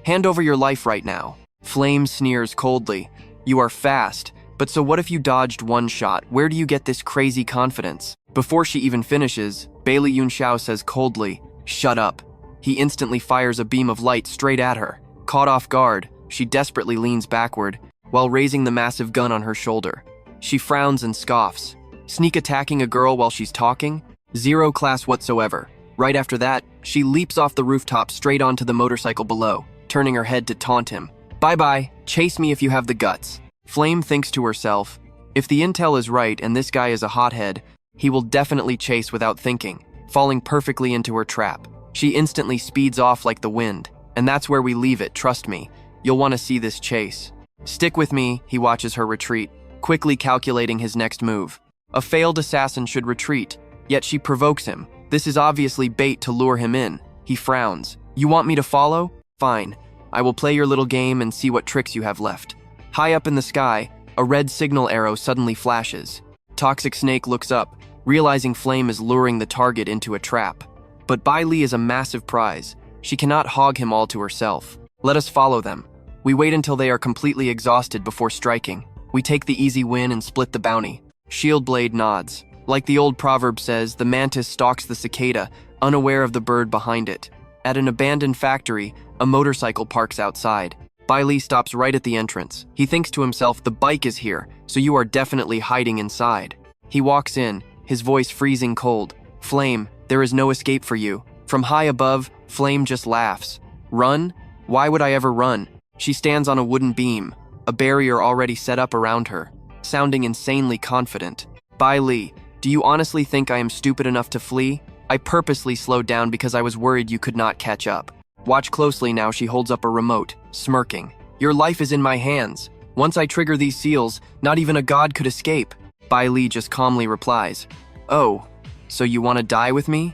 Hand over your life right now. Flame sneers coldly. You are fast, but so what if you dodged one shot? Where do you get this crazy confidence? Before she even finishes, Baili Yunxiao says coldly, shut up. He instantly fires a beam of light straight at her. Caught off guard, she desperately leans backward, while raising the massive gun on her shoulder. She frowns and scoffs. Sneak attacking a girl while she's talking? Zero class whatsoever. Right after that, she leaps off the rooftop straight onto the motorcycle below, turning her head to taunt him. Bye-bye, chase me if you have the guts. Flame thinks to herself, if the intel is right and this guy is a hothead, he will definitely chase without thinking, falling perfectly into her trap. She instantly speeds off like the wind, and that's where we leave it, trust me. You'll want to see this chase. Stick with me, he watches her retreat, quickly calculating his next move. A failed assassin should retreat, yet she provokes him. This is obviously bait to lure him in. He frowns. You want me to follow? Fine. I will play your little game and see what tricks you have left. High up in the sky, a red signal arrow suddenly flashes. Toxic Snake looks up, realizing Flame is luring the target into a trap. But Baili is a massive prize. She cannot hog him all to herself. Let us follow them. We wait until they are completely exhausted before striking. We take the easy win and split the bounty. Shieldblade nods. Like the old proverb says, the mantis stalks the cicada, unaware of the bird behind it. At an abandoned factory, a motorcycle parks outside. Baili stops right at the entrance. He thinks to himself, the bike is here, so you are definitely hiding inside. He walks in, his voice freezing cold. Flame, there is no escape for you. From high above, Flame just laughs. Run? Why would I ever run? She stands on a wooden beam, a barrier already set up around her, sounding insanely confident. Baili, do you honestly think I am stupid enough to flee? I purposely slowed down because I was worried you could not catch up. Watch closely now, she holds up a remote, smirking. Your life is in my hands. Once I trigger these seals, not even a god could escape. Baili just calmly replies. Oh, so you want to die with me?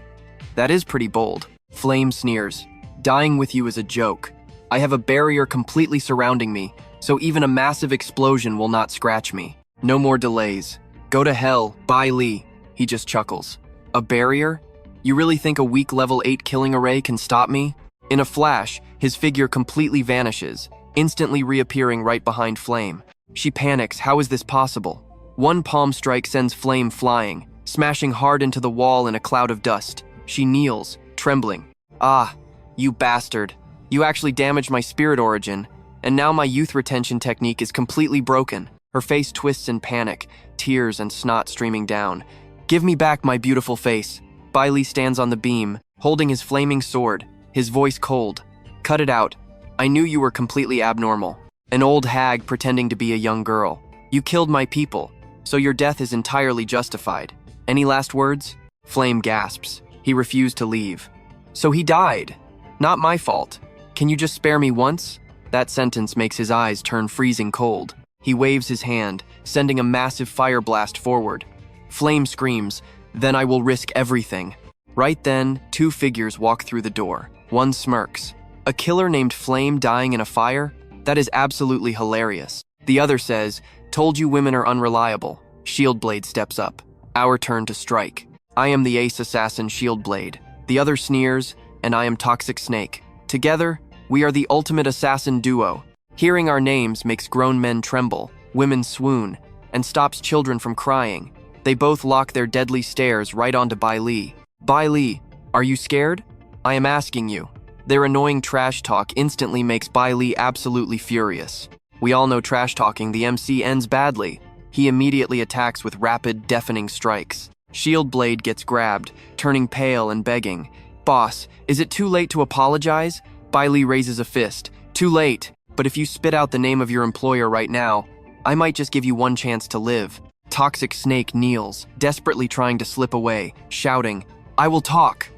That is pretty bold. Flame sneers. Dying with you is a joke. I have a barrier completely surrounding me, so even a massive explosion will not scratch me. No more delays. Go to hell, Baili. He just chuckles. A barrier? You really think a weak level 8 killing array can stop me? In a flash, his figure completely vanishes, instantly reappearing right behind Flame. She panics. How is this possible? One palm strike sends Flame flying, smashing hard into the wall in a cloud of dust. She kneels, trembling. Ah, you bastard. You actually damaged my spirit origin, and now my youth retention technique is completely broken. Her face twists in panic, tears and snot streaming down. Give me back my beautiful face. Baili stands on the beam, holding his flaming sword, his voice cold. Cut it out. I knew you were completely abnormal. An old hag pretending to be a young girl. You killed my people, so your death is entirely justified. Any last words? Flame gasps. He refused to leave. So he died. Not my fault. Can you just spare me once? That sentence makes his eyes turn freezing cold. He waves his hand, sending a massive fire blast forward. Flame screams, then I will risk everything. Right then, two figures walk through the door. One smirks. A killer named Flame dying in a fire? That is absolutely hilarious. The other says, told you women are unreliable. Shieldblade steps up. Our turn to strike. I am the ace assassin Shieldblade. The other sneers, and I am Toxic Snake. Together, we are the ultimate assassin duo. Hearing our names makes grown men tremble, women swoon, and stops children from crying. They both lock their deadly stares right onto Baili. Baili, are you scared? I am asking you. Their annoying trash talk instantly makes Baili absolutely furious. We all know trash talking, the MC ends badly. He immediately attacks with rapid, deafening strikes. Shield Blade gets grabbed, turning pale and begging. "Boss, is it too late to apologize?" Baili raises a fist. "Too late, but if you spit out the name of your employer right now, I might just give you one chance to live." Toxic Snake kneels, desperately trying to slip away, shouting, "I will talk."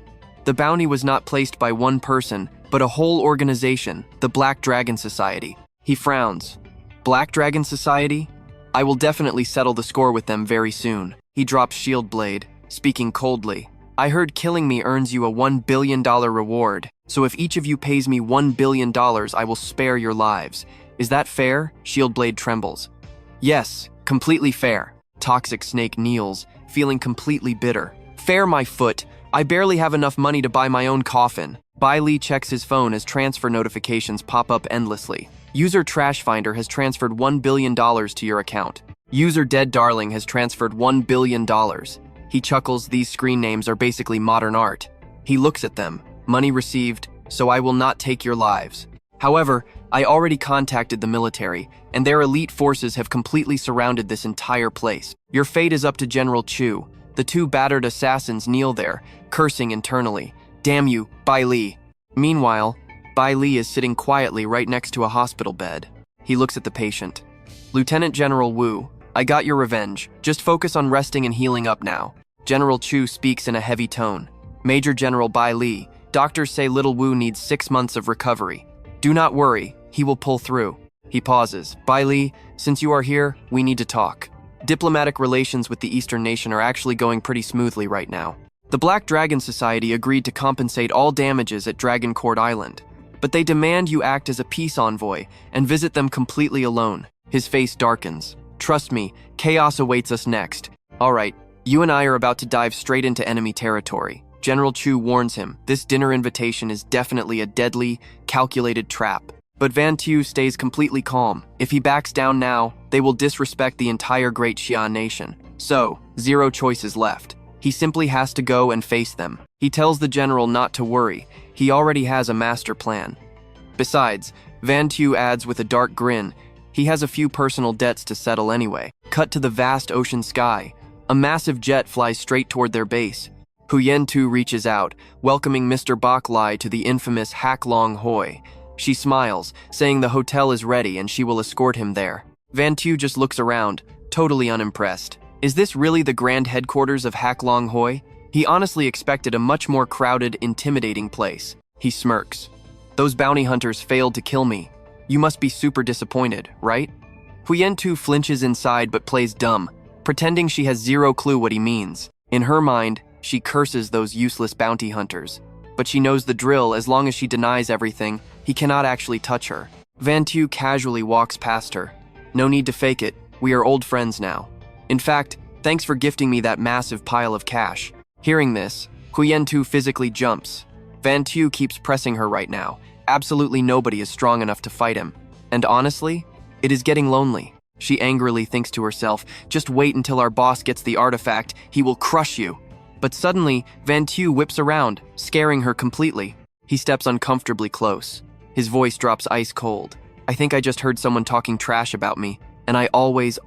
The bounty was not placed by one person, but a whole organization, the Black Dragon Society. He frowns. "Black Dragon Society? I will definitely settle the score with them very soon." He drops Shield Blade, speaking coldly. "I heard killing me earns you a $1 billion reward, so if each of you pays me $1 billion, I will spare your lives. Is that fair?" Shield Blade trembles. "Yes, completely fair." Toxic Snake kneels, feeling completely bitter. "Fair my foot. I barely have enough money to buy my own coffin." Baili checks his phone as transfer notifications pop up endlessly. User Trash Finder has transferred $1 billion to your account. User Dead Darling has transferred $1 billion. He chuckles. These screen names are basically modern art. He looks at them. "Money received, so I will not take your lives. However, I already contacted the military, and their elite forces have completely surrounded this entire place. Your fate is up to General Chu." The two battered assassins kneel there, cursing internally. "Damn you, Baili." Meanwhile, Baili is sitting quietly right next to a hospital bed. He looks at the patient. "Lieutenant General Wu, I got your revenge. Just focus on resting and healing up now." General Chu speaks in a heavy tone. "Major General Baili, doctors say little Wu needs 6 months of recovery. Do not worry, he will pull through." He pauses. "Baili, since you are here, we need to talk. Diplomatic relations with the Eastern nation are actually going pretty smoothly right now. The Black Dragon Society agreed to compensate all damages at Dragon Court Island, but they demand you act as a peace envoy and visit them completely alone." His face darkens. "Trust me, chaos awaits us next. All right, you and I are about to dive straight into enemy territory." General Chu warns him, this dinner invitation is definitely a deadly, calculated trap. But Van Tu stays completely calm. If he backs down now, they will disrespect the entire Great Xia nation. So, 0 choices left. He simply has to go and face them. He tells the general not to worry. He already has a master plan. Besides, Van Tu adds with a dark grin, he has a few personal debts to settle anyway. Cut to the vast ocean sky. A massive jet flies straight toward their base. Huyen Tu reaches out, welcoming Mr. Bok Lai to the infamous Hak Long Hoi. She smiles, saying the hotel is ready and she will escort him there. Van Tu just looks around, totally unimpressed. Is this really the grand headquarters of Hak Long Hoi? He honestly expected a much more crowded, intimidating place. He smirks. "Those bounty hunters failed to kill me. You must be super disappointed, right?" Huyen Tu flinches inside but plays dumb, pretending she has 0 clue what he means. In her mind, she curses those useless bounty hunters. But she knows the drill. As long as she denies everything, he cannot actually touch her. Van Tu casually walks past her. "No need to fake it. We are old friends now. In fact, thanks for gifting me that massive pile of cash." Hearing this, Huyen Tu physically jumps. Van Tu keeps pressing her right now. Absolutely nobody is strong enough to fight him. And honestly, it is getting lonely. She angrily thinks to herself, "Just wait until our boss gets the artifact. He will crush you." But suddenly, Van Tu whips around, scaring her completely. He steps uncomfortably close. His voice drops ice cold. "I think I just heard someone talking trash about me, and I always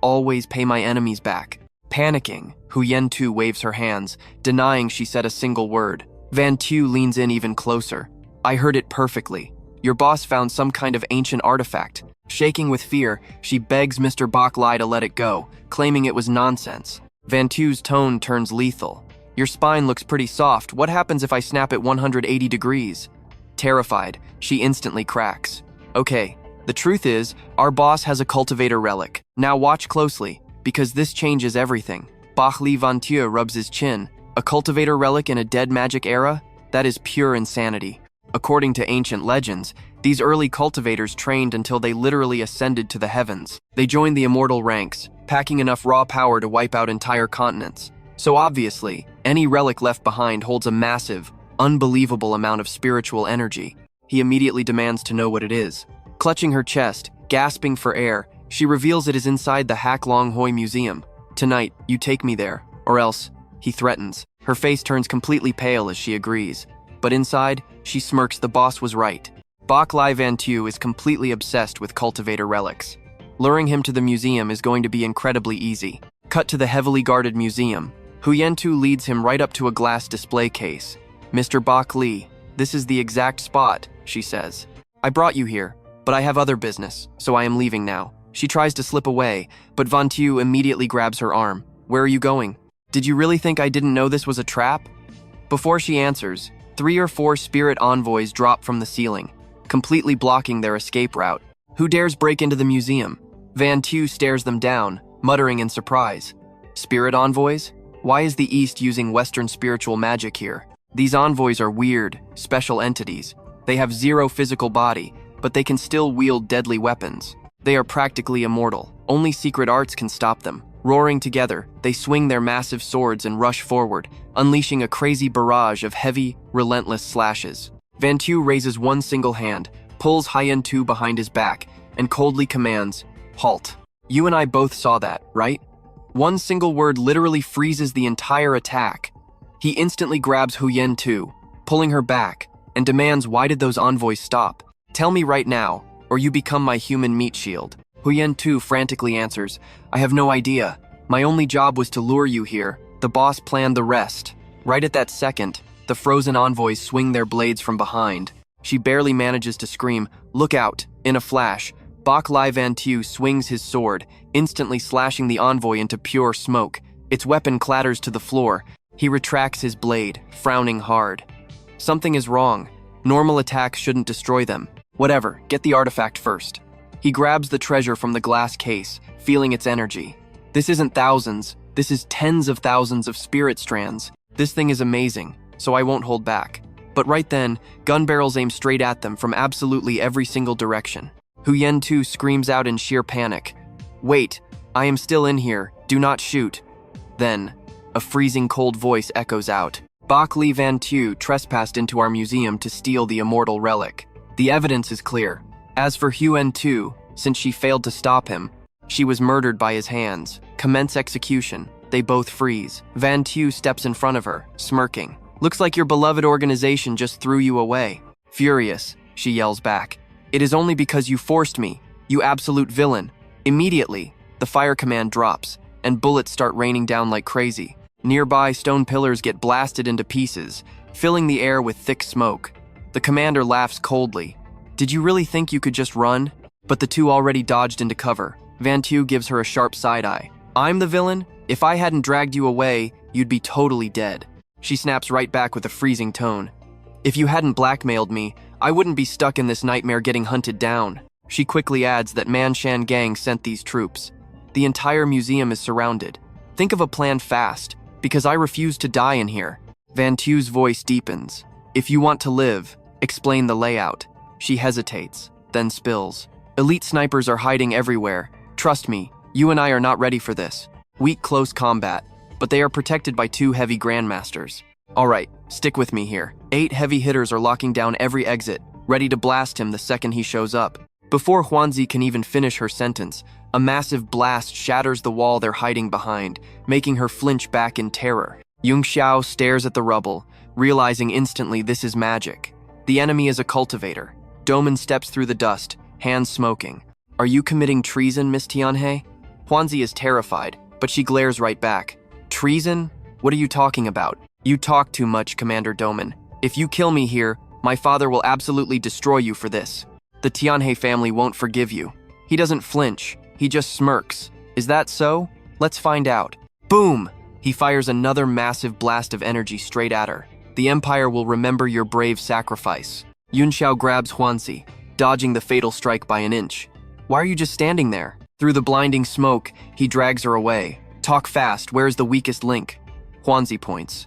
pay my enemies back." Panicking, Huyen Tu waves her hands, denying she said a single word. Van Tu leans in even closer. "I heard it perfectly. Your boss found some kind of ancient artifact." Shaking with fear, she begs Mr. Bok Lai to let it go, claiming it was nonsense. Van Tu's tone turns lethal. "Your spine looks pretty soft. What happens if I snap it 180 degrees? Terrified, she instantly cracks. "Okay, the truth is, our boss has a cultivator relic. Now watch closely, because this changes everything." Baili Yunxiao rubs his chin. "A cultivator relic in a dead magic era? That is pure insanity." According to ancient legends, these early cultivators trained until they literally ascended to the heavens. They joined the immortal ranks, packing enough raw power to wipe out entire continents. So obviously, any relic left behind holds a massive, unbelievable amount of spiritual energy. He immediately demands to know what it is. Clutching her chest, gasping for air, she reveals it is inside the Hak Long Hoi Museum. "Tonight, you take me there, or else," he threatens. Her face turns completely pale as she agrees. But inside, she smirks. The boss was right. Bok Lai Van Tu is completely obsessed with cultivator relics. Luring him to the museum is going to be incredibly easy. Cut to the heavily guarded museum. Hu Yantu leads him right up to a glass display case. "Mr. Bak Li, this is the exact spot," she says. "I brought you here, but I have other business, so I am leaving now." She tries to slip away, but Van Tu immediately grabs her arm. "Where are you going? Did you really think I didn't know this was a trap?" Before she answers, 3 or 4 spirit envoys drop from the ceiling, completely blocking their escape route. Who dares break into the museum? Van Tu stares them down, muttering in surprise. Spirit envoys? Why is the East using Western spiritual magic here? These envoys are weird, special entities. They have 0 physical body, but they can still wield deadly weapons. They are practically immortal. Only secret arts can stop them. Roaring together, they swing their massive swords and rush forward, unleashing a crazy barrage of heavy, relentless slashes. Van Tu raises one single hand, pulls Hyen Tu behind his back, and coldly commands, "Halt." You and I both saw that, right? One single word literally freezes the entire attack. He instantly grabs Hu Yen Tu, pulling her back, and demands, "Why did those envoys stop? Tell me right now, or you become my human meat shield." Hu Yen Tu frantically answers, "I have no idea. My only job was to lure you here. The boss planned the rest." Right at that second, the frozen envoys swing their blades from behind. She barely manages to scream, "Look out!" In a flash, Bak Lai Van Tu swings his sword, instantly slashing the envoy into pure smoke. Its weapon clatters to the floor. He retracts his blade, frowning hard. Something is wrong. Normal attacks shouldn't destroy them. Whatever, get the artifact first. He grabs the treasure from the glass case, feeling its energy. This isn't thousands, this is tens of thousands of spirit strands. This thing is amazing, so I won't hold back. But right then, gun barrels aim straight at them from absolutely every single direction. Hu Yen Tu screams out in sheer panic. "Wait, I am still in here, do not shoot." Then, a freezing cold voice echoes out. "Bak Li Van Tu trespassed into our museum to steal the immortal relic. The evidence is clear. As for Hu Yen Tu, since she failed to stop him, she was murdered by his hands. Commence execution." They both freeze. Van Tu steps in front of her, smirking. "Looks like your beloved organization just threw you away." Furious, she yells back, "It is only because you forced me, you absolute villain." Immediately, the fire command drops, and bullets start raining down like crazy. Nearby stone pillars get blasted into pieces, filling the air with thick smoke. The commander laughs coldly. "Did you really think you could just run?" But the two already dodged into cover. Van Tu gives her a sharp side-eye. "I'm the villain? If I hadn't dragged you away, you'd be totally dead." She snaps right back with a freezing tone. "If you hadn't blackmailed me, I wouldn't be stuck in this nightmare getting hunted down." She quickly adds that Man Shan gang sent these troops. The entire museum is surrounded. Think of a plan fast, because I refuse to die in here. Van Tu's voice deepens. "If you want to live, explain the layout." She hesitates, then spills. "Elite snipers are hiding everywhere. Trust me, you and I are not ready for this. Weak close combat, but they are protected by 2 heavy grandmasters. All right, stick with me here. 8 heavy hitters are locking down every exit, ready to blast him the second he shows up." Before Huanzi can even finish her sentence, a massive blast shatters the wall they're hiding behind, making her flinch back in terror. Yunxiao stares at the rubble, realizing instantly this is magic. The enemy is a cultivator. Doman steps through the dust, hands smoking. "Are you committing treason, Miss Tianhe?" Huanzi is terrified, but she glares right back. "Treason? What are you talking about?" "You talk too much, Commander Doman. If you kill me here, my father will absolutely destroy you for this. The Tianhe family won't forgive you." He doesn't flinch, he just smirks. "Is that so? Let's find out." Boom! He fires another massive blast of energy straight at her. "The Empire will remember your brave sacrifice." Yunxiao grabs Huanzi, dodging the fatal strike by an inch. "Why are you just standing there?" Through the blinding smoke, he drags her away. "Talk fast, where's the weakest link?" Huanzi points.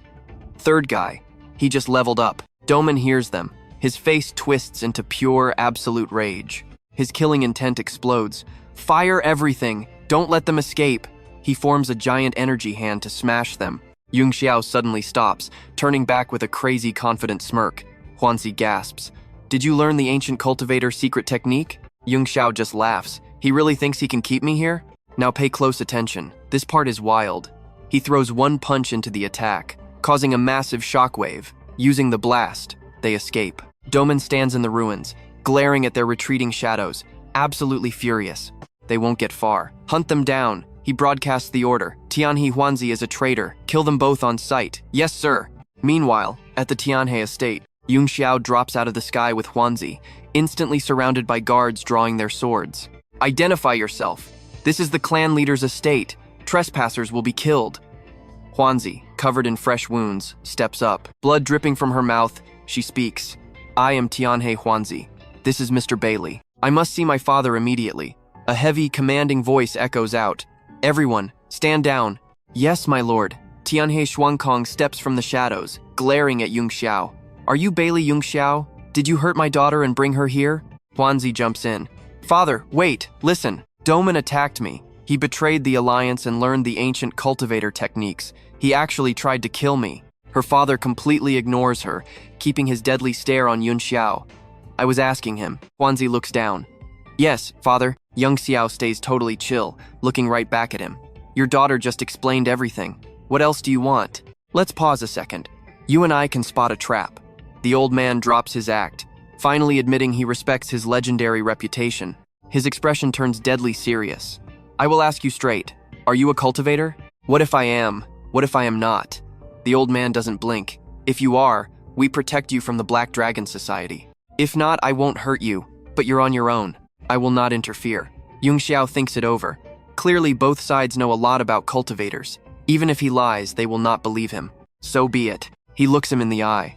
"Third guy. He just leveled up." Doman hears them. His face twists into pure, absolute rage. His killing intent explodes. "Fire everything! Don't let them escape!" He forms a giant energy hand to smash them. Yunxiao suddenly stops, turning back with a crazy, confident smirk. Huanzi gasps. "Did you learn the ancient cultivator secret technique?" Yunxiao just laughs. "He really thinks he can keep me here? Now pay close attention. This part is wild." He throws one punch into the attack, causing a massive shockwave. Using the blast, they escape. Doman stands in the ruins, glaring at their retreating shadows, absolutely furious. They won't get far. Hunt them down. He broadcasts the order. Tianhe Huanzi is a traitor. Kill them both on sight. Yes, sir. Meanwhile, at the Tianhe estate, Yunxiao drops out of the sky with Huanzi, instantly surrounded by guards drawing their swords. Identify yourself. This is the clan leader's estate. Trespassers will be killed. Huanzi, covered in fresh wounds, steps up. Blood dripping from her mouth, she speaks. I am Tianhe Huanzi. This is Mr. Baili. I must see my father immediately. A heavy, commanding voice echoes out. Everyone, stand down. Yes, my lord. Tianhe Xuankong steps from the shadows, glaring at Yunxiao. Are you Baili Yunxiao? Did you hurt my daughter and bring her here? Huanzi jumps in. Father, wait, listen. Doman attacked me. He betrayed the alliance and learned the ancient cultivator techniques. He actually tried to kill me. Her father completely ignores her, keeping his deadly stare on Yunxiao. I was asking him. Huanzi looks down. Yes, father. Yunxiao stays totally chill, looking right back at him. Your daughter just explained everything. What else do you want? Let's pause a second. You and I can spot a trap. The old man drops his act, finally admitting he respects his legendary reputation. His expression turns deadly serious. I will ask you straight. Are you a cultivator? What if I am? What if I am not? The old man doesn't blink. If you are, we protect you from the Black Dragon Society. If not, I won't hurt you, but you're on your own. I will not interfere. Yunxiao thinks it over. Clearly, both sides know a lot about cultivators. Even if he lies, they will not believe him. So be it. He looks him in the eye.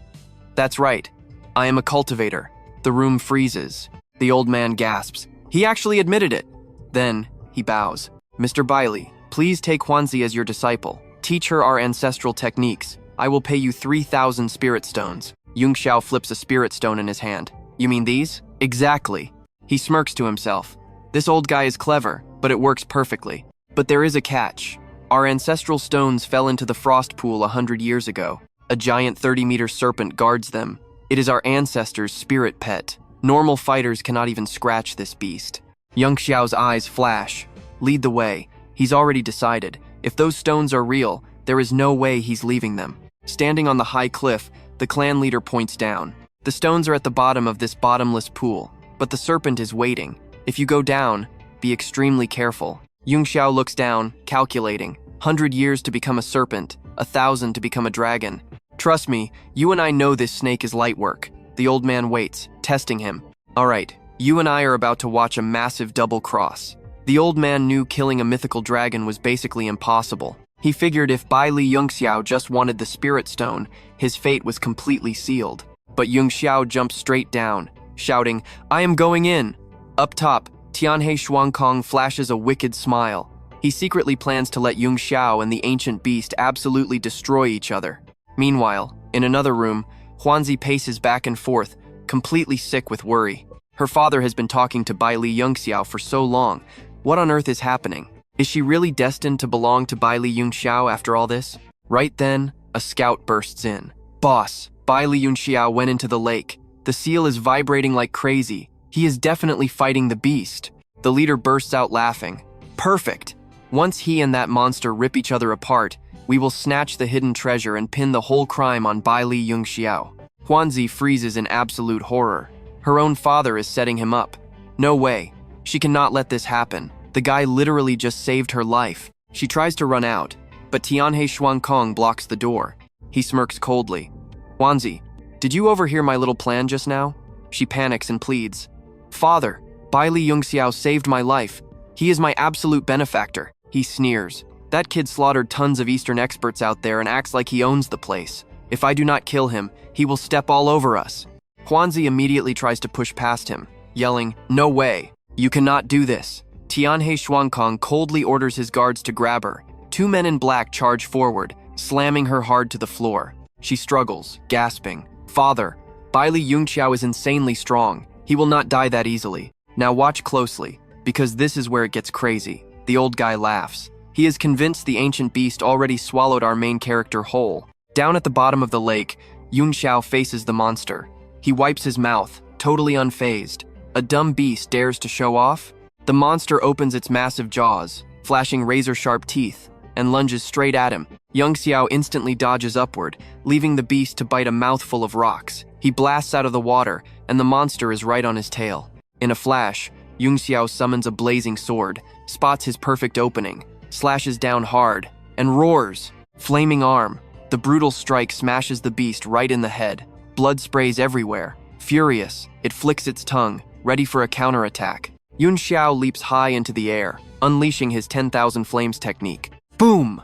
That's right. I am a cultivator. The room freezes. The old man gasps. He actually admitted it. Then, he bows. Mr. Baili, please take Huanzi as your disciple. Teach her our ancestral techniques. I will pay you 3,000 spirit stones. Yunxiao flips a spirit stone in his hand. You mean these? Exactly. He smirks to himself. This old guy is clever, but it works perfectly. But there is a catch. Our ancestral stones fell into the frost pool 100 years ago. A giant 30-meter serpent guards them. It is our ancestors' spirit pet. Normal fighters cannot even scratch this beast. Yunxiao's eyes flash. Lead the way. He's already decided. If those stones are real, there is no way he's leaving them. Standing on the high cliff, the clan leader points down. The stones are at the bottom of this bottomless pool, but the serpent is waiting. If you go down, be extremely careful. Yunxiao looks down, calculating. 100 years to become a serpent, 1,000 to become a dragon. Trust me, you and I know this snake is light work. The old man waits, testing him. All right, you and I are about to watch a massive double cross. The old man knew killing a mythical dragon was basically impossible. He figured if Baili Yunxiao just wanted the spirit stone, his fate was completely sealed. But Yunxiao jumps straight down, shouting, I am going in. Up top, Tianhe Xuankong flashes a wicked smile. He secretly plans to let Yunxiao and the ancient beast absolutely destroy each other. Meanwhile, in another room, Huanzi paces back and forth, completely sick with worry. Her father has been talking to Baili Yunxiao for so long. What on earth is happening? Is she really destined to belong to Baili Yunxiao after all this? Right then, a scout bursts in. Boss, Baili Yunxiao went into the lake. The seal is vibrating like crazy. He is definitely fighting the beast. The leader bursts out laughing. Perfect. Once he and that monster rip each other apart, we will snatch the hidden treasure and pin the whole crime on Baili Yunxiao. Huanzi freezes in absolute horror. Her own father is setting him up. No way. She cannot let this happen. The guy literally just saved her life. She tries to run out, but Tianhe Xuankong blocks the door. He smirks coldly. Huanzi, did you overhear my little plan just now? She panics and pleads. Father, Baili Yunxiao saved my life. He is my absolute benefactor. He sneers. That kid slaughtered tons of Eastern experts out there and acts like he owns the place. If I do not kill him, he will step all over us. Huanzi immediately tries to push past him, yelling, No way. You cannot do this. Tianhe Xuankong coldly orders his guards to grab her. 2 men in black charge forward, slamming her hard to the floor. She struggles, gasping. Father, Baili Yunxiao is insanely strong. He will not die that easily. Now watch closely, because this is where it gets crazy. The old guy laughs. He is convinced the ancient beast already swallowed our main character whole. Down at the bottom of the lake, Yunxiao faces the monster. He wipes his mouth, totally unfazed. A dumb beast dares to show off? The monster opens its massive jaws, flashing razor-sharp teeth, and lunges straight at him. Yunxiao instantly dodges upward, leaving the beast to bite a mouthful of rocks. He blasts out of the water, and the monster is right on his tail. In a flash, Yunxiao summons a blazing sword, spots his perfect opening, slashes down hard, and roars. Flaming arm. The brutal strike smashes the beast right in the head. Blood sprays everywhere. Furious, it flicks its tongue, ready for a counterattack. Yunxiao leaps high into the air, unleashing his 10,000 flames technique. Boom!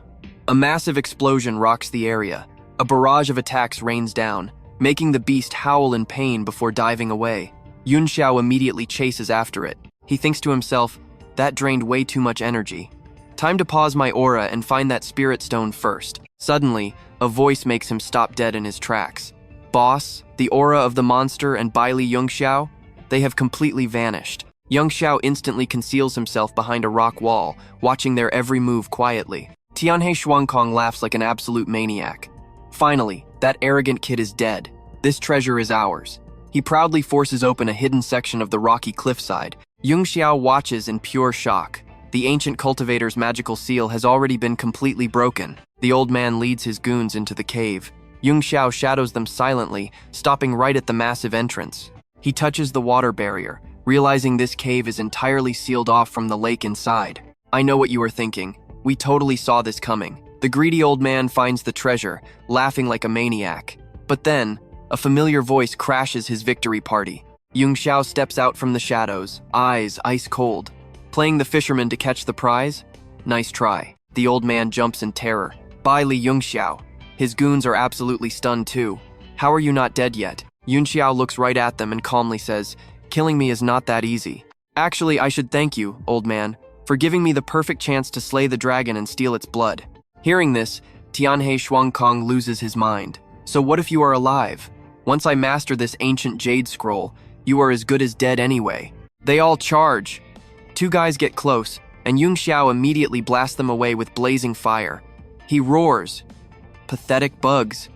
A massive explosion rocks the area. A barrage of attacks rains down, making the beast howl in pain before diving away. Yunxiao immediately chases after it. He thinks to himself, that drained way too much energy. Time to pause my aura and find that spirit stone first. Suddenly, a voice makes him stop dead in his tracks. Boss, the aura of the monster and Baili Yunxiao, they have completely vanished. Yunxiao instantly conceals himself behind a rock wall, watching their every move quietly. Tianhe Xuankong laughs like an absolute maniac. Finally, that arrogant kid is dead. This treasure is ours. He proudly forces open a hidden section of the rocky cliffside. Yunxiao watches in pure shock. The ancient cultivator's magical seal has already been completely broken. The old man leads his goons into the cave. Yunxiao shadows them silently, stopping right at the massive entrance. He touches the water barrier, realizing this cave is entirely sealed off from the lake inside. I know what you are thinking. We totally saw this coming. The greedy old man finds the treasure, laughing like a maniac. But then, a familiar voice crashes his victory party. Yunxiao steps out from the shadows, eyes ice cold. Playing the fisherman to catch the prize? Nice try. The old man jumps in terror. Baili Yunxiao. His goons are absolutely stunned too. How are you not dead yet? Yunxiao looks right at them and calmly says, killing me is not that easy. Actually, I should thank you, old man, for giving me the perfect chance to slay the dragon and steal its blood. Hearing this, Tianhe Xuankong loses his mind. So what if you are alive? Once I master this ancient jade scroll, you are as good as dead anyway. They all charge. Two guys get close, and Yunxiao immediately blasts them away with blazing fire. He roars. Pathetic bugs.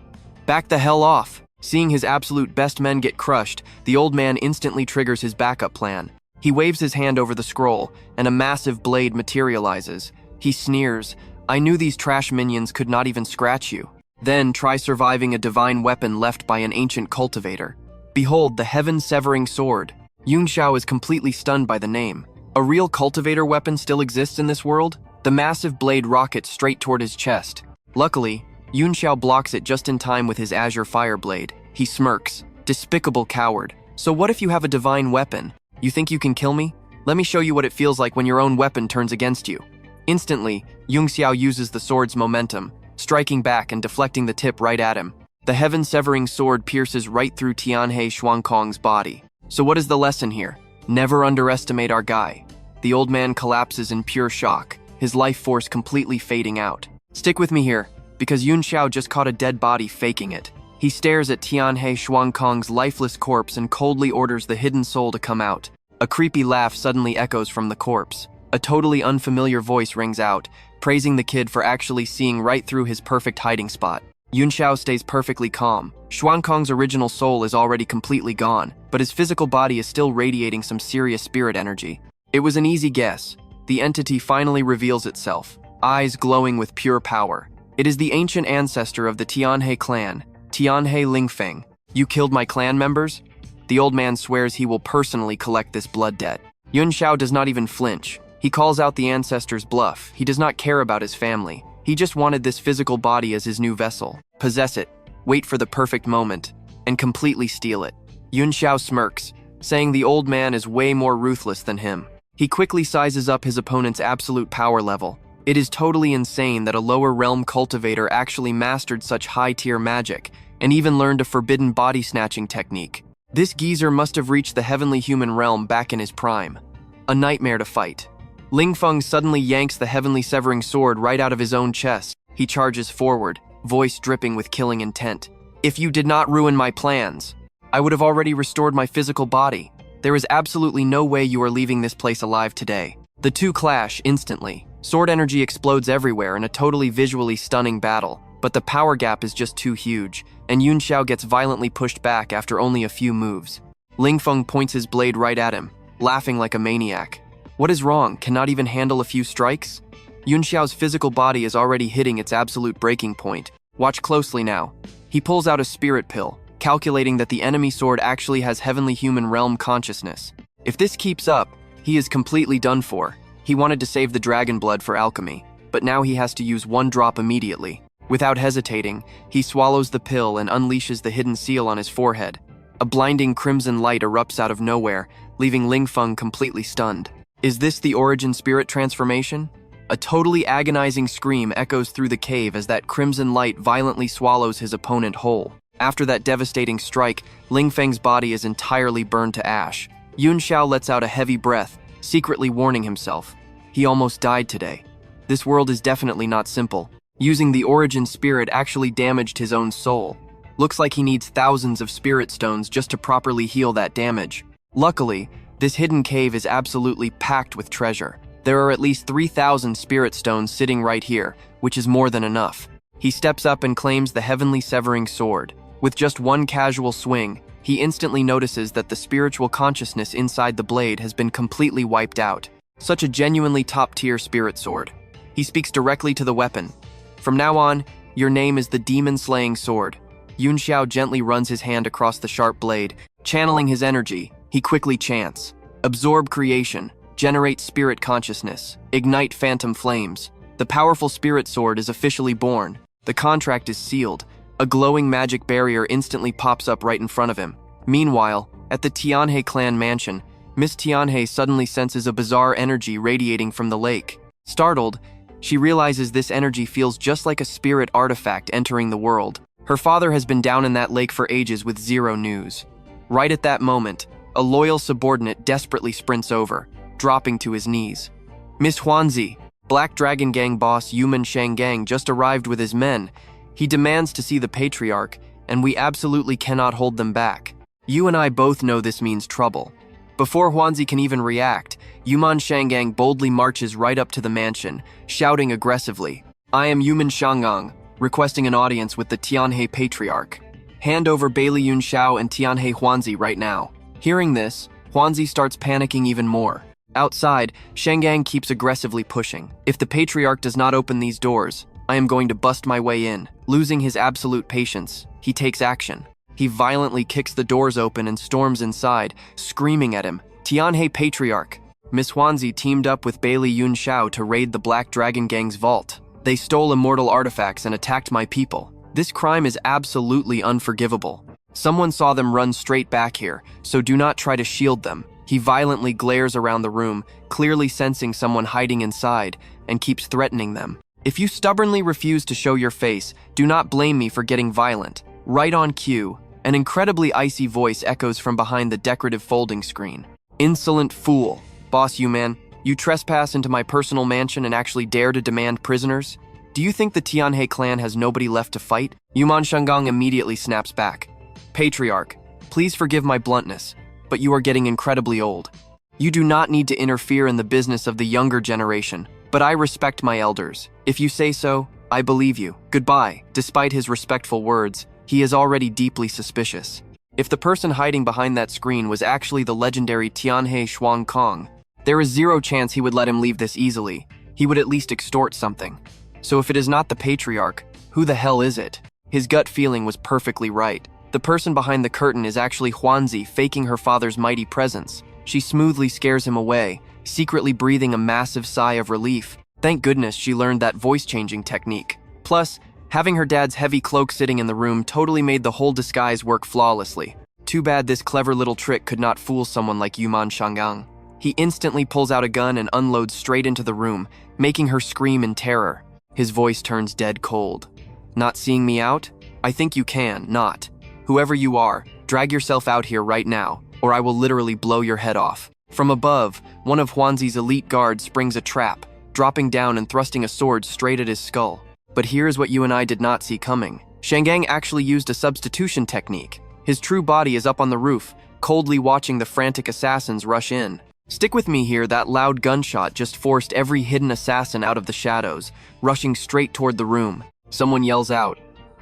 Back the hell off. Seeing his absolute best men get crushed, the old man instantly triggers his backup plan. He waves his hand over the scroll, and a massive blade materializes. He sneers, I knew these trash minions could not even scratch you. Then try surviving a divine weapon left by an ancient cultivator. Behold, the heaven-severing sword. Yunxiao is completely stunned by the name. A real cultivator weapon still exists in this world? The massive blade rockets straight toward his chest. Luckily, Yunxiao blocks it just in time with his azure fire blade. He smirks. Despicable coward. So what if you have a divine weapon? You think you can kill me? Let me show you what it feels like when your own weapon turns against you. Instantly, Yunxiao uses the sword's momentum, striking back and deflecting the tip right at him. The heaven-severing sword pierces right through Tianhe Xuankong's body. So what is the lesson here? Never underestimate our guy. The old man collapses in pure shock, his life force completely fading out. Stick with me here, because Yunxiao just caught a dead body faking it. He stares at Tianhe Xuankong's lifeless corpse and coldly orders the hidden soul to come out. A creepy laugh suddenly echoes from the corpse. A totally unfamiliar voice rings out, praising the kid for actually seeing right through his perfect hiding spot. Yunxiao stays perfectly calm. Xuankong's original soul is already completely gone, but his physical body is still radiating some serious spirit energy. It was an easy guess. The entity finally reveals itself, eyes glowing with pure power. It is the ancient ancestor of the Tianhe clan, Tianhe Lingfeng. You killed my clan members? The old man swears he will personally collect this blood debt. Yunxiao does not even flinch. He calls out the ancestor's bluff. He does not care about his family. He just wanted this physical body as his new vessel. Possess it, wait for the perfect moment, and completely steal it. Yunxiao smirks, saying the old man is way more ruthless than him. He quickly sizes up his opponent's absolute power level. It is totally insane that a lower realm cultivator actually mastered such high-tier magic, and even learned a forbidden body-snatching technique. This geezer must have reached the heavenly human realm back in his prime. A nightmare to fight. Lingfeng suddenly yanks the heavenly severing sword right out of his own chest. He charges forward, voice dripping with killing intent. If you did not ruin my plans, I would have already restored my physical body. There is absolutely no way you are leaving this place alive today. The two clash instantly. Sword energy explodes everywhere in a totally visually stunning battle, but the power gap is just too huge, and Yunxiao gets violently pushed back after only a few moves. Lingfeng points his blade right at him, laughing like a maniac. What is wrong? Cannot even handle a few strikes? Yunxiao's physical body is already hitting its absolute breaking point. Watch closely now. He pulls out a spirit pill, calculating that the enemy sword actually has heavenly human realm consciousness. If this keeps up, He is completely done for. He wanted to save the dragon blood for alchemy, but now he has to use 1 drop immediately. Without hesitating, he swallows the pill and unleashes the hidden seal on his forehead. A blinding crimson light erupts out of nowhere, leaving Ling Feng completely stunned. Is this the origin spirit transformation? A totally agonizing scream echoes through the cave as that crimson light violently swallows his opponent whole. After that devastating strike, Ling Feng's body is entirely burned to ash. Yunxiao lets out a heavy breath, secretly warning himself. He almost died today. This world is definitely not simple. Using the origin spirit actually damaged his own soul. Looks like he needs thousands of spirit stones just to properly heal that damage. Luckily, this hidden cave is absolutely packed with treasure. There are at least 3,000 spirit stones sitting right here, which is more than enough. He steps up and claims the heavenly severing sword. With just 1 casual swing, he instantly notices that the spiritual consciousness inside the blade has been completely wiped out. Such a genuinely top-tier spirit sword. He speaks directly to the weapon. From now on, your name is the demon-slaying sword. Yunxiao gently runs his hand across the sharp blade. Channeling his energy, he quickly chants, "Absorb creation, generate spirit consciousness, ignite phantom flames." The powerful spirit sword is officially born. The contract is sealed. A glowing magic barrier instantly pops up right in front of him. Meanwhile, at the Tianhe clan mansion, Miss Tianhe suddenly senses a bizarre energy radiating from the lake. Startled, she realizes this energy feels just like a spirit artifact entering the world. Her father has been down in that lake for ages with 0 news. Right at that moment, a loyal subordinate desperately sprints over, dropping to his knees. "Miss Huanzi, Black Dragon Gang boss Yuman Shangang just arrived with his men. He demands to see the patriarch, and we absolutely cannot hold them back. You and I both know this means trouble." Before Huanzi can even react, Yuman Shangang boldly marches right up to the mansion, shouting aggressively, "I am Yuman Shangang, requesting an audience with the Tianhe Patriarch. Hand over Baili Yunxiao and Tianhe Huanzi right now." Hearing this, Huanzi starts panicking even more. Outside, Shangang keeps aggressively pushing. "If the Patriarch does not open these doors, I am going to bust my way in." Losing his absolute patience, he takes action. He violently kicks the doors open and storms inside, screaming at him, "Tianhe Patriarch!" Miss Huanzi teamed up with Baili Yunxiao to raid the Black Dragon Gang's vault. They stole immortal artifacts and attacked my people. This crime is absolutely unforgivable. Someone saw them run straight back here, so do not try to shield them. He violently glares around the room, clearly sensing someone hiding inside, and keeps threatening them. "If you stubbornly refuse to show your face, do not blame me for getting violent." Right on cue, an incredibly icy voice echoes from behind the decorative folding screen. "Insolent fool. Boss Yuman, you trespass into my personal mansion and actually dare to demand prisoners? Do you think the Tianhe clan has nobody left to fight?" Yuman Shangang immediately snaps back. "Patriarch, please forgive my bluntness, but you are getting incredibly old. You do not need to interfere in the business of the younger generation, but I respect my elders. If you say so, I believe you. Goodbye." Despite his respectful words, he is already deeply suspicious. If the person hiding behind that screen was actually the legendary Tianhe Shuang Kong, there is 0 chance he would let him leave this easily. He would at least extort something. So if it is not the Patriarch, who the hell is it? His gut feeling was perfectly right. The person behind the curtain is actually Huanzi faking her father's mighty presence. She smoothly scares him away, secretly breathing a massive sigh of relief. Thank goodness she learned that voice-changing technique. Plus, having her dad's heavy cloak sitting in the room totally made the whole disguise work flawlessly. Too bad this clever little trick could not fool someone like Yuman Shangang. He instantly pulls out a gun and unloads straight into the room, making her scream in terror. His voice turns dead cold. "Not seeing me out? I think you can, not. Whoever you are, drag yourself out here right now, or I will literally blow your head off." From above, one of Huanzi's elite guards springs a trap, dropping down and thrusting a sword straight at his skull. But here's what you and I did not see coming. Shangang actually used a substitution technique. His true body is up on the roof, coldly watching the frantic assassins rush in. Stick with me here, that loud gunshot just forced every hidden assassin out of the shadows, rushing straight toward the room. Someone yells out,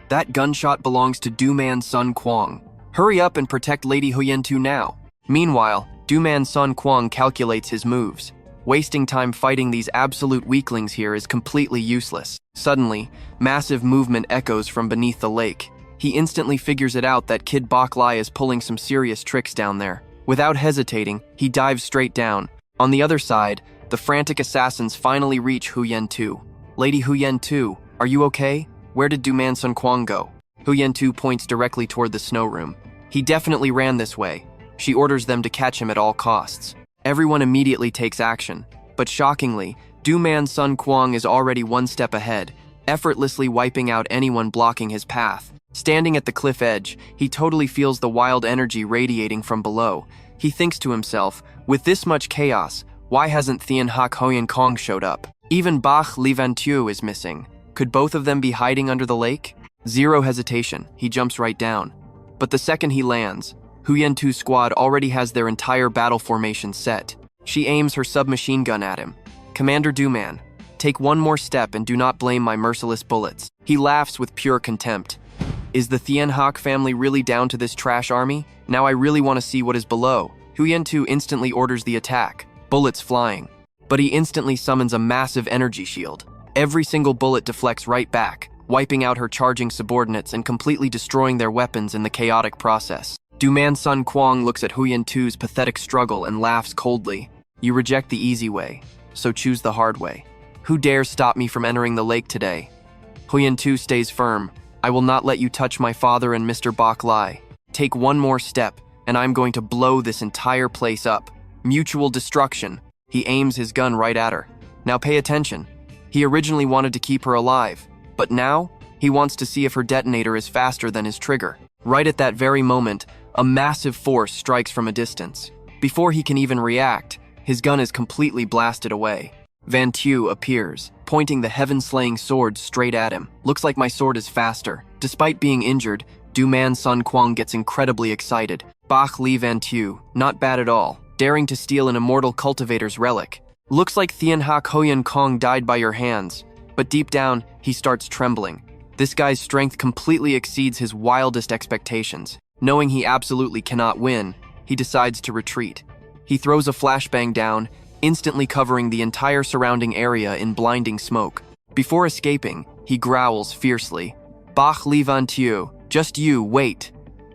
"That gunshot belongs to Du-Man's son Kwang. Hurry up and protect Lady Huyentu now." Meanwhile, Du-Man's son Kwang calculates his moves. Wasting time fighting these absolute weaklings here is completely useless. Suddenly, massive movement echoes from beneath the lake. He instantly figures it out that Kid Bok Lai is pulling some serious tricks down there. Without hesitating, he dives straight down. On the other side, the frantic assassins finally reach Hu Yen-tu. Lady Hu Yen-tu, are you okay? Where did Du Man Sun Kwang go? Hu Yen-tu points directly toward the snow room. He definitely ran this way. She orders them to catch him at all costs. Everyone immediately takes action. But shockingly, Du Man Sun Kwang is already one step ahead, effortlessly wiping out anyone blocking his path. Standing at the cliff edge, he totally feels the wild energy radiating from below. He thinks to himself, with this much chaos, why hasn't Thien Hak Hoyen Kong showed up? Even Bach Li Vantiu is missing. Could both of them be hiding under the lake? Zero hesitation, he jumps right down. But the second he lands, Hu Yen-tu's squad already has their entire battle formation set. She aims her submachine gun at him. Commander Du-man, take one more step and do not blame my merciless bullets. He laughs with pure contempt. Is the Thien Hak family really down to this trash army? Now I really want to see what is below. Hu Yen-tu instantly orders the attack, bullets flying. But he instantly summons a massive energy shield. Every single bullet deflects right back, wiping out her charging subordinates and completely destroying their weapons in the chaotic process. Du Man Sun Kwang looks at Hu Yen-tu's pathetic struggle and laughs coldly. You reject the easy way, so choose the hard way. Who dares stop me from entering the lake today? Hu Yen-tu stays firm. I will not let you touch my father and Mr. Bak Lai. Take one more step, and I'm going to blow this entire place up. Mutual destruction. He aims his gun right at her. Now pay attention. He originally wanted to keep her alive, but now he wants to see if her detonator is faster than his trigger. Right at that very moment, a massive force strikes from a distance. Before he can even react, his gun is completely blasted away. Van Tu appears, pointing the heaven-slaying sword straight at him. Looks like my sword is faster. Despite being injured, Du Man Sun Kwang gets incredibly excited. Bach Li Van Tu, not bad at all, daring to steal an immortal cultivator's relic. Looks like Thien Hak Hoyen Kong died by your hands, but deep down, he starts trembling. This guy's strength completely exceeds his wildest expectations. Knowing he absolutely cannot win, he decides to retreat. He throws a flashbang down, instantly covering the entire surrounding area in blinding smoke. Before escaping, he growls fiercely. Bach Li Van Tu, just you, wait.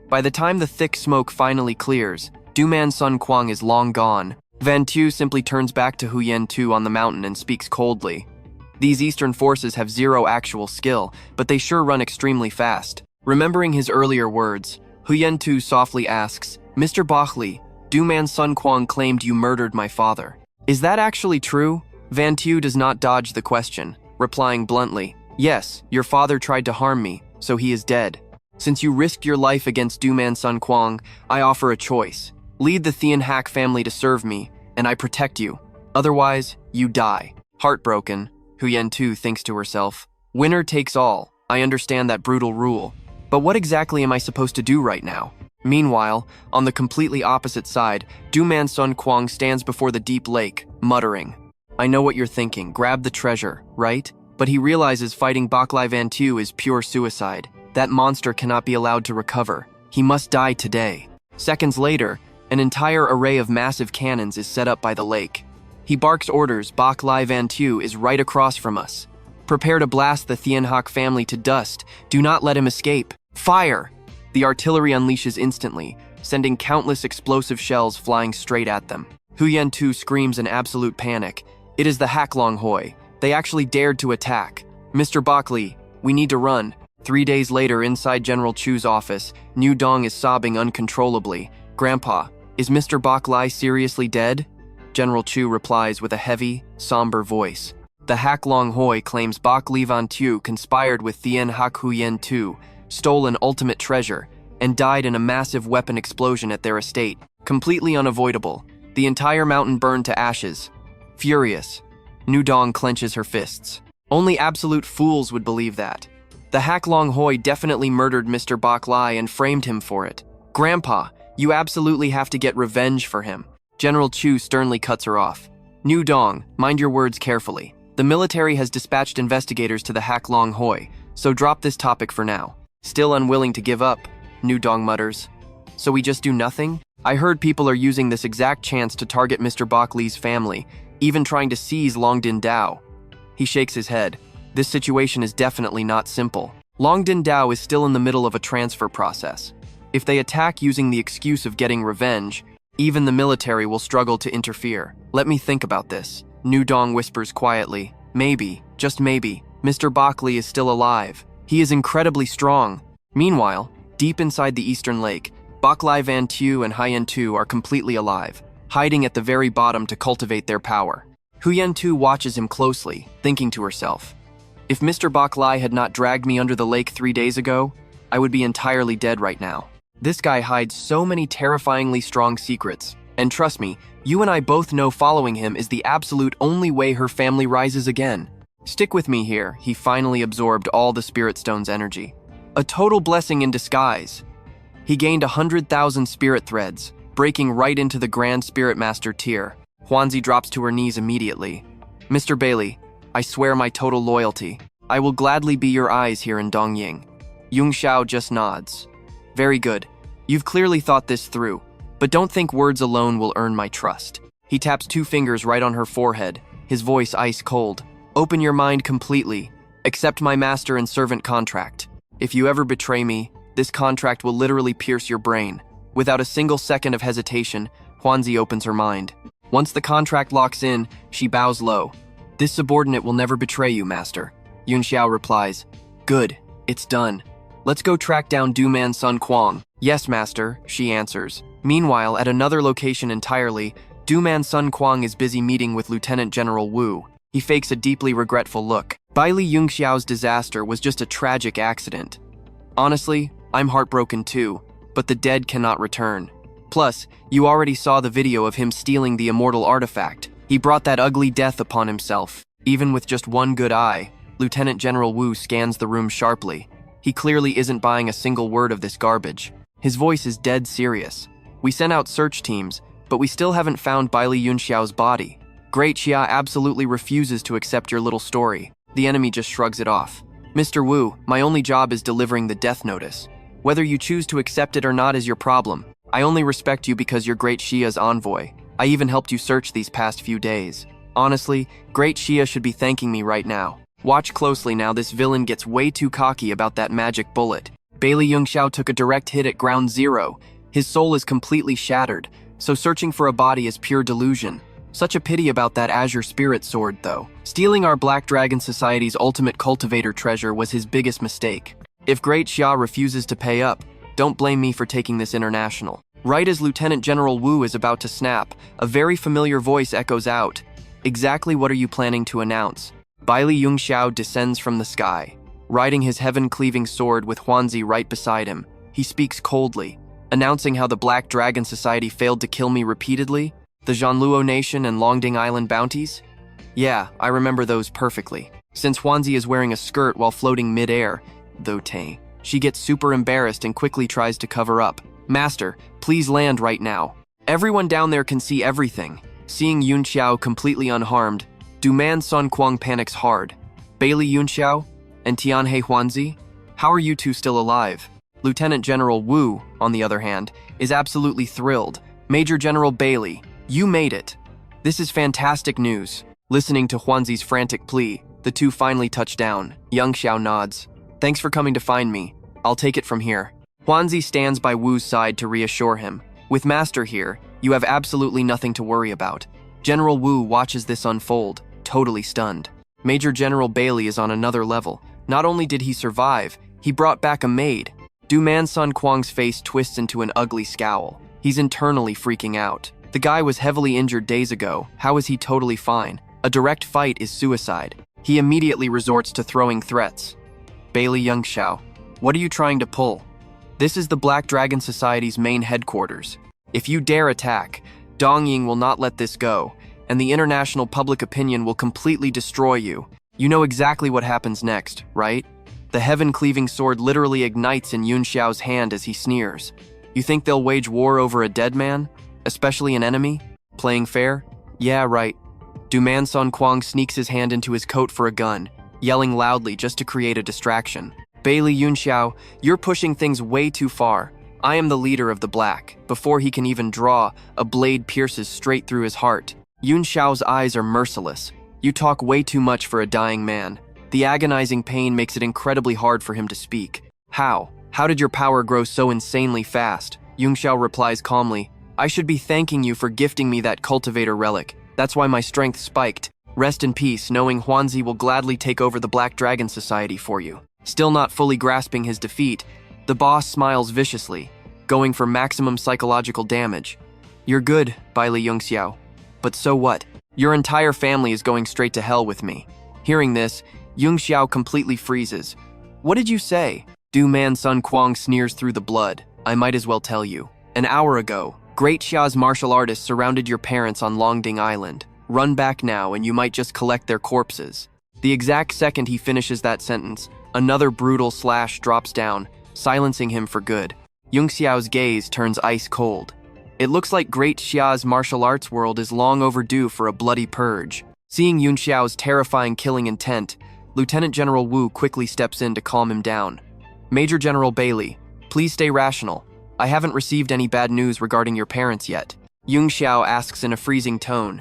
By the time the thick smoke finally clears, Du Man Sun Kwang is long gone. Van Tu simply turns back to Hu Yen-tu on the mountain and speaks coldly. These Eastern forces have zero actual skill, but they sure run extremely fast. Remembering his earlier words, Hu Yen-tu softly asks, Mr. Bach Li, Du Man Sun Kwang claimed you murdered my father. Is that actually true? Van Tu does not dodge the question, replying bluntly, yes, your father tried to harm me, so he is dead. Since you risked your life against Du Man Sun Kwang, I offer a choice. Lead the Thien Hak family to serve me, and I protect you. Otherwise, you die. Heartbroken, Hu Yen-tu thinks to herself, winner takes all. I understand that brutal rule. But what exactly am I supposed to do right now? Meanwhile, on the completely opposite side, Du Man Sun Kwang stands before the deep lake, muttering. I know what you're thinking, grab the treasure, right? But he realizes fighting Bak Lai Van Tu is pure suicide. That monster cannot be allowed to recover. He must die today. Seconds later, an entire array of massive cannons is set up by the lake. He barks orders. Bak Lai Van Tu is right across from us. Prepare to blast the Thien Hak family to dust. Do not let him escape. Fire! The artillery unleashes instantly, sending countless explosive shells flying straight at them. Hu Yen-tu screams in absolute panic. It is the Hak Long Hoi. They actually dared to attack. Mr. Bak Li, we need to run. 3 days later, inside General Chu's office, New Dong is sobbing uncontrollably. Grandpa, is Mr. Bak Lai seriously dead? General Chu replies with a heavy, somber voice. The Hak Long Hoi claims Bak Li Van Tu conspired with Thien Hak Hu Yen-tu, stole an ultimate treasure, and died in a massive weapon explosion at their estate. Completely unavoidable. The entire mountain burned to ashes. Furious, New Dong clenches her fists. Only absolute fools would believe that. The Hak Long Hoi definitely murdered Mr. Bak Lai and framed him for it. Grandpa, you absolutely have to get revenge for him. General Chu sternly cuts her off. New Dong, mind your words carefully. The military has dispatched investigators to the Hak Long Hoi, so drop this topic for now. Still unwilling to give up, New Dong mutters. So we just do nothing? I heard people are using this exact chance to target Mr. Bak Li's family, even trying to seize Longdin Dao. He shakes his head. This situation is definitely not simple. Longdin Dao is still in the middle of a transfer process. If they attack using the excuse of getting revenge, Even the military will struggle to interfere. Let me think about this. Nu Dong whispers quietly. Maybe, just maybe, Mr. Baili is still alive. He is incredibly strong. Meanwhile, deep inside the eastern lake, Baili Van Tu and Haiyan Tu are completely alive, hiding at the very bottom to cultivate their power. Huyen Tu watches him closely, thinking to herself, if Mr. Baili had not dragged me under the lake 3 days ago, I would be entirely dead right now. This guy hides so many terrifyingly strong secrets, and trust me, you and I both know following him is the absolute only way her family rises again. Stick with me here. He finally absorbed all the Spirit Stone's energy. A total blessing in disguise. He gained 100,000 spirit threads, breaking right into the Grand Spirit Master tier. Huanzi drops to her knees immediately. Mr. Baili, I swear my total loyalty. I will gladly be your eyes here in Dongying. Yunxiao just nods. Very good. You've clearly thought this through, but don't think words alone will earn my trust. He taps 2 fingers right on her forehead, his voice ice cold. Open your mind completely. Accept my master and servant contract. If you ever betray me, this contract will literally pierce your brain. Without a single second of hesitation, Huanzi opens her mind. Once the contract locks in, she bows low. This subordinate will never betray you, master. Yunxiao replies, good, it's done. Let's go track down Du-Man Sun Kwang. Yes, master, she answers. Meanwhile, at another location entirely, Du-Man Sun Kwang is busy meeting with Lieutenant General Wu. He fakes a deeply regretful look. Baili Yunxiao's disaster was just a tragic accident. Honestly, I'm heartbroken too, but the dead cannot return. Plus, you already saw the video of him stealing the immortal artifact. He brought that ugly death upon himself. Even with just one good eye, Lieutenant General Wu scans the room sharply. He clearly isn't buying a single word of this garbage. His voice is dead serious. We sent out search teams, but we still haven't found Baili Yunxiao's body. Great Xia absolutely refuses to accept your little story. The enemy just shrugs it off. Mr. Wu, my only job is delivering the death notice. Whether you choose to accept it or not is your problem. I only respect you because you're Great Xia's envoy. I even helped you search these past few days. Honestly, Great Xia should be thanking me right now. Watch closely now, this villain gets way too cocky about that magic bullet. Baili Yunxiao took a direct hit at ground zero. His soul is completely shattered, so searching for a body is pure delusion. Such a pity about that Azure Spirit Sword, though. Stealing our Black Dragon Society's ultimate cultivator treasure was his biggest mistake. If Great Xia refuses to pay up, don't blame me for taking this international. Right as Lieutenant General Wu is about to snap, a very familiar voice echoes out. Exactly what are you planning to announce? Baili Yunxiao descends from the sky, riding his heaven-cleaving sword with Huanzi right beside him. He speaks coldly, announcing how the Black Dragon Society failed to kill me repeatedly, the Zhanluo Nation and Longding Island bounties? Yeah, I remember those perfectly. Since Huanzi is wearing a skirt while floating mid-air, though Tay, she gets super embarrassed and quickly tries to cover up. Master, please land right now. Everyone down there can see everything. Seeing Yunxiao completely unharmed, Du-Man Sun Kwang panics hard. Baili Yunxiao and Tianhe Huanzi? How are you two still alive? Lieutenant General Wu, on the other hand, is absolutely thrilled. Major General Baili, you made it. This is fantastic news. Listening to Huanzi's frantic plea, the two finally touch down. Yunxiao nods. Thanks for coming to find me. I'll take it from here. Huanzi stands by Wu's side to reassure him. With Master here, you have absolutely nothing to worry about. General Wu watches this unfold, totally stunned. Major General Baili is on another level. Not only did he survive, he brought back a maid. Du-Man Sun Kwang's face twists into an ugly scowl. He's internally freaking out. The guy was heavily injured days ago. How is he totally fine? A direct fight is suicide. He immediately resorts to throwing threats. Baili Yunxiao, what are you trying to pull? This is the Black Dragon Society's main headquarters. If you dare attack, Dongying will not let this go, and the international public opinion will completely destroy you. You know exactly what happens next, right? The heaven-cleaving sword literally ignites in Yunxiao's hand as he sneers. You think they'll wage war over a dead man? Especially an enemy? Playing fair? Yeah, right. Du-Man Sun Kwang sneaks his hand into his coat for a gun, yelling loudly just to create a distraction. Baili Yunxiao, you're pushing things way too far. I am the leader of the Black. Before he can even draw, a blade pierces straight through his heart. Yunxiao's eyes are merciless. You talk way too much for a dying man. The agonizing pain makes it incredibly hard for him to speak. How? How did your power grow so insanely fast? Yunxiao replies calmly, I should be thanking you for gifting me that cultivator relic. That's why my strength spiked. Rest in peace, knowing Huanzi will gladly take over the Black Dragon Society for you. Still not fully grasping his defeat, the boss smiles viciously, going for maximum psychological damage. You're good, Baili Yunxiao. But so what? Your entire family is going straight to hell with me. Hearing this, Yunxiao completely freezes. What did you say? Du Man Sun Kuang sneers through the blood. I might as well tell you. An hour ago, Great Xia's martial artists surrounded your parents on Longding Island. Run back now and you might just collect their corpses. The exact second he finishes that sentence, another brutal slash drops down, silencing him for good. Yunxiao's gaze turns ice cold. It looks like Great Xia's martial arts world is long overdue for a bloody purge. Seeing Yunxiao's terrifying killing intent, Lieutenant General Wu quickly steps in to calm him down. Major General Baili, please stay rational. I haven't received any bad news regarding your parents yet. Yunxiao asks in a freezing tone.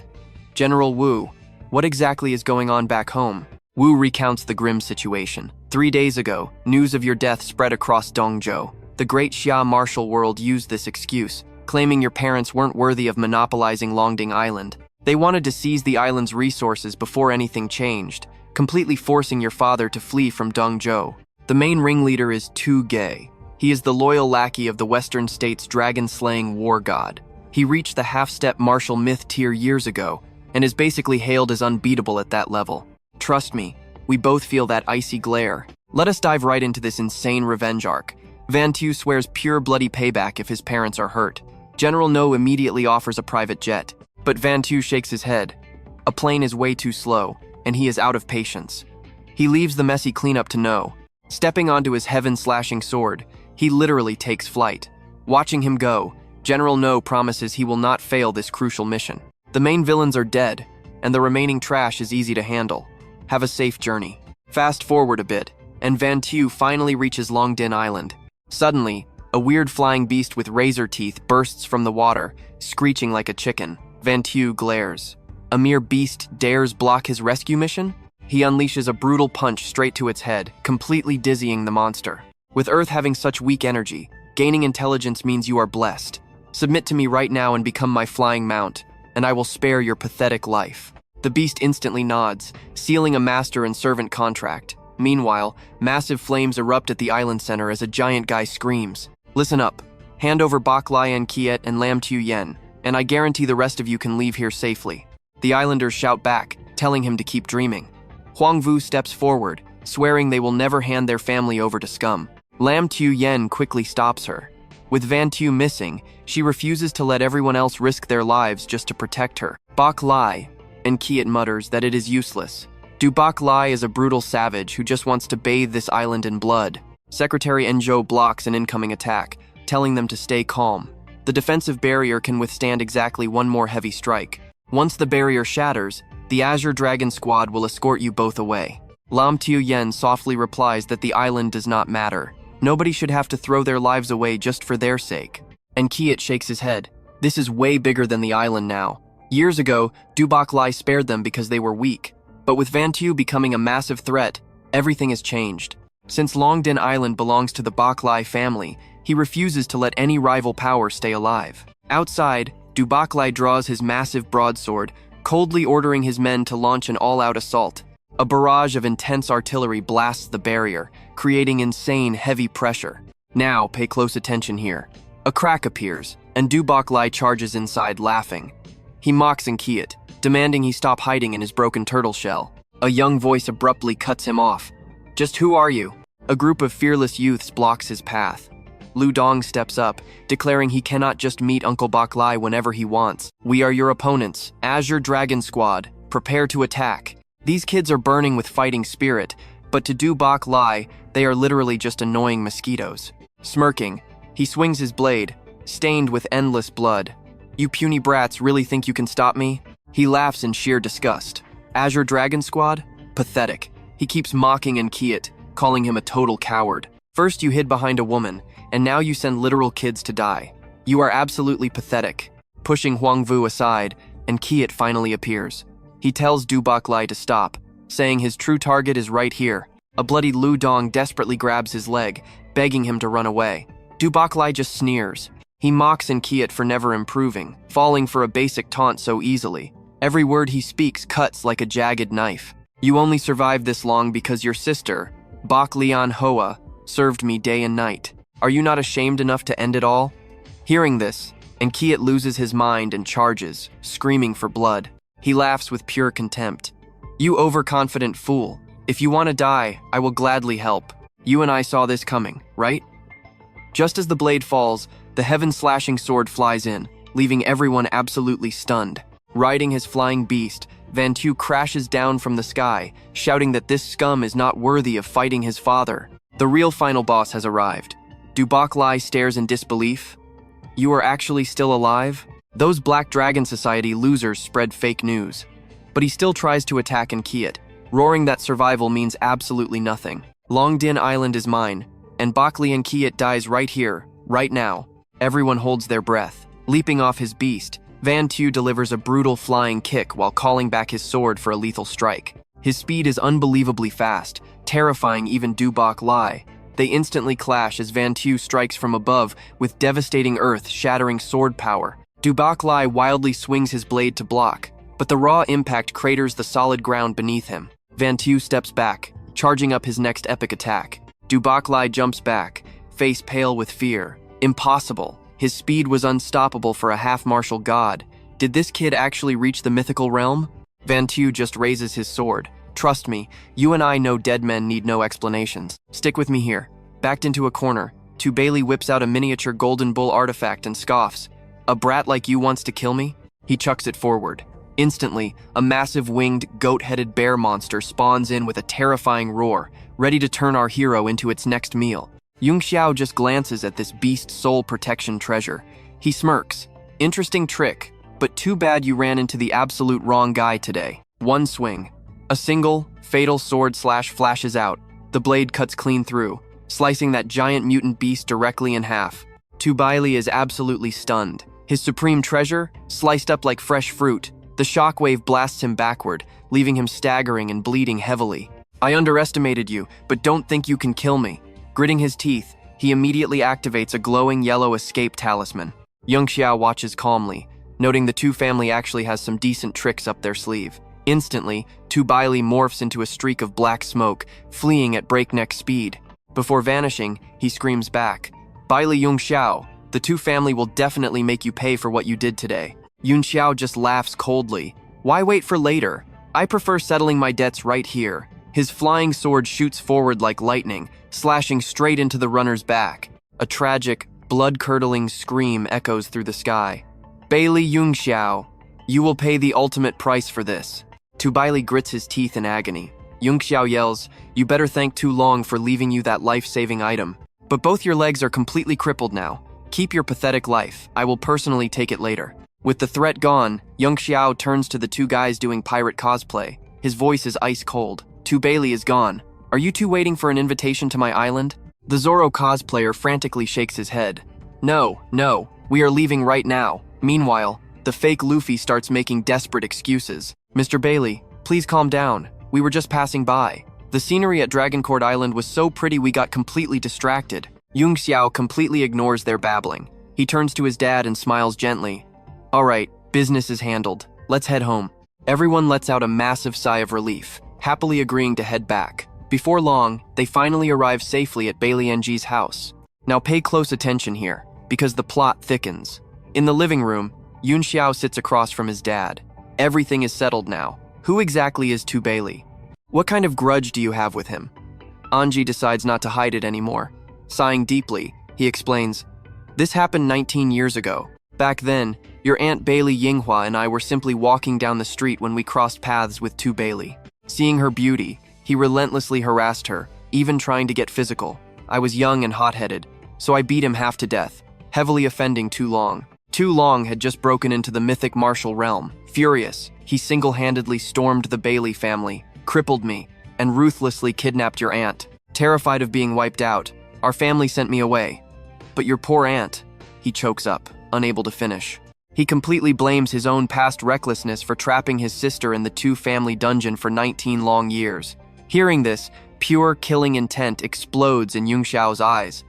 General Wu, what exactly is going on back home? Wu recounts the grim situation. 3 days ago, news of your death spread across Dongzhou. The Great Xia martial world used this excuse, claiming your parents weren't worthy of monopolizing Longding Island. They wanted to seize the island's resources before anything changed, completely forcing your father to flee from Dongzhou. The main ringleader is Tu Gei. He is the loyal lackey of the Western States' dragon-slaying war god. He reached the half-step martial myth tier years ago, and is basically hailed as unbeatable at that level. Trust me, we both feel that icy glare. Let us dive right into this insane revenge arc. Van Tu swears pure bloody payback if his parents are hurt. General No immediately offers a private jet, but Van Tu shakes his head. A plane is way too slow, and he is out of patience. He leaves the messy cleanup to No. Stepping onto his heaven-slashing sword, he literally takes flight. Watching him go, General No promises he will not fail this crucial mission. The main villains are dead, and the remaining trash is easy to handle. Have a safe journey. Fast forward a bit, and Van Tu finally reaches Longdin Island. Suddenly, a weird flying beast with razor teeth bursts from the water, screeching like a chicken. Van Tu glares. A mere beast dares block his rescue mission? He unleashes a brutal punch straight to its head, completely dizzying the monster. With Earth having such weak energy, gaining intelligence means you are blessed. Submit to me right now and become my flying mount, and I will spare your pathetic life. The beast instantly nods, sealing a master and servant contract. Meanwhile, massive flames erupt at the island center as a giant guy screams. Listen up. Hand over Bak Lian Kiet and Lam Tu Yen, and I guarantee the rest of you can leave here safely. The islanders shout back, telling him to keep dreaming. Huang Vu steps forward, swearing they will never hand their family over to scum. Lam Tu Yen quickly stops her. With Van Tu missing, she refuses to let everyone else risk their lives just to protect her. Bak Lai, and Kiet mutters that it is useless. Du Bak Lai is a brutal savage who just wants to bathe this island in blood. Secretary Enjo blocks an incoming attack, telling them to stay calm. The defensive barrier can withstand exactly one more heavy strike. Once the barrier shatters, the Azure Dragon Squad will escort you both away. Lam Tu Yen softly replies that the island does not matter. Nobody should have to throw their lives away just for their sake. And Kiet shakes his head. This is way bigger than the island now. Years ago, Du Bak Lai spared them because they were weak. But with Van Tu becoming a massive threat, everything has changed. Since Longdin Island belongs to the Bak Lai family, he refuses to let any rival power stay alive. Outside, Du Bak Lai draws his massive broadsword, coldly ordering his men to launch an all-out assault. A barrage of intense artillery blasts the barrier, creating insane heavy pressure. Now, pay close attention here. A crack appears, and Du Bak Lai charges inside, laughing. He mocks Kiet, demanding he stop hiding in his broken turtle shell. A young voice abruptly cuts him off. Just who are you? A group of fearless youths blocks his path. Lu Dong steps up, declaring he cannot just meet Uncle Bak Lai whenever he wants. We are your opponents, Azure Dragon Squad. Prepare to attack. These kids are burning with fighting spirit, but to Du Bak Lai, they are literally just annoying mosquitoes. Smirking, he swings his blade, stained with endless blood. You puny brats really think you can stop me? He laughs in sheer disgust. Azure Dragon Squad? Pathetic. He keeps mocking Kiet, calling him a total coward. First you hid behind a woman, and now you send literal kids to die. You are absolutely pathetic. Pushing Huang Vu aside, and Kiet finally appears. He tells Du Bak Lai to stop, saying his true target is right here. A bloody Lu Dong desperately grabs his leg, begging him to run away. Du Bak Lai just sneers. He mocks Kiet for never improving, falling for a basic taunt so easily. Every word he speaks cuts like a jagged knife. You only survived this long because your sister, Bak Lian Hoa, served me day and night. Are you not ashamed enough to end it all? Hearing this, Kiet loses his mind and charges, screaming for blood. He laughs with pure contempt. You overconfident fool. If you want to die, I will gladly help. You and I saw this coming, right? Just as the blade falls, the heaven-slashing sword flies in, leaving everyone absolutely stunned. Riding his flying beast, Van Tu crashes down from the sky, shouting that this scum is not worthy of fighting his father. The real final boss has arrived. Du Bak Lai stares in disbelief. You are actually still alive? Those Black Dragon Society losers spread fake news. But he still tries to attack Kiet, roaring that survival means absolutely nothing. Long Din Island is mine, and Bak Lian Kiet dies right here, right now. Everyone holds their breath. Leaping off his beast, Van Tu delivers a brutal flying kick while calling back his sword for a lethal strike. His speed is unbelievably fast, terrifying even Du Bak Lai. They instantly clash as Van Tu strikes from above with devastating earth-shattering sword power. Du Bak Lai wildly swings his blade to block, but the raw impact craters the solid ground beneath him. Van Tu steps back, charging up his next epic attack. Du Bak Lai jumps back, face pale with fear. Impossible. His speed was unstoppable for a half-martial god. Did this kid actually reach the mythical realm? Van Tu just raises his sword. Trust me, you and I know dead men need no explanations. Stick with me here. Backed into a corner, Tu Baili whips out a miniature golden bull artifact and scoffs. A brat like you wants to kill me? He chucks it forward. Instantly, a massive winged, goat-headed bear monster spawns in with a terrifying roar, ready to turn our hero into its next meal. Yunxiao just glances at this beast's soul protection treasure. He smirks. Interesting trick, but too bad you ran into the absolute wrong guy today. One swing. A single, fatal sword slash flashes out. The blade cuts clean through, slicing that giant mutant beast directly in half. Tu Baili is absolutely stunned. His supreme treasure, sliced up like fresh fruit. The shockwave blasts him backward, leaving him staggering and bleeding heavily. I underestimated you, but don't think you can kill me. Gritting his teeth, he immediately activates a glowing yellow escape talisman. Yunxiao watches calmly, noting the Tu family actually has some decent tricks up their sleeve. Instantly, Tu Baili morphs into a streak of black smoke, fleeing at breakneck speed. Before vanishing, he screams back, Baili Yunxiao, the Tu family will definitely make you pay for what you did today. Yunxiao just laughs coldly. Why wait for later? I prefer settling my debts right here. His flying sword shoots forward like lightning, slashing straight into the runner's back. A tragic, blood-curdling scream echoes through the sky. Baili Yunxiao, you will pay the ultimate price for this. Tu Baili grits his teeth in agony. Yunxiao yells, you better thank Tu Long for leaving you that life-saving item. But both your legs are completely crippled now. Keep your pathetic life. I will personally take it later. With the threat gone, Yunxiao turns to the two guys doing pirate cosplay. His voice is ice cold. Tu Baili is gone. Are you two waiting for an invitation to my island? The Zoro cosplayer frantically shakes his head. No, we are leaving right now. Meanwhile, the fake Luffy starts making desperate excuses. Mr. Baili, please calm down. We were just passing by. The scenery at Dragoncourt Island was so pretty we got completely distracted. Yunxiao completely ignores their babbling. He turns to his dad and smiles gently. All right, business is handled. Let's head home. Everyone lets out a massive sigh of relief, happily agreeing to head back. Before long, they finally arrive safely at Baili Yunxiao's house. Now pay close attention here, because the plot thickens. In the living room, Yunxiao sits across from his dad. Everything is settled now. Who exactly is Tu Baili? What kind of grudge do you have with him? Anji decides not to hide it anymore. Sighing deeply, he explains, this happened 19 years ago. Back then, your Aunt Baili Yinghua and I were simply walking down the street when we crossed paths with Tu Baili. Seeing her beauty, he relentlessly harassed her, even trying to get physical. I was young and hot-headed, so I beat him half to death, heavily offending Tu Long. Tu Long had just broken into the mythic martial realm. Furious, he single-handedly stormed the Baili family, crippled me, and ruthlessly kidnapped your aunt. Terrified of being wiped out, our family sent me away. But your poor aunt, he chokes up, unable to finish. He completely blames his own past recklessness for trapping his sister in the Tu family dungeon for 19 long years. Hearing this, pure killing intent explodes in Yunxiao's eyes.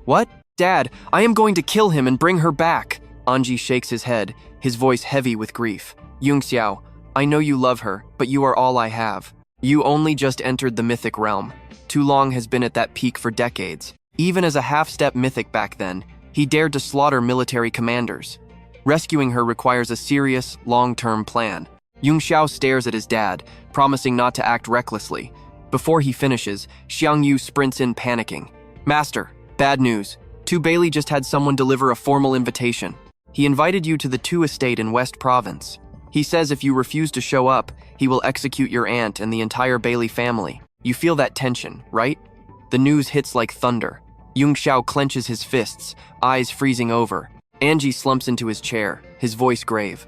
What? Dad, I am going to kill him and bring her back. Anji shakes his head, his voice heavy with grief. Yunxiao, I know you love her, but you are all I have. You only just entered the mythic realm. Tu Long has been at that peak for decades. Even as a half-step mythic back then, he dared to slaughter military commanders. Rescuing her requires a serious, long-term plan. Yunxiao stares at his dad, promising not to act recklessly. Before he finishes, Xiang Yu sprints in panicking. Master, bad news. Tu Baili just had someone deliver a formal invitation. He invited you to the Tu estate in West Province. He says if you refuse to show up, he will execute your aunt and the entire Baili family. You feel that tension, right? The news hits like thunder. Yunxiao clenches his fists, eyes freezing over. Anji slumps into his chair, his voice grave.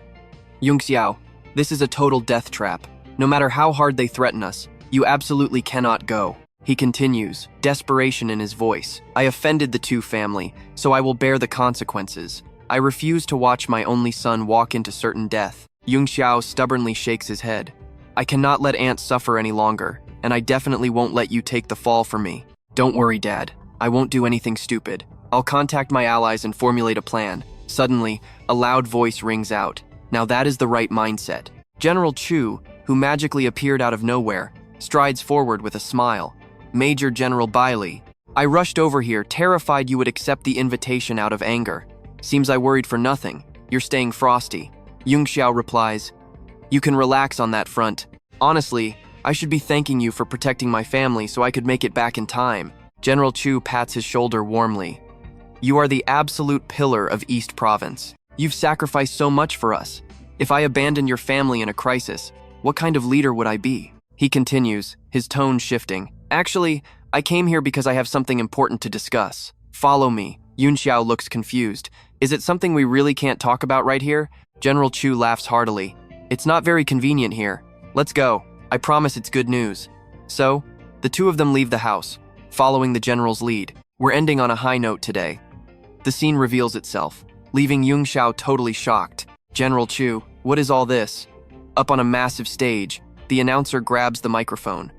Yunxiao, this is a total death trap. No matter how hard they threaten us, you absolutely cannot go. He continues, desperation in his voice. I offended the Tu family, so I will bear the consequences. I refuse to watch my only son walk into certain death. Yunxiao stubbornly shakes his head. I cannot let Aunt suffer any longer, and I definitely won't let you take the fall for me. Don't worry, Dad. I won't do anything stupid. I'll contact my allies and formulate a plan. Suddenly, a loud voice rings out. Now that is the right mindset. General Chu, who magically appeared out of nowhere, strides forward with a smile. Major General Baili, I rushed over here, terrified you would accept the invitation out of anger. Seems I worried for nothing. You're staying frosty. Yunxiao replies, you can relax on that front. Honestly, I should be thanking you for protecting my family so I could make it back in time. General Chu pats his shoulder warmly. You are the absolute pillar of East Province. You've sacrificed so much for us. If I abandoned your family in a crisis, what kind of leader would I be? He continues, his tone shifting. Actually, I came here because I have something important to discuss. Follow me. Yunxiao looks confused. Is it something we really can't talk about right here? General Chu laughs heartily. It's not very convenient here. Let's go. I promise it's good news. So, the two of them leave the house, following the general's lead. We're ending on a high note today. The scene reveals itself, leaving Yunxiao totally shocked. General Chu, what is all this? Up on a massive stage, the announcer grabs the microphone.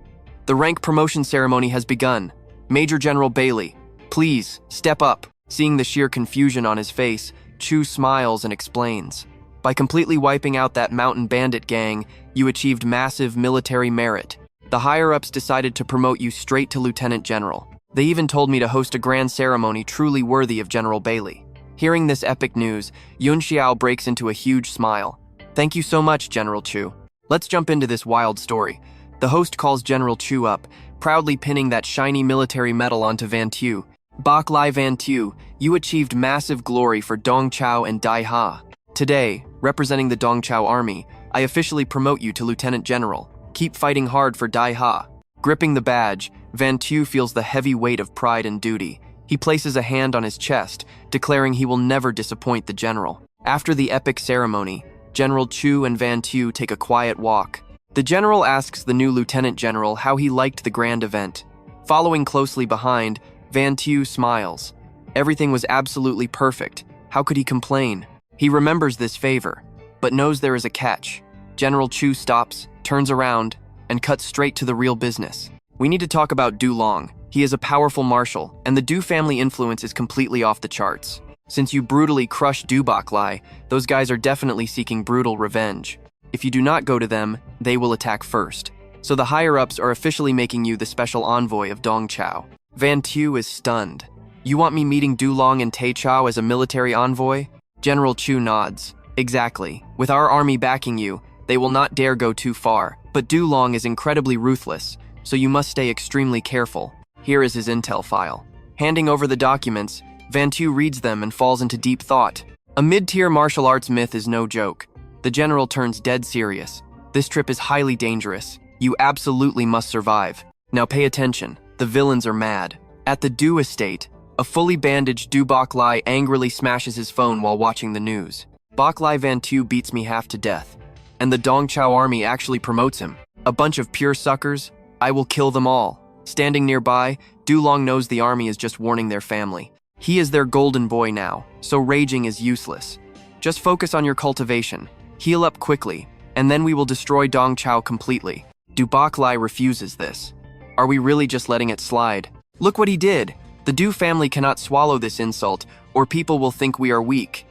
The rank promotion ceremony has begun. Major General Baili, please, step up. Seeing the sheer confusion on his face, Chu smiles and explains. By completely wiping out that mountain bandit gang, you achieved massive military merit. The higher-ups decided to promote you straight to Lieutenant General. They even told me to host a grand ceremony truly worthy of General Baili. Hearing this epic news, Yunxiao breaks into a huge smile. Thank you so much, General Chu. Let's jump into this wild story. The host calls General Chu up, proudly pinning that shiny military medal onto Van Tu. Bak Lai Van Tu, you achieved massive glory for Dongchao and Dai Ha. Today, representing the Dongchao army, I officially promote you to Lieutenant General. Keep fighting hard for Dai Ha. Gripping the badge, Van Tu feels the heavy weight of pride and duty. He places a hand on his chest, declaring he will never disappoint the general. After the epic ceremony, General Chu and Van Tu take a quiet walk. The general asks the new lieutenant general how he liked the grand event. Following closely behind, Van Tu smiles. Everything was absolutely perfect. How could he complain? He remembers this favor, but knows there is a catch. General Chu stops, turns around, and cuts straight to the real business. We need to talk about Du Long. He is a powerful marshal, and the Du family influence is completely off the charts. Since you brutally crushed Du Baklai, those guys are definitely seeking brutal revenge. If you do not go to them, they will attack first. So the higher-ups are officially making you the special envoy of Dongchao. Van Tu is stunned. You want me meeting Du Long and Taichao as a military envoy? General Chu nods. Exactly. With our army backing you, they will not dare go too far. But Du Long is incredibly ruthless, so you must stay extremely careful. Here is his intel file. Handing over the documents, Van Tu reads them and falls into deep thought. A mid-tier martial arts myth is no joke. The general turns dead serious. This trip is highly dangerous. You absolutely must survive. Now pay attention. The villains are mad. At the Du estate, a fully bandaged Du Baklai angrily smashes his phone while watching the news. Baklai Van Tu beats me half to death, and the Dongchao army actually promotes him. A bunch of pure suckers? I will kill them all. Standing nearby, Du Long knows the army is just warning their family. He is their golden boy now, so raging is useless. Just focus on your cultivation. Heal up quickly, and then we will destroy Dongchao completely. Du Baklai refuses this. Are we really just letting it slide? Look what he did! The Du family cannot swallow this insult, or people will think we are weak.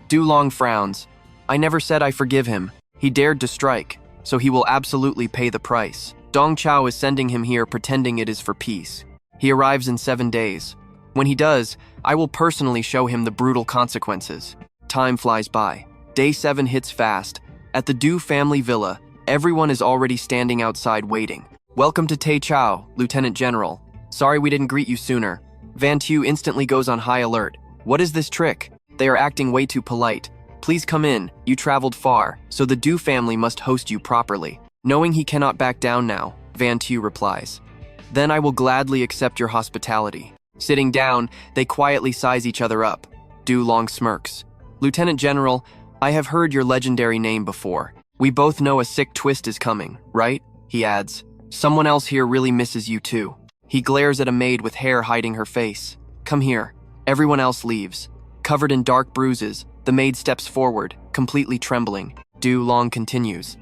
Du Long frowns. I never said I forgive him. He dared to strike, so he will absolutely pay the price. Dong Chao is sending him here pretending it is for peace. He arrives in 7 days. When he does, I will personally show him the brutal consequences. Time flies by. Day 7 hits fast. At the Du family villa, everyone is already standing outside waiting. Welcome to Tai Chao, Lieutenant General. Sorry we didn't greet you sooner. Van Tu instantly goes on high alert. What is this trick? They are acting way too polite. Please come in, you traveled far, so the Du family must host you properly. Knowing he cannot back down now, Van Tu replies. Then I will gladly accept your hospitality. Sitting down, they quietly size each other up. Du Long smirks. Lieutenant General, I have heard your legendary name before. We both know a sick twist is coming, right? He adds. Someone else here really misses you too. He glares at a maid with hair hiding her face. Come here. Everyone else leaves. Covered in dark bruises, the maid steps forward, completely trembling. Du Long continues.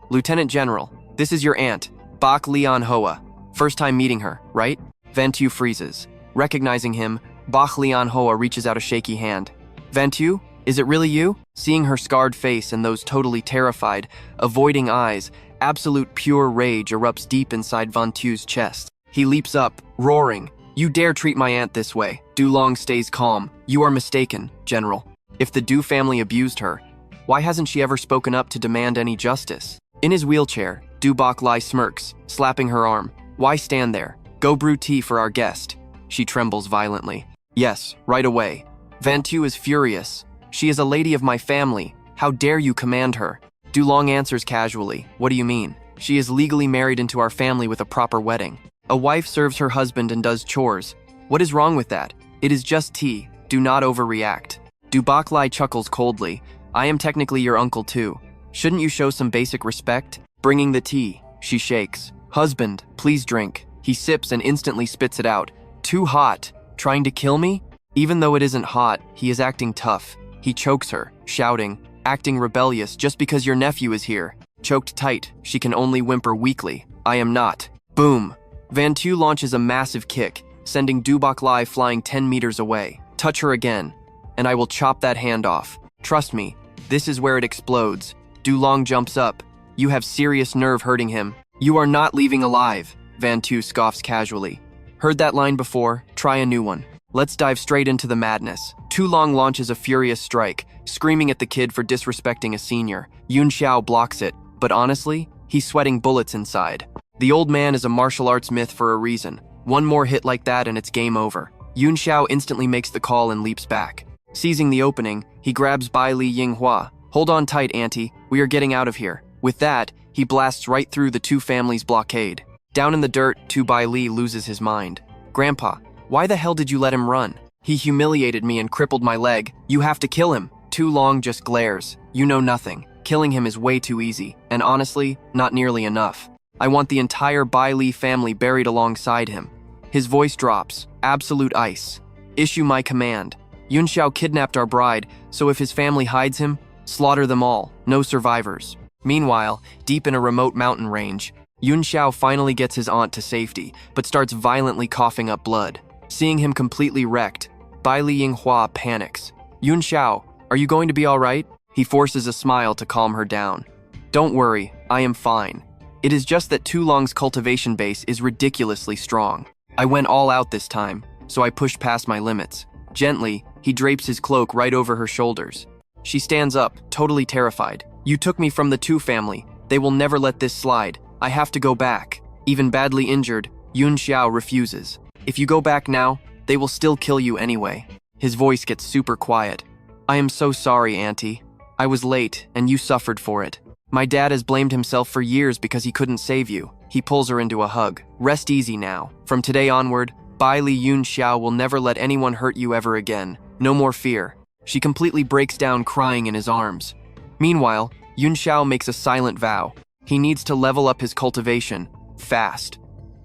Lieutenant General, this is your aunt, Bak Lian Hoa. First time meeting her, right? Van Tu freezes. Recognizing him, Bak Lian Hoa reaches out a shaky hand. Van Tu, is it really you? Seeing her scarred face and those totally terrified, avoiding eyes, absolute pure rage erupts deep inside Van Tu's chest. He leaps up, roaring. You dare treat my aunt this way. Du Long stays calm. You are mistaken, General. If the Du family abused her, why hasn't she ever spoken up to demand any justice? In his wheelchair, Du Bak Lai smirks, slapping her arm. Why stand there? Go brew tea for our guest. She trembles violently. Yes, right away. Van Tu is furious. She is a lady of my family. How dare you command her? Du Long answers casually. What do you mean? She is legally married into our family with a proper wedding. A wife serves her husband and does chores. What is wrong with that? It is just tea. Do not overreact. Du Bak Lai chuckles coldly. I am technically your uncle too. Shouldn't you show some basic respect? Bringing the tea. She shakes. Husband, please drink. He sips and instantly spits it out. Too hot. Trying to kill me? Even though it isn't hot, he is acting tough. He chokes her, shouting, acting rebellious just because your nephew is here. Choked tight, she can only whimper weakly. I am not. Boom. Van Tu launches a massive kick, sending Du Bak Lai flying 10 meters away. Touch her again, and I will chop that hand off. Trust me, this is where it explodes. Du Long jumps up. You have serious nerve hurting him. You are not leaving alive, Van Tu scoffs casually. Heard that line before, try a new one. Let's dive straight into the madness. Du Long launches a furious strike, screaming at the kid for disrespecting a senior. Yunxiao blocks it, but honestly, he's sweating bullets inside. The old man is a martial arts myth for a reason. One more hit like that and it's game over. Yunxiao instantly makes the call and leaps back. Seizing the opening, he grabs Baili Yunxiao. Hold on tight, auntie. We are getting out of here. With that, he blasts right through the two families' blockade. Down in the dirt, Baili loses his mind. Grandpa, why the hell did you let him run? He humiliated me and crippled my leg. You have to kill him. Du Long just glares. You know nothing. Killing him is way too easy, and honestly, not nearly enough. I want the entire Baili family buried alongside him. His voice drops. Absolute ice. Issue my command. Yunxiao kidnapped our bride, so if his family hides him, slaughter them all. No survivors. Meanwhile, deep in a remote mountain range, Yunxiao finally gets his aunt to safety, but starts violently coughing up blood. Seeing him completely wrecked, Baili Yunxiao panics. Yunxiao, are you going to be all right? He forces a smile to calm her down. Don't worry, I am fine. It is just that Du Long's cultivation base is ridiculously strong. I went all out this time, so I pushed past my limits. Gently, he drapes his cloak right over her shoulders. She stands up, totally terrified. You took me from the Du family. They will never let this slide. I have to go back. Even badly injured, Yunxiao refuses. If you go back now, they will still kill you anyway. His voice gets super quiet. I am so sorry, auntie. I was late, and you suffered for it. My dad has blamed himself for years because he couldn't save you. He pulls her into a hug. Rest easy now. From today onward, Baili Yunxiao will never let anyone hurt you ever again. No more fear. She completely breaks down crying in his arms. Meanwhile, Yunxiao makes a silent vow. He needs to level up his cultivation, fast.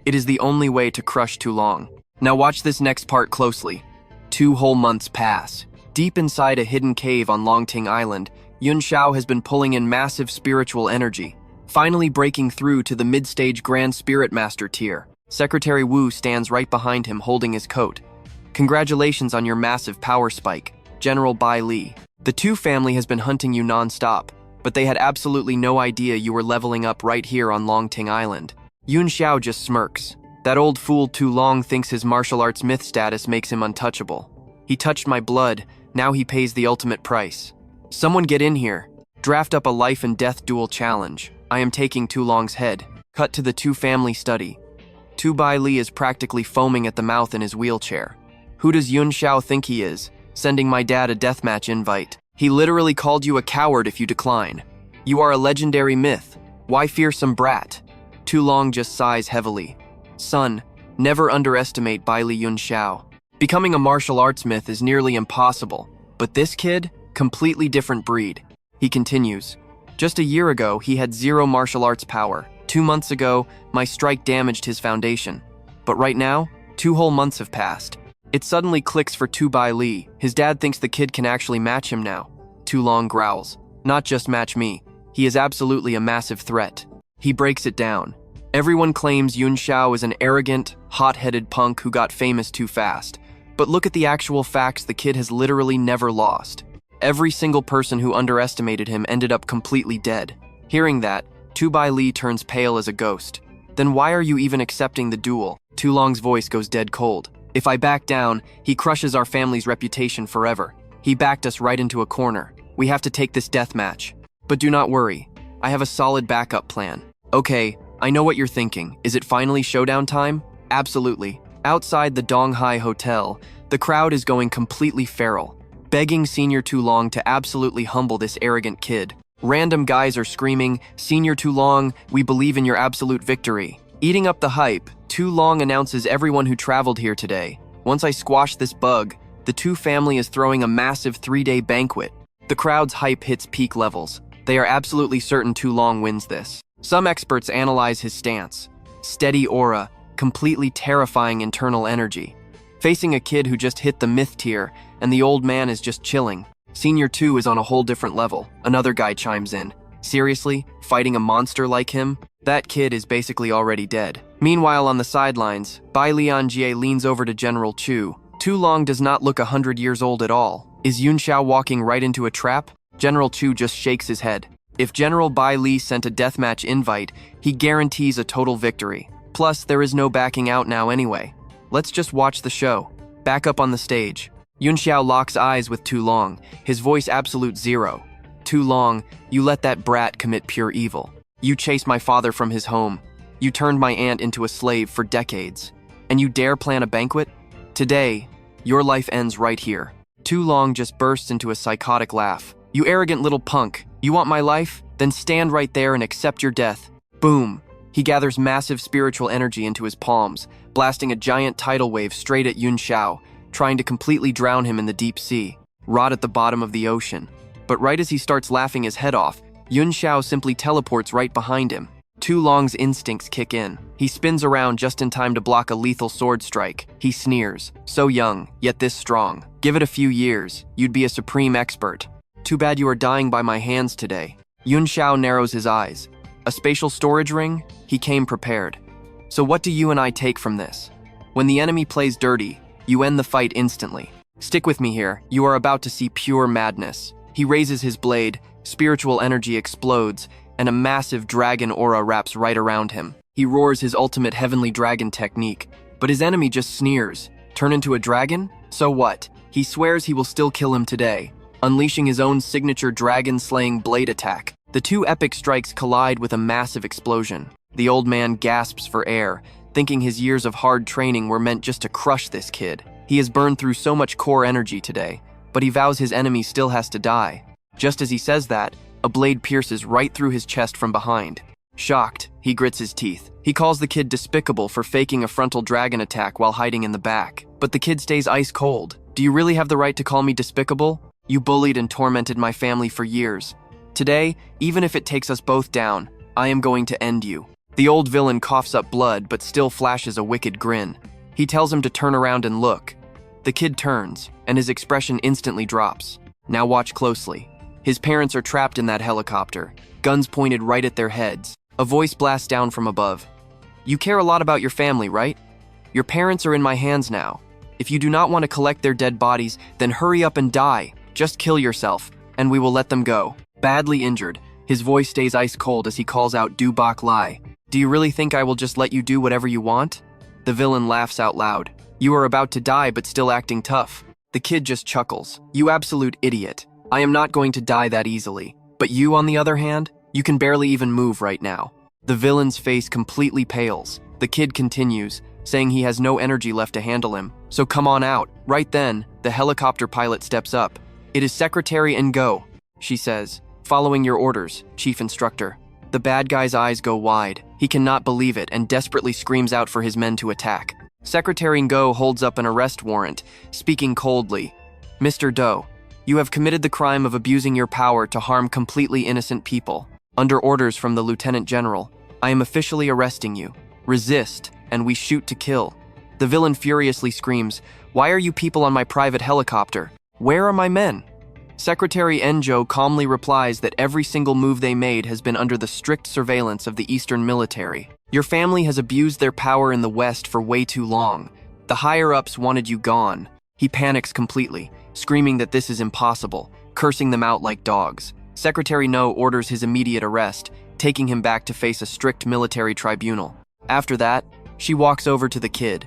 It is the only way to crush Du Long. Now watch this next part closely. 2 whole months pass. Deep inside a hidden cave on Longting Island, Yunxiao has been pulling in massive spiritual energy, finally breaking through to the mid-stage Grand Spirit Master tier. Secretary Wu stands right behind him holding his coat. Congratulations on your massive power spike, General Baili. The Tu family has been hunting you non-stop, but they had absolutely no idea you were leveling up right here on Longting Island. Yunxiao just smirks. That old fool Tu Long thinks his martial arts myth status makes him untouchable. He touched my blood, now he pays the ultimate price. Someone get in here. Draft up a life and death duel challenge. I am taking Tu Long's head. Cut to the Tu family study. Tu Baili is practically foaming at the mouth in his wheelchair. Who does Yunxiao think he is, sending my dad a deathmatch invite? He literally called you a coward if you decline. You are a legendary myth. Why fear some brat? Tu Long just sighs heavily. Son, never underestimate Baili Yunxiao. Becoming a martial arts myth is nearly impossible, but this kid, completely different breed. He continues. Just a year ago, he had 0 martial arts power. 2 months ago, my strike damaged his foundation. But right now, 2 whole months have passed. It suddenly clicks for Tu Baili. His dad thinks the kid can actually match him now. Tu Long growls. Not just match me. He is absolutely a massive threat. He breaks it down. Everyone claims Yunxiao is an arrogant, hot-headed punk who got famous too fast. But look at the actual facts, the kid has literally never lost. Every single person who underestimated him ended up completely dead. Hearing that, Tu Baili turns pale as a ghost. Then why are you even accepting the duel? Tu Long's voice goes dead cold. If I back down, he crushes our family's reputation forever. He backed us right into a corner. We have to take this death match. But do not worry. I have a solid backup plan. Okay, I know what you're thinking. Is it finally showdown time? Absolutely. Outside the Donghai Hotel, the crowd is going completely feral, begging Senior Tu Long to absolutely humble this arrogant kid. Random guys are screaming, Senior Tu Long, we believe in your absolute victory. Eating up the hype, Tu Long announces everyone who traveled here today. Once I squash this bug, the Tu family is throwing a massive 3-day banquet. The crowd's hype hits peak levels. They are absolutely certain Tu Long wins this. Some experts analyze his stance. Steady aura, completely terrifying internal energy. Facing a kid who just hit the myth tier, and the old man is just chilling. Senior Tu is on a whole different level. Another guy chimes in. Seriously? Fighting a monster like him? That kid is basically already dead. Meanwhile, on the sidelines, Baili Yunxiao leans over to General Chu. Tu Long does not look 100 years old at all. Is Yunxiao walking right into a trap? General Chu just shakes his head. If General Baili sent a deathmatch invite, he guarantees a total victory. Plus, there is no backing out now anyway. Let's just watch the show. Back up on the stage. Yunxiao locks eyes with Tu Long, his voice absolute zero. Tu Long, you let that brat commit pure evil. You chased my father from his home. You turned my aunt into a slave for decades. And you dare plan a banquet? Today, your life ends right here. Tu Long just bursts into a psychotic laugh. You arrogant little punk. You want my life? Then stand right there and accept your death. Boom. He gathers massive spiritual energy into his palms, blasting a giant tidal wave straight at Yunxiao, trying to completely drown him in the deep sea, rot at the bottom of the ocean. But right as he starts laughing his head off, Yunxiao simply teleports right behind him. Tu Long's instincts kick in. He spins around just in time to block a lethal sword strike. He sneers. So young, yet this strong. Give it a few years, you'd be a supreme expert. Too bad you are dying by my hands today. Yunxiao narrows his eyes. A spatial storage ring? He came prepared. So what do you and I take from this? When the enemy plays dirty, you end the fight instantly. Stick with me here, you are about to see pure madness. He raises his blade, spiritual energy explodes, and a massive dragon aura wraps right around him. He roars his ultimate heavenly dragon technique, but his enemy just sneers. Turn into a dragon? So what? He swears he will still kill him today, unleashing his own signature dragon-slaying blade attack. The two epic strikes collide with a massive explosion. The old man gasps for air, thinking his years of hard training were meant just to crush this kid. He has burned through so much core energy today, but he vows his enemy still has to die. Just as he says that, a blade pierces right through his chest from behind. Shocked, he grits his teeth. He calls the kid despicable for faking a frontal dragon attack while hiding in the back. But the kid stays ice cold. Do you really have the right to call me despicable? You bullied and tormented my family for years. Today, even if it takes us both down, I am going to end you. The old villain coughs up blood but still flashes a wicked grin. He tells him to turn around and look. The kid turns, and his expression instantly drops. Now watch closely. His parents are trapped in that helicopter, guns pointed right at their heads. A voice blasts down from above. You care a lot about your family, right? Your parents are in my hands now. If you do not want to collect their dead bodies, then hurry up and die. Just kill yourself, and we will let them go. Badly injured, his voice stays ice cold as he calls out Du Bak Lai. Do you really think I will just let you do whatever you want? The villain laughs out loud. You are about to die but still acting tough. The kid just chuckles. You absolute idiot. I am not going to die that easily. But you, on the other hand, you can barely even move right now. The villain's face completely pales. The kid continues, saying he has no energy left to handle him. So come on out. Right then, the helicopter pilot steps up. It is Secretary Ngo, she says. Following your orders, Chief Instructor. The bad guy's eyes go wide. He cannot believe it and desperately screams out for his men to attack. Secretary Ngo holds up an arrest warrant, speaking coldly. Mr. Do, you have committed the crime of abusing your power to harm completely innocent people. Under orders from the Lieutenant General, I am officially arresting you. Resist, and we shoot to kill. The villain furiously screams, Why are you people on my private helicopter? Where are my men? Secretary Ngo calmly replies that every single move they made has been under the strict surveillance of the Eastern military. Your family has abused their power in the West for way too long. The higher-ups wanted you gone. He panics completely, screaming that this is impossible, cursing them out like dogs. Secretary No orders his immediate arrest, taking him back to face a strict military tribunal. After that, she walks over to the kid.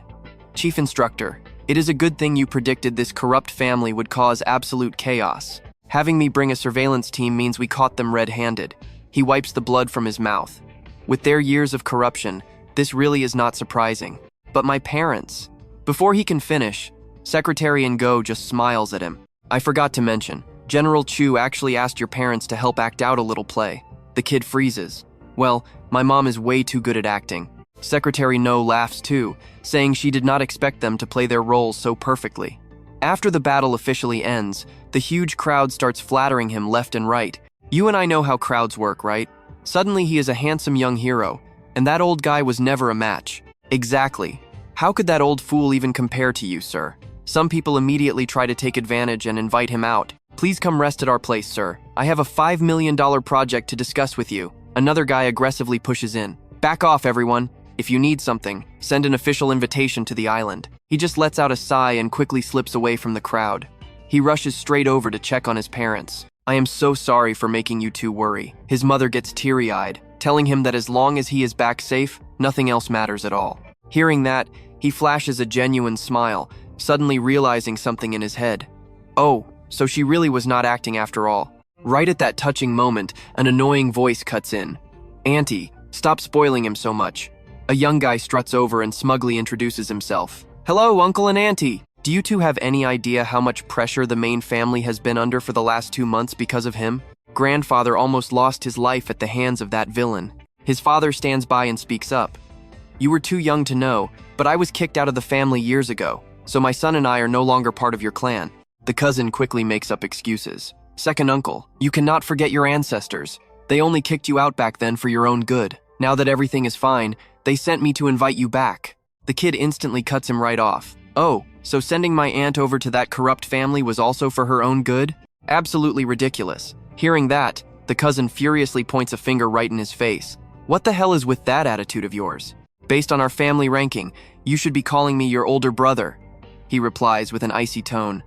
Chief Instructor, it is a good thing you predicted this corrupt family would cause absolute chaos. Having me bring a surveillance team means we caught them red-handed. He wipes the blood from his mouth. With their years of corruption, this really is not surprising. But my parents... Before he can finish, Secretary Ngo just smiles at him. I forgot to mention, General Chu actually asked your parents to help act out a little play. The kid freezes. Well, my mom is way too good at acting. Secretary No laughs too, saying she did not expect them to play their roles so perfectly. After the battle officially ends, the huge crowd starts flattering him left and right. You and I know how crowds work, right? Suddenly he is a handsome young hero, and that old guy was never a match. Exactly. How could that old fool even compare to you, sir? Some people immediately try to take advantage and invite him out. Please come rest at our place, sir. I have a $5 million project to discuss with you. Another guy aggressively pushes in. Back off, everyone. If you need something, send an official invitation to the island. He just lets out a sigh and quickly slips away from the crowd. He rushes straight over to check on his parents. I am so sorry for making you two worry. His mother gets teary-eyed, telling him that as long as he is back safe, nothing else matters at all. Hearing that, he flashes a genuine smile, suddenly realizing something in his head. Oh, so she really was not acting after all. Right at that touching moment, an annoying voice cuts in. Auntie, stop spoiling him so much. A young guy struts over and smugly introduces himself. Hello, Uncle and Auntie. Do you two have any idea how much pressure the main family has been under for the last 2 months because of him? Grandfather almost lost his life at the hands of that villain. His father stands by and speaks up. You were too young to know, but I was kicked out of the family years ago, so my son and I are no longer part of your clan. The cousin quickly makes up excuses. Second uncle, you cannot forget your ancestors. They only kicked you out back then for your own good. Now that everything is fine, they sent me to invite you back. The kid instantly cuts him right off. Oh, so sending my aunt over to that corrupt family was also for her own good? Absolutely ridiculous. Hearing that, the cousin furiously points a finger right in his face. What the hell is with that attitude of yours? Based on our family ranking, you should be calling me your older brother, he replies with an icy tone.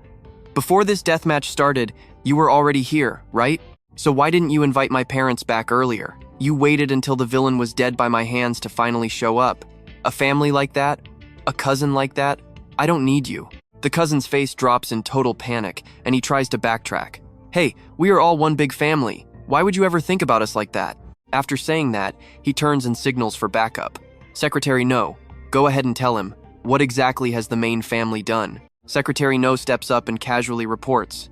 Before this deathmatch started, you were already here, right? So why didn't you invite my parents back earlier? You waited until the villain was dead by my hands to finally show up. A family like that? A cousin like that? I don't need you. The cousin's face drops in total panic, and he tries to backtrack. Hey, we are all one big family. Why would you ever think about us like that? After saying that, he turns and signals for backup. Secretary No, go ahead and tell him, what exactly has the main family done? Secretary No steps up and casually reports.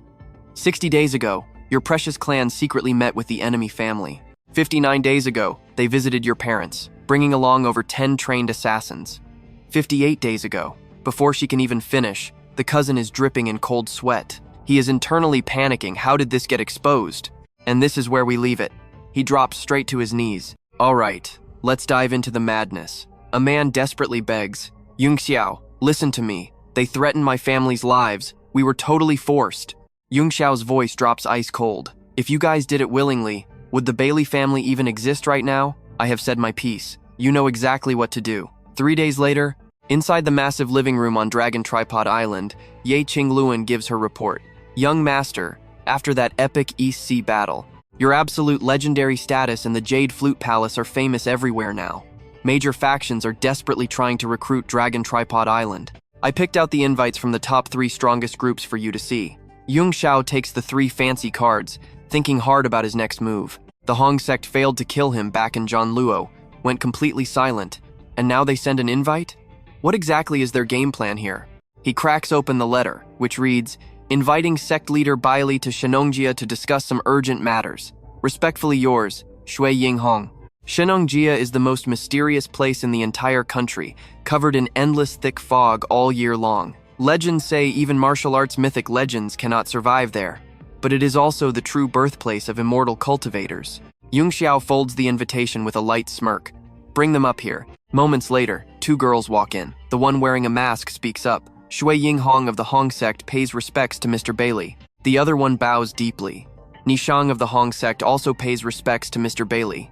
60 days ago, your precious clan secretly met with the enemy family. 59 days ago, they visited your parents, bringing along over 10 trained assassins. 58 days ago, before she can even finish, the cousin is dripping in cold sweat. He is internally panicking. How did this get exposed? And this is where we leave it. He drops straight to his knees. All right, let's dive into the madness. A man desperately begs, Yunxiao, listen to me. They threatened my family's lives. We were totally forced. Yunxiao's voice drops ice cold. If you guys did it willingly, would the Baili family even exist right now? I have said my piece. You know exactly what to do. 3 days later, Inside the massive living room on Dragon Tripod Island, Ye Qingluan gives her report. Young Master, after that epic East Sea battle, your absolute legendary status and the Jade Flute Palace are famous everywhere now. Major factions are desperately trying to recruit Dragon Tripod Island. I picked out the invites from the top 3 strongest groups for you to see. Yunxiao takes the 3 fancy cards, thinking hard about his next move. The Hong sect failed to kill him back in Zhanluo, went completely silent, and now they send an invite? What exactly is their game plan here? He cracks open the letter, which reads, inviting sect leader Baili to Shenongjia to discuss some urgent matters. Respectfully yours, Shui Yinghong. Shenongjia is the most mysterious place in the entire country, covered in endless thick fog all year long. Legends say even martial arts mythic legends cannot survive there, but it is also the true birthplace of immortal cultivators. Yunxiao folds the invitation with a light smirk. Bring them up here. Moments later, 2 girls walk in. The one wearing a mask speaks up. Shui Yinghong of the Hong sect pays respects to Mr. Baili. The other one bows deeply. Nishang of the Hong sect also pays respects to Mr. Baili.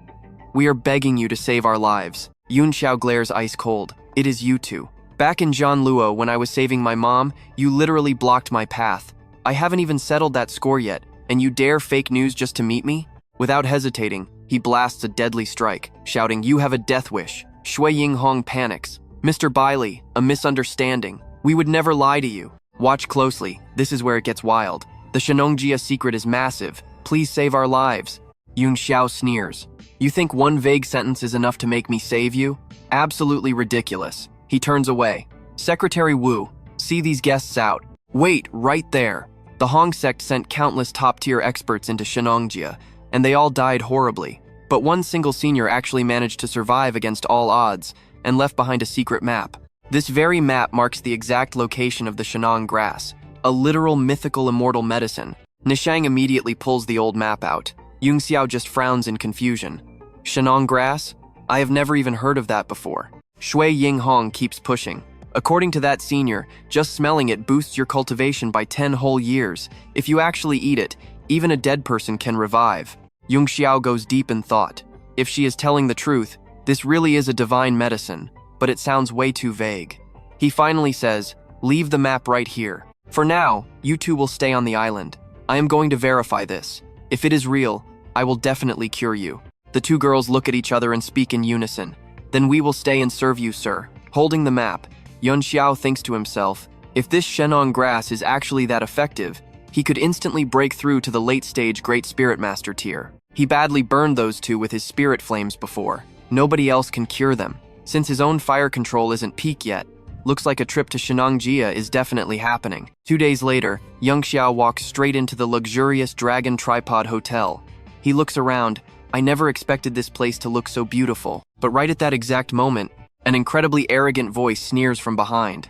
We are begging you to save our lives. Yunxiao glares ice cold. It is you two. Back in Zhanluo, when I was saving my mom, you literally blocked my path. I haven't even settled that score yet, and you dare fake news just to meet me? Without hesitating, he blasts a deadly strike, shouting, you have a death wish. Shui Yinghong panics. Mr. Baili, a misunderstanding. We would never lie to you. Watch closely, this is where it gets wild. The Shenongjia secret is massive. Please save our lives. Yunxiao sneers. You think one vague sentence is enough to make me save you? Absolutely ridiculous. He turns away. Secretary Wu, see these guests out. Wait, right there. The Hong sect sent countless top-tier experts into Shenongjia, and they all died horribly. But one single senior actually managed to survive against all odds and left behind a secret map. This very map marks the exact location of the Shenong grass, a literal mythical immortal medicine. Nishang immediately pulls the old map out. Yunxiao just frowns in confusion. Shenong grass? I have never even heard of that before. Shui Yinghong keeps pushing. According to that senior, just smelling it boosts your cultivation by 10 whole years. If you actually eat it, even a dead person can revive. Yunxiao goes deep in thought. If she is telling the truth, this really is a divine medicine, but it sounds way too vague. He finally says, leave the map right here. For now, you two will stay on the island. I am going to verify this. If it is real, I will definitely cure you. The 2 girls look at each other and speak in unison. Then we will stay and serve you, sir. Holding the map, Yunxiao thinks to himself, if this Shenong grass is actually that effective, he could instantly break through to the late-stage Great Spirit Master tier. He badly burned those 2 with his spirit flames before. Nobody else can cure them. Since his own fire control isn't peak yet, looks like a trip to Shenongjia is definitely happening. 2 days later, Yunxiao walks straight into the luxurious Dragon Tripod Hotel. He looks around. I never expected this place to look so beautiful. But right at that exact moment, an incredibly arrogant voice sneers from behind.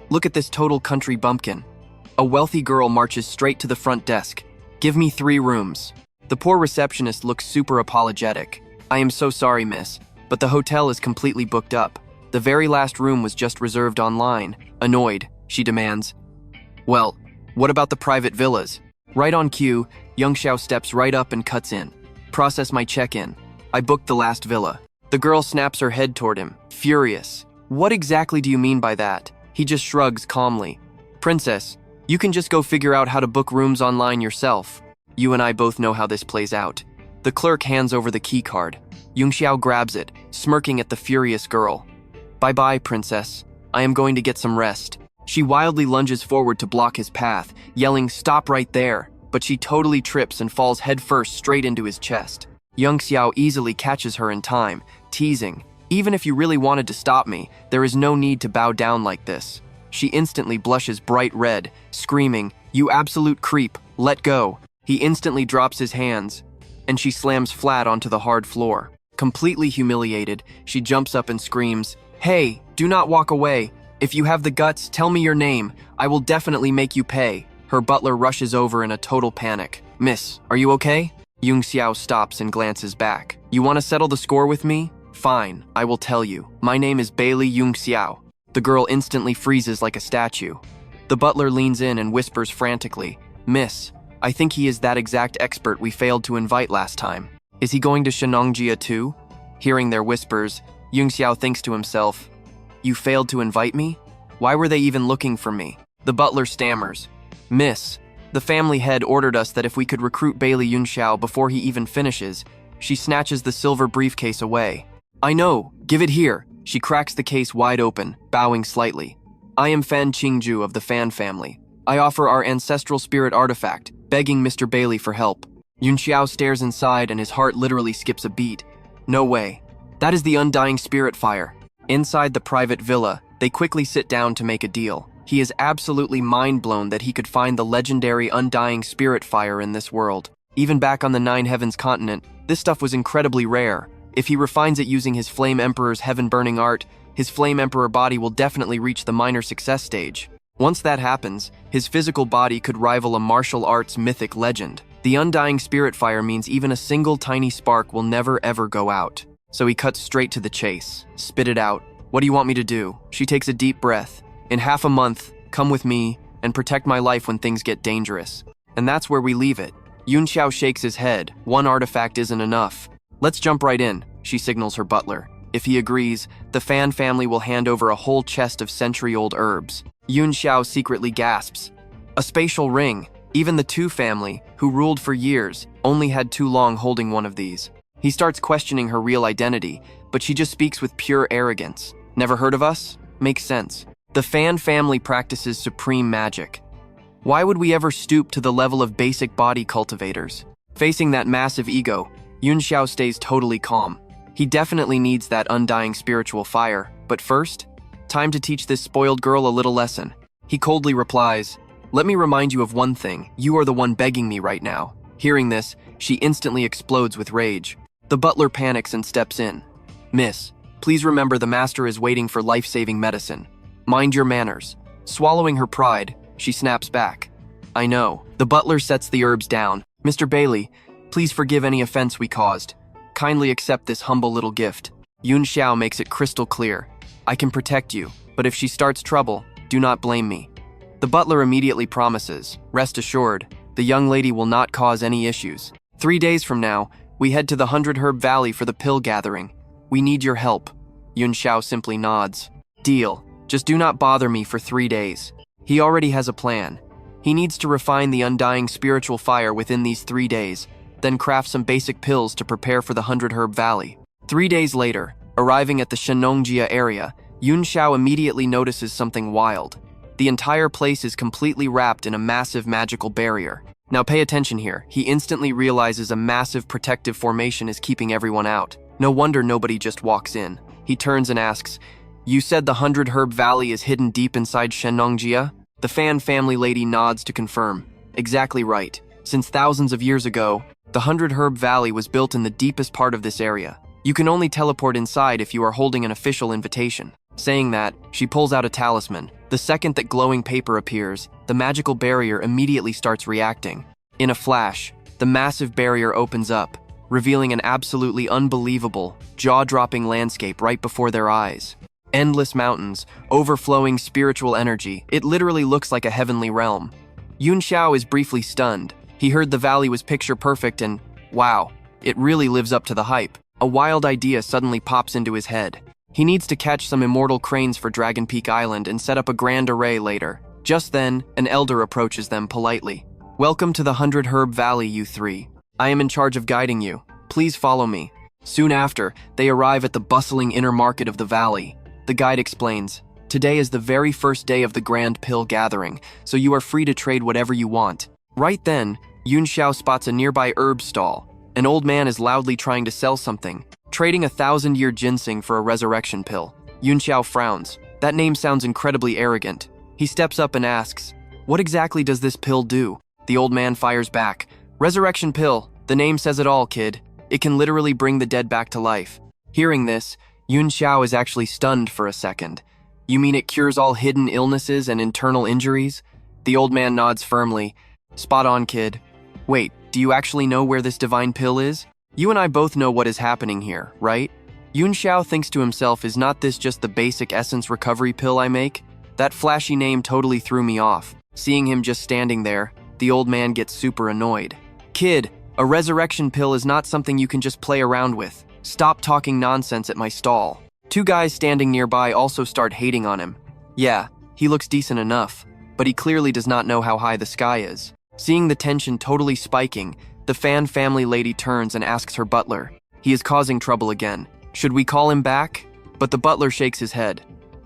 Look at this total country bumpkin. A wealthy girl marches straight to the front desk. Give me 3 rooms. The poor receptionist looks super apologetic. I am so sorry, miss, but the hotel is completely booked up. The very last room was just reserved online. Annoyed, she demands. Well, what about the private villas? Right on cue, Yunxiao steps right up and cuts in. Process my check-in. I booked the last villa. The girl snaps her head toward him, furious. What exactly do you mean by that? He just shrugs calmly. Princess, you can just go figure out how to book rooms online yourself. You and I both know how this plays out. The clerk hands over the key card. Yunxiao grabs it, smirking at the furious girl. Bye-bye, princess. I am going to get some rest. She wildly lunges forward to block his path, yelling, stop right there. But she totally trips and falls headfirst straight into his chest. Yunxiao easily catches her in time, teasing, even if you really wanted to stop me, there is no need to bow down like this. She instantly blushes bright red, screaming, you absolute creep, let go. He instantly drops his hands, and she slams flat onto the hard floor. Completely humiliated, she jumps up and screams, hey, do not walk away. If you have the guts, tell me your name. I will definitely make you pay. Her butler rushes over in a total panic. Miss, are you okay? Yunxiao stops and glances back. You want to settle the score with me? Fine, I will tell you. My name is Baili Yunxiao. The girl instantly freezes like a statue. The butler leans in and whispers frantically, Miss, I think he is that exact expert we failed to invite last time. Is he going to Shenongjia too? Hearing their whispers, Yunxiao thinks to himself, You failed to invite me? Why were they even looking for me? The butler stammers. Miss, the family head ordered us that if we could recruit Baili Yunxiao before he even finishes. She snatches the silver briefcase away. I know, give it here. She cracks the case wide open, bowing slightly. I am Fan Qingju of the Fan family. I offer our ancestral spirit artifact, begging Mr. Baili for help. Yunxiao stares inside and his heart literally skips a beat. No way. That is the undying spirit fire. Inside the private villa, they quickly sit down to make a deal. He is absolutely mind-blown that he could find the legendary undying spirit fire in this world. Even back on the Nine Heavens continent, this stuff was incredibly rare. If he refines it using his Flame Emperor's heaven-burning art, his Flame Emperor body will definitely reach the minor success stage. Once that happens, his physical body could rival a martial arts mythic legend. The undying spirit fire means even a single tiny spark will never ever go out. So he cuts straight to the chase. Spit it out. What do you want me to do? She takes a deep breath. In half a month, come with me and protect my life when things get dangerous. And that's where we leave it. Yunxiao shakes his head. One artifact isn't enough. Let's jump right in, she signals her butler. If he agrees, the Fan family will hand over a whole chest of century-old herbs. Yunxiao secretly gasps. A spatial ring. Even the Tu family, who ruled for years, only had too long holding one of these. He starts questioning her real identity, but she just speaks with pure arrogance. Never heard of us? Makes sense. The Fan family practices supreme magic. Why would we ever stoop to the level of basic body cultivators? Facing that massive ego, Yunxiao stays totally calm. He definitely needs that undying spiritual fire, but first, time to teach this spoiled girl a little lesson. He coldly replies, let me remind you of one thing, you are the one begging me right now. Hearing this, she instantly explodes with rage. The butler panics and steps in. Miss, please remember the master is waiting for life-saving medicine. Mind your manners. Swallowing her pride, she snaps back. I know. The butler sets the herbs down. Mr. Baili, please forgive any offense we caused. Kindly accept this humble little gift. Yunxiao makes it crystal clear. I can protect you, but if she starts trouble, do not blame me. The butler immediately promises, rest assured, the young lady will not cause any issues. 3 days from now, we head to the 100 Herb Valley for the pill gathering. We need your help. Yunxiao simply nods. Deal. Just do not bother me for 3 days. He already has a plan. He needs to refine the undying spiritual fire within these 3 days, then craft some basic pills to prepare for the 100 Herb Valley. 3 days later, arriving at the Shenongjia area, Yunxiao immediately notices something wild. The entire place is completely wrapped in a massive magical barrier. Now pay attention here. He instantly realizes a massive protective formation is keeping everyone out. No wonder nobody just walks in. He turns and asks, you said the 100 Herb Valley is hidden deep inside Shenongjia? The Fan family lady nods to confirm. Exactly right. Since thousands of years ago, the 100 Herb Valley was built in the deepest part of this area. You can only teleport inside if you are holding an official invitation. Saying that, she pulls out a talisman. The second that glowing paper appears, the magical barrier immediately starts reacting. In a flash, the massive barrier opens up, revealing an absolutely unbelievable, jaw-dropping landscape right before their eyes. Endless mountains, overflowing spiritual energy. It literally looks like a heavenly realm. Yunxiao is briefly stunned. He heard the valley was picture perfect and, wow, it really lives up to the hype. A wild idea suddenly pops into his head. He needs to catch some immortal cranes for Dragon Peak Island and set up a grand array later. Just then, an elder approaches them politely. Welcome to the 100 Herb Valley, you three. I am in charge of guiding you. Please follow me. Soon after, they arrive at the bustling inner market of the valley. The guide explains, today is the very first day of the Grand Pill Gathering, so you are free to trade whatever you want. Right then, Yunxiao spots a nearby herb stall. An old man is loudly trying to sell something, trading a 1,000-year ginseng for a resurrection pill. Yunxiao frowns. That name sounds incredibly arrogant. He steps up and asks, what exactly does this pill do? The old man fires back. Resurrection pill. The name says it all, kid. It can literally bring the dead back to life. Hearing this, Yunxiao is actually stunned for a second. You mean it cures all hidden illnesses and internal injuries? The old man nods firmly. Spot on, kid. Wait, do you actually know where this divine pill is? You and I both know what is happening here, right? Yunxiao thinks to himself, is not this just the basic essence recovery pill I make? That flashy name totally threw me off. Seeing him just standing there, the old man gets super annoyed. Kid, a resurrection pill is not something you can just play around with. Stop talking nonsense at my stall. Two guys standing nearby also start hating on him. Yeah, he looks decent enough, but he clearly does not know how high the sky is. Seeing the tension totally spiking, the fan family lady turns and asks her butler. He is causing trouble again. Should we call him back? But the butler shakes his head.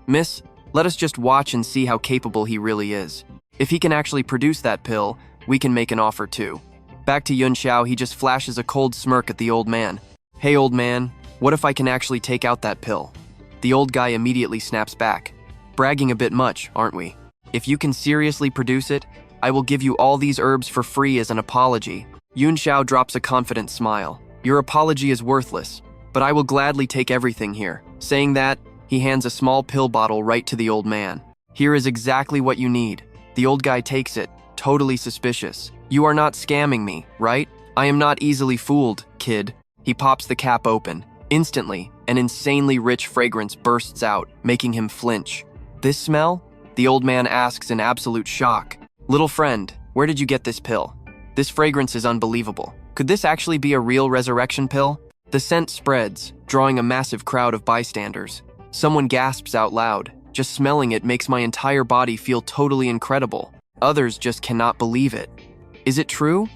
Miss, let us just watch and see how capable he really is. If he can actually produce that pill, we can make an offer too. Back to Yunxiao, he just flashes a cold smirk at the old man. Hey old man, what if I can actually take out that pill? The old guy immediately snaps back. Bragging a bit much, aren't we? If you can seriously produce it, I will give you all these herbs for free as an apology. Yunxiao drops a confident smile. Your apology is worthless, but I will gladly take everything here. Saying that, he hands a small pill bottle right to the old man. Here is exactly what you need. The old guy takes it, totally suspicious. You are not scamming me, right? I am not easily fooled, kid. He pops the cap open. Instantly, an insanely rich fragrance bursts out, making him flinch. This smell? The old man asks in absolute shock. Little friend, where did you get this pill? This fragrance is unbelievable. Could this actually be a real resurrection pill? The scent spreads, drawing a massive crowd of bystanders. Someone gasps out loud. Just smelling it makes my entire body feel totally incredible. Others just cannot believe it. Is it true?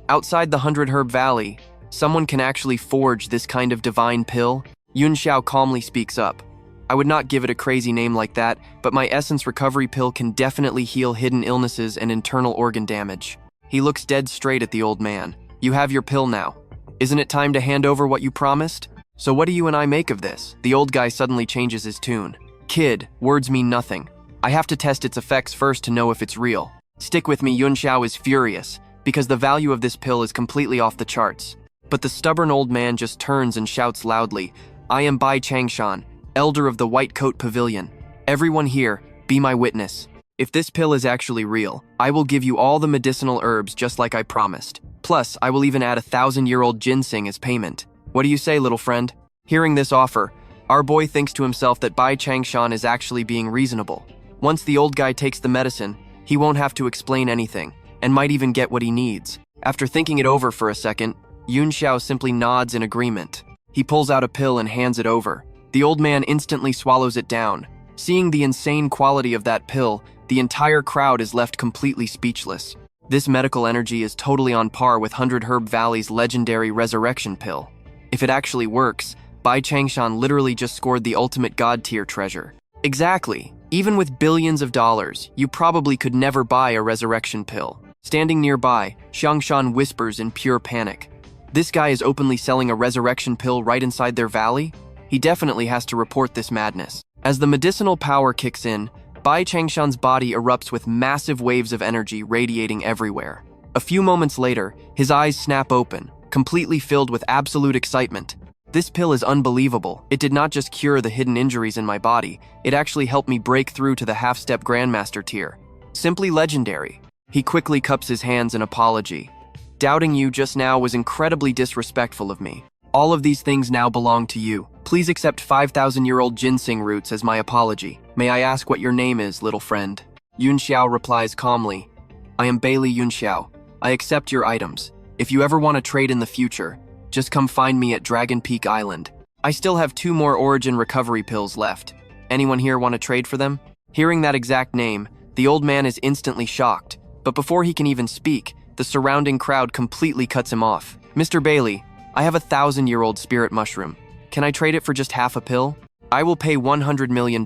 Outside the 100 Herb Valley, someone can actually forge this kind of divine pill? Yunxiao calmly speaks up. I would not give it a crazy name like that, but my essence recovery pill can definitely heal hidden illnesses and internal organ damage. He looks dead straight at the old man. You have your pill now. Isn't it time to hand over what you promised? So what do you and I make of this? The old guy suddenly changes his tune. Kid, words mean nothing. I have to test its effects first to know if it's real. Stick with me, Yunxiao is furious, because the value of this pill is completely off the charts. But the stubborn old man just turns and shouts loudly, I am Bai Changshan, elder of the White Coat Pavilion. Everyone here, be my witness. If this pill is actually real, I will give you all the medicinal herbs just like I promised. Plus, I will even add 1,000-year-old ginseng as payment. What do you say, little friend? Hearing this offer, our boy thinks to himself that Bai Changshan is actually being reasonable. Once the old guy takes the medicine, he won't have to explain anything, and might even get what he needs. After thinking it over for a second, Yunxiao simply nods in agreement. He pulls out a pill and hands it over. The old man instantly swallows it down. Seeing the insane quality of that pill, the entire crowd is left completely speechless. This medical energy is totally on par with 100 Herb Valley's legendary resurrection pill. If it actually works, Bai Changshan literally just scored the ultimate god-tier treasure. Exactly. Even with billions of dollars, you probably could never buy a resurrection pill. Standing nearby, Xiangshan whispers in pure panic. This guy is openly selling a resurrection pill right inside their valley? He definitely has to report this madness. As the medicinal power kicks in, Bai Changshan's body erupts with massive waves of energy radiating everywhere. A few moments later, his eyes snap open, completely filled with absolute excitement. This pill is unbelievable. It did not just cure the hidden injuries in my body, it actually helped me break through to the half-step Grandmaster tier. Simply legendary. He quickly cups his hands in apology. Doubting you just now was incredibly disrespectful of me. All of these things now belong to you. Please accept 5,000-year-old ginseng roots as my apology. May I ask what your name is, little friend? Yunxiao replies calmly. I am Baili Yunxiao. I accept your items. If you ever want to trade in the future, just come find me at Dragon Peak Island. I still have 2 more origin recovery pills left. Anyone here want to trade for them? Hearing that exact name, the old man is instantly shocked. But before he can even speak, the surrounding crowd completely cuts him off. Mr. Bailey, I have 1,000-year-old spirit mushroom. Can I trade it for just half a pill? I will pay $100 million.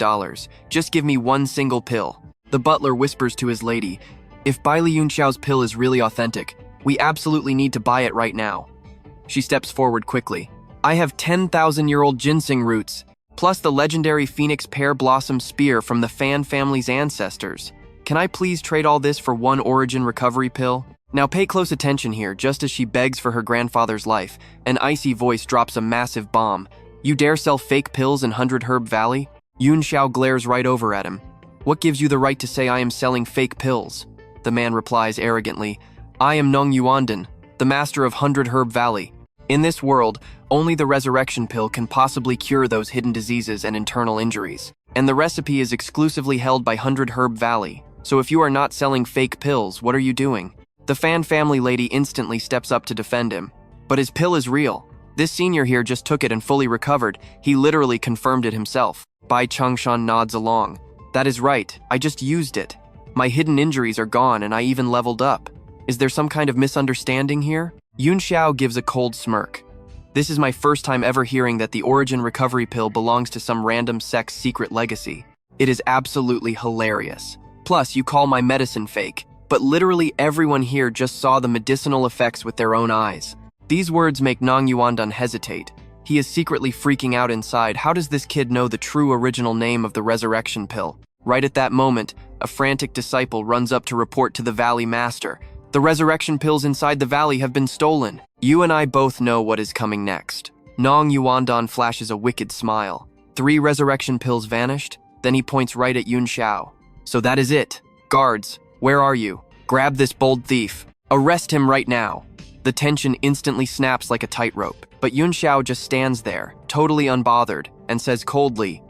Just give me one single pill. The butler whispers to his lady, if Baili Yunxiao's pill is really authentic, we absolutely need to buy it right now. She steps forward quickly. I have 10,000-year-old ginseng roots, plus the legendary Phoenix Pear Blossom Spear from the Fan family's ancestors. Can I please trade all this for one origin recovery pill? Now pay close attention here, just as she begs for her grandfather's life, an icy voice drops a massive bomb. You dare sell fake pills in 100 Herb Valley? Yunxiao glares right over at him. What gives you the right to say I am selling fake pills? The man replies arrogantly, I am Nong Yuanden, the master of 100 Herb Valley. In this world, only the resurrection pill can possibly cure those hidden diseases and internal injuries. And the recipe is exclusively held by 100 Herb Valley. So if you are not selling fake pills, what are you doing? The Fan family lady instantly steps up to defend him. But his pill is real. This senior here just took it and fully recovered. He literally confirmed it himself. Bai Changshan nods along. That is right, I just used it. My hidden injuries are gone and I even leveled up. Is there some kind of misunderstanding here? Yunxiao gives a cold smirk. This is my first time ever hearing that the origin recovery pill belongs to some random sect's secret legacy. It is absolutely hilarious. Plus, you call my medicine fake, but literally everyone here just saw the medicinal effects with their own eyes. These words make Nong Yuandan hesitate. He is secretly freaking out inside. How does this kid know the true original name of the resurrection pill? Right at that moment, a frantic disciple runs up to report to the Valley Master. The resurrection pills inside the valley have been stolen. You and I both know what is coming next. Nong Yuandan flashes a wicked smile. 3 resurrection pills vanished? Then he points right at Yunxiao. So that is it. Guards, where are you? Grab this bold thief. Arrest him right now. The tension instantly snaps like a tightrope, but Yunxiao just stands there, totally unbothered, and says coldly,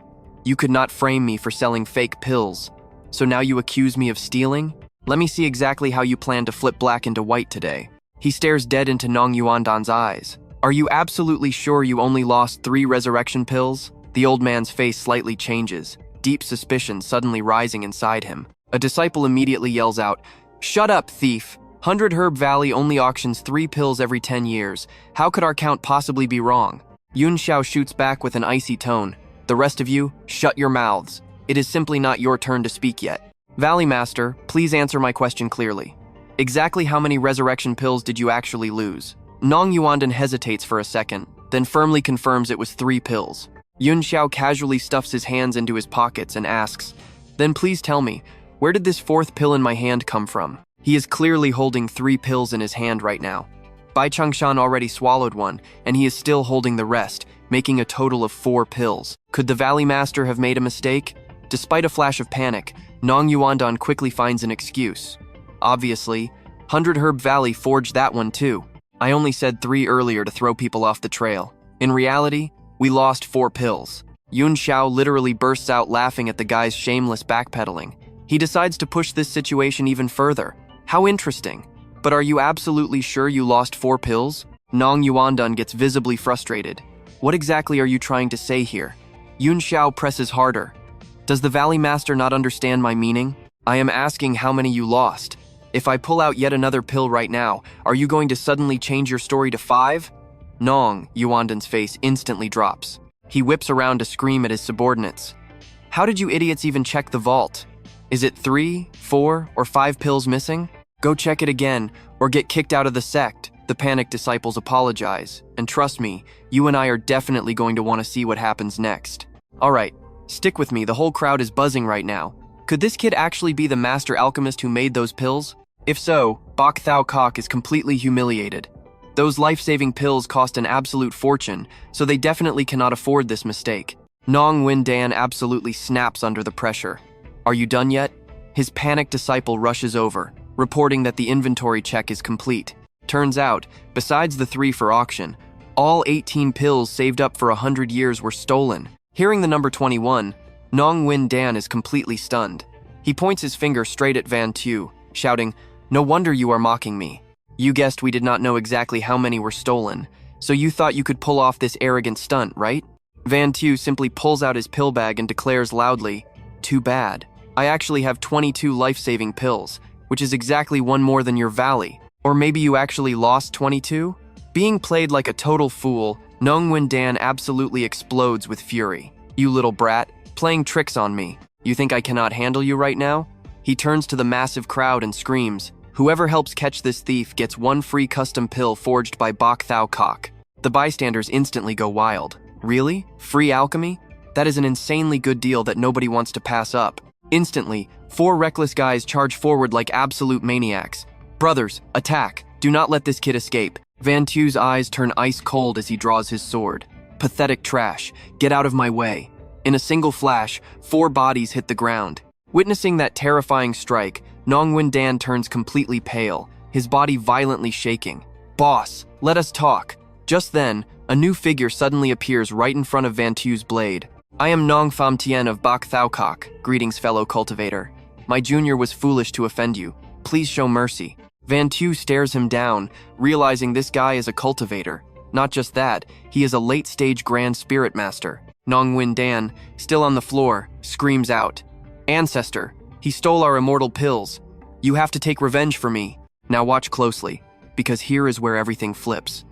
"You could not frame me for selling fake pills. So now you accuse me of stealing? Let me see exactly how you plan to flip black into white today." He stares dead into Nong Yuandan's eyes. Are you absolutely sure you only lost 3 resurrection pills? The old man's face slightly changes, deep suspicion suddenly rising inside him. A disciple immediately yells out, "Shut up, thief! 100 Herb Valley only auctions 3 pills every 10 years. How could our count possibly be wrong?" Yunxiao shoots back with an icy tone. The rest of you, shut your mouths. It is simply not your turn to speak yet. Valley Master, please answer my question clearly. Exactly how many resurrection pills did you actually lose? Nong Yuandan hesitates for a second, then firmly confirms it was 3 pills. Yunxiao casually stuffs his hands into his pockets and asks, "Then please tell me, where did this 4th pill in my hand come from?" He is clearly holding 3 pills in his hand right now. Bai Changshan already swallowed one, and he is still holding the rest, making a total of 4 pills. Could the Valley Master have made a mistake? Despite a flash of panic, Nong Yuandan quickly finds an excuse. Obviously, 100 Herb Valley forged that one too. I only said 3 earlier to throw people off the trail. In reality, we lost 4 pills. Yunxiao literally bursts out laughing at the guy's shameless backpedaling. He decides to push this situation even further. How interesting. But are you absolutely sure you lost 4 pills? Nong Yuandan gets visibly frustrated. What exactly are you trying to say here? Yunxiao presses harder. Does the Valley Master not understand my meaning? I am asking how many you lost. If I pull out yet another pill right now, are you going to suddenly change your story to 5? Nong Yuandan's face instantly drops. He whips around to scream at his subordinates. How did you idiots even check the vault? Is it 3, 4, or 5 pills missing? Go check it again, or get kicked out of the sect. The panicked disciples apologize, and trust me, you and I are definitely going to want to see what happens next. Alright, stick with me, the whole crowd is buzzing right now. Could this kid actually be the master alchemist who made those pills? If so, Bok Thao Kok is completely humiliated. Those life-saving pills cost an absolute fortune, so they definitely cannot afford this mistake. Nong Wen Dan absolutely snaps under the pressure. Are you done yet? His panicked disciple rushes over, reporting that the inventory check is complete. Turns out, besides the 3 for auction, all 18 pills saved up for 100 years were stolen. Hearing the number 21, Nong Wen Dan is completely stunned. He points his finger straight at Van Tu, shouting, "No wonder you are mocking me. You guessed we did not know exactly how many were stolen, so you thought you could pull off this arrogant stunt, right?" Van Tu simply pulls out his pill bag and declares loudly, "Too bad. I actually have 22 life-saving pills, which is exactly 1 more than your valley. Or maybe you actually lost 22? Being played like a total fool, Nong Wen Dan absolutely explodes with fury. "You little brat, playing tricks on me. You think I cannot handle you right now?" He turns to the massive crowd and screams, "Whoever helps catch this thief gets 1 free custom pill forged by Bok Thao Kok." The bystanders instantly go wild. Really? Free alchemy? That is an insanely good deal that nobody wants to pass up. Instantly, 4 reckless guys charge forward like absolute maniacs. "Brothers, attack! Do not let this kid escape." Van Tu's eyes turn ice cold as he draws his sword. "Pathetic trash. Get out of my way." In a single flash, 4 bodies hit the ground. Witnessing that terrifying strike, Nong Wen Dan turns completely pale, his body violently shaking. "Boss, let us talk." Just then, a new figure suddenly appears right in front of Van Tu's blade. "I am Nong Pham Tien of Bok Thao Kok. Greetings, fellow cultivator. My junior was foolish to offend you. Please show mercy." Van Tu stares him down, realizing this guy is a cultivator. Not just that, he is a late-stage Grand Spirit Master. Nong Win Dan, still on the floor, screams out, "Ancestor, he stole our immortal pills. You have to take revenge for me." Now watch closely, because here is where everything flips.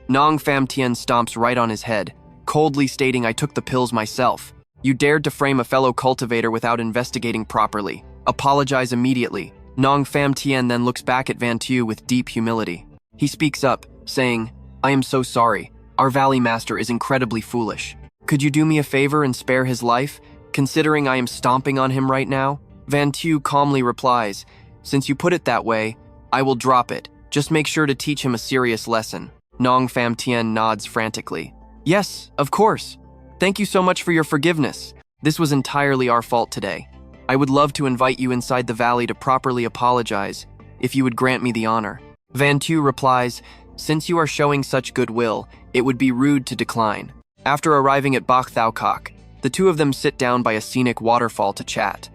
Nong Fam Tien stomps right on his head, coldly stating, "I took the pills myself. You dared to frame a fellow cultivator without investigating properly. Apologize immediately." Nong Fam Tien then looks back at Van Tu with deep humility. He speaks up, saying, "I am so sorry. Our Valley Master is incredibly foolish. Could you do me a favor and spare his life, considering I am stomping on him right now?" Van Tu calmly replies, "Since you put it that way, I will drop it. Just make sure to teach him a serious lesson." Nong Fam Tien nods frantically. "Yes, of course. Thank you so much for your forgiveness. This was entirely our fault today. I would love to invite you inside the valley to properly apologize, if you would grant me the honor." Van Tu replies, "Since you are showing such goodwill, it would be rude to decline." After arriving at Bach Thao Kok, the two of them sit down by a scenic waterfall to chat.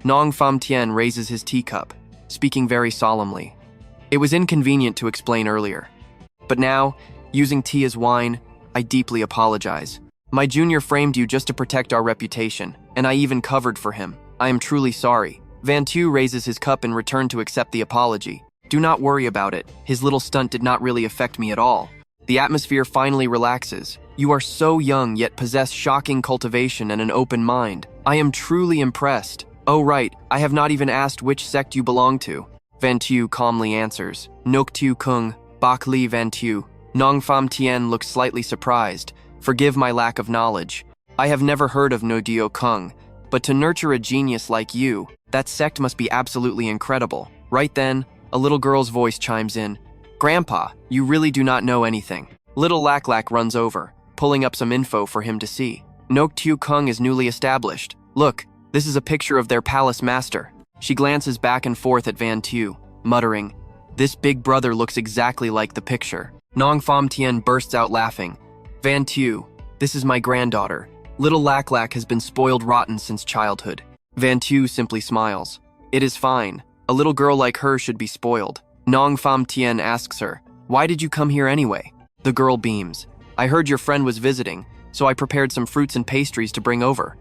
Nong Fam Tien raises his teacup, speaking very solemnly. "It was inconvenient to explain earlier. But now, using tea as wine, I deeply apologize. My junior framed you just to protect our reputation, and I even covered for him. I am truly sorry." Van Tu raises his cup in return to accept the apology. "Do not worry about it. His little stunt did not really affect me at all." The atmosphere finally relaxes. "You are so young yet possess shocking cultivation and an open mind. I am truly impressed. Oh right, I have not even asked which sect you belong to." Van Tu calmly answers, "Nok Tu Kung, Bak Li Van Tu." Nong Fam Tien looks slightly surprised. "Forgive my lack of knowledge. I have never heard of No Dio Kung, but to nurture a genius like you, that sect must be absolutely incredible." Right then, a little girl's voice chimes in, "Grandpa, you really do not know anything." Little Lak Lak runs over, pulling up some info for him to see. Nok Tu Kung is newly established. "Look, this is a picture of their palace master." She glances back and forth at Van Tu, muttering, "This big brother looks exactly like the picture." Nong Fam Tien bursts out laughing. "Van Tu, this is my granddaughter. Little Lak Lak has been spoiled rotten since childhood." Van Tu simply smiles. "It is fine. A little girl like her should be spoiled." Nong Fam Tien asks her, "Why did you come here anyway?" The girl beams. "I heard your friend was visiting, so I prepared some fruits and pastries to bring over."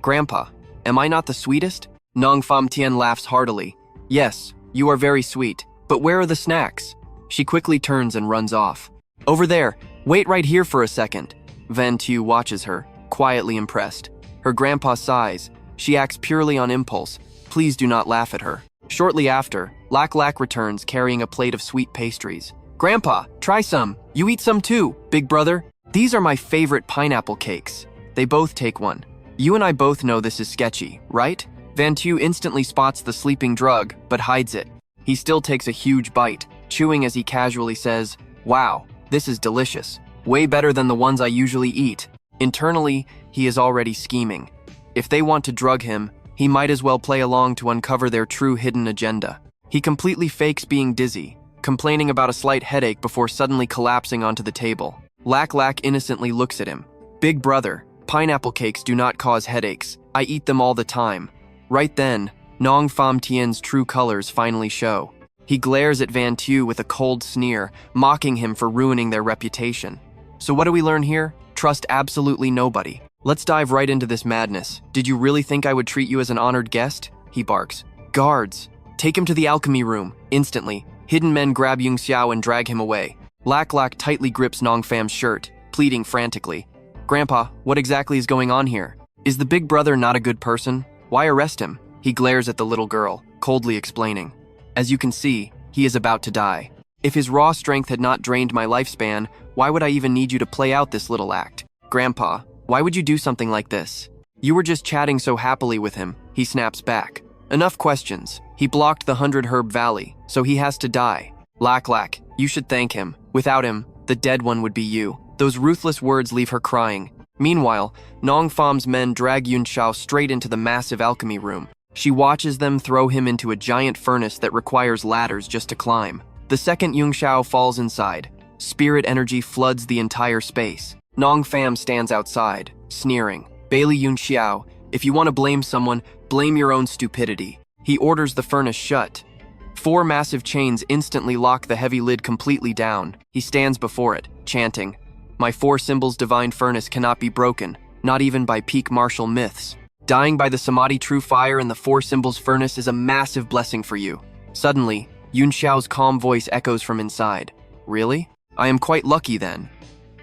"Grandpa, am I not the sweetest?" Nong Fam Tien laughs heartily. "Yes, you are very sweet, but where are the snacks?" She quickly turns and runs off. "Over there, wait right here for a second." Van Tu watches her, quietly impressed. Her grandpa sighs. She acts purely on impulse. Please do not laugh at her. Shortly after, Lak Lak returns carrying a plate of sweet pastries. "Grandpa, try some. You eat some too, big brother. These are my favorite pineapple cakes." They both take one. "You and I both know this is sketchy, right?" Van Tu instantly spots the sleeping drug, but hides it. He still takes a huge bite, chewing as he casually says, "Wow, this is delicious. Way better than the ones I usually eat." Internally, he is already scheming. If they want to drug him, he might as well play along to uncover their true hidden agenda. He completely fakes being dizzy, complaining about a slight headache before suddenly collapsing onto the table. Lak Lak innocently looks at him. "Big brother, pineapple cakes do not cause headaches. I eat them all the time." Right then, Nong Fam Tien's true colors finally show. He glares at Van Tu with a cold sneer, mocking him for ruining their reputation. So what do we learn here? Trust absolutely nobody. Let's dive right into this madness. "Did you really think I would treat you as an honored guest?" he barks. "Guards, take him to the alchemy room." Instantly, hidden men grab Yunxiao and drag him away. Lak Lak tightly grips Nong Fam's shirt, pleading frantically. "Grandpa, what exactly is going on here? Is the big brother not a good person? Why arrest him?" He glares at the little girl, coldly explaining. "As you can see, he is about to die. If his raw strength had not drained my lifespan, why would I even need you to play out this little act? Grandpa, why would you do something like this? You were just chatting so happily with him," he snaps back. "Enough questions. He blocked the 100 Herb Valley, so he has to die. Lak Lak, you should thank him. Without him, the dead one would be you." Those ruthless words leave her crying. Meanwhile, Nong Fam's men drag Yunxiao straight into the massive alchemy room. She watches them throw him into a giant furnace that requires ladders just to climb. The second Yunxiao falls inside, spirit energy floods the entire space. Nong Fam stands outside, sneering. "Baili Yunxiao, if you want to blame someone, blame your own stupidity." He orders the furnace shut. 4 massive chains instantly lock the heavy lid completely down. He stands before it, chanting, "My 4 symbols divine furnace cannot be broken, not even by peak martial myths. Dying by the Samadhi true fire in the 4 symbols furnace is a massive blessing for you." Suddenly, Yunxiao's calm voice echoes from inside. "Really? I am quite lucky then."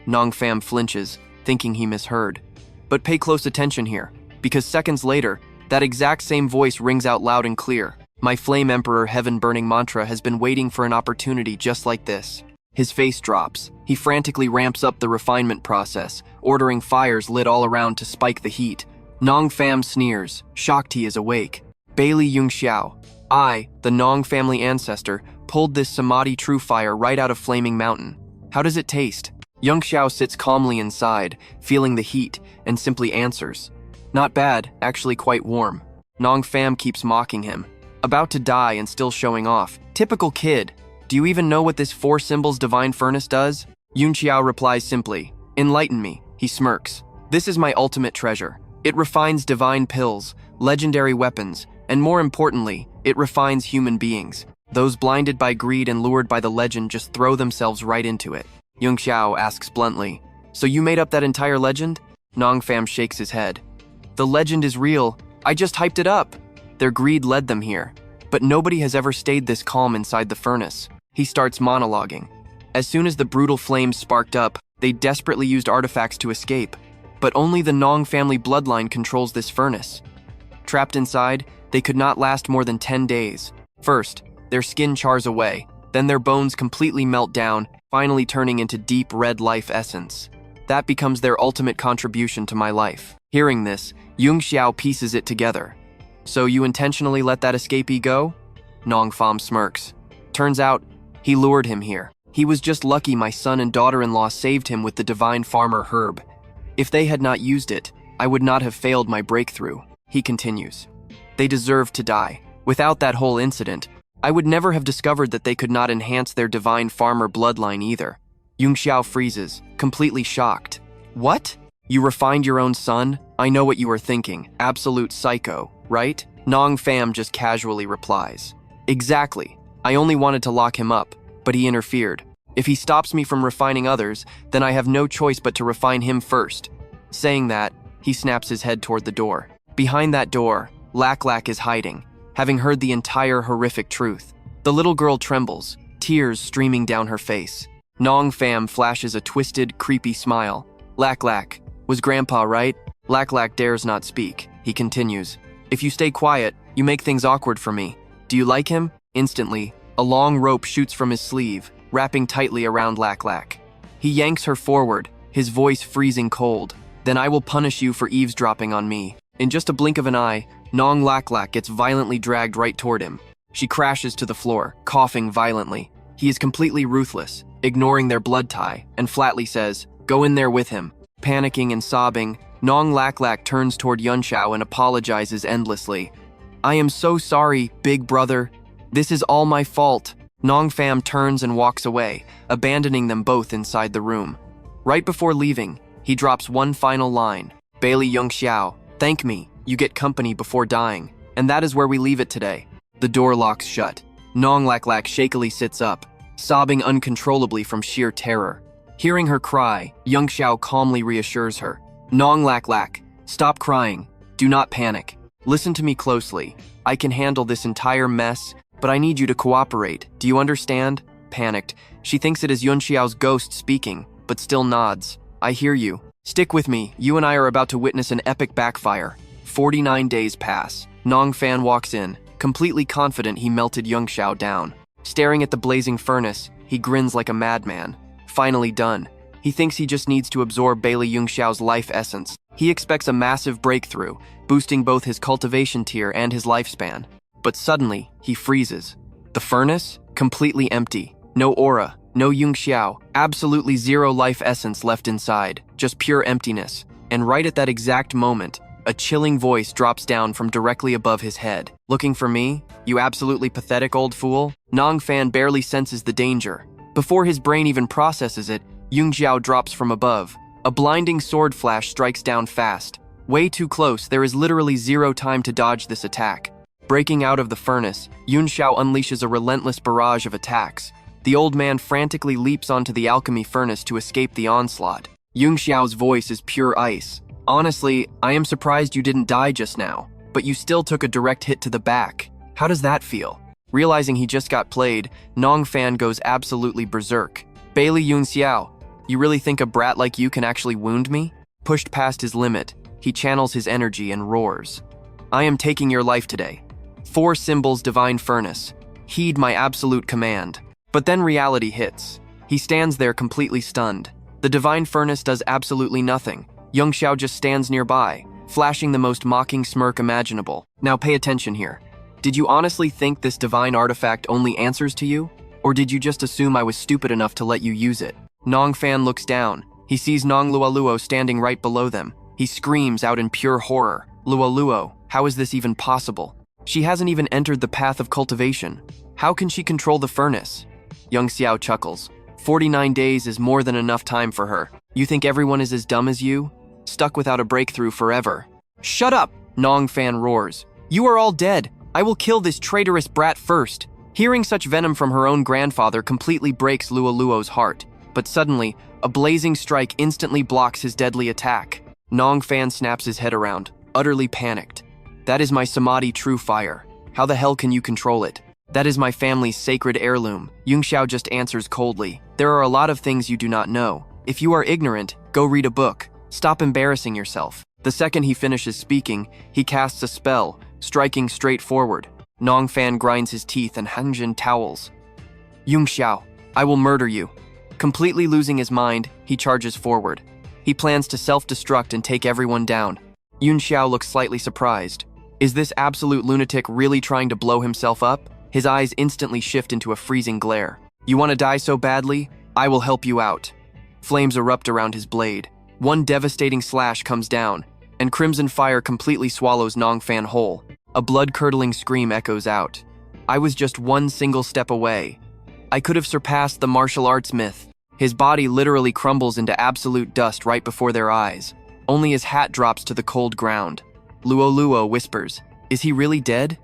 Nongfam flinches, thinking he misheard. But pay close attention here, because seconds later, that exact same voice rings out loud and clear. "My Flame Emperor heaven-burning mantra has been waiting for an opportunity just like this." His face drops. He frantically ramps up the refinement process, ordering fires lit all around to spike the heat. Nongfam sneers, shocked he is awake. "Baili Yunxiao, I, the Nong family ancestor, pulled this Samadhi true fire right out of Flaming Mountain. How does it taste?" Yunxiao sits calmly inside, feeling the heat, and simply answers, "Not bad, actually quite warm." Nongfam keeps mocking him. About to die and still showing off. Typical kid. "Do you even know what this 4 symbols divine furnace does?" Yunxiao replies simply, "Enlighten me." He smirks. "This is my ultimate treasure. It refines divine pills, legendary weapons, and more importantly, it refines human beings. Those blinded by greed and lured by the legend just throw themselves right into it." Yunxiao asks bluntly, "So you made up that entire legend?" Nongfam shakes his head. "The legend is real. I just hyped it up. Their greed led them here. But nobody has ever stayed this calm inside the furnace." He starts monologuing. As soon as the brutal flames sparked up, they desperately used artifacts to escape. But only the Nong family bloodline controls this furnace. Trapped inside, they could not last more than 10 days. First, their skin chars away, then their bones completely melt down, finally turning into deep red life essence. That becomes their ultimate contribution to my life. Hearing this, Yunxiao pieces it together. "So you intentionally let that escapee go?" Nongfam smirks. "Turns out, he lured him here. He was just lucky my son and daughter-in-law saved him with the divine farmer herb. If they had not used it, I would not have failed my breakthrough." He continues. "They deserved to die. Without that whole incident, I would never have discovered that they could not enhance their divine farmer bloodline either." Yunxiao freezes, completely shocked. "What? You refined your own son? I know what you are thinking. Absolute psycho, right?" Nongfam just casually replies. "Exactly. I only wanted to lock him up, but he interfered. If he stops me from refining others, then I have no choice but to refine him first." Saying that, he snaps his head toward the door. Behind that door, Lak is hiding, having heard the entire horrific truth. The little girl trembles, tears streaming down her face. Nongfam flashes a twisted, creepy smile. Lak, was Grandpa right?" Lak dares not speak. He continues, "If you stay quiet, you make things awkward for me. Do you like him?" Instantly, a long rope shoots from his sleeve, wrapping tightly around Lak. He yanks her forward, his voice freezing cold. "Then I will punish you for eavesdropping on me." In just a blink of an eye, Nong Lak gets violently dragged right toward him. She crashes to the floor, coughing violently. He is completely ruthless, ignoring their blood tie, and flatly says, "Go in there with him." Panicking and sobbing, Nong Lak turns toward Yunxiao and apologizes endlessly. "I am so sorry, big brother. This is all my fault." Nongfam turns and walks away, abandoning them both inside the room. Right before leaving, he drops one final line. "Baili Yunxiao, thank me. You get company before dying." And that is where we leave it today. The door locks shut. Nong Lak shakily sits up, sobbing uncontrollably from sheer terror. Hearing her cry, Yunxiao calmly reassures her. "Nong Lak, stop crying. Do not panic. Listen to me closely. I can handle this entire mess, but I need you to cooperate. Do you understand?" Panicked, she thinks it is Yunxiao's ghost speaking, but still nods. "I hear you. Stick with me. You and I are about to witness an epic backfire." 49 days pass. Nongfam walks in, completely confident he melted Yunxiao down. Staring at the blazing furnace, he grins like a madman. Finally done. He thinks he just needs to absorb Baili Yunxiao's life essence. He expects a massive breakthrough, boosting both his cultivation tier and his lifespan. But suddenly, he freezes. The furnace? Completely empty. No aura, no Yunxiao, absolutely zero life essence left inside, just pure emptiness. And right at that exact moment, a chilling voice drops down from directly above his head. "Looking for me? You absolutely pathetic old fool?" Nongfam barely senses the danger. Before his brain even processes it, Yunxiao drops from above. A blinding sword flash strikes down fast. Way too close, there is literally zero time to dodge this attack. Breaking out of the furnace, Yunxiao unleashes a relentless barrage of attacks. The old man frantically leaps onto the alchemy furnace to escape the onslaught. Yunxiao's voice is pure ice. Honestly, I am surprised you didn't die just now, but you still took a direct hit to the back. How does that feel? Realizing he just got played, Nongfan goes absolutely berserk. Baili Yunxiao, you really think a brat like you can actually wound me? Pushed past his limit, he channels his energy and roars. I am taking your life today. 4 symbols divine furnace. Heed my absolute command. But then reality hits. He stands there completely stunned. The divine furnace does absolutely nothing. Yunxiao just stands nearby, flashing the most mocking smirk imaginable. Now pay attention here. Did you honestly think this divine artifact only answers to you? Or did you just assume I was stupid enough to let you use it? Nongfan looks down. He sees Nong Luoluo standing right below them. He screams out in pure horror. Luoluo, how is this even possible? She hasn't even entered the path of cultivation. How can she control the furnace? Yunxiao chuckles. 49 days is more than enough time for her. You think everyone is as dumb as you? Stuck without a breakthrough forever. Shut up! Nongfan roars. You are all dead. I will kill this traitorous brat first. Hearing such venom from her own grandfather completely breaks Luoluo's heart. But suddenly, a blazing strike instantly blocks his deadly attack. Nongfan snaps his head around, utterly panicked. That is my Samadhi true fire. How the hell can you control it? That is my family's sacred heirloom. Yunxiao just answers coldly. There are a lot of things you do not know. If you are ignorant, go read a book. Stop embarrassing yourself. The second he finishes speaking, he casts a spell, striking straight forward. Nongfan grinds his teeth and Hanjin towels. Yunxiao, I will murder you. Completely losing his mind, he charges forward. He plans to self-destruct and take everyone down. Yunxiao looks slightly surprised. Is this absolute lunatic really trying to blow himself up? His eyes instantly shift into a freezing glare. You want to die so badly? I will help you out. Flames erupt around his blade. One devastating slash comes down, and crimson fire completely swallows Nongfan whole. A blood-curdling scream echoes out. I was just one single step away. I could have surpassed the martial arts myth. His body literally crumbles into absolute dust right before their eyes. Only his hat drops to the cold ground. Luoluo whispers, "Is he really dead?"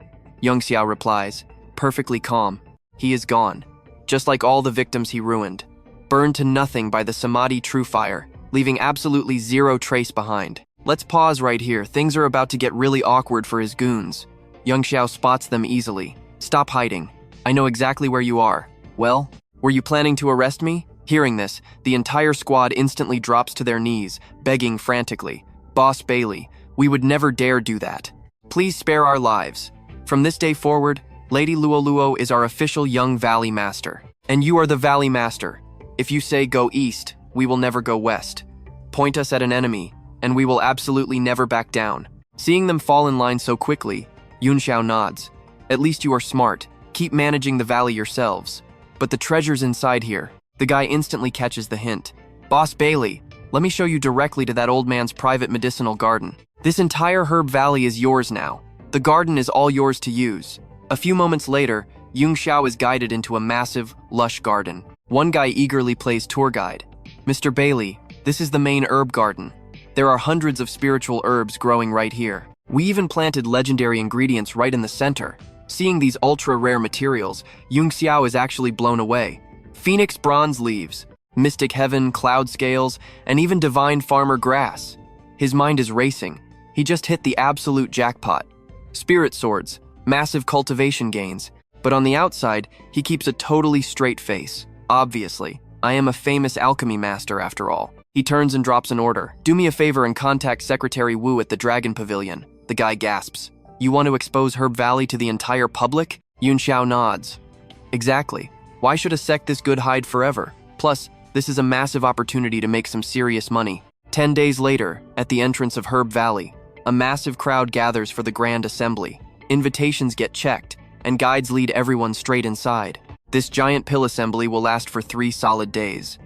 Yunxiao replies, perfectly calm. He is gone, just like all the victims he ruined. Burned to nothing by the Samadhi true fire, leaving absolutely zero trace behind. Let's pause right here. Things are about to get really awkward for his goons. Yunxiao spots them easily. Stop hiding. I know exactly where you are. Well, were you planning to arrest me? Hearing this, the entire squad instantly drops to their knees, begging frantically. Boss Baili, we would never dare do that. Please spare our lives. From this day forward, Lady Luoluo is our official young Valley Master. And you are the Valley Master. If you say go east, we will never go west. Point us at an enemy, and we will absolutely never back down. Seeing them fall in line so quickly, Yunxiao nods. At least you are smart. Keep managing the valley yourselves. But the treasure's inside here. The guy instantly catches the hint. Boss Baili, let me show you directly to that old man's private medicinal garden. This entire herb valley is yours now. The garden is all yours to use. A few moments later, Yunxiao is guided into a massive, lush garden. One guy eagerly plays tour guide. Mr. Baili, this is the main herb garden. There are hundreds of spiritual herbs growing right here. We even planted legendary ingredients right in the center. Seeing these ultra-rare materials, Yunxiao is actually blown away. Phoenix bronze leaves, mystic heaven cloud scales, and even divine farmer grass. His mind is racing. He just hit the absolute jackpot. Spirit swords, massive cultivation gains, but on the outside, he keeps a totally straight face. Obviously, I am a famous alchemy master after all. He turns and drops an order. Do me a favor and contact Secretary Wu at the Dragon Pavilion. The guy gasps. You want to expose Herb Valley to the entire public? Yunxiao nods. Exactly. Why should a sect this good hide forever? Plus, this is a massive opportunity to make some serious money. 10 days later, at the entrance of Herb Valley, a massive crowd gathers for the grand assembly. Invitations get checked, and guides lead everyone straight inside. This giant pill assembly will last for 3 solid days.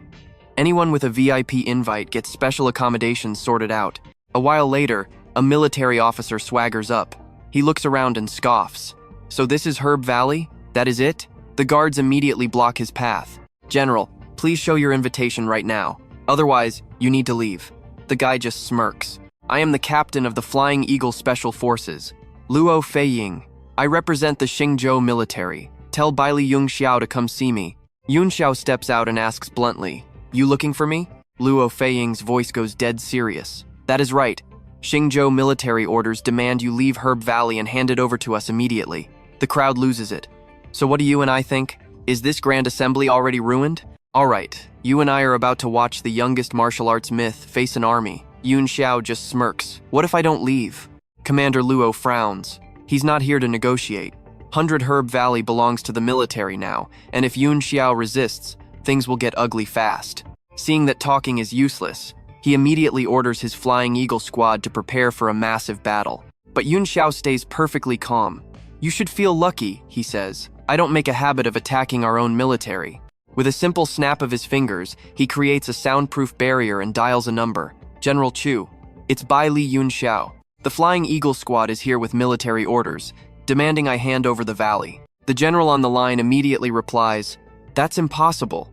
Anyone with a VIP invite gets special accommodations sorted out. A while later, a military officer swaggers up. He looks around and scoffs. So this is Herb Valley? That is it? The guards immediately block his path. General, please show your invitation right now. Otherwise, you need to leave. The guy just smirks. I am the captain of the Flying Eagle Special Forces, Luo Feiying. I represent the Xingzhou military. Tell Baili Yunxiao to come see me. Yunxiao steps out and asks bluntly, "You looking for me?" Luo Feiying's voice goes dead serious. "That is right. Xingzhou military orders demand you leave Herb Valley and hand it over to us immediately." The crowd loses it. "So what do you and I think? Is this grand assembly already ruined? All right, you and I are about to watch the youngest martial arts myth face an army." Yunxiao just smirks. "What if I don't leave?" Commander Luo frowns. He's not here to negotiate. 100 Herb Valley belongs to the military now, and if Yunxiao resists, things will get ugly fast. Seeing that talking is useless, he immediately orders his Flying Eagle squad to prepare for a massive battle. But Yunxiao stays perfectly calm. "You should feel lucky," he says. "I don't make a habit of attacking our own military." With a simple snap of his fingers, he creates a soundproof barrier and dials a number. "General Chu." "It's Baili Yunxiao. The Flying Eagle squad is here with military orders, demanding I hand over the valley." The general on the line immediately replies, "That's impossible.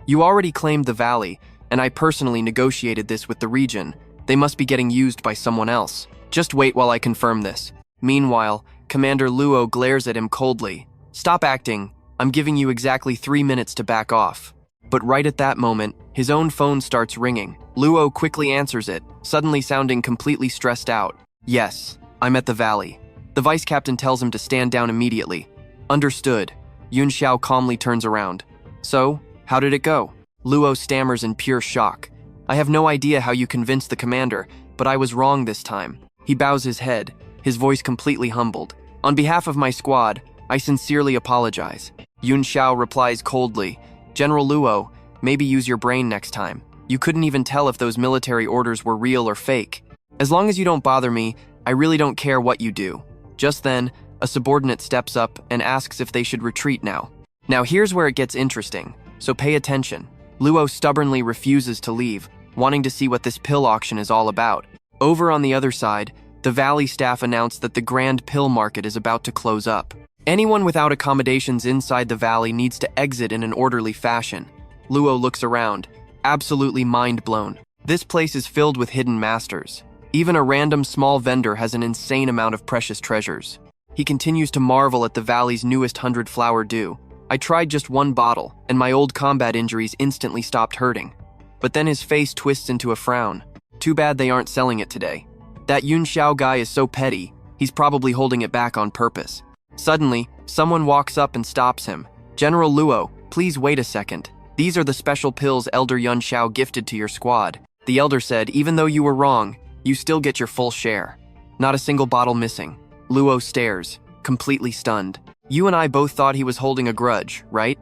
You already claimed the valley, and I personally negotiated this with the region. They must be getting used by someone else. Just wait while I confirm this." Meanwhile, Commander Luo glares at him coldly. "Stop acting. I'm giving you exactly 3 minutes to back off." But right at that moment, his own phone starts ringing. Luo quickly answers it, suddenly sounding completely stressed out. "Yes, I'm at the valley." The vice captain tells him to stand down immediately. "Understood." Yunxiao calmly turns around. "So, how did it go?" Luo stammers in pure shock. "I have no idea how you convinced the commander, but I was wrong this time." He bows his head, his voice completely humbled. "On behalf of my squad, I sincerely apologize." Yunxiao replies coldly, "General Luo, maybe use your brain next time. You couldn't even tell if those military orders were real or fake. As long as you don't bother me, I really don't care what you do." Just then, a subordinate steps up and asks if they should retreat now. Now here's where it gets interesting, so pay attention. Luo stubbornly refuses to leave, wanting to see what this pill auction is all about. Over on the other side, the valley staff announced that the grand pill market is about to close up. Anyone without accommodations inside the valley needs to exit in an orderly fashion. Luo looks around, absolutely mind-blown. This place is filled with hidden masters. Even a random small vendor has an insane amount of precious treasures. He continues to marvel at the valley's newest 100-flower dew. "I tried just one bottle, and my old combat injuries instantly stopped hurting." But then his face twists into a frown. "Too bad they aren't selling it today. That Yunxiao guy is so petty, he's probably holding it back on purpose." Suddenly, someone walks up and stops him. "General Luo, please wait a second. These are the special pills Elder Yunxiao gifted to your squad." The elder said, "Even though you were wrong, you still get your full share. Not a single bottle missing." Luo stares, completely stunned. "You and I both thought he was holding a grudge, right?"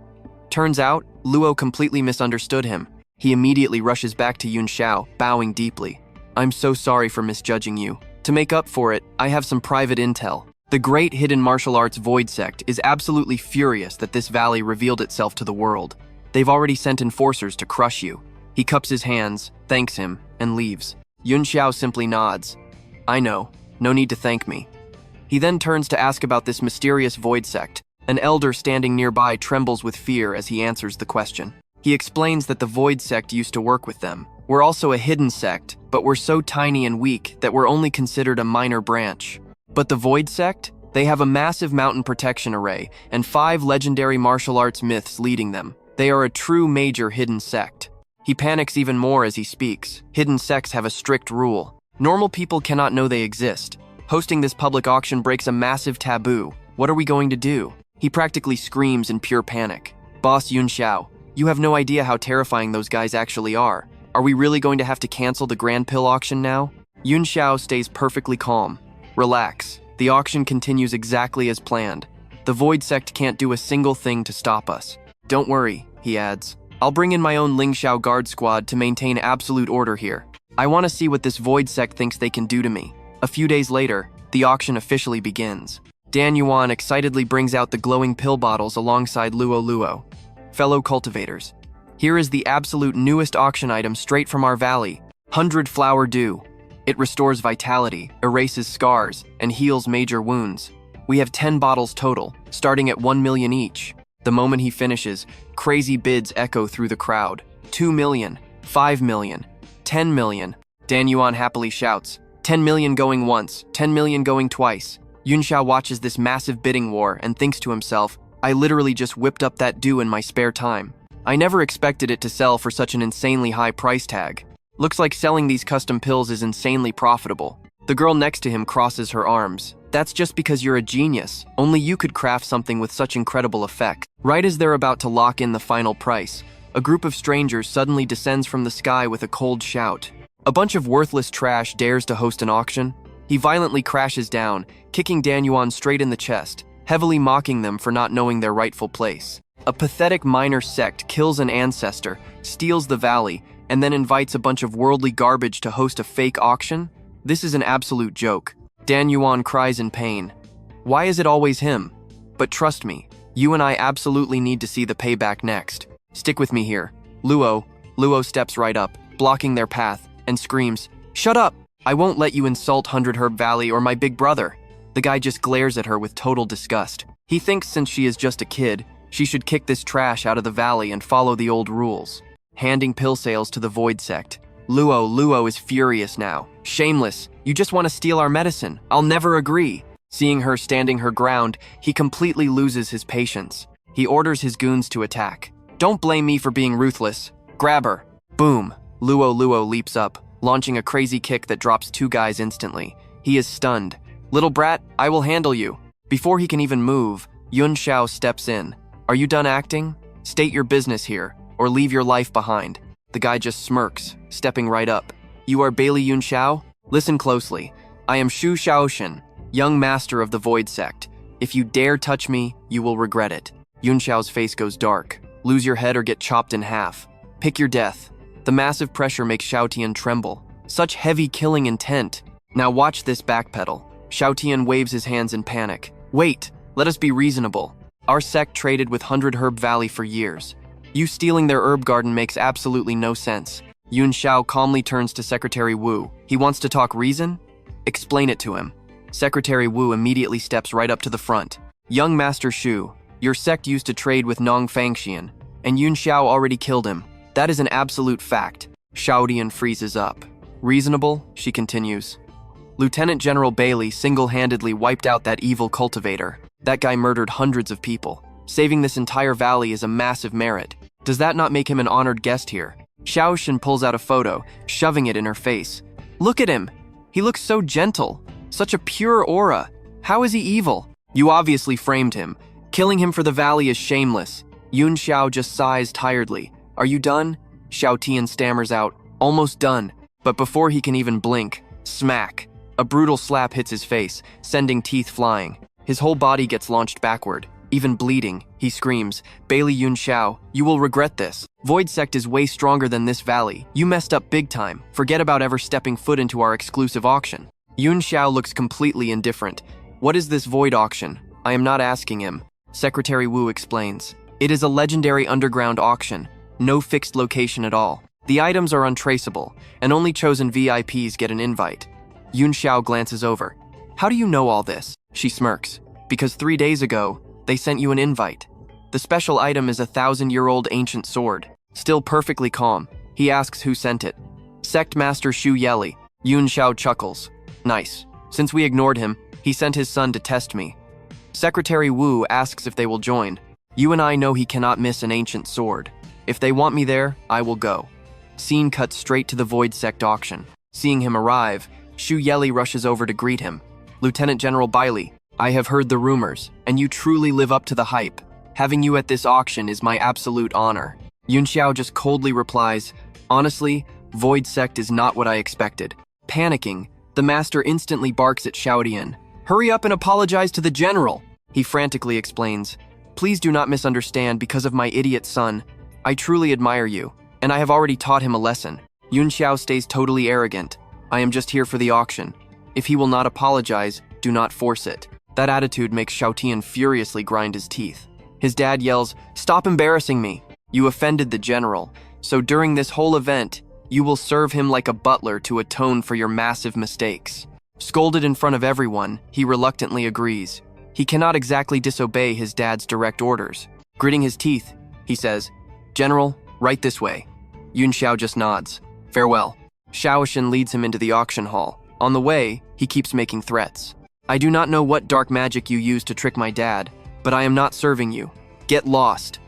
Turns out, Luo completely misunderstood him. He immediately rushes back to Yunxiao, bowing deeply. "I'm so sorry for misjudging you. To make up for it, I have some private intel. The great hidden martial arts Void Sect is absolutely furious that this valley revealed itself to the world. They've already sent enforcers to crush you." He cups his hands, thanks him, and leaves. Yunxiao simply nods. "I know, no need to thank me." He then turns to ask about this mysterious Void Sect. An elder standing nearby trembles with fear as he answers the question. He explains that the Void Sect used to work with them. "We're also a hidden sect, but we're so tiny and weak that we're only considered a minor branch." But the Void Sect? They have a massive mountain protection array and 5 legendary martial arts myths leading them. They are a true major hidden sect. He panics even more as he speaks. Hidden sects have a strict rule. Normal people cannot know they exist. Hosting this public auction breaks a massive taboo. What are we going to do? He practically screams in pure panic. "Boss Yunxiao, you have no idea how terrifying those guys actually are. Are we really going to have to cancel the grand pill auction now?" Yunxiao stays perfectly calm. "Relax. The auction continues exactly as planned. The Void Sect can't do a single thing to stop us. Don't worry," he adds. "I'll bring in my own Lingxiao guard squad to maintain absolute order here. I want to see what this Void Sect thinks they can do to me." A few days later, the auction officially begins. Dan Yuan excitedly brings out the glowing pill bottles alongside Luo. "Fellow cultivators, here is the absolute newest auction item straight from our valley, 100-flower dew. It restores vitality, erases scars, and heals major wounds. We have 10 bottles total, starting at 1 million each." The moment he finishes, crazy bids echo through the crowd. 2 million, 5 million, 10 million. Dan Yuan happily shouts, 10 million going once, 10 million going twice. Yunxiao watches this massive bidding war and thinks to himself, I literally just whipped up that do in my spare time. I never expected it to sell for such an insanely high price tag. Looks like selling these custom pills is insanely profitable. The girl next to him crosses her arms. That's just because you're a genius. Only you could craft something with such incredible effect. Right as they're about to lock in the final price, a group of strangers suddenly descends from the sky with a cold shout. A bunch of worthless trash dares to host an auction. He violently crashes down, kicking Dan Yuan straight in the chest, heavily mocking them for not knowing their rightful place. A pathetic minor sect kills an ancestor, steals the valley, and then invites a bunch of worldly garbage to host a fake auction? This is an absolute joke. Dan Yuan cries in pain. Why is it always him? But trust me, you and I absolutely need to see the payback next. Stick with me here. Luo steps right up, blocking their path, and screams, Shut up! I won't let you insult 100 Herb Valley or my big brother. The guy just glares at her with total disgust. He thinks since she is just a kid, she should kick this trash out of the valley and follow the old rules. Handing pill sales to the Void Sect. Luo is furious now. Shameless, you just want to steal our medicine. I'll never agree. Seeing her standing her ground, he completely loses his patience. He orders his goons to attack. Don't blame me for being ruthless. Grab her. Boom. Luo leaps up, launching a crazy kick that drops two guys instantly. He is stunned. Little brat, I will handle you. Before he can even move, Yunxiao steps in. Are you done acting? State your business here, or leave your life behind. The guy just smirks, stepping right up. You are Baili Yunxiao? Listen closely. I am Shu Shaoshan, young master of the Void Sect. If you dare touch me, you will regret it. Yunxiao's face goes dark. Lose your head or get chopped in half. Pick your death. The massive pressure makes Xiaotian tremble. Such heavy killing intent. Now watch this backpedal. Xiaotian waves his hands in panic. Wait, let us be reasonable. Our sect traded with 100 Herb Valley for years. You stealing their herb garden makes absolutely no sense. Yunxiao calmly turns to Secretary Wu. He wants to talk reason? Explain it to him. Secretary Wu immediately steps right up to the front. Young Master Shu, your sect used to trade with Nong Fangxian, and Yunxiao already killed him. That is an absolute fact. Xiaotian freezes up. Reasonable? She continues. Lieutenant General Bailey single-handedly wiped out that evil cultivator. That guy murdered hundreds of people. Saving this entire valley is a massive merit. Does that not make him an honored guest here? Xiaoshan pulls out a photo, shoving it in her face. Look at him. He looks so gentle. Such a pure aura. How is he evil? You obviously framed him. Killing him for the valley is shameless. Yunxiao just sighs tiredly. Are you done? Xiaotian stammers out. Almost done. But before he can even blink, smack. A brutal slap hits his face, sending teeth flying. His whole body gets launched backward. Even bleeding, he screams, Baili Yunxiao, you will regret this. Void Sect is way stronger than this valley. You messed up big time. Forget about ever stepping foot into our exclusive auction. Yunxiao looks completely indifferent. What is this Void auction? I am not asking him. Secretary Wu explains. It is a legendary underground auction. No fixed location at all. The items are untraceable, and only chosen VIPs get an invite. Yunxiao glances over. How do you know all this? She smirks. Because 3 days ago, they sent you an invite. The special item is a 1,000-year-old ancient sword. Still perfectly calm, he asks who sent it. Sect Master Shu Yeli. Yunxiao chuckles. Nice. Since we ignored him, he sent his son to test me. Secretary Wu asks if they will join. You and I know he cannot miss an ancient sword. If they want me there, I will go. Scene cuts straight to the Void Sect auction. Seeing him arrive, Shu Yeli rushes over to greet him. Lieutenant General Baili, I have heard the rumors, and you truly live up to the hype. Having you at this auction is my absolute honor. Yunxiao just coldly replies, honestly, Void Sect is not what I expected. Panicking, the master instantly barks at Xiaotian. Hurry up and apologize to the general. He frantically explains, please do not misunderstand because of my idiot son. I truly admire you, and I have already taught him a lesson. Yunxiao stays totally arrogant. I am just here for the auction. If he will not apologize, do not force it. That attitude makes Xiaotian furiously grind his teeth. His dad yells, stop embarrassing me. You offended the general, so during this whole event, you will serve him like a butler to atone for your massive mistakes. Scolded in front of everyone, he reluctantly agrees. He cannot exactly disobey his dad's direct orders. Gritting his teeth, he says, General, right this way. Yunxiao just nods. Farewell. Xiaoshan leads him into the auction hall. On the way, he keeps making threats. I do not know what dark magic you used to trick my dad, but I am not serving you. Get lost.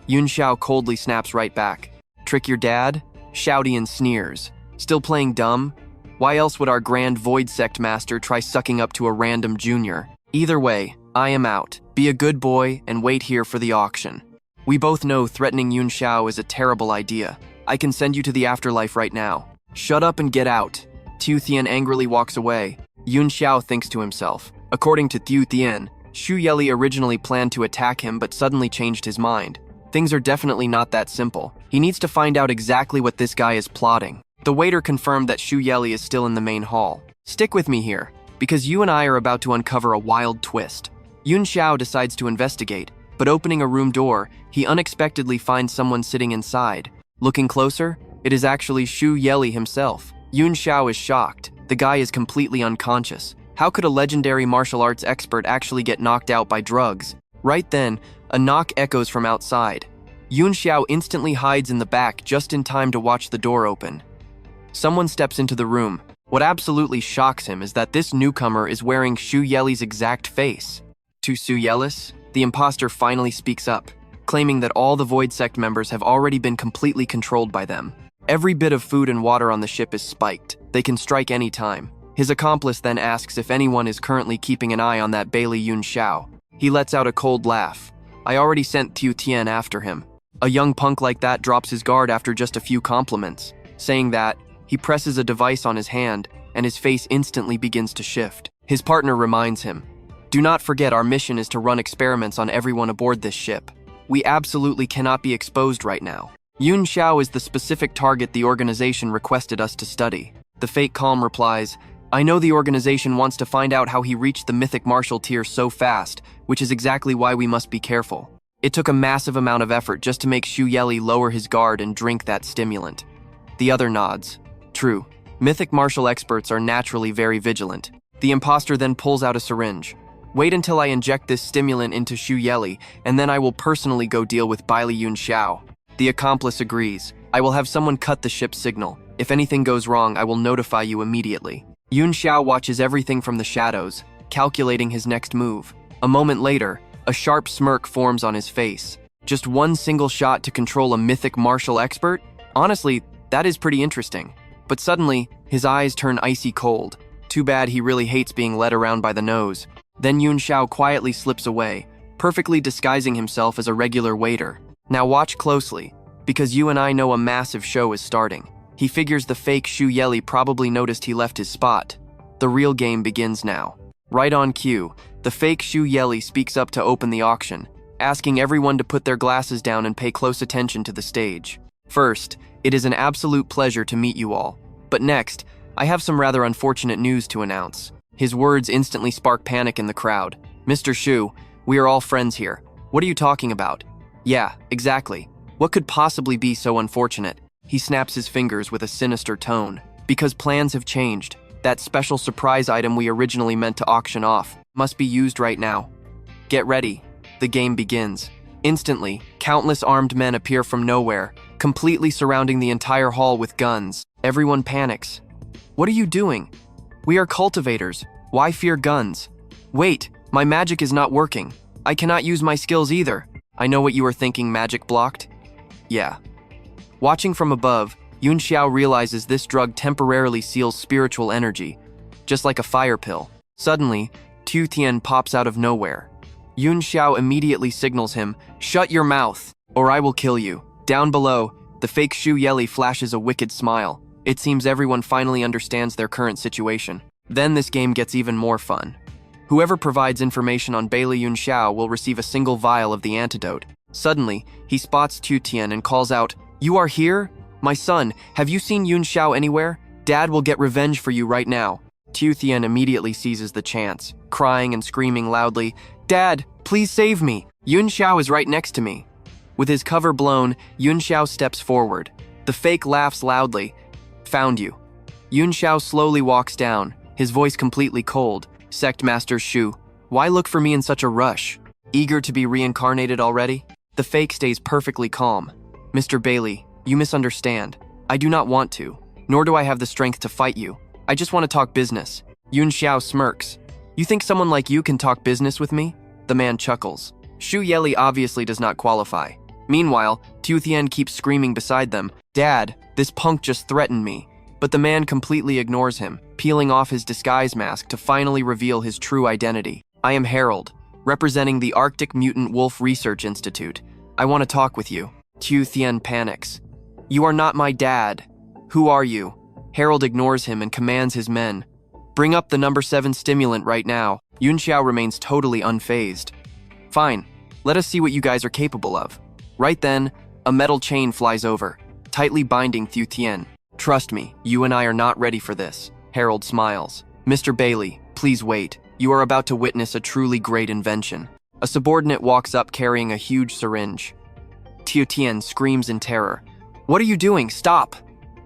Yunxiao coldly snaps right back. Trick your dad? Shouty sneers. Still playing dumb? Why else would our grand void sect master try sucking up to a random junior? Either way, I am out. Be a good boy and wait here for the auction. We both know threatening Yunxiao is a terrible idea. I can send you to the afterlife right now. Shut up and get out. Tiu Tian angrily walks away. Yunxiao thinks to himself. According to Tiu Tian, Xu Yeli originally planned to attack him but suddenly changed his mind. Things are definitely not that simple. He needs to find out exactly what this guy is plotting. The waiter confirmed that Xu Yeli is still in the main hall. Stick with me here, because you and I are about to uncover a wild twist. Yunxiao decides to investigate, but opening a room door, he unexpectedly finds someone sitting inside. Looking closer, it is actually Xu Yeli himself. Yunxiao is shocked. The guy is completely unconscious. How could a legendary martial arts expert actually get knocked out by drugs? Right then, a knock echoes from outside. Yunxiao instantly hides in the back just in time to watch the door open. Someone steps into the room. What absolutely shocks him is that this newcomer is wearing Xu Yeli's exact face. To Xu Yelis, the imposter finally speaks up, claiming that all the Void Sect members have already been completely controlled by them. Every bit of food and water on the ship is spiked. They can strike any time. His accomplice then asks if anyone is currently keeping an eye on that Baili Yunxiao. He lets out a cold laugh. I already sent Tiu Tian after him. A young punk like that drops his guard after just a few compliments. Saying that, he presses a device on his hand, and his face instantly begins to shift. His partner reminds him, "Do not forget our mission is to run experiments on everyone aboard this ship. We absolutely cannot be exposed right now. Yunxiao is the specific target the organization requested us to study." The fake calm replies, "I know the organization wants to find out how he reached the mythic martial tier so fast, which is exactly why we must be careful. It took a massive amount of effort just to make Xu Yeli lower his guard and drink that stimulant." The other nods. True, mythic martial experts are naturally very vigilant. The imposter then pulls out a syringe. "Wait until I inject this stimulant into Xu Yeli, and then I will personally go deal with Baili Yunxiao." The accomplice agrees. "I will have someone cut the ship's signal. If anything goes wrong, I will notify you immediately." Yunxiao watches everything from the shadows, calculating his next move. A moment later, a sharp smirk forms on his face. Just one single shot to control a mythic martial expert? Honestly, that is pretty interesting. But suddenly, his eyes turn icy cold. Too bad he really hates being led around by the nose. Then Yunxiao quietly slips away, perfectly disguising himself as a regular waiter. Now watch closely, because you and I know a massive show is starting. He figures the fake Xu Yeli probably noticed he left his spot. The real game begins now. Right on cue, the fake Xu Yeli speaks up to open the auction, asking everyone to put their glasses down and pay close attention to the stage. First, it is an absolute pleasure to meet you all. But next, I have some rather unfortunate news to announce. His words instantly spark panic in the crowd. "Mr. Xu, we are all friends here. What are you talking about?" "Yeah, exactly. What could possibly be so unfortunate?" He snaps his fingers with a sinister tone. "Because plans have changed. That special surprise item we originally meant to auction off must be used right now. Get ready." The game begins. Instantly, countless armed men appear from nowhere, completely surrounding the entire hall with guns. Everyone panics. "What are you doing?" "We are cultivators. Why fear guns?" "Wait, my magic is not working. I cannot use my skills either." "I know what you are thinking, magic blocked." "Yeah." Watching from above, Yunxiao realizes this drug temporarily seals spiritual energy, just like a fire pill. Suddenly, Tiu Tian pops out of nowhere. Yunxiao immediately signals him, "Shut your mouth, or I will kill you." Down below, the fake Xu Yeli flashes a wicked smile. It seems everyone finally understands their current situation. Then this game gets even more fun. Whoever provides information on Baili Yunxiao will receive a single vial of the antidote. Suddenly, he spots Tiu Tian and calls out, "You are here? My son, have you seen Yunxiao anywhere? Dad will get revenge for you right now." Tiu Tian immediately seizes the chance, crying and screaming loudly, "Dad, please save me! Yunxiao is right next to me." With his cover blown, Yunxiao steps forward. The fake laughs loudly. "Found you." Yunxiao slowly walks down, his voice completely cold. "Sect Master Xu, why look for me in such a rush? Eager to be reincarnated already?" The fake stays perfectly calm. "Mr. Baili, you misunderstand. I do not want to, nor do I have the strength to fight you. I just want to talk business." Yunxiao smirks. You think someone like you can talk business with me? The man chuckles. Shu Yeli obviously does not qualify. Meanwhile, Tu Thien keeps screaming beside them, "Dad, this punk just threatened me." But the man completely ignores him, peeling off his disguise mask to finally reveal his true identity. "I am Harold, representing the Arctic Mutant Wolf Research Institute. I want to talk with you." Tu Thien panics. "You are not my dad. Who are you?" Harold ignores him and commands his men, "Bring up the number 7 stimulant right now." Yunxiao remains totally unfazed. "Fine, let us see what you guys are capable of." Right then, a metal chain flies over, tightly binding Tu Thien. "Trust me, you and I are not ready for this." Harold smiles. "Mr. Baili, please wait. You are about to witness a truly great invention." A subordinate walks up carrying a huge syringe. Tu Thien screams in terror. "What are you doing? Stop!"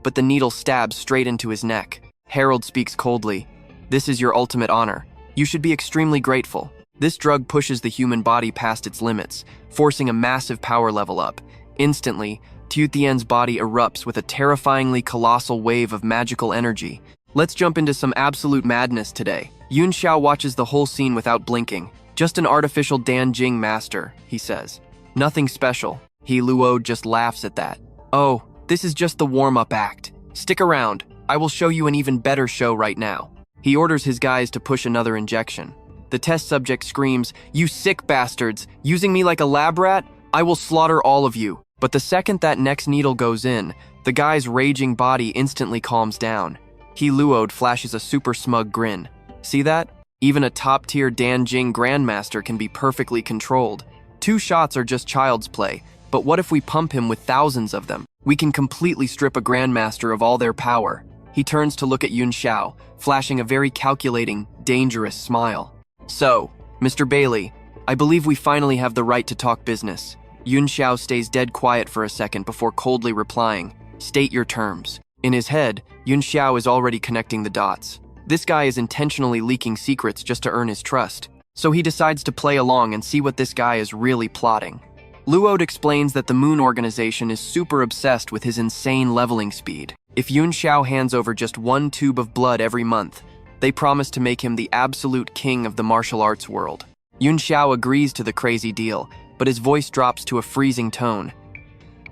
But the needle stabs straight into his neck. Harold speaks coldly. "This is your ultimate honor. You should be extremely grateful." This drug pushes the human body past its limits, forcing a massive power level up. Instantly, Tu Thien's body erupts with a terrifyingly colossal wave of magical energy. Let's jump into some absolute madness today. Yunxiao watches the whole scene without blinking. "Just an artificial Danjing master," he says. "Nothing special." He Luo just laughs at that. "Oh, this is just the warm-up act. Stick around. I will show you an even better show right now." He orders his guys to push another injection. The test subject screams, "You sick bastards! Using me like a lab rat? I will slaughter all of you." But the second that next needle goes in, the guy's raging body instantly calms down. He Luo'd flashes a super smug grin. "See that? Even a top-tier Danjing Grandmaster can be perfectly controlled. 2 shots are just child's play, but what if we pump him with thousands of them? We can completely strip a Grandmaster of all their power." He turns to look at Yunxiao, flashing a very calculating, dangerous smile. "So, Mr. Baili, I believe we finally have the right to talk business." Yunxiao stays dead quiet for a second before coldly replying, "State your terms." In his head, Yunxiao is already connecting the dots. This guy is intentionally leaking secrets just to earn his trust. So he decides to play along and see what this guy is really plotting. Luo explains that the Moon Organization is super obsessed with his insane leveling speed. If Yunxiao hands over just 1 tube of blood every month, they promise to make him the absolute king of the martial arts world. Yunxiao agrees to the crazy deal, but his voice drops to a freezing tone.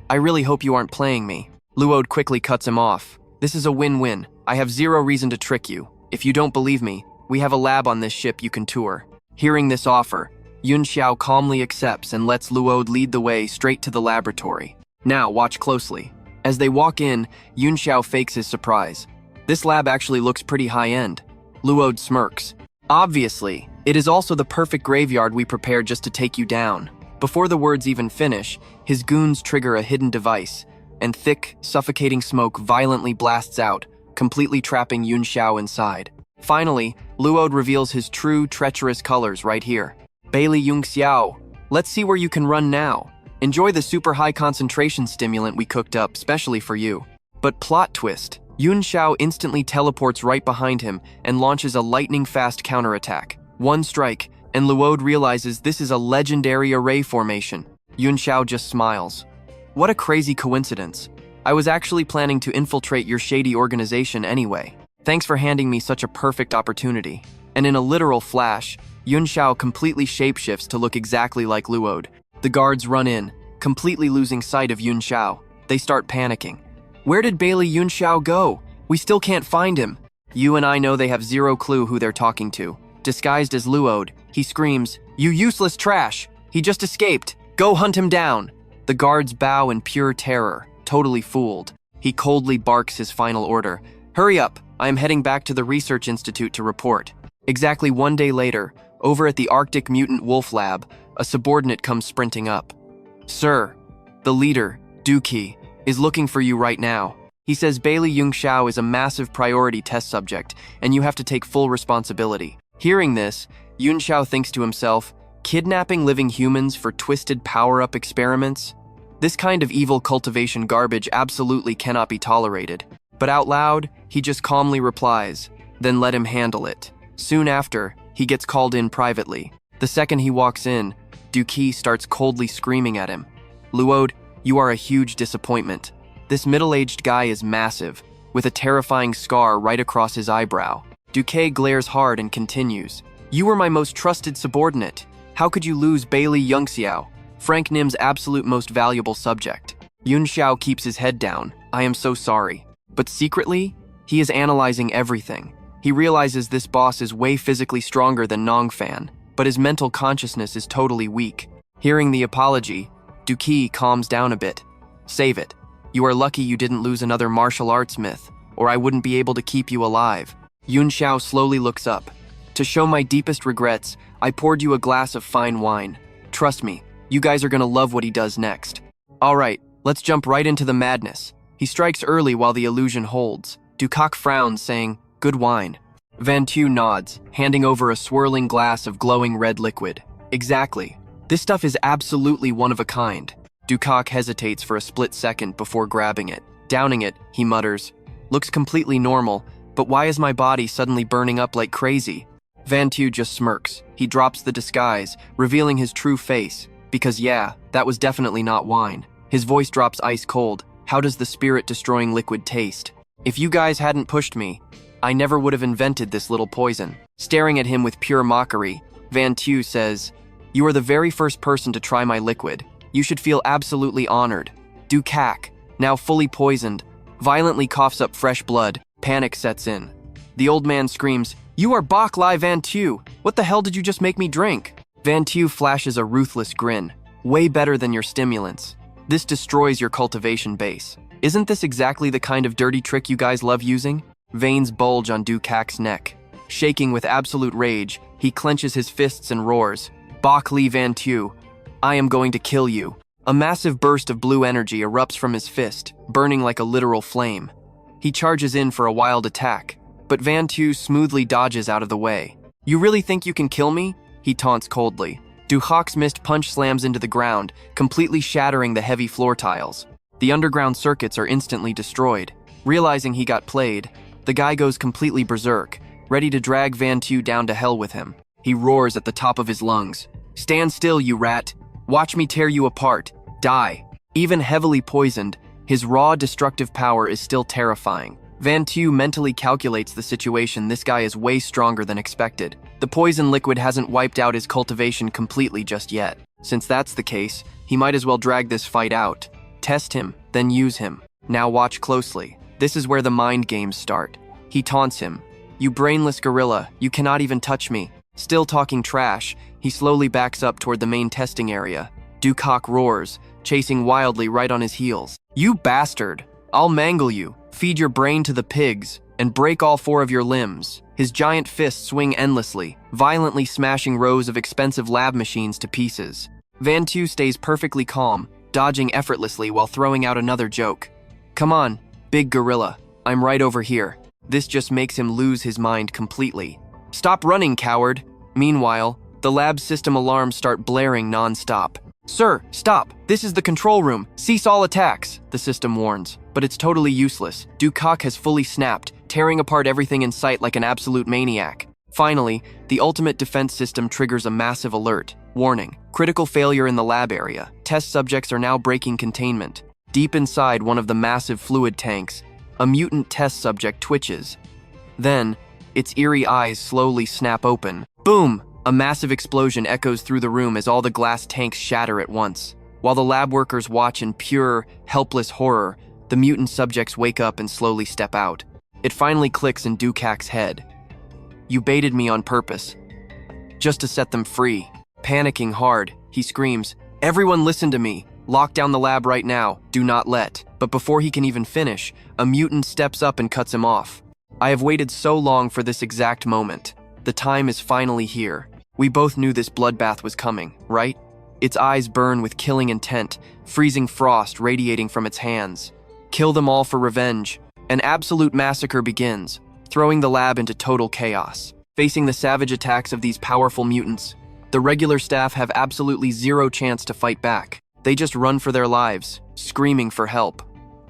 "I really hope you aren't playing me." Luo quickly cuts him off. "This is a win-win. I have zero reason to trick you. If you don't believe me, we have a lab on this ship you can tour." Hearing this offer, Yunxiao calmly accepts and lets Luo lead the way straight to the laboratory. Now, watch closely. As they walk in, Yunxiao fakes his surprise. "This lab actually looks pretty high-end." Luo smirks. "Obviously, it is also the perfect graveyard we prepared just to take you down." Before the words even finish, his goons trigger a hidden device, and thick, suffocating smoke violently blasts out, completely trapping Yunxiao inside. Finally, Luo reveals his true, treacherous colors right here. "Baili Yunxiao, let's see where you can run now. Enjoy the super high concentration stimulant we cooked up specially for you." But plot twist, Yunxiao instantly teleports right behind him and launches a lightning-fast counterattack. One strike, and Luo realizes this is a legendary array formation. Yunxiao just smiles. "What a crazy coincidence. I was actually planning to infiltrate your shady organization anyway. Thanks for handing me such a perfect opportunity." And in a literal flash, Yunxiao completely shapeshifts to look exactly like Luo. The guards run in, completely losing sight of Yunxiao. They start panicking. "Where did Baili Yunxiao go? We still can't find him." You and I know they have zero clue who they're talking to. Disguised as Luo, he screams, "You useless trash! He just escaped! Go hunt him down!" The guards bow in pure terror, totally fooled. He coldly barks his final order. "Hurry up! I am heading back to the Research Institute to report." Exactly 1 day later, over at the Arctic Mutant Wolf Lab, a subordinate comes sprinting up. "Sir, the leader, Duki, is looking for you right now. He says Baili Yunxiao is a massive priority test subject, and you have to take full responsibility." Hearing this, Yunxiao thinks to himself, kidnapping living humans for twisted power-up experiments? This kind of evil cultivation garbage absolutely cannot be tolerated. But out loud, he just calmly replies, "Then let him handle it." Soon after, he gets called in privately. The second he walks in, Duki starts coldly screaming at him. "Luo, you are a huge disappointment. This middle-aged guy is massive, with a terrifying scar right across his eyebrow." Duque glares hard and continues, You were my most trusted subordinate. How could you lose Baili Yunxiao, Frank Nim's absolute most valuable subject? Yunxiao keeps his head down. I am so sorry. But secretly, he is analyzing everything. He realizes this boss is way physically stronger than Nongfan, but his mental consciousness is totally weak. Hearing the apology, Duqi calms down a bit. Save it. You are lucky you didn't lose another martial arts myth, or I wouldn't be able to keep you alive. Yunxiao slowly looks up. To show my deepest regrets, I poured you a glass of fine wine. Trust me, you guys are gonna love what he does next. Alright, let's jump right into the madness. He strikes early while the illusion holds. Duqak frowns, saying, good wine. Van Tu nods, handing over a swirling glass of glowing red liquid. Exactly. This stuff is absolutely one of a kind. Duqak hesitates for a split second before grabbing it. Downing it, he mutters, looks completely normal, but why is my body suddenly burning up like crazy? Van Tu just smirks. He drops the disguise, revealing his true face. Because yeah, that was definitely not wine. His voice drops ice cold. How does the spirit-destroying liquid taste? If you guys hadn't pushed me, I never would have invented this little poison. Staring at him with pure mockery, Van Tu says, you are the very first person to try my liquid. You should feel absolutely honored. Duqak, now fully poisoned, violently coughs up fresh blood. Panic sets in. The old man screams, you are Bok Lai Van Tu! What the hell did you just make me drink? Van Tu flashes a ruthless grin. Way better than your stimulants. This destroys your cultivation base. Isn't this exactly the kind of dirty trick you guys love using? Veins bulge on Duqak's neck. Shaking with absolute rage, he clenches his fists and roars, Bok Li Van Tu, I am going to kill you. A massive burst of blue energy erupts from his fist, burning like a literal flame. He charges in for a wild attack, but Van Tu smoothly dodges out of the way. You really think you can kill me? He taunts coldly. Duqak's missed punch slams into the ground, completely shattering the heavy floor tiles. The underground circuits are instantly destroyed. Realizing he got played, the guy goes completely berserk, ready to drag Van Tu down to hell with him. He roars at the top of his lungs. Stand still, you rat. Watch me tear you apart. Die. Even heavily poisoned, his raw destructive power is still terrifying. Van Tu mentally calculates the situation. This guy is way stronger than expected. The poison liquid hasn't wiped out his cultivation completely just yet. Since that's the case, he might as well drag this fight out. Test him, then use him. Now watch closely. This is where the mind games start. He taunts him. You brainless gorilla, you cannot even touch me. Still talking trash, he slowly backs up toward the main testing area. Duqak roars, chasing wildly right on his heels. You bastard! I'll mangle you, feed your brain to the pigs, and break all 4 of your limbs. His giant fists swing endlessly, violently smashing rows of expensive lab machines to pieces. Van Tu stays perfectly calm, dodging effortlessly while throwing out another joke. Come on, big gorilla, I'm right over here. This just makes him lose his mind completely. Stop running, coward! Meanwhile, the lab system alarms start blaring non-stop. Sir, stop! This is the control room. Cease all attacks, the system warns. But it's totally useless. Duqak has fully snapped, tearing apart everything in sight like an absolute maniac. Finally, the ultimate defense system triggers a massive alert. Warning, critical failure in the lab area. Test subjects are now breaking containment. Deep inside one of the massive fluid tanks, a mutant test subject twitches. Then, its eerie eyes slowly snap open. Boom! A massive explosion echoes through the room as all the glass tanks shatter at once. While the lab workers watch in pure, helpless horror, the mutant subjects wake up and slowly step out. It finally clicks in Duqak's head. You baited me on purpose, just to set them free. Panicking hard, he screams, everyone listen to me. Lock down the lab right now. Do not let. But before he can even finish, a mutant steps up and cuts him off. I have waited so long for this exact moment. The time is finally here. We both knew this bloodbath was coming, right? Its eyes burn with killing intent, freezing frost radiating from its hands. Kill them all for revenge. An absolute massacre begins, throwing the lab into total chaos. Facing the savage attacks of these powerful mutants, the regular staff have absolutely zero chance to fight back. They just run for their lives, screaming for help.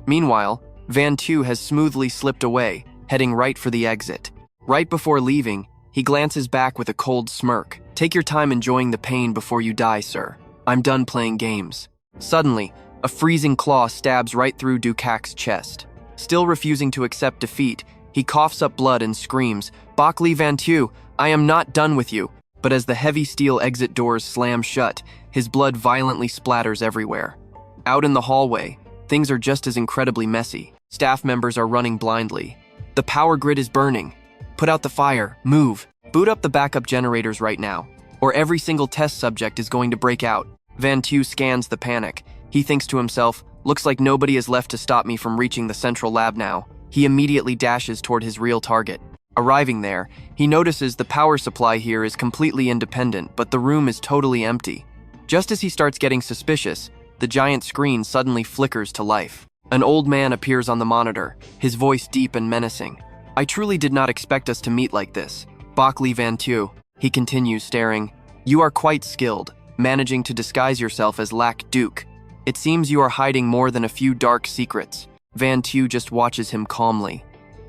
Meanwhile, Van Tu has smoothly slipped away, heading right for the exit. Right before leaving, he glances back with a cold smirk. Take your time enjoying the pain before you die, sir. I'm done playing games. Suddenly, a freezing claw stabs right through Duqak's chest. Still refusing to accept defeat, he coughs up blood and screams, Bok Li Van Tu, I am not done with you. But as the heavy steel exit doors slam shut, his blood violently splatters everywhere. Out in the hallway, things are just as incredibly messy. Staff members are running blindly. The power grid is burning. Put out the fire, move. Boot up the backup generators right now, or every single test subject is going to break out. Van Tu scans the panic. He thinks to himself, looks like nobody is left to stop me from reaching the central lab now. He immediately dashes toward his real target. Arriving there, he notices the power supply here is completely independent, but the room is totally empty. Just as he starts getting suspicious, the giant screen suddenly flickers to life. An old man appears on the monitor, his voice deep and menacing. I truly did not expect us to meet like this. Baili Van Tu, he continues, staring. You are quite skilled, managing to disguise yourself as Lac Duke. It seems you are hiding more than a few dark secrets. Van Tu just watches him calmly.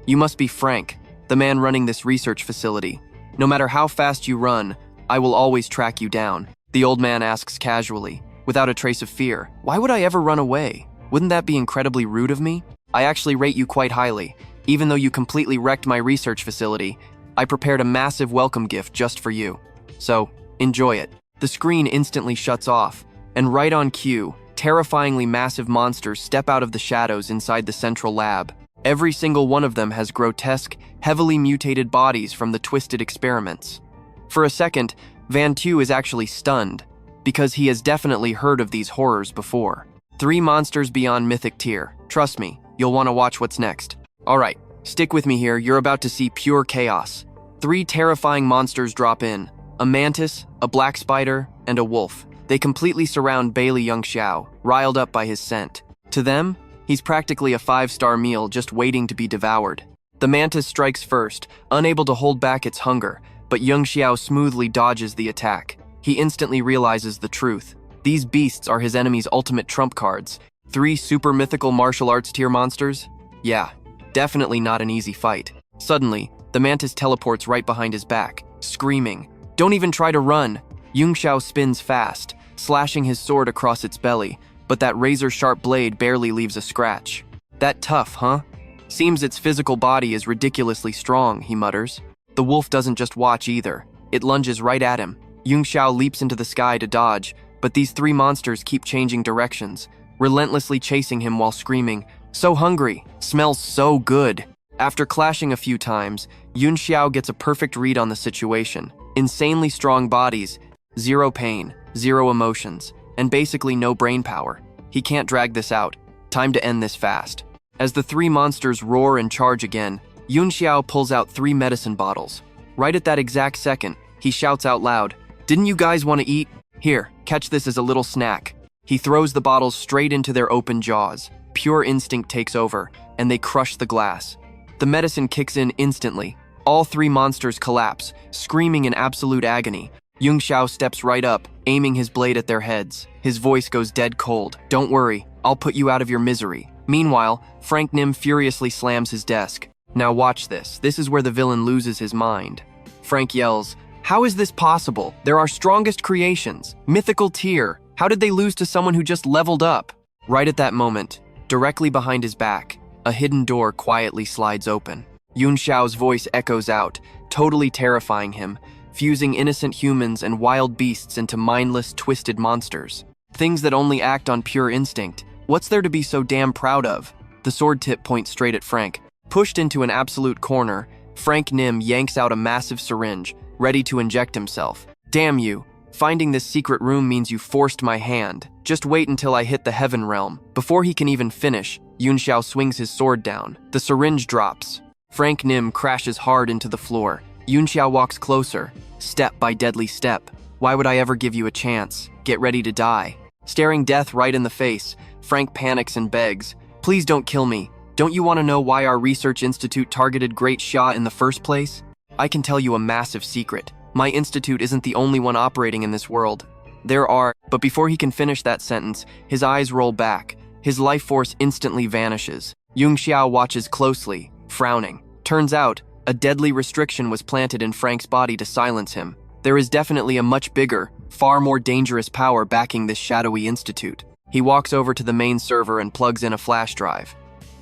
You must be Frank, the man running this research facility. No matter how fast you run, I will always track you down. The old man asks casually, without a trace of fear. Why would I ever run away? Wouldn't that be incredibly rude of me? I actually rate you quite highly. Even though you completely wrecked my research facility, I prepared a massive welcome gift just for you. So, enjoy it. The screen instantly shuts off, and right on cue, terrifyingly massive monsters step out of the shadows inside the central lab. Every single one of them has grotesque, heavily mutated bodies from the twisted experiments. For a second, Van Tu is actually stunned, because he has definitely heard of these horrors before. 3 monsters beyond mythic tier. Trust me, you'll want to watch what's next. Alright, stick with me here, you're about to see pure chaos. 3 terrifying monsters drop in. A mantis, a black spider, and a wolf. They completely surround Baili Yunxiao, riled up by his scent. To them, he's practically a 5-star meal just waiting to be devoured. The mantis strikes first, unable to hold back its hunger, but Yunxiao smoothly dodges the attack. He instantly realizes the truth. These beasts are his enemy's ultimate trump cards. 3 super mythical martial arts tier monsters? Yeah, definitely not an easy fight. Suddenly, the mantis teleports right behind his back, screaming, "Don't even try to run!" Yunxiao spins fast, slashing his sword across its belly, but that razor-sharp blade barely leaves a scratch. That tough, huh? Seems its physical body is ridiculously strong, he mutters. The wolf doesn't just watch either. It lunges right at him. Yunxiao leaps into the sky to dodge, but these 3 monsters keep changing directions, relentlessly chasing him while screaming, "So hungry! Smells so good!" After clashing a few times, Yunxiao gets a perfect read on the situation. Insanely strong bodies, 0 pain, 0 emotions, and basically no brain power. He can't drag this out. Time to end this fast. As the 3 monsters roar and charge again, Yunxiao pulls out 3 medicine bottles. Right at that exact second, he shouts out loud, "Didn't you guys want to eat? Here, catch this as a little snack." He throws the bottles straight into their open jaws. Pure instinct takes over, and they crush the glass. The medicine kicks in instantly. All 3 monsters collapse, screaming in absolute agony. Yunxiao steps right up, aiming his blade at their heads. His voice goes dead cold. "Don't worry, I'll put you out of your misery." Meanwhile, Frank Nim furiously slams his desk. Now watch this. This is where the villain loses his mind. Frank yells, "How is this possible? They're our strongest creations. Mythical tier. How did they lose to someone who just leveled up?" Right at that moment, directly behind his back, a hidden door quietly slides open. Yunxiao's voice echoes out, totally terrifying him, fusing innocent humans and wild beasts into mindless, twisted monsters. Things that only act on pure instinct. What's there to be so damn proud of? The sword tip points straight at Frank. Pushed into an absolute corner, Frank Nim yanks out a massive syringe, ready to inject himself. "Damn you. Finding this secret room means you forced my hand. Just wait until I hit the heaven realm." Before he can even finish, Yunxiao swings his sword down. The syringe drops. Frank Nim crashes hard into the floor. Yunxiao walks closer, step by deadly step. "Why would I ever give you a chance? Get ready to die." Staring death right in the face, Frank panics and begs, "Please don't kill me. Don't you want to know why our research institute targeted Great Xia in the first place? I can tell you a massive secret. My institute isn't the only one operating in this world. There are..." But before he can finish that sentence, his eyes roll back. His life force instantly vanishes. Yunxiao watches closely, frowning. Turns out, a deadly restriction was planted in Frank's body to silence him. There is definitely a much bigger, far more dangerous power backing this shadowy institute. He walks over to the main server and plugs in a flash drive.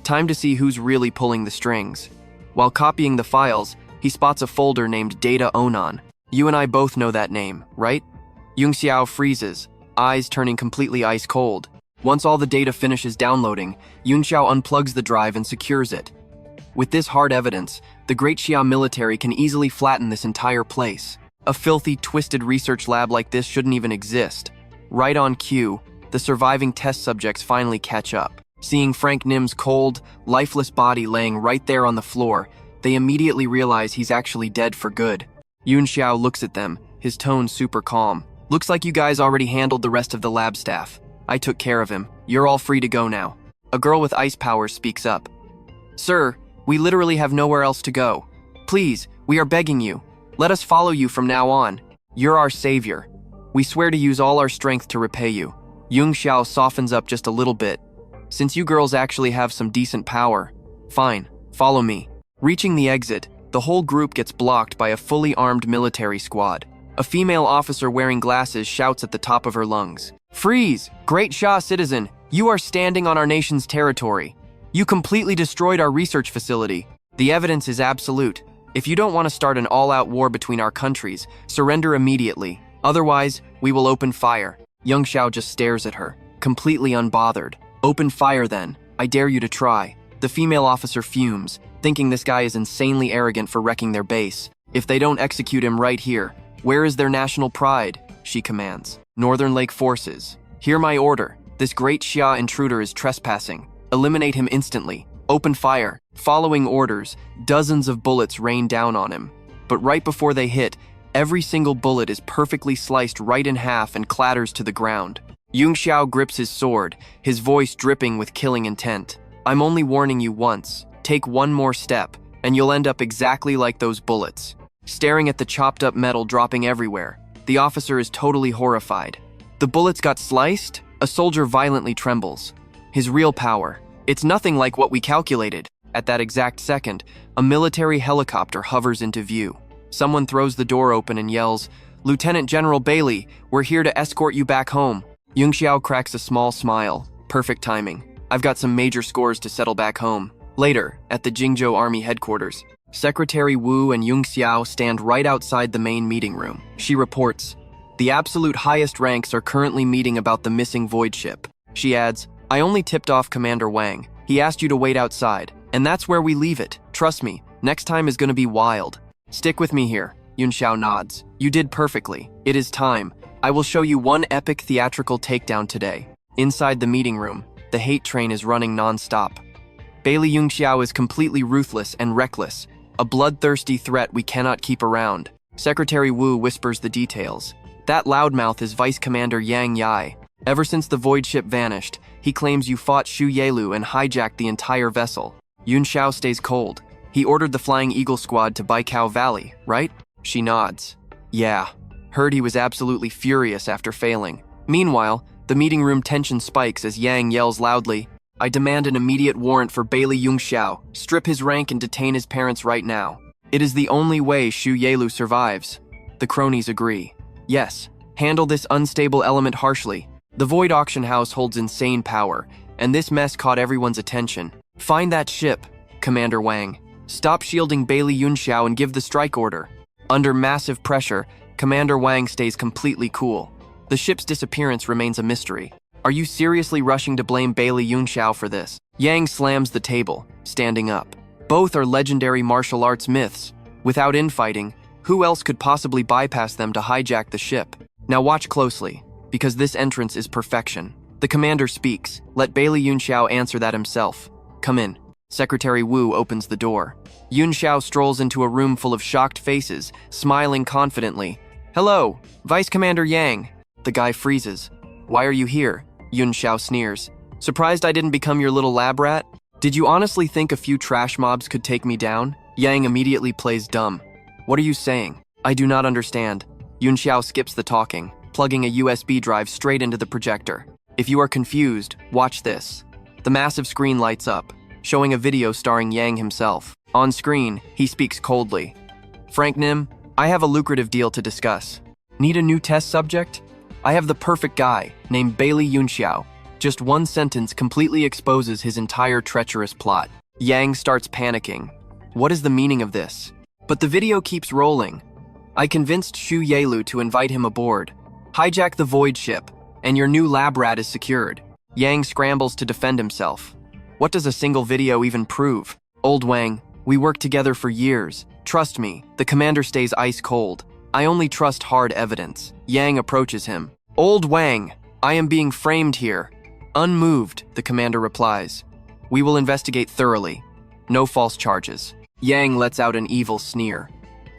Time to see who's really pulling the strings. While copying the files, he spots a folder named Data Onan. You and I both know that name, right? Yunxiao freezes, eyes turning completely ice cold. Once all the data finishes downloading, Yunxiao unplugs the drive and secures it. With this hard evidence, the Great Xia military can easily flatten this entire place. A filthy, twisted research lab like this shouldn't even exist. Right on cue, the surviving test subjects finally catch up. Seeing Frank Nim's cold, lifeless body laying right there on the floor, they immediately realize he's actually dead for good. Yunxiao looks at them, his tone super calm. Looks like you guys already handled the rest of the lab staff. I took care of him. You're all free to go now. A girl with ice powers speaks up. Sir, we literally have nowhere else to go. Please, we are begging you. Let us follow you from now on. You're our savior. We swear to use all our strength to repay you. Yunxiao softens up just a little bit. Since you girls actually have some decent power, fine, follow me. Reaching the exit, the whole group gets blocked by a fully armed military squad. A female officer wearing glasses shouts at the top of her lungs. Freeze! Great Xia citizen, you are standing on our nation's territory. You completely destroyed our research facility. The evidence is absolute. If you don't want to start an all-out war between our countries, surrender immediately. Otherwise, we will open fire. Yunxiao just stares at her, completely unbothered. Open fire then. I dare you to try. The female officer fumes, thinking this guy is insanely arrogant for wrecking their base. If they don't execute him right here, where is their national pride? She commands. Northern Lake forces, hear my order. This Great Xia intruder is trespassing. Eliminate him instantly. Open fire. Following orders, dozens of bullets rain down on him. But right before they hit, every single bullet is perfectly sliced right in half and clatters to the ground. Yunxiao grips his sword, his voice dripping with killing intent. I'm only warning you once. Take one more step, and you'll end up exactly like those bullets. Staring at the chopped up metal dropping everywhere, the officer is totally horrified. The bullets got sliced? A soldier violently trembles. His real power. It's nothing like what we calculated. At that exact second, a military helicopter hovers into view. Someone throws the door open and yells, Lieutenant General Baili, we're here to escort you back home. Yunxiao cracks a small smile. Perfect timing. I've got some major scores to settle back home. Later, at the Jingzhou Army headquarters, Secretary Wu and Yunxiao stand right outside the main meeting room. She reports, the absolute highest ranks are currently meeting about the missing void ship. She adds, I only tipped off Commander Wang. He asked you to wait outside, and that's where we leave it. Trust me, next time is gonna be wild. Stick with me here. Yunxiao nods. You did perfectly. It is time. I will show you one epic theatrical takedown today. Inside the meeting room, the hate train is running non-stop. Baili Yunxiao is completely ruthless and reckless, a bloodthirsty threat we cannot keep around. Secretary Wu whispers the details. That loudmouth is Vice Commander Yang Yai. Ever since the void ship vanished, he claims you fought Xu Yelu and hijacked the entire vessel. Yunxiao stays cold. He ordered the Flying Eagle squad to Baikao Valley, right? She nods. Yeah. Heard he was absolutely furious after failing. Meanwhile, the meeting room tension spikes as Yang yells loudly, I demand an immediate warrant for Baili Yunxiao. Strip his rank and detain his parents right now. It is the only way Xu Yelu survives. The cronies agree. Yes, handle this unstable element harshly. The Void Auction House holds insane power, and this mess caught everyone's attention. Find that ship, Commander Wang. Stop shielding Baili Yunxiao and give the strike order. Under massive pressure, Commander Wang stays completely cool. The ship's disappearance remains a mystery. Are you seriously rushing to blame Baili Yunxiao for this? Yang slams the table, standing up. Both are legendary martial arts myths. Without infighting, who else could possibly bypass them to hijack the ship? Now watch closely, because this entrance is perfection. The commander speaks. Let Baili Yunxiao answer that himself. Come in. Secretary Wu opens the door. Yunxiao strolls into a room full of shocked faces, smiling confidently. Hello, Vice Commander Yang. The guy freezes. Why are you here? Yunxiao sneers. Surprised I didn't become your little lab rat? Did you honestly think a few trash mobs could take me down? Yang immediately plays dumb. What are you saying? I do not understand. Yunxiao skips the talking, plugging a USB drive straight into the projector. If you are confused, watch this. The massive screen lights up, showing a video starring Yang himself. On screen, he speaks coldly. Frank Nim, I have a lucrative deal to discuss. Need a new test subject? I have the perfect guy, named Baili Yunxiao. Just one sentence completely exposes his entire treacherous plot. Yang starts panicking. What is the meaning of this? But the video keeps rolling. I convinced Xu Yelu to invite him aboard. Hijack the void ship, and your new lab rat is secured. Yang scrambles to defend himself. What does a single video even prove? Old Wang, we worked together for years. Trust me, the commander stays ice cold. I only trust hard evidence. Yang approaches him. Old Wang, I am being framed here. Unmoved, the commander replies. We will investigate thoroughly. No false charges. Yang lets out an evil sneer.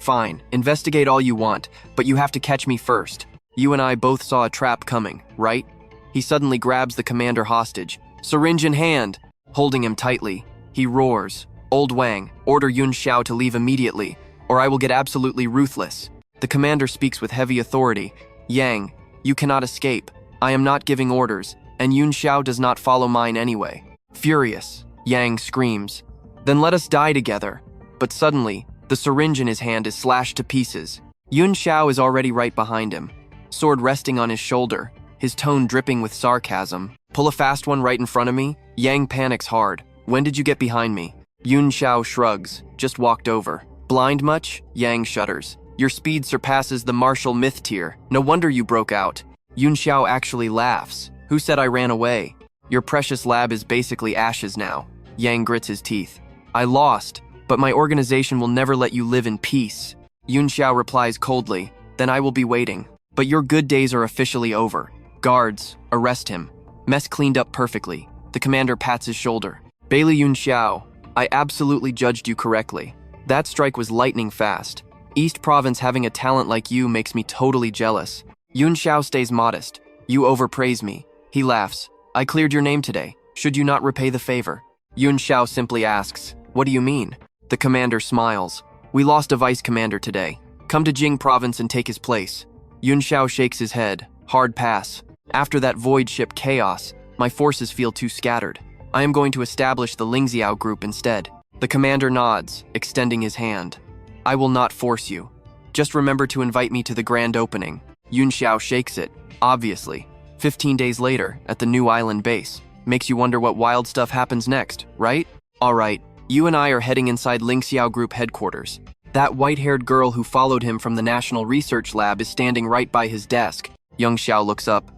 Fine, investigate all you want, but you have to catch me first. You and I both saw a trap coming, right? He suddenly grabs the commander hostage, syringe in hand. Holding him tightly, he roars, Old Wang, order Yunxiao to leave immediately, or I will get absolutely ruthless. The commander speaks with heavy authority. Yang, you cannot escape. I am not giving orders, and Yunxiao does not follow mine anyway. Furious, Yang screams, then let us die together. But suddenly, the syringe in his hand is slashed to pieces. Yunxiao is already right behind him, sword resting on his shoulder, his tone dripping with sarcasm. Pull a fast one right in front of me? Yang panics hard. When did you get behind me? Yunxiao shrugs. Just walked over. Blind much? Yang shudders. Your speed surpasses the martial myth tier. No wonder you broke out. Yunxiao actually laughs. Who said I ran away? Your precious lab is basically ashes now. Yang grits his teeth. I lost, but my organization will never let you live in peace. Yunxiao replies coldly. Then I will be waiting. But your good days are officially over. Guards, arrest him. Mess cleaned up perfectly. The commander pats his shoulder. Baili Yunxiao, I absolutely judged you correctly. That strike was lightning fast. East Province having a talent like you makes me totally jealous. Yunxiao stays modest. You overpraise me. He laughs. I cleared your name today. Should you not repay the favor? Yunxiao simply asks, what do you mean? The commander smiles. We lost a vice commander today. Come to Jing Province and take his place. Yunxiao shakes his head. Hard pass. After that void ship chaos, my forces feel too scattered. I am going to establish the Lingxiao group instead. The commander nods, extending his hand. I will not force you. Just remember to invite me to the grand opening. Yunxiao shakes it, obviously. 15 days later, at the new island base. Makes you wonder what wild stuff happens next, right? Alright, you and I are heading inside Lingxiao group headquarters. That white-haired girl who followed him from the National Research Lab is standing right by his desk. Yunxiao looks up.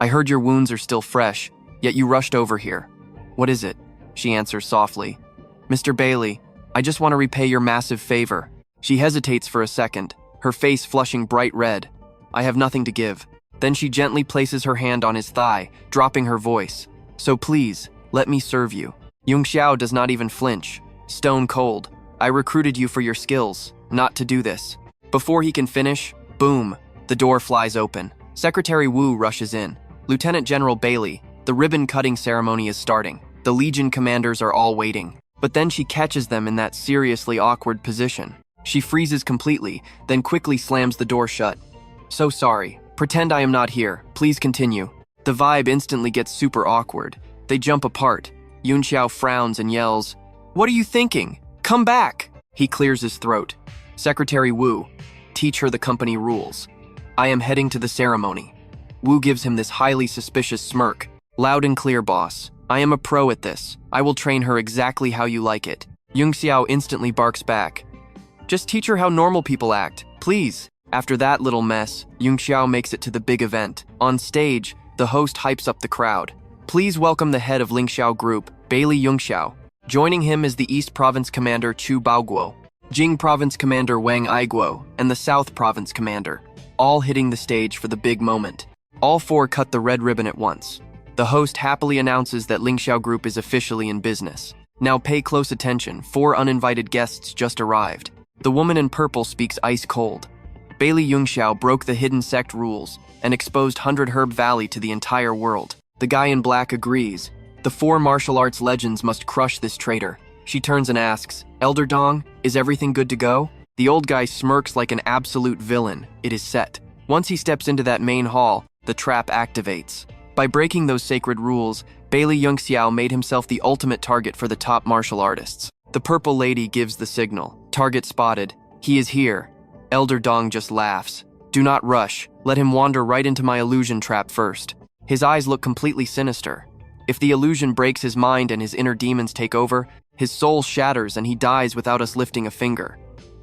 I heard your wounds are still fresh, yet you rushed over here. What is it? She answers softly. Mr. Baili, I just want to repay your massive favor. She hesitates for a second, her face flushing bright red. I have nothing to give. Then she gently places her hand on his thigh, dropping her voice. So please, let me serve you. Yunxiao does not even flinch. Stone cold. I recruited you for your skills, not to do this. Before he can finish, boom, the door flies open. Secretary Wu rushes in. Lieutenant General Baili, the ribbon-cutting ceremony is starting. The Legion commanders are all waiting. But then she catches them in that seriously awkward position. She freezes completely, then quickly slams the door shut. So sorry. Pretend I am not here. Please continue. The vibe instantly gets super awkward. They jump apart. Yunxiao frowns and yells, What are you thinking? Come back! He clears his throat. Secretary Wu, teach her the company rules. I am heading to the ceremony. Wu gives him this highly suspicious smirk. Loud and clear, boss. I am a pro at this. I will train her exactly how you like it. Yunxiao instantly barks back. Just teach her how normal people act, please. After that little mess, Yunxiao makes it to the big event. On stage, the host hypes up the crowd. Please welcome the head of Lingxiao Group, Baili Yunxiao. Joining him is the East Province Commander Chu Baoguo, Jing Province Commander Wang Aiguo, and the South Province Commander, all hitting the stage for the big moment. All four cut the red ribbon at once. The host happily announces that Lingxiao Group is officially in business. Now pay close attention, 4 uninvited guests just arrived. The woman in purple speaks ice cold. Baili Yunxiao broke the hidden sect rules and exposed 100 Herb Valley to the entire world. The guy in black agrees. The 4 martial arts legends must crush this traitor. She turns and asks, Elder Dong, is everything good to go? The old guy smirks like an absolute villain. It is set. Once he steps into that main hall, the trap activates. By breaking those sacred rules, Baili Yunxiao made himself the ultimate target for the top martial artists. The purple lady gives the signal. Target spotted. He is here. Elder Dong just laughs. Do not rush. Let him wander right into my illusion trap first. His eyes look completely sinister. If the illusion breaks his mind and his inner demons take over, his soul shatters and he dies without us lifting a finger.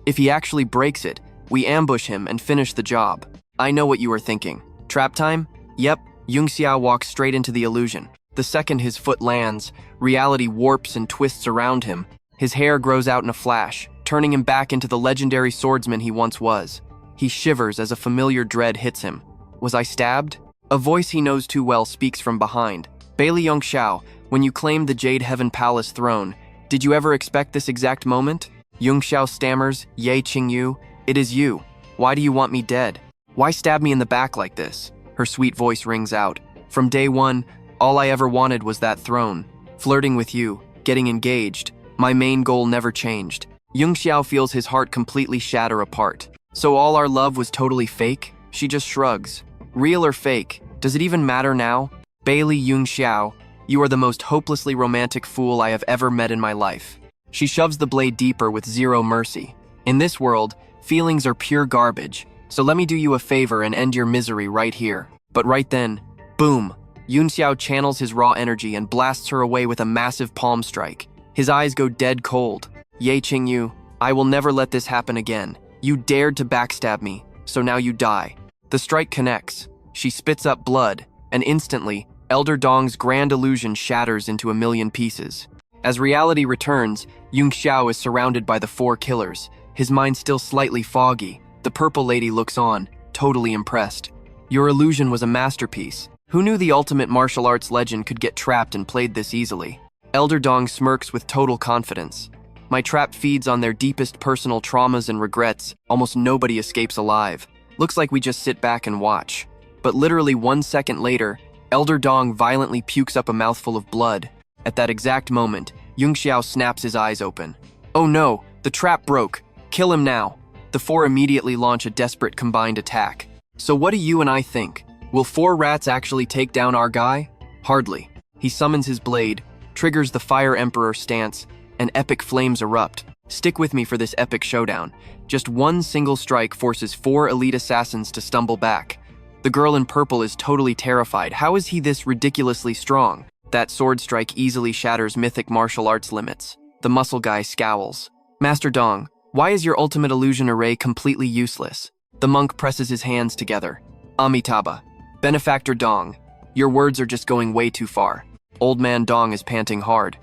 If he actually breaks it, we ambush him and finish the job. I know what you are thinking. Trap time? Yep, Yunxiao walks straight into the illusion. The second his foot lands, reality warps and twists around him. His hair grows out in a flash, turning him back into the legendary swordsman he once was. He shivers as a familiar dread hits him. Was I stabbed? A voice he knows too well speaks from behind. Baili Yunxiao, when you claimed the Jade Heaven Palace throne, did you ever expect this exact moment? Yunxiao stammers, Ye Qingyu, it is you. Why do you want me dead? Why stab me in the back like this? Her sweet voice rings out. From day one, all I ever wanted was that throne. Flirting with you, getting engaged, my main goal never changed. Yunxiao feels his heart completely shatter apart. So all our love was totally fake? She just shrugs. Real or fake? Does it even matter now? Baili Yunxiao, you are the most hopelessly romantic fool I have ever met in my life. She shoves the blade deeper with zero mercy. In this world, feelings are pure garbage, so let me do you a favor and end your misery right here. But right then, boom, Yunxiao channels his raw energy and blasts her away with a massive palm strike. His eyes go dead cold. Ye Qingyu, I will never let this happen again. You dared to backstab me, so now you die. The strike connects. She spits up blood, and instantly, Elder Dong's grand illusion shatters into a million pieces. As reality returns, Yunxiao is surrounded by the four killers, his mind still slightly foggy. The purple lady looks on, totally impressed. Your illusion was a masterpiece. Who knew the ultimate martial arts legend could get trapped and played this easily? Elder Dong smirks with total confidence. My trap feeds on their deepest personal traumas and regrets. Almost nobody escapes alive. Looks like we just sit back and watch. But literally 1 second later, Elder Dong violently pukes up a mouthful of blood. At that exact moment, Yunxiao snaps his eyes open. Oh no, the trap broke. Kill him now. The four immediately launch a desperate combined attack. So what do you and I think? Will four rats actually take down our guy? Hardly. He summons his blade, triggers the Fire Emperor stance, and epic flames erupt. Stick with me for this epic showdown. Just one single strike forces four elite assassins to stumble back. The girl in purple is totally terrified. How is he this ridiculously strong? That sword strike easily shatters mythic martial arts limits. The muscle guy scowls. Master Dong, why is your ultimate illusion array completely useless? The monk presses his hands together. Amitabha. Benefactor Dong, your words are just going way too far. Old man Dong is panting hard.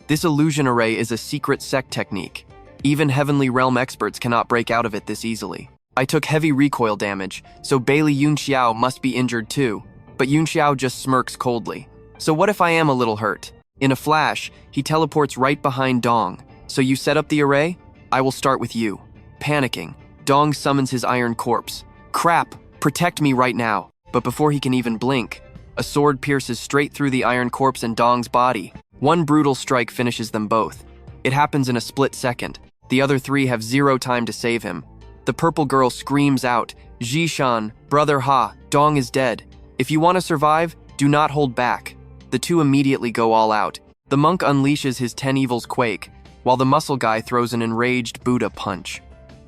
This illusion array is a secret sect technique. Even Heavenly Realm experts cannot break out of it this easily. I took heavy recoil damage, so Baili Yunxiao must be injured too. But Yunxiao just smirks coldly. So what if I am a little hurt? In a flash, he teleports right behind Dong. So you set up the array? I will start with you. Panicking, Dong summons his iron corpse. Crap, protect me right now. But before he can even blink, a sword pierces straight through the iron corpse and Dong's body. One brutal strike finishes them both. It happens in a split second. The other three have zero time to save him. The purple girl screams out, Zhishan, brother Ha, Dong is dead. If you want to survive, do not hold back. The two immediately go all out. The monk unleashes his 10 evils quake, while the muscle guy throws an enraged Buddha punch.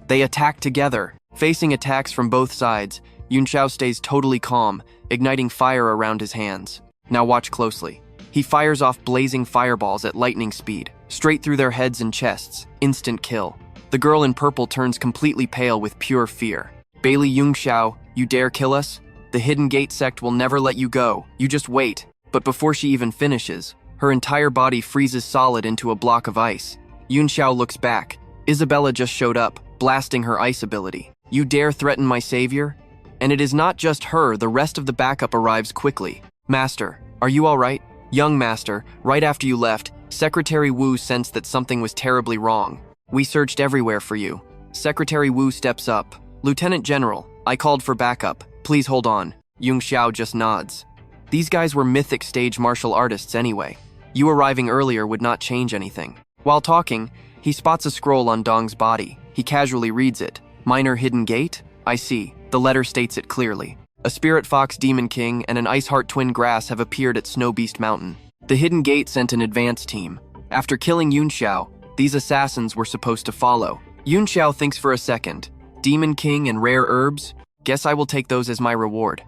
They attack together. Facing attacks from both sides, Yunxiao stays totally calm, igniting fire around his hands. Now watch closely. He fires off blazing fireballs at lightning speed, straight through their heads and chests. Instant kill. The girl in purple turns completely pale with pure fear. Baili Yunxiao, you dare kill us? The Hidden Gate sect will never let you go. You just wait. But before she even finishes, her entire body freezes solid into a block of ice. Yunxiao looks back. Isabella just showed up, blasting her ice ability. You dare threaten my savior? And it is not just her, the rest of the backup arrives quickly. Master, are you all right? Young master, right after you left, Secretary Wu sensed that something was terribly wrong. We searched everywhere for you. Secretary Wu steps up. Lieutenant General, I called for backup. Please hold on. Yunxiao just nods. These guys were mythic stage martial artists anyway. You arriving earlier would not change anything. While talking, he spots a scroll on Dong's body. He casually reads it. Minor Hidden Gate? I see. The letter states it clearly. A Spirit Fox Demon King and an Iceheart Twin Grass have appeared at Snow Beast Mountain. The Hidden Gate sent an advance team. After killing Yunxiao, these assassins were supposed to follow. Yunxiao thinks for a second. Demon King and rare herbs? Guess I will take those as my reward.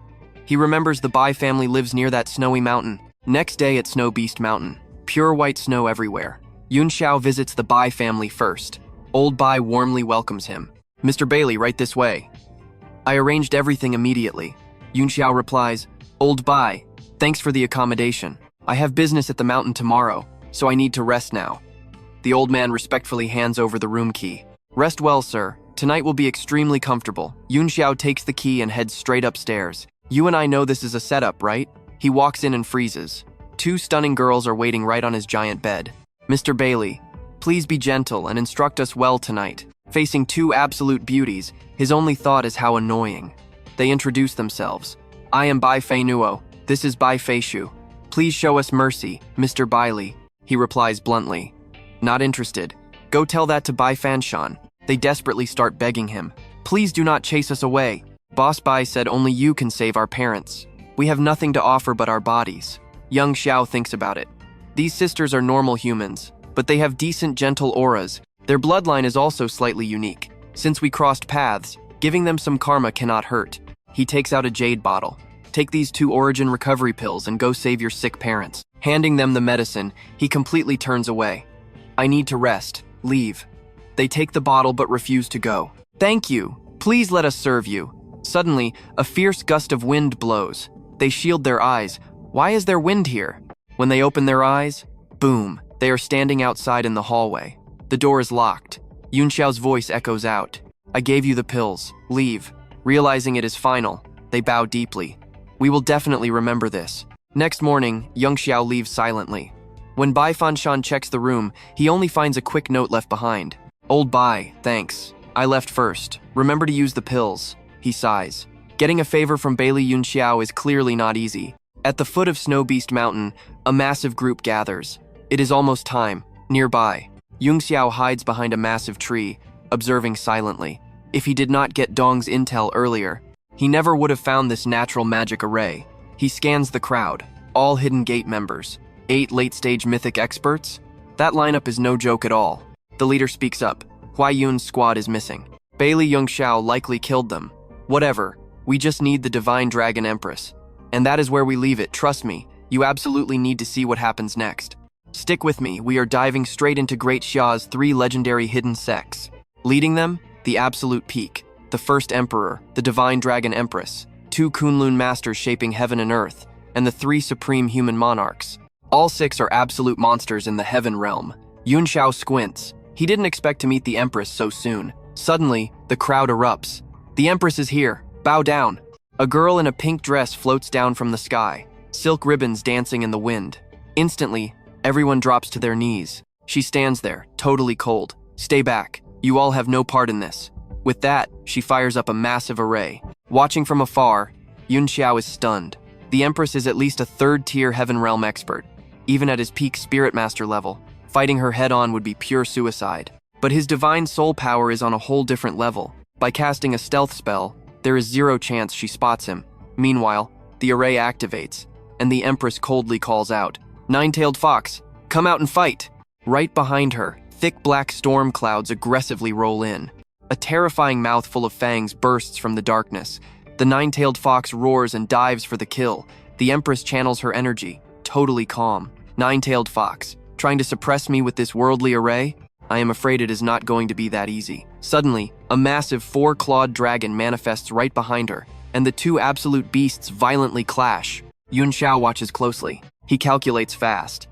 He remembers the Bai family lives near that snowy mountain. Next day at Snow Beast Mountain. Pure white snow everywhere. Yunxiao visits the Bai family first. Old Bai warmly welcomes him. Mr. Baili, right this way. I arranged everything immediately. Yunxiao replies, Old Bai, thanks for the accommodation. I have business at the mountain tomorrow, so I need to rest now. The old man respectfully hands over the room key. Rest well, sir. Tonight will be extremely comfortable. Yunxiao takes the key and heads straight upstairs. You and I know this is a setup, right? He walks in and freezes. Two stunning girls are waiting right on his giant bed. Mr. Baili, please be gentle and instruct us well tonight. Facing two absolute beauties, his only thought is how annoying. They introduce themselves. I am Bai Fei Nuo. This is Bai Fei Shu. Please show us mercy, Mr. Baili. He replies bluntly. Not interested. Go tell that to Bai Fanshan. They desperately start begging him. Please do not chase us away. Boss Bai said only you can save our parents. We have nothing to offer but our bodies. Young Xiao thinks about it. These sisters are normal humans, but they have decent, gentle auras. Their bloodline is also slightly unique. Since we crossed paths, giving them some karma cannot hurt. He takes out a jade bottle. Take these 2 origin recovery pills and go save your sick parents. Handing them the medicine, he completely turns away. I need to rest. Leave. They take the bottle but refuse to go. Thank you. Please let us serve you. Suddenly, a fierce gust of wind blows. They shield their eyes. Why is there wind here? When they open their eyes, boom, they are standing outside in the hallway. The door is locked. Yunxiao's voice echoes out. I gave you the pills. Leave. Realizing it is final, they bow deeply. We will definitely remember this. Next morning, Young Xiao leaves silently. When Bai Fanshan checks the room, he only finds a quick note left behind. Old Bai, thanks. I left first. Remember to use the pills. He sighs. Getting a favor from Baili Yunxiao is clearly not easy. At the foot of Snow Beast Mountain, a massive group gathers. It is almost time. Nearby, Yunxiao hides behind a massive tree, observing silently. If he did not get Dong's intel earlier, he never would have found this natural magic array. He scans the crowd, all Hidden Gate members, 8 late-stage mythic experts. That lineup is no joke at all. The leader speaks up. Huai Yun's squad is missing. Baili Yunxiao likely killed them. Whatever, we just need the Divine Dragon Empress. And that is where we leave it, trust me. You absolutely need to see what happens next. Stick with me, we are diving straight into Great Xia's 3 legendary hidden sects. Leading them, the Absolute Peak, the First Emperor, the Divine Dragon Empress, 2 Kunlun Masters shaping heaven and earth, and the 3 Supreme Human Monarchs. All 6 are absolute monsters in the Heaven Realm. Yunxiao squints. He didn't expect to meet the Empress so soon. Suddenly, the crowd erupts. The Empress is here. Bow down. A girl in a pink dress floats down from the sky, silk ribbons dancing in the wind. Instantly, everyone drops to their knees. She stands there, totally cold. Stay back. You all have no part in this. With that, she fires up a massive array. Watching from afar, Yunxiao is stunned. The Empress is at least a 3rd-tier Heaven Realm expert. Even at his peak Spirit Master level, fighting her head-on would be pure suicide. But his divine soul power is on a whole different level. By casting a stealth spell, there is 0 chance she spots him. Meanwhile, the array activates, and the Empress coldly calls out, Nine-tailed fox, come out and fight! Right behind her, thick black storm clouds aggressively roll in. A terrifying mouth full of fangs bursts from the darkness. The nine-tailed fox roars and dives for the kill. The Empress channels her energy, totally calm. Nine-tailed fox, trying to suppress me with this worldly array? I am afraid it is not going to be that easy. Suddenly, a massive 4-clawed dragon manifests right behind her, and the 2 absolute beasts violently clash. Yunxiao watches closely. He calculates fast.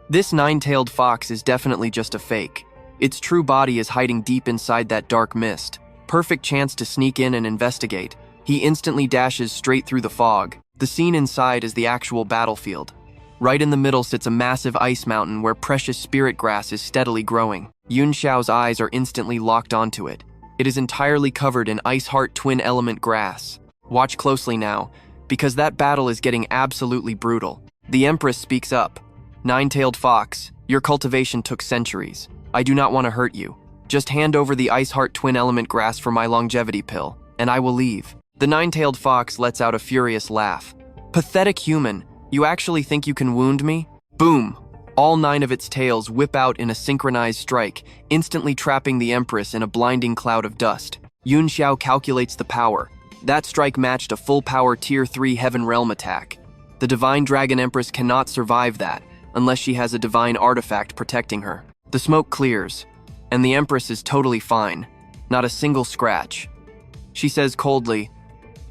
This 9-tailed fox is definitely just a fake. Its true body is hiding deep inside that dark mist. Perfect chance to sneak in and investigate. He instantly dashes straight through the fog. The scene inside is the actual battlefield. Right in the middle sits a massive ice mountain where precious spirit grass is steadily growing. Yunxiao's eyes are instantly locked onto it. It is entirely covered in ice heart twin element grass. Watch closely now, because that battle is getting absolutely brutal. The Empress speaks up. Nine-tailed fox, your cultivation took centuries. I do not want to hurt you. Just hand over the ice heart twin element grass for my longevity pill, and I will leave. The nine-tailed fox lets out a furious laugh. Pathetic human, you actually think you can wound me? Boom! All 9 of its tails whip out in a synchronized strike, instantly trapping the Empress in a blinding cloud of dust. Yunxiao calculates the power. That strike matched a full-power Tier 3 Heaven Realm attack. The Divine Dragon Empress cannot survive that, unless she has a divine artifact protecting her. The smoke clears, and the Empress is totally fine. Not a single scratch. She says coldly,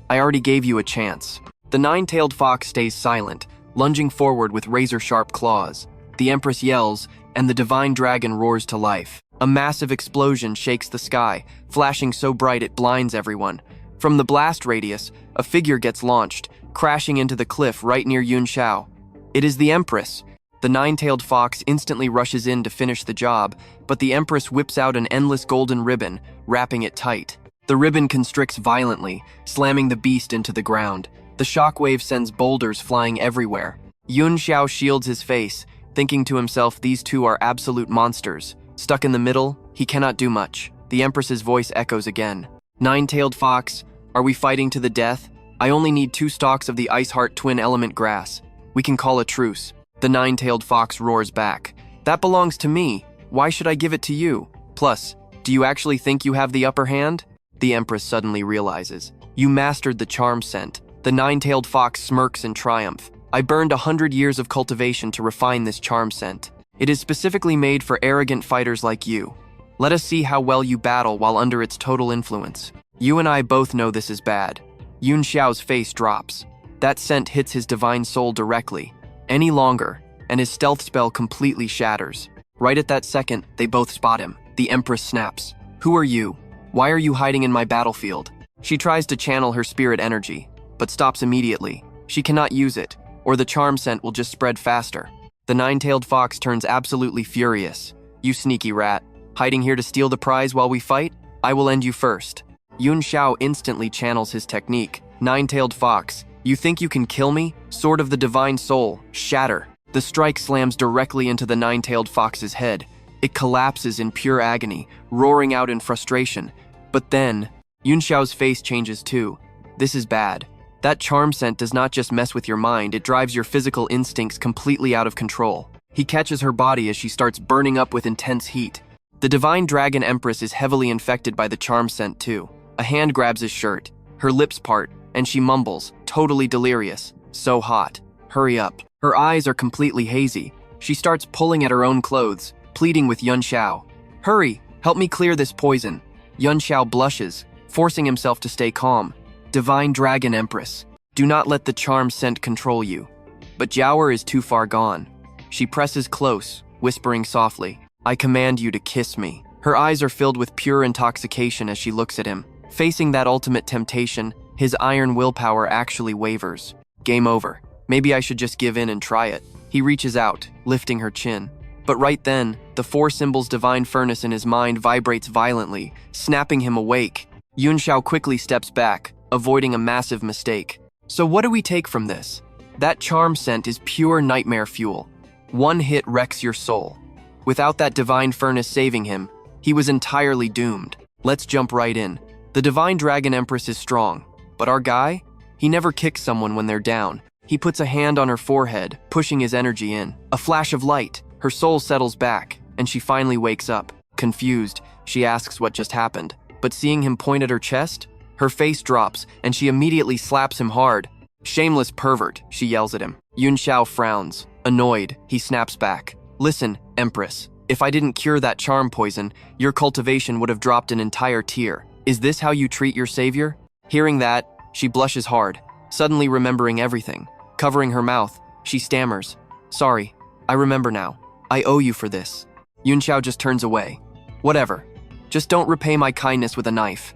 "I already gave you a chance." The nine-tailed fox stays silent, lunging forward with razor-sharp claws. The Empress yells, and the divine dragon roars to life. A massive explosion shakes the sky, flashing so bright it blinds everyone. From the blast radius, a figure gets launched, crashing into the cliff right near Yunxiao. It is the Empress. The nine-tailed fox instantly rushes in to finish the job, but the Empress whips out an endless golden ribbon, wrapping it tight. The ribbon constricts violently, slamming the beast into the ground. The shockwave sends boulders flying everywhere. Yunxiao shields his face, thinking to himself these two are absolute monsters. Stuck in the middle, he cannot do much. The Empress's voice echoes again. "Nine-tailed fox, are we fighting to the death? I only need 2 stalks of the Ice Heart twin element grass. We can call a truce." The nine-tailed fox roars back. "That belongs to me. Why should I give it to you? Plus, do you actually think you have the upper hand?" The Empress suddenly realizes. "You mastered the charm scent." The nine-tailed fox smirks in triumph. "I burned 100 years of cultivation to refine this charm scent. It is specifically made for arrogant fighters like you. Let us see how well you battle while under its total influence. You and I both know this is bad." Yunxiao's face drops. That scent hits his divine soul directly. Any longer, and his stealth spell completely shatters. Right at that second, they both spot him. The Empress snaps. "Who are you? Why are you hiding in my battlefield?" She tries to channel her spirit energy, but stops immediately. She cannot use it, or the charm scent will just spread faster. The nine-tailed fox turns absolutely furious. "You sneaky rat, hiding here to steal the prize while we fight? I will end you first." Yunxiao instantly channels his technique. "Nine-tailed fox, you think you can kill me? Sword of the divine soul, shatter." The strike slams directly into the nine-tailed fox's head. It collapses in pure agony, roaring out in frustration. But then, Yunxiao's face changes too. This is bad. That charm scent does not just mess with your mind, it drives your physical instincts completely out of control. He catches her body as she starts burning up with intense heat. The divine dragon Empress is heavily infected by the charm scent too. A hand grabs his shirt, her lips part, and she mumbles, totally delirious. "So hot. Hurry up." Her eyes are completely hazy. She starts pulling at her own clothes, pleading with Yunxiao. "Hurry, help me clear this poison." Yunxiao blushes, forcing himself to stay calm. "Divine Dragon Empress, do not let the charm scent control you." But Jiaoer is too far gone. She presses close, whispering softly, "I command you to kiss me." Her eyes are filled with pure intoxication as she looks at him. Facing that ultimate temptation, his iron willpower actually wavers. Game over. Maybe I should just give in and try it. He reaches out, lifting her chin. But right then, the 4 symbols divine furnace in his mind vibrates violently, snapping him awake. Yunxiao quickly steps back, avoiding a massive mistake. So what do we take from this? That charm scent is pure nightmare fuel. One hit wrecks your soul. Without that divine furnace saving him, he was entirely doomed. Let's jump right in. The divine dragon Empress is strong, but our guy? He never kicks someone when they're down. He puts a hand on her forehead, pushing his energy in. A flash of light. Her soul settles back, and she finally wakes up. Confused, she asks what just happened. But seeing him point at her chest, her face drops, and she immediately slaps him hard. "Shameless pervert," she yells at him. Yunxiao frowns. Annoyed, he snaps back. "Listen, Empress, if I didn't cure that charm poison, your cultivation would have dropped an entire tier. Is this how you treat your savior?" Hearing that, she blushes hard, suddenly remembering everything. Covering her mouth, she stammers, "Sorry, I remember now. I owe you for this." Yunxiao just turns away. "Whatever. Just don't repay my kindness with a knife."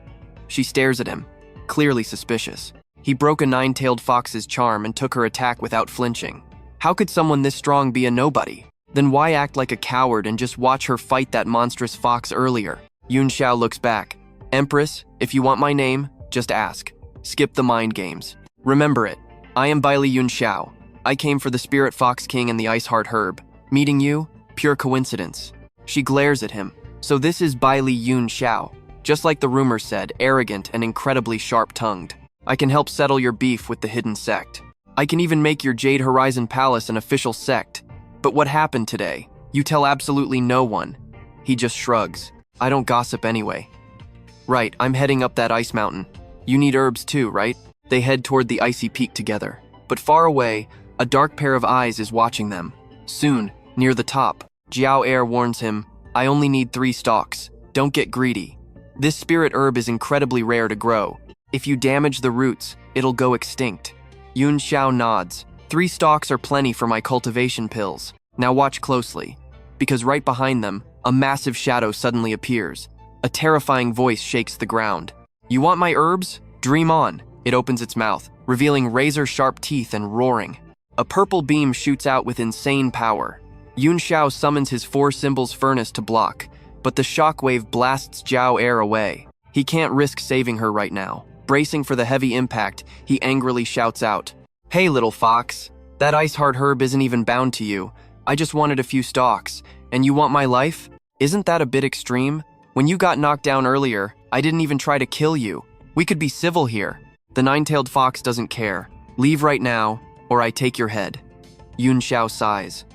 She stares at him, clearly suspicious. He broke a nine-tailed fox's charm and took her attack without flinching. How could someone this strong be a nobody? Then why act like a coward and just watch her fight that monstrous fox earlier? Yunxiao looks back. "Empress, if you want my name, just ask. Skip the mind games. Remember it. I am Baili Yunxiao. I came for the Spirit Fox King and the Ice Heart Herb. Meeting you? Pure coincidence." She glares at him. "So this is Baili Yunxiao. Just like the rumor said, arrogant and incredibly sharp-tongued. I can help settle your beef with the hidden sect. I can even make your Jade Heaven Palace an official sect. But what happened today? You tell absolutely no one." He just shrugs. "I don't gossip anyway." "Right, I'm heading up that ice mountain. You need herbs too, right?" They head toward the icy peak together. But far away, a dark pair of eyes is watching them. Soon, near the top, Jiao Air warns him, I only need 3 stalks. Don't get greedy. This spirit herb is incredibly rare to grow. If you damage the roots, it'll go extinct. Yunxiao nods. 3 stalks are plenty for my cultivation pills. Now watch closely, because right behind them, a massive shadow suddenly appears. A terrifying voice shakes the ground. You want my herbs? Dream on. It opens its mouth, revealing razor-sharp teeth and roaring. A purple beam shoots out with insane power. Yunxiao summons his 4 symbols furnace to block, but the shockwave blasts Zhao Er away. He can't risk saving her right now. Bracing for the heavy impact, he angrily shouts out, "Hey, little fox, that ice heart herb isn't even bound to you. I just wanted a few stalks, and you want my life? Isn't that a bit extreme? When you got knocked down earlier, I didn't even try to kill you. We could be civil here." The nine-tailed fox doesn't care. "Leave right now, or I take your head." Yunxiao sighs.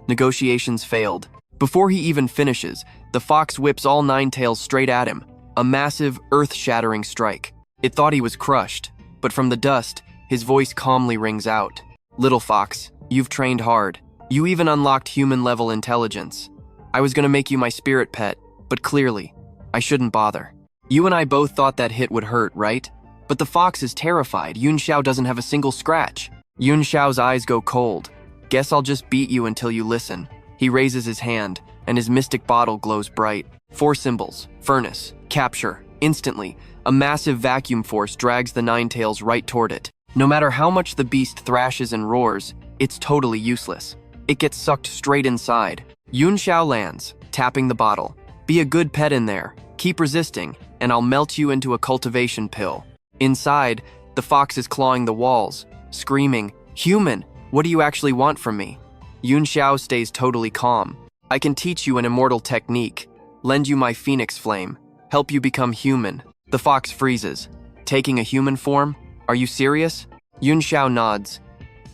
Negotiations failed. Before he even finishes, the fox whips all 9 tails straight at him, a massive, earth-shattering strike. It thought he was crushed, but from the dust, his voice calmly rings out. "Little fox, you've trained hard. You even unlocked human-level intelligence. I was gonna make you my spirit pet, but clearly, I shouldn't bother. You and I both thought that hit would hurt, right? But the fox is terrified. Yunxiao doesn't have a single scratch." Yunxiao's eyes go cold. "Guess I'll just beat you until you listen." He raises his hand, and his mystic bottle glows bright. 4 symbols, furnace, capture. Instantly, a massive vacuum force drags the 9 tails right toward it. No matter how much the beast thrashes and roars, it's totally useless. It gets sucked straight inside. Yunxiao lands, tapping the bottle. "Be a good pet in there. Keep resisting, and I'll melt you into a cultivation pill." Inside, the fox is clawing the walls, screaming, "Human, what do you actually want from me?" Yunxiao stays totally calm. "I can teach you an immortal technique. Lend you my phoenix flame. Help you become human." The fox freezes. "Taking a human form? Are you serious?" Yunxiao nods.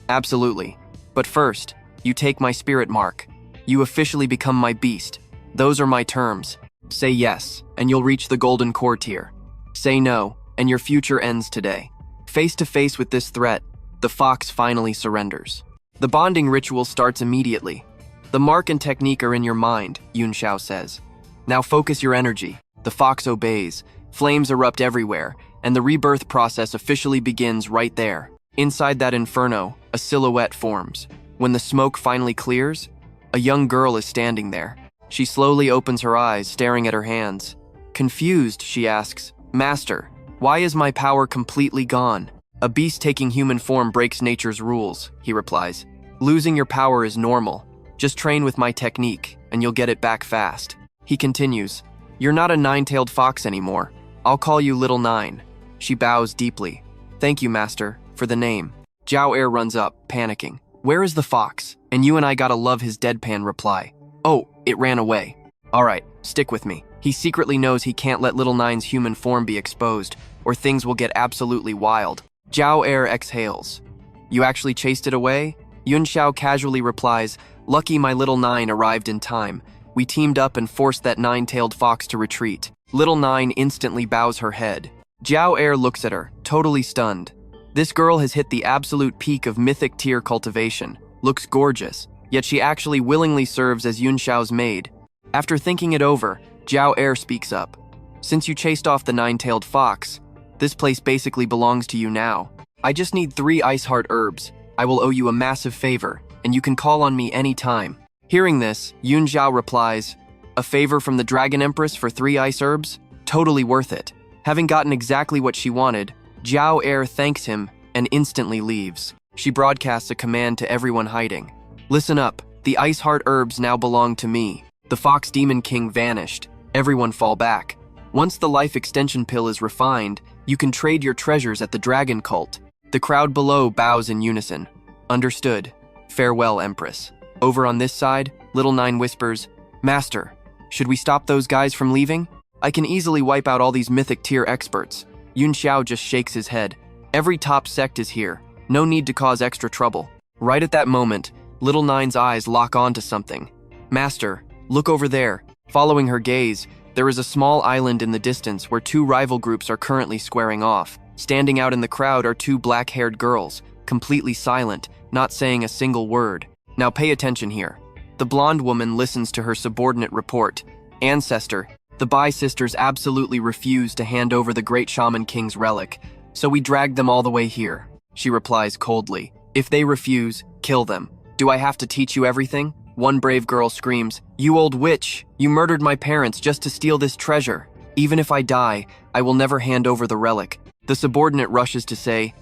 "Absolutely. But first, you take my spirit mark. You officially become my beast. Those are my terms. Say yes, and you'll reach the golden core tier. Say no, and your future ends today." Face to face with this threat, the fox finally surrenders. The bonding ritual starts immediately. "The mark and technique are in your mind," Yunxiao says. "Now focus your energy." The fox obeys. Flames erupt everywhere, and the rebirth process officially begins right there. Inside that inferno, a silhouette forms. When the smoke finally clears, a young girl is standing there. She slowly opens her eyes, staring at her hands. Confused, she asks, "Master, why is my power completely gone?" "A beast taking human form breaks nature's rules," he replies. "Losing your power is normal. Just train with my technique, and you'll get it back fast." He continues, "You're not a 9-tailed fox anymore. I'll call you Little Nine." She bows deeply. "Thank you, Master, for the name." Zhao Er runs up, panicking. "Where is the fox? And you and I gotta love his deadpan reply. Oh, it ran away. All right, stick with me." He secretly knows he can't let Little Nine's human form be exposed, or things will get absolutely wild. Zhao Er exhales. "You actually chased it away?" Yunxiao casually replies, "Lucky my Little Nine arrived in time. We teamed up and forced that 9-tailed fox to retreat." Little Nine instantly bows her head. Zhao Er looks at her, totally stunned. This girl has hit the absolute peak of mythic tier cultivation, looks gorgeous, yet she actually willingly serves as Yunxiao's maid. After thinking it over, Zhao Er speaks up. "Since you chased off the 9-tailed fox, this place basically belongs to you now. I just need 3 ice heart herbs. I will owe you a massive favor, and you can call on me anytime." Hearing this, Yunxiao replies, "A favor from the Dragon Empress for 3 ice herbs? Totally worth it." Having gotten exactly what she wanted, Zhao Er thanks him and instantly leaves. She broadcasts a command to everyone hiding. "Listen up, the ice heart herbs now belong to me." The Fox Demon King vanished. Everyone fall back. Once the life extension pill is refined, you can trade your treasures at the Dragon Cult. The crowd below bows in unison. "Understood. Farewell, Empress." Over on this side, Little Nine whispers, "Master, should we stop those guys from leaving? I can easily wipe out all these mythic tier experts." Yunxiao just shakes his head. "Every top sect is here. No need to cause extra trouble." Right at that moment, Little Nine's eyes lock onto something. "Master, look over there." Following her gaze, there is a small island in the distance where 2 rival groups are currently squaring off. Standing out in the crowd are 2 black-haired girls, completely silent, not saying a single word. Now pay attention here. The blonde woman listens to her subordinate report. Ancestor, the Bai sisters absolutely refuse to hand over the great shaman king's relic, so we dragged them all the way here. She replies coldly. If they refuse, kill them. Do I have to teach you everything? One brave girl screams, You old witch, you murdered my parents just to steal this treasure. Even if I die, I will never hand over the relic. The subordinate rushes to say,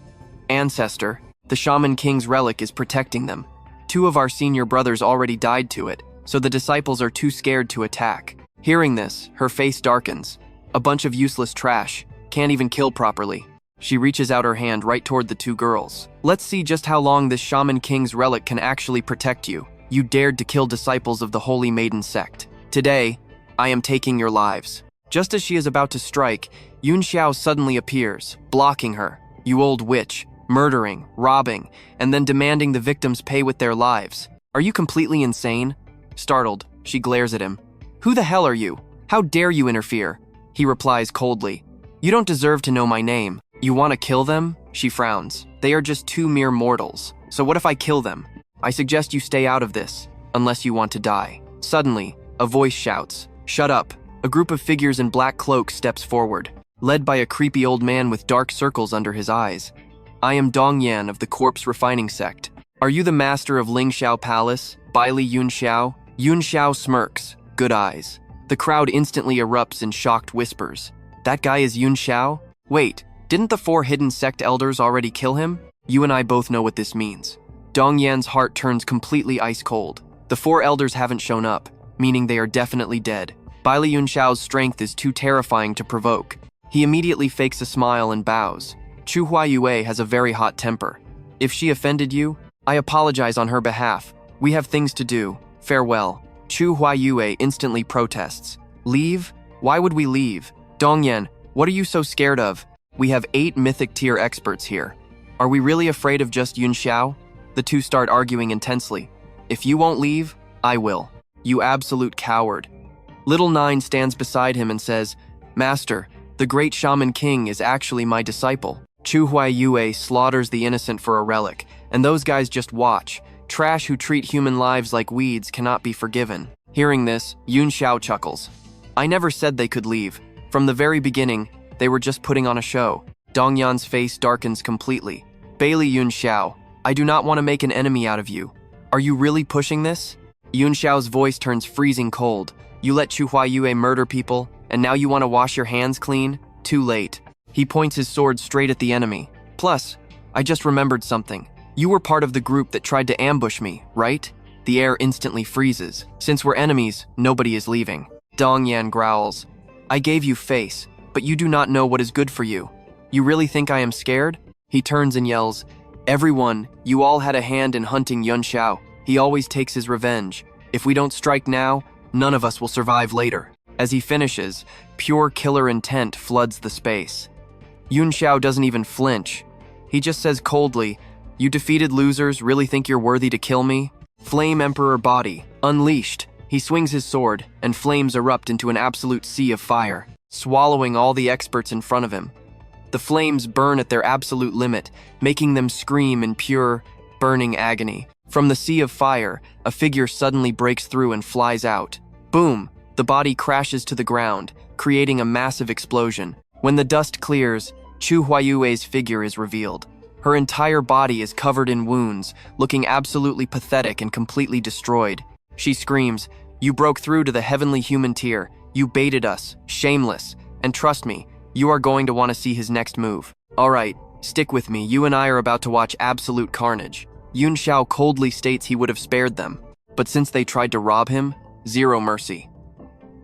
Ancestor, the shaman king's relic is protecting them. 2 of our senior brothers already died to it, so the disciples are too scared to attack. Hearing this, her face darkens. A bunch of useless trash, can't even kill properly. She reaches out her hand right toward the 2 girls. Let's see just how long this shaman king's relic can actually protect you. You dared to kill disciples of the Holy Maiden sect. Today, I am taking your lives. Just as she is about to strike, Yunxiao suddenly appears, blocking her. You old witch, murdering, robbing, and then demanding the victims pay with their lives. Are you completely insane? Startled, she glares at him. Who the hell are you? How dare you interfere? He replies coldly. You don't deserve to know my name. You want to kill them? She frowns. They are just 2 mere mortals. So what if I kill them? I suggest you stay out of this, unless you want to die. Suddenly, a voice shouts, Shut up. A group of figures in black cloaks steps forward, led by a creepy old man with dark circles under his eyes. I am Dongyan of the Corpse Refining Sect. Are you the master of Lingxiao Palace, Baili Yunxiao? Yunxiao smirks, good eyes. The crowd instantly erupts in shocked whispers. That guy is Yunxiao? Wait, didn't the 4 hidden sect elders already kill him? You and I both know what this means. Dongyan's heart turns completely ice cold. The 4 elders haven't shown up, meaning they are definitely dead. Baili Yunxiao's strength is too terrifying to provoke. He immediately fakes a smile and bows. Chu Huayue has a very hot temper. If she offended you, I apologize on her behalf. We have things to do. Farewell. Chu Huayue instantly protests. Leave? Why would we leave? Dongyan, what are you so scared of? We have 8 mythic tier experts here. Are we really afraid of just Yunxiao? The 2 start arguing intensely. If you won't leave, I will. You absolute coward. Little Nine stands beside him and says, Master, the great shaman king is actually my disciple. Chu Huayue slaughters the innocent for a relic, and those guys just watch. Trash who treat human lives like weeds cannot be forgiven. Hearing this, Yunxiao chuckles. I never said they could leave. From the very beginning, they were just putting on a show. Dongyan's face darkens completely. Baili Yunxiao, I do not want to make an enemy out of you. Are you really pushing this? Yunxiao's voice turns freezing cold. You let Chu Huayue murder people, and now you want to wash your hands clean? Too late. He points his sword straight at the enemy. Plus, I just remembered something. You were part of the group that tried to ambush me, right? The air instantly freezes. Since we're enemies, nobody is leaving. Dongyan growls. I gave you face, but you do not know what is good for you. You really think I am scared? He turns and yells, Everyone, you all had a hand in hunting Yunxiao. He always takes his revenge. If we don't strike now, none of us will survive later. As he finishes, pure killer intent floods the space. Yunxiao doesn't even flinch. He just says coldly, You defeated losers really think you're worthy to kill me? Flame Emperor body, unleashed. He swings his sword, and flames erupt into an absolute sea of fire, swallowing all the experts in front of him. The flames burn at their absolute limit, making them scream in pure, burning agony. From the sea of fire, a figure suddenly breaks through and flies out. Boom! The body crashes to the ground, creating a massive explosion. When the dust clears, Chu Huayue's figure is revealed. Her entire body is covered in wounds, looking absolutely pathetic and completely destroyed. She screams, You broke through to the heavenly human tier. You baited us, shameless. And trust me, you are going to want to see his next move. Alright, stick with me. You and I are about to watch absolute carnage. Yunxiao coldly states he would have spared them, but since they tried to rob him, zero mercy.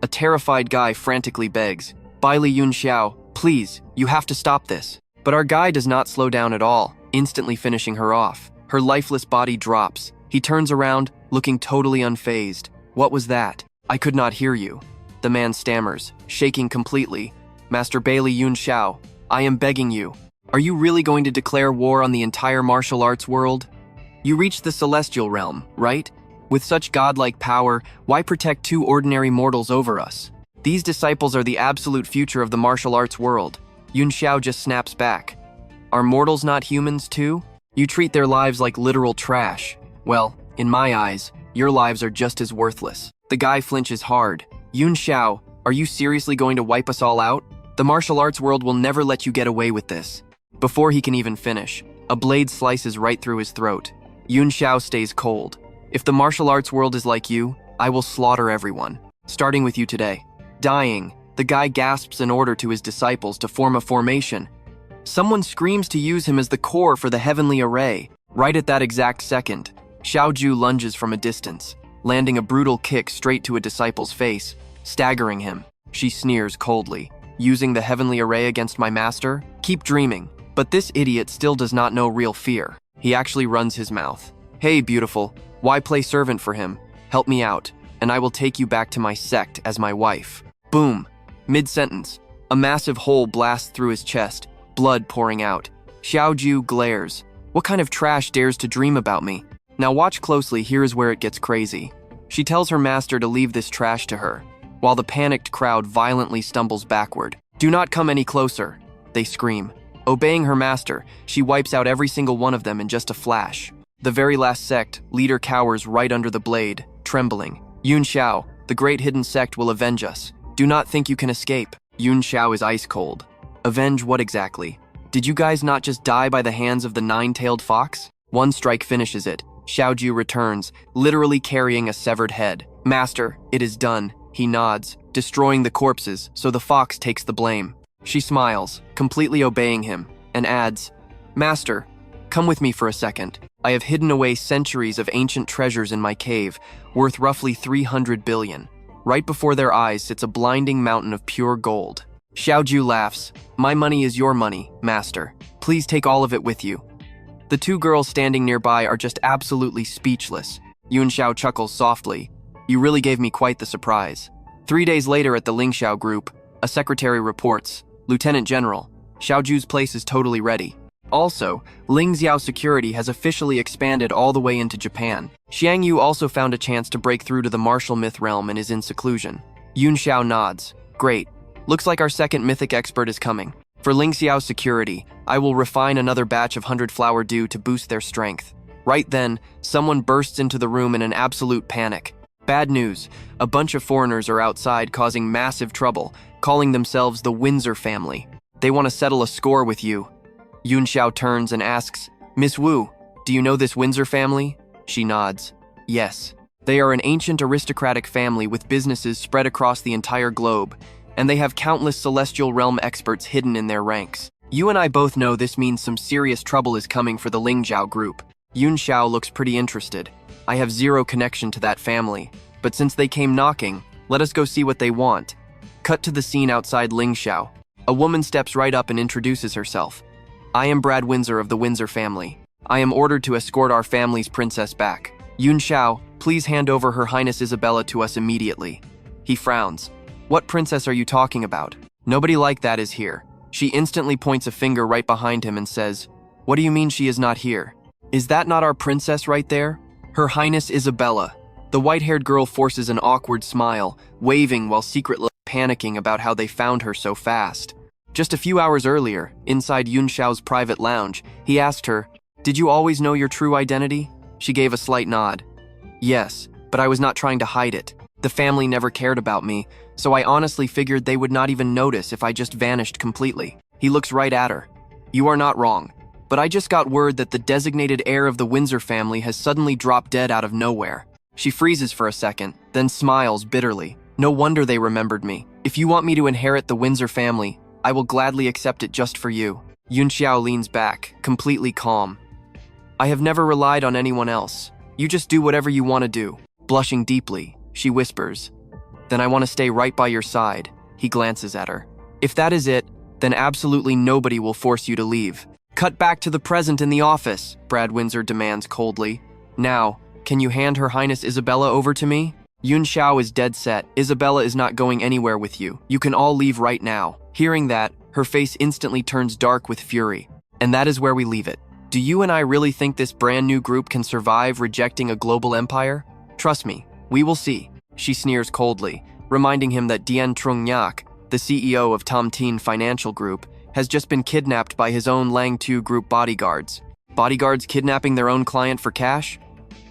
A terrified guy frantically begs, Baili Yunxiao, please, you have to stop this. But our guy does not slow down at all, instantly finishing her off. Her lifeless body drops. He turns around, looking totally unfazed. What was that? I could not hear you. The man stammers, shaking completely. Master Baili Yunxiao, I am begging you. Are you really going to declare war on the entire martial arts world? You reached the celestial realm, right? With such godlike power, why protect 2 ordinary mortals over us? These disciples are the absolute future of the martial arts world. Yunxiao just snaps back. Are mortals not humans too? You treat their lives like literal trash. Well, In my eyes, your lives are just as worthless. The guy flinches hard. Yunxiao, are you seriously going to wipe us all out? The martial arts world will never let you get away with this. Before he can even finish, a blade slices right through his throat. Yunxiao stays cold. If the martial arts world is like you, I will slaughter everyone, starting with you today. Dying, the guy gasps an order to his disciples to form a formation. Someone screams to use him as the core for the heavenly array. Right at that exact second, Xiaoju lunges from a distance, landing a brutal kick straight to a disciple's face, staggering him. She sneers coldly. Using the heavenly array against my master? Keep dreaming. But this idiot still does not know real fear. He actually runs his mouth. Hey, beautiful, why play servant for him? Help me out, and I will take you back to my sect as my wife. Boom. Mid-sentence, a massive hole blasts through his chest, blood pouring out. Xiaoju glares. What kind of trash dares to dream about me? Now watch closely, here is where it gets crazy. She tells her master to leave this trash to her, while the panicked crowd violently stumbles backward. Do not come any closer, they scream. Obeying her master, she wipes out every single one of them in just a flash. The very last sect leader cowers right under the blade, trembling. Yunxiao, the great hidden sect will avenge us. Do not think you can escape. Yunxiao is ice cold. Avenge what exactly? Did you guys not just die by the hands of the nine-tailed fox? One strike finishes it. Xiaoju returns, literally carrying a severed head. Master, it is done. He nods, destroying the corpses, so the fox takes the blame. She smiles, completely obeying him, and adds, Master, come with me for a second. I have hidden away centuries of ancient treasures in my cave, worth roughly 300 billion. Right before their eyes sits a blinding mountain of pure gold. Xiaoju laughs. My money is your money, master. Please take all of it with you. The two girls standing nearby are just absolutely speechless. Yunxiao chuckles softly. You really gave me quite the surprise. 3 days later at the Lingxiao group, a secretary reports, Lieutenant General, Xiaoju's place is totally ready. Also, Lingxiao security has officially expanded all the way into Japan. Xiang Yu also found a chance to break through to the martial myth realm and is in seclusion. Yunxiao nods. Great. Looks like our second mythic expert is coming. For Lingxiao security, I will refine another batch of 100 flower dew to boost their strength. Right then, someone bursts into the room in an absolute panic. Bad news. A bunch of foreigners are outside causing massive trouble, calling themselves the Windsor family. They want to settle a score with you. Yunxiao turns and asks, Miss Wu, do you know this Windsor family? She nods. Yes. They are an ancient aristocratic family with businesses spread across the entire globe, and they have countless celestial realm experts hidden in their ranks. You and I both know this means some serious trouble is coming for the Lingxiao group. Yunxiao looks pretty interested. I have zero connection to that family, but since they came knocking, let us go see what they want. Cut to the scene outside Lingxiao. A woman steps right up and introduces herself. I am Brad Windsor of the Windsor family. I am ordered to escort our family's princess back. Yunxiao, please hand over Her Highness Isabella to us immediately. He frowns. What princess are you talking about? Nobody like that is here. She instantly points a finger right behind him and says, What do you mean she is not here? Is that not our princess right there? Her Highness Isabella. The white-haired girl forces an awkward smile, waving while secretly panicking about how they found her so fast. Just a few hours earlier, inside Yunxiao's private lounge, he asked her, Did you always know your true identity? She gave a slight nod. Yes, but I was not trying to hide it. The family never cared about me, so I honestly figured they would not even notice if I just vanished completely. He looks right at her. You are not wrong, but I just got word that the designated heir of the Windsor family has suddenly dropped dead out of nowhere. She freezes for a second, then smiles bitterly. No wonder they remembered me. If you want me to inherit the Windsor family, I will gladly accept it just for you. Yunxiao leans back, completely calm. I have never relied on anyone else. You just do whatever you want to do. Blushing deeply, she whispers. Then I want to stay right by your side. He glances at her. If that is it, then absolutely nobody will force you to leave. Cut back to the present in the office, Brad Windsor demands coldly. Now, can you hand Her Highness Isabella over to me? Yunxiao is dead set. Isabella is not going anywhere with you. You can all leave right now. Hearing that, her face instantly turns dark with fury. And that is where we leave it. Do you and I really think this brand new group can survive rejecting a global empire? Trust me, we will see. She sneers coldly, reminding him that Dian Trungnyak, the CEO of Tomtin Financial Group, has just been kidnapped by his own Lang Tu Group bodyguards. Bodyguards kidnapping their own client for cash?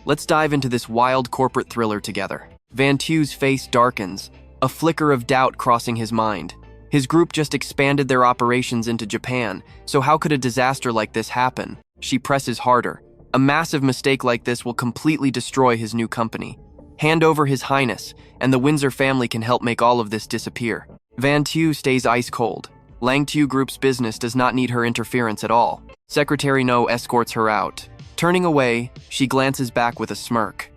Let's dive into this wild corporate thriller together. Van Tu's face darkens, a flicker of doubt crossing his mind. His group just expanded their operations into Japan, so how could a disaster like this happen? She presses harder. A massive mistake like this will completely destroy his new company. Hand over His Highness, and the Windsor family can help make all of this disappear. Van Tu stays ice cold. Lang Tu Group's business does not need her interference at all. Secretary No escorts her out. Turning away, she glances back with a smirk.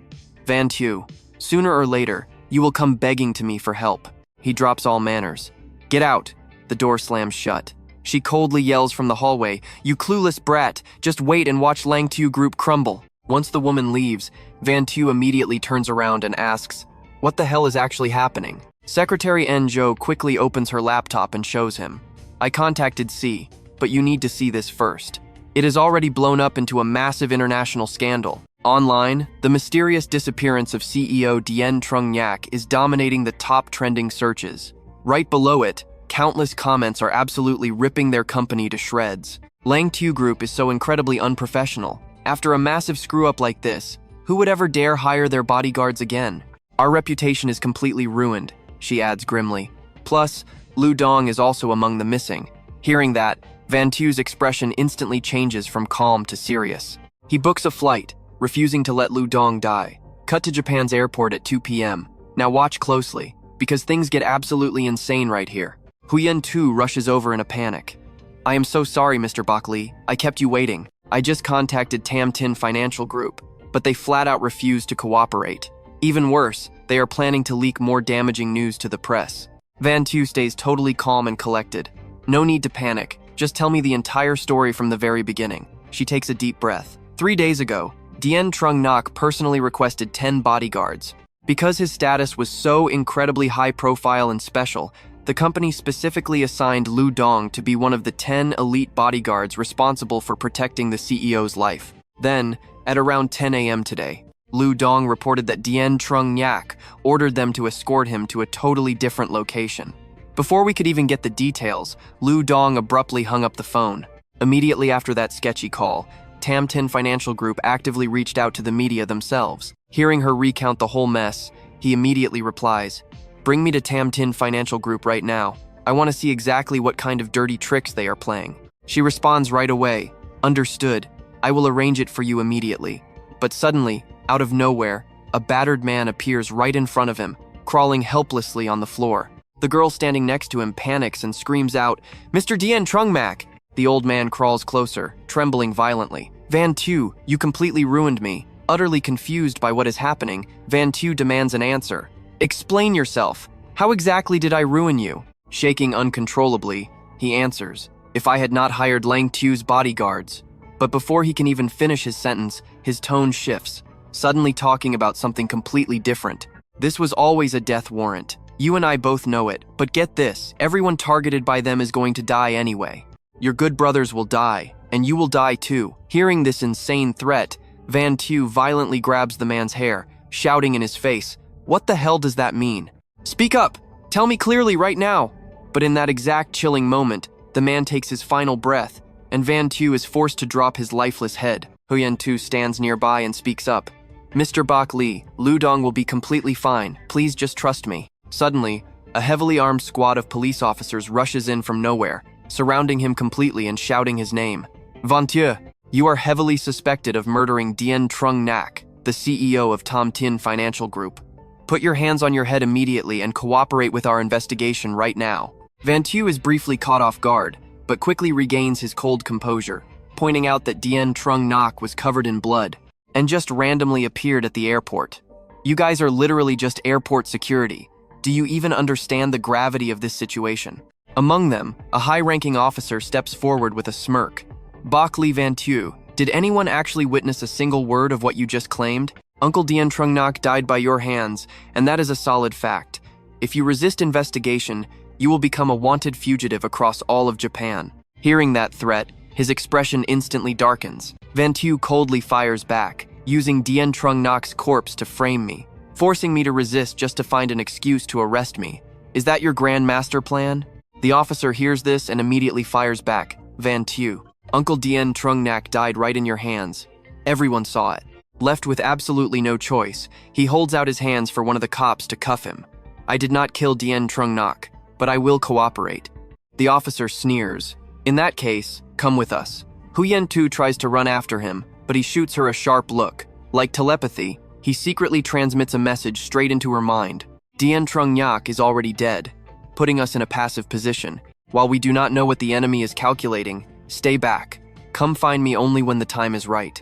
Van Tu, sooner or later, you will come begging to me for help. He drops all manners. Get out. The door slams shut. She coldly yells from the hallway, you clueless brat, just wait and watch Lang Tu Group crumble. Once the woman leaves, Van Tu immediately turns around and asks, what the hell is actually happening? Secretary Zhou quickly opens her laptop and shows him. I contacted C, but you need to see this first. It has already blown up into a massive international scandal. Online, the mysterious disappearance of CEO Dien Trung-Nyak is dominating the top trending searches. Right below it, countless comments are absolutely ripping their company to shreds. Lang Tu Group is so incredibly unprofessional. After a massive screw-up like this, who would ever dare hire their bodyguards again? Our reputation is completely ruined, she adds grimly. Plus, Lu Dong is also among the missing. Hearing that, Van Tu's expression instantly changes from calm to serious. He books a flight, refusing to let Lu Dong die. Cut to Japan's airport at 2 p.m. Now watch closely, because things get absolutely insane right here. Huyen Tu rushes over in a panic. I am so sorry, Mr. Baili. I kept you waiting. I just contacted Tam Tin Financial Group, but they flat out refused to cooperate. Even worse, they are planning to leak more damaging news to the press. Van Tu stays totally calm and collected. No need to panic. Just tell me the entire story from the very beginning. She takes a deep breath. 3 days ago, Dien Trung-Nak personally requested 10 bodyguards. Because his status was so incredibly high profile and special, the company specifically assigned Lu Dong to be one of the 10 elite bodyguards responsible for protecting the CEO's life. Then, at around 10 a.m. today, Lu Dong reported that Dien Trung-Nyak ordered them to escort him to a totally different location. Before we could even get the details, Lu Dong abruptly hung up the phone. Immediately after that sketchy call, Tam Tin Financial Group actively reached out to the media themselves. Hearing her recount the whole mess, he immediately replies, bring me to Tam Tin Financial Group right now. I want to see exactly what kind of dirty tricks they are playing. She responds right away, understood. I will arrange it for you immediately. But suddenly, out of nowhere, a battered man appears right in front of him, crawling helplessly on the floor. The girl standing next to him panics and screams out, Mr. Dien Trung-Mak! The old man crawls closer, trembling violently. Van Tu, you completely ruined me. Utterly confused by what is happening, Van Tu demands an answer. Explain yourself. How exactly did I ruin you? Shaking uncontrollably, he answers, if I had not hired Lang Tu's bodyguards. But before he can even finish his sentence, his tone shifts, suddenly talking about something completely different. This was always a death warrant. You and I both know it, but get this, everyone targeted by them is going to die anyway. Your good brothers will die, and you will die too. Hearing this insane threat, Van Tu violently grabs the man's hair, shouting in his face, what the hell does that mean? Speak up! Tell me clearly right now! But in that exact chilling moment, the man takes his final breath, and Van Tu is forced to drop his lifeless head. Huyen Tu stands nearby and speaks up. Mr. Baili, Lu Dong will be completely fine. Please just trust me. Suddenly, a heavily armed squad of police officers rushes in from nowhere, surrounding him completely and shouting his name. Van Tu, you are heavily suspected of murdering Dien Trung-Nak, the CEO of Tam Tin Financial Group. Put your hands on your head immediately and cooperate with our investigation right now. Van Tu is briefly caught off guard, but quickly regains his cold composure, pointing out that Dien Trung-Nak was covered in blood and just randomly appeared at the airport. You guys are literally just airport security. Do you even understand the gravity of this situation? Among them, a high-ranking officer steps forward with a smirk. Baili Van Tu, did anyone actually witness a single word of what you just claimed? Uncle Dien Trung-Nak died by your hands, and that is a solid fact. If you resist investigation, you will become a wanted fugitive across all of Japan. Hearing that threat, his expression instantly darkens. Van Tu coldly fires back, using Dien Trung-Nak's corpse to frame me, forcing me to resist just to find an excuse to arrest me. Is that your grand master plan? The officer hears this and immediately fires back. Van Tu, Uncle Dien Trung-Nak died right in your hands. Everyone saw it. Left with absolutely no choice, he holds out his hands for one of the cops to cuff him. I did not kill Dien Trung Ngoc, but I will cooperate. The officer sneers. In that case, come with us. Hu Yen Tu tries to run after him, but he shoots her a sharp look. Like telepathy, he secretly transmits a message straight into her mind. Dien Trung Ngoc is already dead, putting us in a passive position. While we do not know what the enemy is calculating, stay back. Come find me only when the time is right.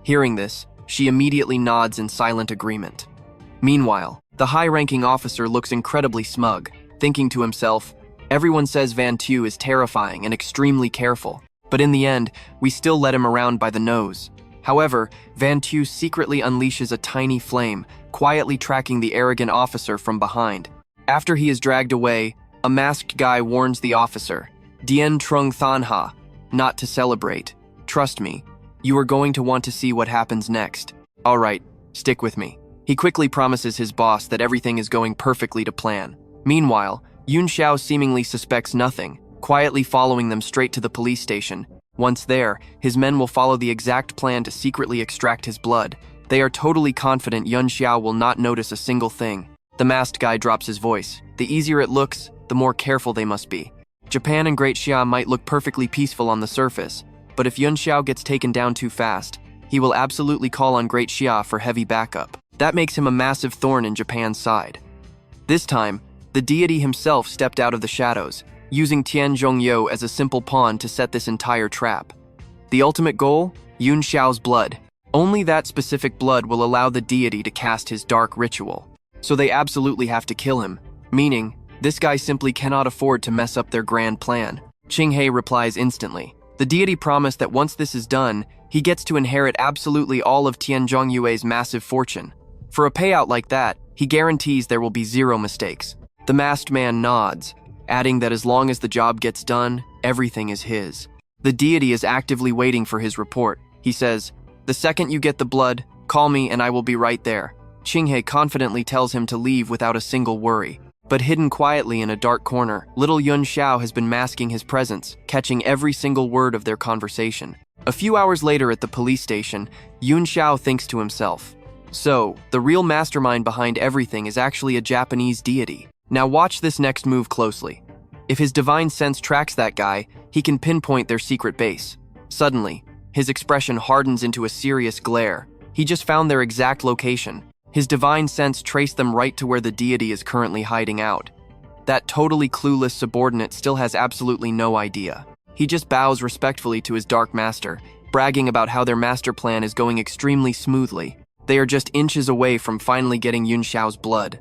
Hearing this, she immediately nods in silent agreement. Meanwhile, the high-ranking officer looks incredibly smug, thinking to himself, everyone says Van Tu is terrifying and extremely careful, but in the end, we still let him around by the nose. However, Van Tu secretly unleashes a tiny flame, quietly tracking the arrogant officer from behind. After he is dragged away, a masked guy warns the officer, Dien Trung Than Ha, not to celebrate. Trust me, you are going to want to see what happens next. All right, stick with me. He quickly promises his boss that everything is going perfectly to plan. Meanwhile, Yunxiao seemingly suspects nothing, quietly following them straight to the police station. Once there, his men will follow the exact plan to secretly extract his blood. They are totally confident Yunxiao will not notice a single thing. The masked guy drops his voice. The easier it looks, the more careful they must be. Japan and Great Xia might look perfectly peaceful on the surface, but if Yunxiao gets taken down too fast, he will absolutely call on Great Xia for heavy backup. That makes him a massive thorn in Japan's side. This time, the deity himself stepped out of the shadows, using Tian Zhongyou as a simple pawn to set this entire trap. The ultimate goal? Yunxiao's blood. Only that specific blood will allow the deity to cast his dark ritual. So they absolutely have to kill him, meaning, this guy simply cannot afford to mess up their grand plan. Qinghe replies instantly. The deity promised that once this is done, he gets to inherit absolutely all of Tian Zhongyue's massive fortune. For a payout like that, he guarantees there will be zero mistakes. The masked man nods, adding that as long as the job gets done, everything is his. The deity is actively waiting for his report. He says, the second you get the blood, call me and I will be right there. Qinghe confidently tells him to leave without a single worry. But hidden quietly in a dark corner, little Yunxiao has been masking his presence, catching every single word of their conversation. A few hours later at the police station, Yunxiao thinks to himself, so, the real mastermind behind everything is actually a Japanese deity. Now watch this next move closely. If his divine sense tracks that guy, he can pinpoint their secret base. Suddenly, his expression hardens into a serious glare. He just found their exact location. His divine sense traced them right to where the deity is currently hiding out. That totally clueless subordinate still has absolutely no idea. He just bows respectfully to his dark master, bragging about how their master plan is going extremely smoothly. They are just inches away from finally getting Yunxiao's blood.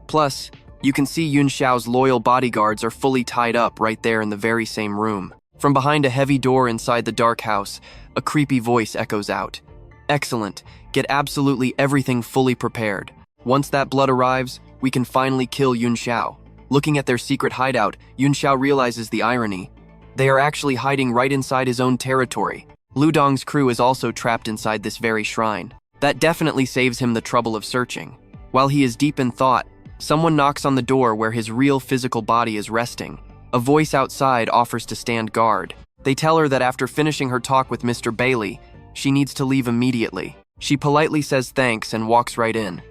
Plus, you can see Yunxiao's loyal bodyguards are fully tied up right there in the very same room. From behind a heavy door inside the dark house, a creepy voice echoes out. Excellent. Get absolutely everything fully prepared. Once that blood arrives, we can finally kill Yunxiao. Looking at their secret hideout, Yunxiao realizes the irony. They are actually hiding right inside his own territory. Lu Dong's crew is also trapped inside this very shrine. That definitely saves him the trouble of searching. While he is deep in thought, someone knocks on the door where his real physical body is resting. A voice outside offers to stand guard. They tell her that after finishing her talk with Mr. Baili, she needs to leave immediately. She politely says thanks and walks right in.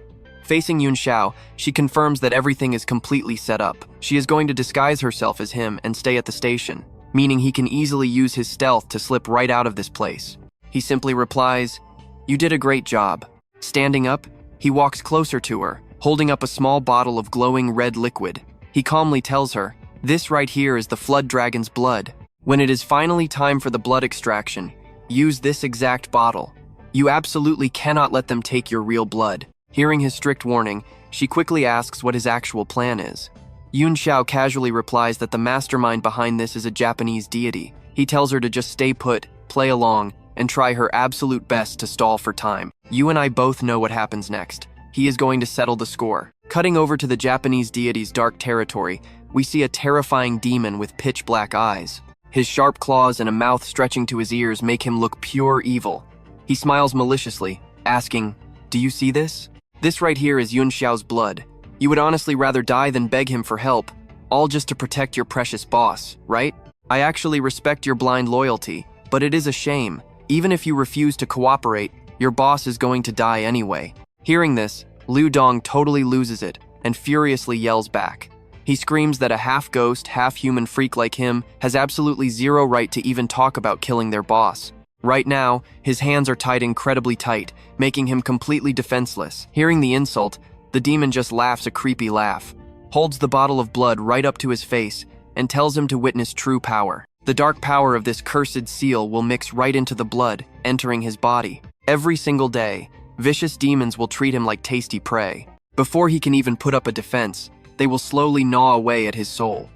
Facing Yunxiao, she confirms that everything is completely set up. She is going to disguise herself as him and stay at the station, meaning he can easily use his stealth to slip right out of this place. He simply replies, "You did a great job." Standing up, he walks closer to her, holding up a small bottle of glowing red liquid. He calmly tells her, "This right here is the Flood Dragon's blood. When it is finally time for the blood extraction, use this exact bottle. You absolutely cannot let them take your real blood." Hearing his strict warning, she quickly asks what his actual plan is. Yunxiao casually replies that the mastermind behind this is a Japanese deity. He tells her to just stay put, play along, and try her absolute best to stall for time. You and I both know what happens next. He is going to settle the score. Cutting over to the Japanese deity's dark territory, we see a terrifying demon with pitch black eyes. His sharp claws and a mouth stretching to his ears make him look pure evil. He smiles maliciously, asking, "Do you see this? This right here is Yunxiao's blood. You would honestly rather die than beg him for help, all just to protect your precious boss, right? I actually respect your blind loyalty, but it is a shame. Even if you refuse to cooperate, Your boss is going to die anyway." Hearing this, Liu Dong totally loses it and furiously yells back. He screams that a half-ghost, half-human freak like him has absolutely zero right to even talk about killing their boss. Right now, his hands are tied incredibly tight, making him completely defenseless. Hearing the insult, the demon just laughs a creepy laugh, holds the bottle of blood right up to his face, and tells him to witness true power. The dark power of this cursed seal will mix right into the blood, entering his body. Every single day, vicious demons will treat him like tasty prey. Before he can even put up a defense, they will slowly gnaw away at his soul.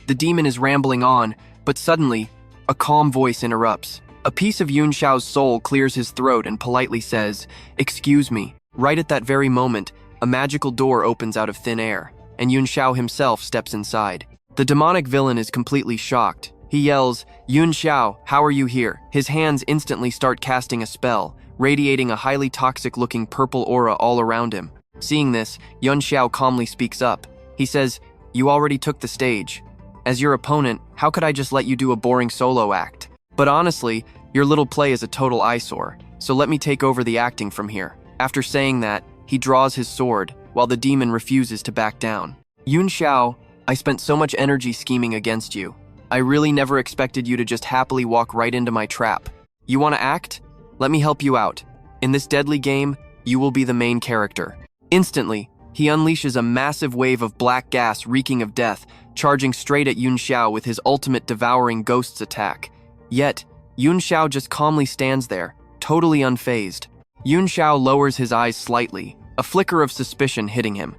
The demon is rambling on, but suddenly, a calm voice interrupts. A piece of Yunxiao's soul clears his throat and politely says, "Excuse me." Right at that very moment, a magical door opens out of thin air, and Yunxiao himself steps inside. The demonic villain is completely shocked. He yells, "Yunxiao, how are you here?" His hands instantly start casting a spell, radiating a highly toxic-looking purple aura all around him. Seeing this, Yunxiao calmly speaks up. He says, "You already took the stage. As your opponent, how could I just let you do a boring solo act? But honestly, your little play is a total eyesore, so let me take over the acting from here." After saying that, he draws his sword, while the demon refuses to back down. "Yunxiao, I spent so much energy scheming against you. I really never expected you to just happily walk right into my trap. You want to act? Let me help you out. In this deadly game, you will be the main character." Instantly, he unleashes a massive wave of black gas reeking of death, charging straight at Yunxiao with his ultimate devouring ghosts attack. Yet, Yunxiao just calmly stands there, totally unfazed. Yunxiao lowers his eyes slightly, a flicker of suspicion hitting him.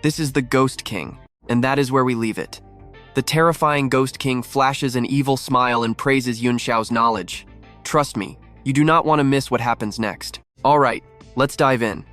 This is the Ghost King, and that is where we leave it. The terrifying Ghost King flashes an evil smile and praises Yunxiao's knowledge. "Trust me, you do not want to miss what happens next." Alright, let's dive in.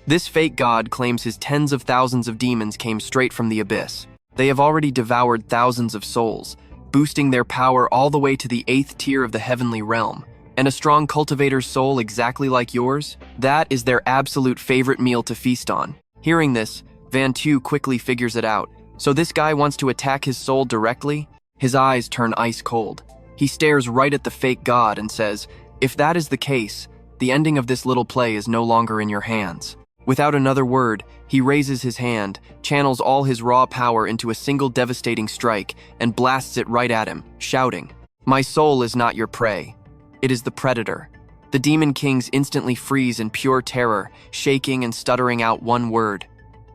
This fake god claims his tens of thousands of demons came straight from the abyss. They have already devoured thousands of souls, boosting their power all the way to the 8th tier of the heavenly realm. And a strong cultivator's soul exactly like yours? That is their absolute favorite meal to feast on. Hearing this, Van Tu quickly figures it out. So this guy wants to attack his soul directly? His eyes turn ice cold. He stares right at the fake god and says, "If that is the case, the ending of this little play is no longer in your hands." Without another word, he raises his hand, channels all his raw power into a single devastating strike, and blasts it right at him, shouting, "My soul is not your prey. It is the predator." The demon kings instantly freeze in pure terror, shaking and stuttering out one word.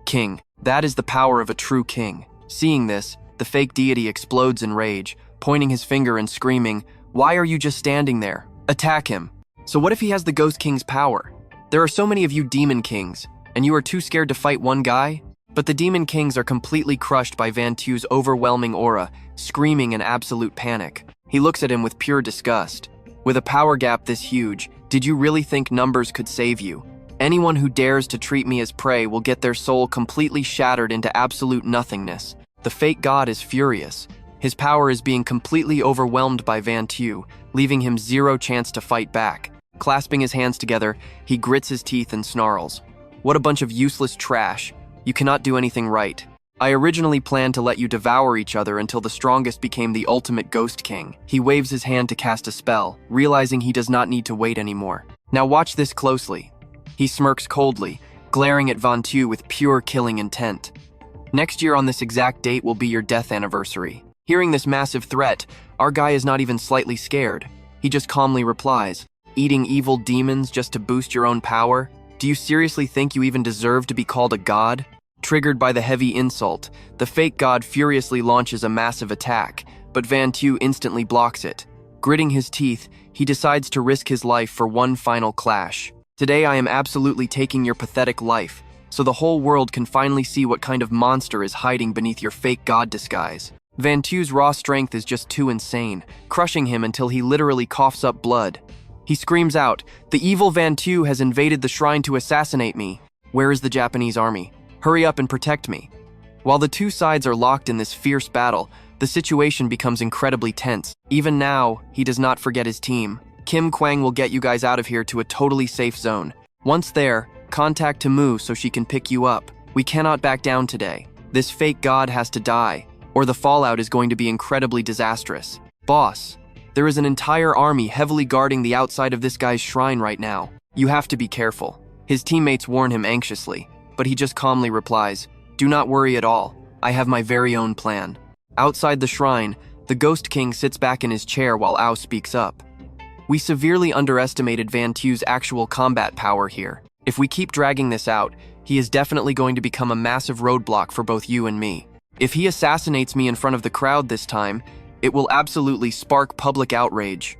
"King." That is the power of a true king. Seeing this, the fake deity explodes in rage, pointing his finger and screaming, "Why are you just standing there? Attack him." So what if he has the Ghost King's power? There are so many of you demon kings, and you are too scared to fight one guy? But the demon kings are completely crushed by Van Tu's overwhelming aura, screaming in absolute panic. He looks at him with pure disgust. "With a power gap this huge, did you really think numbers could save you? Anyone who dares to treat me as prey will get their soul completely shattered into absolute nothingness." The fake god is furious. His power is being completely overwhelmed by Van Tu, leaving him zero chance to fight back. Clasping his hands together, he grits his teeth and snarls. "What a bunch of useless trash. You cannot do anything right. I originally planned to let you devour each other until the strongest became the ultimate Ghost King." He waves his hand to cast a spell, realizing he does not need to wait anymore. "Now watch this closely." He smirks coldly, glaring at Van Tu with pure killing intent. "Next year on this exact date will be your death anniversary." Hearing this massive threat, our guy is not even slightly scared. He just calmly replies, "Eating evil demons just to boost your own power? Do you seriously think you even deserve to be called a god?" Triggered by the heavy insult, the fake god furiously launches a massive attack, but Van Tu instantly blocks it. Gritting his teeth, he decides to risk his life for one final clash. "Today I am absolutely taking your pathetic life, so the whole world can finally see what kind of monster is hiding beneath your fake god disguise." Van Tu's raw strength is just too insane, crushing him until he literally coughs up blood. He screams out, "The evil Van Tu has invaded the shrine to assassinate me. Where is the Japanese army? Hurry up and protect me." While the two sides are locked in this fierce battle, the situation becomes incredibly tense. Even now, he does not forget his team. "Kim Kwang will get you guys out of here to a totally safe zone. Once there, contact Tamu so she can pick you up. We cannot back down today. This fake god has to die, or the fallout is going to be incredibly disastrous. Boss, there is an entire army heavily guarding the outside of this guy's shrine right now. You have to be careful. His teammates warn him anxiously, but he just calmly replies, "Do not worry at all. I have my very own plan." Outside the shrine, the Ghost King sits back in his chair while Ao speaks up. We severely underestimated Van Tu's actual combat power here. If we keep dragging this out, he is definitely going to become a massive roadblock for both you and me. If he assassinates me in front of the crowd this time, it will absolutely spark public outrage.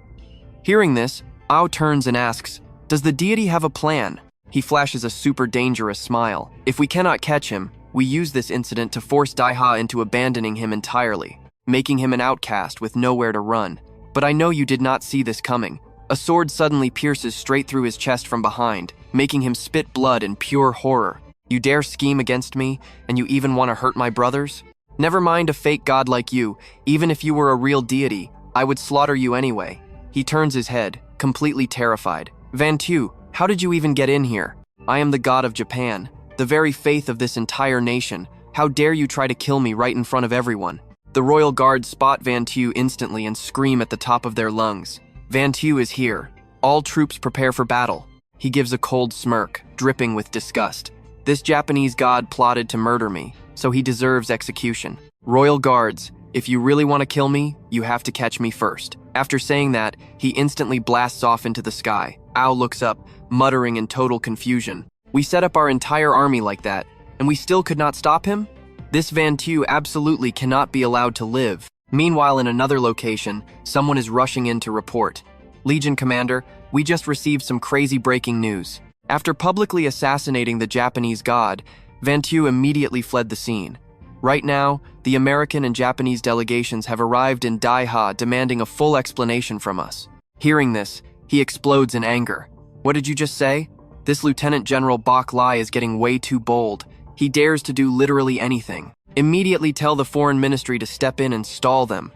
Hearing this, Ao turns and asks, "Does the deity have a plan?" He flashes a super dangerous smile. If we cannot catch him, we use this incident to force Daiha into abandoning him entirely, making him an outcast with nowhere to run. But I know you did not see this coming. A sword suddenly pierces straight through his chest from behind, making him spit blood in pure horror. You dare scheme against me, and you even want to hurt my brothers? Never mind a fake god like you. Even if you were a real deity, I would slaughter you anyway. He turns his head, completely terrified. Van Tu, how did you even get in here? I am the god of Japan, the very faith of this entire nation. How dare you try to kill me right in front of everyone? The royal guards spot Van Tu instantly and scream at the top of their lungs. Van Tu is here. All troops prepare for battle. He gives a cold smirk, dripping with disgust. This Japanese god plotted to murder me, so he deserves execution. Royal guards, if you really want to kill me, you have to catch me first. After saying that, he instantly blasts off into the sky. Ao looks up, muttering in total confusion. We set up our entire army like that, and we still could not stop him? This Van Tu absolutely cannot be allowed to live. Meanwhile, in another location, someone is rushing in to report. Legion Commander, we just received some crazy breaking news. After publicly assassinating the Japanese god, Van Tu immediately fled the scene. Right now, the American and Japanese delegations have arrived in Daiha demanding a full explanation from us. Hearing this, he explodes in anger. What did you just say? This Lieutenant General Bok Lai is getting way too bold. He dares to do literally anything. Immediately tell the foreign ministry to step in and stall them.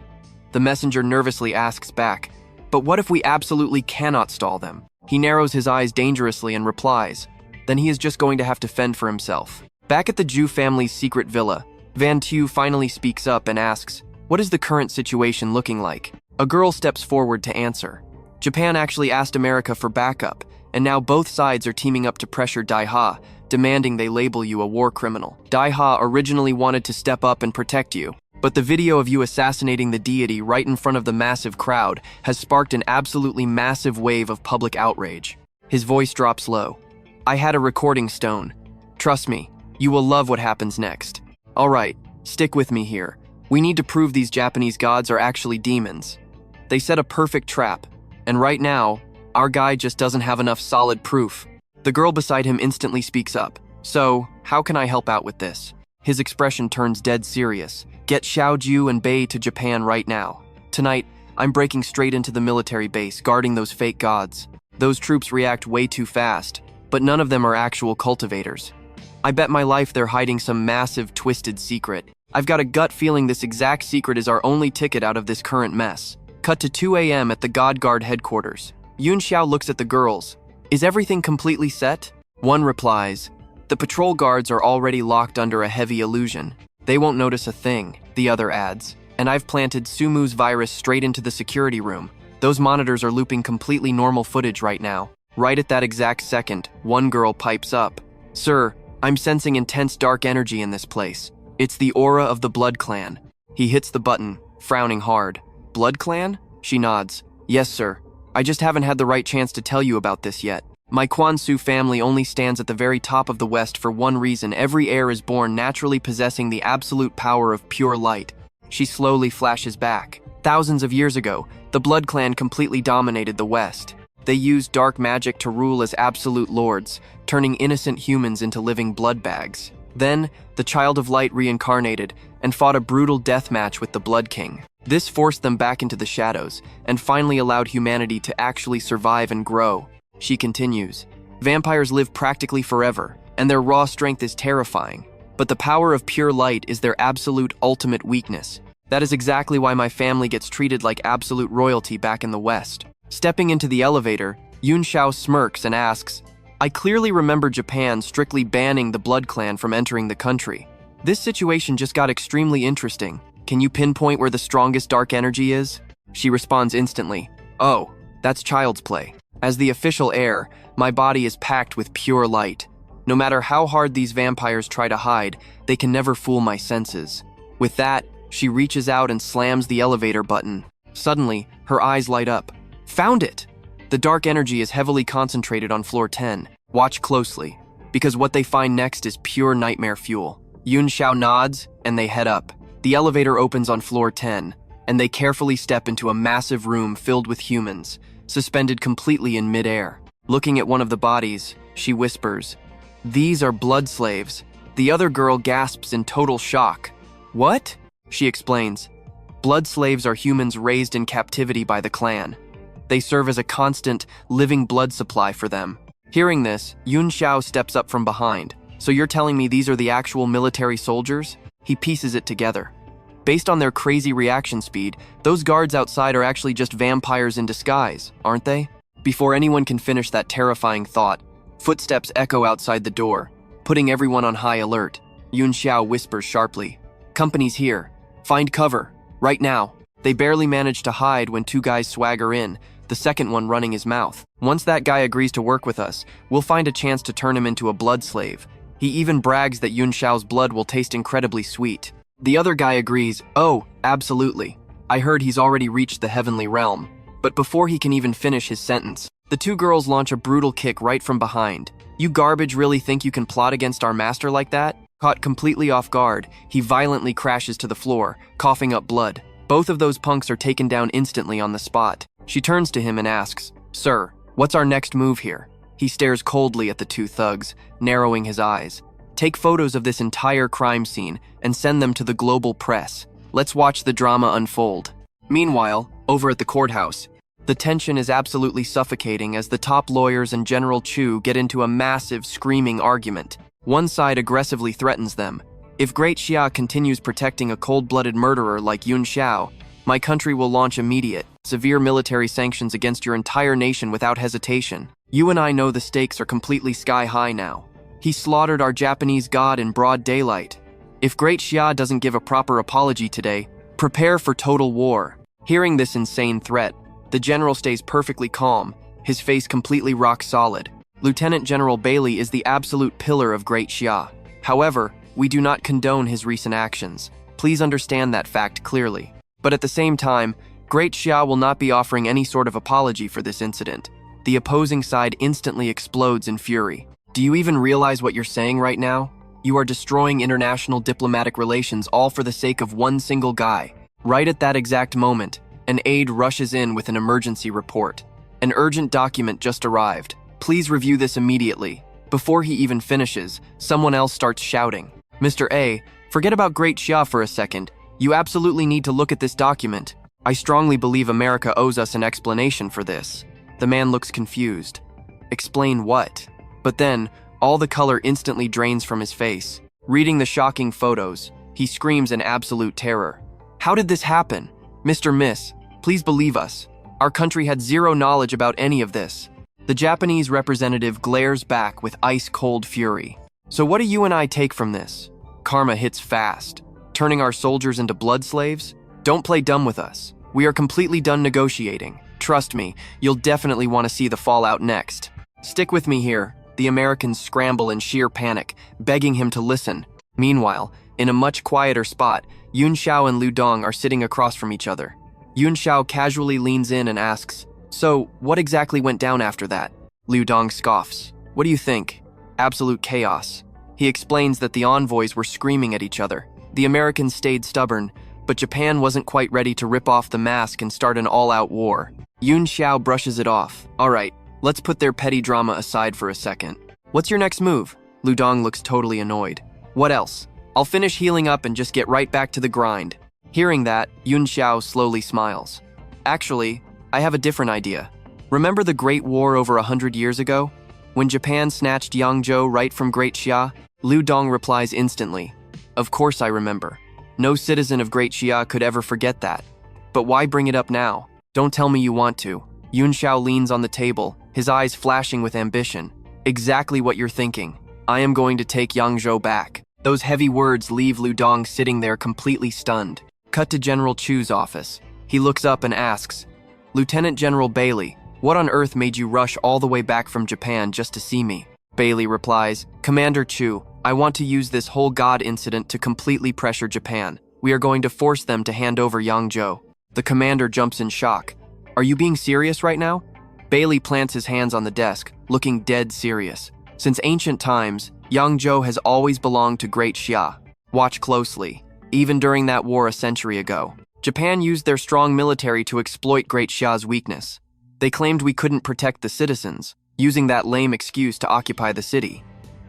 The messenger nervously asks back, but what if we absolutely cannot stall them? He narrows his eyes dangerously and replies, then he is just going to have to fend for himself. Back at the Zhu family's secret villa, Van Tu finally speaks up and asks, what is the current situation looking like? A girl steps forward to answer. Japan actually asked America for backup, and now both sides are teaming up to pressure Daiha, demanding they label you a war criminal. Daiha originally wanted to step up and protect you, but the video of you assassinating the deity right in front of the massive crowd has sparked an absolutely massive wave of public outrage. His voice drops low. I had a recording stone. Trust me, you will love what happens next. All right, stick with me here. We need to prove these Japanese gods are actually demons. They set a perfect trap, and right now, our guy just doesn't have enough solid proof. The girl beside him instantly speaks up. So, how can I help out with this? His expression turns dead serious. Get Xiaoju and Bei to Japan right now. Tonight, I'm breaking straight into the military base, guarding those fake gods. Those troops react way too fast, but none of them are actual cultivators. I bet my life they're hiding some massive, twisted secret. I've got a gut feeling this exact secret is our only ticket out of this current mess. Cut to 2 a.m. at the God Guard headquarters. Yunxiao looks at the girls. Is everything completely set? One replies, the patrol guards are already locked under a heavy illusion. They won't notice a thing, the other adds. And I've planted Sumu's virus straight into the security room. Those monitors are looping completely normal footage right now. Right at that exact second, one girl pipes up. Sir, I'm sensing intense dark energy in this place. It's the aura of the Blood Clan. He hits the button, frowning hard. Blood Clan? She nods. Yes, sir. I just haven't had the right chance to tell you about this yet. My Quansu family only stands at the very top of the West for one reason. Every heir is born naturally possessing the absolute power of pure light. She slowly flashes back. Thousands of years ago, the Blood Clan completely dominated the West. They used dark magic to rule as absolute lords, turning innocent humans into living blood bags. Then, the Child of Light reincarnated and fought a brutal death match with the Blood King. This forced them back into the shadows and finally allowed humanity to actually survive and grow. She continues, vampires live practically forever, and their raw strength is terrifying. But the power of pure light is their absolute ultimate weakness. That is exactly why my family gets treated like absolute royalty back in the West. Stepping into the elevator, Yunxiao smirks and asks, I clearly remember Japan strictly banning the Blood Clan from entering the country. This situation just got extremely interesting. Can you pinpoint where the strongest dark energy is? She responds instantly, oh, that's child's play. As the official heir, my body is packed with pure light. No matter how hard these vampires try to hide, they can never fool my senses. With that, she reaches out and slams the elevator button. Suddenly, her eyes light up. Found it! The dark energy is heavily concentrated on floor 10. Watch closely, because what they find next is pure nightmare fuel. Yunxiao nods, and they head up. The elevator opens on floor 10, and they carefully step into a massive room filled with humans, suspended completely in midair. Looking at one of the bodies, she whispers, "These are blood slaves." The other girl gasps in total shock. "What?" She explains. Blood slaves are humans raised in captivity by the clan. They serve as a constant, living blood supply for them. Hearing this, Yunxiao steps up from behind. "So you're telling me these are the actual military soldiers?" He pieces it together. Based on their crazy reaction speed, those guards outside are actually just vampires in disguise, aren't they? Before anyone can finish that terrifying thought, footsteps echo outside the door, putting everyone on high alert. Yunxiao whispers sharply, "Company's here. Find cover. Right now." They barely manage to hide when two guys swagger in, the second one running his mouth. "Once that guy agrees to work with us, we'll find a chance to turn him into a blood slave." He even brags that Yunxiao's blood will taste incredibly sweet. The other guy agrees, "Oh, absolutely. I heard he's already reached the heavenly realm." But before he can even finish his sentence, the two girls launch a brutal kick right from behind. "You garbage really think you can plot against our master like that?" Caught completely off guard, he violently crashes to the floor, coughing up blood. Both of those punks are taken down instantly on the spot. She turns to him and asks, "Sir, what's our next move here?" He stares coldly at the two thugs, narrowing his eyes. "Take photos of this entire crime scene and send them to the global press. Let's watch the drama unfold." Meanwhile, over at the courthouse, the tension is absolutely suffocating as the top lawyers and General Chu get into a massive, screaming argument. One side aggressively threatens them. "If Great Xia continues protecting a cold-blooded murderer like Yunxiao, my country will launch immediate, severe military sanctions against your entire nation without hesitation. You and I know the stakes are completely sky-high now. He slaughtered our Japanese god in broad daylight. If Great Xia doesn't give a proper apology today, prepare for total war." Hearing this insane threat, the general stays perfectly calm, his face completely rock solid. Lieutenant General Baili is the absolute pillar of Great Xia. However, we do not condone his recent actions. Please understand that fact clearly. But at the same time, Great Xia will not be offering any sort of apology for this incident. The opposing side instantly explodes in fury. "Do you even realize what you're saying right now? You are destroying international diplomatic relations all for the sake of one single guy." Right at that exact moment, an aide rushes in with an emergency report. "An urgent document just arrived. Please review this immediately." Before he even finishes, someone else starts shouting, "Mr. A, forget about Great Xia for a second. You absolutely need to look at this document. I strongly believe America owes us an explanation for this." The man looks confused. "Explain what?" But then, all the color instantly drains from his face. Reading the shocking photos, he screams in absolute terror. "How did this happen? Mr. Miss, please believe us. Our country had zero knowledge about any of this." The Japanese representative glares back with ice-cold fury. "So what do you and I take from this? Karma hits fast. Turning our soldiers into blood slaves? Don't play dumb with us. We are completely done negotiating. Trust me, you'll definitely want to see the fallout next." "Stick with me here." The Americans scramble in sheer panic, begging him to listen. Meanwhile, in a much quieter spot, Yunxiao and Lu Dong are sitting across from each other. Yunxiao casually leans in and asks, "So, what exactly went down after that?" Lu Dong scoffs. "What do you think?" "Absolute chaos." He explains that the envoys were screaming at each other. The Americans stayed stubborn, but Japan wasn't quite ready to rip off the mask and start an all-out war. Yunxiao brushes it off. "All right, let's put their petty drama aside for a second. What's your next move?" Lu Dong looks totally annoyed. "What else? I'll finish healing up and just get right back to the grind." Hearing that, Yunxiao slowly smiles. "Actually, I have a different idea. Remember the Great War over 100 years ago? When Japan snatched Yangzhou right from Great Xia?" Lu Dong replies instantly, "Of course I remember. No citizen of Great Xia could ever forget that. But why bring it up now? Don't tell me you want to." Yunxiao leans on the table, his eyes flashing with ambition. "Exactly what you're thinking. I am going to take Yangzhou back." Those heavy words leave Lu Dong sitting there completely stunned. Cut to General Chu's office. He looks up and asks, "Lieutenant General Baili, What on earth made you rush all the way back from Japan just to see me? Baili replies, Commander Chu, I want to use this whole god incident to completely pressure Japan. We are going to force them to hand over Yangzhou. The commander jumps in shock. Are you being serious right now? Baili plants his hands on the desk, looking dead serious. Since ancient times, Yangzhou has always belonged to Great Xia. Watch closely. Even during that war a century ago, Japan used their strong military to exploit Great Xia's weakness. They claimed we couldn't protect the citizens, using that lame excuse to occupy the city.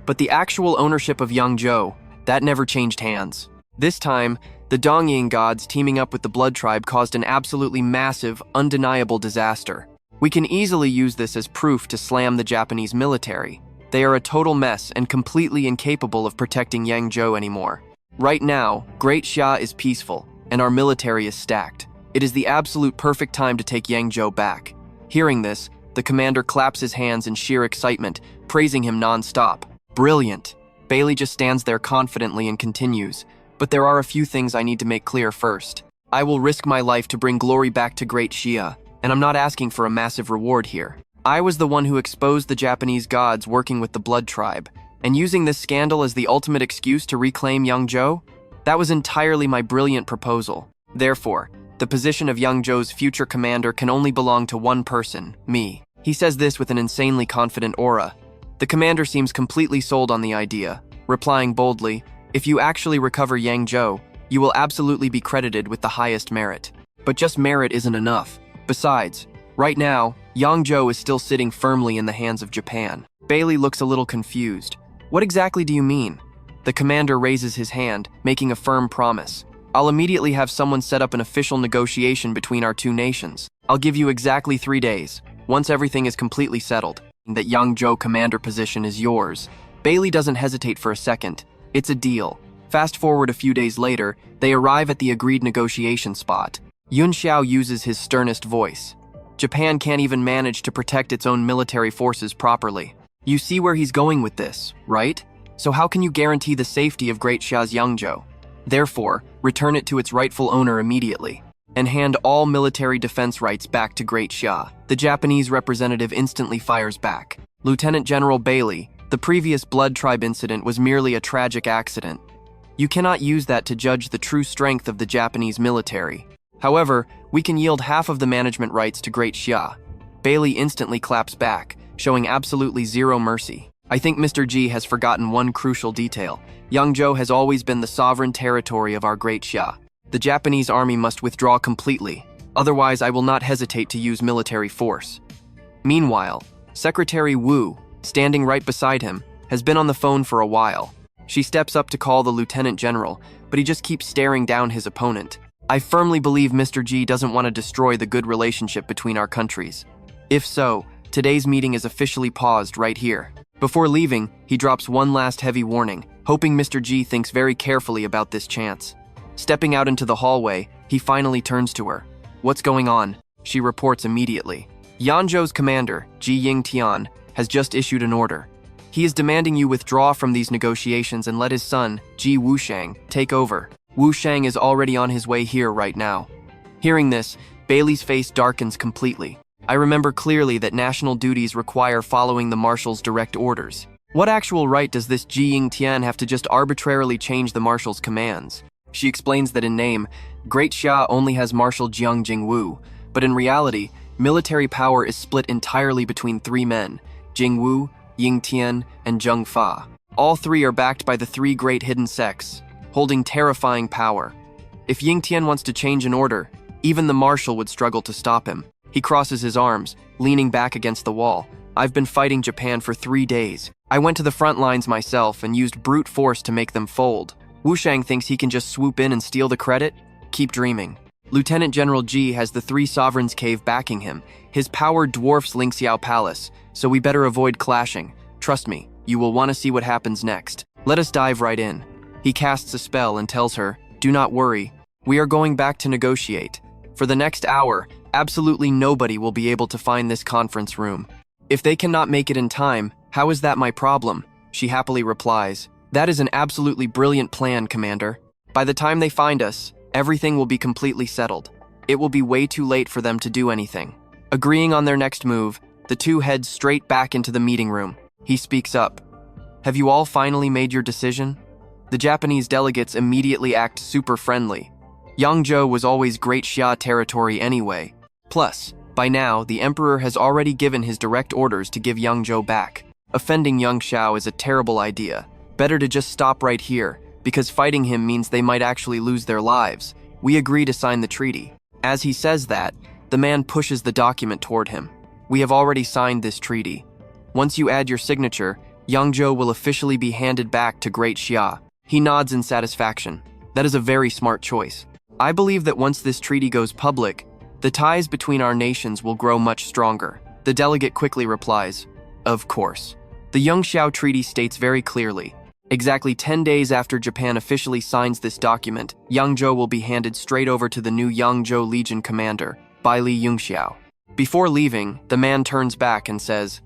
But the actual ownership of Yangzhou, that never changed hands. This time, the Dongying gods teaming up with the Blood Tribe caused an absolutely massive, undeniable disaster. We can easily use this as proof to slam the Japanese military. They are a total mess and completely incapable of protecting Yangzhou anymore. Right now, Great Xia is peaceful, and our military is stacked. It is the absolute perfect time to take Yangzhou back. Hearing this, the commander claps his hands in sheer excitement, praising him non-stop. Brilliant. Baili just stands there confidently and continues. But there are a few things I need to make clear first. I will risk my life to bring glory back to Great Xia, and I'm not asking for a massive reward here. I was the one who exposed the Japanese gods working with the Blood Tribe, and using this scandal as the ultimate excuse to reclaim Yangzhou? That was entirely my brilliant proposal. Therefore, the position of Yangzhou's future commander can only belong to one person, me. He says this with an insanely confident aura. The commander seems completely sold on the idea, replying boldly, if you actually recover Yangzhou, you will absolutely be credited with the highest merit. But just merit isn't enough. Besides, right now, Yangzhou is still sitting firmly in the hands of Japan. Baili looks a little confused. What exactly do you mean? The commander raises his hand, making a firm promise. I'll immediately have someone set up an official negotiation between our two nations. I'll give you exactly 3 days, once everything is completely settled, that Yangzhou commander position is yours. Baili doesn't hesitate for a second. It's a deal. Fast forward a few days later, they arrive at the agreed negotiation spot. Yunxiao uses his sternest voice. Japan can't even manage to protect its own military forces properly. You see where he's going with this, right? So how can you guarantee the safety of Great Xia's Yangzhou? Therefore, return it to its rightful owner immediately, and hand all military defense rights back to Great Xia. The Japanese representative instantly fires back. Lieutenant General Baili, the previous Blood Tribe incident was merely a tragic accident. You cannot use that to judge the true strength of the Japanese military. However, we can yield half of the management rights to Great Xia. Baili instantly claps back, showing absolutely zero mercy. I think Mr. G has forgotten one crucial detail. Yangzhou has always been the sovereign territory of our Great Xia. The Japanese army must withdraw completely, otherwise I will not hesitate to use military force. Meanwhile, Secretary Wu, standing right beside him, has been on the phone for a while. She steps up to call the lieutenant general, but he just keeps staring down his opponent. I firmly believe Mr. G doesn't want to destroy the good relationship between our countries. If so, today's meeting is officially paused right here. Before leaving, he drops one last heavy warning, hoping Mr. G thinks very carefully about this chance. Stepping out into the hallway, he finally turns to her. What's going on? She reports immediately. Yangzhou's commander, Ji Yingtian, has just issued an order. He is demanding you withdraw from these negotiations and let his son, Ji Wushang, take over. Wushang is already on his way here right now. Hearing this, Baili's face darkens completely. I remember clearly that national duties require following the marshal's direct orders. What actual right does this Ji Yingtian have to just arbitrarily change the marshal's commands? She explains that in name, Great Xia only has Marshal Jiang Jingwu, but in reality, military power is split entirely between 3 men, Jingwu, Yingtian, and Zheng Fa. All 3 are backed by the 3 great hidden sects, holding terrifying power. If Yingtian wants to change an order, even the marshal would struggle to stop him. He crosses his arms, leaning back against the wall. I've been fighting Japan for 3 days. I went to the front lines myself and used brute force to make them fold. Wushang thinks he can just swoop in and steal the credit? Keep dreaming. Lieutenant General Ji has the 3 sovereigns' cave backing him. His power dwarfs Yunxiao Palace, so we better avoid clashing. Trust me, you will want to see what happens next. Let us dive right in. He casts a spell and tells her, do not worry. We are going back to negotiate. For the next hour, absolutely nobody will be able to find this conference room. If they cannot make it in time, how is that my problem? She happily replies, that is an absolutely brilliant plan, Commander. By the time they find us, everything will be completely settled. It will be way too late for them to do anything. Agreeing on their next move, the two head straight back into the meeting room. He speaks up. Have you all finally made your decision? The Japanese delegates immediately act super friendly. Yangzhou was always Great Xia territory anyway. Plus, by now, the emperor has already given his direct orders to give Yangzhou back. Offending Yunxiao is a terrible idea. Better to just stop right here, because fighting him means they might actually lose their lives. We agree to sign the treaty. As he says that, the man pushes the document toward him. We have already signed this treaty. Once you add your signature, Yangzhou will officially be handed back to Great Xia. He nods in satisfaction. That is a very smart choice. I believe that once this treaty goes public, the ties between our nations will grow much stronger. The delegate quickly replies, of course. The Yunxiao Treaty states very clearly, exactly 10 days after Japan officially signs this document, Yangzhou will be handed straight over to the new Yangzhou Legion commander, Baili Yunxiao. Before leaving, the man turns back and says,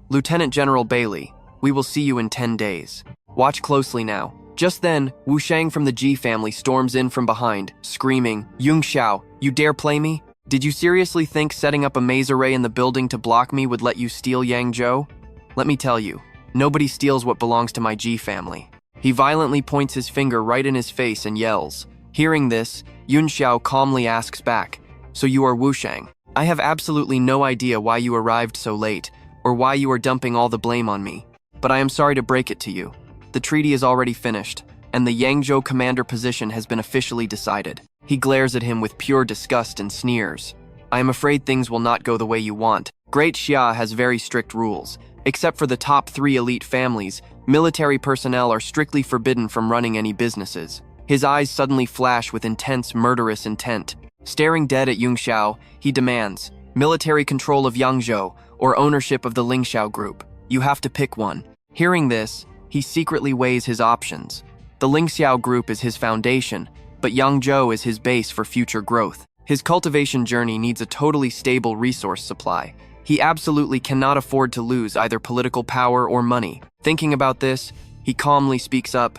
Lieutenant General Baili, we will see you in 10 days. Watch closely now. Just then, Wu Shang from the Ji family storms in from behind, screaming, Yunxiao, you dare play me? Did you seriously think setting up a maze array in the building to block me would let you steal Yangzhou? Let me tell you, nobody steals what belongs to my Ji family. He violently points his finger right in his face and yells. Hearing this, Yunxiao calmly asks back, so you are Wu Shang. I have absolutely no idea why you arrived so late, or why you are dumping all the blame on me. But I am sorry to break it to you. The treaty is already finished, and the Yangzhou commander position has been officially decided. He glares at him with pure disgust and sneers. I am afraid things will not go the way you want. Great Xia has very strict rules. Except for the top 3 elite families, military personnel are strictly forbidden from running any businesses. His eyes suddenly flash with intense, murderous intent. Staring dead at Yunxiao, he demands, military control of Yangzhou, or ownership of the Lingxiao group. You have to pick one. Hearing this, he secretly weighs his options. The Lingxiao group is his foundation, but Yangzhou is his base for future growth. His cultivation journey needs a totally stable resource supply. He absolutely cannot afford to lose either political power or money. Thinking about this, he calmly speaks up,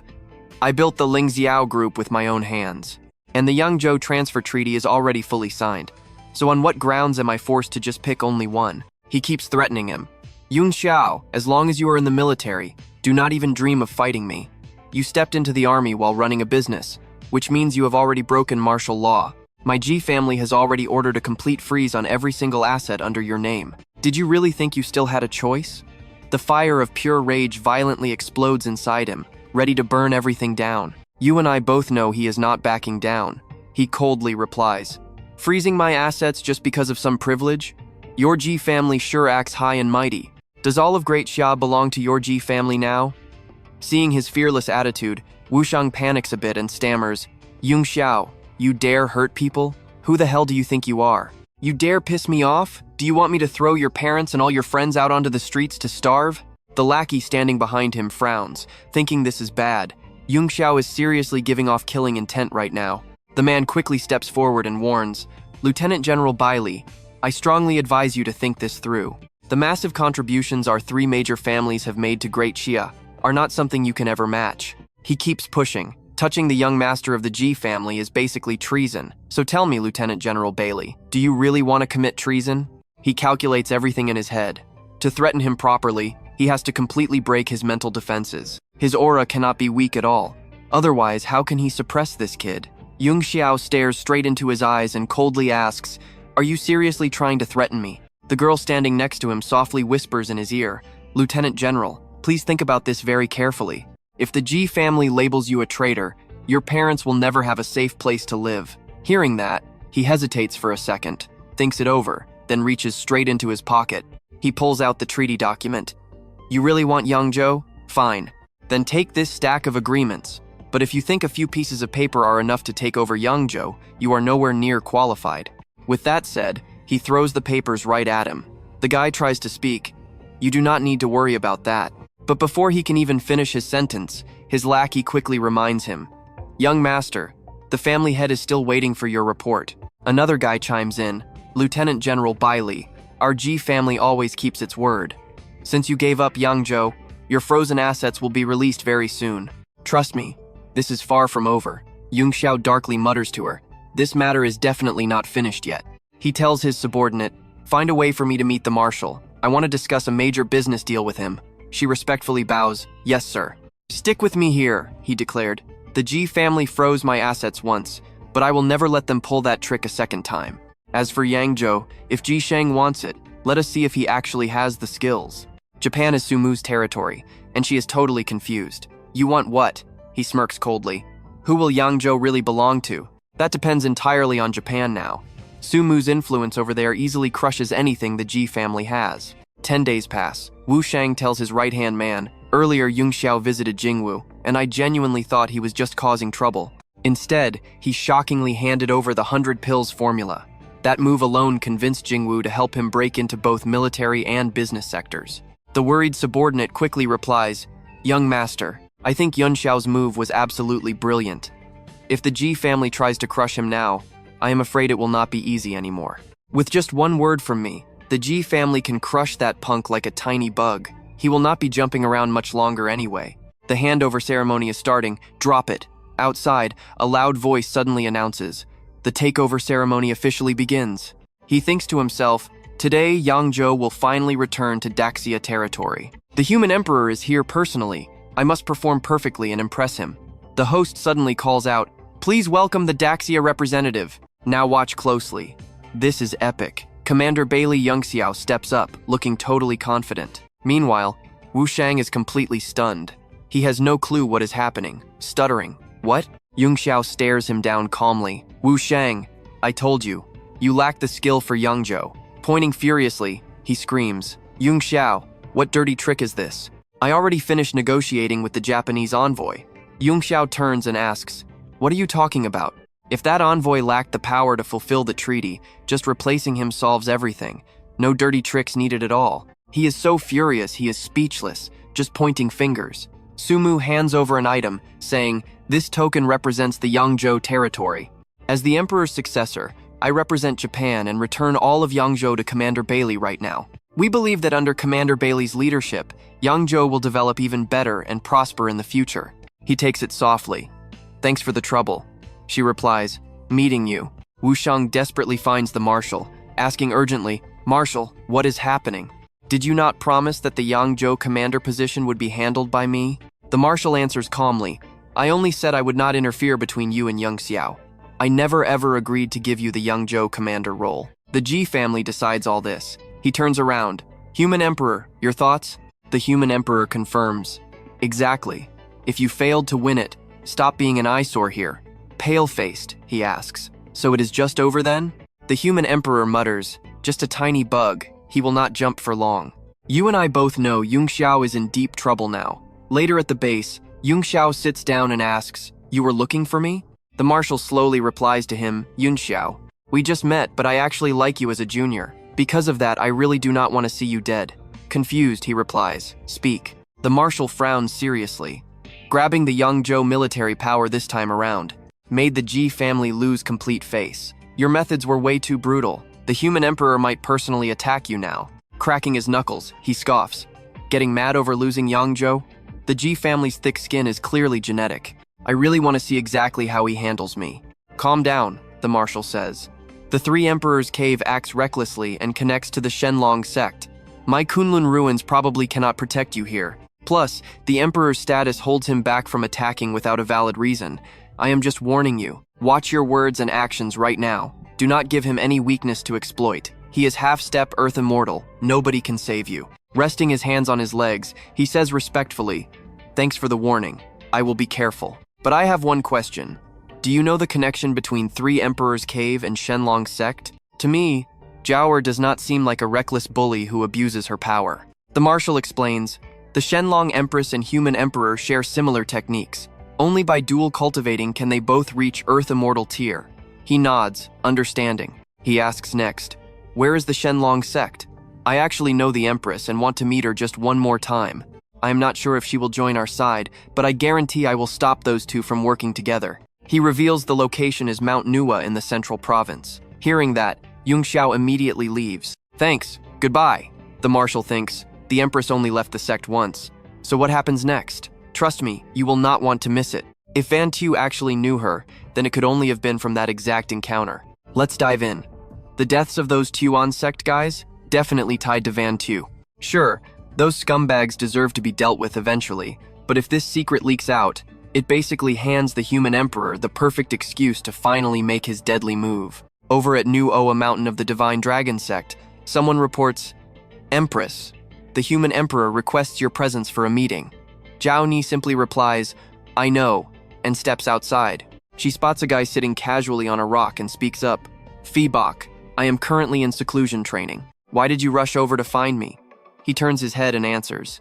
I built the Lingxiao group with my own hands, and the Yangzhou transfer treaty is already fully signed. So on what grounds am I forced to just pick only one? He keeps threatening him. Yunxiao, as long as you are in the military, do not even dream of fighting me. You stepped into the army while running a business, which means you have already broken martial law. My Ji family has already ordered a complete freeze on every single asset under your name. Did you really think you still had a choice? The fire of pure rage violently explodes inside him, ready to burn everything down. You and I both know he is not backing down. He coldly replies, freezing my assets just because of some privilege? Your Ji family sure acts high and mighty. Does all of Great Xia belong to your Ji family now? Seeing his fearless attitude, Wu Shang panics a bit and stammers, Yunxiao, you dare hurt people? Who the hell do you think you are? You dare piss me off? Do you want me to throw your parents and all your friends out onto the streets to starve? The lackey standing behind him frowns, thinking this is bad. Yunxiao is seriously giving off killing intent right now. The man quickly steps forward and warns, Lieutenant General Baili, I strongly advise you to think this through. The massive contributions our 3 major families have made to Great Xia are not something you can ever match. He keeps pushing. Touching the young master of the Ji family is basically treason. So tell me, Lieutenant General Baili, do you really want to commit treason? He calculates everything in his head. To threaten him properly, he has to completely break his mental defenses. His aura cannot be weak at all. Otherwise, how can he suppress this kid? Yunxiao stares straight into his eyes and coldly asks, are you seriously trying to threaten me? The girl standing next to him softly whispers in his ear, Lieutenant General, please think about this very carefully. If the Ji family labels you a traitor, your parents will never have a safe place to live. Hearing that, he hesitates for a second, thinks it over, then reaches straight into his pocket. He pulls out the treaty document. You really want Yangzhou? Fine. Then take this stack of agreements. But if you think a few pieces of paper are enough to take over Yangzhou, you are nowhere near qualified. With that said, he throws the papers right at him. The guy tries to speak. You do not need to worry about that. But before he can even finish his sentence, his lackey quickly reminds him, Young master, the family head is still waiting for your report. Another guy chimes in, Lieutenant General Baili, our Ji family always keeps its word. Since you gave up Yangzhou, your frozen assets will be released very soon. Trust me, this is far from over. Yunxiao darkly mutters to her, this matter is definitely not finished yet. He tells his subordinate, Find a way for me to meet the marshal. I want to discuss a major business deal with him. She respectfully bows. Yes, sir. Stick with me here, he declared. The Ji family froze my assets once, but I will never let them pull that trick a second time. As for Yangzhou, if Ji Shang wants it, let us see if he actually has the skills. Japan is Sumu's territory, and she is totally confused. You want what? He smirks coldly. Who will Yangzhou really belong to? That depends entirely on Japan now. Sumu's influence over there easily crushes anything the Ji family has. 10 days pass. Wu Shang tells his right-hand man, earlier Yunxiao visited Jingwu, and I genuinely thought he was just causing trouble. Instead, he shockingly handed over the 100 pills formula. That move alone convinced Jingwu to help him break into both military and business sectors. The worried subordinate quickly replies, Young master, I think Yunxiao's move was absolutely brilliant. If the Ji family tries to crush him now, I am afraid it will not be easy anymore. With just one word from me, the Ji family can crush that punk like a tiny bug. He will not be jumping around much longer anyway. The handover ceremony is starting. Drop it. Outside, a loud voice suddenly announces, the takeover ceremony officially begins. He thinks to himself, today Yangzhou will finally return to Daxia territory. The human emperor is here personally. I must perform perfectly and impress him. The host suddenly calls out, please welcome the Daxia representative. Now watch closely. This is epic. Commander Baili Yunxiao steps up, looking totally confident. Meanwhile, Wu Shang is completely stunned. He has no clue what is happening, stuttering. What? Yunxiao stares him down calmly. Wu Shang, I told you. You lack the skill for Yangzhou. Pointing furiously, he screams, Yunxiao, what dirty trick is this? I already finished negotiating with the Japanese envoy. Yunxiao turns and asks, what are you talking about? If that envoy lacked the power to fulfill the treaty, just replacing him solves everything. No dirty tricks needed at all. He is so furious he is speechless, just pointing fingers. Sumu hands over an item, saying, this token represents the Yangzhou territory. As the emperor's successor, I represent Japan and return all of Yangzhou to Commander Baili right now. We believe that under Commander Baili's leadership, Yangzhou will develop even better and prosper in the future. He takes it softly. Thanks for the trouble. She replies, meeting you. Wu Shang desperately finds the marshal, asking urgently, Marshal, what is happening? Did you not promise that the Yangzhou commander position would be handled by me? The marshal answers calmly, I only said I would not interfere between you and Yunxiao. I never ever agreed to give you the Yangzhou commander role. The Ji family decides all this. He turns around. Human Emperor, your thoughts? The Human Emperor confirms. Exactly. If you failed to win it, stop being an eyesore here. Pale-faced, he asks. So it is just over then? The Human Emperor mutters, just a tiny bug. He will not jump for long. You and I both know Yunxiao is in deep trouble now. Later at the base, Yunxiao sits down and asks, you were looking for me? The marshal slowly replies to him, Yunxiao, we just met, but I actually like you as a junior. Because of that, I really do not want to see you dead. Confused, he replies, speak. The marshal frowns seriously. Grabbing the Yangzhou military power this time around made the Ji family lose complete face. Your methods were way too brutal. The Human Emperor might personally attack you now. Cracking his knuckles, he scoffs. Getting mad over losing Yangzhou? The Ji family's thick skin is clearly genetic. I really want to see exactly how he handles me. Calm down, the marshal says. The Three Emperors Cave acts recklessly and connects to the Shenlong sect. My Kunlun ruins probably cannot protect you here. Plus, the Emperor's status holds him back from attacking without a valid reason. I am just warning you. Watch your words and actions right now. Do not give him any weakness to exploit. He is half-step Earth Immortal. Nobody can save you. Resting his hands on his legs, he says respectfully, thanks for the warning. I will be careful. But I have one question. Do you know the connection between Three Emperors Cave and Shenlong sect? To me, Jiaoer does not seem like a reckless bully who abuses her power. The marshal explains, the Shenlong Empress and Human Emperor share similar techniques. Only by dual cultivating can they both reach Earth Immortal tier. He nods, understanding. He asks next, where is the Shenlong sect? I actually know the Empress and want to meet her just one more time. I am not sure if she will join our side, but I guarantee I will stop those two from working together. He reveals the location is Mount Nuwa in the central province. Hearing that, Yunxiao immediately leaves. Thanks, goodbye. The marshal thinks, the Empress only left the sect once. So what happens next? Trust me, you will not want to miss it. If Van Tu actually knew her, then it could only have been from that exact encounter. Let's dive in. The The deaths of those Tuan sect guys? Definitely tied to Van Tu. Sure, those scumbags deserve to be dealt with eventually, but if this secret leaks out, it basically hands the human emperor the perfect excuse to finally make his deadly move. Over at New Oa Mountain of the Divine Dragon sect, someone reports, Empress, the human emperor requests your presence for a meeting. Zhao Ni simply replies, I know, and steps outside. She spots a guy sitting casually on a rock and speaks up. Feebok, I am currently in seclusion training. Why did you rush over to find me? He turns his head and answers.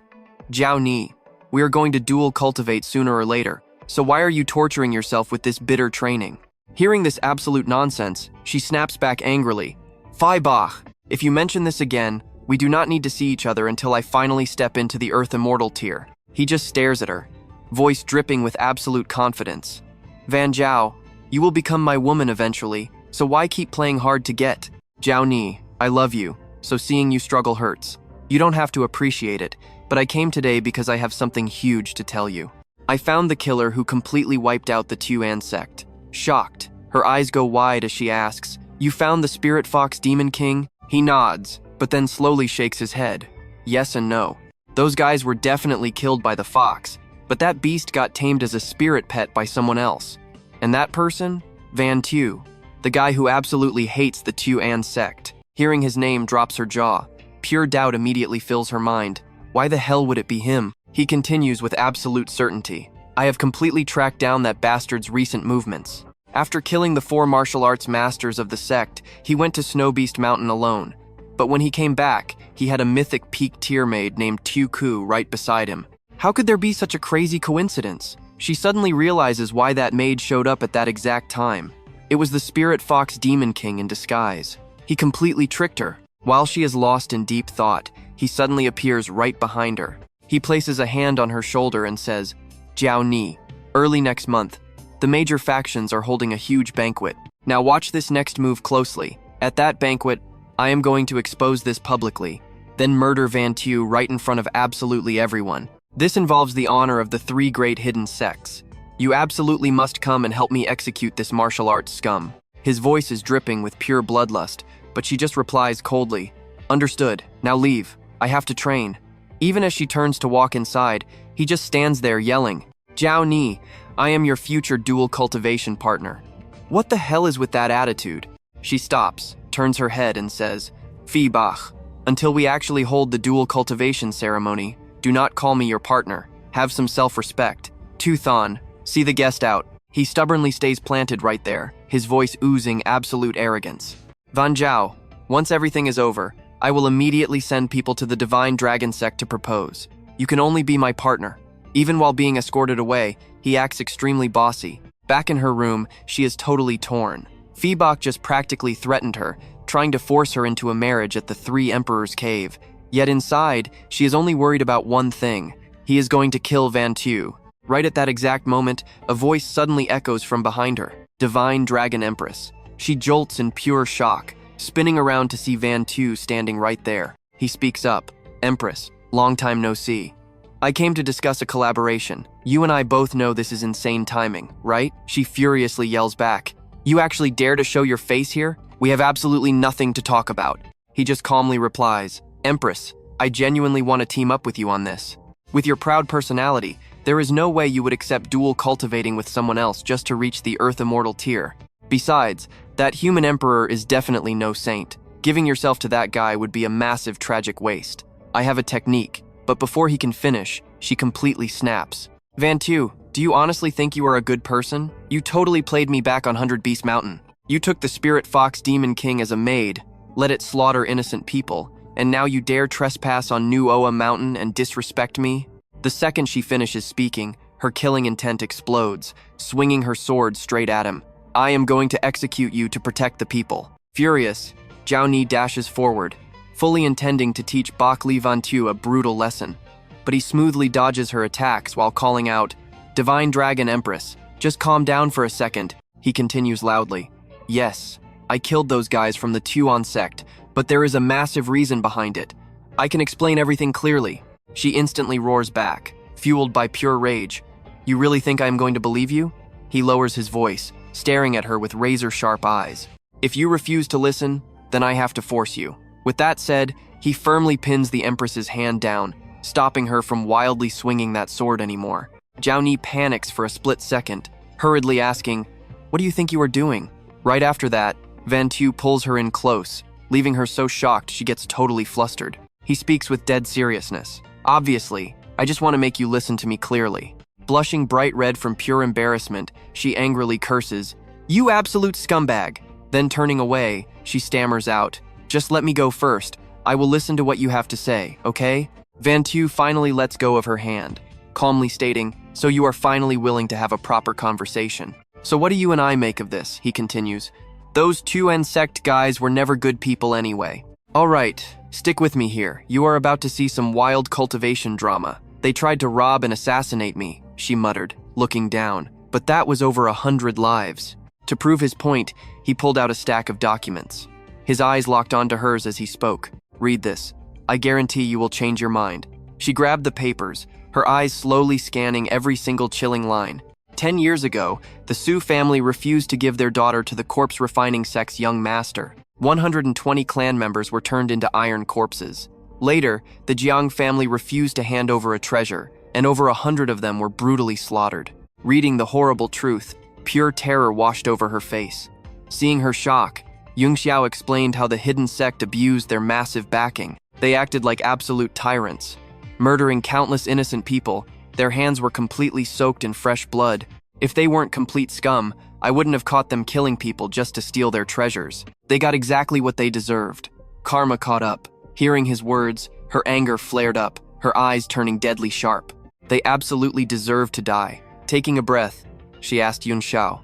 Zhao Ni, we are going to dual cultivate sooner or later, so why are you torturing yourself with this bitter training? Hearing this absolute nonsense, she snaps back angrily. Feebok, if you mention this again, we do not need to see each other until I finally step into the Earth Immortal tier. He just stares at her, voice dripping with absolute confidence. Van Zhao, you will become my woman eventually, so why keep playing hard to get? Zhao Ni, I love you, so seeing you struggle hurts. You don't have to appreciate it, but I came today because I have something huge to tell you. I found the killer who completely wiped out the Tuan sect. Shocked, her eyes go wide as she asks, You found the Spirit Fox Demon King? He nods, but then slowly shakes his head. Yes and no. Those guys were definitely killed by the fox, but that beast got tamed as a spirit pet by someone else. And that person? Van Tu, the guy who absolutely hates the Tuan sect. Hearing his name drops her jaw. Pure doubt immediately fills her mind. Why the hell would it be him? He continues with absolute certainty. I have completely tracked down that bastard's recent movements. After killing the 4 martial arts masters of the sect, he went to Snow Beast Mountain alone. But when he came back, he had a mythic peak tier maid named Tu Ku right beside him. How could there be such a crazy coincidence? She suddenly realizes why that maid showed up at that exact time. It was the Spirit Fox Demon King in disguise. He completely tricked her. While she is lost in deep thought, he suddenly appears right behind her. He places a hand on her shoulder and says, Zhao Ni, early next month, the major factions are holding a huge banquet. Now watch this next move closely. At that banquet, I am going to expose this publicly, then murder Van Tu right in front of absolutely everyone. This involves the honor of the 3 great hidden sects. You absolutely must come and help me execute this martial arts scum. His voice is dripping with pure bloodlust, but she just replies coldly, Understood, now leave, I have to train. Even as she turns to walk inside, he just stands there yelling, Zhao Ni, I am your future dual cultivation partner. What the hell is with that attitude? She stops, turns her head and says, Feebok, until we actually hold the dual cultivation ceremony, do not call me your partner. Have some self-respect. Tu Thon, see the guest out. He stubbornly stays planted right there, his voice oozing absolute arrogance. Van Zhao, once everything is over, I will immediately send people to the Divine Dragon sect to propose. You can only be my partner. Even while being escorted away, he acts extremely bossy. Back in her room, she is totally torn. Feebok just practically threatened her, trying to force her into a marriage at the 3 Emperors' Cave. Yet inside, she is only worried about one thing. He is going to kill Van Tu. Right at that exact moment, a voice suddenly echoes from behind her. Divine Dragon Empress. She jolts in pure shock, spinning around to see Van Tu standing right there. He speaks up. Empress, long time no see. I came to discuss a collaboration. You and I both know this is insane timing, right? She furiously yells back. You actually dare to show your face here? We have absolutely nothing to talk about. He just calmly replies, Empress, I genuinely want to team up with you on this. With your proud personality, there is no way you would accept dual cultivating with someone else just to reach the Earth Immortal tier. Besides, that human emperor is definitely no saint. Giving yourself to that guy would be a massive tragic waste. I have a technique, but before he can finish, she completely snaps. Van Tu, do you honestly think you are a good person? You totally played me back on 100 Beast Mountain. You took the Spirit Fox Demon King as a maid, let it slaughter innocent people, and now you dare trespass on New Oa Mountain and disrespect me? The second she finishes speaking, her killing intent explodes, swinging her sword straight at him. I am going to execute you to protect the people. Furious, Zhao Ni dashes forward, fully intending to teach Baili Yunxiao a brutal lesson. But he smoothly dodges her attacks while calling out, Divine Dragon Empress, just calm down for a second. He continues loudly, Yes, I killed those guys from the Tuan sect, but there is a massive reason behind it. I can explain everything clearly. She instantly roars back, fueled by pure rage. You really think I am going to believe you? He lowers his voice, staring at her with razor-sharp eyes. If you refuse to listen, then I have to force you. With that said, he firmly pins the Empress's hand down, stopping her from wildly swinging that sword anymore. Zhao Ni panics for a split second, hurriedly asking, "What do you think you are doing?" Right after that, Van Tu pulls her in close, leaving her so shocked she gets totally flustered. He speaks with dead seriousness. "Obviously, I just want to make you listen to me clearly." Blushing bright red from pure embarrassment, she angrily curses, "You absolute scumbag!" Then turning away, she stammers out, "Just let me go first. I will listen to what you have to say, okay?" Van Tu finally lets go of her hand, calmly stating, "So you are finally willing to have a proper conversation. So what do you and I make of this?" he continues. "Those two insect guys were never good people anyway." "All right, stick with me here. You are about to see some wild cultivation drama. They tried to rob and assassinate me," she muttered, looking down. "But that was over 100 lives." To prove his point, he pulled out a stack of documents. His eyes locked onto hers as he spoke. "Read this. I guarantee you will change your mind." She grabbed the papers, her eyes slowly scanning every single chilling line. 10 years ago, the Su family refused to give their daughter to the corpse refining sect's young master. 120 clan members were turned into iron corpses. Later, the Jiang family refused to hand over a treasure, and over 100 of them were brutally slaughtered. Reading the horrible truth, pure terror washed over her face. Seeing her shock, Yunxiao explained how the hidden sect abused their massive backing. They acted like absolute tyrants, murdering countless innocent people. Their hands were completely soaked in fresh blood. If they weren't complete scum, I wouldn't have caught them killing people just to steal their treasures. They got exactly what they deserved. Karma caught up. Hearing his words, her anger flared up, her eyes turning deadly sharp. They absolutely deserved to die. Taking a breath, she asked Yunxiao,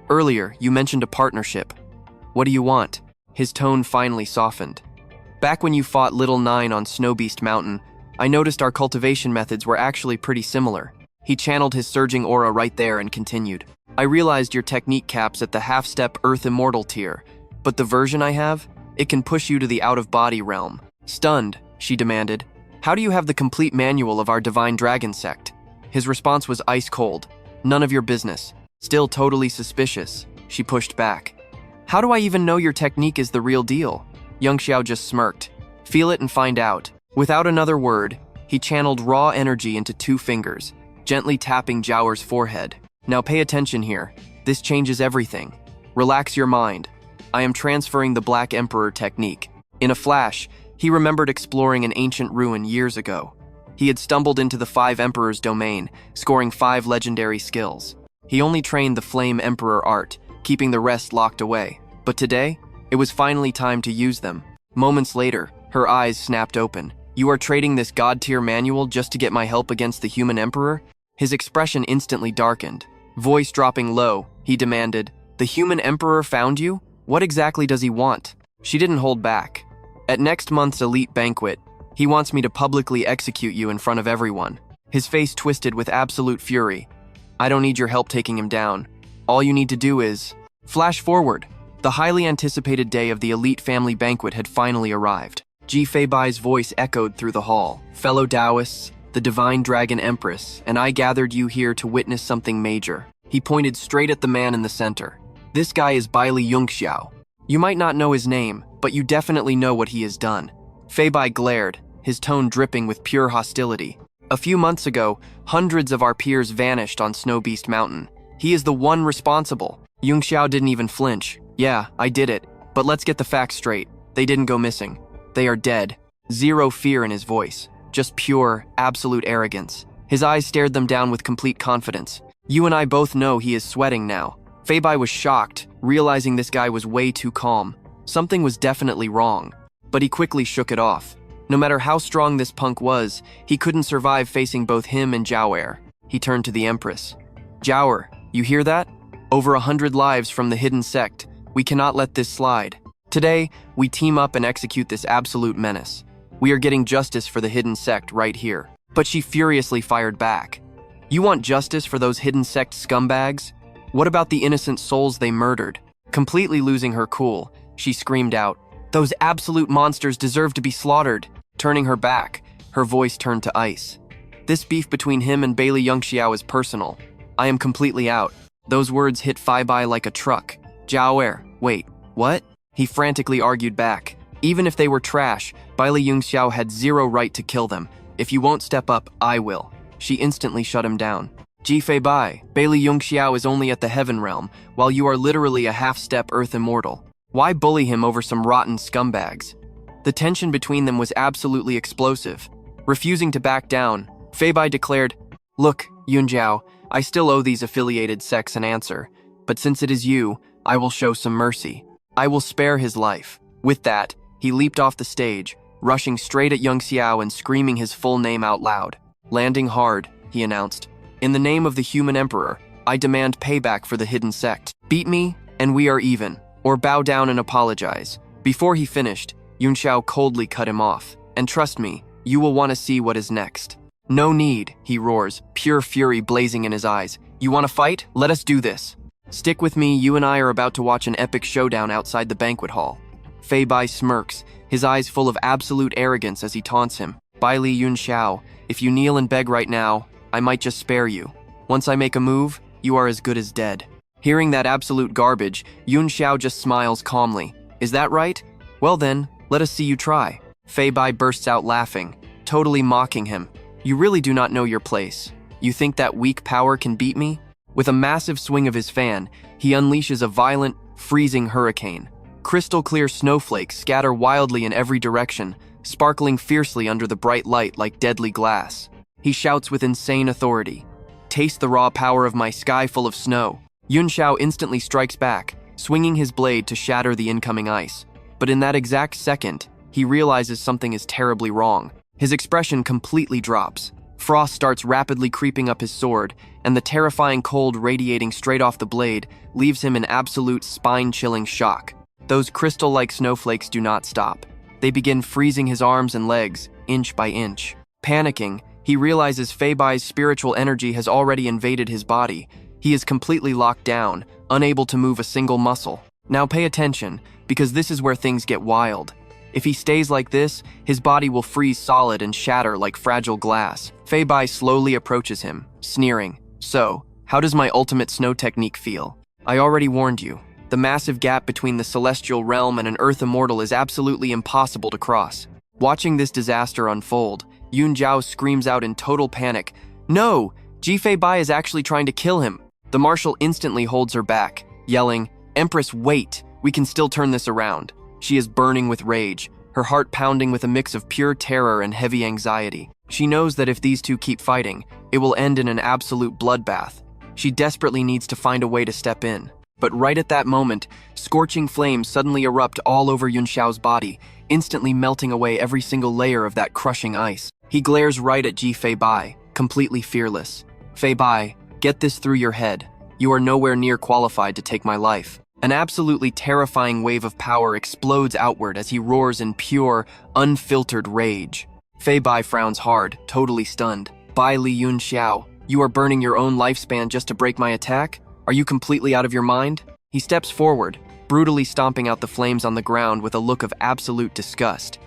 "Earlier, you mentioned a partnership. What do you want?" His tone finally softened. "Back when you fought Little Nine on Snow Beast Mountain, I noticed our cultivation methods were actually pretty similar." He channeled his surging aura right there and continued. "I realized your technique caps at the half-step Earth Immortal tier, but the version I have, it can push you to the out-of-body realm." Stunned, she demanded, "How do you have the complete manual of our Divine Dragon sect?" His response was ice cold. "None of your business." Still totally suspicious, she pushed back. "How do I even know your technique is the real deal?" Yunxiao just smirked. "Feel it and find out." Without another word, he channeled raw energy into 2 fingers, gently tapping Zhao's forehead. "Now pay attention here. This changes everything. Relax your mind. I am transferring the Black Emperor technique." In a flash, he remembered exploring an ancient ruin years ago. He had stumbled into the 5 Emperors' domain, scoring 5 legendary skills. He only trained the Flame Emperor art, keeping the rest locked away. But today, it was finally time to use them. Moments later, her eyes snapped open. "You are trading this god-tier manual just to get my help against the human emperor?" His expression instantly darkened. Voice dropping low, he demanded, "The human emperor found you? What exactly does he want?" She didn't hold back. "At next month's elite banquet, he wants me to publicly execute you in front of everyone." His face twisted with absolute fury. "I don't need your help taking him down. All you need to do is..." Flash forward. The highly anticipated day of the elite family banquet had finally arrived. Ji Feibai's voice echoed through the hall. "Fellow Taoists, the Divine Dragon Empress, and I gathered you here to witness something major." He pointed straight at the man in the center. "This guy is Baili Yunxiao. You might not know his name, but you definitely know what he has done." Feibai glared, his tone dripping with pure hostility. "A few months ago, hundreds of our peers vanished on Snow Beast Mountain. He is the one responsible." Yunxiao didn't even flinch. "Yeah, I did it, but let's get the facts straight. They didn't go missing. They are dead." Zero fear in his voice, just pure, absolute arrogance. His eyes stared them down with complete confidence. "You and I both know he is sweating now." Feibai was shocked, realizing this guy was way too calm. Something was definitely wrong, but he quickly shook it off. No matter how strong this punk was, he couldn't survive facing both him and Zhao. He turned to the Empress. "Zhao, you hear that? Over 100 lives from the hidden sect. We cannot let this slide. Today, we team up and execute this absolute menace. We are getting justice for the hidden sect right here." But she furiously fired back. "You want justice for those hidden sect scumbags? What about the innocent souls they murdered?" Completely losing her cool, she screamed out, "Those absolute monsters deserve to be slaughtered." Turning her back, her voice turned to ice. "This beef between him and Baili Yunxiao is personal. I am completely out." Those words hit Feibai like a truck. "Zhao, wait, what?" He frantically argued back. Even if they were trash, Baili Yunxiao had zero right to kill them. If you won't step up, I will. She instantly shut him down. Jifei Bai, Baili Yunxiao is only at the heaven realm, while you are literally a half-step earth immortal. Why bully him over some rotten scumbags? The tension between them was absolutely explosive. Refusing to back down, Fei Bai declared, "Look, Yunjiao, I still owe these affiliated sects an answer, but since it is you, I will show some mercy. I will spare his life." With that, he leaped off the stage, rushing straight at Yunxiao and screaming his full name out loud. "Landing hard," he announced. "In the name of the human emperor, I demand payback for the hidden sect. Beat me, and we are even, or bow down and apologize." Before he finished, Yunxiao coldly cut him off. "And trust me, you will want to see what is next." "No need," he roars, pure fury blazing in his eyes. "You want to fight? Let us do this. Stick with me, you and I are about to watch an epic showdown outside the banquet hall." Fei Bai smirks, his eyes full of absolute arrogance as he taunts him. "Baili Yunxiao, if you kneel and beg right now, I might just spare you. Once I make a move, you are as good as dead." Hearing that absolute garbage, Yunxiao just smiles calmly. "Is that right? Well then, let us see you try." Fei Bai bursts out laughing, totally mocking him. "You really do not know your place. You think that weak power can beat me?" With a massive swing of his fan, he unleashes a violent, freezing hurricane. Crystal-clear snowflakes scatter wildly in every direction, sparkling fiercely under the bright light like deadly glass. He shouts with insane authority, "Taste the raw power of my sky full of snow." Yunxiao instantly strikes back, swinging his blade to shatter the incoming ice. But in that exact second, he realizes something is terribly wrong. His expression completely drops. Frost starts rapidly creeping up his sword, and the terrifying cold radiating straight off the blade leaves him in absolute spine-chilling shock. Those crystal-like snowflakes do not stop. They begin freezing his arms and legs, inch by inch. Panicking, he realizes Fei Bai's spiritual energy has already invaded his body. He is completely locked down, unable to move a single muscle. Now pay attention, because this is where things get wild. If he stays like this, his body will freeze solid and shatter like fragile glass. Fei Bai slowly approaches him, sneering. "So, how does my ultimate snow technique feel? I already warned you. The massive gap between the celestial realm and an earth immortal is absolutely impossible to cross." Watching this disaster unfold, Yunjiao screams out in total panic, "No! Jifei Bai is actually trying to kill him." The marshal instantly holds her back, yelling, "Empress, wait! We can still turn this around." She is burning with rage, her heart pounding with a mix of pure terror and heavy anxiety. She knows that if these two keep fighting, it will end in an absolute bloodbath. She desperately needs to find a way to step in. But right at that moment, scorching flames suddenly erupt all over Yunxiao's body, instantly melting away every single layer of that crushing ice. He glares right at Fei Bai, completely fearless. "Fei Bai, get this through your head. You are nowhere near qualified to take my life." An absolutely terrifying wave of power explodes outward as he roars in pure, unfiltered rage. Fei Bai frowns hard, totally stunned. "Baili Yunxiao, you are burning your own lifespan just to break my attack? Are you completely out of your mind?" He steps forward, brutally stomping out the flames on the ground with a look of absolute disgust.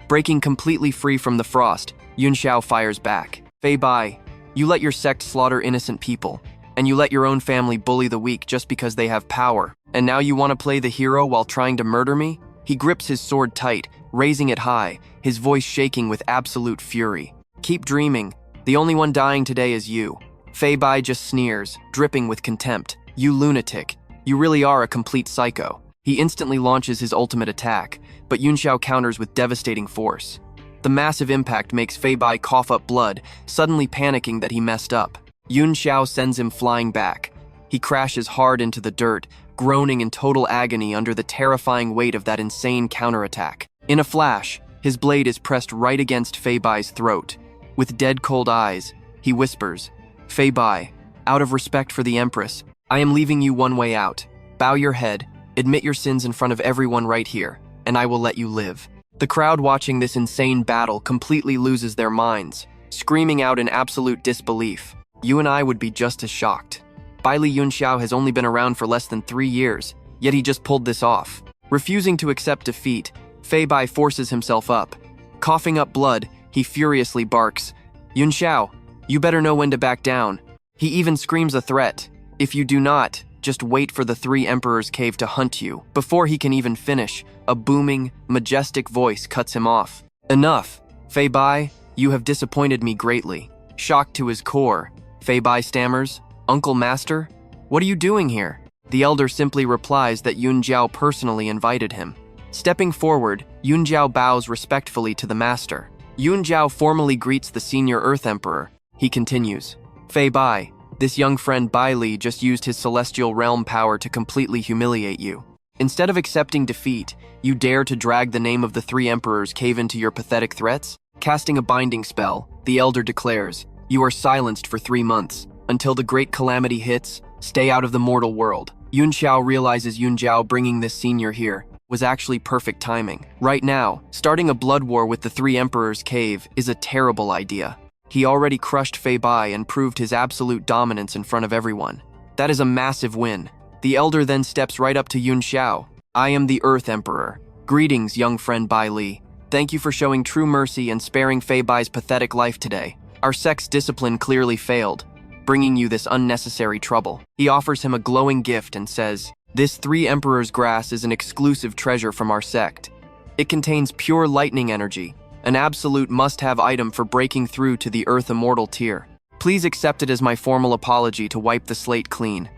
Breaking completely free from the frost, Yunxiao fires back. "Fei Bai, you let your sect slaughter innocent people, and you let your own family bully the weak just because they have power. And now you want to play the hero while trying to murder me?" He grips his sword tight, raising it high, his voice shaking with absolute fury. "Keep dreaming. The only one dying today is you." Fei Bai just sneers, dripping with contempt. "You lunatic. You really are a complete psycho." He instantly launches his ultimate attack, but Yunxiao counters with devastating force. The massive impact makes Fei Bai cough up blood, suddenly panicking that he messed up. Yunxiao sends him flying back. He crashes hard into the dirt, groaning in total agony under the terrifying weight of that insane counterattack. In a flash, his blade is pressed right against Fei Bai's throat. With dead cold eyes, he whispers, "Fei Bai, out of respect for the Empress, I am leaving you one way out. Bow your head, admit your sins in front of everyone right here, and I will let you live." The crowd watching this insane battle completely loses their minds, screaming out in absolute disbelief. You and I would be just as shocked. Baili Yunxiao has only been around for less than 3 years, yet he just pulled this off. Refusing to accept defeat, Fei Bai forces himself up. Coughing up blood, he furiously barks, "Yunxiao, you better know when to back down." He even screams a threat, "If you do not, Just wait for the Three Emperors Cave to hunt you. Before he can even finish, a booming, majestic voice cuts him off. Enough! Fei Bai, you have disappointed me greatly. Shocked to his core, Fei Bai stammers, Uncle Master? What are you doing here? The elder simply replies that Yunxiao personally invited him. Stepping forward, Yunxiao bows respectfully to the master. Yunxiao formally greets the senior Earth Emperor. He continues, Fei Bai, this young friend Baili just used his celestial realm power to completely humiliate you. Instead of accepting defeat, you dare to drag the name of the Three Emperors Cave into your pathetic threats? Casting a binding spell, the elder declares, you are silenced for 3 months. Until the great calamity hits, stay out of the mortal world. Yunxiao realizes Yunxiao bringing this senior here was actually perfect timing. Right now, starting a blood war with the Three Emperors Cave is a terrible idea. He already crushed Fei Bai and proved his absolute dominance in front of everyone. That is a massive win. The elder then steps right up to Yunxiao. I am the Earth Emperor. Greetings, young friend Baili. Thank you for showing true mercy and sparing Fei Bai's pathetic life today. Our sect's discipline clearly failed, bringing you this unnecessary trouble. He offers him a glowing gift and says, this Three Emperors grass is an exclusive treasure from our sect. It contains pure lightning energy, an absolute must-have item for breaking through to the Earth Immortal tier. Please accept it as my formal apology to wipe the slate clean.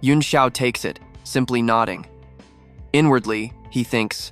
Yunxiao takes it, simply nodding. Inwardly, he thinks,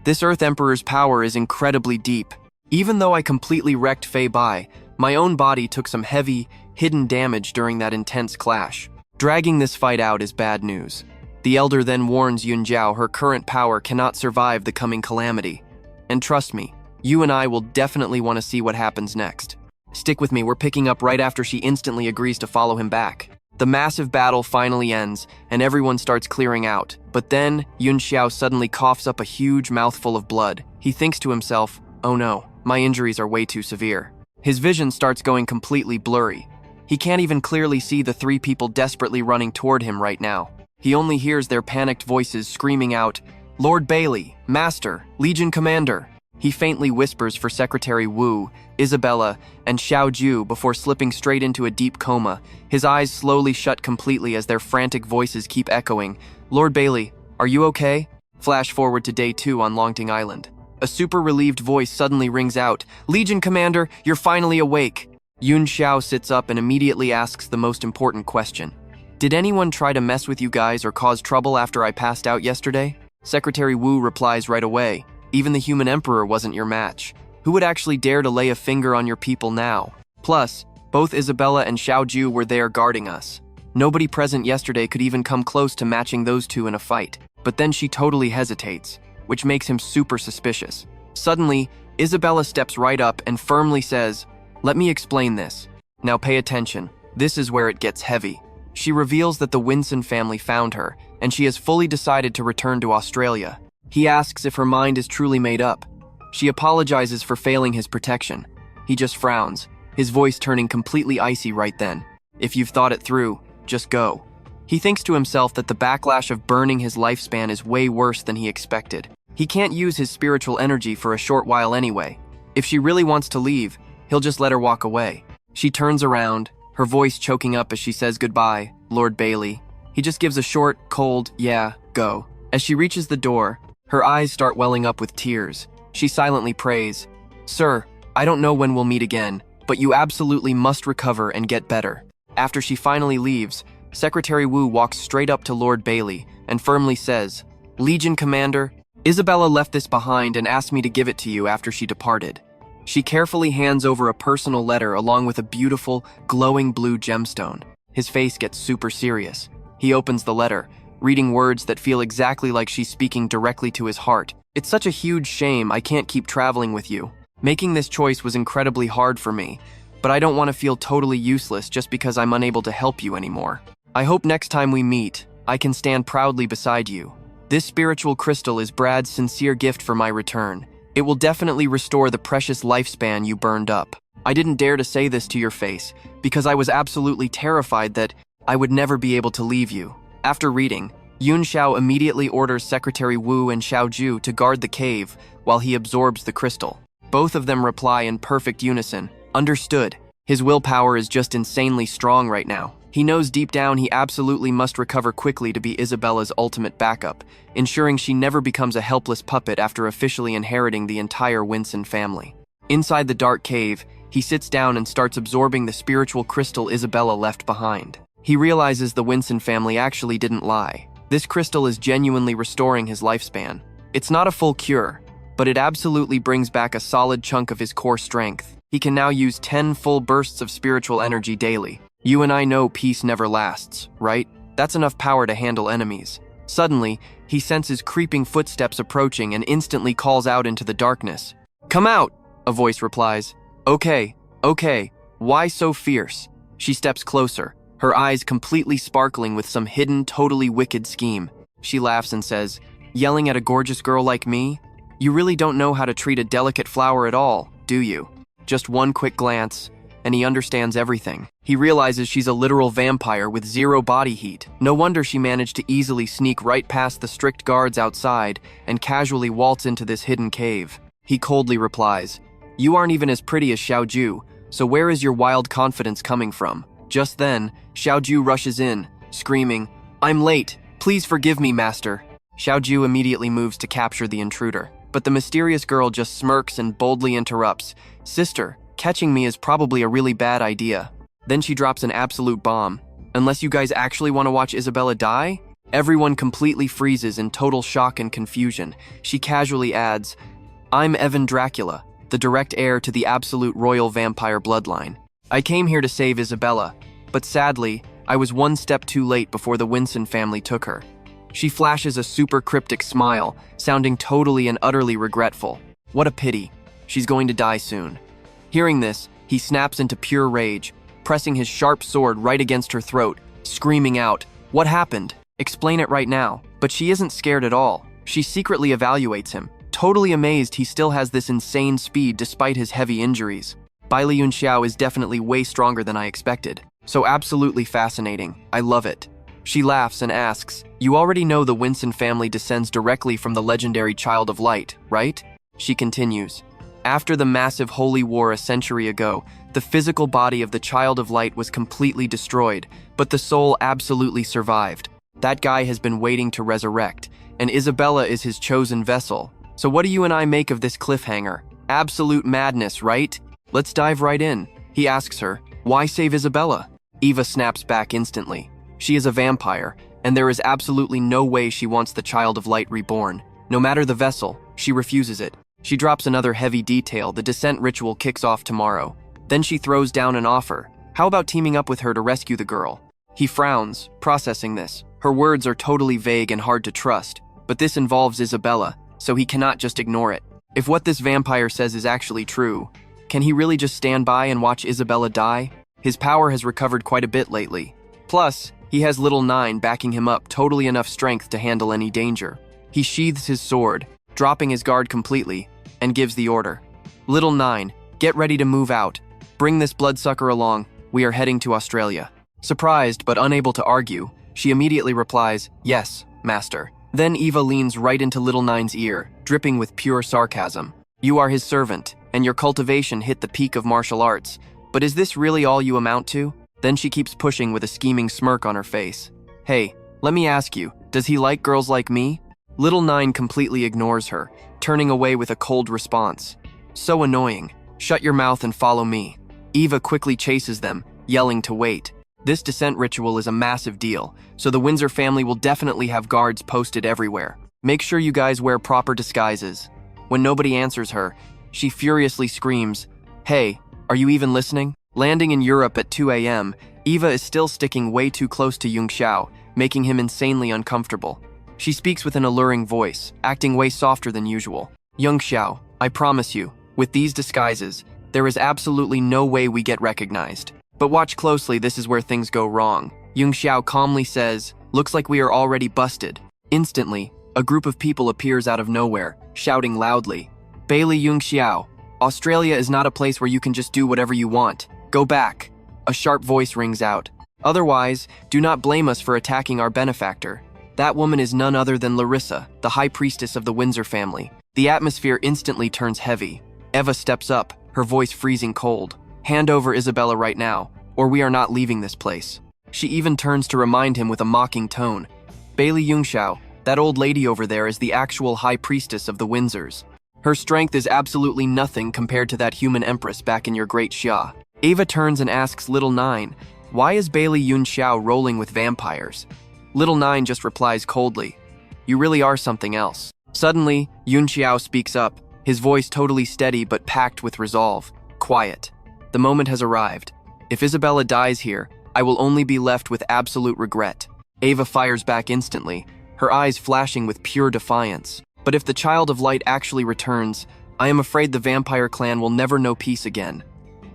this Earth Emperor's power is incredibly deep. Even though I completely wrecked Fei Bai, my own body took some heavy, hidden damage during that intense clash. Dragging this fight out is bad news. The elder then warns Yunxiao her current power cannot survive the coming calamity. And trust me, you and I will definitely want to see what happens next. Stick with me, we're picking up right after she instantly agrees to follow him back. The massive battle finally ends, and everyone starts clearing out. But then, Yunxiao suddenly coughs up a huge mouthful of blood. He thinks to himself, oh no, my injuries are way too severe. His vision starts going completely blurry. He can't even clearly see the 3 people desperately running toward him right now. He only hears their panicked voices screaming out, Lord Baili, Master, Legion Commander. He faintly whispers for Secretary Wu, Isabella, and Xiao Ju before slipping straight into a deep coma. His eyes slowly shut completely as their frantic voices keep echoing. Lord Baili, are you okay? Flash forward to day 2 on Longting Island. A super relieved voice suddenly rings out, Legion Commander, you're finally awake. Yunxiao sits up and immediately asks the most important question. Did anyone try to mess with you guys or cause trouble after I passed out yesterday? Secretary Wu replies right away, even the human emperor wasn't your match. Who would actually dare to lay a finger on your people now? Plus, both Isabella and Xiao Ju were there guarding us. Nobody present yesterday could even come close to matching those two in a fight. But then she totally hesitates, which makes him super suspicious. Suddenly, Isabella steps right up and firmly says, let me explain this. Now pay attention. This is where it gets heavy. She reveals that the Winson family found her, and she has fully decided to return to Australia. He asks if her mind is truly made up. She apologizes for failing his protection. He just frowns, his voice turning completely icy right then. If you've thought it through, just go. He thinks to himself that the backlash of burning his lifespan is way worse than he expected. He can't use his spiritual energy for a short while anyway. If she really wants to leave, he'll just let her walk away. She turns around, her voice choking up as she says goodbye, Lord Baili. He just gives a short, cold, yeah, go. As she reaches the door, her eyes start welling up with tears. She silently prays, Sir, I don't know when we'll meet again, but you absolutely must recover and get better. After she finally leaves, Secretary Wu walks straight up to Lord Baili and firmly says, Legion Commander, Isabella left this behind and asked me to give it to you after she departed. She carefully hands over a personal letter along with a beautiful, glowing blue gemstone. His face gets super serious. He opens the letter, reading words that feel exactly like she's speaking directly to his heart. It's such a huge shame I can't keep traveling with you. Making this choice was incredibly hard for me, but I don't want to feel totally useless just because I'm unable to help you anymore. I hope next time we meet, I can stand proudly beside you. This spiritual crystal is Brad's sincere gift for my return. It will definitely restore the precious lifespan you burned up. I didn't dare to say this to your face because I was absolutely terrified that I would never be able to leave you. After reading, Yunxiao immediately orders Secretary Wu and Xiao Ju to guard the cave while he absorbs the crystal. Both of them reply in perfect unison, understood. His willpower is just insanely strong right now. He knows deep down he absolutely must recover quickly to be Isabella's ultimate backup, ensuring she never becomes a helpless puppet after officially inheriting the entire Winson family. Inside the dark cave, he sits down and starts absorbing the spiritual crystal Isabella left behind. He realizes the Winson family actually didn't lie. This crystal is genuinely restoring his lifespan. It's not a full cure, but it absolutely brings back a solid chunk of his core strength. He can now use 10 full bursts of spiritual energy daily. You and I know peace never lasts, right? That's enough power to handle enemies. Suddenly, he senses creeping footsteps approaching and instantly calls out into the darkness. "Come out!" a voice replies. Okay, why so fierce?" She steps closer, her eyes completely sparkling with some hidden, totally wicked scheme. She laughs and says, "Yelling at a gorgeous girl like me? You really don't know how to treat a delicate flower at all, do you?" Just one quick glance, and he understands everything. He realizes she's a literal vampire with zero body heat. No wonder she managed to easily sneak right past the strict guards outside and casually waltz into this hidden cave. He coldly replies, "You aren't even as pretty as Xiaoju, so where is your wild confidence coming from?" Just then, Xiaoju rushes in, screaming, "I'm late. Please forgive me, master." Xiaoju immediately moves to capture the intruder, but the mysterious girl just smirks and boldly interrupts, "Sister, catching me is probably a really bad idea." Then she drops an absolute bomb. "Unless you guys actually want to watch Isabella die?" Everyone completely freezes in total shock and confusion. She casually adds, "I'm Evan Dracula, the direct heir to the absolute royal vampire bloodline. I came here to save Isabella, but sadly, I was one step too late before the Winson family took her." She flashes a super cryptic smile, sounding totally and utterly regretful. What a pity. She's going to die soon. Hearing this, he snaps into pure rage, pressing his sharp sword right against her throat, screaming out, "What happened? Explain it right now." But she isn't scared at all. She secretly evaluates him, totally amazed he still has this insane speed despite his heavy injuries. Baili Yunxiao is definitely way stronger than I expected. So absolutely fascinating. I love it. She laughs and asks, "You already know the Winson family descends directly from the legendary Child of Light, right?" She continues, "After the massive holy war a century ago, the physical body of the Child of Light was completely destroyed, but the soul absolutely survived. That guy has been waiting to resurrect, and Isabella is his chosen vessel. So what do you and I make of this cliffhanger? Absolute madness, right? Let's dive right in." He asks her, "Why save Isabella?" Eva snaps back instantly. She is a vampire, and there is absolutely no way she wants the Child of Light reborn. No matter the vessel, she refuses it. She drops another heavy detail: the descent ritual kicks off tomorrow. Then she throws down an offer. How about teaming up with her to rescue the girl? He frowns, processing this. Her words are totally vague and hard to trust, but this involves Isabella, so he cannot just ignore it. If what this vampire says is actually true, can he really just stand by and watch Isabella die? His power has recovered quite a bit lately. Plus, he has little Nine backing him up, totally enough strength to handle any danger. He sheathes his sword, dropping his guard completely, and gives the order. "Little Nine, get ready to move out. Bring this bloodsucker along. We are heading to Australia." Surprised but unable to argue, she immediately replies, "Yes, master." Then Eva leans right into Little Nine's ear, dripping with pure sarcasm. "You are his servant, and your cultivation hit the peak of martial arts. But is this really all you amount to?" Then she keeps pushing with a scheming smirk on her face. "Hey, let me ask you, does he like girls like me?" Little Nine completely ignores her, turning away with a cold response. "So annoying. Shut your mouth and follow me." Eva quickly chases them, yelling to wait. This descent ritual is a massive deal, so the Windsor family will definitely have guards posted everywhere. Make sure you guys wear proper disguises. When nobody answers her, she furiously screams, "Hey, are you even listening?" Landing in Europe at 2 a.m., Eva is still sticking way too close to Yunxiao, making him insanely uncomfortable. She speaks with an alluring voice, acting way softer than usual. "Yunxiao, I promise you, with these disguises, there is absolutely no way we get recognized. But watch closely, this is where things go wrong." Yunxiao calmly says, "Looks like we are already busted." Instantly, a group of people appears out of nowhere, shouting loudly, "Baili Yunxiao, Australia is not a place where you can just do whatever you want. Go back." A sharp voice rings out. "Otherwise, do not blame us for attacking our benefactor." That woman is none other than Larissa, the high priestess of the Windsor family. The atmosphere instantly turns heavy. Eva steps up, her voice freezing cold. "Hand over Isabella right now, or we are not leaving this place." She even turns to remind him with a mocking tone. Baili Yunxiao, that old lady over there, is the actual high priestess of the Windsors. Her strength is absolutely nothing compared to that human empress back in your great Xia. Ava turns and asks Little Nine, why is Baili Yunxiao rolling with vampires? Little Nine just replies coldly, you really are something else. Suddenly, Yunxiao speaks up, his voice totally steady but packed with resolve. Quiet. The moment has arrived. If Isabella dies here, I will only be left with absolute regret. Ava fires back instantly, her eyes flashing with pure defiance. But if the Child of Light actually returns, I am afraid the vampire clan will never know peace again.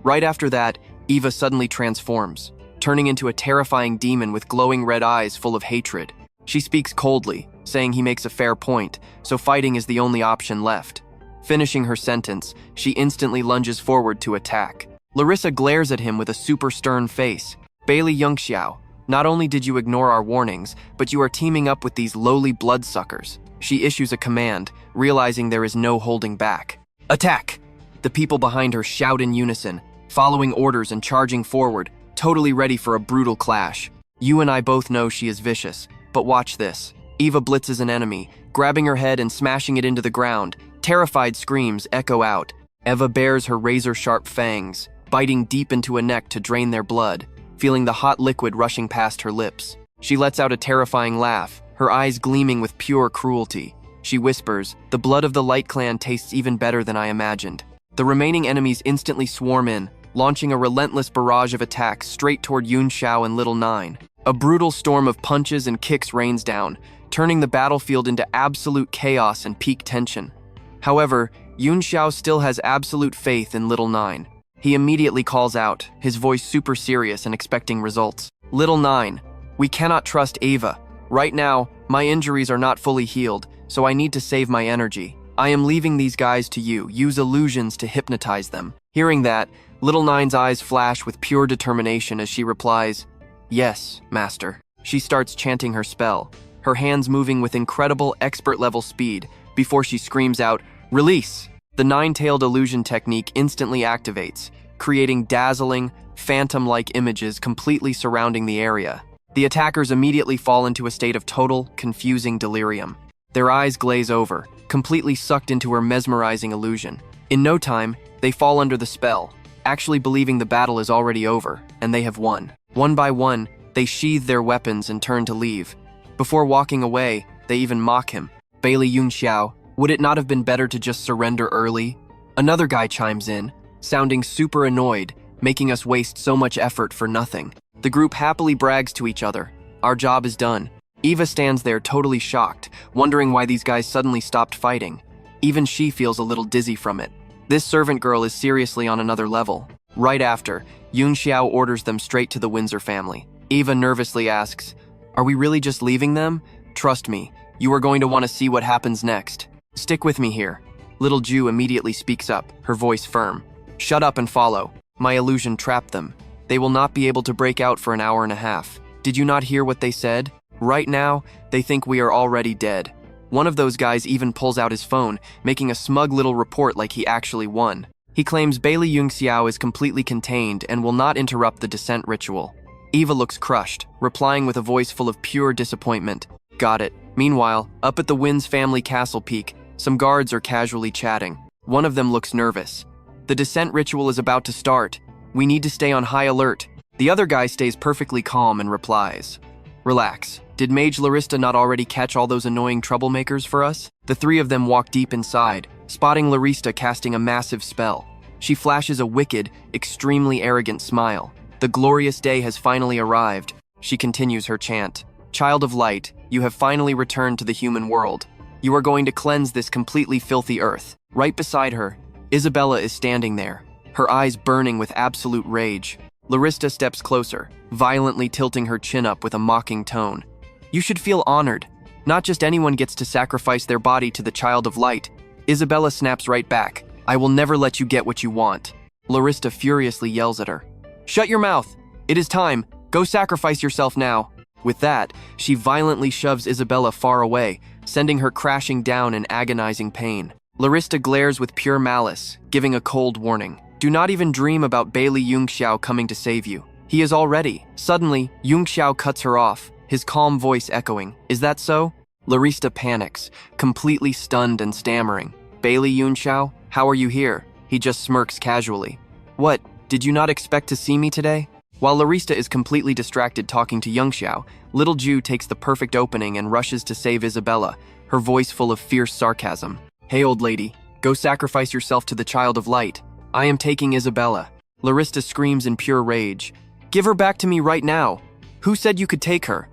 Right after that, Eva suddenly transforms, turning into a terrifying demon with glowing red eyes full of hatred. She speaks coldly, saying he makes a fair point, so fighting is the only option left. Finishing her sentence, she instantly lunges forward to attack. Larissa glares at him with a super stern face. Baili Yunxiao, not only did you ignore our warnings, but you are teaming up with these lowly bloodsuckers. She issues a command, realizing there is no holding back. Attack! The people behind her shout in unison, following orders and charging forward, totally ready for a brutal clash. You and I both know she is vicious, but watch this. Eva blitzes an enemy, grabbing her head and smashing it into the ground. Terrified screams echo out. Eva bares her razor-sharp fangs, biting deep into a neck to drain their blood, feeling the hot liquid rushing past her lips. She lets out a terrifying laugh, her eyes gleaming with pure cruelty. She whispers, the blood of the Light Clan tastes even better than I imagined. The remaining enemies instantly swarm in, launching a relentless barrage of attacks straight toward Yunxiao and Little Nine. A brutal storm of punches and kicks rains down, turning the battlefield into absolute chaos and peak tension. However, Yunxiao still has absolute faith in Little Nine. He immediately calls out, his voice super serious and expecting results. Little Nine, we cannot trust Ava. Right now, my injuries are not fully healed, so I need to save my energy. I am leaving these guys to you. Use illusions to hypnotize them. Hearing that, Little Nine's eyes flash with pure determination as she replies, yes, master. She starts chanting her spell, her hands moving with incredible expert-level speed, before she screams out, release! The nine-tailed illusion technique instantly activates, creating dazzling, phantom-like images completely surrounding the area. The attackers immediately fall into a state of total, confusing delirium. Their eyes glaze over, completely sucked into her mesmerizing illusion. In no time, they fall under the spell, actually believing the battle is already over, and they have won. One by one, they sheathe their weapons and turn to leave. Before walking away, they even mock him. Baili Yunxiao, would it not have been better to just surrender early? Another guy chimes in, sounding super annoyed, making us waste so much effort for nothing. The group happily brags to each other. Our job is done. Eva stands there totally shocked, wondering why these guys suddenly stopped fighting. Even she feels a little dizzy from it. This servant girl is seriously on another level. Right after, Yunxiao orders them straight to the Windsor family. Eva nervously asks, are we really just leaving them? Trust me, you are going to want to see what happens next. Stick with me here. Little Ju immediately speaks up, her voice firm. Shut up and follow. My illusion trapped them. They will not be able to break out for an hour and a half. Did you not hear what they said? Right now, they think we are already dead. One of those guys even pulls out his phone, making a smug little report like he actually won. He claims Baili Yunxiao is completely contained and will not interrupt the descent ritual. Eva looks crushed, replying with a voice full of pure disappointment. Got it. Meanwhile, up at the Winds family castle peak, some guards are casually chatting. One of them looks nervous. The descent ritual is about to start. We need to stay on high alert. The other guy stays perfectly calm and replies, relax. Did Mage Larissa not already catch all those annoying troublemakers for us? The three of them walk deep inside, spotting Larissa casting a massive spell. She flashes a wicked, extremely arrogant smile. The glorious day has finally arrived. She continues her chant. Child of Light, you have finally returned to the human world. You are going to cleanse this completely filthy earth. Right beside her, Isabella is standing there, her eyes burning with absolute rage. Larissa steps closer, violently tilting her chin up with a mocking tone. You should feel honored. Not just anyone gets to sacrifice their body to the Child of Light. Isabella snaps right back. I will never let you get what you want. Larissa furiously yells at her. Shut your mouth. It is time. Go sacrifice yourself now. With that, she violently shoves Isabella far away, sending her crashing down in agonizing pain. Larissa glares with pure malice, giving a cold warning. Do not even dream about Baili Yunxiao coming to save you. He is all ready. Suddenly, Yunxiao cuts her off, his calm voice echoing, "Is that so?" Larista panics, completely stunned and stammering. "Baili Yunxiao, how are you here?" He just smirks casually. "What, did you not expect to see me today?" While Larista is completely distracted talking to Yunxiao, Little Ju takes the perfect opening and rushes to save Isabella, her voice full of fierce sarcasm. "Hey, old lady, go sacrifice yourself to the Child of Light. I am taking Isabella." Larista screams in pure rage. "Give her back to me right now. Who said you could take her?"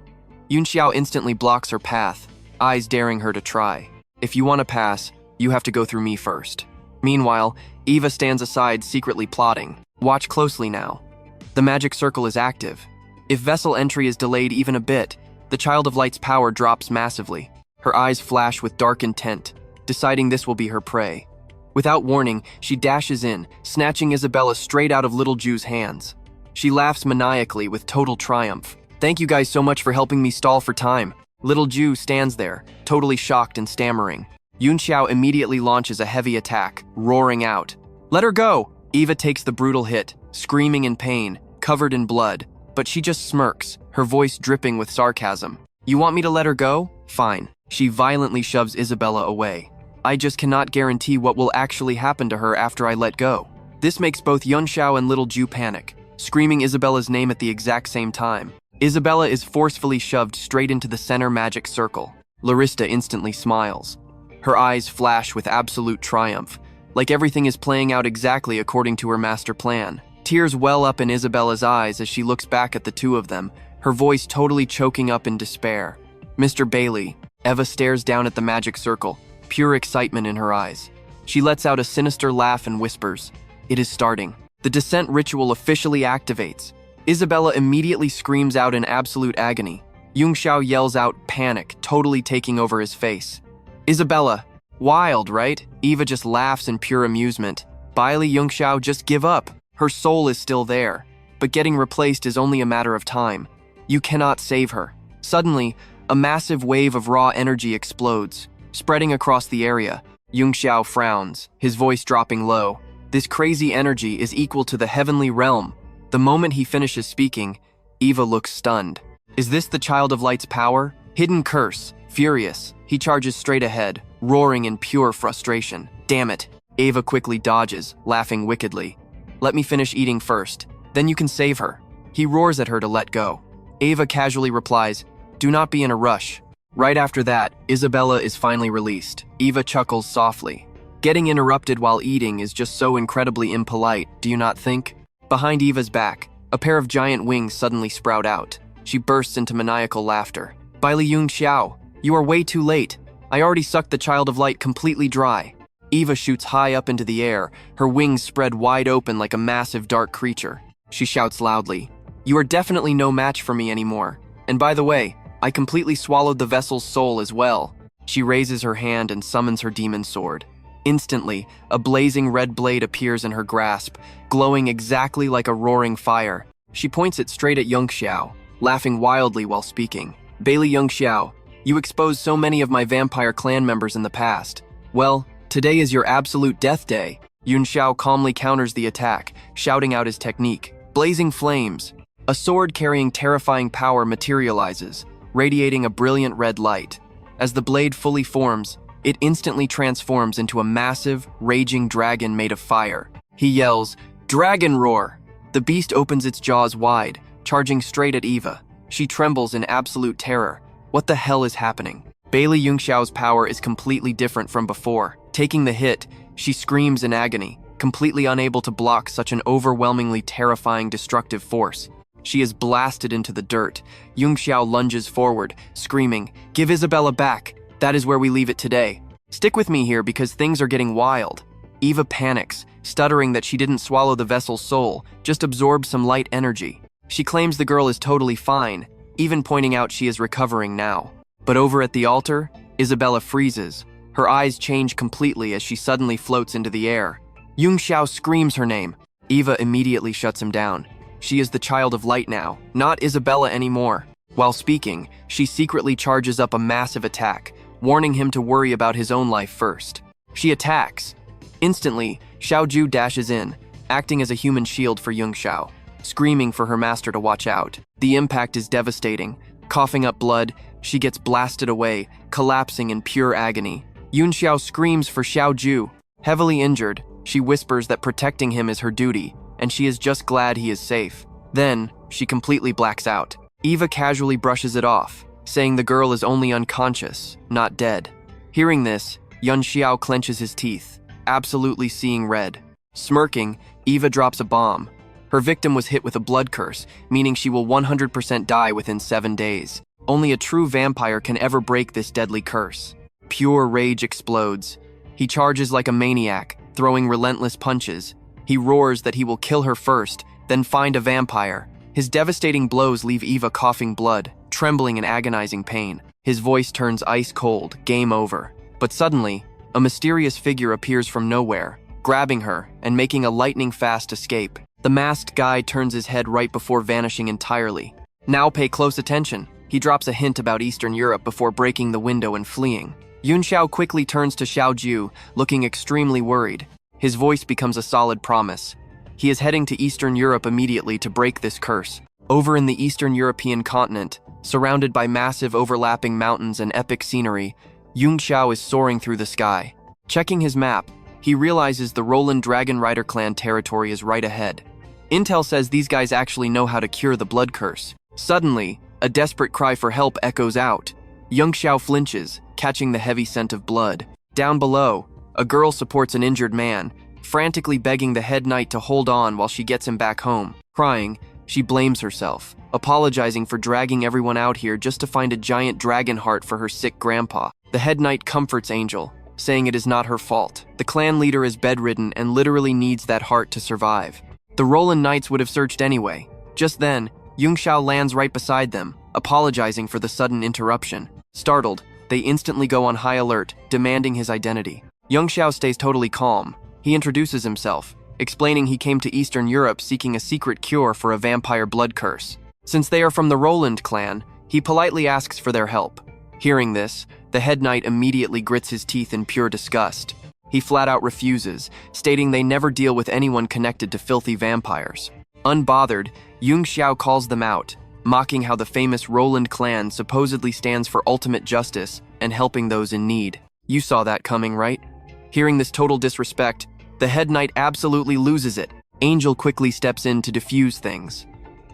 Yunxiao instantly blocks her path, eyes daring her to try. "If you want to pass, you have to go through me first." Meanwhile, Eva stands aside, secretly plotting. Watch closely now. The magic circle is active. If vessel entry is delayed even a bit, the Child of Light's power drops massively. Her eyes flash with dark intent, deciding this will be her prey. Without warning, she dashes in, snatching Isabella straight out of Little Ju's hands. She laughs maniacally with total triumph. "Thank you guys so much for helping me stall for time." Little Ju stands there, totally shocked and stammering. Yunxiao immediately launches a heavy attack, roaring out, "Let her go!" Eva takes the brutal hit, screaming in pain, covered in blood, but she just smirks, her voice dripping with sarcasm. "You want me to let her go? Fine." She violently shoves Isabella away. "I just cannot guarantee what will actually happen to her after I let go." This makes both Yunxiao and Little Ju panic, screaming Isabella's name at the exact same time. Isabella is forcefully shoved straight into the center magic circle. Larista instantly smiles. Her eyes flash with absolute triumph, like everything is playing out exactly according to her master plan. Tears well up in Isabella's eyes as she looks back at the two of them, her voice totally choking up in despair. "Mr. Baili," Eva stares down at the magic circle, pure excitement in her eyes. She lets out a sinister laugh and whispers, "It is starting." The descent ritual officially activates. Isabella immediately screams out in absolute agony. Yunxiao yells out, panic, totally taking over his face. "Isabella, wild, right?" Eva just laughs in pure amusement. "Baili Yunxiao, just give up. Her soul is still there, but getting replaced is only a matter of time. You cannot save her." Suddenly, a massive wave of raw energy explodes, spreading across the area. Yunxiao frowns, his voice dropping low. This crazy energy is equal to the heavenly realm. The moment he finishes speaking, Eva looks stunned. Is this the Child of Light's power? Hidden curse. Furious, he charges straight ahead, roaring in pure frustration. "Damn it." Eva quickly dodges, laughing wickedly. "Let me finish eating first, then you can save her." He roars at her to let go. Eva casually replies, "Do not be in a rush." Right after that, Isabella is finally released. Eva chuckles softly. Getting interrupted while eating is just so incredibly impolite, do you not think? Behind Eva's back, a pair of giant wings suddenly sprout out. She bursts into maniacal laughter. "Baili Yunxiao, you are way too late. I already sucked the Child of Light completely dry." Eva shoots high up into the air, her wings spread wide open like a massive dark creature. She shouts loudly, "You are definitely no match for me anymore. And by the way, I completely swallowed the vessel's soul as well." She raises her hand and summons her demon sword. Instantly, a blazing red blade appears in her grasp, glowing exactly like a roaring fire. She points it straight at Yunxiao, laughing wildly while speaking. "Baili Yunxiao, you exposed so many of my vampire clan members in the past. Well, today is your absolute death day." Yunxiao calmly counters the attack, shouting out his technique. Blazing flames. A sword carrying terrifying power materializes, radiating a brilliant red light. As the blade fully forms, it instantly transforms into a massive, raging dragon made of fire. He yells, "Dragon Roar!" The beast opens its jaws wide, charging straight at Eva. She trembles in absolute terror. What the hell is happening? Baili Yunxiao's power is completely different from before. Taking the hit, she screams in agony, completely unable to block such an overwhelmingly terrifying destructive force. She is blasted into the dirt. Yunxiao lunges forward, screaming, "Give Isabella back. That is where we leave it today. Stick with me here because things are getting wild." Eva panics, stuttering that she didn't swallow the vessel's soul, just absorbed some light energy. She claims the girl is totally fine, even pointing out she is recovering now. But over at the altar, Isabella freezes. Her eyes change completely as she suddenly floats into the air. Yunxiao screams her name. Eva immediately shuts him down. She is the Child of Light now, not Isabella anymore. While speaking, she secretly charges up a massive attack, warning him to worry about his own life first. She attacks. Instantly, Xiaoju dashes in, acting as a human shield for Yunxiao. screaming for her master to watch out. The impact is devastating. Coughing up blood, she gets blasted away, collapsing in pure agony. Yunxiao screams for Xiaoju. Heavily injured, she whispers that protecting him is her duty, and she is just glad he is safe. Then, she completely blacks out. Eva casually brushes it off, saying the girl is only unconscious, not dead. Hearing this, Yunxiao clenches his teeth, absolutely seeing red. Smirking, Eva drops a bomb. Her victim was hit with a blood curse, meaning she will 100% die within 7 days. Only a true vampire can ever break this deadly curse. Pure rage explodes. He charges like a maniac, throwing relentless punches. He roars that he will kill her first, then find a vampire. His devastating blows leave Eva coughing blood, trembling in agonizing pain. His voice turns ice cold, game over. But suddenly, a mysterious figure appears from nowhere, grabbing her and making a lightning-fast escape. The masked guy turns his head right before vanishing entirely. Now pay close attention. He drops a hint about Eastern Europe before breaking the window and fleeing. Yunxiao quickly turns to Xiaoju, looking extremely worried. His voice becomes a solid promise. He is heading to Eastern Europe immediately to break this curse. Over in the Eastern European continent, surrounded by massive overlapping mountains and epic scenery, Yunxiao is soaring through the sky. Checking his map, he realizes the Roland Dragon Rider clan territory is right ahead. Intel says these guys actually know how to cure the blood curse. Suddenly, a desperate cry for help echoes out. Yunxiao flinches, catching the heavy scent of blood. Down below, a girl supports an injured man, frantically begging the head knight to hold on while she gets him back home. Crying, she blames herself, apologizing for dragging everyone out here just to find a giant dragon heart for her sick grandpa. The head knight comforts Angel, saying it is not her fault. The clan leader is bedridden and literally needs that heart to survive. The Roland Knights would have searched anyway. Just then, Yunxiao lands right beside them, apologizing for the sudden interruption. Startled, they instantly go on high alert, demanding his identity. Yunxiao stays totally calm. He introduces himself, explaining he came to Eastern Europe seeking a secret cure for a vampire blood curse. Since they are from the Roland clan, he politely asks for their help. Hearing this, the head knight immediately grits his teeth in pure disgust. He flat out refuses, stating they never deal with anyone connected to filthy vampires. Unbothered, Yunxiao calls them out, mocking how the famous Roland clan supposedly stands for ultimate justice and helping those in need. You saw that coming, right? Hearing this total disrespect, the head knight absolutely loses it. Angel quickly steps in to defuse things.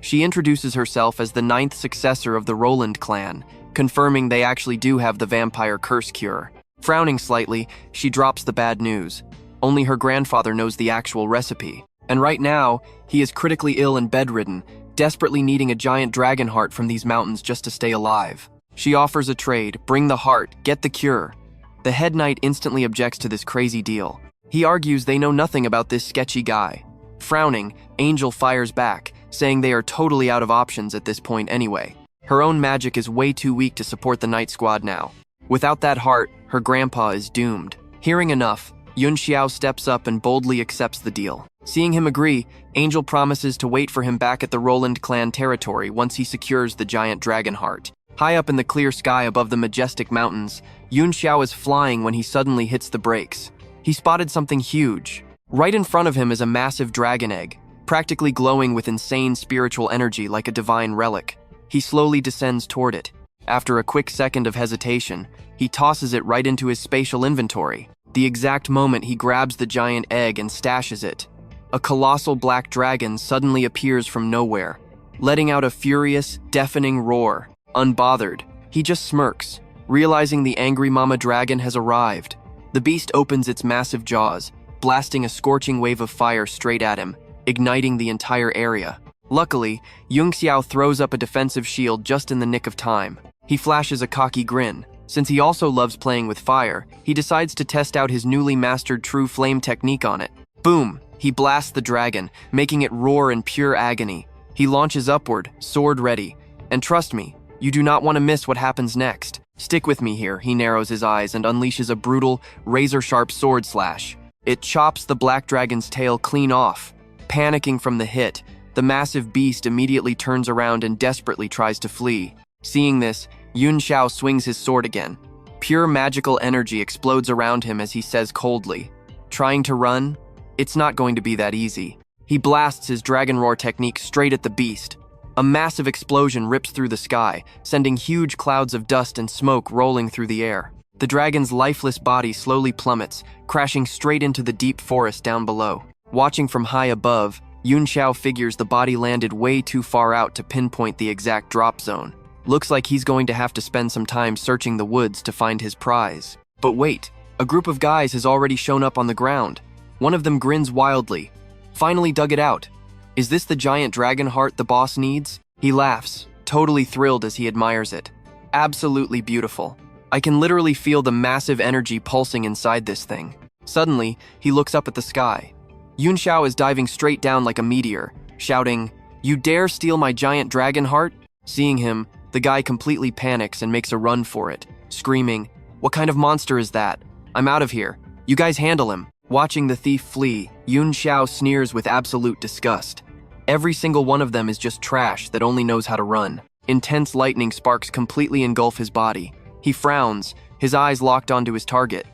She introduces herself as the 9th successor of the Roland clan, confirming they actually do have the vampire curse cure. Frowning slightly, she drops the bad news. Only her grandfather knows the actual recipe. And right now, he is critically ill and bedridden, desperately needing a giant dragon heart from these mountains just to stay alive. She offers a trade, bring the heart, get the cure. The head knight instantly objects to this crazy deal. He argues they know nothing about this sketchy guy. Frowning, Angel fires back, saying they are totally out of options at this point anyway. Her own magic is way too weak to support the Night Squad now. Without that heart, her grandpa is doomed. Hearing enough, Yunxiao steps up and boldly accepts the deal. Seeing him agree, Angel promises to wait for him back at the Roland clan territory once he secures the giant dragon heart. High up in the clear sky above the majestic mountains, Yunxiao is flying when he suddenly hits the brakes. He spotted something huge. Right in front of him is a massive dragon egg, practically glowing with insane spiritual energy like a divine relic. He slowly descends toward it. After a quick second of hesitation, he tosses it right into his spatial inventory. The exact moment he grabs the giant egg and stashes it, a colossal black dragon suddenly appears from nowhere, letting out a furious, deafening roar. Unbothered, he just smirks, realizing the angry mama dragon has arrived. The beast opens its massive jaws, blasting a scorching wave of fire straight at him, igniting the entire area. Luckily, Yunxiao throws up a defensive shield just in the nick of time. He flashes a cocky grin. Since he also loves playing with fire, he decides to test out his newly mastered true flame technique on it. Boom! He blasts the dragon, making it roar in pure agony. He launches upward, sword ready. And trust me, you do not want to miss what happens next. Stick with me here. He narrows his eyes and unleashes a brutal, razor-sharp sword slash. It chops the black dragon's tail clean off. Panicking from the hit, the massive beast immediately turns around and desperately tries to flee. Seeing this, Yunxiao swings his sword again. Pure magical energy explodes around him as he says coldly, "Trying to run? It's not going to be that easy." He blasts his dragon roar technique straight at the beast. A massive explosion rips through the sky, sending huge clouds of dust and smoke rolling through the air. The dragon's lifeless body slowly plummets, crashing straight into the deep forest down below. Watching from high above, Yunxiao figures the body landed way too far out to pinpoint the exact drop zone. Looks like he's going to have to spend some time searching the woods to find his prize. But wait, a group of guys has already shown up on the ground. One of them grins wildly. Finally dug it out. Is this the giant dragon heart the boss needs? He laughs, totally thrilled as he admires it. Absolutely beautiful. I can literally feel the massive energy pulsing inside this thing. Suddenly, he looks up at the sky. Yunxiao is diving straight down like a meteor, shouting, "You dare steal my giant dragon heart?" Seeing him, the guy completely panics and makes a run for it, screaming, "What kind of monster is that? I'm out of here. You guys handle him." Watching the thief flee, Yunxiao sneers with absolute disgust. Every single one of them is just trash that only knows how to run. Intense lightning sparks completely engulf his body. He frowns, his eyes locked onto his target.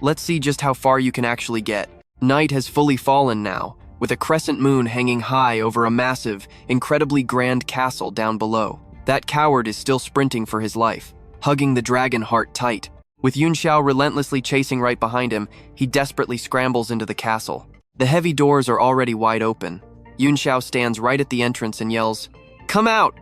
Let's see just how far you can actually get. Night has fully fallen now, with a crescent moon hanging high over a massive, incredibly grand castle down below. That coward is still sprinting for his life, hugging the dragon heart tight. With Yunxiao relentlessly chasing right behind him, he desperately scrambles into the castle. The heavy doors are already wide open. Yunxiao stands right at the entrance and yells, "Come out!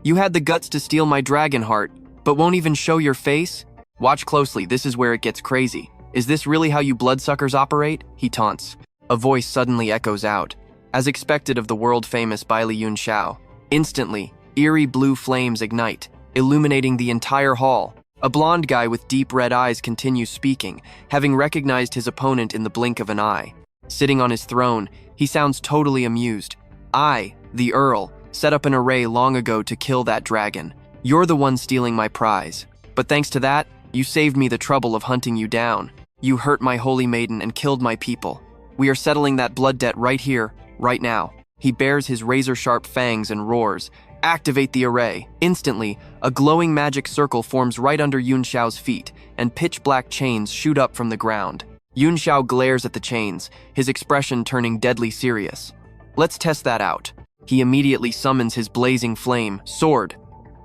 You had the guts to steal my dragon heart, but won't even show your face? Watch closely, this is where it gets crazy. Is this really how you bloodsuckers operate?" He taunts. A voice suddenly echoes out, as expected of the world-famous Baili Yunxiao. Instantly, eerie blue flames ignite, illuminating the entire hall. A blonde guy with deep red eyes continues speaking, having recognized his opponent in the blink of an eye. Sitting on his throne, he sounds totally amused. "I, the Earl, set up an array long ago to kill that dragon. You're the one stealing my prize. But thanks to that, you saved me the trouble of hunting you down. You hurt my holy maiden and killed my people. We are settling that blood debt right here, right now." He bares his razor-sharp fangs and roars, "Activate the array." Instantly, a glowing magic circle forms right under Yunxiao's feet, and pitch-black chains shoot up from the ground. Yunxiao glares at the chains, his expression turning deadly serious. "Let's test that out." He immediately summons his blazing flame, sword.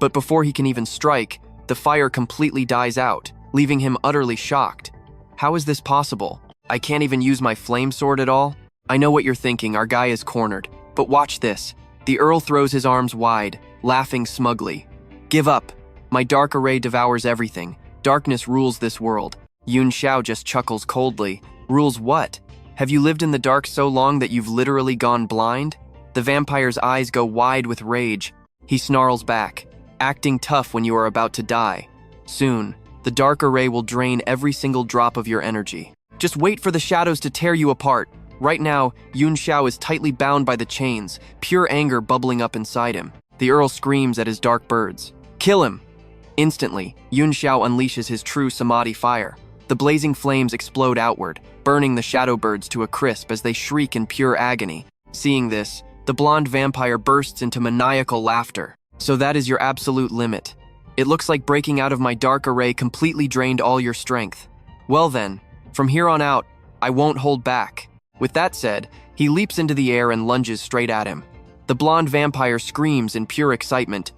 But before he can even strike, the fire completely dies out, leaving him utterly shocked. How is this possible? I can't even use my flame sword at all? I know what you're thinking, our guy is cornered. But watch this. The Earl throws his arms wide, laughing smugly. "Give up. My dark array devours everything. Darkness rules this world." Yunxiao just chuckles coldly. "Rules what? Have you lived in the dark so long that you've literally gone blind?" The vampire's eyes go wide with rage. He snarls back, acting tough when you are about to die. "Soon, the dark array will drain every single drop of your energy. Just wait for the shadows to tear you apart." Right now, Yunxiao is tightly bound by the chains, pure anger bubbling up inside him. The Earl screams at his dark birds, "Kill him!" Instantly, Yunxiao unleashes his true Samadhi fire. The blazing flames explode outward, burning the shadow birds to a crisp as they shriek in pure agony. Seeing this, the blonde vampire bursts into maniacal laughter. "So that is your absolute limit. It looks like breaking out of my dark array completely drained all your strength. Well then, from here on out, I won't hold back." With that said, he leaps into the air and lunges straight at him. The blonde vampire screams in pure excitement,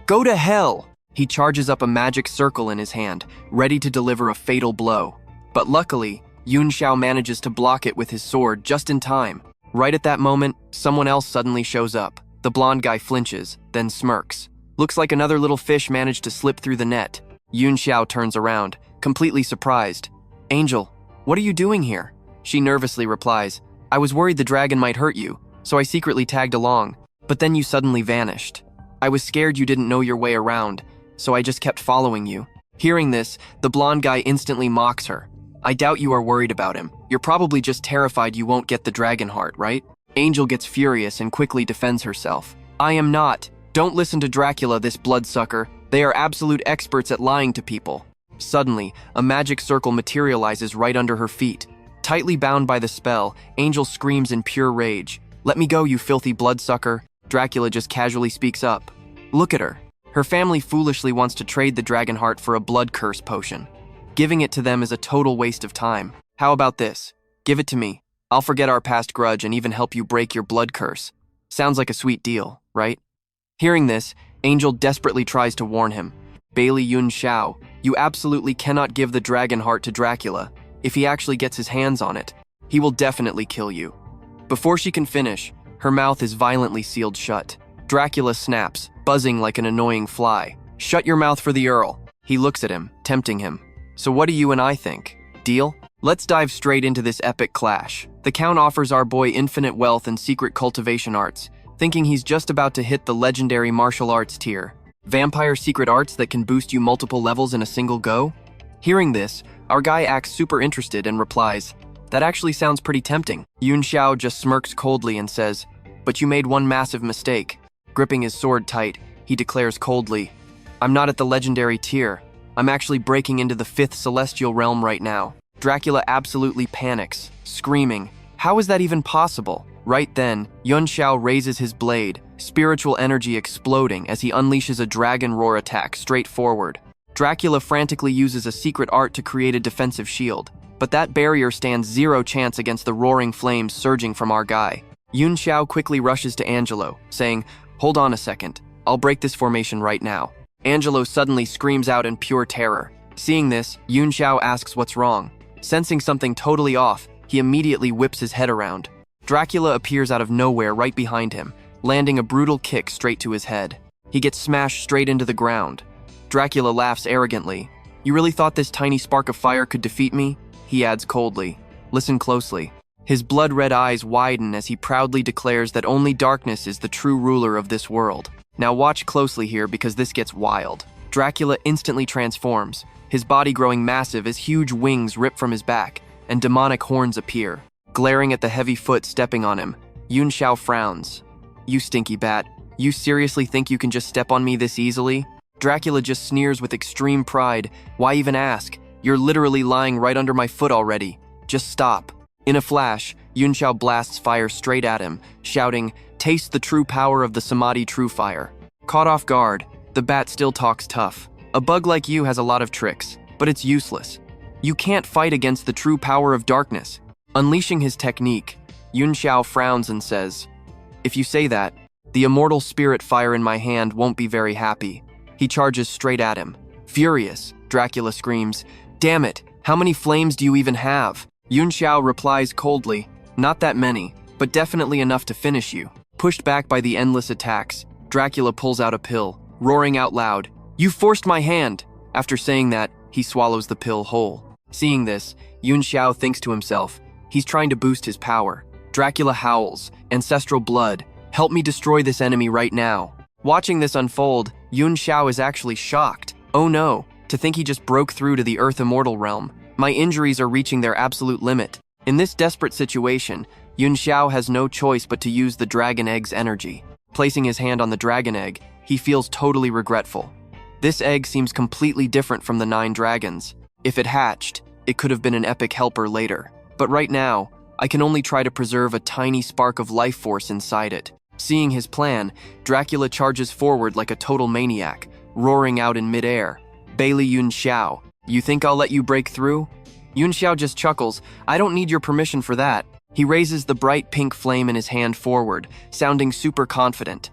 "Go to hell!" He charges up a magic circle in his hand, ready to deliver a fatal blow. But luckily, Yunxiao manages to block it with his sword just in time. Right at that moment, someone else suddenly shows up. The blonde guy flinches, then smirks. Looks like another little fish managed to slip through the net. Yunxiao turns around, completely surprised. "Angel, what are you doing here?" She nervously replies, "I was worried the dragon might hurt you, so I secretly tagged along, but then you suddenly vanished. I was scared you didn't know your way around, so I just kept following you." Hearing this, the blonde guy instantly mocks her. "I doubt you are worried about him. You're probably just terrified you won't get the dragon heart, right?" Angel gets furious and quickly defends herself. "I am not. Don't listen to Dracula, this bloodsucker. They are absolute experts at lying to people." Suddenly, a magic circle materializes right under her feet. Tightly bound by the spell, Angel screams in pure rage. "Let me go, you filthy bloodsucker." Dracula just casually speaks up. Look at her. Her family foolishly wants to trade the dragon heart for a blood curse potion. Giving it to them is a total waste of time. How about this? Give it to me. I'll forget our past grudge and even help you break your blood curse. Sounds like a sweet deal, right? Hearing this, Angel desperately tries to warn him. Baili Yunxiao, you absolutely cannot give the dragon heart to Dracula. If he actually gets his hands on it, he will definitely kill you. Before she can finish, her mouth is violently sealed shut. Dracula snaps, buzzing like an annoying fly. Shut your mouth for the Earl. He looks at him, tempting him. So what do you and I think? Deal? Let's dive straight into this epic clash. The Count offers our boy infinite wealth and secret cultivation arts, thinking he's just about to hit the legendary martial arts tier. Vampire secret arts that can boost you multiple levels in a single go? Hearing this, our guy acts super interested and replies, that actually sounds pretty tempting. Yunxiao just smirks coldly and says, but you made one massive mistake. Gripping his sword tight, he declares coldly, I'm not at the legendary tier. I'm actually breaking into the 5th celestial realm right now. Dracula absolutely panics, screaming, how is that even possible? Right then, Yunxiao raises his blade, spiritual energy exploding as he unleashes a dragon roar attack straight forward. Dracula frantically uses a secret art to create a defensive shield, but that barrier stands zero chance against the roaring flames surging from our guy. Yunxiao quickly rushes to Angelo, saying, hold on a second, I'll break this formation right now. Angelo suddenly screams out in pure terror. Seeing this, Yunxiao asks what's wrong. Sensing something totally off, he immediately whips his head around. Dracula appears out of nowhere right behind him, landing a brutal kick straight to his head. He gets smashed straight into the ground. Dracula laughs arrogantly. You really thought this tiny spark of fire could defeat me? He adds coldly. Listen closely. His blood-red eyes widen as he proudly declares that only darkness is the true ruler of this world. Now watch closely here because this gets wild. Dracula instantly transforms, his body growing massive as huge wings rip from his back, and demonic horns appear. Glaring at the heavy foot stepping on him, Yunxiao frowns. You stinky bat, you seriously think you can just step on me this easily? Dracula just sneers with extreme pride. Why even ask? You're literally lying right under my foot already. Just stop. In a flash, Yunxiao blasts fire straight at him, shouting, taste the true power of the Samadhi True Fire. Caught off guard, the bat still talks tough. A bug like you has a lot of tricks, but it's useless. You can't fight against the true power of darkness. Unleashing his technique, Yunxiao frowns and says, if you say that, the immortal spirit fire in my hand won't be very happy. He charges straight at him. Furious, Dracula screams, damn it, how many flames do you even have? Yunxiao replies coldly, not that many, but definitely enough to finish you. Pushed back by the endless attacks, Dracula pulls out a pill, roaring out loud, you forced my hand! After saying that, he swallows the pill whole. Seeing this, Yunxiao thinks to himself, he's trying to boost his power. Dracula howls, ancestral blood, help me destroy this enemy right now. Watching this unfold, Yunxiao is actually shocked. Oh no, to think he just broke through to the Earth Immortal realm. My injuries are reaching their absolute limit. In this desperate situation, Yunxiao has no choice but to use the dragon egg's energy. Placing his hand on the dragon egg, he feels totally regretful. This egg seems completely different from the 9 dragons. If it hatched, it could have been an epic helper later. But right now, I can only try to preserve a tiny spark of life force inside it. Seeing his plan, Dracula charges forward like a total maniac, roaring out in midair. Baili Yunxiao, you think I'll let you break through? Yunxiao just chuckles, I don't need your permission for that. He raises the bright pink flame in his hand forward, sounding super confident.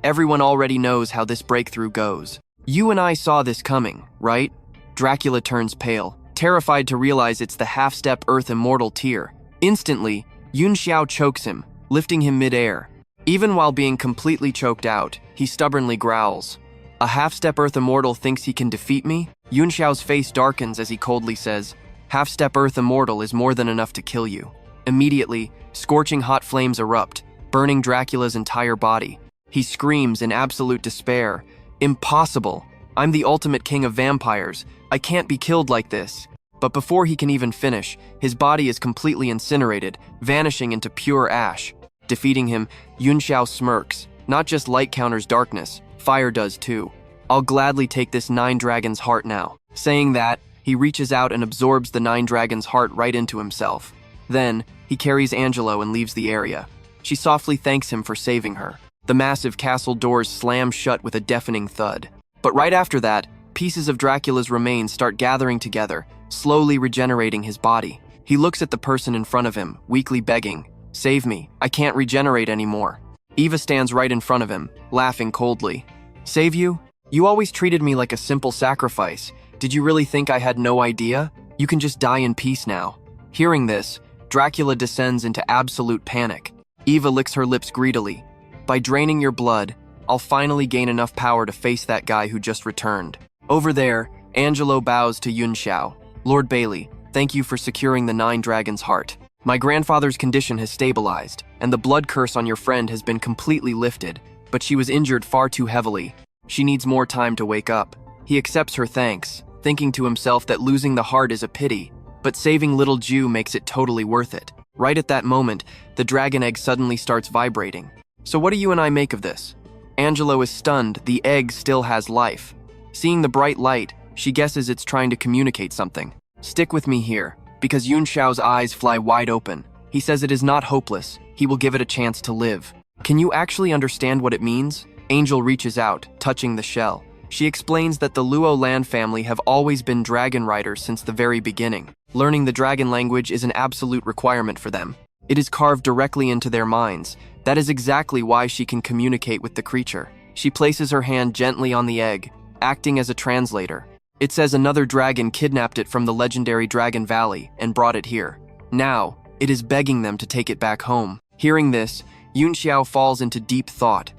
Everyone already knows how this breakthrough goes. You and I saw this coming, right? Dracula turns pale, terrified to realize it's the half-step Earth Immortal tier. Instantly, Yunxiao chokes him, lifting him midair. Even while being completely choked out, he stubbornly growls. A half-step Earth Immortal thinks he can defeat me? Yunxiao's face darkens as he coldly says, half-step Earth Immortal is more than enough to kill you. Immediately, scorching hot flames erupt, burning Dracula's entire body. He screams in absolute despair, impossible! I'm the ultimate king of vampires. I can't be killed like this. But before he can even finish, his body is completely incinerated, vanishing into pure ash. Defeating him, Yunxiao smirks. Not just light counters darkness, fire does too. I'll gladly take this 9 dragon's heart now. Saying that, he reaches out and absorbs the 9 dragon's heart right into himself. Then, he carries Angelo and leaves the area. She softly thanks him for saving her. The massive castle doors slam shut with a deafening thud. But right after that, pieces of Dracula's remains start gathering together, slowly regenerating his body. He looks at the person in front of him, weakly begging, "Save me, I can't regenerate anymore." Eva stands right in front of him, laughing coldly. "Save you? You always treated me like a simple sacrifice. Did you really think I had no idea? You can just die in peace now." Hearing this, Dracula descends into absolute panic. Eva licks her lips greedily. "By draining your blood, I'll finally gain enough power to face that guy who just returned." Over there, Angelo bows to Yunxiao. "Lord Baili, thank you for securing the 9 dragons' heart. My grandfather's condition has stabilized, and the blood curse on your friend has been completely lifted, but she was injured far too heavily. She needs more time to wake up." He accepts her thanks, thinking to himself that losing the heart is a pity, but saving little Jew makes it totally worth it. Right at that moment, the dragon egg suddenly starts vibrating. "So what do you and I make of this?" Angelo is stunned. The egg still has life. Seeing the bright light, she guesses it's trying to communicate something. "Stick with me here," because Yunxiao's eyes fly wide open. He says it is not hopeless. He will give it a chance to live. "Can you actually understand what it means?" Angel reaches out, touching the shell. She explains that the Luo land family have always been dragon riders since the very beginning. Learning the dragon language is an absolute requirement for them. It is carved directly into their minds. That is exactly why she can communicate with the creature. She places her hand gently on the egg, acting as a translator. It says another dragon kidnapped it from the legendary Dragon Valley and brought it here. Now, it is begging them to take it back home. Hearing this, Yunxiao falls into deep thought.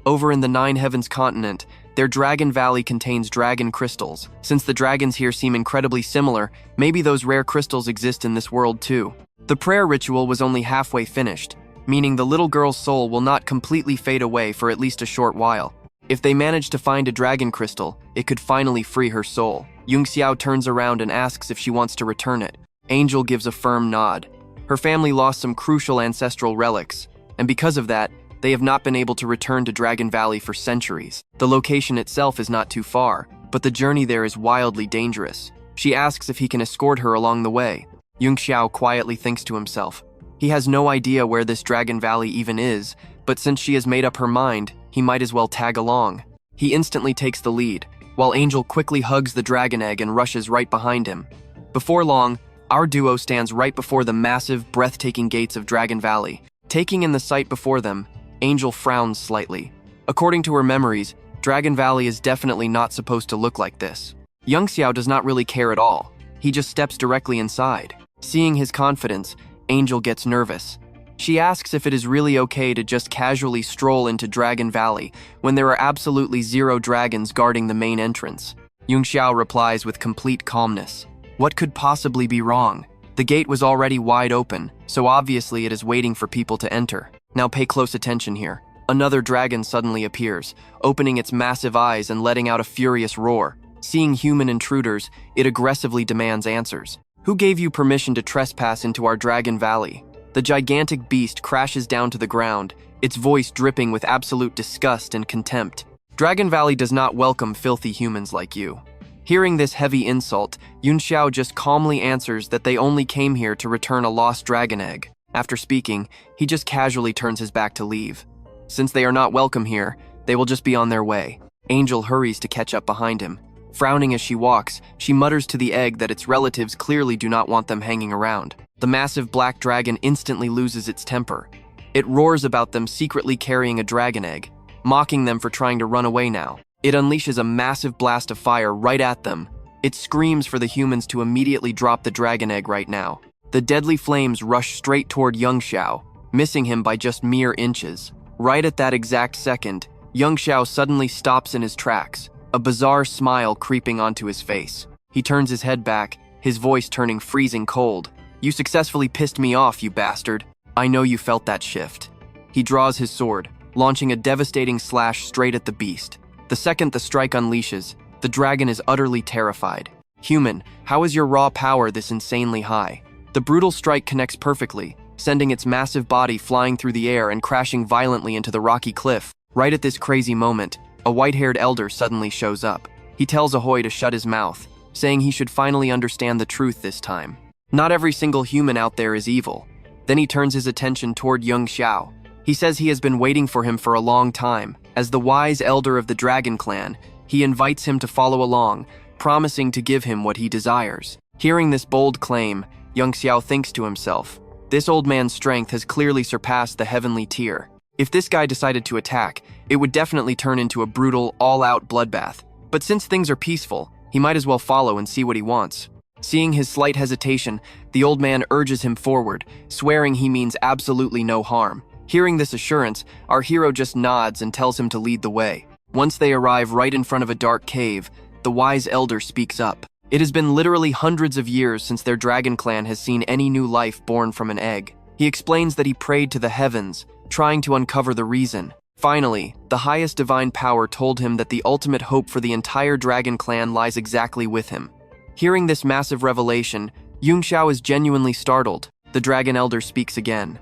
Over in the Nine Heavens continent, their Dragon Valley contains dragon crystals. Since the dragons here seem incredibly similar, maybe those rare crystals exist in this world too. The prayer ritual was only halfway finished, meaning the little girl's soul will not completely fade away for at least a short while. If they manage to find a dragon crystal, it could finally free her soul. Yunxiao turns around and asks if she wants to return it. Angel gives a firm nod. Her family lost some crucial ancestral relics, and because of that, they have not been able to return to Dragon Valley for centuries. The location itself is not too far, but the journey there is wildly dangerous. She asks if he can escort her along the way. Yunxiao quietly thinks to himself. He has no idea where this Dragon Valley even is, but since she has made up her mind, he might as well tag along. He instantly takes the lead, while Angel quickly hugs the dragon egg and rushes right behind him. Before long, our duo stands right before the massive, breathtaking gates of Dragon Valley. Taking in the sight before them, Angel frowns slightly. According to her memories, Dragon Valley is definitely not supposed to look like this. Yunxiao does not really care at all. He just steps directly inside. Seeing his confidence, Angel gets nervous. She asks if it is really okay to just casually stroll into Dragon Valley when there are absolutely 0 dragons guarding the main entrance. Yunxiao replies with complete calmness. What could possibly be wrong? The gate was already wide open, so obviously it is waiting for people to enter. Now pay close attention here. Another dragon suddenly appears, opening its massive eyes and letting out a furious roar. Seeing human intruders, it aggressively demands answers. Who gave you permission to trespass into our Dragon Valley? The gigantic beast crashes down to the ground, its voice dripping with absolute disgust and contempt. Dragon Valley does not welcome filthy humans like you. Hearing this heavy insult, Yunxiao just calmly answers that they only came here to return a lost dragon egg. After speaking, he just casually turns his back to leave. Since they are not welcome here, they will just be on their way. Angel hurries to catch up behind him. Frowning as she walks, she mutters to the egg that its relatives clearly do not want them hanging around. The massive black dragon instantly loses its temper. It roars about them secretly carrying a dragon egg, mocking them for trying to run away now. It unleashes a massive blast of fire right at them. It screams for the humans to immediately drop the dragon egg right now. The deadly flames rush straight toward Yunxiao, missing him by just mere inches. Right at that exact second, Yunxiao suddenly stops in his tracks, a bizarre smile creeping onto his face. He turns his head back, his voice turning freezing cold. You successfully pissed me off, you bastard. I know you felt that shift. He draws his sword, launching a devastating slash straight at the beast. The second the strike unleashes, the dragon is utterly terrified. Human, how is your raw power this insanely high? The brutal strike connects perfectly, sending its massive body flying through the air and crashing violently into the rocky cliff. Right at this crazy moment, a white-haired elder suddenly shows up. He tells Ahoy to shut his mouth, saying he should finally understand the truth this time. Not every single human out there is evil. Then he turns his attention toward Yunxiao. He says he has been waiting for him for a long time. As the wise elder of the Dragon Clan, he invites him to follow along, promising to give him what he desires. Hearing this bold claim, Yunxiao thinks to himself. This old man's strength has clearly surpassed the heavenly tier. If this guy decided to attack, it would definitely turn into a brutal, all-out bloodbath. But since things are peaceful, he might as well follow and see what he wants. Seeing his slight hesitation, the old man urges him forward, swearing he means absolutely no harm. Hearing this assurance, our hero just nods and tells him to lead the way. Once they arrive right in front of a dark cave, the wise elder speaks up. It has been literally hundreds of years since their dragon clan has seen any new life born from an egg. He explains that he prayed to the heavens, trying to uncover the reason. Finally, the highest divine power told him that the ultimate hope for the entire dragon clan lies exactly with him. Hearing this massive revelation, Yunxiao is genuinely startled. The dragon elder speaks again.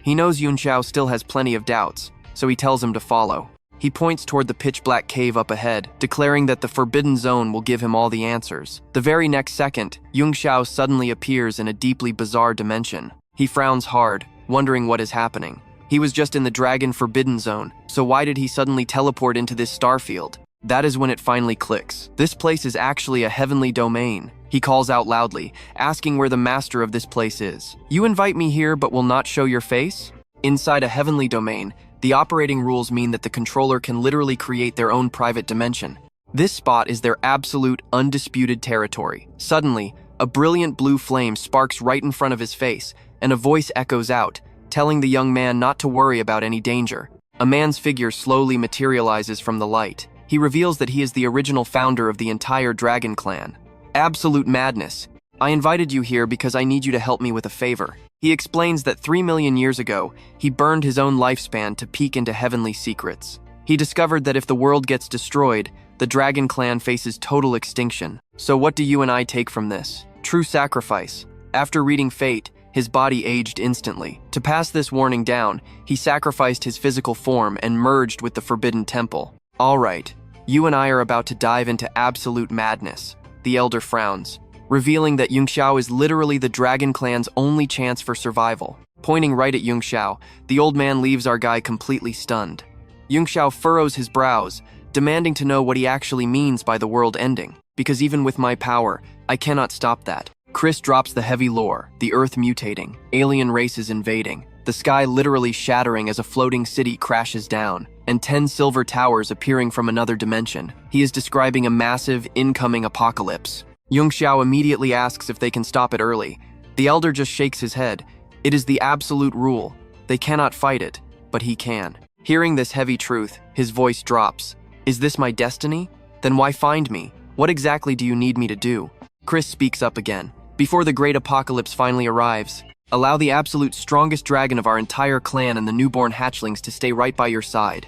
He knows Yunxiao still has plenty of doubts, so he tells him to follow. He points toward the pitch-black cave up ahead, declaring that the forbidden zone will give him all the answers. The very next second, Yunxiao suddenly appears in a deeply bizarre dimension. He frowns hard, wondering what is happening. He was just in the dragon forbidden zone, so why did he suddenly teleport into this starfield? That is when it finally clicks. This place is actually a heavenly domain. He calls out loudly, asking where the master of this place is. You invite me here but will not show your face? Inside a heavenly domain, the operating rules mean that the controller can literally create their own private dimension. This spot is their absolute, undisputed territory. Suddenly, a brilliant blue flame sparks right in front of his face, and a voice echoes out, telling the young man not to worry about any danger. A man's figure slowly materializes from the light. He reveals that he is the original founder of the entire dragon clan. Absolute madness. I invited you here because I need you to help me with a favor. He explains that 3 million years ago, he burned his own lifespan to peek into heavenly secrets. He discovered that if the world gets destroyed, the dragon clan faces total extinction. So what do you and I take from this? True sacrifice. After reading Fate, his body aged instantly. To pass this warning down, he sacrificed his physical form and merged with the Forbidden Temple. All right, you and I are about to dive into absolute madness. The elder frowns, revealing that Yunxiao is literally the dragon clan's only chance for survival. Pointing right at Yunxiao, the old man leaves our guy completely stunned. Yunxiao furrows his brows, demanding to know what he actually means by the world ending. Because even with my power, I cannot stop that. Chris drops the heavy lore, the earth mutating, alien races invading, the sky literally shattering as a floating city crashes down, and 10 silver towers appearing from another dimension. He is describing a massive, incoming apocalypse. Yunxiao immediately asks if they can stop it early. The elder just shakes his head. It is the absolute rule. They cannot fight it, but he can. Hearing this heavy truth, his voice drops. Is this my destiny? Then why find me? What exactly do you need me to do? Chris speaks up again. Before the great apocalypse finally arrives, allow the absolute strongest dragon of our entire clan and the newborn hatchlings to stay right by your side.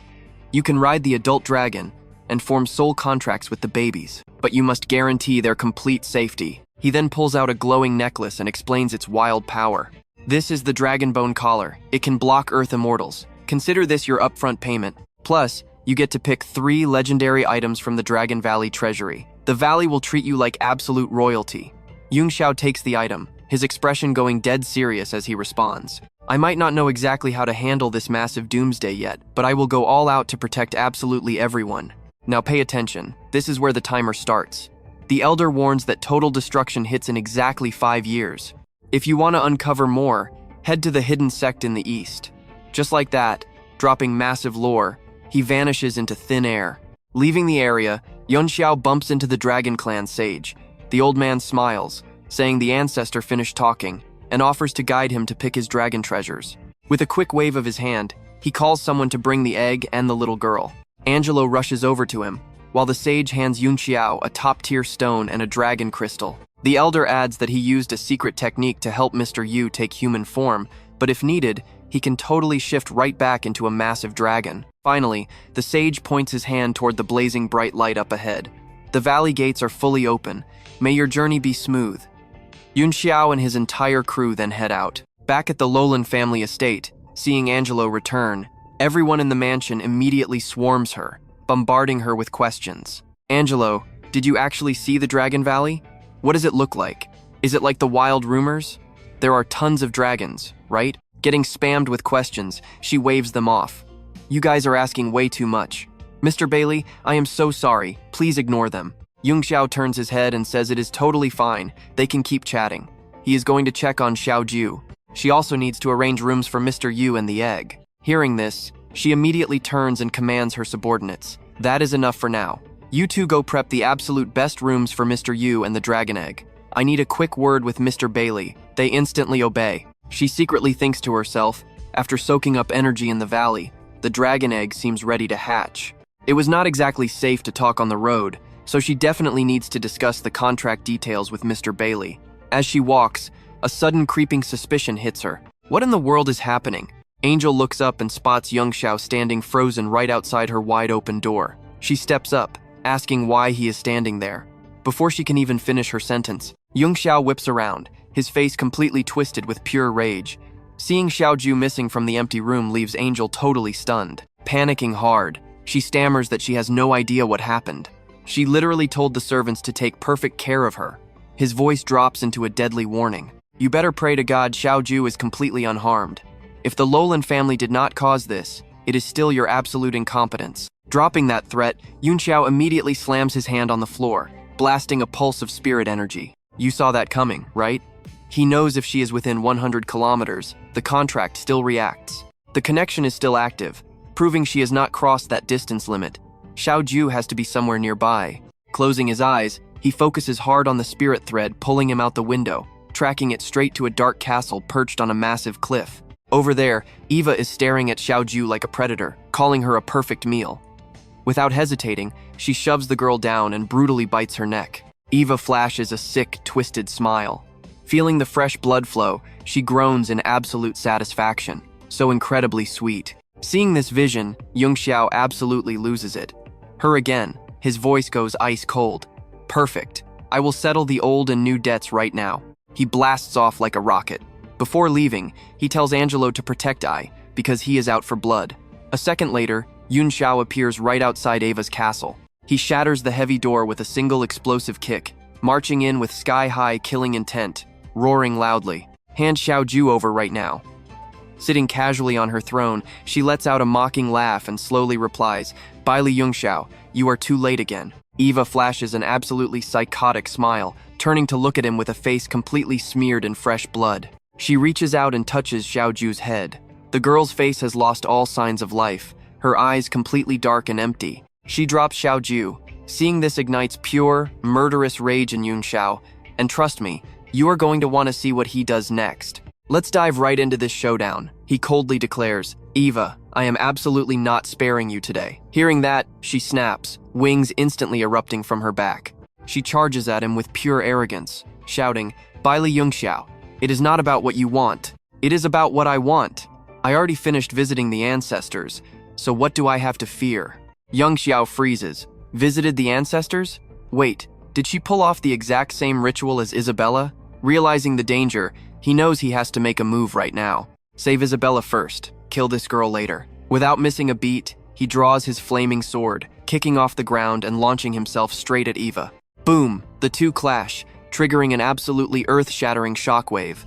You can ride the adult dragon and form soul contracts with the babies, but you must guarantee their complete safety. He then pulls out a glowing necklace and explains its wild power. This is the Dragon Bone Collar. It can block Earth immortals. Consider this your upfront payment. Plus, you get to pick 3 legendary items from the Dragon Valley treasury. The valley will treat you like absolute royalty. Yunxiao takes the item, his expression going dead serious as he responds. I might not know exactly how to handle this massive doomsday yet, but I will go all out to protect absolutely everyone. Now pay attention. This is where the timer starts. The elder warns that total destruction hits in exactly 5 years. If you want to uncover more, head to the hidden sect in the east. Just like that, dropping massive lore, he vanishes into thin air. Leaving the area, Yunxiao bumps into the Dragon Clan sage. The old man smiles, saying the ancestor finished talking, and offers to guide him to pick his dragon treasures. With a quick wave of his hand, he calls someone to bring the egg and the little girl. Angelo rushes over to him, while the sage hands Yunxiao a top-tier stone and a dragon crystal. The elder adds that he used a secret technique to help Mr. Yu take human form, but if needed, he can totally shift right back into a massive dragon. Finally, the sage points his hand toward the blazing bright light up ahead. The valley gates are fully open. May your journey be smooth. Yunxiao and his entire crew then head out. Back at the Lowland family estate, seeing Angelo return, everyone in the mansion immediately swarms her, bombarding her with questions. Angelo, did you actually see the Dragon Valley? What does it look like? Is it like the wild rumors? There are tons of dragons, right? Getting spammed with questions, she waves them off. You guys are asking way too much. Mr. Baili, I am so sorry. Please ignore them. Yunxiao turns his head and says it is totally fine. They can keep chatting. He is going to check on Xiaoju. She also needs to arrange rooms for Mr. Yu and the egg. Hearing this, she immediately turns and commands her subordinates. That is enough for now. You two go prep the absolute best rooms for Mr. Yu and the dragon egg. I need a quick word with Mr. Baili. They instantly obey. She secretly thinks to herself, after soaking up energy in the valley, the dragon egg seems ready to hatch. It was not exactly safe to talk on the road, so she definitely needs to discuss the contract details with Mr. Baili. As she walks, a sudden creeping suspicion hits her. What in the world is happening? Angel looks up and spots Yunxiao standing frozen right outside her wide-open door. She steps up, asking why he is standing there. Before she can even finish her sentence, Yunxiao whips around, his face completely twisted with pure rage. Seeing Xiaoju missing from the empty room leaves Angel totally stunned. Panicking hard, she stammers that she has no idea what happened. She literally told the servants to take perfect care of her. His voice drops into a deadly warning. You better pray to God Xiaoju is completely unharmed. If the Lowland family did not cause this, it is still your absolute incompetence. Dropping that threat, Yunxiao immediately slams his hand on the floor, blasting a pulse of spirit energy. You saw that coming, right? He knows if she is within 100 kilometers, the contract still reacts. The connection is still active, proving she has not crossed that distance limit. Xiaoju has to be somewhere nearby. Closing his eyes, he focuses hard on the spirit thread, pulling him out the window, tracking it straight to a dark castle perched on a massive cliff. Over there, Eva is staring at Xiaoju like a predator, calling her a perfect meal. Without hesitating, she shoves the girl down and brutally bites her neck. Eva flashes a sick, twisted smile. Feeling the fresh blood flow, she groans in absolute satisfaction. So incredibly sweet. Seeing this vision, Yunxiao absolutely loses it. Her again, his voice goes ice cold. Perfect. I will settle the old and new debts right now. He blasts off like a rocket. Before leaving, he tells Angelo to protect Ai, because he is out for blood. A second later, Yunxiao appears right outside Ava's castle. He shatters the heavy door with a single explosive kick, marching in with sky-high killing intent, roaring loudly. Hand Xiaoju over right now. Sitting casually on her throne, she lets out a mocking laugh and slowly replies, Baili Yunxiao, you are too late again. Eva flashes an absolutely psychotic smile, turning to look at him with a face completely smeared in fresh blood. She reaches out and touches Xiaoju's head. The girl's face has lost all signs of life, her eyes completely dark and empty. She drops Xiaoju. Seeing this ignites pure, murderous rage in Yunxiao, and trust me, you are going to want to see what he does next. Let's dive right into this showdown. He coldly declares, Eva, I am absolutely not sparing you today. Hearing that, she snaps, wings instantly erupting from her back. She charges at him with pure arrogance, shouting, Baili Yunxiao, it is not about what you want. It is about what I want. I already finished visiting the ancestors, so what do I have to fear? Yunxiao freezes. Visited the ancestors? Wait, did she pull off the exact same ritual as Isabella? Realizing the danger, he knows he has to make a move right now. Save Isabella first, kill this girl later. Without missing a beat, he draws his flaming sword, kicking off the ground and launching himself straight at Eva. Boom, the two clash, triggering an absolutely earth-shattering shockwave.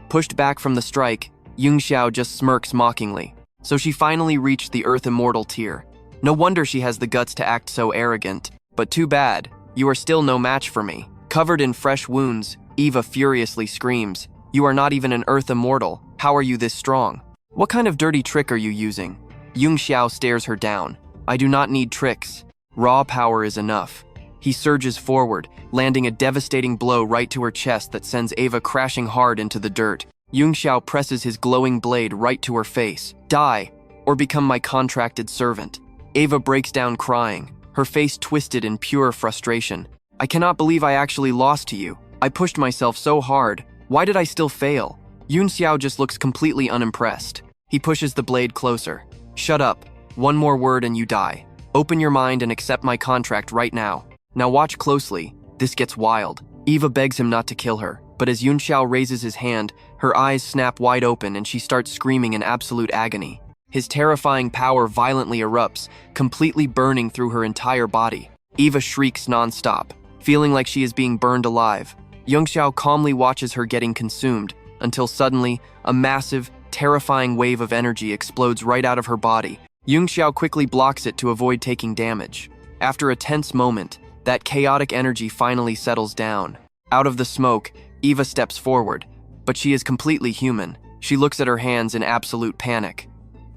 Pushed back from the strike, Yunxiao just smirks mockingly. So she finally reached the Earth Immortal tier. No wonder she has the guts to act so arrogant. But too bad, you are still no match for me. Covered in fresh wounds, Eva furiously screams, You are not even an Earth Immortal. How are you this strong? What kind of dirty trick are you using? Yunxiao stares her down. I do not need tricks. Raw power is enough. He surges forward, landing a devastating blow right to her chest that sends Eva crashing hard into the dirt. Yunxiao presses his glowing blade right to her face. Die, or become my contracted servant. Eva breaks down crying, her face twisted in pure frustration. I cannot believe I actually lost to you. I pushed myself so hard. Why did I still fail? Yunxiao just looks completely unimpressed. He pushes the blade closer. Shut up. One more word and you die. Open your mind and accept my contract right now. Now watch closely. This gets wild. Eva begs him not to kill her, but as Yunxiao raises his hand, her eyes snap wide open and she starts screaming in absolute agony. His terrifying power violently erupts, completely burning through her entire body. Eva shrieks non-stop, feeling like she is being burned alive. Yunxiao calmly watches her getting consumed, until suddenly, a massive, terrifying wave of energy explodes right out of her body. Yunxiao quickly blocks it to avoid taking damage. After a tense moment, that chaotic energy finally settles down. Out of the smoke, Eva steps forward, but she is completely human. She looks at her hands in absolute panic.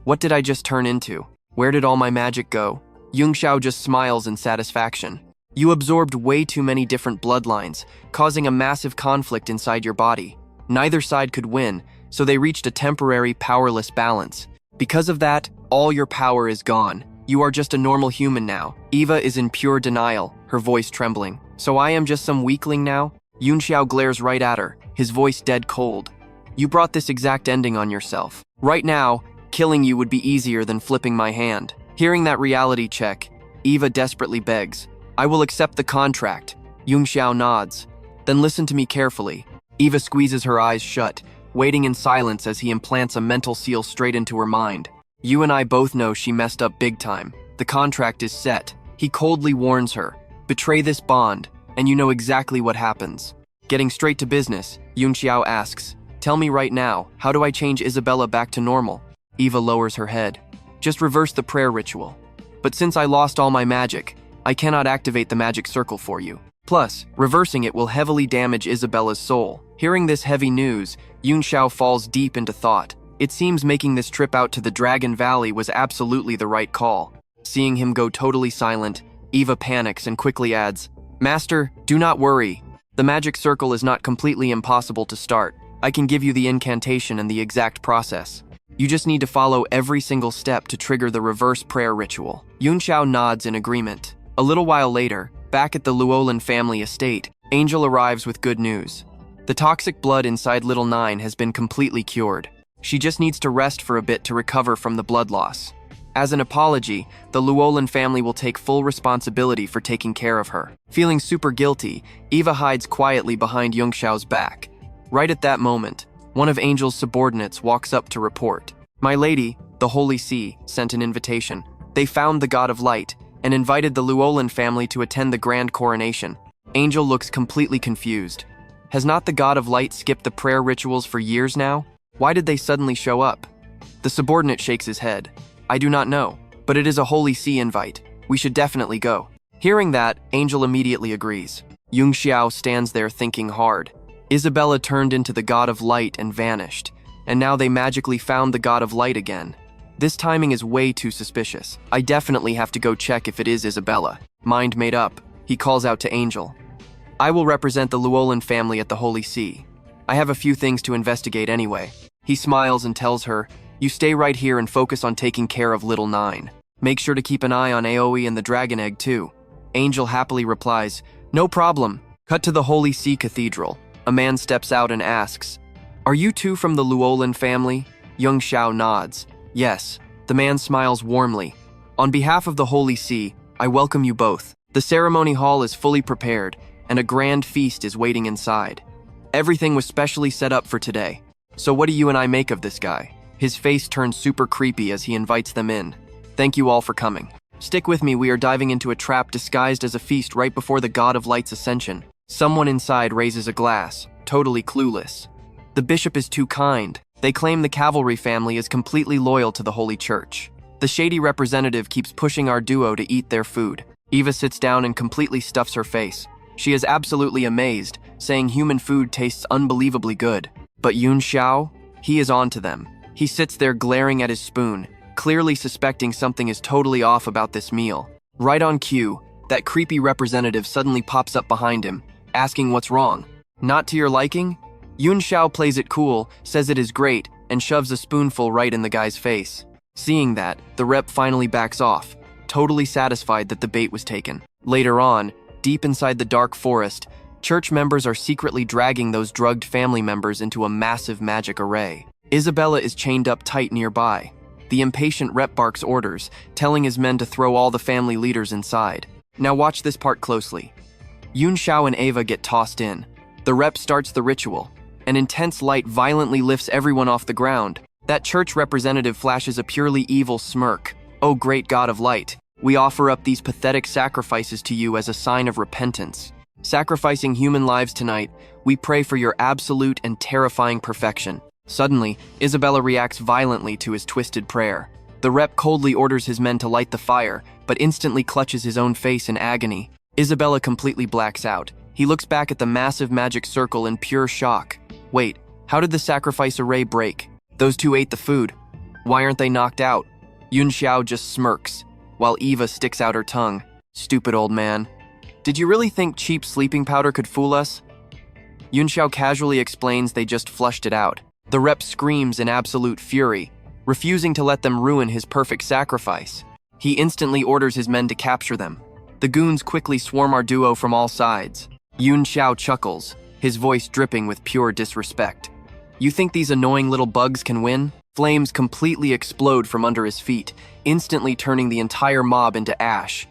What did I just turn into? Where did all my magic go? Yunxiao just smiles in satisfaction. You absorbed way too many different bloodlines, causing a massive conflict inside your body. Neither side could win, so they reached a temporary powerless balance. Because of that, all your power is gone. You are just a normal human now. Eva is in pure denial, her voice trembling. So I am just some weakling now? Yunxiao glares right at her, his voice dead cold. You brought this exact ending on yourself. Right now, killing you would be easier than flipping my hand. Hearing that reality check, Eva desperately begs, I will accept the contract. Yunxiao nods. Then listen to me carefully. Eva squeezes her eyes shut, waiting in silence as he implants a mental seal straight into her mind. You and I both know she messed up big time. The contract is set. He coldly warns her, betray this bond, and you know exactly what happens. Getting straight to business, Yunxiao asks, tell me right now, how do I change Isabella back to normal? Eva lowers her head. Just reverse the prayer ritual. But since I lost all my magic, I cannot activate the magic circle for you. Plus, reversing it will heavily damage Isabella's soul. Hearing this heavy news, Yunxiao falls deep into thought. It seems making this trip out to the Dragon Valley was absolutely the right call. Seeing him go totally silent, Eva panics and quickly adds, Master, do not worry. The magic circle is not completely impossible to start. I can give you the incantation and the exact process. You just need to follow every single step to trigger the reverse prayer ritual. Yunxiao nods in agreement. A little while later, back at the Luolan family estate, Angel arrives with good news. The toxic blood inside Little Nine has been completely cured. She just needs to rest for a bit to recover from the blood loss. As an apology, the Luolan family will take full responsibility for taking care of her. Feeling super guilty, Eva hides quietly behind Yunxiao's back. Right at that moment, one of Angel's subordinates walks up to report. My lady, the Holy See, sent an invitation. They found the God of Light and invited the Luolan family to attend the grand coronation. Angel looks completely confused. Has not the God of Light skipped the prayer rituals for years now? Why did they suddenly show up? The subordinate shakes his head. I do not know, but it is a Holy See invite. We should definitely go. Hearing that, Angel immediately agrees. Yunxiao stands there thinking hard. Isabella turned into the God of Light and vanished, and now they magically found the God of Light again. This timing is way too suspicious. I definitely have to go check if it is Isabella. Mind made up, he calls out to Angel. I will represent the Luolan family at the Holy See. I have a few things to investigate anyway. He smiles and tells her, you stay right here and focus on taking care of Little Nine. Make sure to keep an eye on Aoi and the Dragon Egg too. Angel happily replies, no problem. Cut to the Holy See Cathedral. A man steps out and asks, are you two from the Luolan family? Yunxiao nods. Yes. The man smiles warmly. On behalf of the Holy See, I welcome you both. The ceremony hall is fully prepared, and a grand feast is waiting inside. Everything was specially set up for today. So what do you and I make of this guy? His face turns super creepy as he invites them in. Thank you all for coming. Stick with me, we are diving into a trap disguised as a feast right before the God of Light's ascension. Someone inside raises a glass, totally clueless. The bishop is too kind. They claim the cavalry family is completely loyal to the Holy Church. The shady representative keeps pushing our duo to eat their food. Eva sits down and completely stuffs her face. She is absolutely amazed, saying human food tastes unbelievably good. But Yunxiao? He is on to them. He sits there glaring at his spoon, clearly suspecting something is totally off about this meal. Right on cue, that creepy representative suddenly pops up behind him, asking what's wrong. Not to your liking? Yunxiao plays it cool, says it is great, and shoves a spoonful right in the guy's face. Seeing that, the rep finally backs off, totally satisfied that the bait was taken. Later on, deep inside the dark forest, church members are secretly dragging those drugged family members into a massive magic array. Isabella is chained up tight nearby. The impatient rep barks orders, telling his men to throw all the family leaders inside. Now watch this part closely. Yunxiao and Eva get tossed in. The rep starts the ritual. An intense light violently lifts everyone off the ground. That church representative flashes a purely evil smirk. Oh great God of Light, we offer up these pathetic sacrifices to you as a sign of repentance. Sacrificing human lives tonight, we pray for your absolute and terrifying perfection. Suddenly, Isabella reacts violently to his twisted prayer. The rep coldly orders his men to light the fire, but instantly clutches his own face in agony. Isabella completely blacks out. He looks back at the massive magic circle in pure shock. Wait, how did the sacrifice array break? Those two ate the food. Why aren't they knocked out? Yunxiao just smirks, while Eva sticks out her tongue. Stupid old man. Did you really think cheap sleeping powder could fool us? Yunxiao casually explains they just flushed it out. The rep screams in absolute fury, refusing to let them ruin his perfect sacrifice. He instantly orders his men to capture them. The goons quickly swarm our duo from all sides. Yunxiao chuckles, his voice dripping with pure disrespect. You think these annoying little bugs can win? Flames completely explode from under his feet, instantly turning the entire mob into ash.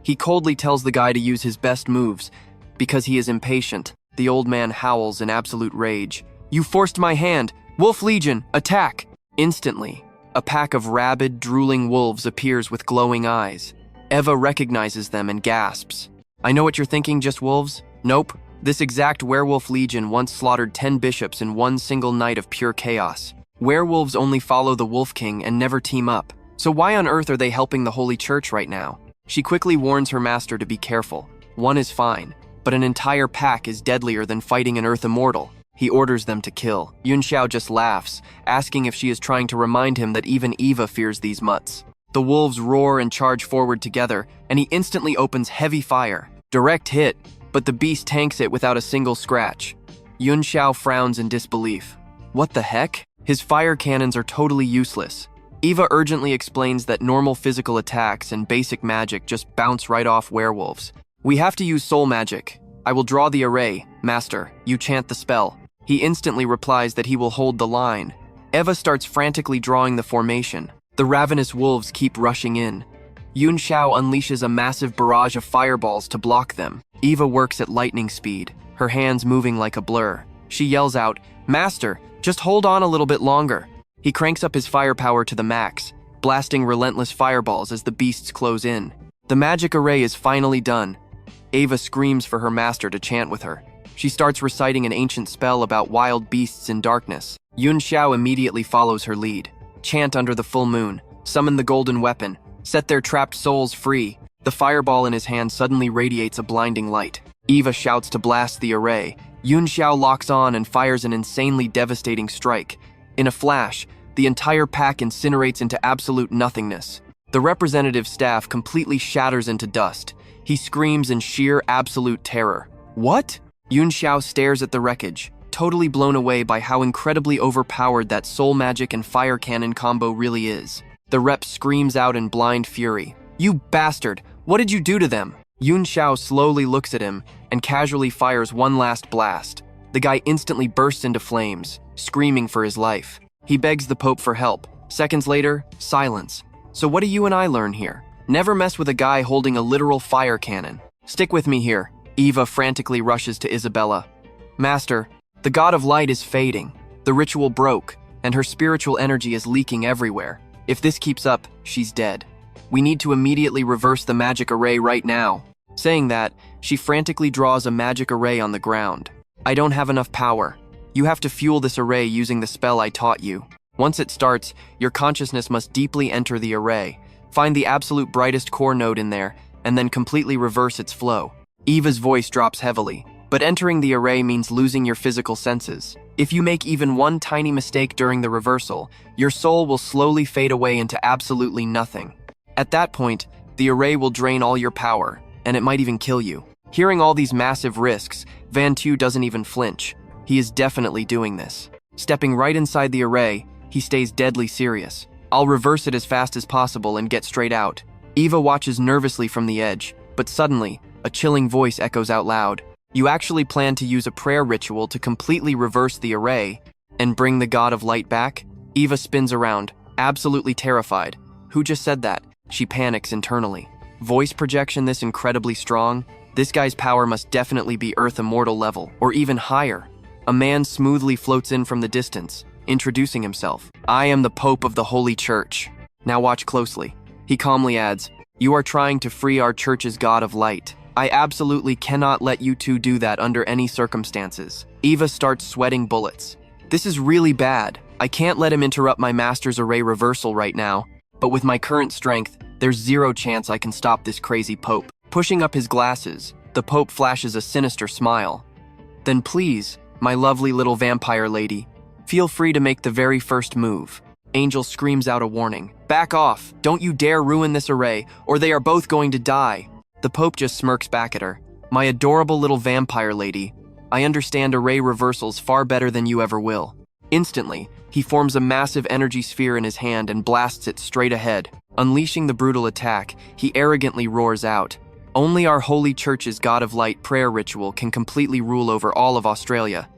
He coldly tells the guy to use his best moves. Because he is impatient, the old man howls in absolute rage. You forced my hand! Wolf Legion, attack! Instantly, a pack of rabid, drooling wolves appears with glowing eyes. Eva recognizes them and gasps. I know what you're thinking, just wolves? Nope. This exact werewolf legion once slaughtered 10 bishops in one single night of pure chaos. Werewolves only follow the Wolf King and never team up. So why on earth are they helping the Holy Church right now? She quickly warns her master to be careful. One is fine, but an entire pack is deadlier than fighting an Earth Immortal. He orders them to kill. Yunxiao just laughs, asking if she is trying to remind him that even Eva fears these mutts. The wolves roar and charge forward together, and he instantly opens heavy fire. Direct hit, but the beast tanks it without a single scratch. Yunxiao frowns in disbelief. What the heck? His fire cannons are totally useless. Eva urgently explains that normal physical attacks and basic magic just bounce right off werewolves. We have to use soul magic. I will draw the array. Master, you chant the spell. He instantly replies that he will hold the line. Eva starts frantically drawing the formation. The ravenous wolves keep rushing in. Yunxiao unleashes a massive barrage of fireballs to block them. Eva works at lightning speed, her hands moving like a blur. She yells out, Master, just hold on a little bit longer. He cranks up his firepower to the max, blasting relentless fireballs as the beasts close in. The magic array is finally done. Eva screams for her master to chant with her. She starts reciting an ancient spell about wild beasts in darkness. Yunxiao immediately follows her lead. Chant under the full moon, summon the golden weapon, set their trapped souls free. The fireball in his hand suddenly radiates a blinding light. Eva shouts to blast the array. Yunxiao locks on and fires an insanely devastating strike. In a flash, the entire pack incinerates into absolute nothingness. The representative staff completely shatters into dust. He screams in sheer absolute terror. What? Yunxiao stares at the wreckage, totally blown away by how incredibly overpowered that soul magic and fire cannon combo really is. The rep screams out in blind fury. You bastard! What did you do to them? Yunxiao slowly looks at him and casually fires one last blast. The guy instantly bursts into flames, screaming for his life. He begs the Pope for help. Seconds later, silence. So what do you and I learn here? Never mess with a guy holding a literal fire cannon. Stick with me here. Eva frantically rushes to Isabella. Master, the god of light is fading. The ritual broke, and her spiritual energy is leaking everywhere. If this keeps up, she's dead. We need to immediately reverse the magic array right now. Saying that, she frantically draws a magic array on the ground. I don't have enough power. You have to fuel this array using the spell I taught you. Once it starts, your consciousness must deeply enter the array. Find the absolute brightest core node in there, and then completely reverse its flow. Eva's voice drops heavily, but entering the array means losing your physical senses. If you make even one tiny mistake during the reversal, your soul will slowly fade away into absolutely nothing. At that point, the array will drain all your power, and it might even kill you. Hearing all these massive risks, Van Tu doesn't even flinch. He is definitely doing this. Stepping right inside the array, he stays deadly serious. I'll reverse it as fast as possible and get straight out. Eva watches nervously from the edge, but suddenly, a chilling voice echoes out loud. You actually plan to use a prayer ritual to completely reverse the array and bring the god of light back? Eva spins around, absolutely terrified. Who just said that? She panics internally. Voice projection this incredibly strong? This guy's power must definitely be Earth Immortal level, or even higher. A man smoothly floats in from the distance, introducing himself. I am the Pope of the Holy Church. Now watch closely. He calmly adds, you are trying to free our church's god of light. I absolutely cannot let you two do that under any circumstances. Eva starts sweating bullets. This is really bad. I can't let him interrupt my master's array reversal right now. But with my current strength, there's zero chance I can stop this crazy Pope. Pushing up his glasses, the The Pope flashes a sinister smile. Then please, my lovely little vampire lady, feel free to make the very first move. Angel screams out a warning. Back off! Don't you dare ruin this array, or they are both going to die. The Pope just smirks back at her. My adorable little vampire lady, I understand array reversals far better than you ever will. Instantly, he forms a massive energy sphere in his hand and blasts it straight ahead. Unleashing the brutal attack, he arrogantly roars out, only our holy church's God of Light prayer ritual can completely rule over all of Australia.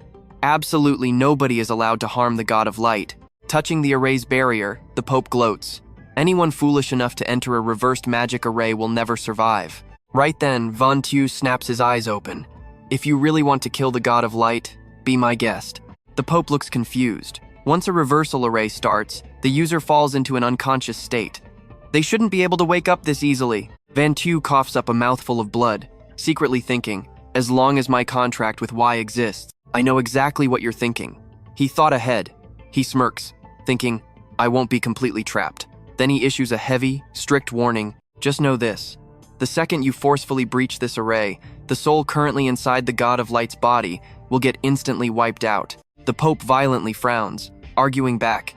Absolutely nobody is allowed to harm the God of Light. Touching the array's barrier, the Pope gloats. Anyone foolish enough to enter a reversed magic array will never survive. Right then, Von Tu snaps his eyes open. If you really want to kill the God of Light, be my guest. The Pope looks confused. Once a reversal array starts, the user falls into an unconscious state. They shouldn't be able to wake up this easily. Van Tu coughs up a mouthful of blood, secretly thinking, as long as my contract with Y exists, I know exactly what you're thinking. He thought ahead. He smirks, thinking, I won't be completely trapped. Then he issues a heavy, strict warning. Just know this. The second you forcefully breach this array, the soul currently inside the God of Light's body will get instantly wiped out. The Pope violently frowns, arguing back.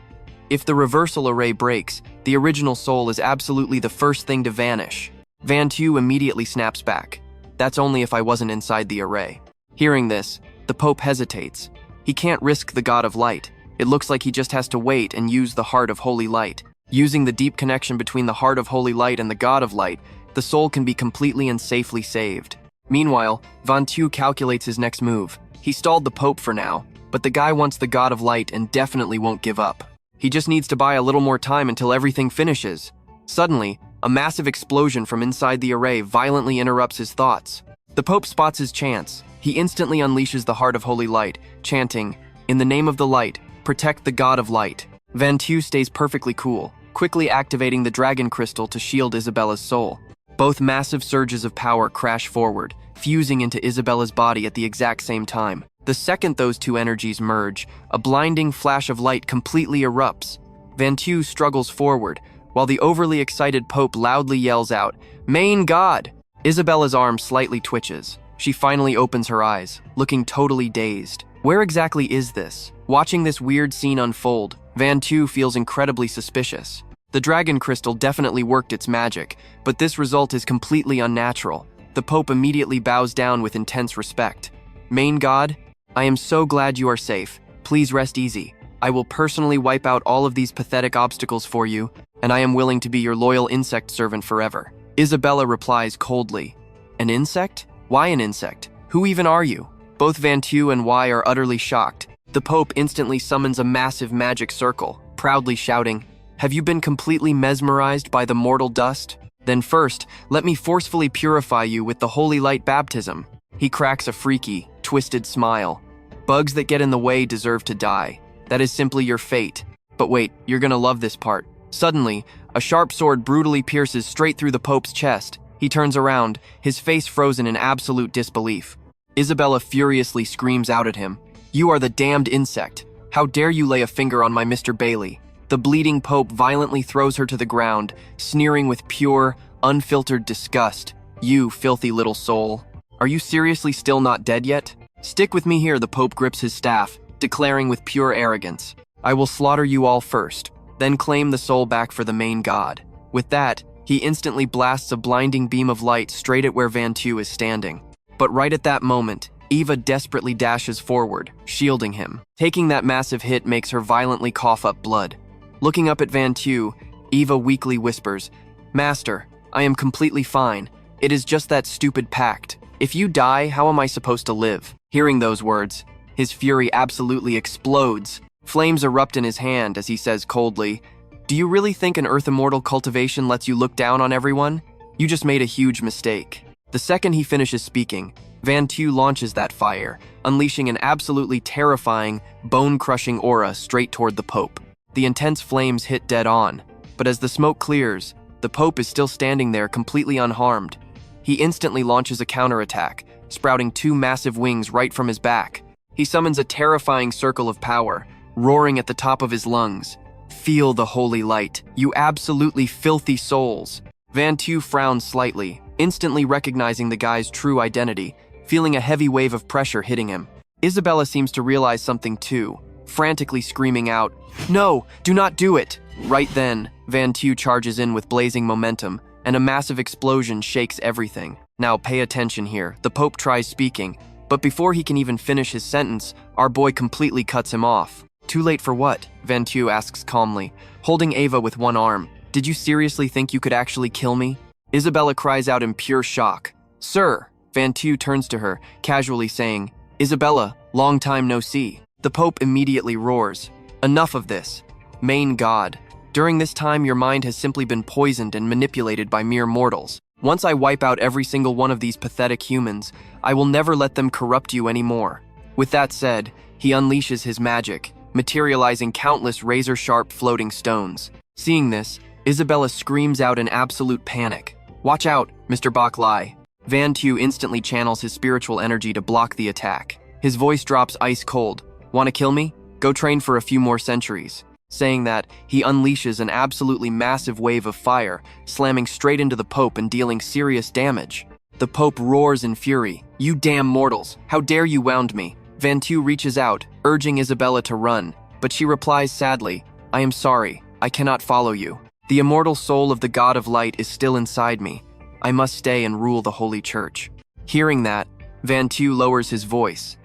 If the reversal array breaks, the original soul is absolutely the first thing to vanish. Van Tu immediately snaps back. That's only if I wasn't inside the array. Hearing this, the Pope hesitates. He can't risk the God of Light. It looks like he just has to wait and use the Heart of Holy Light. Using the deep connection between the Heart of Holy Light and the God of Light, the soul can be completely and safely saved. Meanwhile, Van Tu calculates his next move. He stalled the Pope for now, but the guy wants the God of Light and definitely won't give up. He just needs to buy a little more time until everything finishes. Suddenly, a massive explosion from inside the array violently interrupts his thoughts. The Pope spots his chance. He instantly unleashes the Heart of Holy Light, chanting, in the name of the light, protect the God of Light. Van Tu stays perfectly cool, quickly activating the dragon crystal to shield Isabella's soul. Both massive surges of power crash forward, fusing into Isabella's body at the exact same time. The second those two energies merge, a blinding flash of light completely erupts. Van Tu struggles forward, while the overly excited Pope loudly yells out, Main God! Isabella's arm slightly twitches. She finally opens her eyes, looking totally dazed. Where exactly is this? Watching this weird scene unfold, Van Tu feels incredibly suspicious. The dragon crystal definitely worked its magic, but this result is completely unnatural. The Pope immediately bows down with intense respect. Main God, I am so glad you are safe. Please rest easy. I will personally wipe out all of these pathetic obstacles for you, and I am willing to be your loyal insect servant forever. Isabella replies coldly. An insect? Why an insect? Who even are you? Both Van Tu and Y are utterly shocked. The Pope instantly summons a massive magic circle, proudly shouting, Have you been completely mesmerized by the mortal dust? Then first, let me forcefully purify you with the holy light baptism. He cracks a freaky, twisted smile. Bugs that get in the way deserve to die. That is simply your fate. But wait, you're gonna love this part. Suddenly, a sharp sword brutally pierces straight through the Pope's chest. He turns around, his face frozen in absolute disbelief. Isabella furiously screams out at him, You are the damned insect. How dare you lay a finger on my Mr. Baili? The bleeding Pope violently throws her to the ground, sneering with pure, unfiltered disgust. You filthy little soul. Are you seriously still not dead yet? Stick with me here, the Pope grips his staff, declaring with pure arrogance, I will slaughter you all first, then claim the soul back for the main God. With that, he instantly blasts a blinding beam of light straight at where Van Tu is standing. But right at that moment, Eva desperately dashes forward, shielding him. Taking that massive hit makes her violently cough up blood. Looking up at Van Tu, Eva weakly whispers, Master, I am completely fine. It is just that stupid pact. If you die, how am I supposed to live? Hearing those words, his fury absolutely explodes. Flames erupt in his hand as he says coldly, Do you really think an Earth Immortal cultivation lets you look down on everyone? You just made a huge mistake. The second he finishes speaking, Van Tu launches that fire, unleashing an absolutely terrifying, bone-crushing aura straight toward the Pope. The intense flames hit dead on, but as the smoke clears, the Pope is still standing there completely unharmed. He instantly launches a counterattack, sprouting two massive wings right from his back. He summons a terrifying circle of power, roaring at the top of his lungs. Feel the holy light, you absolutely filthy souls. Van Tu frowns slightly, instantly recognizing the guy's true identity, feeling a heavy wave of pressure hitting him. Isabella seems to realize something too, frantically screaming out, "No, do not do it!" Right then, Van Tu charges in with blazing momentum, and a massive explosion shakes everything. Now pay attention here. The Pope tries speaking, but before he can even finish his sentence, our boy completely cuts him off. "Too late for what?" Van Tu asks calmly, holding Ava with one arm. "Did you seriously think you could actually kill me?" Isabella cries out in pure shock. "Sir!" Van Tu turns to her, casually saying, "Isabella, long time no see." The Pope immediately roars, "Enough of this. Main God, during this time your mind has simply been poisoned and manipulated by mere mortals. Once I wipe out every single one of these pathetic humans, I will never let them corrupt you anymore." With that said, he unleashes his magic, materializing countless razor-sharp floating stones. Seeing this, Isabella screams out in absolute panic. "Watch out, Mr. Baili." Van Tu instantly channels his spiritual energy to block the attack. His voice drops ice cold. "Want to kill me? Go train for a few more centuries." Saying that, he unleashes an absolutely massive wave of fire, slamming straight into the Pope and dealing serious damage. The Pope roars in fury. "You damn mortals, how dare you wound me?" Van Tu reaches out, urging Isabella to run, but she replies sadly, "I am sorry, I cannot follow you. The immortal soul of the God of Light is still inside me. I must stay and rule the Holy Church." Hearing that, Van Tu lowers his voice.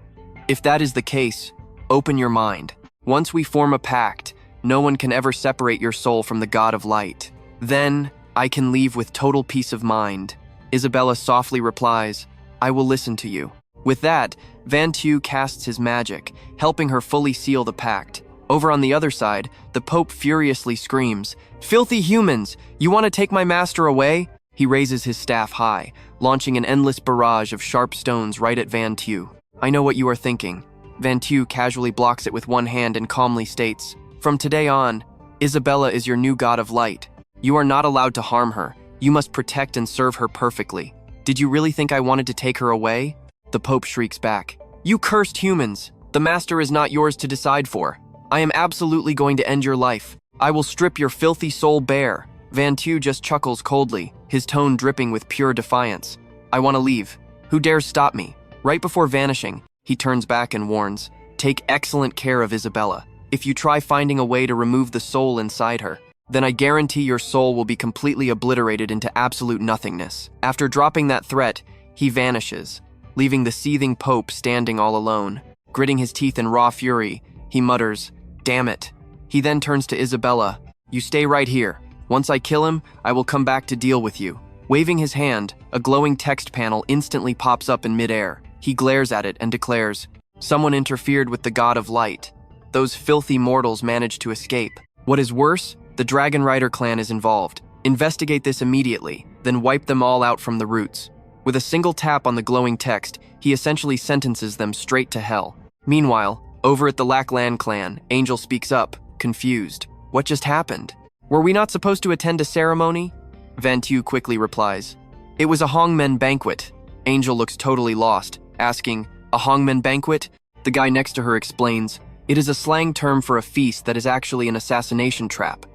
"If that is the case, open your mind. Once we form a pact, no one can ever separate your soul from the God of Light. Then, I can leave with total peace of mind." Isabella softly replies, "I will listen to you." With that, Van Tu casts his magic, helping her fully seal the pact. Over on the other side, the Pope furiously screams, "Filthy humans! You want to take my master away?" He raises his staff high, launching an endless barrage of sharp stones right at Van Tu. "I know what you are thinking." Van Tu casually blocks it with one hand and calmly states, "From today on, Isabella is your new God of Light. You are not allowed to harm her. You must protect and serve her perfectly. Did you really think I wanted to take her away?" The Pope shrieks back, "You cursed humans! The master is not yours to decide for. I am absolutely going to end your life. I will strip your filthy soul bare." Van Tu just chuckles coldly, his tone dripping with pure defiance. "I want to leave. Who dares stop me?" Right before vanishing, he turns back and warns, "Take excellent care of Isabella. If you try finding a way to remove the soul inside her, then I guarantee your soul will be completely obliterated into absolute nothingness." After dropping that threat, he vanishes, leaving the seething Pope standing all alone. Gritting his teeth in raw fury, he mutters, "Damn it." He then turns to Isabella, "You stay right here. Once I kill him, I will come back to deal with you." Waving his hand, a glowing text panel instantly pops up in midair. He glares at it and declares, "Someone interfered with the God of Light. Those filthy mortals managed to escape. What is worse, the Dragon Rider clan is involved. Investigate this immediately, then wipe them all out from the roots." With a single tap on the glowing text, he essentially sentences them straight to hell. Meanwhile, over at the Lackland clan, Angel speaks up, confused. "What just happened? Were we not supposed to attend a ceremony?" Van Tu quickly replies, "It was a Hongmen banquet." Angel looks totally lost, asking, "A Hongmen banquet?" The guy next to her explains, "It is a slang term for a feast that is actually an assassination trap."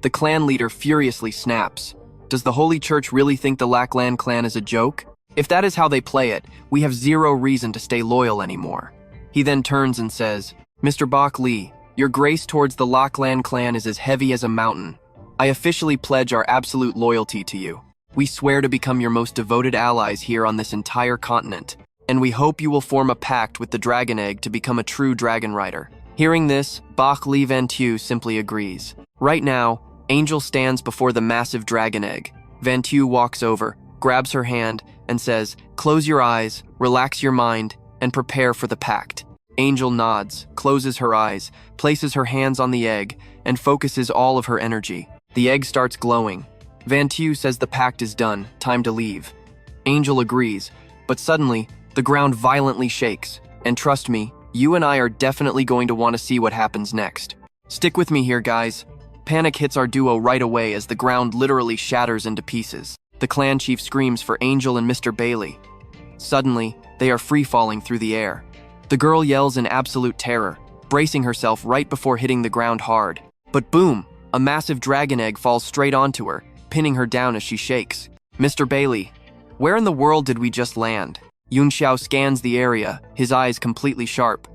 The clan leader furiously snaps, "Does the Holy Church really think the Lackland clan is a joke? If that is how they play it, we have zero reason to stay loyal anymore." He then turns and says, "Mr. Baili, your grace towards the Lackland clan is as heavy as a mountain. I officially pledge our absolute loyalty to you. We swear to become your most devoted allies here on this entire continent, and we hope you will form a pact with the Dragon Egg to become a true Dragon Rider." Hearing this, Baili Van Tu simply agrees. Right now, Angel stands before the massive Dragon Egg. Van Tu walks over, grabs her hand, and says, "Close your eyes, relax your mind, and prepare for the pact." Angel nods, closes her eyes, places her hands on the egg, and focuses all of her energy. The egg starts glowing. Van Tu says the pact is done, time to leave. Angel agrees, but suddenly, the ground violently shakes. And trust me, you and I are definitely going to want to see what happens next. Stick with me here, guys. Panic hits our duo right away as the ground literally shatters into pieces. The clan chief screams for Angel and Mr. Baili. Suddenly, they are free-falling through the air. The girl yells in absolute terror, bracing herself right before hitting the ground hard. But boom, a massive dragon egg falls straight onto her, pinning her down as she shakes. "Mr. Baili, Where in the world did we just land? Yunxiao scans the area, his eyes completely sharp.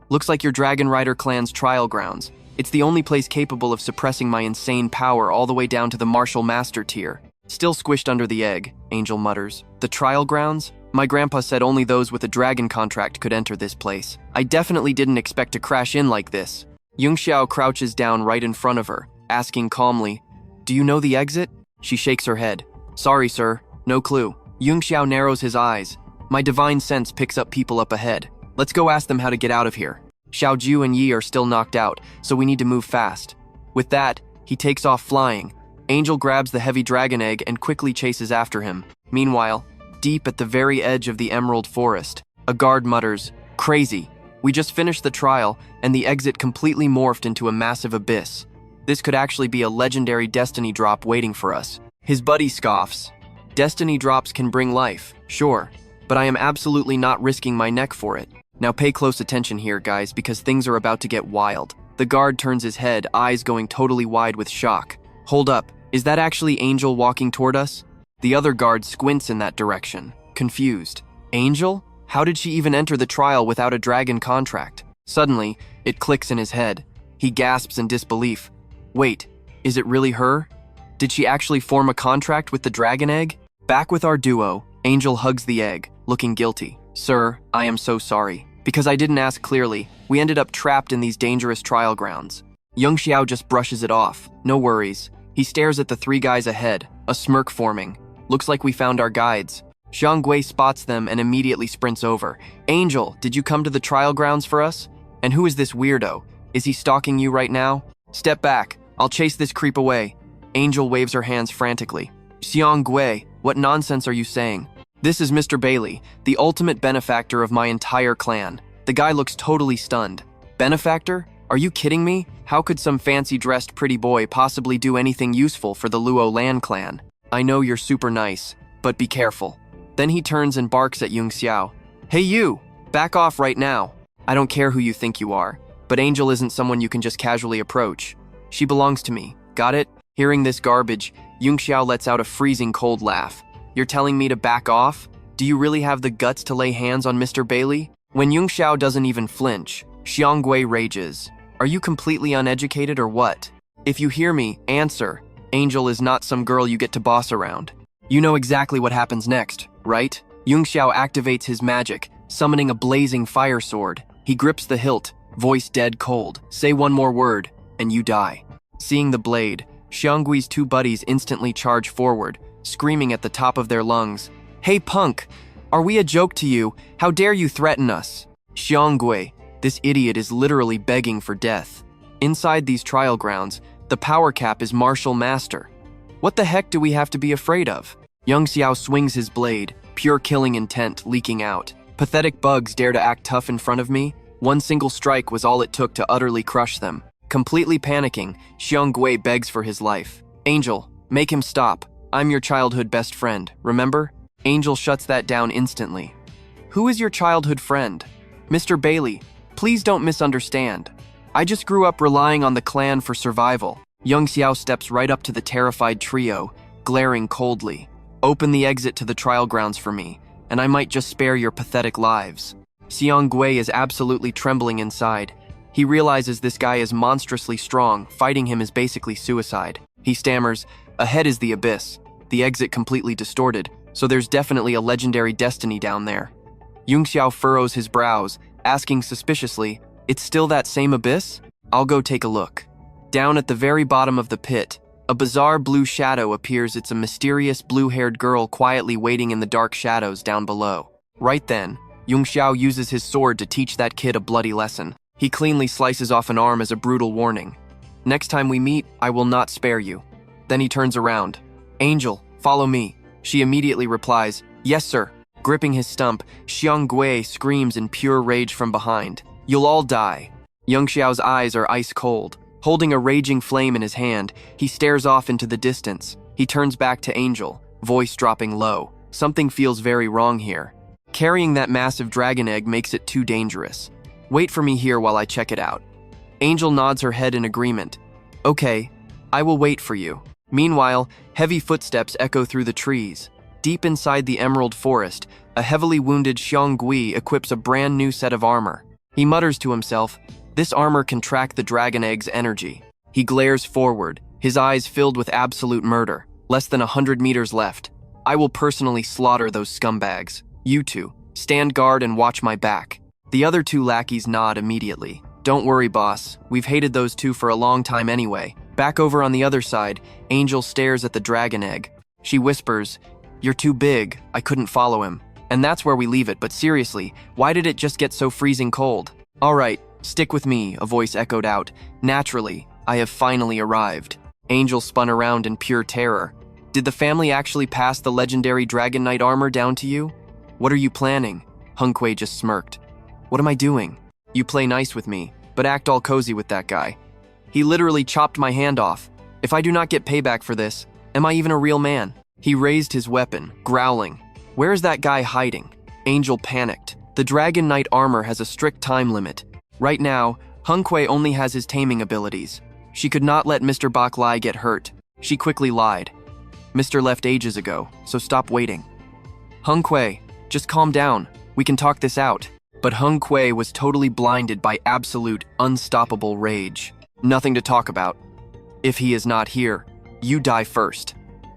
Looks like your Dragon Rider clan's trial grounds. It's the only place capable of suppressing my insane power all the way down to the martial master tier. Still squished under the egg, Angel mutters. The trial grounds? My grandpa said only those with a dragon contract could enter this place. I definitely didn't expect to crash in like this. Yunxiao crouches down right in front of her, asking calmly, "Do you know the exit?" She shakes her head. "Sorry, sir. No clue." Yunxiao narrows his eyes. My divine sense picks up people up ahead. Let's go ask them how to get out of here. Xiaoju and Yi are still knocked out, so we need to move fast. With that, he takes off flying. Angel grabs the heavy dragon egg and quickly chases after him. Meanwhile, deep at the very edge of the Emerald Forest, a guard mutters, "Crazy. We just finished the trial, and the exit completely morphed into a massive abyss. This could actually be a legendary destiny drop waiting for us." His buddy scoffs. "Destiny drops can bring life, sure, but I am absolutely not risking my neck for it. Now pay close attention here, guys, because things are about to get wild." The guard turns his head, eyes going totally wide with shock. "Hold up, is that actually Angel walking toward us?" The other guard squints in that direction, confused. "Angel? How did she even enter the trial without a dragon contract?" Suddenly, it clicks in his head. He gasps in disbelief. "Wait, is it really her? Did she actually form a contract with the dragon egg?" Back with our duo, Angel hugs the egg, looking guilty. "Sir, I am so sorry. Because I didn't ask clearly, we ended up trapped in these dangerous trial grounds." Yunxiao just brushes it off. No worries. He stares at the three guys ahead, a smirk forming. "Looks like we found our guides." Xianggui spots them and immediately sprints over. "Angel, did you come to the trial grounds for us? And who is this weirdo? Is he stalking you right now? Step back. I'll chase this creep away." Angel waves her hands frantically. "Xianggui, what nonsense are you saying? This is Mr. Baili, the ultimate benefactor of my entire clan." The guy looks totally stunned. "Benefactor? Are you kidding me? How could some fancy-dressed pretty boy possibly do anything useful for the Luo Lan clan? I know you're super nice, but be careful." Then he turns and barks at Yunxiao. "Hey you! Back off right now. I don't care who you think you are, but Angel isn't someone you can just casually approach. She belongs to me, got it?" Hearing this garbage, Yunxiao lets out a freezing cold laugh. "You're telling me to back off? Do you really have the guts to lay hands on Mr. Baili?" When Yunxiao doesn't even flinch, Xianggui rages. "Are you completely uneducated or what? If you hear me, answer. Angel is not some girl you get to boss around. You know exactly what happens next, right?" Yunxiao activates his magic, summoning a blazing fire sword. He grips the hilt, voice dead cold. "Say one more word, and you die." Seeing the blade, Xianggui's two buddies instantly charge forward, screaming at the top of their lungs. "Hey punk, are we a joke to you? How dare you threaten us?" Xianggui, this idiot is literally begging for death. Inside these trial grounds, the power cap is martial master. What the heck do we have to be afraid of? Yunxiao swings his blade, pure killing intent leaking out. Pathetic bugs dare to act tough in front of me? One single strike was all it took to utterly crush them. Completely panicking, Xianggui begs for his life. "Angel, make him stop. I'm your childhood best friend, remember?" Angel shuts that down instantly. "Who is your childhood friend?" "Mr. Baili, please don't misunderstand. I just grew up relying on the clan for survival." Yunxiao steps right up to the terrified trio, glaring coldly. "Open the exit to the trial grounds for me, and I might just spare your pathetic lives." Xianggui is absolutely trembling inside. He realizes this guy is monstrously strong, fighting him is basically suicide. He stammers, "Ahead is the abyss. The exit completely distorted, so there's definitely a legendary destiny down there." Yunxiao furrows his brows, asking suspiciously, "It's still that same abyss? I'll go take a look." Down at the very bottom of the pit, a bizarre blue shadow appears. It's a mysterious blue-haired girl quietly waiting in the dark shadows down below. Right then, Yunxiao uses his sword to teach that kid a bloody lesson. He cleanly slices off an arm as a brutal warning. "Next time we meet, I will not spare you." Then he turns around. "Angel, follow me." She immediately replies, "Yes, sir." Gripping his stump, Xianggui screams in pure rage from behind. "You'll all die." Yunxiao's eyes are ice cold. Holding a raging flame in his hand, he stares off into the distance. He turns back to Angel, voice dropping low. Something feels very wrong here. Carrying that massive dragon egg makes it too dangerous. Wait for me here while I check it out. Angel nods her head in agreement. "Okay, I will wait for you." Meanwhile, heavy footsteps echo through the trees. Deep inside the Emerald Forest, a heavily wounded Xiongui equips a brand new set of armor. He mutters to himself, "This armor can track the dragon egg's energy." He glares forward, his eyes filled with absolute murder. Less than 100 meters left. I will personally slaughter those scumbags. You two, stand guard and watch my back. The other two lackeys nod immediately. Don't worry, boss. We've hated those two for a long time anyway. Back over on the other side, Angel stares at the dragon egg. She whispers, "You're too big. I couldn't follow him." And that's where we leave it, but seriously, why did it just get so freezing cold? All right, stick with me, a voice echoed out. Naturally, I have finally arrived. Angel spun around in pure terror. Did the family actually pass the legendary Dragon Knight armor down to you? What are you planning? Hung Kuei just smirked. What am I doing? You play nice with me, but act all cozy with that guy. He literally chopped my hand off. If I do not get payback for this, am I even a real man? He raised his weapon, growling. Where is that guy hiding? Angel panicked. The Dragon Knight armor has a strict time limit. Right now, Hung Kuei only has his taming abilities. She could not let Mr. Bak Lai get hurt. She quickly lied. Mr. left ages ago, so stop waiting. Hung Kuei, just calm down. We can talk this out. But Hung Kuei was totally blinded by absolute, unstoppable rage. Nothing to talk about. If he is not here, you die first.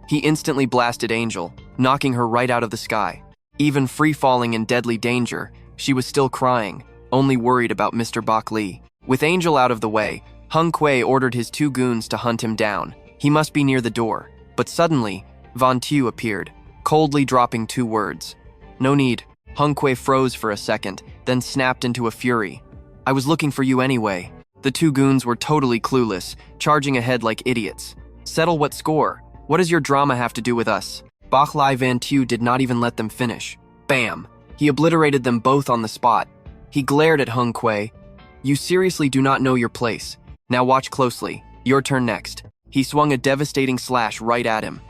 He instantly blasted Angel, knocking her right out of the sky. Even free-falling in deadly danger, she was still crying, only worried about Mr. Bak Li. With Angel out of the way, Hung Kuei ordered his two goons to hunt him down. He must be near the door. But suddenly, Van Tu appeared, coldly dropping two words. No need. Hung Kuei froze for a second, then snapped into a fury. I was looking for you anyway. The two goons were totally clueless, charging ahead like idiots. Settle what score? What does your drama have to do with us? Bak Lai Van Tu did not even let them finish. Bam! He obliterated them both on the spot. He glared at Hung Kuei. You seriously do not know your place. Now watch closely. Your turn next. He swung a devastating slash right at him.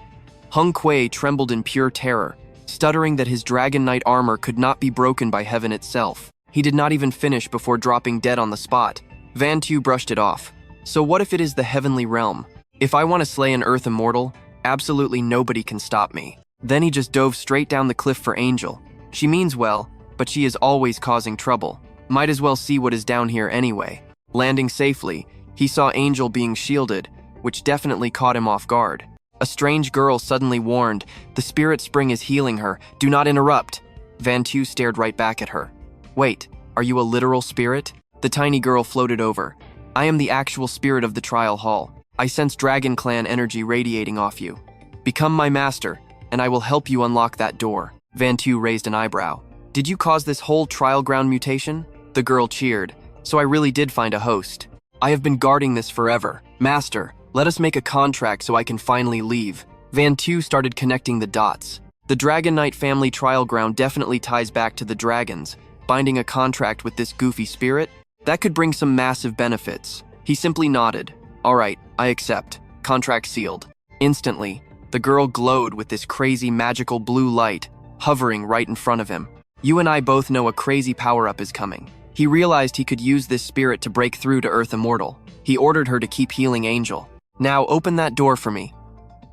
Hung Kuei trembled in pure terror, stuttering that his Dragon Knight armor could not be broken by heaven itself. He did not even finish before dropping dead on the spot. Van Tu brushed it off. So what if it is the heavenly realm? If I want to slay an earth immortal, absolutely nobody can stop me. Then he just dove straight down the cliff for Angel. She means well, but she is always causing trouble. Might as well see what is down here anyway. Landing safely, he saw Angel being shielded, which definitely caught him off guard. A strange girl suddenly warned, the spirit spring is healing her, do not interrupt. Van Tu stared right back at her. Wait, are you a literal spirit? The tiny girl floated over. I am the actual spirit of the trial hall. I sense Dragon Clan energy radiating off you. Become my master, and I will help you unlock that door. Van Tu raised an eyebrow. Did you cause this whole trial ground mutation? The girl cheered. So I really did find a host. I have been guarding this forever. Master, let us make a contract so I can finally leave. Van Tu started connecting the dots. The Dragon Knight family trial ground definitely ties back to the dragons. Binding a contract with this goofy spirit? That could bring some massive benefits. He simply nodded. All right, I accept. Contract sealed. Instantly, the girl glowed with this crazy magical blue light, hovering right in front of him. You and I both know a crazy power-up is coming. He realized he could use this spirit to break through to Earth Immortal. He ordered her to keep healing Angel. Now open that door for me.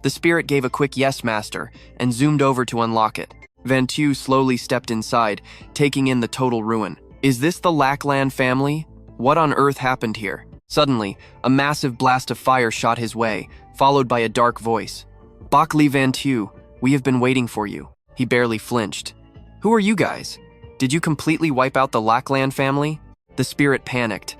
The spirit gave a quick yes, master, and zoomed over to unlock it. Van Tu slowly stepped inside, taking in the total ruin. Is this the Lackland family? What on earth happened here? Suddenly, a massive blast of fire shot his way, followed by a dark voice. Bak Li Van Tu, we have been waiting for you. He barely flinched. Who are you guys? Did you completely wipe out the Lackland family? The spirit panicked.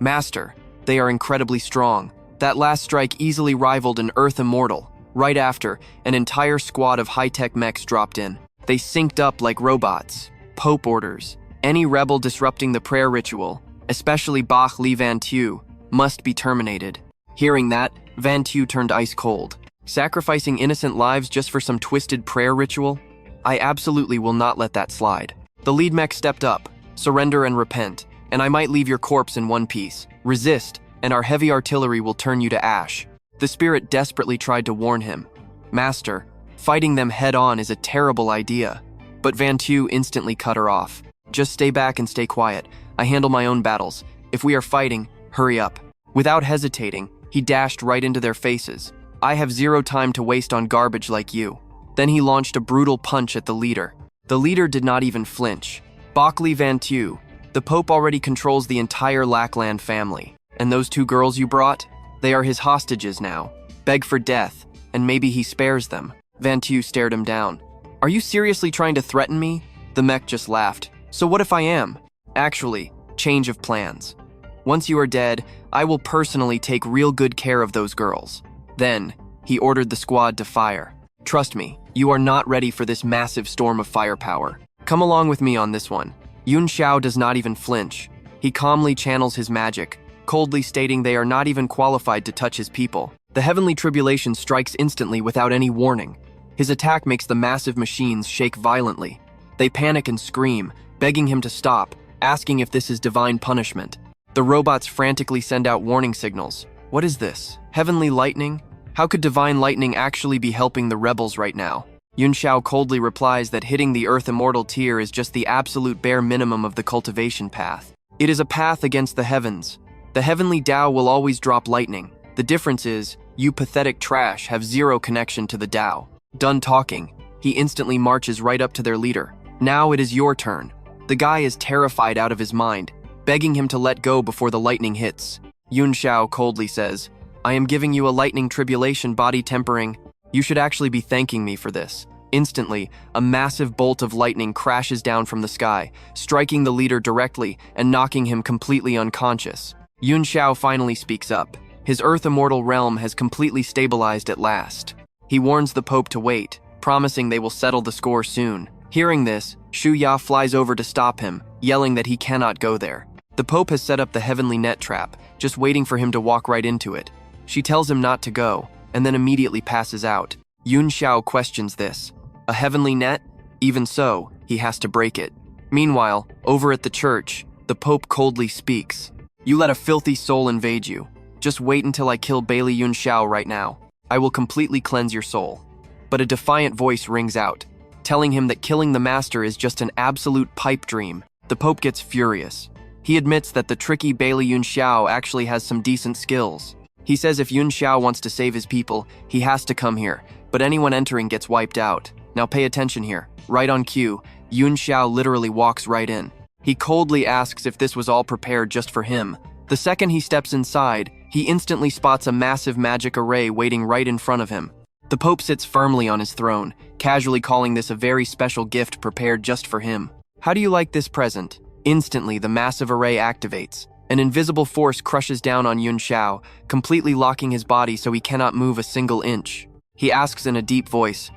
Master, they are incredibly strong. That last strike easily rivaled an Earth Immortal. Right after, an entire squad of high-tech mechs dropped in. They synced up like robots. Pope orders. Any rebel disrupting the prayer ritual, especially Bak Li Van Tu, must be terminated. Hearing that, Van Tu turned ice cold. Sacrificing innocent lives just for some twisted prayer ritual? I absolutely will not let that slide. The lead mech stepped up. Surrender and repent, and I might leave your corpse in one piece. Resist, and our heavy artillery will turn you to ash. The spirit desperately tried to warn him. Master, fighting them head-on is a terrible idea. But Van Tu instantly cut her off. Just stay back and stay quiet. I handle my own battles. If we are fighting, hurry up. Without hesitating, he dashed right into their faces. I have zero time to waste on garbage like you. Then he launched a brutal punch at the leader. The leader did not even flinch. Baili Yunxiao, the Pope already controls the entire Lackland family. And those 2 girls you brought? They are his hostages now. Beg for death, and maybe he spares them. Yunxiao stared him down. Are you seriously trying to threaten me? The mech just laughed. So what if I am? Actually, change of plans. Once you are dead, I will personally take real good care of those girls. Then, he ordered the squad to fire. Trust me, you are not ready for this massive storm of firepower. Come along with me on this one. Yunxiao does not even flinch. He calmly channels his magic, coldly stating they are not even qualified to touch his people. The heavenly tribulation strikes instantly without any warning. His attack makes the massive machines shake violently. They panic and scream, begging him to stop, asking if this is divine punishment. The robots frantically send out warning signals. What is this? Heavenly lightning? How could divine lightning actually be helping the rebels right now? Yunxiao coldly replies that hitting the Earth Immortal tier is just the absolute bare minimum of the cultivation path. It is a path against the heavens. The heavenly Tao will always drop lightning. The difference is, you pathetic trash have zero connection to the Tao. Done talking, he instantly marches right up to their leader. Now it is your turn. The guy is terrified out of his mind, begging him to let go before the lightning hits. Yunxiao coldly says, I am giving you a lightning tribulation body tempering. You should actually be thanking me for this. Instantly, a massive bolt of lightning crashes down from the sky, striking the leader directly and knocking him completely unconscious. Yunxiao finally speaks up. His Earth Immortal realm has completely stabilized at last. He warns the Pope to wait, promising they will settle the score soon. Hearing this, Shu Ya flies over to stop him, yelling that he cannot go there. The Pope has set up the heavenly net trap, just waiting for him to walk right into it. She tells him not to go, and then immediately passes out. Yunxiao questions this. A heavenly net? Even so, he has to break it. Meanwhile, over at the church, the Pope coldly speaks. You let a filthy soul invade you. Just wait until I kill Baili Yunxiao right now. I will completely cleanse your soul. But a defiant voice rings out, telling him that killing the master is just an absolute pipe dream. The Pope gets furious. He admits that the tricky Baili Yunxiao actually has some decent skills. He says if Yunxiao wants to save his people, he has to come here, but anyone entering gets wiped out. Now pay attention here. Right on cue, Yunxiao literally walks right in. He coldly asks if this was all prepared just for him. The second he steps inside, he instantly spots a massive magic array waiting right in front of him. The Pope sits firmly on his throne, casually calling this a very special gift prepared just for him. How do you like this present? Instantly, the massive array activates. An invisible force crushes down on Yunxiao, completely locking his body so he cannot move a single inch. He asks in a deep voice,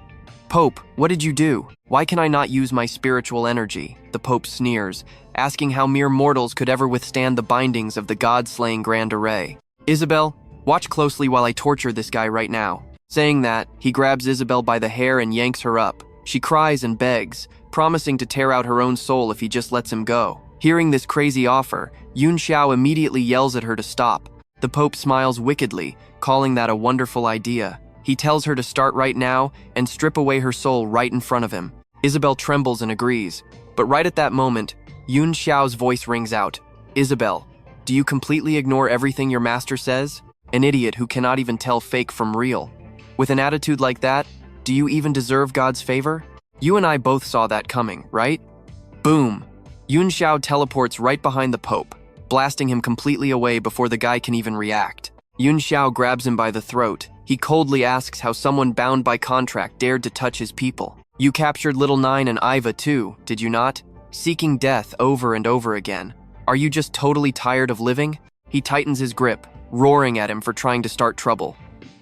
Pope, what did you do? Why can I not use my spiritual energy? The Pope sneers, asking how mere mortals could ever withstand the bindings of the god-slaying Grand Array. Isabel, watch closely while I torture this guy right now. Saying that, he grabs Isabel by the hair and yanks her up. She cries and begs, promising to tear out her own soul if he just lets him go. Hearing this crazy offer, Yunxiao immediately yells at her to stop. The Pope smiles wickedly, calling that a wonderful idea. He tells her to start right now and strip away her soul right in front of him. Isabel trembles and agrees, but right at that moment, Yunxiao's voice rings out. Isabel, do you completely ignore everything your master says? An idiot who cannot even tell fake from real. With an attitude like that, do you even deserve God's favor? You and I both saw that coming, right? Boom! Yunxiao teleports right behind the Pope, blasting him completely away before the guy can even react. Yunxiao grabs him by the throat. He coldly asks how someone bound by contract dared to touch his people. You captured Little Nine and Iva too, did you not? Seeking death over and over again. Are you just totally tired of living? He tightens his grip, roaring at him for trying to start trouble.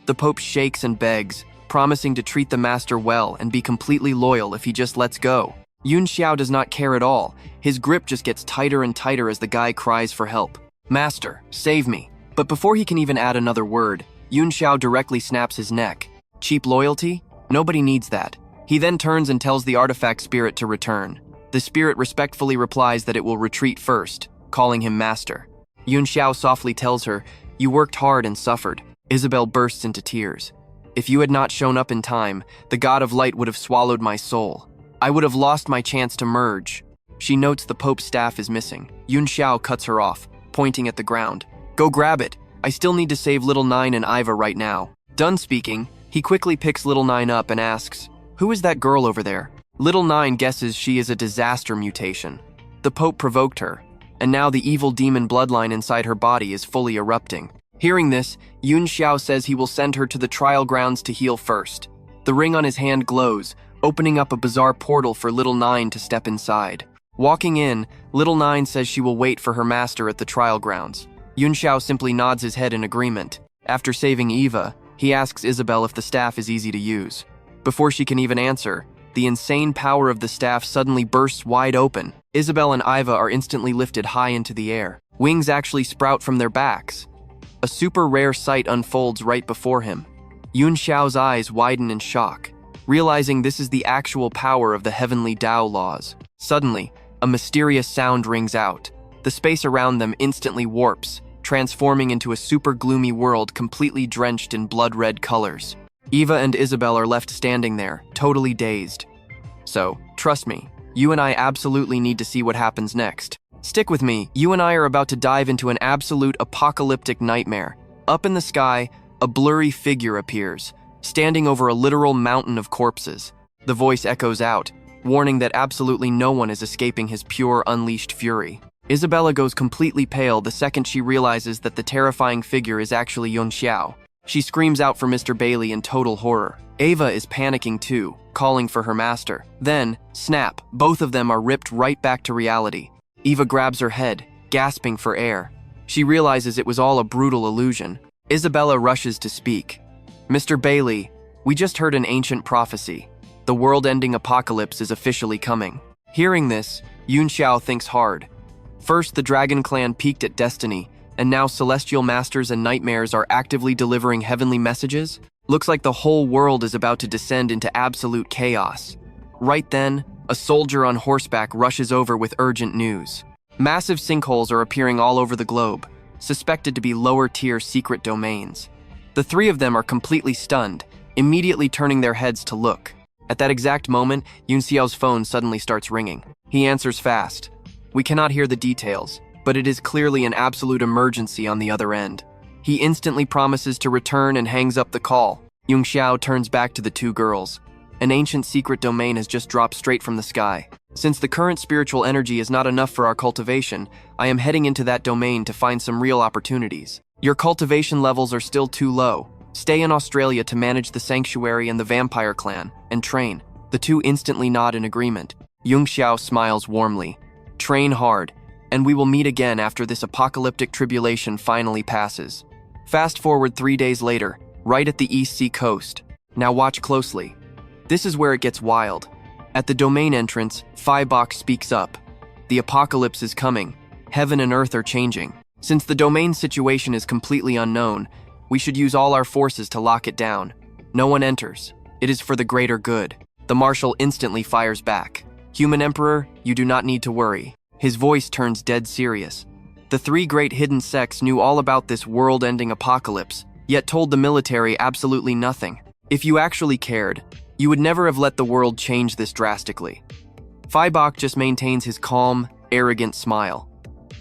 The Pope shakes and begs, promising to treat the master well and be completely loyal if he just lets go. Yunxiao does not care at all. His grip just gets tighter and tighter as the guy cries for help. Master, save me. But before he can even add another word, Yunxiao directly snaps his neck. Cheap loyalty? Nobody needs that. He then turns and tells the artifact spirit to return. The spirit respectfully replies that it will retreat first, calling him master. Yunxiao softly tells her, you worked hard and suffered. Isabel bursts into tears. If you had not shown up in time, the god of light would have swallowed my soul. I would have lost my chance to merge. She notes the Pope's staff is missing. Yunxiao cuts her off, pointing at the ground. Go grab it. I still need to save Little Nine and Iva right now. Done speaking, he quickly picks Little Nine up and asks, Who is that girl over there? Little Nine guesses she is a disaster mutation. The Pope provoked her, and now the evil demon bloodline inside her body is fully erupting. Hearing this, Yunxiao says he will send her to the trial grounds to heal first. The ring on his hand glows, opening up a bizarre portal for Little Nine to step inside. Walking in, Little Nine says she will wait for her master at the trial grounds. Yunxiao simply nods his head in agreement. After saving Eva, he asks Isabel if the staff is easy to use. Before she can even answer, the insane power of the staff suddenly bursts wide open. Isabel and Iva are instantly lifted high into the air. Wings actually sprout from their backs. A super rare sight unfolds right before him. Yunxiao's eyes widen in shock, realizing this is the actual power of the heavenly Tao laws. Suddenly, a mysterious sound rings out. The space around them instantly warps, transforming into a super gloomy world completely drenched in blood-red colors. Eva and Isabel are left standing there, totally dazed. So, trust me, you and I absolutely need to see what happens next. Stick with me, you and I are about to dive into an absolute apocalyptic nightmare. Up in the sky, a blurry figure appears, standing over a literal mountain of corpses. The voice echoes out, warning that absolutely no one is escaping his pure, unleashed fury. Isabella goes completely pale the second she realizes that the terrifying figure is actually Yunxiao. She screams out for Mr. Baili in total horror. Ava is panicking too, calling for her master. Then, snap, both of them are ripped right back to reality. Eva grabs her head, gasping for air. She realizes it was all a brutal illusion. Isabella rushes to speak. Mr. Baili, we just heard an ancient prophecy. The world-ending apocalypse is officially coming. Hearing this, Yunxiao thinks hard. First, the Dragon Clan peaked at destiny, and now celestial masters and nightmares are actively delivering heavenly messages? Looks like the whole world is about to descend into absolute chaos. Right then, a soldier on horseback rushes over with urgent news. Massive sinkholes are appearing all over the globe, suspected to be lower-tier secret domains. The three of them are completely stunned, immediately turning their heads to look. At that exact moment, Yunxiao's phone suddenly starts ringing. He answers fast. We cannot hear the details, but it is clearly an absolute emergency on the other end. He instantly promises to return and hangs up the call. Yunxiao turns back to the two girls. An ancient secret domain has just dropped straight from the sky. Since the current spiritual energy is not enough for our cultivation, I am heading into that domain to find some real opportunities. Your cultivation levels are still too low. Stay in Australia to manage the sanctuary and the vampire clan, and train. The two instantly nod in agreement. Yunxiao smiles warmly. Train hard, and we will meet again after this apocalyptic tribulation finally passes. Fast forward 3 days later, right at the East Sea coast. Now watch closely. This is where it gets wild. At the domain entrance, Bok speaks up. The apocalypse is coming. Heaven and earth are changing. Since the domain situation is completely unknown, we should use all our forces to lock it down. No one enters. It is for the greater good. The marshal instantly fires back. Human Emperor, you do not need to worry. His voice turns dead serious. The three great hidden sects knew all about this world-ending apocalypse, yet told the military absolutely nothing. If you actually cared, you would never have let the world change this drastically. Bok just maintains his calm, arrogant smile.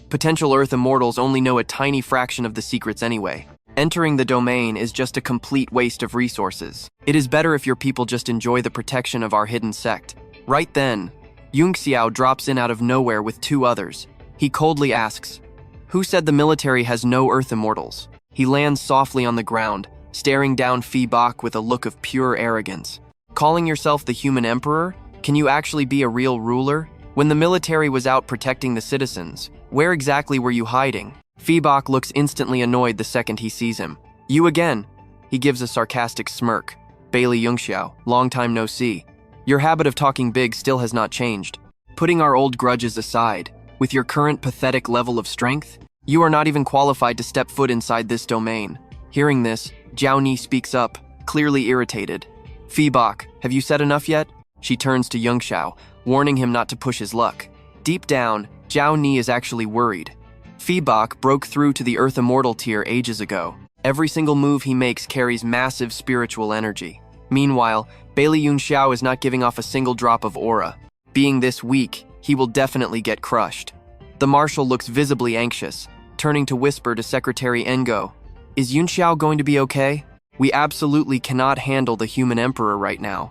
Potential Earth immortals only know a tiny fraction of the secrets anyway. Entering the domain is just a complete waste of resources. It is better if your people just enjoy the protection of our hidden sect. Right then, Yunxiao drops in out of nowhere with two others. He coldly asks, "Who said the military has no Earth immortals?" He lands softly on the ground, staring down Bok with a look of pure arrogance. Calling yourself the Human Emperor? Can you actually be a real ruler? When the military was out protecting the citizens, where exactly were you hiding? Bok looks instantly annoyed the second he sees him. You again? He gives a sarcastic smirk. Baili Yunxiao, long time no see. Your habit of talking big still has not changed. Putting our old grudges aside, with your current pathetic level of strength, you are not even qualified to step foot inside this domain. Hearing this, Jiao Ni speaks up, clearly irritated. Bok, have you said enough yet? She turns to Yunxiao, warning him not to push his luck. Deep down, Jiao Ni is actually worried. Bok broke through to the Earth Immortal tier ages ago. Every single move he makes carries massive spiritual energy. Meanwhile, Baili Yunxiao is not giving off a single drop of aura. Being this weak, he will definitely get crushed. The marshal looks visibly anxious, turning to whisper to Secretary Engo, "Is Yunxiao going to be okay? We absolutely cannot handle the Human Emperor right now."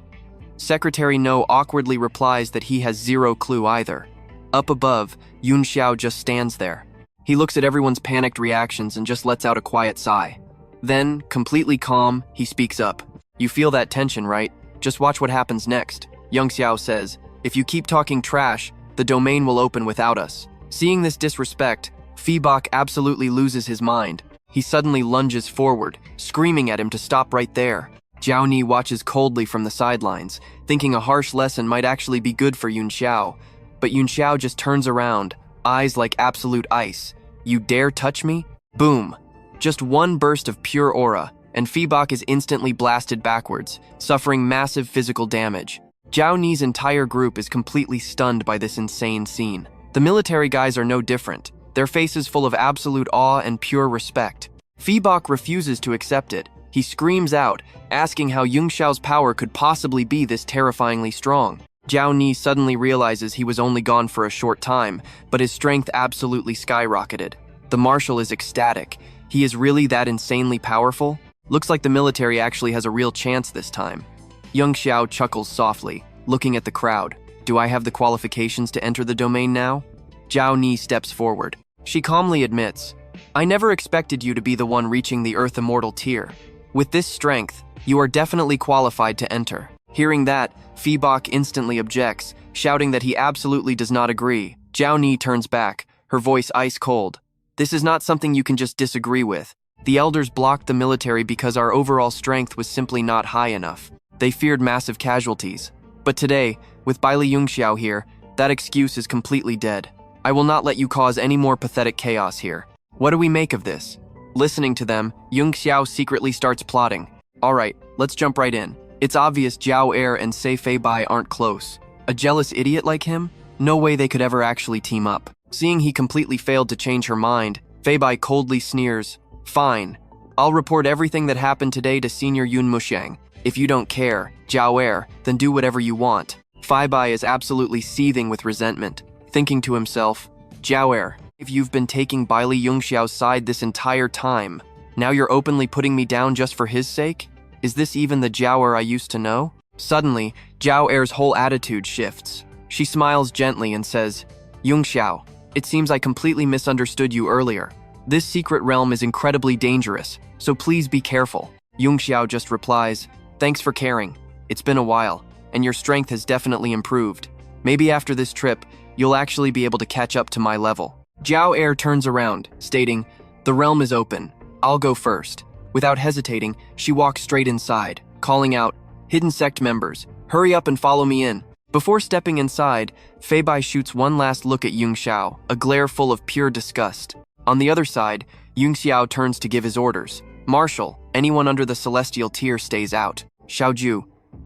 Secretary No awkwardly replies that he has zero clue either. Up above, Yunxiao just stands there. He looks at everyone's panicked reactions and just lets out a quiet sigh. Then, completely calm, he speaks up. You feel that tension, right? Just watch what happens next. Yunxiao says, if you keep talking trash, the domain will open without us. Seeing this disrespect, Feebok absolutely loses his mind. He suddenly lunges forward, screaming at him to stop right there. Jiao Ni watches coldly from the sidelines, thinking a harsh lesson might actually be good for Yunxiao. But Yunxiao just turns around, eyes like absolute ice. You dare touch me? Boom. Just one burst of pure aura, and Feebok is instantly blasted backwards, suffering massive physical damage. Jiao Ni's entire group is completely stunned by this insane scene. The military guys are no different, their faces full of absolute awe and pure respect. Feebok refuses to accept it. He screams out, asking how Yunxiao's power could possibly be this terrifyingly strong. Jiao Ni suddenly realizes he was only gone for a short time, but his strength absolutely skyrocketed. The marshal is ecstatic. He is really that insanely powerful? Looks like the military actually has a real chance this time. Yunxiao chuckles softly, looking at the crowd. Do I have the qualifications to enter the domain now? Jiao Ni steps forward. She calmly admits, I never expected you to be the one reaching the Earth Immortal tier. With this strength, you are definitely qualified to enter. Hearing that, Feebok instantly objects, shouting that he absolutely does not agree. Jiao Ni turns back, her voice ice cold. This is not something you can just disagree with. The elders blocked the military because our overall strength was simply not high enough. They feared massive casualties. But today, with Baili Yunxiao here, that excuse is completely dead. I will not let you cause any more pathetic chaos here. What do we make of this? Listening to them, Yunxiao secretly starts plotting. Alright, let's jump right in. It's obvious Jiao Er and Sei Fei Bai aren't close. A jealous idiot like him? No way they could ever actually team up. Seeing he completely failed to change her mind, Fei Bai coldly sneers. Fine. I'll report everything that happened today to Senior Yun Musheng. If you don't care, Jiao Er, then do whatever you want. Fei Bai is absolutely seething with resentment, thinking to himself, Jiao Er, if you've been taking Baili Yunxiao's side this entire time, now you're openly putting me down just for his sake? Is this even the Jiao Er I used to know? Suddenly, Jiao Er's whole attitude shifts. She smiles gently and says, Yunxiao, it seems I completely misunderstood you earlier. This secret realm is incredibly dangerous, so please be careful. Yunxiao just replies, thanks for caring. It's been a while, and your strength has definitely improved. Maybe after this trip, you'll actually be able to catch up to my level. Jiao Er turns around, stating, the realm is open. I'll go first. Without hesitating, she walks straight inside, calling out, hidden sect members, hurry up and follow me in. Before stepping inside, Fei Bai shoots one last look at Yunxiao, a glare full of pure disgust. On the other side, Yunxiao turns to give his orders. Marshal, anyone under the celestial tier stays out. Xiaoju,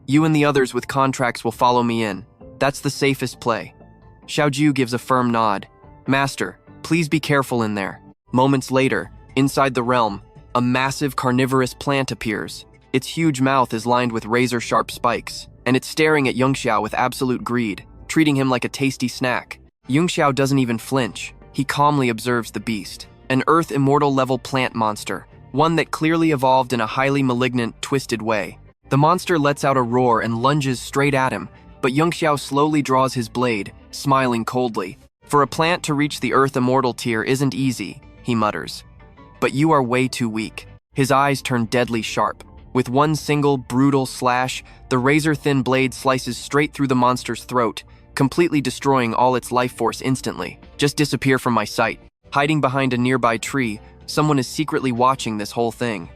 you and the others with contracts will follow me in. That's the safest play. Xiaoju gives a firm nod. Master, please be careful in there. Moments later, inside the realm, a massive carnivorous plant appears. Its huge mouth is lined with razor-sharp spikes, and it's staring at Yunxiao with absolute greed, treating him like a tasty snack. Yunxiao doesn't even flinch. He calmly observes the beast, an Earth Immortal level plant monster, one that clearly evolved in a highly malignant, twisted way. The monster lets out a roar and lunges straight at him, but Yunxiao slowly draws his blade, smiling coldly. For a plant to reach the Earth Immortal tier isn't easy, he mutters. But you are way too weak. His eyes turn deadly sharp. With one single, brutal slash, the razor-thin blade slices straight through the monster's throat, completely destroying all its life force instantly. Just disappear from my sight. Hiding behind a nearby tree, someone is secretly watching this whole thing.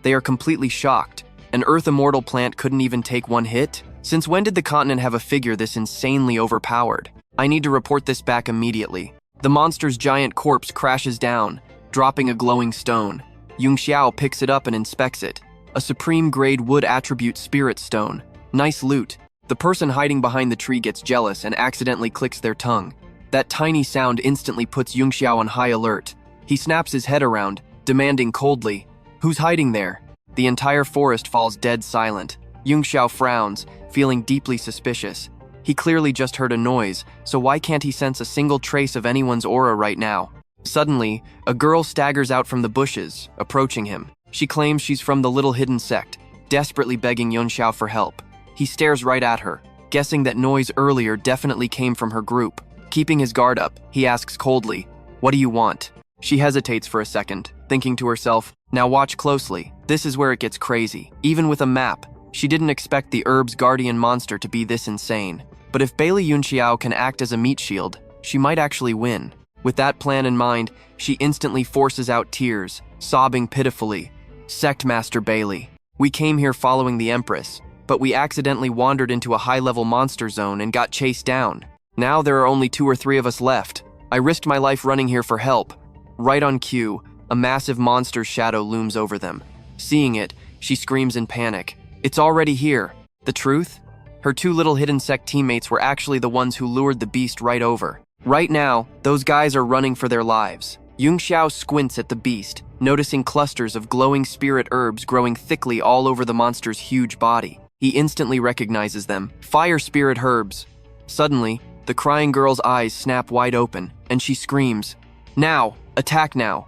They are completely shocked. An Earth Immortal plant couldn't even take one hit? Since when did the continent have a figure this insanely overpowered? I need to report this back immediately. The monster's giant corpse crashes down, dropping a glowing stone. Yunxiao picks it up and inspects it. A supreme-grade wood attribute spirit stone. Nice loot. The person hiding behind the tree gets jealous and accidentally clicks their tongue. That tiny sound instantly puts Yunxiao on high alert. He snaps his head around, demanding coldly, "Who's hiding there?" The entire forest falls dead silent. Yunxiao frowns, feeling deeply suspicious. He clearly just heard a noise, so why can't he sense a single trace of anyone's aura right now? Suddenly, a girl staggers out from the bushes, approaching him. She claims she's from the little hidden sect, desperately begging Yunxiao for help. He He stares right at her, guessing that noise earlier definitely came from her group. Keeping his guard up, he asks coldly, "What do you want?" She hesitates for a second, thinking to herself, "Now watch closely. This is where it gets crazy." Even with a map, she didn't expect the herb's guardian monster to be this insane. But if Baili Yunxiao can act as a meat shield, she might actually win. With that plan in mind, she instantly forces out tears, sobbing pitifully. "Sect Master Baili, we came here following the Empress, but we accidentally wandered into a high-level monster zone and got chased down. Now there are only 2 or 3 of us left. I risked my life running here for help." Right on cue, a massive monster's shadow looms over them. Seeing it, she screams in panic. It's already here. The truth? Her 2 little hidden sect teammates were actually the ones who lured the beast right over. Right now, those guys are running for their lives. Yunxiao squints at the beast, noticing clusters of glowing spirit herbs growing thickly all over the monster's huge body. He instantly recognizes them. Fire spirit herbs. Suddenly, the crying girl's eyes snap wide open, and she screams, "Now! Attack now!"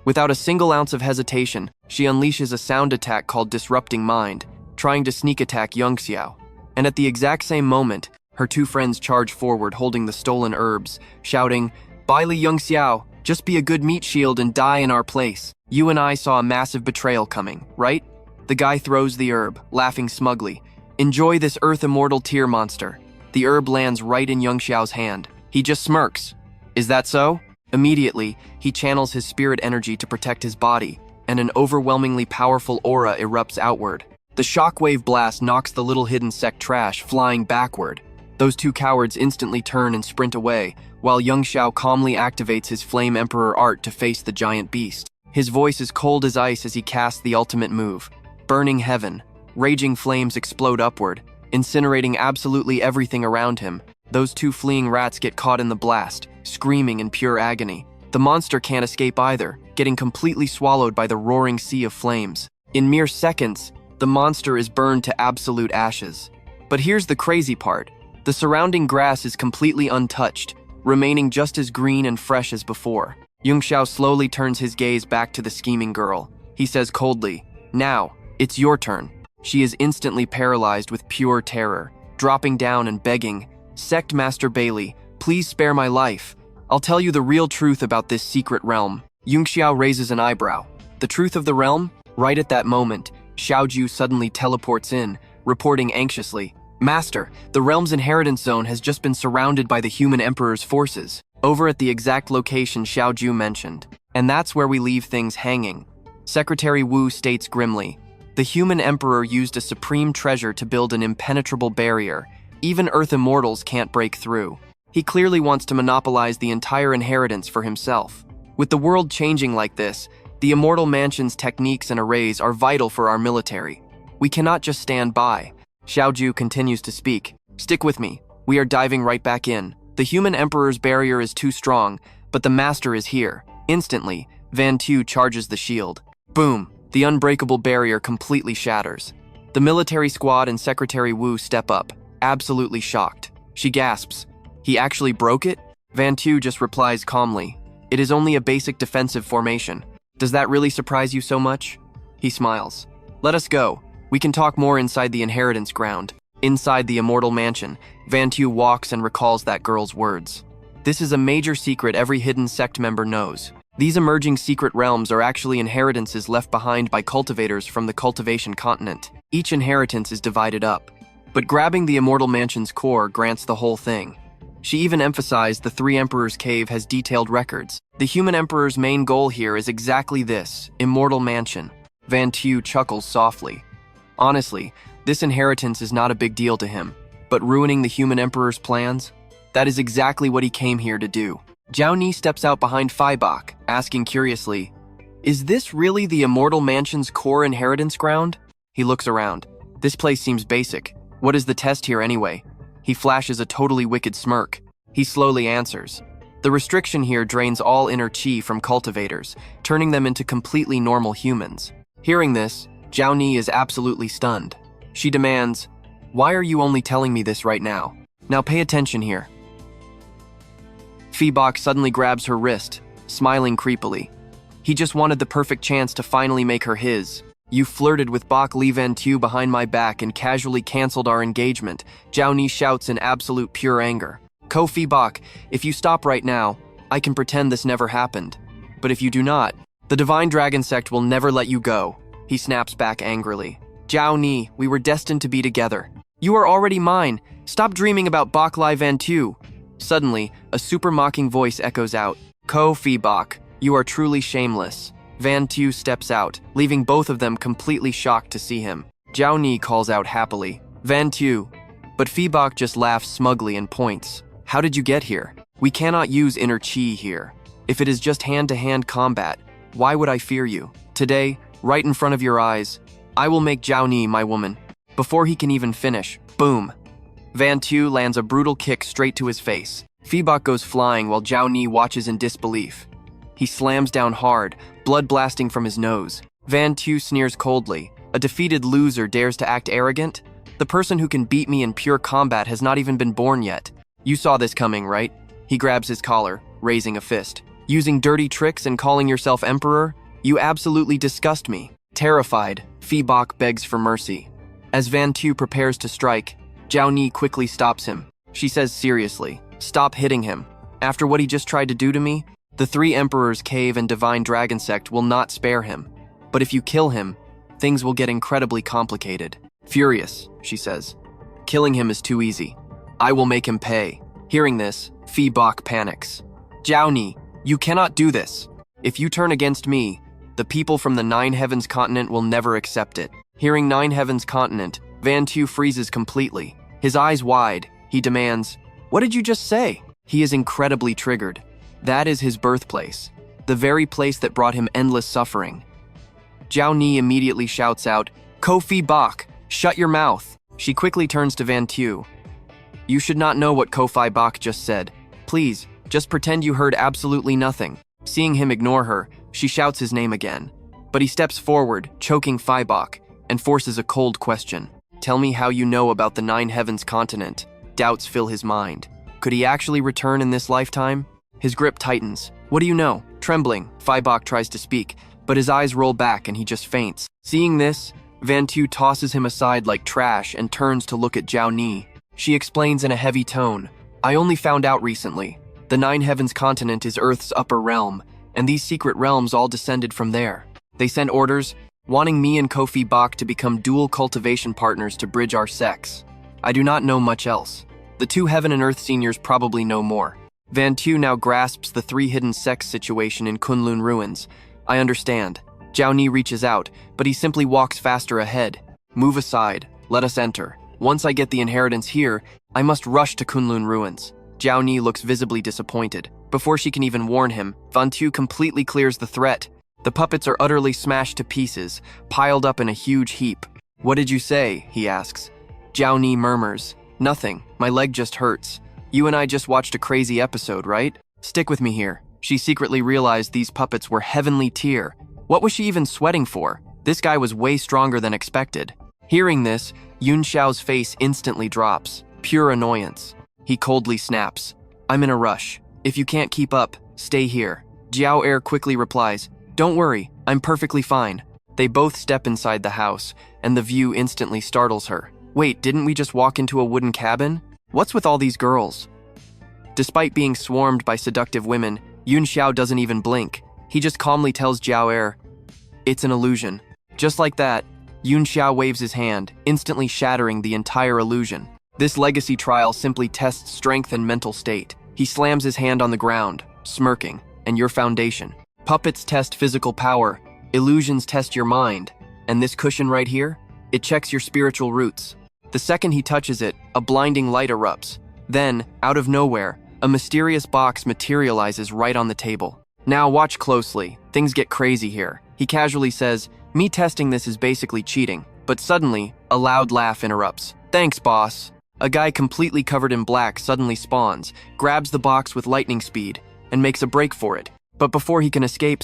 Without a single ounce of hesitation, she unleashes a sound attack called Disrupting Mind, trying to sneak attack Yunxiao. And at the exact same moment, her 2 friends charge forward holding the stolen herbs, shouting, "Baili Yunxiao, just be a good meat shield and die in our place. You and I saw a massive betrayal coming, right?" The guy throws the herb, laughing smugly. "Enjoy this earth immortal tear monster." The herb lands right in Yunxiao's hand. He just smirks. "Is that so?" Immediately, he channels his spirit energy to protect his body, and an overwhelmingly powerful aura erupts outward. The shockwave blast knocks the little hidden sect trash flying backward. Those 2 cowards instantly turn and sprint away, while Yunxiao calmly activates his Flame Emperor art to face the giant beast. His voice is cold as ice as he casts the ultimate move. Burning Heaven. Raging flames explode upward, incinerating absolutely everything around him. Those 2 fleeing rats get caught in the blast, screaming in pure agony. The monster can't escape either, getting completely swallowed by the roaring sea of flames. In mere seconds, the monster is burned to absolute ashes. But here's the crazy part. The surrounding grass is completely untouched, remaining just as green and fresh as before. Yunxiao slowly turns his gaze back to the scheming girl. He says coldly, "Now, it's your turn." She is instantly paralyzed with pure terror, dropping down and begging, "Sect Master Baili, please spare my life. I'll tell you the real truth about this secret realm." Yunxiao raises an eyebrow. The truth of the realm? Right at that moment, Xiaoju suddenly teleports in, reporting anxiously, "Master, the realm's inheritance zone has just been surrounded by the human emperor's forces, over at the exact location Xiaoju mentioned. And that's where we leave things hanging." Secretary Wu states grimly, "The human emperor used a supreme treasure to build an impenetrable barrier. Even Earth immortals can't break through. He clearly wants to monopolize the entire inheritance for himself. With the world changing like this, the Immortal Mansion's techniques and arrays are vital for our military. We cannot just stand by." Xiaoju continues to speak. "Stick with me. We are diving right back in. The human emperor's barrier is too strong, but the master is here." Instantly, Van Tu charges the shield. Boom! The unbreakable barrier completely shatters. The military squad and Secretary Wu step up, absolutely shocked. She gasps, "He actually broke it?" Van Tu just replies calmly, "It is only a basic defensive formation. Does that really surprise you so much?" He smiles. "Let us go. We can talk more inside the inheritance ground." Inside the Immortal Mansion, Van Tu walks and recalls that girl's words. This is a major secret every hidden sect member knows. These emerging secret realms are actually inheritances left behind by cultivators from the Cultivation continent. Each inheritance is divided up, but grabbing the Immortal Mansion's core grants the whole thing. She even emphasized the 3 Emperors' Cave has detailed records. The human Emperor's main goal here is exactly this, Immortal Mansion. Van Tu chuckles softly. Honestly, this inheritance is not a big deal to him, but ruining the human Emperor's plans? That is exactly what he came here to do. Zhao Ni steps out behind Faibach, asking curiously, "Is this really the Immortal Mansion's core inheritance ground?" He looks around. This place seems basic. What is the test here anyway? He flashes a totally wicked smirk. He slowly answers. The restriction here drains all inner chi from cultivators, turning them into completely normal humans. Hearing this, Zhao Ni is absolutely stunned. She demands, "Why are you only telling me this right now? Now pay attention here." Faibach suddenly grabs her wrist, smiling creepily. He just wanted the perfect chance to finally make her his. You flirted with Baili Yunxiao behind my back and casually canceled our engagement, Zhao Ni shouts in absolute pure anger. Kofi Bak, if you stop right now, I can pretend this never happened. But if you do not, the Divine Dragon Sect will never let you go, he snaps back angrily. Zhao Ni, we were destined to be together. You are already mine. Stop dreaming about Baili Yunxiao. Suddenly, a super mocking voice echoes out. Kofi Bak, you are truly shameless. Van Tu steps out, leaving both of them completely shocked to see him. Zhao Ni calls out happily, Van Tu. But Fibak just laughs smugly and points. How did you get here? We cannot use inner chi here. If it is just hand-to-hand combat, why would I fear you? Today, right in front of your eyes, I will make Zhao Ni my woman. Before he can even finish, boom. Van Tu lands a brutal kick straight to his face. Fibak goes flying while Zhao Ni watches in disbelief. He slams down hard, blood blasting from his nose. Van Tu sneers coldly. A defeated loser dares to act arrogant? The person who can beat me in pure combat has not even been born yet. You saw this coming, right? He grabs his collar, raising a fist. Using dirty tricks and calling yourself emperor? You absolutely disgust me. Terrified, Fibak begs for mercy. As Van Tu prepares to strike, Zhao Ni quickly stops him. She says seriously, stop hitting him. After what he just tried to do to me, the three Emperors Cave and Divine Dragon Sect will not spare him. But if you kill him, things will get incredibly complicated. Furious, she says. Killing him is too easy. I will make him pay. Hearing this, Fibak panics. Zhao Ni, you cannot do this. If you turn against me, the people from the Nine Heavens continent will never accept it. Hearing Nine Heavens continent, Van Tu freezes completely. His eyes wide, he demands, what did you just say? He is incredibly triggered. That is his birthplace, the very place that brought him endless suffering. Zhao Ni immediately shouts out, Kofi Bak, shut your mouth. She quickly turns to Van Tu. You should not know what Kofi Bak just said. Please, just pretend you heard absolutely nothing. Seeing him ignore her, she shouts his name again. But he steps forward, choking Fibak, and forces a cold question. Tell me how you know about the Nine Heavens continent. Doubts fill his mind. Could he actually return in this lifetime? His grip tightens. What do you know? Trembling, Fibak tries to speak, but his eyes roll back and he just faints. Seeing this, Van Tu tosses him aside like trash and turns to look at Zhao Ni. She explains in a heavy tone, I only found out recently. The Nine Heavens continent is Earth's upper realm, and these secret realms all descended from there. They sent orders, wanting me and Kofi Bak to become dual cultivation partners to bridge our sects. I do not know much else. The two Heaven and Earth seniors probably know more. Van Tu now grasps the three hidden sects situation in Kunlun ruins. I understand. Zhao Ni reaches out, but he simply walks faster ahead. Move aside. Let us enter. Once I get the inheritance here, I must rush to Kunlun ruins. Zhao Ni looks visibly disappointed. Before she can even warn him, Van Tu completely clears the threat. The puppets are utterly smashed to pieces, piled up in a huge heap. What did you say? He asks. Zhao Ni murmurs. Nothing. My leg just hurts. You and I just watched a crazy episode, right? Stick with me here. She secretly realized these puppets were heavenly tier. What was she even sweating for? This guy was way stronger than expected. Hearing this, Yunxiao's face instantly drops. Pure annoyance. He coldly snaps. I'm in a rush. If you can't keep up, stay here. Jiao Er quickly replies, don't worry, I'm perfectly fine. They both step inside the house, and the view instantly startles her. Wait, didn't we just walk into a wooden cabin? What's with all these girls? Despite being swarmed by seductive women, Yunxiao doesn't even blink. He just calmly tells Jiao Er, it's an illusion. Just like that, Yunxiao waves his hand, instantly shattering the entire illusion. This legacy trial simply tests strength and mental state. He slams his hand on the ground, smirking, and your foundation. Puppets test physical power, illusions test your mind, and this cushion right here, it checks your spiritual roots. The second he touches it, a blinding light erupts. Then, out of nowhere, a mysterious box materializes right on the table. Now watch closely, things get crazy here. He casually says, me testing this is basically cheating, but suddenly, a loud laugh interrupts. Thanks, boss. A guy completely covered in black suddenly spawns, grabs the box with lightning speed, and makes a break for it. But before he can escape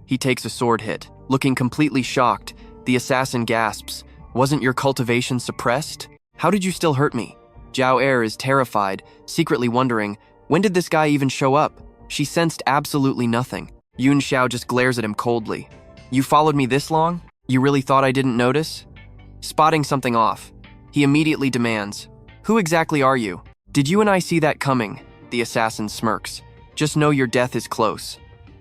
he takes a sword hit. Looking completely shocked, the assassin gasps, wasn't your cultivation suppressed? How did you still hurt me? Jiao Er is terrified, secretly wondering, when did this guy even show up? She sensed absolutely nothing. Yunxiao just glares at him coldly. You followed me this long? You really thought I didn't notice? Spotting something off, he immediately demands, "Who exactly are you?" "Did you and I see that coming?" The assassin smirks. "Just know your death is close."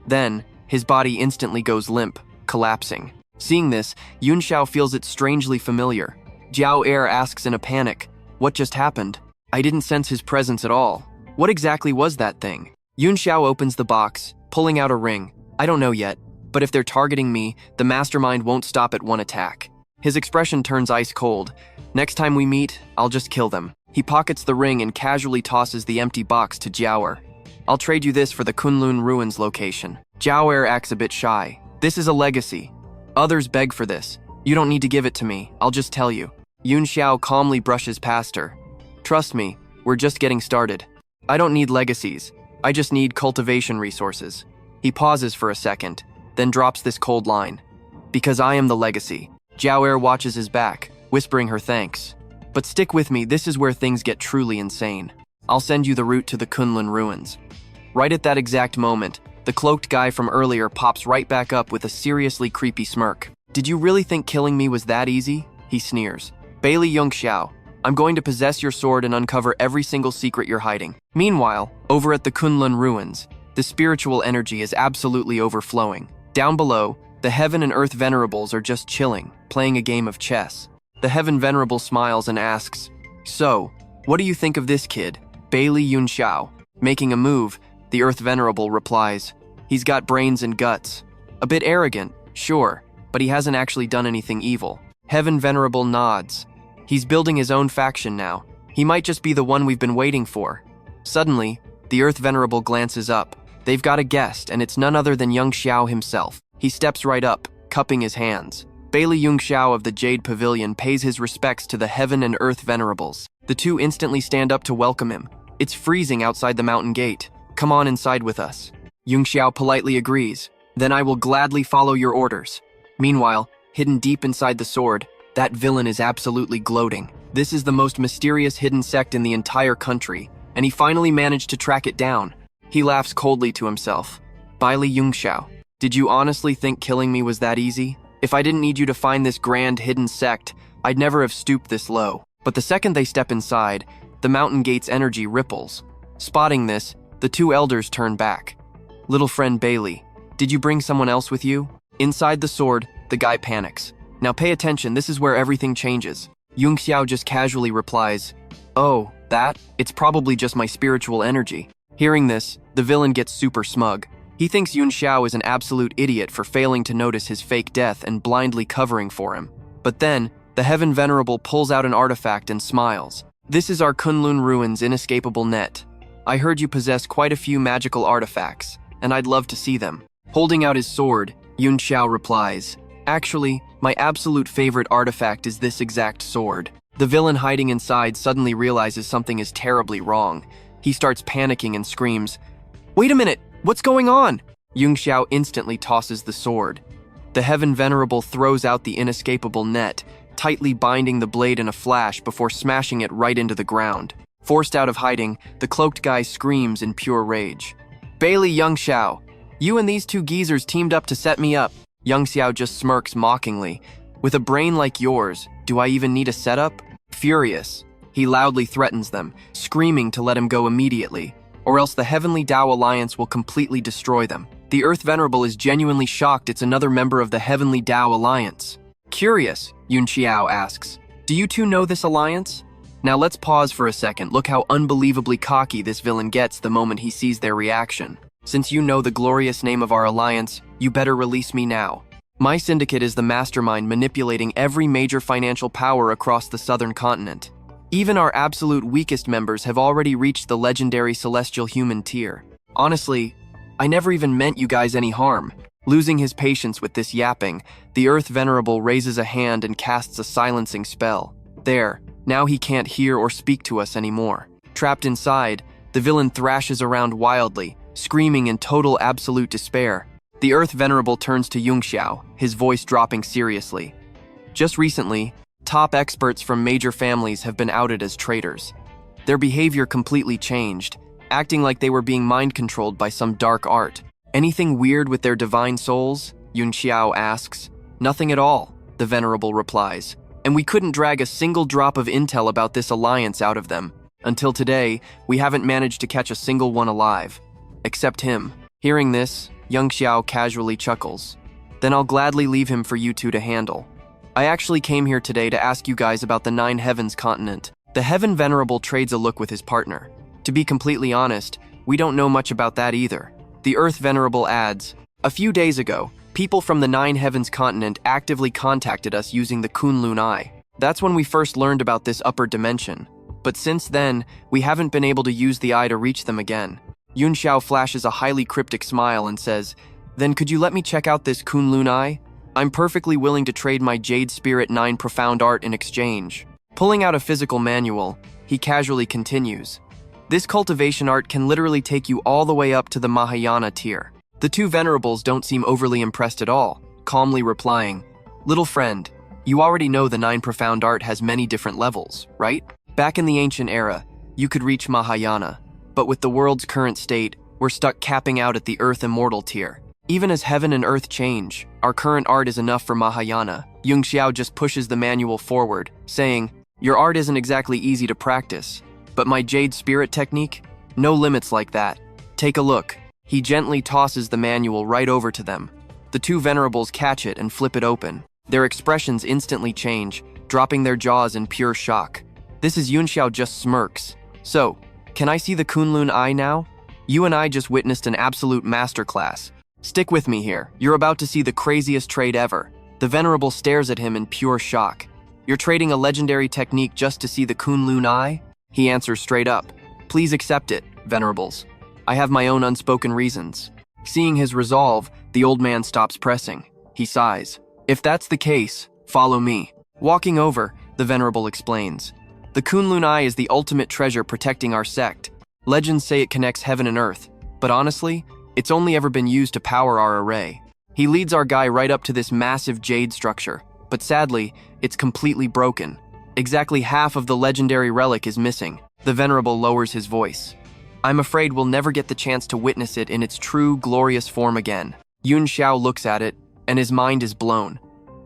Then, his body instantly goes limp, collapsing. Seeing this, Yunxiao feels it strangely familiar. Jiao Er asks in a panic, "What just happened?" "I didn't sense his presence at all. What exactly was that thing?" Yunxiao opens the box, pulling out a ring. "I don't know yet, but if they're targeting me, the mastermind won't stop at one attack." His expression turns ice cold. "Next time we meet, I'll just kill them." He pockets the ring and casually tosses the empty box to Jiao Er. "I'll trade you this for the Kunlun Ruins location." Jiao Er acts a bit shy. "This is a legacy. Others beg for this. You don't need to give it to me, I'll just tell you." Yunxiao calmly brushes past her. "Trust me, we're just getting started. I don't need legacies. I just need cultivation resources." He pauses for a second, then drops this cold line. "Because I am the legacy." Jiao Er watches his back, whispering her thanks. "But stick with me, this is where things get truly insane. I'll send you the route to the Kunlun Ruins." Right at that exact moment, the cloaked guy from earlier pops right back up with a seriously creepy smirk. "Did you really think killing me was that easy?" He sneers. "Baili Yunxiao, I'm going to possess your sword and uncover every single secret you're hiding." Meanwhile, over at the Kunlun Ruins, the spiritual energy is absolutely overflowing. Down below, the Heaven and Earth Venerables are just chilling, playing a game of chess. The Heaven Venerable smiles and asks, "So, what do you think of this kid, Baili Yunxiao?" Making a move, the Earth Venerable replies, "He's got brains and guts. A bit arrogant, sure, but he hasn't actually done anything evil." Heaven Venerable nods. "He's building his own faction now. He might just be the one we've been waiting for." Suddenly, the Earth Venerable glances up. They've got a guest, and it's none other than Yunxiao himself. He steps right up, cupping his hands. Baili Yunxiao of the Jade Pavilion pays his respects to the Heaven and Earth Venerables. The two instantly stand up to welcome him. It's freezing outside the mountain gate. "Come on inside with us." Yunxiao politely agrees. "Then I will gladly follow your orders." Meanwhile, hidden deep inside the sword, that villain is absolutely gloating. This is the most mysterious hidden sect in the entire country, and he finally managed to track it down. He laughs coldly to himself. "Baili Yunxiao, did you honestly think killing me was that easy? If I didn't need you to find this grand hidden sect, I'd never have stooped this low." But the second they step inside, the mountain gate's energy ripples. Spotting this, the two elders turn back. "Little friend Baili, did you bring someone else with you?" Inside the sword, the guy panics. "Now pay attention, this is where everything changes." Yunxiao just casually replies, "Oh, that? It's probably just my spiritual energy." Hearing this, the villain gets super smug. He thinks Yunxiao is an absolute idiot for failing to notice his fake death and blindly covering for him. But then, the Heaven Venerable pulls out an artifact and smiles. "This is our Kunlun Ruins inescapable net. I heard you possess quite a few magical artifacts, and I'd love to see them." Holding out his sword, Yunxiao replies, "Actually, my absolute favorite artifact is this exact sword." The villain hiding inside suddenly realizes something is terribly wrong. He starts panicking and screams, "Wait a minute, what's going on?" Yunxiao instantly tosses the sword. The Heaven Venerable throws out the inescapable net, tightly binding the blade in a flash before smashing it right into the ground. Forced out of hiding, the cloaked guy screams in pure rage. "Baili Yunxiao, you and these two geezers teamed up to set me up." Yunxiao just smirks mockingly. "With a brain like yours, do I even need a setup?" Furious, he loudly threatens them, screaming to let him go immediately, or else the Heavenly Tao Alliance will completely destroy them. The Earth Venerable is genuinely shocked it's another member of the Heavenly Tao Alliance. Curious, Yunxiao asks, "Do you two know this alliance?" Now let's pause for a second. Look how unbelievably cocky this villain gets the moment he sees their reaction. "Since you know the glorious name of our alliance, you better release me now. My syndicate is the mastermind manipulating every major financial power across the southern continent. Even our absolute weakest members have already reached the legendary celestial human tier. Honestly, I never even meant you guys any harm." Losing his patience with this yapping, the Earth Venerable raises a hand and casts a silencing spell. There, now he can't hear or speak to us anymore. Trapped inside, the villain thrashes around wildly, screaming in total absolute despair. The Earth Venerable turns to Yunxiao, his voice dropping seriously. "Just recently, top experts from major families have been outed as traitors. Their behavior completely changed, acting like they were being mind-controlled by some dark art. Anything weird with their divine souls?" Yunxiao asks. "Nothing at all. the Venerable replies. And we couldn't drag a single drop of intel about this alliance out of them. Until today, we haven't managed to catch a single one alive. Except him. Hearing this, Yunxiao casually chuckles. Then I'll gladly leave him for you two to handle. I actually came here today to ask you guys about the Nine Heavens continent. The Heaven Venerable trades a look with his partner. To be completely honest, we don't know much about that either. The Earth Venerable adds, a few days ago, people from the Nine Heavens continent actively contacted us using the Kunlun Eye. That's when we first learned about this upper dimension. But since then, we haven't been able to use the eye to reach them again. Yunxiao flashes a highly cryptic smile and says, then could you let me check out this Kunlun Eye? I'm perfectly willing to trade my Jade Spirit 9 Profound Art in exchange. Pulling out a physical manual, he casually continues. This cultivation art can literally take you all the way up to the Mahayana tier. The two venerables don't seem overly impressed at all, calmly replying, little friend, you already know the 9 Profound Art has many different levels, right? Back in the ancient era, you could reach Mahayana, but with the world's current state, we're stuck capping out at the Earth Immortal tier. Even as heaven and earth change, our current art is enough for Mahayana. Yunxiao just pushes the manual forward, saying, your art isn't exactly easy to practice, but my Jade Spirit technique? No limits like that. Take a look. He gently tosses the manual right over to them. The two venerables catch it and flip it open. Their expressions instantly change, dropping their jaws in pure shock. This is Yunxiao just smirks. So, can I see the Kunlun Eye now? You and I just witnessed an absolute masterclass. Stick with me here. You're about to see the craziest trade ever. The Venerable stares at him in pure shock. You're trading a legendary technique just to see the Kunlun Eye? He answers straight up. Please accept it, Venerables. I have my own unspoken reasons. Seeing his resolve, the old man stops pressing. He sighs. If that's the case, follow me. Walking over, the Venerable explains. The Kunlun Eye is the ultimate treasure protecting our sect. Legends say it connects heaven and earth, but honestly, it's only ever been used to power our array. He leads our guy right up to this massive jade structure, but sadly, it's completely broken. Exactly half of the legendary relic is missing. The Venerable lowers his voice. I'm afraid we'll never get the chance to witness it in its true, glorious form again. Yunxiao looks at it, and his mind is blown.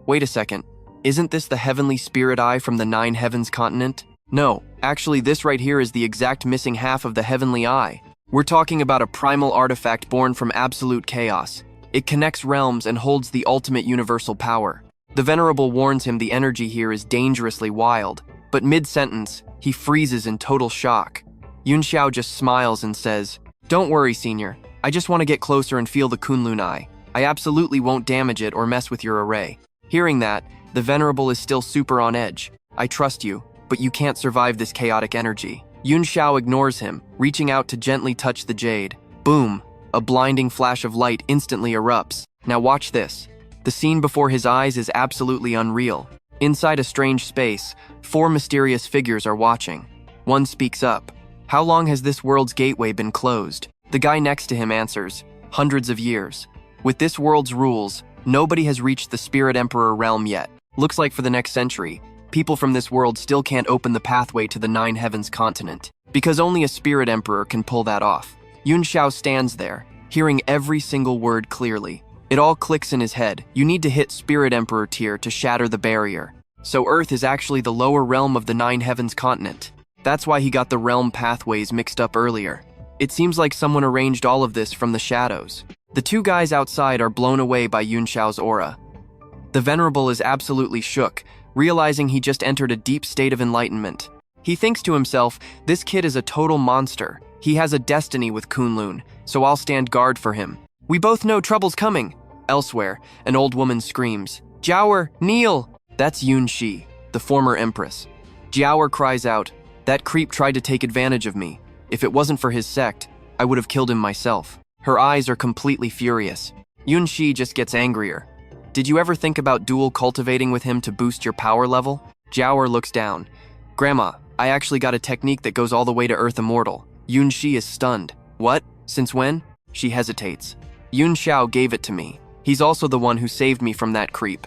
Wait a second, isn't this the Heavenly Spirit Eye from the Nine Heavens continent? No, actually this right here is the exact missing half of the Heavenly Eye. We're talking about a primal artifact born from absolute chaos. It connects realms and holds the ultimate universal power. The Venerable warns him the energy here is dangerously wild, but mid-sentence, he freezes in total shock. Yunxiao just smiles and says, don't worry, Senior. I just want to get closer and feel the Kunlun Eye. I absolutely won't damage it or mess with your array. Hearing that, the Venerable is still super on edge. I trust you, but you can't survive this chaotic energy. Yunxiao ignores him, reaching out to gently touch the jade. Boom! A blinding flash of light instantly erupts. Now watch this. The scene before his eyes is absolutely unreal. Inside a strange space, 4 mysterious figures are watching. One speaks up. How long has this world's gateway been closed? The guy next to him answers, hundreds of years. With this world's rules, nobody has reached the Spirit Emperor realm yet. Looks like for the next century, people from this world still can't open the pathway to the Nine Heavens continent, because only a Spirit Emperor can pull that off. Yunxiao stands there, hearing every single word clearly. It all clicks in his head. You need to hit Spirit Emperor tier to shatter the barrier. So Earth is actually the lower realm of the Nine Heavens continent. That's why he got the realm pathways mixed up earlier. It seems like someone arranged all of this from the shadows. The two guys outside are blown away by Yunxiao's aura. The Venerable is absolutely shook, realizing he just entered a deep state of enlightenment. He thinks to himself, this kid is a total monster. He has a destiny with Kunlun, so I'll stand guard for him. We both know trouble's coming. Elsewhere, an old woman screams, Jiaoer, kneel! That's Yunxi, the former empress. Jiaoer cries out, that creep tried to take advantage of me. If it wasn't for his sect, I would have killed him myself. Her eyes are completely furious. Yunxi just gets angrier. Did you ever think about dual cultivating with him to boost your power level? Jiaoer looks down. Grandma, I actually got a technique that goes all the way to Earth Immortal. Yunxi is stunned. What? Since when? She hesitates. Yunxiao gave it to me. He's also the one who saved me from that creep.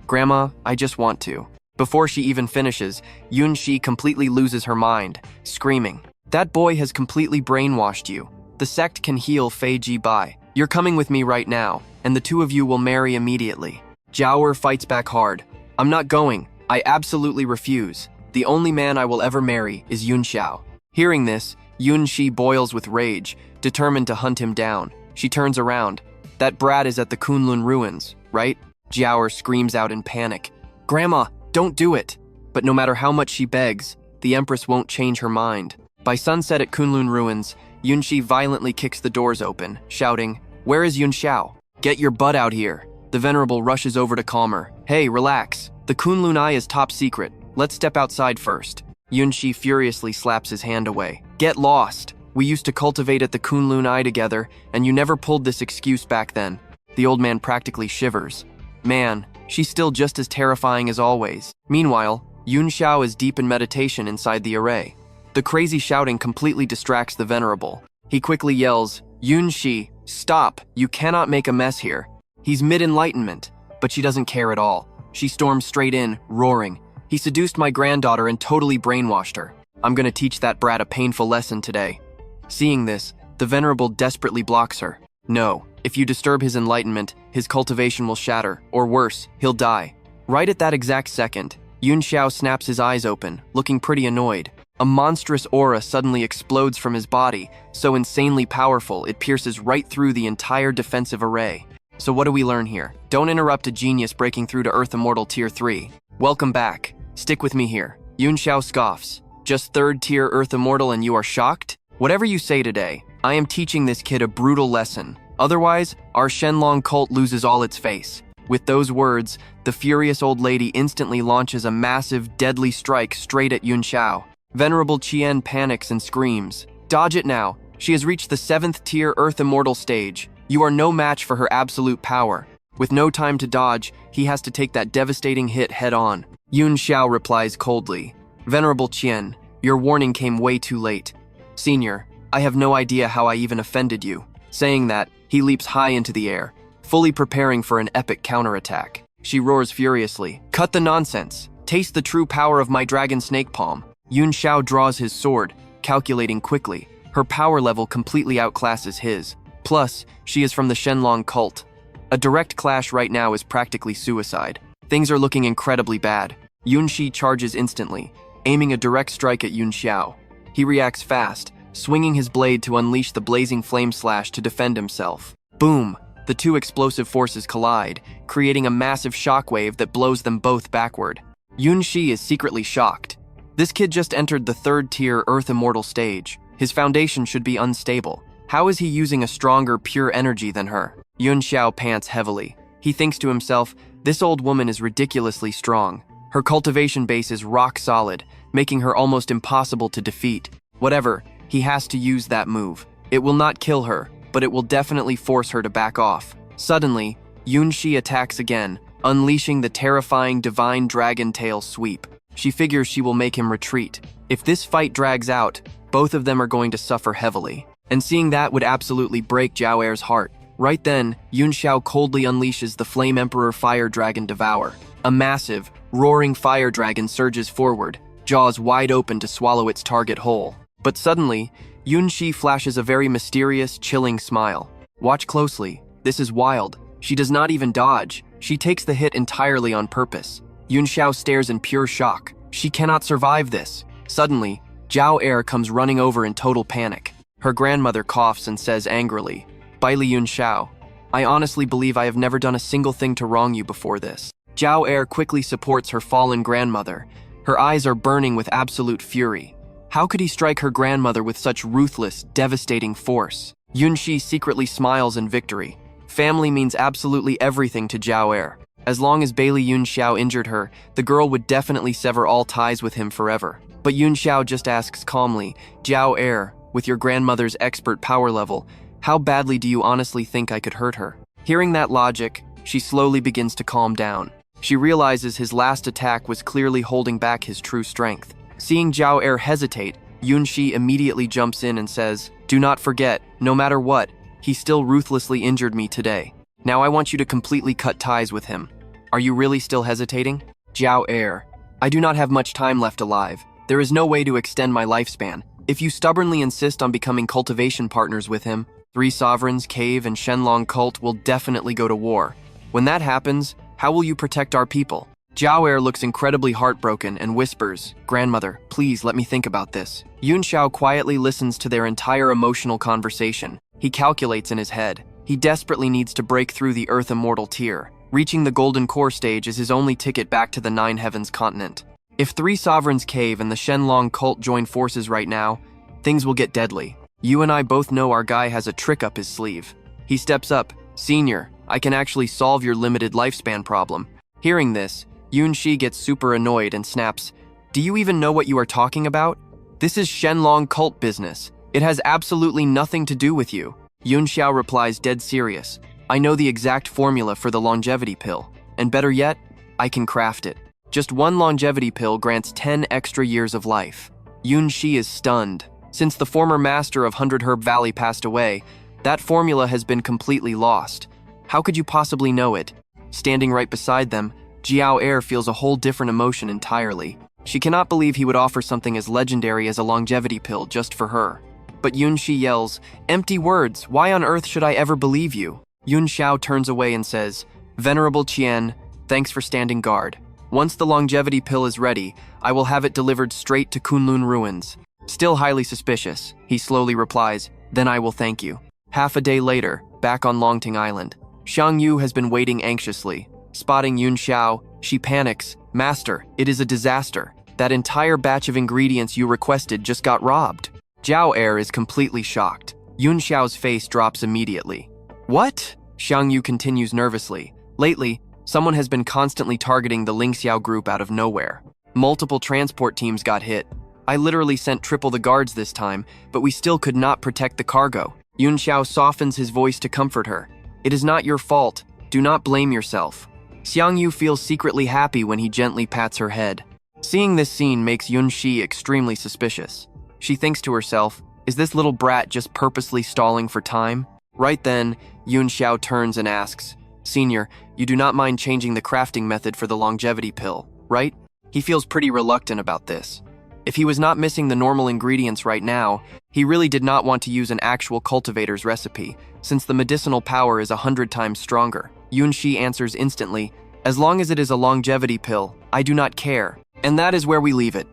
Grandma, I just want to. Before she even finishes, Yunxi completely loses her mind, screaming, that boy has completely brainwashed you. The sect can heal Fei Ji Bai. You're coming with me right now, and the two of you will marry immediately. Jiaoer fights back hard. I'm not going. I absolutely refuse. The only man I will ever marry is Yunxiao. Hearing this, Yunxi boils with rage, determined to hunt him down. She turns around. That brat is at the Kunlun ruins, right? Jiao screams out in panic. Grandma, don't do it. But no matter how much she begs, the Empress won't change her mind. By sunset at Kunlun ruins, Yunxi violently kicks the doors open, shouting, "Where is Yunxiao? Get your butt out here." The Venerable rushes over to calm her. "Hey, relax. The Kunlun Eye is top secret. Let's step outside first." Yunxi furiously slaps his hand away. "Get lost. We used to cultivate at the Kunlun Eye together, and you never pulled this excuse back then." The old man practically shivers. Man, she's still just as terrifying as always. Meanwhile, Yunxiao is deep in meditation inside the array. The crazy shouting completely distracts the Venerable. He quickly yells, "Yunxi, stop! You cannot make a mess here." He's mid-enlightenment, but she doesn't care at all. She storms straight in, roaring, "He seduced my granddaughter and totally brainwashed her. I'm gonna teach that brat a painful lesson today." Seeing this, the Venerable desperately blocks her. "No, if you disturb his enlightenment, his cultivation will shatter, or worse, he'll die." Right at that exact second, Yunxiao snaps his eyes open, looking pretty annoyed. A monstrous aura suddenly explodes from his body, so insanely powerful it pierces right through the entire defensive array. So what do we learn here? Don't interrupt a genius breaking through to Earth Immortal Tier 3. Welcome back. Stick with me here. Yunxiao scoffs. Just 3rd tier Earth Immortal and you are shocked? Whatever you say today, I am teaching this kid a brutal lesson. Otherwise, our Shenlong cult loses all its face. With those words, the furious old lady instantly launches a massive, deadly strike straight at Yunxiao. Venerable Qian panics and screams, "Dodge it now. She has reached the 7th tier Earth Immortal stage. You are no match for her absolute power." With no time to dodge, he has to take that devastating hit head on. Yunxiao replies coldly, "Venerable Qian, your warning came way too late. Senior, I have no idea how I even offended you." Saying that, he leaps high into the air, fully preparing for an epic counterattack. She roars furiously, "Cut the nonsense. Taste the true power of my dragon snake palm." Yunxiao draws his sword, calculating quickly. Her power level completely outclasses his. Plus, she is from the Shenlong cult. A direct clash right now is practically suicide. Things are looking incredibly bad. Yunxi charges instantly, aiming a direct strike at Yunxiao. He reacts fast, swinging his blade to unleash the blazing flame slash to defend himself. Boom! The two explosive forces collide, creating a massive shockwave that blows them both backward. Yunxi is secretly shocked. This kid just entered the 3rd tier Earth Immortal stage. His foundation should be unstable. How is he using a stronger, pure energy than her? Yunxiao pants heavily. He thinks to himself, this old woman is ridiculously strong. Her cultivation base is rock solid, making her almost impossible to defeat. Whatever, he has to use that move. It will not kill her, but it will definitely force her to back off. Suddenly, Yunxi attacks again, unleashing the terrifying divine dragon tail sweep. She figures she will make him retreat. If this fight drags out, both of them are going to suffer heavily. And seeing that would absolutely break Jiao Er's heart. Right then, Yunxiao coldly unleashes the Flame Emperor Fire Dragon Devour. A massive, roaring fire dragon surges forward, jaws wide open to swallow its target whole. But suddenly, Yunxi flashes a very mysterious, chilling smile. Watch closely. This is wild. She does not even dodge. She takes the hit entirely on purpose. Yunxiao stares in pure shock. She cannot survive this. Suddenly, Jiao Er comes running over in total panic. Her grandmother coughs and says angrily, "Baili Yunxiao, I honestly believe I have never done a single thing to wrong you before this." Jiao Er quickly supports her fallen grandmother. Her eyes are burning with absolute fury. How could he strike her grandmother with such ruthless, devastating force? Yunxi secretly smiles in victory. Family means absolutely everything to Jiao Er. As long as Baili Yunxiao injured her, the girl would definitely sever all ties with him forever. But Yunxiao just asks calmly, "Jiao Er, with your grandmother's expert power level, how badly do you honestly think I could hurt her?" Hearing that logic, she slowly begins to calm down. She realizes his last attack was clearly holding back his true strength. Seeing Jiao Er hesitate, Yunxi immediately jumps in and says, "Do not forget, no matter what, he still ruthlessly injured me today. Now I want you to completely cut ties with him. Are you really still hesitating?" Jiao Er, I do not have much time left alive. There is no way to extend my lifespan. If you stubbornly insist on becoming cultivation partners with him, 3 sovereigns, Cave, and Shenlong cult will definitely go to war. When that happens, how will you protect our people? Jiao Er looks incredibly heartbroken and whispers, "Grandmother, please let me think about this." Yunxiao quietly listens to their entire emotional conversation. He calculates in his head. He desperately needs to break through the Earth Immortal tier. Reaching the Golden Core stage is his only ticket back to the Nine Heavens continent. If 3 sovereigns cave and the Shenlong cult join forces right now, things will get deadly. You and I both know our guy has a trick up his sleeve. He steps up. "Senior, I can actually solve your limited lifespan problem." Hearing this, Yunxi gets super annoyed and snaps, "Do you even know what you are talking about? This is Shenlong cult business. It has absolutely nothing to do with you." Yunxiao replies dead serious, "I know the exact formula for the longevity pill, and better yet, I can craft it. Just 1 longevity pill grants 10 extra years of life." Yunxi is stunned. Since the former master of 100 Herb Valley passed away, that formula has been completely lost. How could you possibly know it? Standing right beside them, Jiao Er feels a whole different emotion entirely. She cannot believe he would offer something as legendary as a longevity pill just for her. But Yunxi yells, "Empty words, why on earth should I ever believe you?" Yunxiao turns away and says, "Venerable Qian, thanks for standing guard. Once the longevity pill is ready, I will have it delivered straight to Kunlun Ruins." Still highly suspicious, he slowly replies, "Then I will thank you." Half a day later, back on Longting Island, Xiang Yu has been waiting anxiously. Spotting Yunxiao, she panics, "Master, it is a disaster. That entire batch of ingredients you requested just got robbed." Jiao Er is completely shocked. Yunxiao's face drops immediately. "What?" Xiang Yu continues nervously. "Lately, someone has been constantly targeting the Lingxiao group out of nowhere. Multiple transport teams got hit. I literally sent triple the guards this time, but we still could not protect the cargo." Yunxiao softens his voice to comfort her. "It is not your fault. Do not blame yourself." Xiang Yu feels secretly happy when he gently pats her head. Seeing this scene makes Yunxi extremely suspicious. She thinks to herself, is this little brat just purposely stalling for time? Right then, Yunxiao turns and asks, "Senior, you do not mind changing the crafting method for the longevity pill, right?" He feels pretty reluctant about this. If he was not missing the normal ingredients right now, he really did not want to use an actual cultivator's recipe, since the medicinal power is 100 times stronger. Yunxi answers instantly, "As long as it is a longevity pill, I do not care." And that is where we leave it.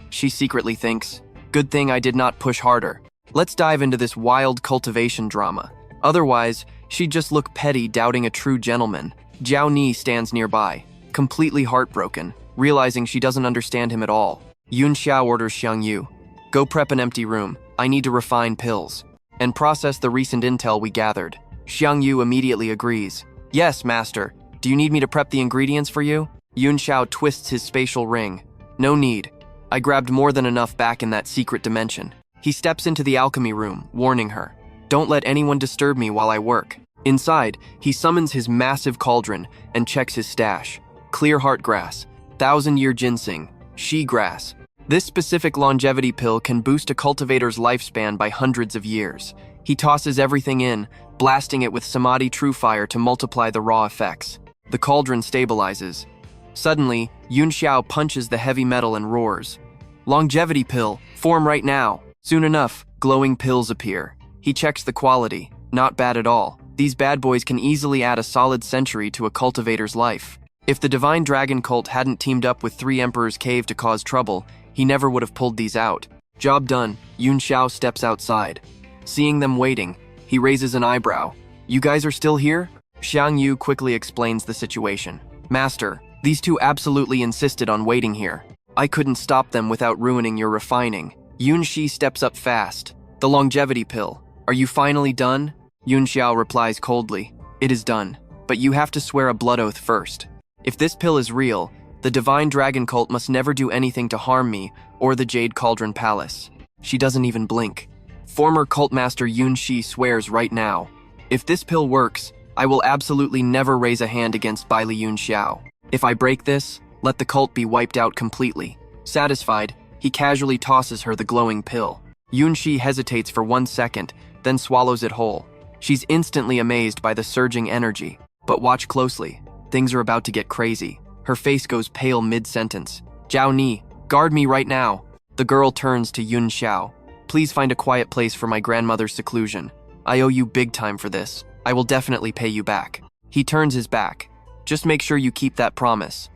She secretly thinks, "Good thing I did not push harder. Let's dive into this wild cultivation drama. Otherwise, she'd just look petty doubting a true gentleman." Jiao Ni stands nearby, completely heartbroken, realizing she doesn't understand him at all. Yunxiao orders Xiang Yu, "Go prep an empty room. I need to refine pills and process the recent intel we gathered." Xiang Yu immediately agrees. "Yes, master. Do you need me to prep the ingredients for you?" Yunxiao twists his spatial ring. "No need. I grabbed more than enough back in that secret dimension." He steps into the alchemy room, warning her, "Don't let anyone disturb me while I work." Inside, he summons his massive cauldron and checks his stash. Clear heart grass, 1,000-year ginseng, she grass. This specific longevity pill can boost a cultivator's lifespan by hundreds of years. He tosses everything in, blasting it with Samadhi True Fire to multiply the raw effects. The cauldron stabilizes. Suddenly, Yunxiao punches the heavy metal and roars, "Longevity pill, form right now." Soon enough, glowing pills appear. He checks the quality. Not bad at all. These bad boys can easily add a solid century to a cultivator's life. If the Divine Dragon cult hadn't teamed up with 3 Emperor's Cave to cause trouble, he never would have pulled these out. Job done. Yunxiao steps outside. Seeing them waiting, he raises an eyebrow. "You guys are still here?" Xiang Yu quickly explains the situation. "Master, these 2 absolutely insisted on waiting here. I couldn't stop them without ruining your refining." Yunxi steps up fast. "The longevity pill. Are you finally done?" Yunxiao replies coldly, "It is done, but you have to swear a blood oath first. If this pill is real, the Divine Dragon cult must never do anything to harm me or the Jade Cauldron Palace." She doesn't even blink. Former cult master Yunxi swears right now, "If this pill works, I will absolutely never raise a hand against Baili Yunxiao. If I break this, let the cult be wiped out completely." Satisfied, he casually tosses her the glowing pill. Yunxi hesitates for 1 second, then swallows it whole. She's instantly amazed by the surging energy. But watch closely. Things are about to get crazy. Her face goes pale mid-sentence. "Jiao Ni, guard me right now." The girl turns to Yunxiao. "Please find a quiet place for my grandmother's seclusion. I owe you big time for this. I will definitely pay you back." He turns his back. "Just make sure you keep that promise."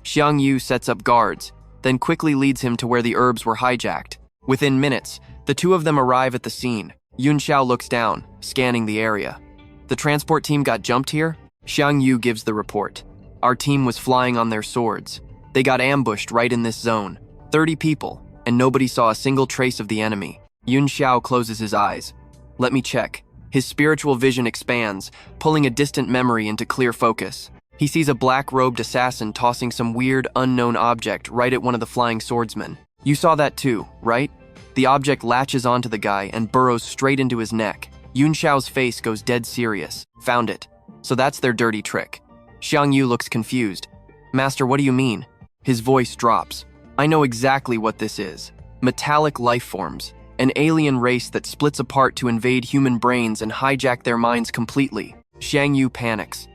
Xiang Yu sets up guards, then quickly leads him to where the herbs were hijacked. Within minutes, the two of them arrive at the scene. Yunxiao looks down, scanning the area. The transport team got jumped here? Xiang Yu gives the report. Our team was flying on their swords. They got ambushed right in this zone. 30 people, and nobody saw a single trace of the enemy. Yunxiao closes his eyes. Let me check. His spiritual vision expands, pulling a distant memory into clear focus. He sees a black-robed assassin tossing some weird, unknown object right at one of the flying swordsmen. You saw that too, right? The object latches onto the guy and burrows straight into his neck. Yunxiao's face goes dead serious. Found it. So that's their dirty trick. Xiang Yu looks confused. Master, what do you mean? His voice drops. I know exactly what this is. Metallic life forms. An alien race that splits apart to invade human brains and hijack their minds completely. Xiang Yu panics.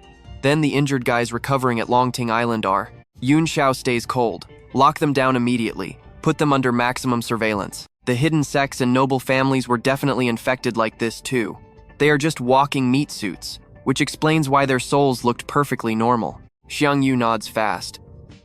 Then the injured guys recovering at Longting Island are. Yunxiao stays cold. Lock them down immediately. Put them under maximum surveillance. The hidden sects and noble families were definitely infected like this too. They are just walking meat suits, which explains why their souls looked perfectly normal. Xiang Yu nods fast.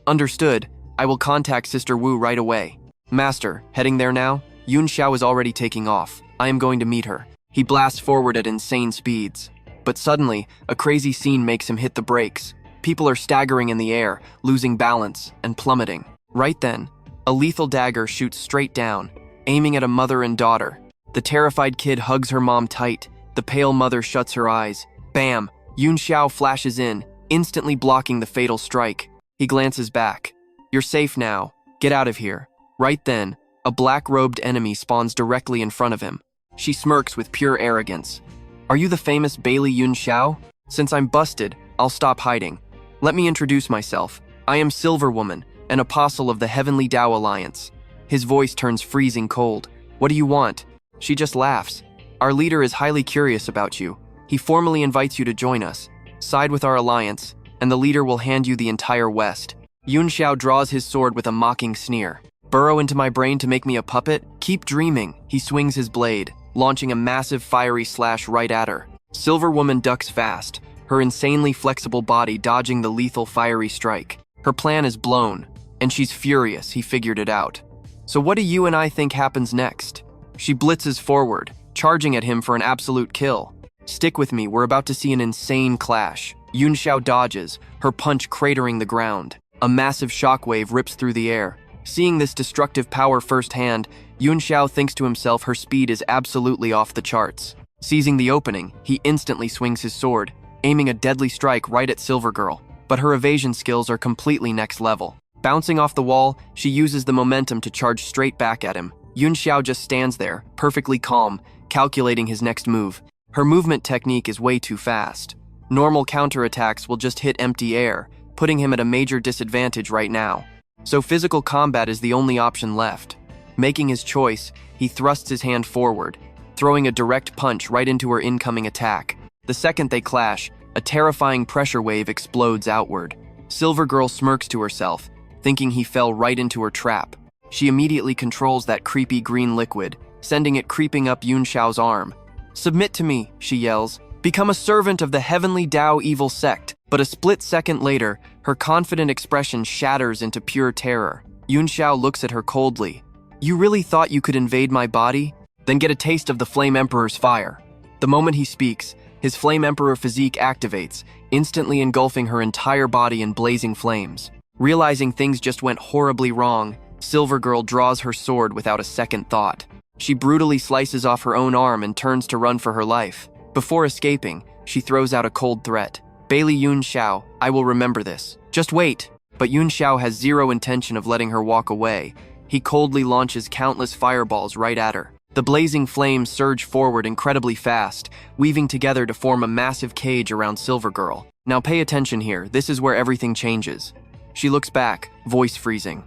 Understood. I will contact Sister Wu right away. Master, heading there now? Yunxiao is already taking off. I am going to meet her. He blasts forward at insane speeds. But suddenly, a crazy scene makes him hit the brakes. People are staggering in the air, losing balance, and plummeting. Right then, a lethal dagger shoots straight down, aiming at a mother and daughter. The terrified kid hugs her mom tight. The pale mother shuts her eyes. Bam! Yunxiao flashes in, instantly blocking the fatal strike. He glances back. You're safe now. Get out of here. Right then, a black-robed enemy spawns directly in front of him. She smirks with pure arrogance. Are you the famous Baili Yunxiao? Since I'm busted, I'll stop hiding. Let me introduce myself. I am Silver Woman, an apostle of the Heavenly Tao Alliance. His voice turns freezing cold. What do you want? She just laughs. Our leader is highly curious about you. He formally invites you to join us. Side with our alliance, and the leader will hand you the entire West. Yunxiao draws his sword with a mocking sneer. Burrow into my brain to make me a puppet? Keep dreaming. He swings his blade, launching a massive fiery slash right at her. Silver Woman ducks fast, her insanely flexible body dodging the lethal fiery strike. Her plan is blown, and she's furious he figured it out. So what do you and I think happens next? She blitzes forward, charging at him for an absolute kill. Stick with me, we're about to see an insane clash. Yunxiao dodges, her punch cratering the ground. A massive shockwave rips through the air. Seeing this destructive power firsthand, Yunxiao thinks to himself her speed is absolutely off the charts. Seizing the opening, he instantly swings his sword, aiming a deadly strike right at Silver Girl. But her evasion skills are completely next level. Bouncing off the wall, she uses the momentum to charge straight back at him. Yunxiao just stands there, perfectly calm, calculating his next move. Her movement technique is way too fast. Normal counterattacks will just hit empty air, putting him at a major disadvantage right now. So physical combat is the only option left. Making his choice, he thrusts his hand forward, throwing a direct punch right into her incoming attack. The second they clash, a terrifying pressure wave explodes outward. Silver Girl smirks to herself, thinking he fell right into her trap. She immediately controls that creepy green liquid, sending it creeping up Yunxiao's arm. Submit to me, she yells. Become a servant of the Heavenly Tao evil sect. But a split second later, her confident expression shatters into pure terror. Yunxiao looks at her coldly. You really thought you could invade my body? Then get a taste of the Flame Emperor's fire. The moment he speaks, his Flame Emperor physique activates, instantly engulfing her entire body in blazing flames. Realizing things just went horribly wrong, Silver Girl draws her sword without a second thought. She brutally slices off her own arm and turns to run for her life. Before escaping, she throws out a cold threat. Baili Yunxiao, I will remember this. Just wait. But Yunxiao has zero intention of letting her walk away. He coldly launches countless fireballs right at her. The blazing flames surge forward incredibly fast, weaving together to form a massive cage around Silver Girl. Now pay attention here, this is where everything changes. She looks back, voice freezing.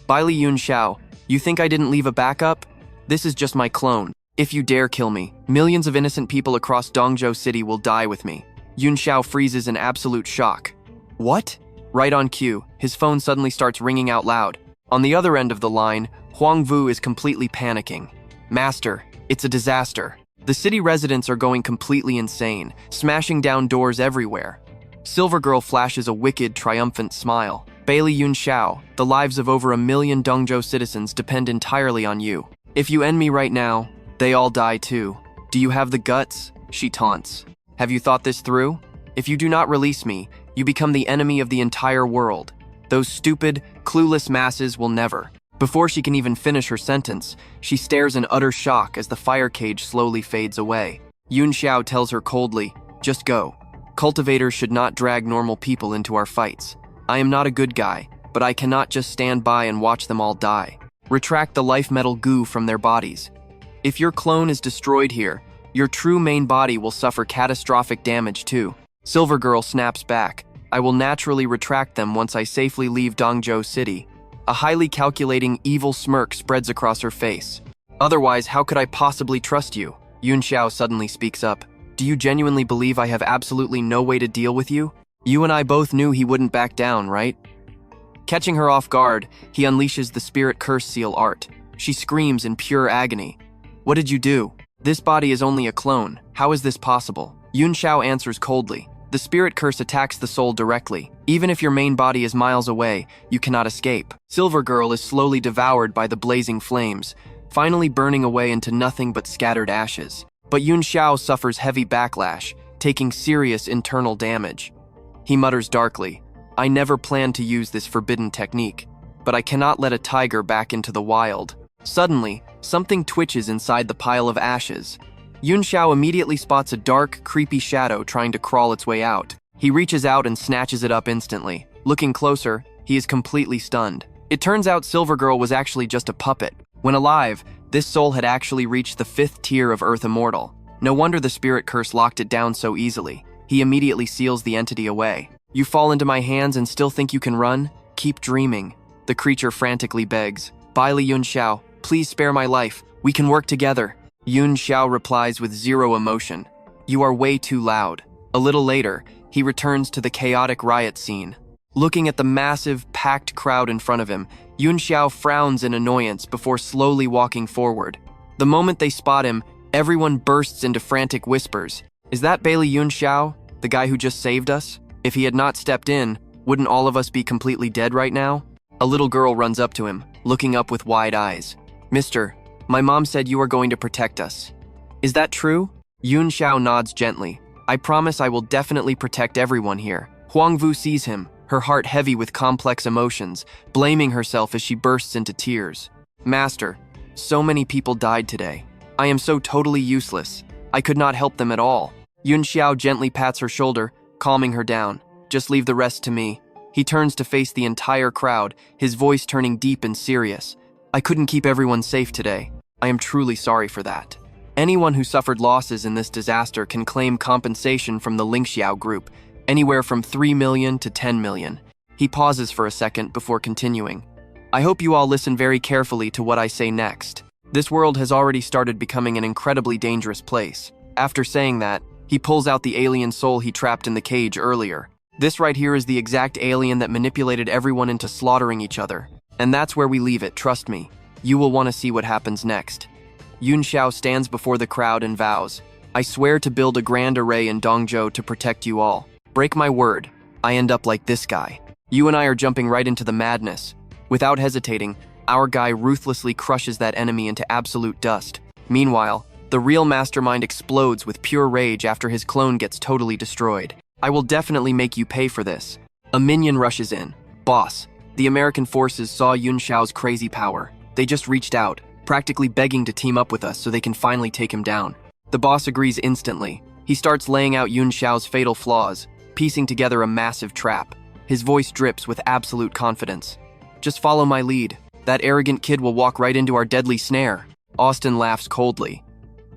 Baili Yunxiao, you think I didn't leave a backup? This is just my clone. If you dare kill me, millions of innocent people across Dongzhou City will die with me. Yunxiao freezes in absolute shock. What? Right on cue, his phone suddenly starts ringing out loud. On the other end of the line, Huang Vu is completely panicking. Master, it's a disaster. The city residents are going completely insane, smashing down doors everywhere. Silver Girl flashes a wicked, triumphant smile. Baili Yunxiao, the lives of over 1 million Dongzhou citizens depend entirely on you. If you end me right now, they all die too. Do you have the guts? She taunts. Have you thought this through? If you do not release me, you become the enemy of the entire world. Those stupid, clueless masses will never. Before she can even finish her sentence, she stares in utter shock as the fire cage slowly fades away. Yunxiao tells her coldly, "Just go. Cultivators should not drag normal people into our fights. I am not a good guy, but I cannot just stand by and watch them all die. Retract the life metal goo from their bodies. If your clone is destroyed here, your true main body will suffer catastrophic damage too." Silver Girl snaps back. "I will naturally retract them once I safely leave Dongzhou City." A highly calculating, evil smirk spreads across her face. "Otherwise, how could I possibly trust you?" Yunxiao suddenly speaks up. "Do you genuinely believe I have absolutely no way to deal with you? You and I both knew he wouldn't back down, right?" Catching her off guard, he unleashes the spirit curse seal art. She screams in pure agony. "What did you do? This body is only a clone. How is this possible?" Yunxiao answers coldly. "The spirit curse attacks the soul directly. Even if your main body is miles away, you cannot escape." Silver Girl is slowly devoured by the blazing flames, finally burning away into nothing but scattered ashes. But Yunxiao suffers heavy backlash, taking serious internal damage. He mutters darkly, "I never planned to use this forbidden technique, but I cannot let a tiger back into the wild." Suddenly, something twitches inside the pile of ashes. Yunxiao immediately spots a dark, creepy shadow trying to crawl its way out. He reaches out and snatches it up instantly. Looking closer, he is completely stunned. It turns out Silver Girl was actually just a puppet. When alive, this soul had actually reached the 5th tier of Earth Immortal. No wonder the spirit curse locked it down so easily. He immediately seals the entity away. "You fall into my hands and still think you can run? Keep dreaming," the creature frantically begs. "Baili Yunxiao, please spare my life. We can work together." Yunxiao replies with zero emotion. "You are way too loud." A little later, he returns to the chaotic riot scene. Looking at the massive, packed crowd in front of him, Yunxiao frowns in annoyance before slowly walking forward. The moment they spot him, everyone bursts into frantic whispers. "Is that Baili Yunxiao, the guy who just saved us? If he had not stepped in, wouldn't all of us be completely dead right now?" A little girl runs up to him, looking up with wide eyes. "Mister, my mom said you are going to protect us. Is that true?" Yunxiao nods gently. "I promise I will definitely protect everyone here." Huangvu sees him, her heart heavy with complex emotions, blaming herself as she bursts into tears. "Master, so many people died today. I am so totally useless. I could not help them at all." Yunxiao gently pats her shoulder, calming her down. "Just leave the rest to me." He turns to face the entire crowd, his voice turning deep and serious. "I couldn't keep everyone safe today. I am truly sorry for that. Anyone who suffered losses in this disaster can claim compensation from the Yunxiao group, anywhere from 3 million to 10 million. He pauses for a second before continuing. "I hope you all listen very carefully to what I say next. This world has already started becoming an incredibly dangerous place." After saying that, he pulls out the alien soul he trapped in the cage earlier. "This right here is the exact alien that manipulated everyone into slaughtering each other. And that's where we leave it, trust me. You will want to see what happens next." Yunxiao stands before the crowd and vows, "I swear to build a grand array in Dongzhou to protect you all. Break my word, I end up like this guy." You and I are jumping right into the madness. Without hesitating, our guy ruthlessly crushes that enemy into absolute dust. Meanwhile, the real mastermind explodes with pure rage after his clone gets totally destroyed. "I will definitely make you pay for this." A minion rushes in. "Boss, the American forces saw Yunxiao's crazy power. They just reached out, practically begging to team up with us so they can finally take him down." The boss agrees instantly. He starts laying out Yunxiao's fatal flaws, piecing together a massive trap. His voice drips with absolute confidence. "Just follow my lead. That arrogant kid will walk right into our deadly snare." Austin laughs coldly.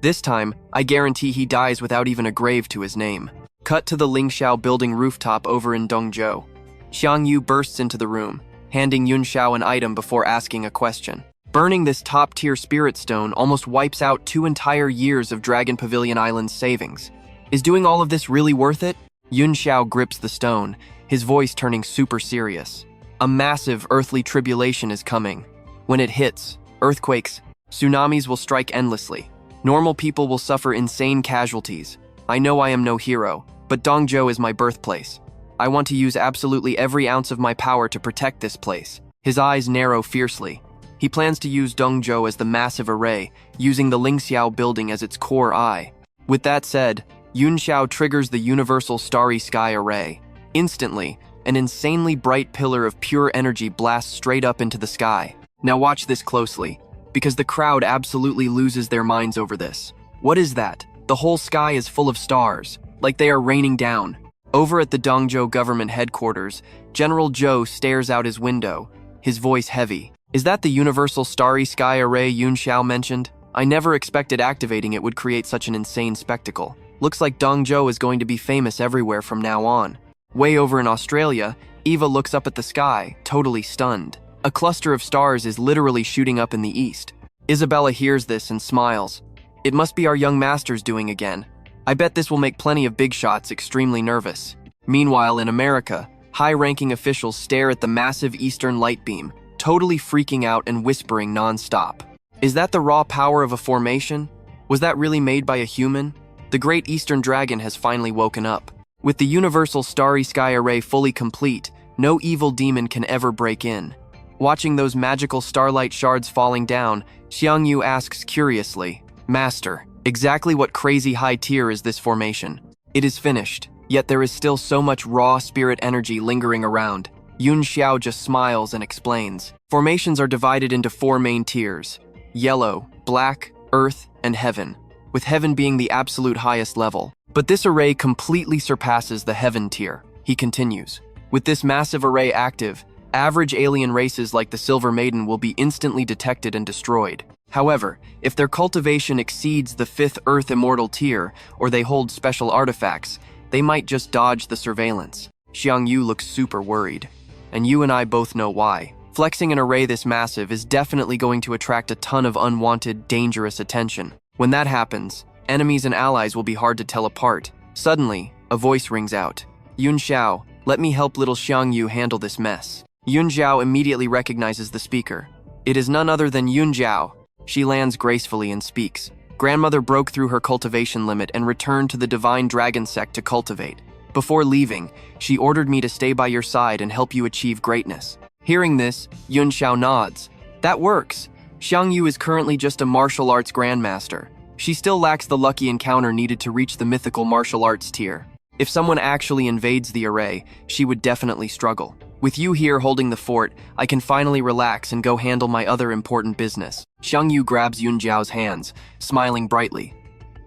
"This time, I guarantee he dies without even a grave to his name." Cut to the Yunxiao building rooftop over in Dongzhou. Xiang Yu bursts into the room, handing Yunxiao an item before asking a question. Burning this top-tier spirit stone almost wipes out 2 entire years of Dragon Pavilion Island's savings. Is doing all of this really worth it? Yunxiao grips the stone, his voice turning super serious. A massive earthly tribulation is coming. When it hits, earthquakes, tsunamis will strike endlessly. Normal people will suffer insane casualties. I know I am no hero, but Dongzhou is my birthplace. I want to use absolutely every ounce of my power to protect this place. His eyes narrow fiercely. He plans to use Dongzhou as the massive array, using the Yunxiao building as its core eye. With that said, Yunxiao triggers the universal starry sky array. Instantly, an insanely bright pillar of pure energy blasts straight up into the sky. Now watch this closely, because the crowd absolutely loses their minds over this. What is that? The whole sky is full of stars, like they are raining down. Over at the Dongzhou government headquarters, General Zhou stares out his window, his voice heavy. Is that the universal starry sky array Yunxiao mentioned? I never expected activating it would create such an insane spectacle. Looks like Dongzhou is going to be famous everywhere from now on. Way over in Australia, Eva looks up at the sky, totally stunned. A cluster of stars is literally shooting up in the east. Isabella hears this and smiles. It must be our young masters doing again. I bet this will make plenty of big shots extremely nervous. Meanwhile, in America, high-ranking officials stare at the massive eastern light beam, totally freaking out and whispering non-stop. Is that the raw power of a formation? Was that really made by a human? The great eastern dragon has finally woken up. With the universal starry sky array fully complete, no evil demon can ever break in. Watching those magical starlight shards falling down, Xiangyu asks curiously, Master, exactly what crazy high tier is this formation? It is finished, yet there is still so much raw spirit energy lingering around. Yunxiao just smiles and explains. Formations are divided into 4 main tiers: yellow, black, earth, and heaven, with heaven being the absolute highest level. But this array completely surpasses the heaven tier, he continues. With this massive array active, average alien races like the Silver Maiden will be instantly detected and destroyed. However, if their cultivation exceeds the 5th Earth Immortal tier, or they hold special artifacts, they might just dodge the surveillance. Xiangyu looks super worried. And you and I both know why. Flexing an array this massive is definitely going to attract a ton of unwanted, dangerous attention. When that happens, enemies and allies will be hard to tell apart. Suddenly, a voice rings out. Yunxiao, let me help little Xiangyu handle this mess. Yunxiao immediately recognizes the speaker. It is none other than Yunxiao. She lands gracefully and speaks. Grandmother broke through her cultivation limit and returned to the Divine Dragon Sect to cultivate. Before leaving, she ordered me to stay by your side and help you achieve greatness. Hearing this, Yunxiao nods. That works. Xiangyu is currently just a martial arts grandmaster. She still lacks the lucky encounter needed to reach the mythical martial arts tier. If someone actually invades the array, she would definitely struggle. With you here holding the fort, I can finally relax and go handle my other important business. Xiangyu grabs Yunjiao's hands, smiling brightly.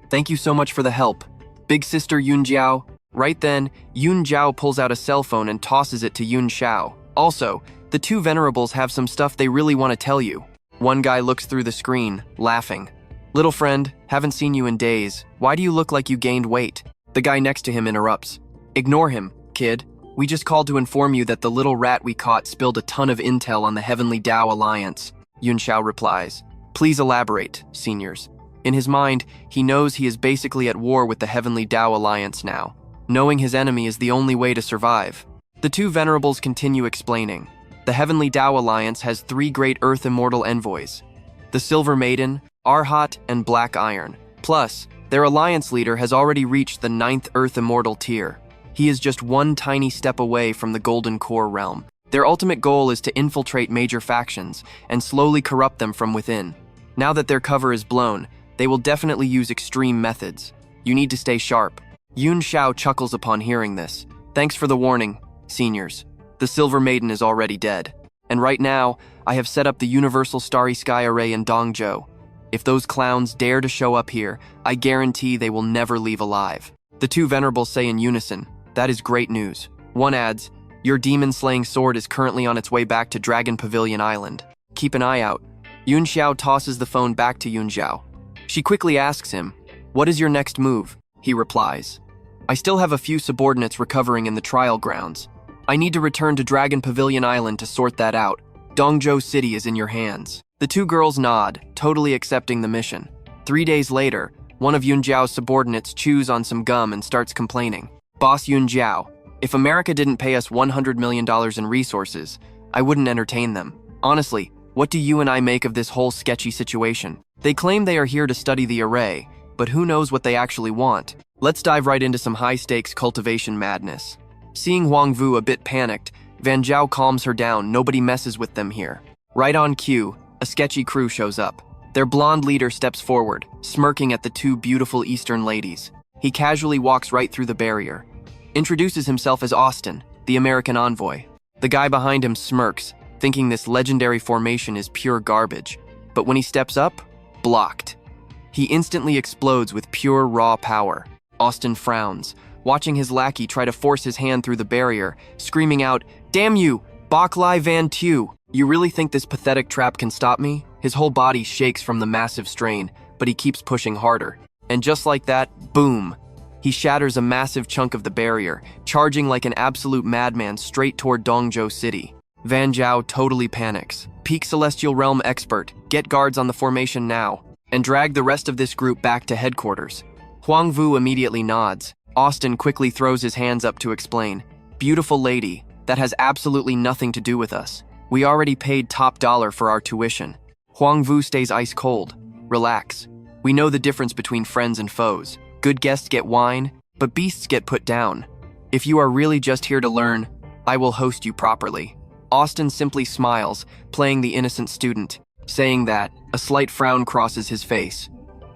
Thank you so much for the help. Big sister Yunjiao. Right then, Yunjiao pulls out a cell phone and tosses it to Yunxiao. Also, the two venerables have some stuff they really want to tell you. One guy looks through the screen, laughing. Little friend, haven't seen you in days. Why do you look like you gained weight? The guy next to him interrupts. Ignore him, kid. We just called to inform you that the little rat we caught spilled a ton of intel on the Heavenly Tao Alliance. Yunxiao replies. Please elaborate, seniors. In his mind, he knows he is basically at war with the Heavenly Tao Alliance now. Knowing his enemy is the only way to survive. The two venerables continue explaining. The Heavenly Tao Alliance has 3 great Earth Immortal envoys. The Silver Maiden, Arhat, and Black Iron. Plus, their alliance leader has already reached the 9th Earth Immortal tier. He is just one tiny step away from the Golden Core realm. Their ultimate goal is to infiltrate major factions and slowly corrupt them from within. Now that their cover is blown, they will definitely use extreme methods. You need to stay sharp. Yunxiao chuckles upon hearing this. Thanks for the warning, seniors. The Silver Maiden is already dead. And right now, I have set up the Universal Starry Sky Array in Dongzhou. If those clowns dare to show up here, I guarantee they will never leave alive. The two venerables say in unison, that is great news. One adds, your demon-slaying sword is currently on its way back to Dragon Pavilion Island. Keep an eye out. Yunxiao tosses the phone back to Yunxiao. She quickly asks him, what is your next move? He replies, I still have a few subordinates recovering in the trial grounds. I need to return to Dragon Pavilion Island to sort that out. Dongzhou City is in your hands. The two girls nod, totally accepting the mission. 3 days later, one of Yunjiao's subordinates chews on some gum and starts complaining. Boss Yunjiao, if America didn't pay us $100 million in resources, I wouldn't entertain them. Honestly, what do you and I make of this whole sketchy situation? They claim they are here to study the array, but who knows what they actually want? Let's dive right into some high-stakes cultivation madness. Seeing Huang Vu a bit panicked, Van Zhao calms her down. Nobody messes with them here. Right on cue, a sketchy crew shows up. Their blonde leader steps forward, smirking at the two beautiful Eastern ladies. He casually walks right through the barrier, introduces himself as Austin, the American envoy. The guy behind him smirks, thinking this legendary formation is pure garbage. But when he steps up, blocked. He instantly explodes with pure raw power. Austin frowns, watching his lackey try to force his hand through the barrier, screaming out, "Damn you, Baili Van Tu! You really think this pathetic trap can stop me?" His whole body shakes from the massive strain, but he keeps pushing harder. And just like that, boom! He shatters a massive chunk of the barrier, charging like an absolute madman straight toward Dongzhou City. Van Zhao totally panics. "Peak Celestial Realm expert, get guards on the formation now, and drag the rest of this group back to headquarters." Huang Vu immediately nods. Austin quickly throws his hands up to explain, "Beautiful lady, that has absolutely nothing to do with us. We already paid top dollar for our tuition." Huang Vu stays ice cold. "Relax. We know the difference between friends and foes. Good guests get wine, but beasts get put down. If you are really just here to learn, I will host you properly." Austin simply smiles, playing the innocent student. Saying that, a slight frown crosses his face.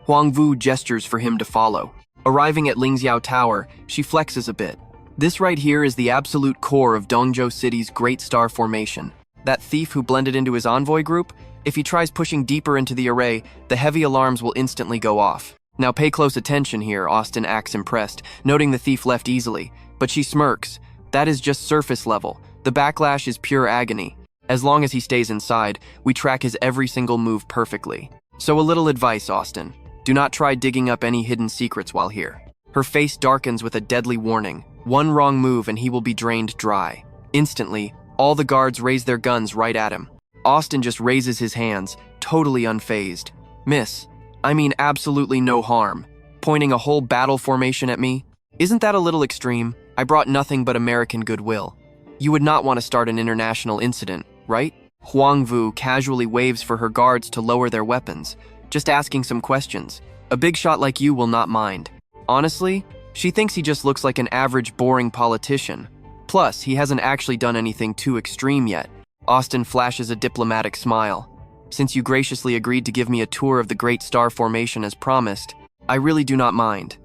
Huang Vu gestures for him to follow. Arriving at Lingxiao Tower, she flexes a bit. This right here is the absolute core of Dongzhou City's Great Star Formation. That thief who blended into his envoy group? If he tries pushing deeper into the array, the heavy alarms will instantly go off. Now pay close attention here, Austin acts impressed, noting the thief left easily. But she smirks. That is just surface level. The backlash is pure agony. As long as he stays inside, we track his every single move perfectly. So a little advice, Austin. Do not try digging up any hidden secrets while here. Her face darkens with a deadly warning. One wrong move and he will be drained dry. Instantly, all the guards raise their guns right at him. Austin just raises his hands, totally unfazed. "Miss, I mean absolutely no harm." Pointing a whole battle formation at me? Isn't that a little extreme? I brought nothing but American goodwill. You would not want to start an international incident, right? Huang Vu casually waves for her guards to lower their weapons, just asking some questions. A big shot like you will not mind. Honestly, she thinks he just looks like an average boring politician. Plus, he hasn't actually done anything too extreme yet. Austin flashes a diplomatic smile. "Since you graciously agreed to give me a tour of the Great Star Formation as promised, I really do not mind.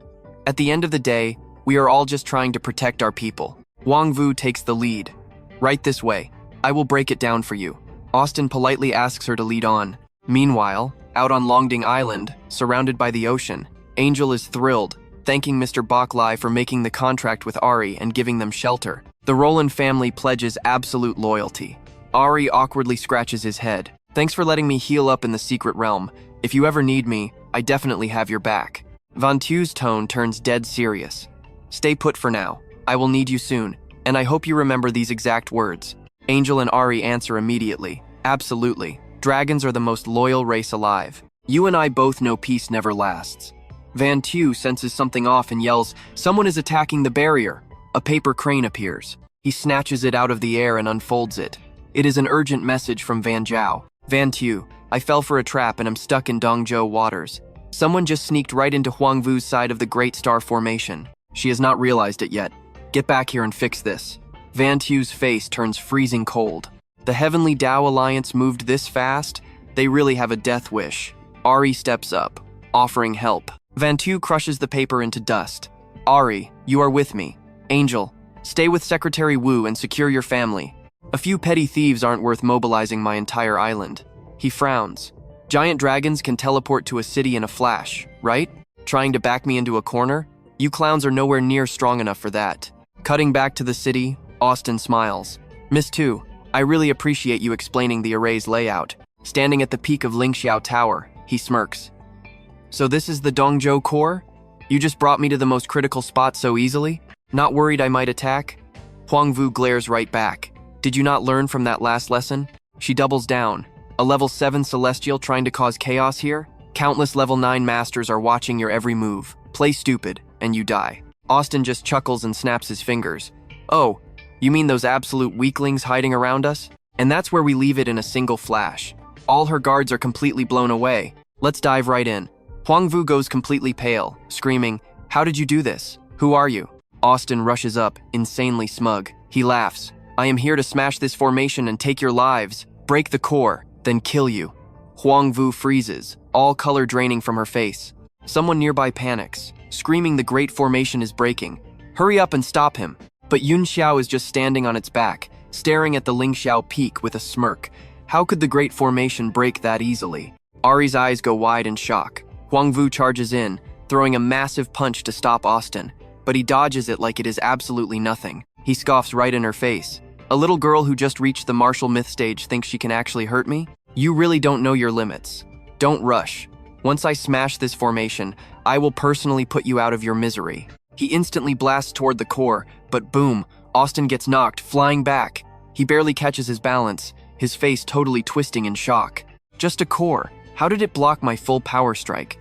At the end of the day, we are all just trying to protect our people." Huang Vu takes the lead. "Right this way. I will break it down for you." Austin politely asks her to lead on. Meanwhile, out on Longding Island, surrounded by the ocean, Angel is thrilled, thanking Mr. Baili for making the contract with Ari and giving them shelter. The Roland family pledges absolute loyalty. Ari awkwardly scratches his head. "Thanks for letting me heal up in the secret realm. If you ever need me, I definitely have your back." Van Tu's tone turns dead serious. "Stay put for now. I will need you soon, and I hope you remember these exact words." Angel and Ari answer immediately. "Absolutely. Dragons are the most loyal race alive. You and I both know peace never lasts." Van Tu senses something off and yells, "Someone is attacking the barrier." A paper crane appears. He snatches it out of the air and unfolds it. It is an urgent message from Van Zhao. "Van Tu, I fell for a trap and am stuck in Dongzhou waters. Someone just sneaked right into Huang Vu's side of the Great Star Formation. She has not realized it yet. Get back here and fix this." Van Tu's face turns freezing cold. The Heavenly Tao Alliance moved this fast? They really have a death wish. Ari steps up, offering help. Van Tu crushes the paper into dust. "Ari, you are with me. Angel, stay with Secretary Wu and secure your family. A few petty thieves aren't worth mobilizing my entire island." He frowns. "Giant dragons can teleport to a city in a flash, right? Trying to back me into a corner? You clowns are nowhere near strong enough for that." Cutting back to the city, Austin smiles. "Miss Tu, I really appreciate you explaining the array's layout." Standing at the peak of Lingxiao Tower, he smirks. "So this is the Dongzhou core? You just brought me to the most critical spot so easily? Not worried I might attack?" Huang Vu glares right back. "Did you not learn from that last lesson?" She doubles down. "A level 7 Celestial trying to cause chaos here? Countless level 9 masters are watching your every move. Play stupid, and you die." Austin just chuckles and snaps his fingers. "Oh, you mean those absolute weaklings hiding around us?" And that's where we leave it in a single flash. All her guards are completely blown away. Let's dive right in. Huang Vu goes completely pale, screaming, "How did you do this? Who are you?" Austin rushes up, insanely smug. He laughs. I am here to smash this formation and take your lives, break the core, then kill you. Huang Vu freezes, all color draining from her face. Someone nearby panics, screaming the great formation is breaking. Hurry up and stop him. But Yunxiao is just standing on its back, staring at the Lingxiao peak with a smirk. How could the great formation break that easily? Ari's eyes go wide in shock. Huang Vu charges in, throwing a massive punch to stop Austin, but he dodges it like it is absolutely nothing. He scoffs right in her face. A little girl who just reached the martial myth stage thinks she can actually hurt me? You really don't know your limits. Don't rush. Once I smash this formation, I will personally put you out of your misery. He instantly blasts toward the core, but boom, Austin gets knocked, flying back. He barely catches his balance, his face totally twisting in shock. Just a core. How did it block my full power strike?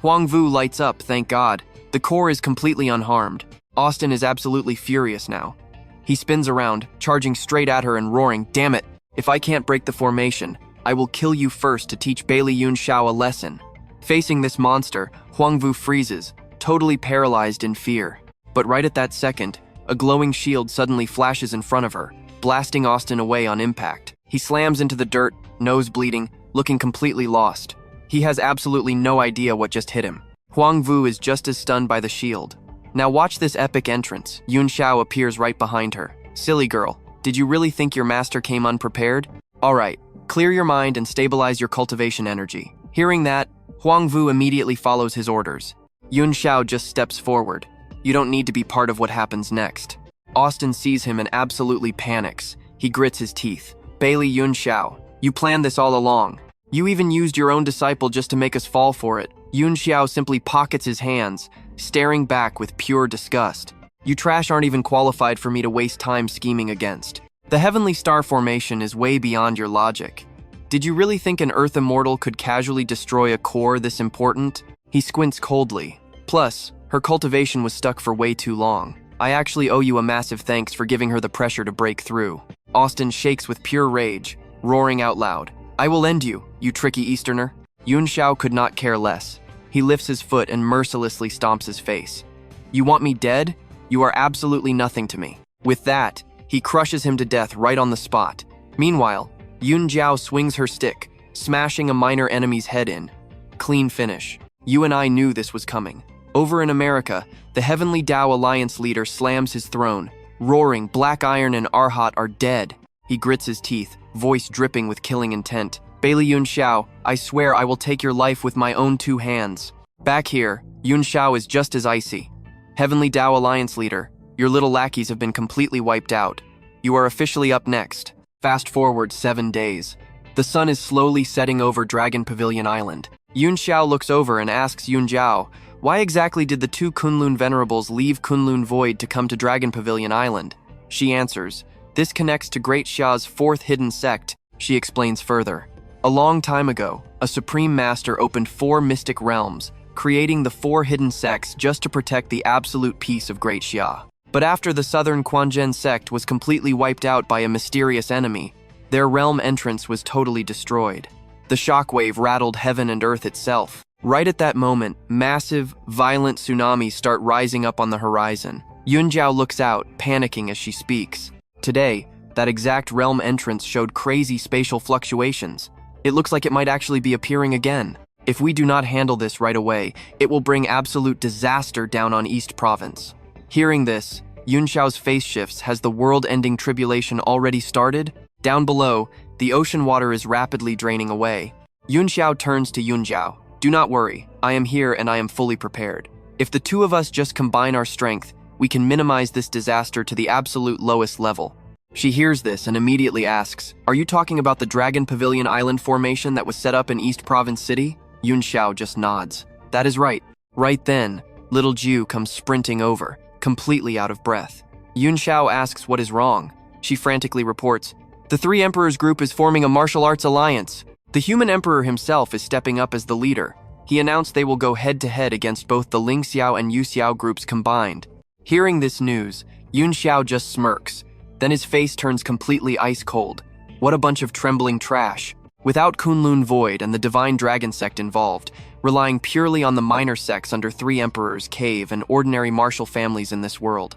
Huang Vu lights up, thank God. The core is completely unharmed. Austin is absolutely furious now. He spins around, charging straight at her and roaring, damn it, if I can't break the formation, I will kill you first to teach Baili Yunxiao a lesson. Facing this monster, Huang Vu freezes, totally paralyzed in fear. But right at that second, a glowing shield suddenly flashes in front of her, blasting Austin away on impact. He slams into the dirt, nose bleeding, looking completely lost. He has absolutely no idea what just hit him. Huang Vu is just as stunned by the shield. Now watch this epic entrance. Yunxiao appears right behind her. Silly girl, did you really think your master came unprepared? Alright, clear your mind and stabilize your cultivation energy. Hearing that, Huang Vu immediately follows his orders. Yunxiao just steps forward. You don't need to be part of what happens next. Austin sees him and absolutely panics. He grits his teeth. Baili Yunxiao, you planned this all along. You even used your own disciple just to make us fall for it. Yunxiao simply pockets his hands, staring back with pure disgust. You trash aren't even qualified for me to waste time scheming against. The Heavenly Star formation is way beyond your logic. Did you really think an Earth immortal could casually destroy a core this important? He squints coldly. Plus, her cultivation was stuck for way too long. I actually owe you a massive thanks for giving her the pressure to break through. Austin shakes with pure rage, roaring out loud. I will end you, you tricky Easterner. Yunxiao could not care less. He lifts his foot and mercilessly stomps his face. You want me dead? You are absolutely nothing to me. With that, he crushes him to death right on the spot. Meanwhile, Yunxiao swings her stick, smashing a minor enemy's head in. Clean finish. You and I knew this was coming. Over in America, the Heavenly Tao Alliance leader slams his throne, roaring Black Iron and Arhat are dead. He grits his teeth, voice dripping with killing intent. Baili Yunxiao, I swear I will take your life with my own two hands. Back here, Yunxiao is just as icy. Heavenly Tao Alliance leader, your little lackeys have been completely wiped out. You are officially up next. Fast forward 7 days. The sun is slowly setting over Dragon Pavilion Island. Yunxiao looks over and asks Yunjiao, why exactly did the two Kunlun venerables leave Kunlun Void to come to Dragon Pavilion Island? She answers, this connects to Great Xia's fourth hidden sect. She explains further. A long time ago, a Supreme Master opened 4 mystic realms, creating the 4 hidden sects just to protect the absolute peace of Great Xia. But after the Southern Quanzhen sect was completely wiped out by a mysterious enemy, their realm entrance was totally destroyed. The shockwave rattled heaven and earth itself. Right at that moment, massive, violent tsunamis start rising up on the horizon. Yunjiao looks out, panicking as she speaks. Today, that exact realm entrance showed crazy spatial fluctuations. It looks like it might actually be appearing again. If we do not handle this right away, it will bring absolute disaster down on East Province. Hearing this, Yunxiao's face shifts. Has the world-ending tribulation already started? Down below, the ocean water is rapidly draining away. Yunxiao turns to Yunjiao. Do not worry, I am here and I am fully prepared. If the two of us just combine our strength, we can minimize this disaster to the absolute lowest level. She hears this and immediately asks, are you talking about the Dragon Pavilion Island formation that was set up in East Province City? Yunxiao just nods. That is right. Right then, little Ju comes sprinting over, completely out of breath. Yunxiao asks what is wrong. She frantically reports, the 3 Emperors group is forming a martial arts alliance. The human emperor himself is stepping up as the leader. He announced they will go head-to-head against both the Lingxiao and Yuxiao groups combined. Hearing this news, Yunxiao just smirks. Then his face turns completely ice-cold. What a bunch of trembling trash. without Kunlun Void and the divine dragon sect involved, relying purely on the minor sects under 3 emperors, cave, and ordinary martial families in this world.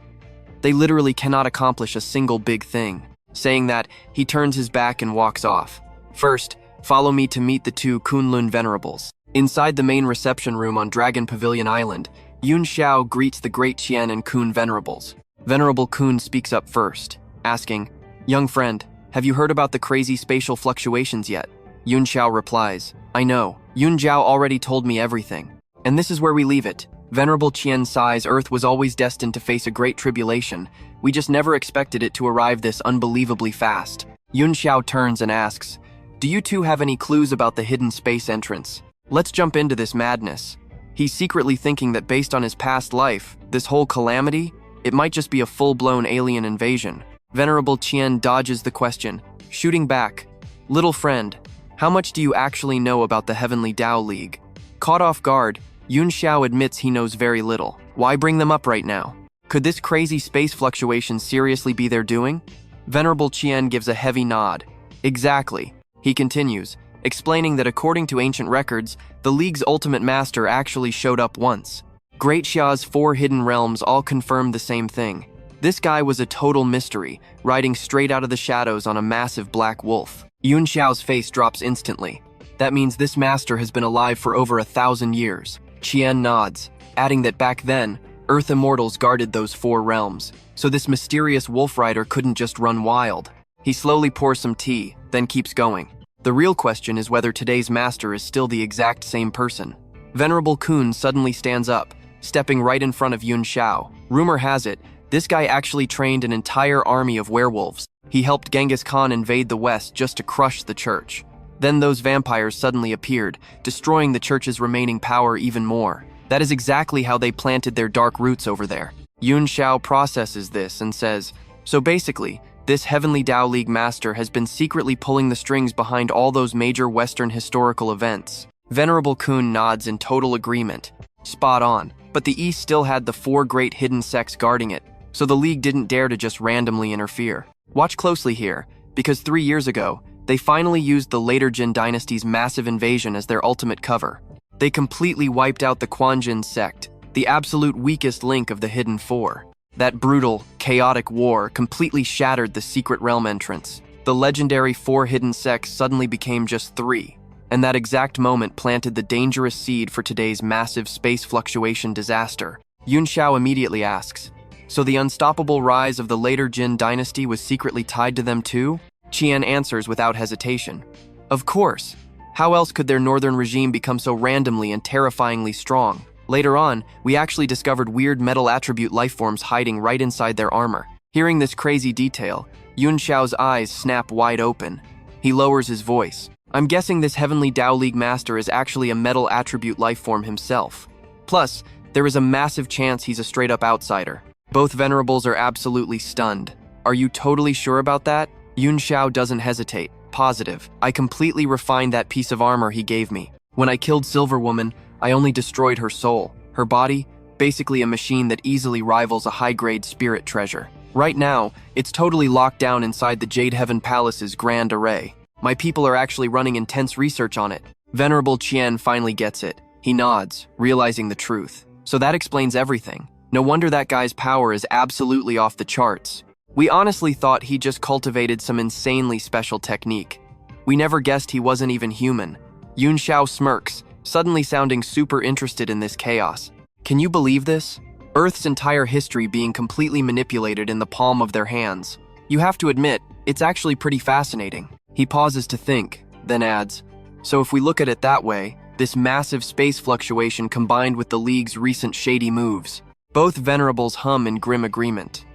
They literally cannot accomplish a single big thing. Saying that, he turns his back and walks off. First, follow me to meet the 2 Kunlun venerables. Inside the main reception room on Dragon Pavilion Island, Yunxiao greets the great Qian and Kun venerables. Venerable Kun speaks up first, asking, "Young friend, have you heard about the crazy spatial fluctuations yet?" Yunxiao replies, "I know. Yunxiao already told me everything. And this is where we leave it." Venerable Qian sighs. Earth was always destined to face a great tribulation. We just never expected it to arrive this unbelievably fast. Yunxiao turns and asks, "Do you two have any clues about the hidden space entrance? Let's jump into this madness." He's secretly thinking that based on his past life, this whole calamity, it might just be a full-blown alien invasion. Venerable Qian dodges the question, shooting back, "Little friend, how much do you actually know about the Heavenly Tao League?" Caught off guard, Yunxiao admits he knows very little. Why bring them up right now? Could this crazy space fluctuation seriously be their doing? Venerable Qian gives a heavy nod. Exactly. He continues, explaining that according to ancient records, the League's ultimate master actually showed up once. Great Xia's 4 hidden realms all confirmed the same thing. This guy was a total mystery, riding straight out of the shadows on a massive black wolf. Yunxiao's face drops instantly. That means this master has been alive for over 1,000 years. Qian nods, adding that back then, Earth Immortals guarded those 4 realms, so this mysterious wolf rider couldn't just run wild. He slowly pours some tea, then keeps going. The real question is whether today's master is still the exact same person. Venerable Kun suddenly stands up, stepping right in front of Yunxiao. Rumor has it, this guy actually trained an entire army of werewolves. He helped Genghis Khan invade the West just to crush the church. Then those vampires suddenly appeared, destroying the church's remaining power even more. That is exactly how they planted their dark roots over there. Yunxiao processes this and says, "So basically, this Heavenly Tao League master has been secretly pulling the strings behind all those major Western historical events." Venerable Kun nods in total agreement. Spot on. But the East still had the 4 great hidden sects guarding it, so the League didn't dare to just randomly interfere. Watch closely here, because 3 years ago, they finally used the later Jin dynasty's massive invasion as their ultimate cover. They completely wiped out the Quanjin sect, the absolute weakest link of the Hidden 4. That brutal, chaotic war completely shattered the secret realm entrance. The legendary 4 hidden sects suddenly became just 3, and that exact moment planted the dangerous seed for today's massive space fluctuation disaster. Yunxiao immediately asks, "So the unstoppable rise of the later Jin dynasty was secretly tied to them too?" Qian answers without hesitation. Of course. How else could their northern regime become so randomly and terrifyingly strong? Later on, we actually discovered weird metal attribute lifeforms hiding right inside their armor. Hearing this crazy detail, Yunxiao's eyes snap wide open. He lowers his voice. "I'm guessing this Heavenly Tao League master is actually a metal attribute lifeform himself. Plus, there is a massive chance he's a straight-up outsider." Both venerables are absolutely stunned. "Are you totally sure about that?" Yunxiao doesn't hesitate. "Positive. I completely refined that piece of armor he gave me. When I killed Silver Woman, I only destroyed her soul. Her body, basically a machine that easily rivals a high-grade spirit treasure. Right now, it's totally locked down inside the Jade Heaven Palace's grand array. My people are actually running intense research on it." Venerable Qian finally gets it. He nods, realizing the truth. So that explains everything. No wonder that guy's power is absolutely off the charts. We honestly thought he just cultivated some insanely special technique. We never guessed he wasn't even human. Yunxiao smirks, suddenly sounding super interested in this chaos. Can you believe this? Earth's entire history being completely manipulated in the palm of their hands. You have to admit, it's actually pretty fascinating. He pauses to think, then adds, "So if we look at it that way, this massive space fluctuation combined with the League's recent shady moves." Both venerables hum in grim agreement.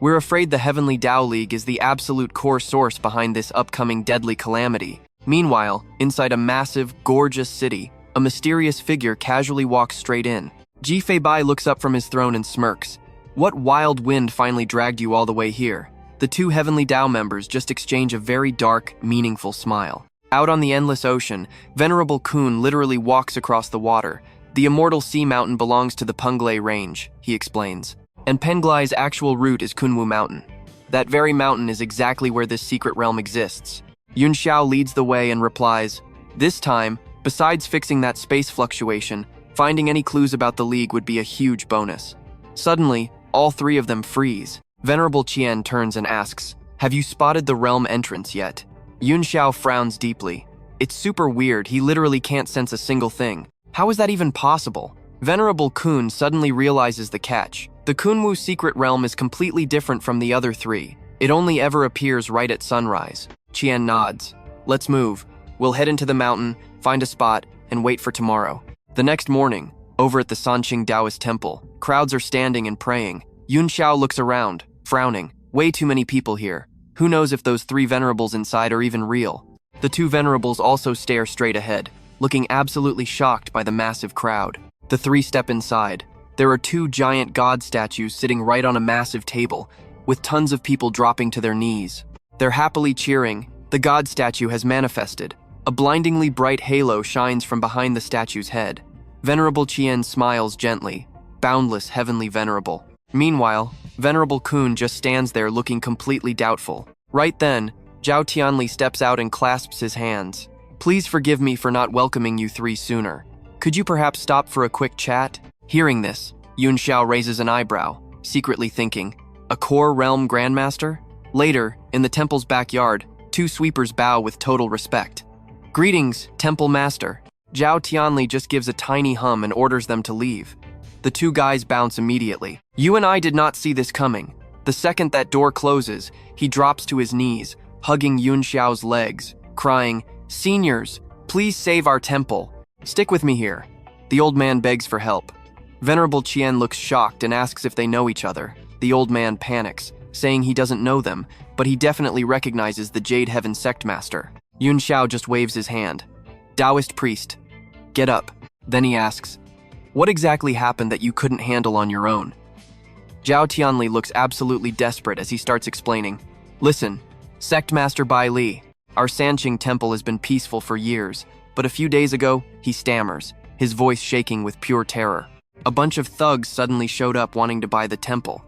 "We're afraid the Heavenly Tao League is the absolute core source behind this upcoming deadly calamity." Meanwhile, inside a massive, gorgeous city, a mysterious figure casually walks straight in. Jifei Bai looks up from his throne and smirks. "What wild wind finally dragged you all the way here?" The 2 Heavenly Tao members just exchange a very dark, meaningful smile. Out on the endless ocean, Venerable Kun literally walks across the water. "The immortal sea mountain belongs to the Penglai range," he explains. "And Penglai's actual root is Kunwu Mountain. That very mountain is exactly where this secret realm exists." Yunxiao leads the way and replies, "This time, besides fixing that space fluctuation, finding any clues about the League would be a huge bonus." Suddenly, all three of them freeze. Venerable Qian turns and asks, "Have you spotted the realm entrance yet?" Yunxiao frowns deeply. "It's super weird, he literally can't sense a single thing. How is that even possible?" Venerable Kun suddenly realizes the catch. The Kunwu secret realm is completely different from the other three. It only ever appears right at sunrise. Qian nods. "Let's move. We'll head into the mountain, find a spot, and wait for tomorrow." The next morning, over at the Sanqing Taoist temple, crowds are standing and praying. Yunxiao looks around, frowning. Way too many people here. Who knows if those three venerables inside are even real? The two venerables also stare straight ahead, looking absolutely shocked by the massive crowd. The three step inside. There are two giant god statues sitting right on a massive table, with tons of people dropping to their knees. They're happily cheering. The god statue has manifested. A blindingly bright halo shines from behind the statue's head. Venerable Qian smiles gently. Boundless heavenly venerable. Meanwhile, Venerable Kun just stands there looking completely doubtful. Right then, Zhao Tianli steps out and clasps his hands. "Please forgive me for not welcoming you three sooner. Could you perhaps stop for a quick chat?" Hearing this, Yunxiao raises an eyebrow, secretly thinking, "A core realm grandmaster?" Later, in the temple's backyard, two sweepers bow with total respect. "Greetings, temple master." Zhao Tianli just gives a tiny hum and orders them to leave. The two guys bounce immediately. "You and I did not see this coming." The second that door closes, he drops to his knees, hugging Yunxiao's legs, crying, "Seniors, please save our temple. Stick with me here." The old man begs for help. Venerable Qian looks shocked and asks if they know each other. The old man panics, saying he doesn't know them, but he definitely recognizes the Jade Heaven sect master. Yunxiao just waves his hand. "Taoist priest, get up." Then he asks, "What exactly happened that you couldn't handle on your own?" Zhao Tianli looks absolutely desperate as he starts explaining. "Listen, Sect Master Baili, our Sanqing temple has been peaceful for years, but a few days ago, he stammers, his voice shaking with pure terror. A bunch of thugs suddenly showed up wanting to buy the temple.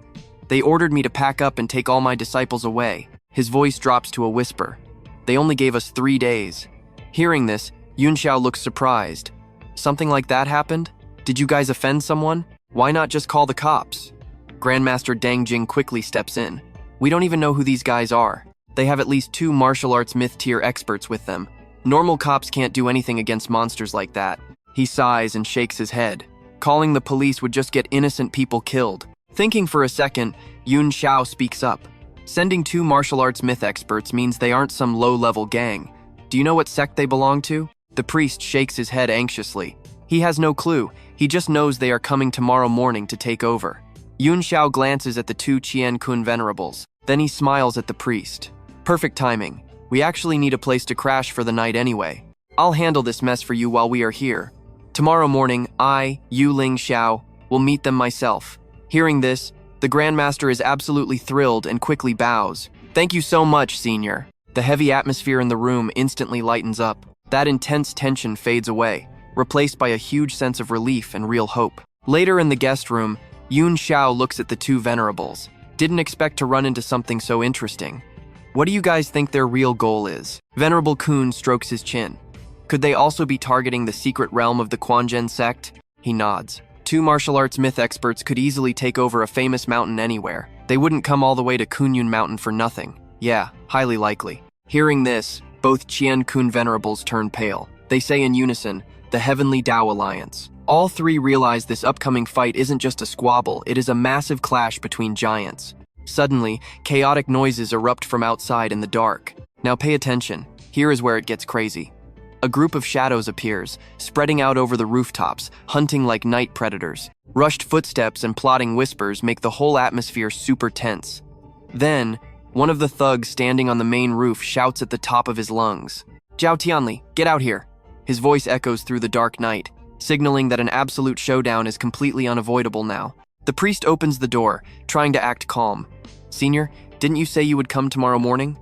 They ordered me to pack up and take all my disciples away." His voice drops to a whisper. "They only gave us 3 days." Hearing this, Yunxiao looks surprised. "Something like that happened? Did you guys offend someone? Why not just call the cops?" Grandmaster Deng Jing quickly steps in. "We don't even know who these guys are. They have at least 2 martial arts myth-tier experts with them. Normal cops can't do anything against monsters like that." He sighs and shakes his head. "Calling the police would just get innocent people killed." Thinking for a second, Yunxiao speaks up. "Sending 2 martial arts myth experts means they aren't some low-level gang. Do you know what sect they belong to?" The priest shakes his head anxiously. He has no clue. He just knows they are coming tomorrow morning to take over. Yunxiao glances at the 2 Qian Kun venerables. Then he smiles at the priest. "Perfect timing. We actually need a place to crash for the night anyway. I'll handle this mess for you while we are here. Tomorrow morning, I, Yu Ling Xiao, will meet them myself." Hearing this, the Grandmaster is absolutely thrilled and quickly bows. "Thank you so much, Senior." The heavy atmosphere in the room instantly lightens up. That intense tension fades away, replaced by a huge sense of relief and real hope. Later in the guest room, Yunxiao looks at the 2 venerables. Didn't expect to run into something so interesting. "What do you guys think their real goal is?" Venerable Kun strokes his chin. "Could they also be targeting the secret realm of the Quanzhen sect?" He nods. 2 martial arts myth experts could easily take over a famous mountain anywhere. They wouldn't come all the way to Kunyun Mountain for nothing. Yeah, highly likely. Hearing this, both Qian Kun venerables turn pale. They say in unison, "The Heavenly Tao Alliance." All 3 realize this upcoming fight isn't just a squabble, it is a massive clash between giants. Suddenly, chaotic noises erupt from outside in the dark. Now pay attention, here is where it gets crazy. A group of shadows appears, spreading out over the rooftops, hunting like night predators. Rushed footsteps and plotting whispers make the whole atmosphere super tense. Then, one of the thugs standing on the main roof shouts at the top of his lungs, "Zhao Tianli, get out here." His voice echoes through the dark night, signaling that an absolute showdown is completely unavoidable now. The priest opens the door, trying to act calm. "Senior, didn't you say you would come tomorrow morning?"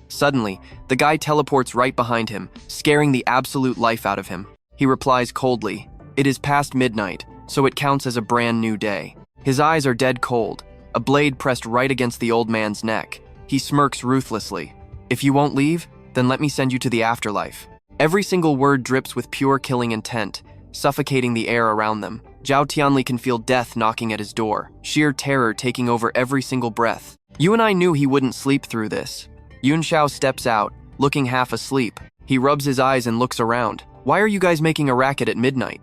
Suddenly, the guy teleports right behind him, scaring the absolute life out of him. He replies coldly, "It is past midnight, so it counts as a brand new day." His eyes are dead cold, a blade pressed right against the old man's neck. He smirks ruthlessly. "If you won't leave, Then let me send you to the afterlife. Every single word drips with pure killing intent, suffocating the air around them. Zhao Tianli can feel death knocking at his door, sheer terror taking over every single breath. You and I knew he wouldn't sleep through this. Yunxiao steps out, looking half asleep. He rubs his eyes and looks around. Why are you guys making a racket at midnight?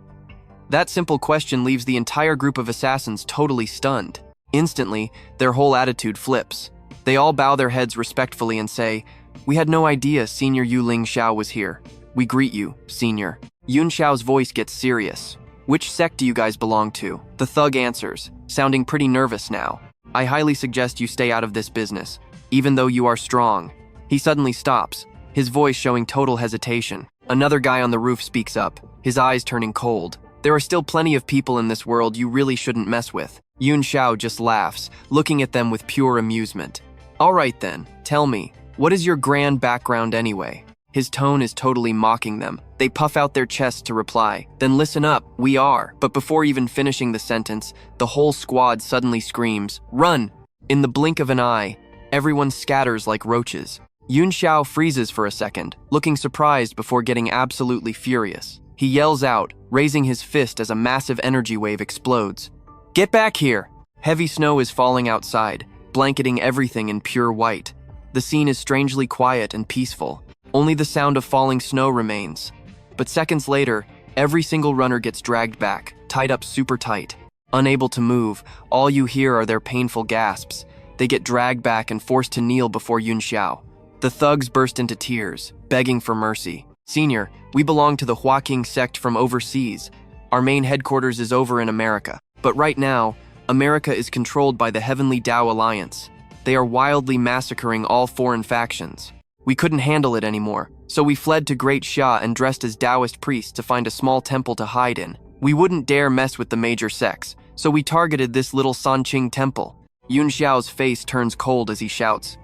That simple question leaves the entire group of assassins totally stunned. Instantly, their whole attitude flips. They all bow their heads respectfully and say, "We had no idea Senior Yu Lingxiao was here. We greet you, Senior." Yunxiao's voice gets serious. "Which sect do you guys belong to?" The thug answers, sounding pretty nervous now. "I highly suggest you stay out of this business, even though you are strong." He suddenly stops, his voice showing total hesitation. Another guy on the roof speaks up, his eyes turning cold. "There are still plenty of people in this world you really shouldn't mess with." Yunxiao just laughs, looking at them with pure amusement. "All right then, tell me, what is your grand background anyway?" His tone is totally mocking them. They puff out their chests to reply. "Then listen up, we are." But before even finishing the sentence, the whole squad suddenly screams, "Run!" In the blink of an eye, everyone scatters like roaches. Yunxiao freezes for a second, looking surprised before getting absolutely furious. He yells out, raising his fist as a massive energy wave explodes. "Get back here!" Heavy snow is falling outside, blanketing everything in pure white. The scene is strangely quiet and peaceful. Only the sound of falling snow remains. But seconds later, every single runner gets dragged back, tied up super tight. Unable to move, all you hear are their painful gasps. They get dragged back and forced to kneel before Yunxiao. The thugs burst into tears, begging for mercy. "Senior, we belong to the Huaking sect from overseas. Our main headquarters is over in America. But right now, America is controlled by the Heavenly Tao Alliance. They are wildly massacring all foreign factions. We couldn't handle it anymore, so we fled to Great Xia and dressed as Taoist priests to find a small temple to hide in. We wouldn't dare mess with the major sects, so we targeted this little Sanqing temple." Yunxiao's face turns cold as he shouts,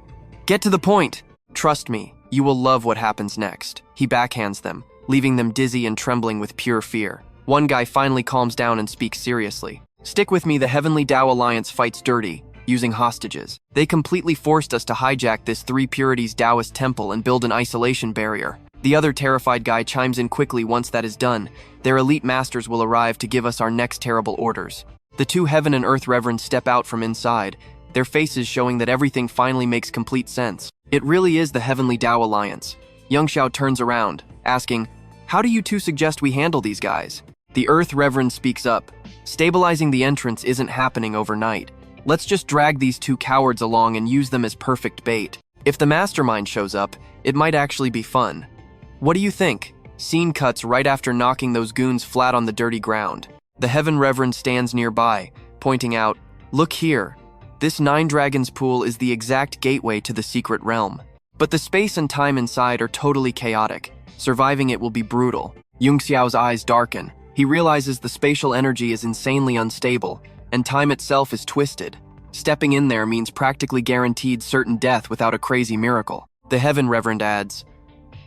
"Get to the point! Trust me, you will love what happens next." He backhands them, leaving them dizzy and trembling with pure fear. One guy finally calms down and speaks seriously. "Stick with me, the Heavenly Tao Alliance fights dirty, using hostages. They completely forced us to hijack this Three Purities Taoist temple and build an isolation barrier." The other terrified guy chimes in quickly. "Once that is done, their elite masters will arrive to give us our next terrible orders." The two Heaven and Earth Reverends step out from inside, their faces showing that everything finally makes complete sense. It really is the Heavenly Tao Alliance. Yunxiao turns around, asking, "How do you two suggest we handle these guys?" The Earth Reverend speaks up, "Stabilizing the entrance isn't happening overnight. Let's just drag these two cowards along and use them as perfect bait. If the mastermind shows up, it might actually be fun. What do you think?" Scene cuts right after knocking those goons flat on the dirty ground. The Heaven Reverend stands nearby, pointing out, "Look here. This Nine Dragons pool is the exact gateway to the secret realm. But the space and time inside are totally chaotic. Surviving it will be brutal." Yunxiao's eyes darken. He realizes the spatial energy is insanely unstable, and time itself is twisted. Stepping in there means practically guaranteed certain death without a crazy miracle. The Heaven Reverend adds,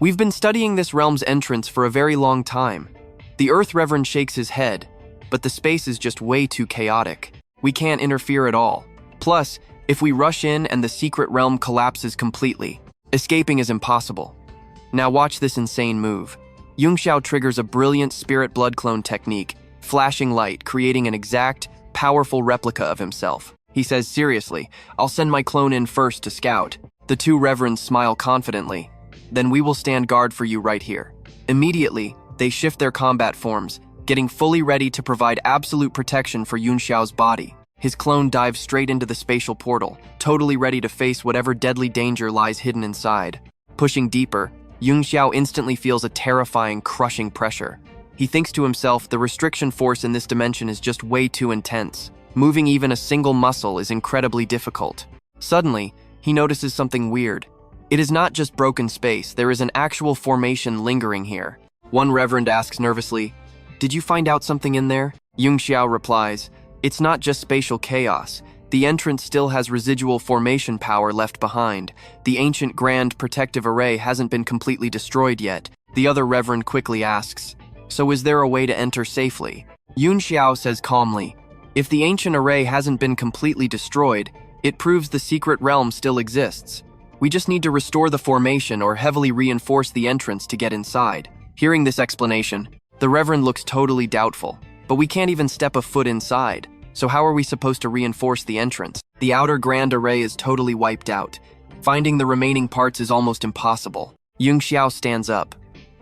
"We've been studying this realm's entrance for a very long time." The Earth Reverend shakes his head, but the space is just way too chaotic. "We can't interfere at all. Plus, if we rush in and the secret realm collapses completely, escaping is impossible." Now watch this insane move. Yunxiao triggers a brilliant spirit blood clone technique, flashing light, creating an exact, powerful replica of himself. He says seriously, "I'll send my clone in first to scout." The two reverends smile confidently. "Then we will stand guard for you right here." Immediately, they shift their combat forms, getting fully ready to provide absolute protection for Yunxiao's body. His clone dives straight into the spatial portal, totally ready to face whatever deadly danger lies hidden inside. Pushing deeper, Yunxiao instantly feels a terrifying, crushing pressure. He thinks to himself, the restriction force in this dimension is just way too intense. Moving even a single muscle is incredibly difficult. Suddenly, he notices something weird. It is not just broken space, there is an actual formation lingering here. One reverend asks nervously, "Did you find out something in there?" Yunxiao replies, "It's not just spatial chaos. The entrance still has residual formation power left behind. The ancient grand protective array hasn't been completely destroyed yet." The other reverend quickly asks, "So is there a way to enter safely?" Yunxiao says calmly, "If the ancient array hasn't been completely destroyed, it proves the secret realm still exists. We just need to restore the formation or heavily reinforce the entrance to get inside. Hearing this explanation, the Reverend looks totally doubtful. But we can't even step a foot inside. So how are we supposed to reinforce the entrance? The outer grand array is totally wiped out. Finding the remaining parts is almost impossible. Yunxiao stands up.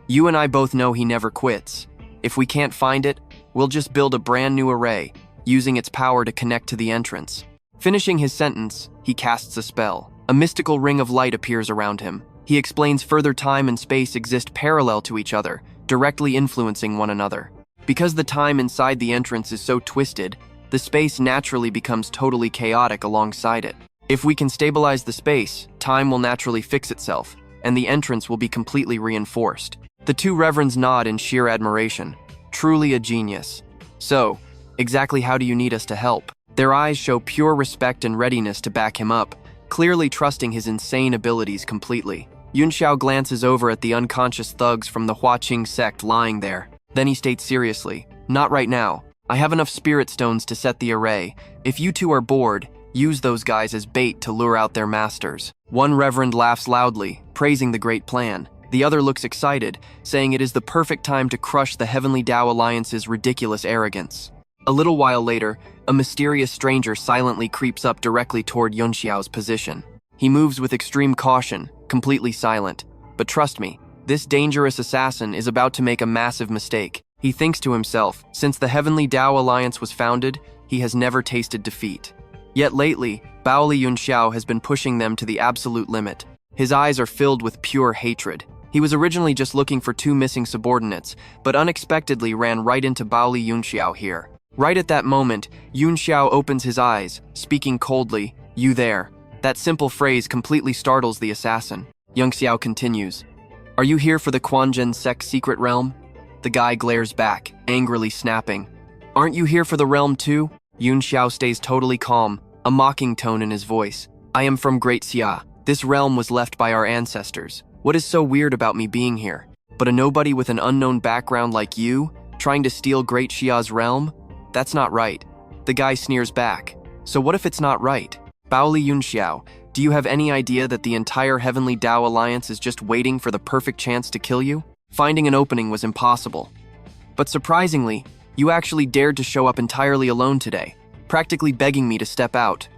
You and I both know he never quits. If we can't find it, we'll just build a brand new array, using its power to connect to the entrance. Finishing his sentence, he casts a spell. A mystical ring of light appears around him. He explains further time and space exist parallel to each other, directly influencing one another. Because the time inside the entrance is so twisted, the space naturally becomes totally chaotic alongside it. If we can stabilize the space, time will naturally fix itself, and the entrance will be completely reinforced. The two reverends nod in sheer admiration. Truly a genius. So, exactly how do you need us to help? Their eyes show pure respect and readiness to back him up, clearly trusting his insane abilities completely. Yunxiao glances over at the unconscious thugs from the Huaqing sect lying there. Then he states seriously, "Not right now. I have enough spirit stones to set the array. If you two are bored, use those guys as bait to lure out their masters." One reverend laughs loudly, praising the great plan. The other looks excited, saying it is the perfect time to crush the Heavenly Tao Alliance's ridiculous arrogance. A little while later, a mysterious stranger silently creeps up directly toward Yunxiao's position. He moves with extreme caution, completely silent. But trust me, this dangerous assassin is about to make a massive mistake. He thinks to himself, since the Heavenly Tao Alliance was founded, he has never tasted defeat. Yet lately, Baili Yunxiao has been pushing them to the absolute limit. His eyes are filled with pure hatred. He was originally just looking for two missing subordinates, but unexpectedly ran right into Baili Yunxiao here. Right at that moment, Yunxiao opens his eyes, speaking coldly, "You there." That simple phrase completely startles the assassin. Yunxiao continues, "Are you here for the Quanzhen sect's secret realm?" The guy glares back, angrily snapping, "Aren't you here for the realm too?" Yunxiao stays totally calm, a mocking tone in his voice. "I am from Great Xia. This realm was left by our ancestors. What is so weird about me being here? But a nobody with an unknown background like you, trying to steal Great Xia's realm? That's not right." The guy sneers back. "So what if it's not right? Baili Yunxiao, do you have any idea that the entire Heavenly Tao Alliance is just waiting for the perfect chance to kill you? Finding an opening was impossible. But surprisingly, you actually dared to show up entirely alone today, practically begging me to step out.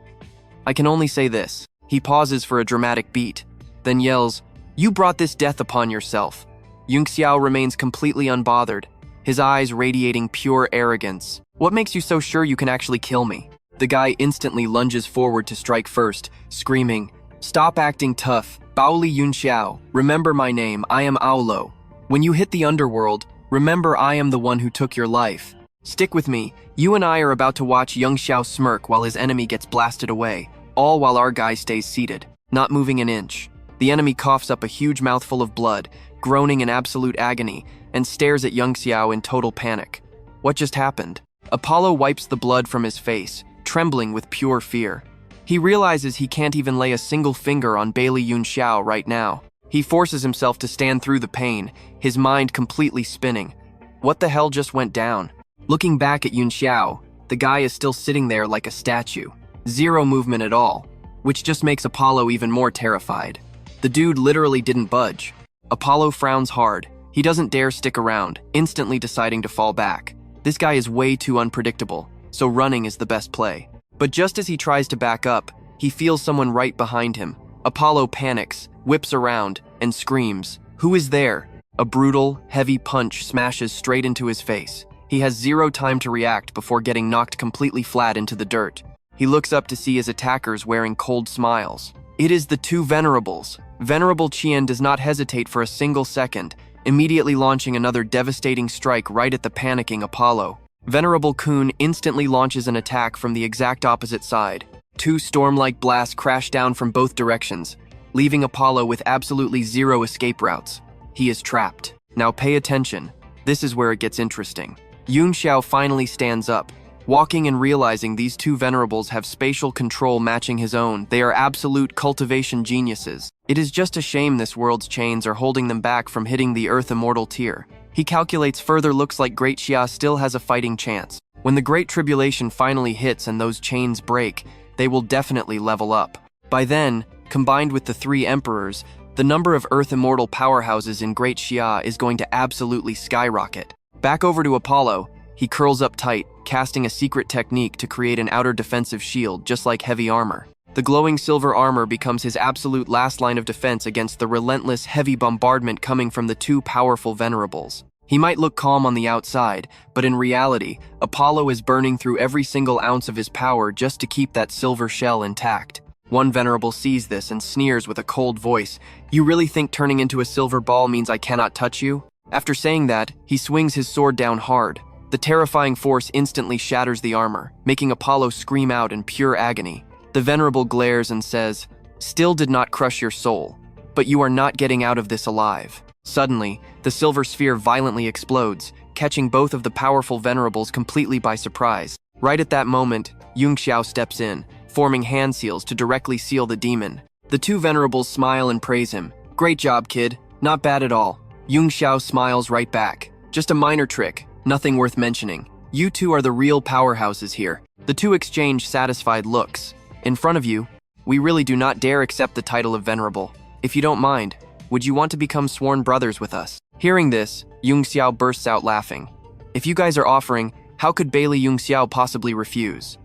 I can only say this." He pauses for a dramatic beat, then yells, "You brought this death upon yourself." Yunxiao remains completely unbothered, his eyes radiating pure arrogance. "What makes you so sure you can actually kill me?" The guy instantly lunges forward to strike first, screaming, "Stop acting tough. Baili Yunxiao, remember my name, I am Aolo. When you hit the underworld, remember I am the one who took your life. Stick with me, you and I are about to watch Yunxiao smirk while his enemy gets blasted away, all while our guy stays seated, not moving an inch." The enemy coughs up a huge mouthful of blood, groaning in absolute agony, and stares at Yunxiao in total panic. What just happened? Apollo wipes the blood from his face, trembling with pure fear. He realizes he can't even lay a single finger on Baili Yunxiao right now. He forces himself to stand through the pain, his mind completely spinning. What the hell just went down? Looking back at Yunxiao, the guy is still sitting there like a statue. Zero movement at all, which just makes Apollo even more terrified. The dude literally didn't budge. Apollo frowns hard. He doesn't dare stick around, instantly deciding to fall back. This guy is way too unpredictable, so running is the best play. But just as he tries to back up, he feels someone right behind him. Apollo panics, whips around, and screams, "Who is there?" A brutal, heavy punch smashes straight into his face. He has zero time to react before getting knocked completely flat into the dirt. He looks up to see his attackers wearing cold smiles. It is the two venerables. Venerable Qian does not hesitate for a single second, immediately launching another devastating strike right at the panicking Apollo. Venerable Kun instantly launches an attack from the exact opposite side. Two storm-like blasts crash down from both directions, leaving Apollo with absolutely zero escape routes. He is trapped. Now pay attention. This is where it gets interesting. Yunxiao finally stands up. Walking and realizing these two venerables have spatial control matching his own, they are absolute cultivation geniuses. It is just a shame this world's chains are holding them back from hitting the Earth Immortal tier. He calculates further looks like Great Xia still has a fighting chance. When the Great Tribulation finally hits and those chains break, they will definitely level up. By then, Combined with the 3 emperors, the number of Earth Immortal powerhouses in Great Xia is going to absolutely skyrocket. Back over to Apollo, he curls up tight, casting a secret technique to create an outer defensive shield just like heavy armor. The glowing silver armor becomes his absolute last line of defense against the relentless heavy bombardment coming from the 2 powerful venerables. He might look calm on the outside, but in reality, Apollo is burning through every single ounce of his power just to keep that silver shell intact. One venerable sees this and sneers with a cold voice, "You really think turning into a silver ball means I cannot touch you?" After saying that, he swings his sword down hard. The terrifying force instantly shatters the armor, making Apollo scream out in pure agony. The venerable glares and says, "Still did not crush your soul, but you are not getting out of this alive." Suddenly, the silver sphere violently explodes, catching both of the powerful venerables completely by surprise. Right at that moment, Yunxiao steps in, forming hand seals to directly seal the demon. The 2 venerables smile and praise him. "Great job, kid. Not bad at all." Yunxiao smiles right back. "Just a minor trick, nothing worth mentioning. You 2 are the real powerhouses here." The 2 exchange satisfied looks. "In front of you, we really do not dare accept the title of venerable. If you don't mind, would you want to become sworn brothers with us?" Hearing this, Yunxiao bursts out laughing. "If you guys are offering, how could Baili Yunxiao possibly refuse?"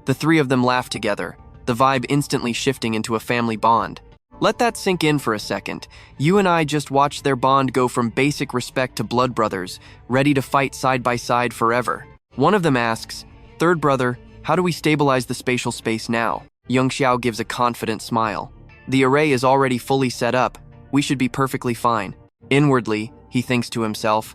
The 3 of them laugh together, the vibe instantly shifting into a family bond. Let that sink in for a second. You and I just watched their bond go from basic respect to blood brothers, ready to fight side by side forever. One of them asks, "Third brother, how do we stabilize the spatial space now?" Yunxiao gives a confident smile. "The array is already fully set up. We should be perfectly fine." Inwardly, he thinks to himself,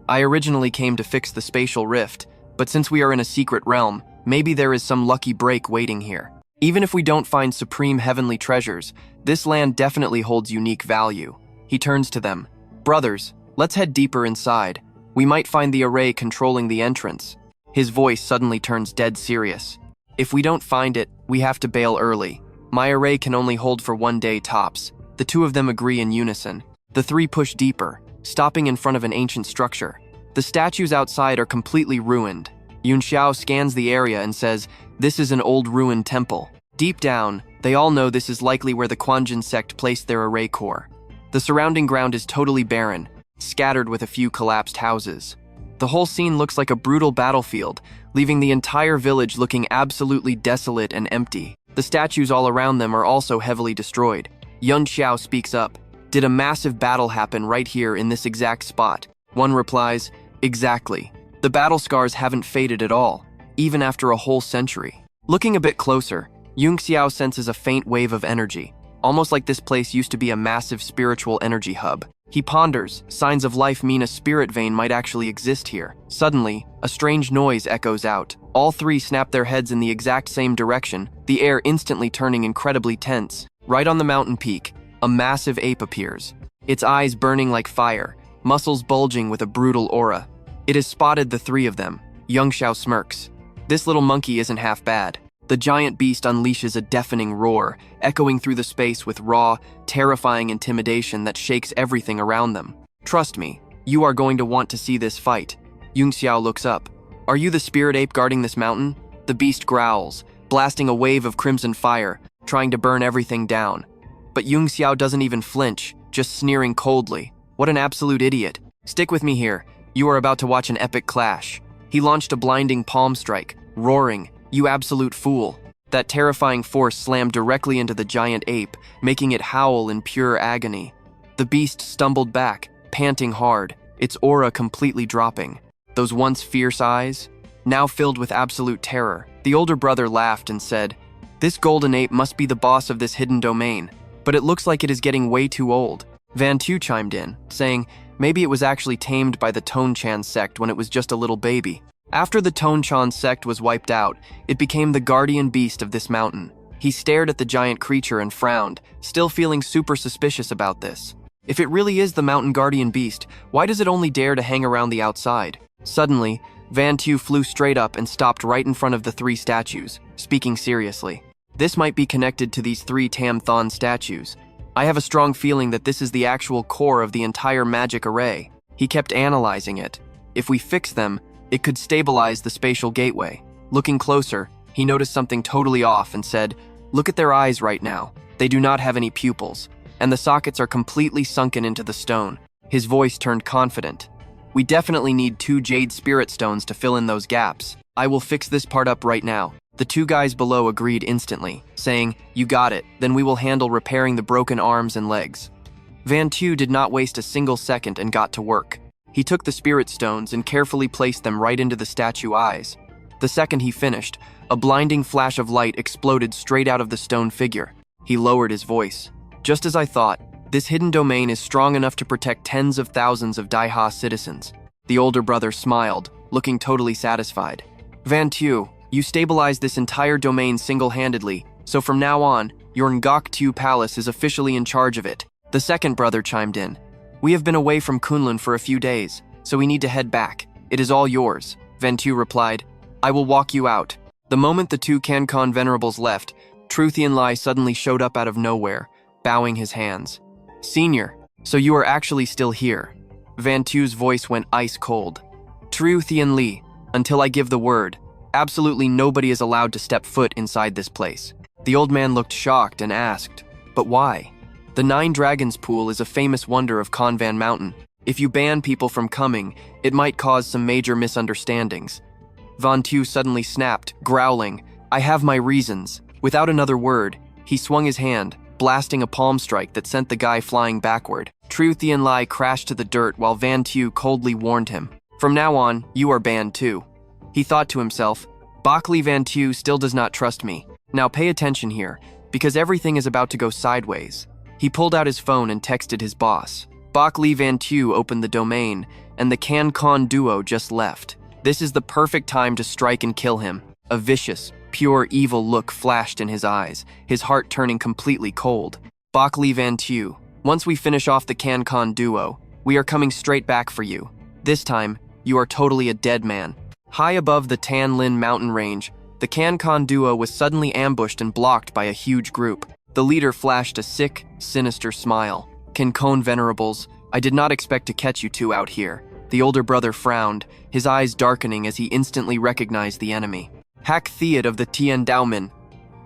"I originally came to fix the spatial rift, but since we are in a secret realm, maybe there is some lucky break waiting here. Even if we don't find supreme heavenly treasures, this land definitely holds unique value." He turns to them. "Brothers, let's head deeper inside. We might find the array controlling the entrance." His voice suddenly turns dead serious. "If we don't find it, we have to bail early. My array can only hold for 1 day tops." The 2 of them agree in unison. The 3 push deeper, stopping in front of an ancient structure. The statues outside are completely ruined. Yunxiao scans the area and says, "This is an old ruined temple." Deep down, they all know this is likely where the Quanjin sect placed their array core. The surrounding ground is totally barren, scattered with a few collapsed houses. The whole scene looks like a brutal battlefield, leaving the entire village looking absolutely desolate and empty. The statues all around them are also heavily destroyed. Yunxiao speaks up. "Did a massive battle happen right here in this exact spot?" One replies, "Exactly. The battle scars haven't faded at all, even after a whole century." Looking a bit closer, Yunxiao senses a faint wave of energy, almost like this place used to be a massive spiritual energy hub. He ponders, signs of life mean a spirit vein might actually exist here. Suddenly, a strange noise echoes out. All 3 snap their heads in the exact same direction, the air instantly turning incredibly tense. Right on the mountain peak, a massive ape appears, its eyes burning like fire, muscles bulging with a brutal aura. It has spotted the 3 of them. Yunxiao smirks. This little monkey isn't half bad. The giant beast unleashes a deafening roar, echoing through the space with raw, terrifying intimidation that shakes everything around them. "Trust me, you are going to want to see this fight." Yunxiao looks up. "Are you the spirit ape guarding this mountain?" The beast growls, blasting a wave of crimson fire, trying to burn everything down. But Yunxiao doesn't even flinch, just sneering coldly. "What an absolute idiot. Stick with me here. You are about to watch an epic clash." He launched a blinding palm strike, roaring, "You absolute fool." That terrifying force slammed directly into the giant ape, making it howl in pure agony. The beast stumbled back, panting hard, its aura completely dropping. Those once fierce eyes, now filled with absolute terror. The older brother laughed and said, "This golden ape must be the boss of this hidden domain, but it looks like it is getting way too old." Van Tu chimed in, saying, "Maybe it was actually tamed by the Tonchan sect when it was just a little baby." After the Tonchan sect was wiped out, it became the guardian beast of this mountain. He stared at the giant creature and frowned, still feeling super suspicious about this. If it really is the mountain guardian beast, why does it only dare to hang around the outside? Suddenly, Van Tu flew straight up and stopped right in front of the 3 statues, speaking seriously. "This might be connected to these 3 Tam Thon statues. I have a strong feeling that this is the actual core of the entire magic array." He kept analyzing it. "If we fix them, it could stabilize the spatial gateway." Looking closer, he noticed something totally off and said, "Look at their eyes right now. They do not have any pupils, and the sockets are completely sunken into the stone. His voice turned confident. We definitely need 2 jade spirit stones to fill in those gaps. I will fix this part up right now. The 2 guys below agreed instantly, saying, "You got it, then we will handle repairing the broken arms and legs." Van Tu did not waste a single second and got to work. He took the spirit stones and carefully placed them right into the statue eyes. The second he finished, a blinding flash of light exploded straight out of the stone figure. He lowered his voice. "Just as I thought, this hidden domain is strong enough to protect tens of thousands of Daiha citizens." The older brother smiled, looking totally satisfied. "Van Tu, you stabilized this entire domain single-handedly, so from now on, your Ngok Tu Palace is officially in charge of it." The second brother chimed in. "We have been away from Kunlun for a few days, so we need to head back. It is all yours," Van Tu replied. "I will walk you out." The moment the 2 Cancon venerables left, Truthian Lai suddenly showed up out of nowhere, bowing his hands. "Senior, so you are actually still here." Van Tu's voice went ice cold. "Truthian Li, until I give the word, absolutely nobody is allowed to step foot inside this place." The old man looked shocked and asked, "But why?" "The 9 Dragons Pool is a famous wonder of Konvan Mountain. If you ban people from coming, it might cause some major misunderstandings." Van Tu suddenly snapped, growling, "I have my reasons." Without another word, he swung his hand, blasting a palm strike that sent the guy flying backward. Truthian Lai crashed to the dirt while Van Tu coldly warned him, "From now on, you are banned too." He thought to himself, "Baili Van Tu still does not trust me. Now pay attention here, because everything is about to go sideways." He pulled out his phone and texted his boss. Baili Van Tu opened the domain, and the Cancon duo just left. This is the perfect time to strike and kill him. A vicious, pure evil look flashed in his eyes, his heart turning completely cold. "Baili Van Tu, once we finish off the Cancon duo, we are coming straight back for you. This time, you are totally a dead man." High above the Tan Lin mountain range, the Cancon duo was suddenly ambushed and blocked by a huge group. The leader flashed a sick, sinister smile. "Cancon venerables, I did not expect to catch you 2 out here." The older brother frowned, his eyes darkening as he instantly recognized the enemy. "Hak Theod of the Tien Daomin."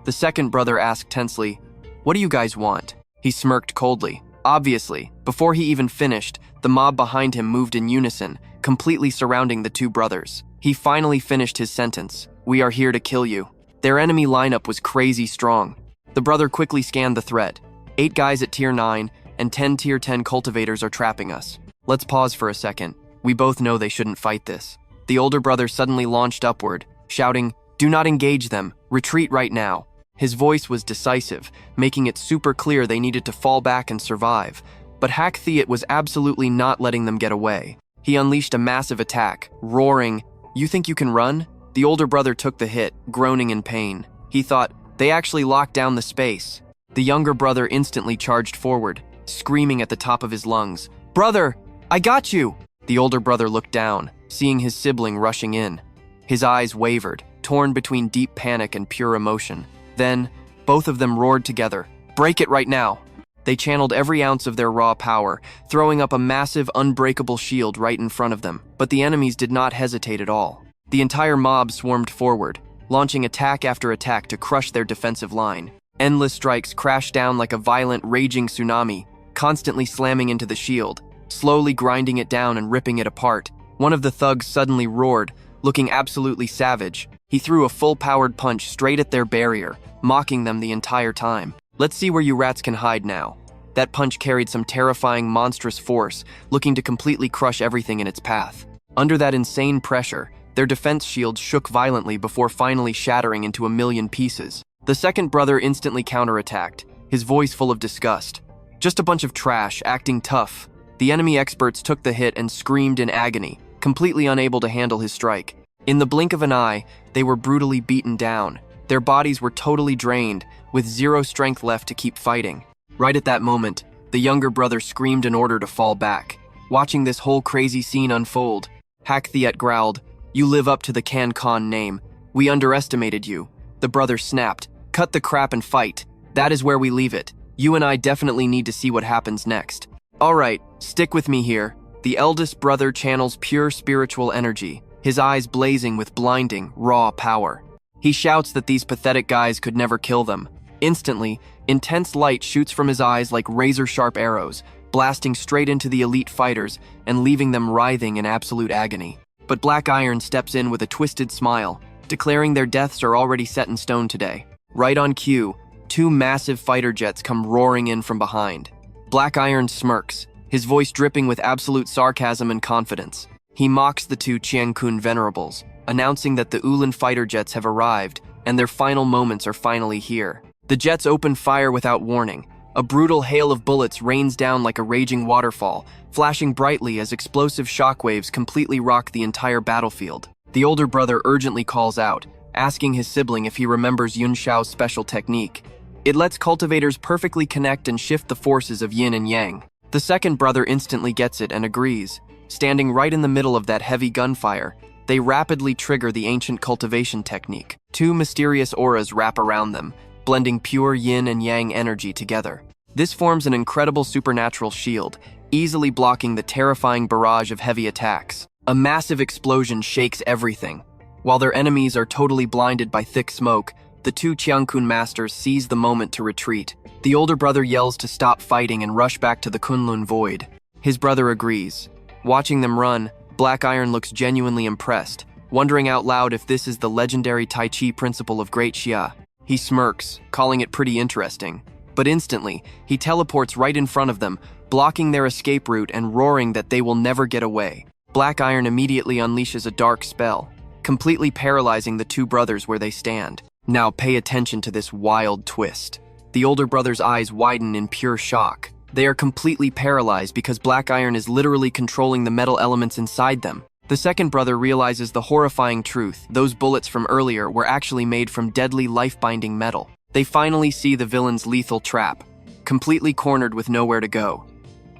The second brother asked tensely, "What do you guys want?" He smirked coldly. Obviously, before he even finished, the mob behind him moved in unison, completely surrounding the 2 brothers. He finally finished his sentence. "We are here to kill you." Their enemy lineup was crazy strong. The brother quickly scanned the threat. 8 guys at tier 9 and 10 tier 10 cultivators are trapping us. Let's pause for a second. We both know they shouldn't fight this. The older brother suddenly launched upward, shouting, "Do not engage them. Retreat right now." His voice was decisive, making it super clear they needed to fall back and survive. But Hak Theod was absolutely not letting them get away. He unleashed a massive attack, roaring, "You think you can run?" The older brother took the hit, groaning in pain. He thought, they actually locked down the space. The younger brother instantly charged forward, screaming at the top of his lungs, "Brother, I got you!" The older brother looked down, seeing his sibling rushing in. His eyes wavered, torn between deep panic and pure emotion. Then, both of them roared together, "Break it right now!" They channeled every ounce of their raw power, throwing up a massive, unbreakable shield right in front of them. But the enemies did not hesitate at all. The entire mob swarmed forward, launching attack after attack to crush their defensive line. Endless strikes crashed down like a violent, raging tsunami, constantly slamming into the shield, slowly grinding it down and ripping it apart. One of the thugs suddenly roared, looking absolutely savage. He threw a full-powered punch straight at their barrier, mocking them the entire time. "Let's see where you rats can hide now." That punch carried some terrifying, monstrous force, looking to completely crush everything in its path. Under that insane pressure, their defense shields shook violently before finally shattering into a million pieces. The second brother instantly counterattacked, his voice full of disgust. "Just a bunch of trash, acting tough." The enemy experts took the hit and screamed in agony, completely unable to handle his strike. In the blink of an eye, they were brutally beaten down. Their bodies were totally drained, with zero strength left to keep fighting. Right at that moment, the younger brother screamed an order to fall back. Watching this whole crazy scene unfold, Hak Theod growled, "You live up to the Cancon name. We underestimated you." The brother snapped, "Cut the crap and fight. That is where we leave it. You and I definitely need to see what happens next." "All right, stick with me here." The eldest brother channels pure spiritual energy, his eyes blazing with blinding, raw power. He shouts that these pathetic guys could never kill them. Instantly, intense light shoots from his eyes like razor-sharp arrows, blasting straight into the elite fighters and leaving them writhing in absolute agony. But Black Iron steps in with a twisted smile, declaring their deaths are already set in stone today. Right on cue, two massive fighter jets come roaring in from behind. Black Iron smirks, his voice dripping with absolute sarcasm and confidence. He mocks the two Qiankun venerables, announcing that the Ulan fighter jets have arrived and their final moments are finally here. The jets open fire without warning. A brutal hail of bullets rains down like a raging waterfall, flashing brightly as explosive shockwaves completely rock the entire battlefield. The older brother urgently calls out, asking his sibling if he remembers Yunxiao's special technique. It lets cultivators perfectly connect and shift the forces of yin and yang. The second brother instantly gets it and agrees. Standing right in the middle of that heavy gunfire, they rapidly trigger the ancient cultivation technique. Two mysterious auras wrap around them, blending pure yin and yang energy together. This forms an incredible supernatural shield, easily blocking the terrifying barrage of heavy attacks. A massive explosion shakes everything. While their enemies are totally blinded by thick smoke, the two Qiankun masters seize the moment to retreat. The older brother yells to stop fighting and rush back to the Kunlun void. His brother agrees. Watching them run, Black Iron looks genuinely impressed, wondering out loud if this is the legendary Tai Chi principle of Great Xia. He smirks, calling it pretty interesting. But instantly, he teleports right in front of them, blocking their escape route and roaring that they will never get away. Black Iron immediately unleashes a dark spell, completely paralyzing the two brothers where they stand. Now pay attention to this wild twist. The older brother's eyes widen in pure shock. They are completely paralyzed because Black Iron is literally controlling the metal elements inside them. The second brother realizes the horrifying truth. Those bullets from earlier were actually made from deadly life-binding metal. They finally see the villain's lethal trap, completely cornered with nowhere to go.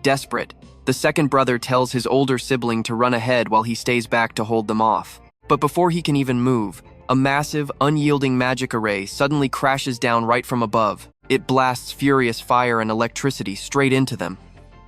Desperate, the second brother tells his older sibling to run ahead while he stays back to hold them off. But before he can even move, a massive, unyielding magic array suddenly crashes down right from above. It blasts furious fire and electricity straight into them.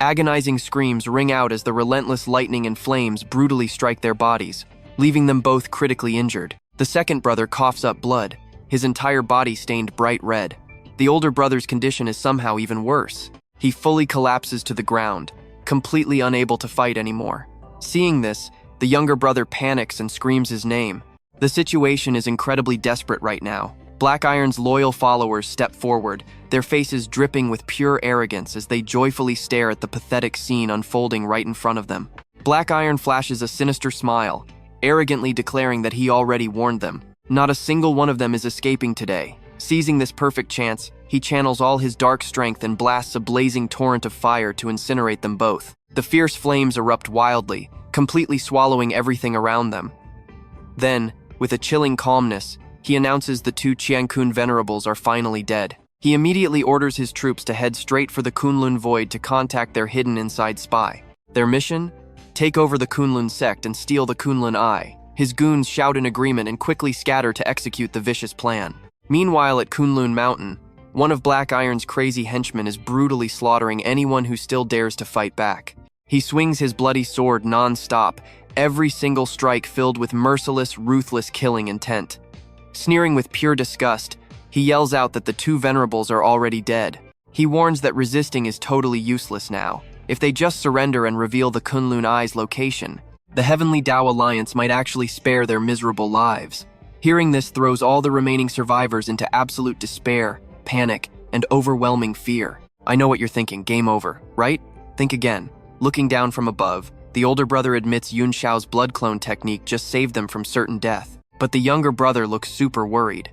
Agonizing screams ring out as the relentless lightning and flames brutally strike their bodies, leaving them both critically injured. The second brother coughs up blood, his entire body stained bright red. The older brother's condition is somehow even worse. He fully collapses to the ground, completely unable to fight anymore. Seeing this, the younger brother panics and screams his name. The situation is incredibly desperate right now. Black Iron's loyal followers step forward, their faces dripping with pure arrogance as they joyfully stare at the pathetic scene unfolding right in front of them. Black Iron flashes a sinister smile, arrogantly declaring that he already warned them. Not a single one of them is escaping today. Seizing this perfect chance, he channels all his dark strength and blasts a blazing torrent of fire to incinerate them both. The fierce flames erupt wildly, completely swallowing everything around them. Then, with a chilling calmness, he announces the two Qiankun venerables are finally dead. He immediately orders his troops to head straight for the Kunlun Void to contact their hidden inside spy. Their mission? Take over the Kunlun sect and steal the Kunlun Eye. His goons shout in agreement and quickly scatter to execute the vicious plan. Meanwhile at Kunlun Mountain, one of Black Iron's crazy henchmen is brutally slaughtering anyone who still dares to fight back. He swings his bloody sword non-stop, every single strike filled with merciless, ruthless killing intent. Sneering with pure disgust, he yells out that the two venerables are already dead. He warns that resisting is totally useless now. If they just surrender and reveal the Kunlun Eye's location, the Heavenly Tao Alliance might actually spare their miserable lives. Hearing this throws all the remaining survivors into absolute despair, panic, and overwhelming fear. I know what you're thinking, game over, right? Think again. Looking down from above, the older brother admits Yunxiao's blood clone technique just saved them from certain death. But the younger brother looks super worried.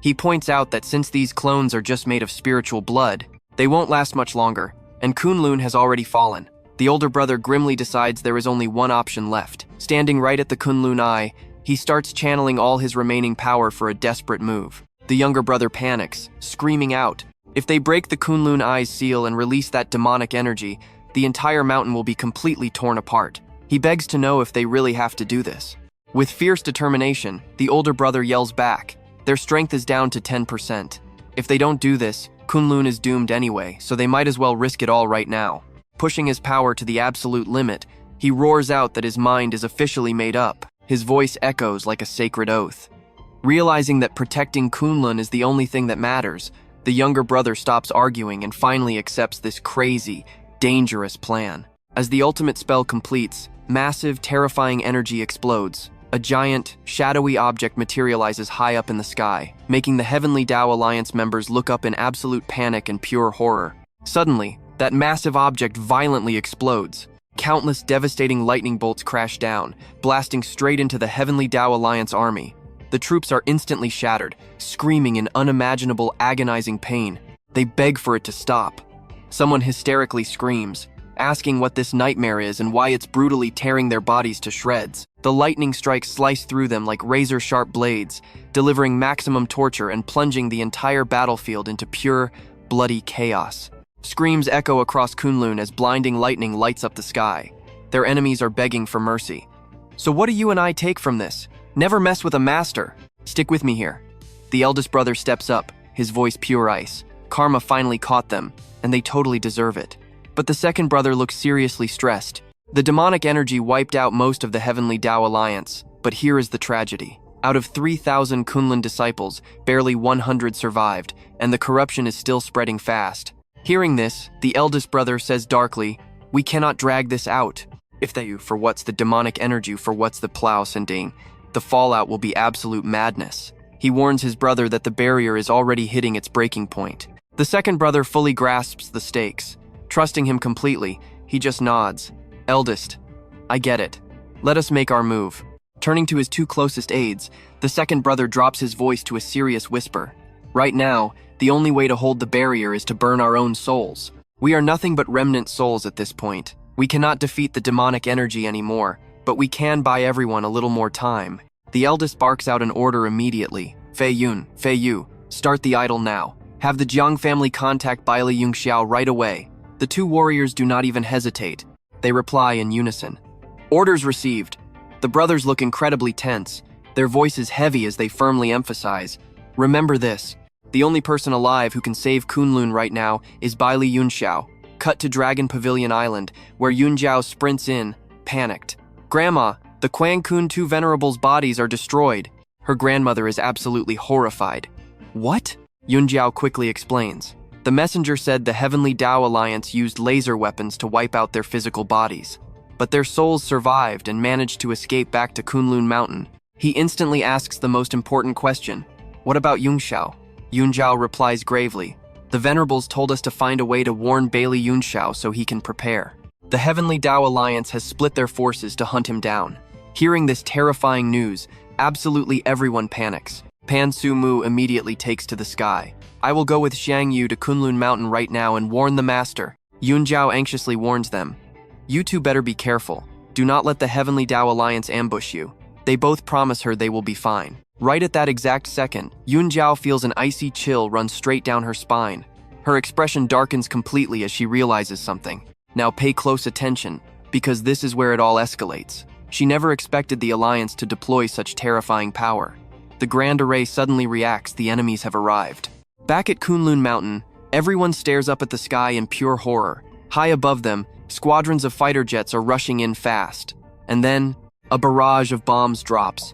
He points out that since these clones are just made of spiritual blood, they won't last much longer, and Kunlun has already fallen. The older brother grimly decides there is only one option left. Standing right at the Kunlun Eye, he starts channeling all his remaining power for a desperate move. The younger brother panics, screaming out. If they break the Kunlun Eye's seal and release that demonic energy, the entire mountain will be completely torn apart. He begs to know if they really have to do this. With fierce determination, the older brother yells back. Their strength is down to 10%. If they don't do this, Kunlun is doomed anyway, so they might as well risk it all right now. Pushing his power to the absolute limit, he roars out that his mind is officially made up. His voice echoes like a sacred oath. Realizing that protecting Kunlun is the only thing that matters, The younger brother stops arguing and finally accepts this crazy, dangerous plan. As the ultimate spell completes, massive, terrifying energy explodes. A giant, shadowy object materializes high up in the sky, making the Heavenly Tao Alliance members look up in absolute panic and pure horror. Suddenly, that massive object violently explodes. Countless devastating lightning bolts crash down, blasting straight into the Heavenly Tao Alliance army. The troops are instantly shattered, screaming in unimaginable, agonizing pain. They beg for it to stop. Someone hysterically screams, asking what this nightmare is and why it's brutally tearing their bodies to shreds. The lightning strikes slice through them like razor-sharp blades, delivering maximum torture and plunging the entire battlefield into pure, bloody chaos. Screams echo across Kunlun as blinding lightning lights up the sky. Their enemies are begging for mercy. So what do you and I take from this? Never mess with a master. Stick with me here. The eldest brother steps up, his voice pure ice. Karma finally caught them, and they totally deserve it. But the second brother looks seriously stressed. The demonic energy wiped out most of the Heavenly Tao Alliance, but here is the tragedy. Out of 3,000 Kunlun disciples, barely 100 survived, and the corruption is still spreading fast. Hearing this, the eldest brother says darkly, "We cannot drag this out. If they for what's the demonic energy for what's the plow sending, the fallout will be absolute madness." He warns his brother that the barrier is already hitting its breaking point. The second brother fully grasps the stakes. Trusting him completely, he just nods. "Eldest, I get it. Let us make our move." Turning to his two closest aides, the second brother drops his voice to a serious whisper. "Right now, the only way to hold the barrier is to burn our own souls. We are nothing but remnant souls at this point. We cannot defeat the demonic energy anymore, but we can buy everyone a little more time." The eldest barks out an order immediately. Fei Yu, start the idol now. Have the Jiang family contact Baili Yunxiao right away." The two warriors do not even hesitate. They reply in unison. "Orders received." The brothers look incredibly tense, their voices heavy as they firmly emphasize, "Remember this. The only person alive who can save Kunlun right now is Baili Yunxiao." Cut to Dragon Pavilion Island, where Yunjiao sprints in, panicked. "Grandma, the Quang Kun two venerables' bodies are destroyed." Her grandmother is absolutely horrified. "What?" Yunjiao quickly explains. The messenger said the Heavenly Tao Alliance used laser weapons to wipe out their physical bodies. But their souls survived and managed to escape back to Kunlun Mountain. He instantly asks the most important question. "What about Yunxiao?" Yunjiao replies gravely. "The venerables told us to find a way to warn Baili Yunxiao so he can prepare. The Heavenly Tao Alliance has split their forces to hunt him down." Hearing this terrifying news, absolutely everyone panics. Pan Su Mu immediately takes to the sky. "I will go with Xiang Yu to Kunlun Mountain right now and warn the master." Yunjiao anxiously warns them. "You two better be careful. Do not let the Heavenly Tao Alliance ambush you. They both promise her they will be fine." Right at that exact second, Yunjiao feels an icy chill run straight down her spine. Her expression darkens completely as she realizes something. Now pay close attention, because this is where it all escalates. She never expected the Alliance to deploy such terrifying power. The Grand Array suddenly reacts the enemies have arrived. Back at Kunlun Mountain, everyone stares up at the sky in pure horror. High above them, squadrons of fighter jets are rushing in fast. And then, a barrage of bombs drops.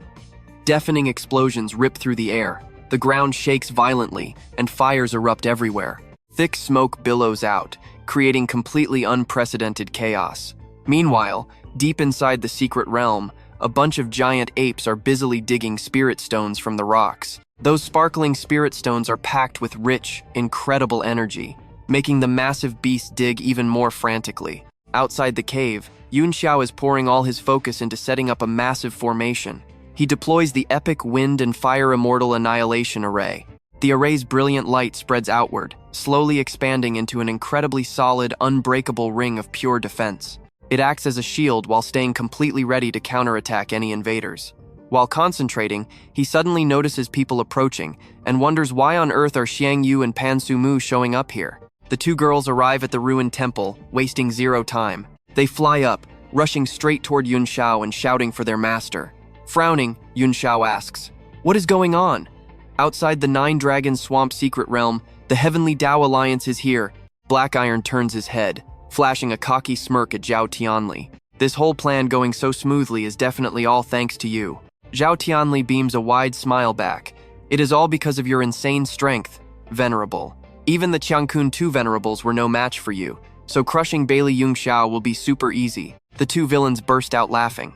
Deafening explosions rip through the air. The ground shakes violently, and fires erupt everywhere. Thick smoke billows out, creating completely unprecedented chaos. Meanwhile, deep inside the secret realm, a bunch of giant apes are busily digging spirit stones from the rocks. Those sparkling spirit stones are packed with rich, incredible energy, making the massive beast dig even more frantically. Outside the cave, Yunxiao is pouring all his focus into setting up a massive formation. He deploys the epic Wind and Fire Immortal Annihilation Array. The array's brilliant light spreads outward, slowly expanding into an incredibly solid, unbreakable ring of pure defense. It acts as a shield while staying completely ready to counterattack any invaders. While concentrating, he suddenly notices people approaching and wonders why on earth are Xiang Yu and Pan Su Mu showing up here. The two girls arrive at the ruined temple, wasting zero time. They fly up, rushing straight toward Yunxiao and shouting for their master. Frowning, Yunxiao asks, "What is going on?" Outside the Nine Dragons Swamp secret realm, the Heavenly Tao Alliance is here. Black Iron turns his head, flashing a cocky smirk at Zhao Tianli. "This whole plan going so smoothly is definitely all thanks to you." Zhao Tianli beams a wide smile back. "It is all because of your insane strength, Venerable." Even the Qiangkun 2 Venerables were no match for you, so crushing Baili Yunxiao will be super easy. The two villains burst out laughing.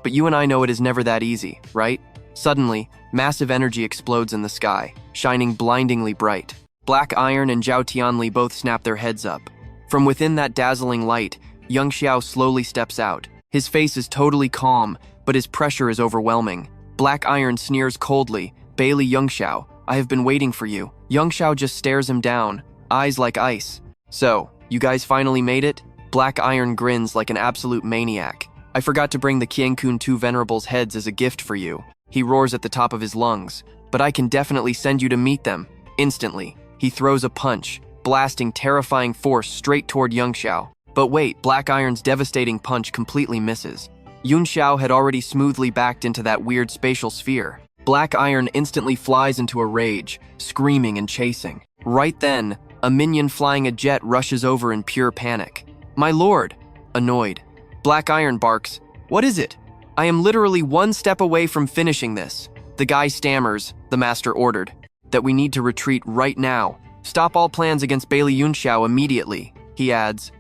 But you and I know it is never that easy, right? Suddenly, massive energy explodes in the sky, shining blindingly bright. Black Iron and Zhao Tianli both snap their heads up. From within that dazzling light, Yunxiao slowly steps out. His face is totally calm, but his pressure is overwhelming. Black Iron sneers coldly, "Baili Yunxiao, I have been waiting for you." Yunxiao just stares him down, eyes like ice. "So, you guys finally made it?" Black Iron grins like an absolute maniac. "I forgot to bring the Qiangkun 2 Venerables' heads as a gift for you." He roars at the top of his lungs. "But I can definitely send you to meet them." Instantly, he throws a punch, blasting terrifying force straight toward Yunxiao. But wait, Black Iron's devastating punch completely misses. Yunxiao had already smoothly backed into that weird spatial sphere. Black Iron instantly flies into a rage, screaming and chasing. Right then, a minion flying a jet rushes over in pure panic. "My lord!" Annoyed, Black Iron barks, "What is it? I am literally one step away from finishing this." The guy stammers, the master ordered, "That we need to retreat right now. Stop all plans against Baili Yunxiao immediately." He adds,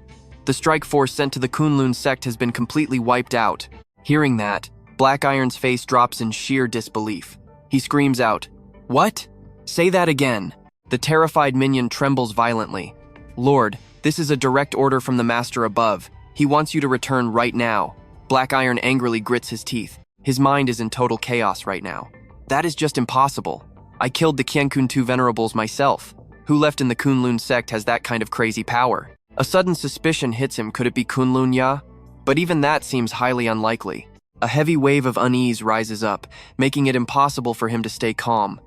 "The strike force sent to the Kunlun sect has been completely wiped out." Hearing that, Black Iron's face drops in sheer disbelief. He screams out, "What? Say that again." The terrified minion trembles violently. "Lord, this is a direct order from the master above. He wants you to return right now." Black Iron angrily grits his teeth. His mind is in total chaos right now. "That is just impossible. I killed the Qiangkun 2 Venerables myself. Who left in the Kunlun sect has that kind of crazy power?" A sudden suspicion hits him. Could it be Kunlun Ya? But even that seems highly unlikely. A heavy wave of unease rises up, making it impossible for him to stay calm.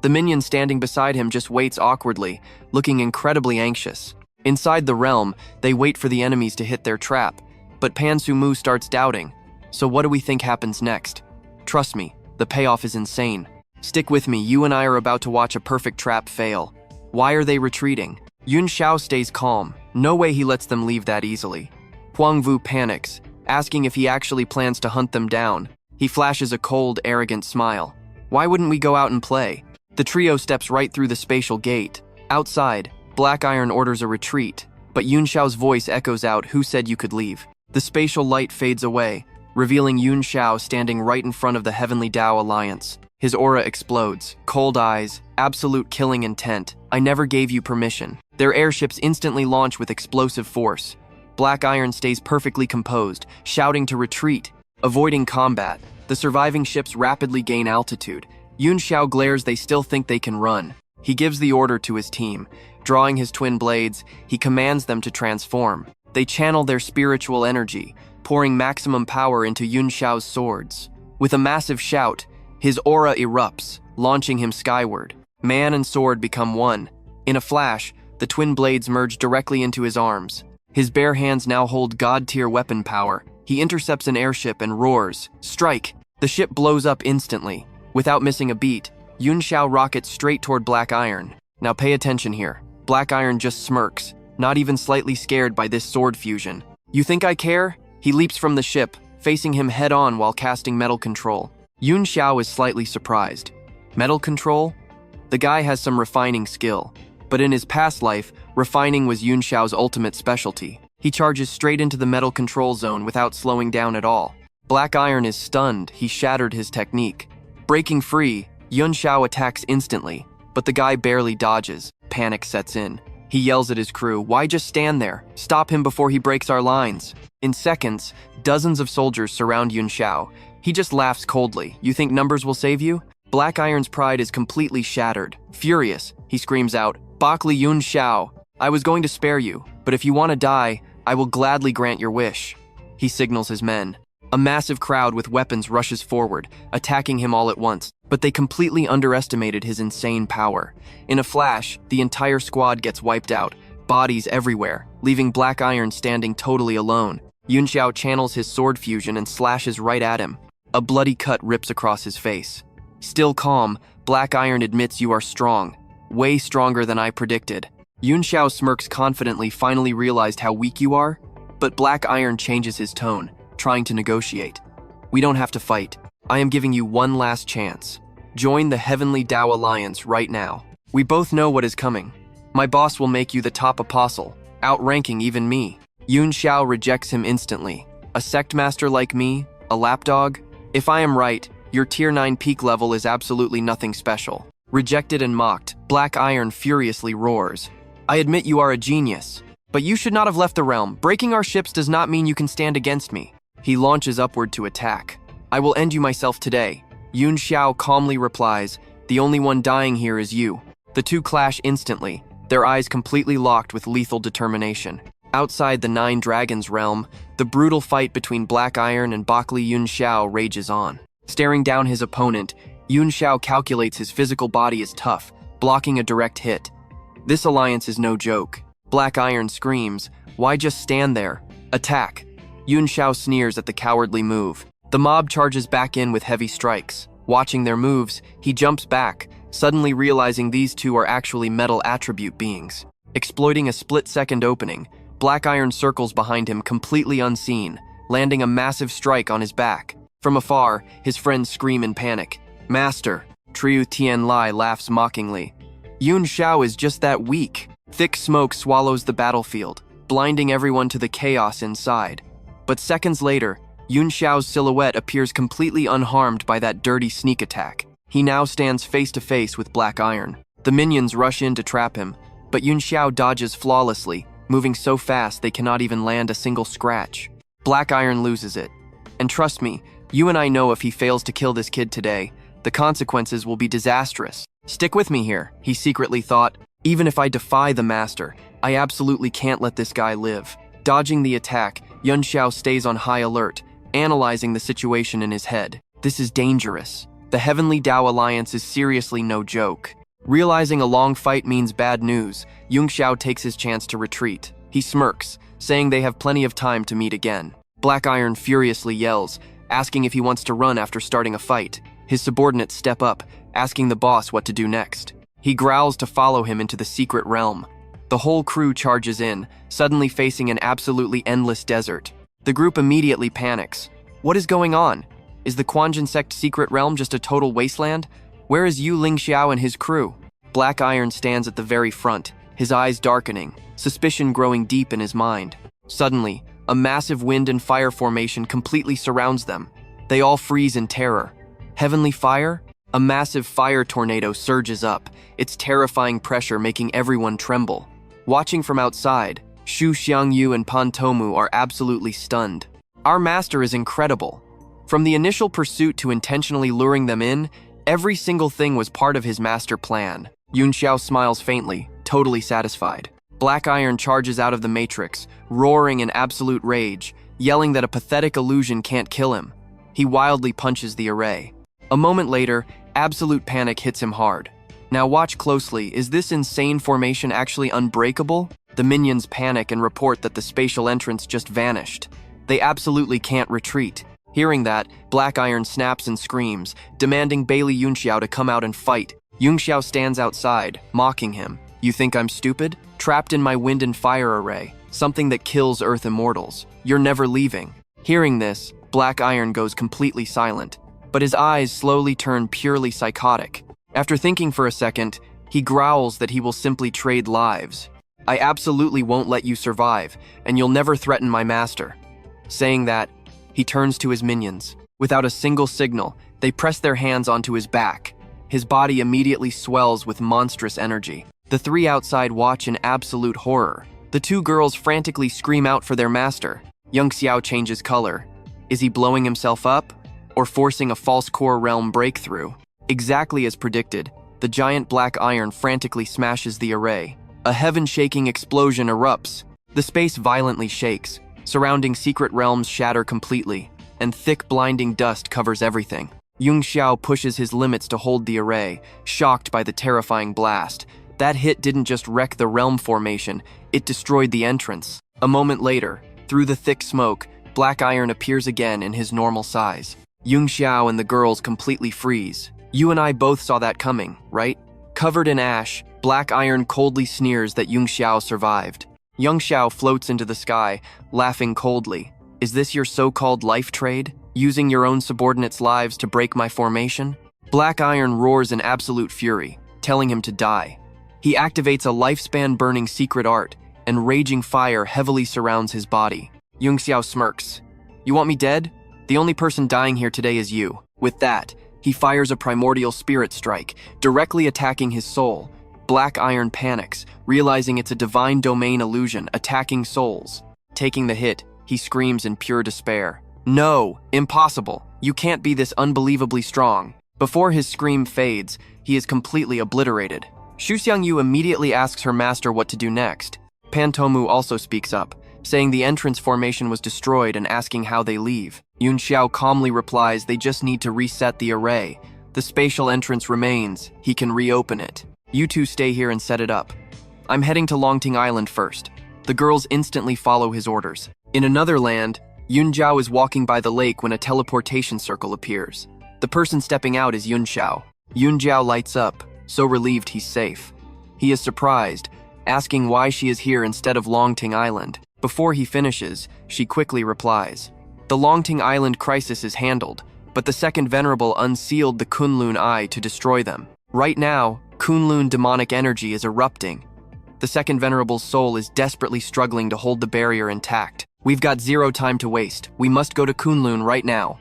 The minion standing beside him just waits awkwardly, looking incredibly anxious. Inside the realm, they wait for the enemies to hit their trap, but Pan Su Mu starts doubting. So what do we think happens next? Trust me, the payoff is insane. Stick with me, you and I are about to watch a perfect trap fail. Why are they retreating? Yunxiao stays calm. No way he lets them leave that easily. Huang Vu panics, asking if he actually plans to hunt them down. He flashes a cold, arrogant smile. "Why wouldn't we go out and play?" The trio steps right through the spatial gate. Outside, Black Iron orders a retreat, but Yunxiao's voice echoes out, "Who said you could leave?" The spatial light fades away, revealing Yunxiao standing right in front of the Heavenly Dao Alliance. His aura explodes, cold eyes, absolute killing intent. "I never gave you permission." Their airships instantly launch with explosive force. Black Iron stays perfectly composed, shouting to retreat, avoiding combat. The surviving ships rapidly gain altitude. Yunxiao glares. They still think they can run. He gives the order to his team. Drawing his twin blades, he commands them to transform. They channel their spiritual energy, pouring maximum power into Yunxiao's swords. With a massive shout, his aura erupts, launching him skyward. Man and sword become one. In a flash, the twin blades merge directly into his arms. His bare hands now hold god-tier weapon power. He intercepts an airship and roars, "Strike!" The ship blows up instantly. Without missing a beat, Yunxiao rockets straight toward Black Iron. Now pay attention here. Black Iron just smirks, not even slightly scared by this sword fusion. "You think I care?" He leaps from the ship, facing him head-on while casting metal control. Yunxiao is slightly surprised. Metal control? The guy has some refining skill, but in his past life, refining was Yunxiao's ultimate specialty. He charges straight into the metal control zone without slowing down at all. Black Iron is stunned. He shattered his technique. Breaking free, Yunxiao attacks instantly, but the guy barely dodges. Panic sets in. He yells at his crew, "Why just stand there? Stop him before he breaks our lines." In seconds, dozens of soldiers surround Yunxiao. He just laughs coldly. "You think numbers will save you?" Black Iron's pride is completely shattered. Furious, he screams out, "Baili Yunxiao, I was going to spare you, but if you want to die, I will gladly grant your wish." He signals his men. A massive crowd with weapons rushes forward, attacking him all at once, but they completely underestimated his insane power. In a flash, the entire squad gets wiped out, bodies everywhere, leaving Black Iron standing totally alone. Yunxiao channels his sword fusion and slashes right at him. A bloody cut rips across his face. Still calm, Black Iron admits, "You are strong. Way stronger than I predicted." Yunxiao smirks confidently, finally realized how weak you are, but Black Iron changes his tone, trying to negotiate. "We don't have to fight. I am giving you one last chance. Join the Heavenly Dao Alliance right now. We both know what is coming. My boss will make you the top apostle, outranking even me. Yunxiao rejects him instantly. A sect master like me? A lapdog? If I am right, your tier 9 peak level is absolutely nothing special. Rejected and mocked, Black Iron furiously roars. I admit you are a genius, but you should not have left the realm. Breaking our ships does not mean you can stand against me. He launches upward to attack. I will end you myself today. Yunxiao calmly replies, the only one dying here is you. The two clash instantly, their eyes completely locked with lethal determination. Outside the Nine Dragons realm, the brutal fight between Black Iron and Baili Yunxiao rages on. Staring down his opponent, Yunxiao calculates his physical body is tough, blocking a direct hit. This alliance is no joke. Black Iron screams, why just stand there? Attack. Yunxiao sneers at the cowardly move. The mob charges back in with heavy strikes. Watching their moves, he jumps back, suddenly realizing these two are actually metal attribute beings. Exploiting a split-second opening, Black Iron circles behind him completely unseen, landing a massive strike on his back. From afar, his friends scream in panic. Master! Triu Tianlai laughs mockingly. Yunxiao is just that weak. Thick smoke swallows the battlefield, blinding everyone to the chaos inside. But seconds later, Yunxiao's silhouette appears completely unharmed by that dirty sneak attack. He now stands face to face with Black Iron. The minions rush in to trap him, but Yunxiao dodges flawlessly, moving so fast they cannot even land a single scratch. Black Iron loses it. And trust me, you and I know if he fails to kill this kid today, the consequences will be disastrous. Stick with me here, he secretly thought. Even if I defy the master, I absolutely can't let this guy live. Dodging the attack, Yunxiao stays on high alert, analyzing the situation in his head. This is dangerous. The Heavenly Dao Alliance is seriously no joke. Realizing a long fight means bad news, Yunxiao takes his chance to retreat. He smirks, saying they have plenty of time to meet again. Black Iron furiously yells, asking if he wants to run after starting a fight. His subordinates step up, asking the boss what to do next. He growls to follow him into the secret realm. The whole crew charges in, suddenly facing an absolutely endless desert. The group immediately panics. What is going on? Is the Quanjin sect secret realm just a total wasteland? Where is Yu Lingxiao and his crew? Black Iron stands at the very front, his eyes darkening, suspicion growing deep in his mind. Suddenly, a massive wind and fire formation completely surrounds them. They all freeze in terror. Heavenly fire? A massive fire tornado surges up, its terrifying pressure making everyone tremble. Watching from outside, Xu Xiangyu and Pan Tomu are absolutely stunned. Our master is incredible. From the initial pursuit to intentionally luring them in, every single thing was part of his master plan. Yunxiao smiles faintly, totally satisfied. Black Iron charges out of the matrix, roaring in absolute rage, yelling that a pathetic illusion can't kill him. He wildly punches the array. A moment later, absolute panic hits him hard. Now watch closely, is this insane formation actually unbreakable? The minions panic and report that the spatial entrance just vanished. They absolutely can't retreat. Hearing that, Black Iron snaps and screams, demanding Baili Yunxiao to come out and fight. Yunxiao stands outside, mocking him. You think I'm stupid? Trapped in my wind and fire array, something that kills Earth immortals. You're never leaving. Hearing this, Black Iron goes completely silent, but his eyes slowly turn purely psychotic. After thinking for a second, he growls that he will simply trade lives. I absolutely won't let you survive, and you'll never threaten my master. Saying that, he turns to his minions. Without a single signal, they press their hands onto his back. His body immediately swells with monstrous energy. The three outside watch in absolute horror. The two girls frantically scream out for their master. Yunxiao changes color. Is he blowing himself up? Or forcing a false core realm breakthrough? Exactly as predicted, the giant Black Iron frantically smashes the array. A heaven-shaking explosion erupts. The space violently shakes. Surrounding secret realms shatter completely, and thick blinding dust covers everything. Yunxiao pushes his limits to hold the array, shocked by the terrifying blast. That hit didn't just wreck the realm formation, it destroyed the entrance. A moment later, through the thick smoke, Black Iron appears again in his normal size. Yunxiao and the girls completely freeze. You and I both saw that coming, right? Covered in ash, Black Iron coldly sneers that Yunxiao survived. Yunxiao floats into the sky, laughing coldly. Is this your so-called life trade? Using your own subordinates' lives to break my formation? Black Iron roars in absolute fury, telling him to die. He activates a lifespan-burning secret art, and raging fire heavily surrounds his body. Yunxiao smirks. You want me dead? The only person dying here today is you. With that, he fires a primordial spirit strike, directly attacking his soul. Black Iron panics, realizing it's a divine domain illusion attacking souls. Taking the hit, he screams in pure despair. No, impossible. You can't be this unbelievably strong. Before his scream fades, he is completely obliterated. Xu Xiangyu immediately asks her master what to do next. Pantomu also speaks up, saying the entrance formation was destroyed and asking how they leave. Yunxiao calmly replies they just need to reset the array. The spatial entrance remains. He can reopen it. You two stay here and set it up. I'm heading to Longting Island first. The girls instantly follow his orders. In another land, Yunjiao is walking by the lake when a teleportation circle appears. The person stepping out is Yunxiao. Yunjiao lights up, so relieved he's safe. He is surprised, asking why she is here instead of Longting Island. Before he finishes, she quickly replies. The Longting Island crisis is handled, but the second Venerable unsealed the Kunlun Eye to destroy them. Right now, Kunlun demonic energy is erupting. The second Venerable's soul is desperately struggling to hold the barrier intact. We've got zero time to waste. We must go to Kunlun right now.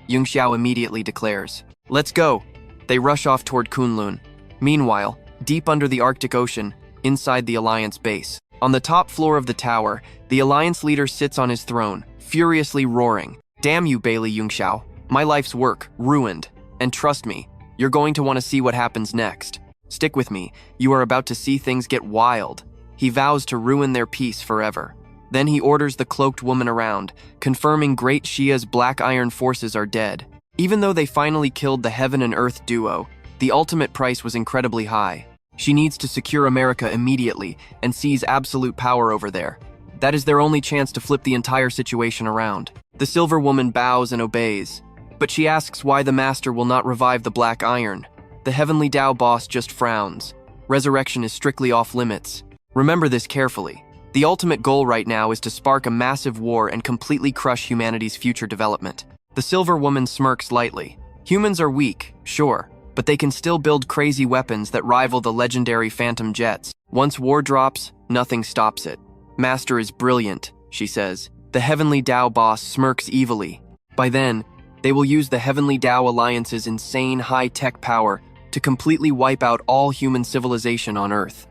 Yunxiao immediately declares. Let's go. They rush off toward Kunlun. Meanwhile, deep under the Arctic Ocean, inside the Alliance base. On the top floor of the tower, the Alliance leader sits on his throne, furiously roaring. Damn you, Baili Yunxiao. My life's work, ruined. And trust me, you're going to want to see what happens next. Stick with me, you are about to see things get wild. He vows to ruin their peace forever. Then he orders the cloaked woman around, confirming Great Shia's Black Iron forces are dead. Even though they finally killed the Heaven and Earth duo, the ultimate price was incredibly high. She needs to secure America immediately and seize absolute power over there. That is their only chance to flip the entire situation around. The Silver Woman bows and obeys, but she asks why the Master will not revive the Black Iron. The Heavenly Tao boss just frowns. Resurrection is strictly off limits. Remember this carefully. The ultimate goal right now is to spark a massive war and completely crush humanity's future development. The Silver Woman smirks lightly. Humans are weak, sure, but they can still build crazy weapons that rival the legendary Phantom jets. Once war drops, nothing stops it. Master is brilliant, she says. The Heavenly Tao boss smirks evilly. By then, they will use the Heavenly Tao Alliance's insane high-tech power to completely wipe out all human civilization on Earth.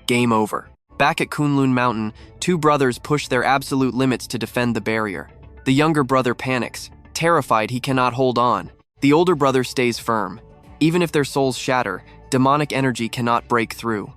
Game over. Back at Kunlun Mountain, two brothers push their absolute limits to defend the barrier. The younger brother panics, terrified he cannot hold on. The older brother stays firm. Even if their souls shatter, demonic energy cannot break through.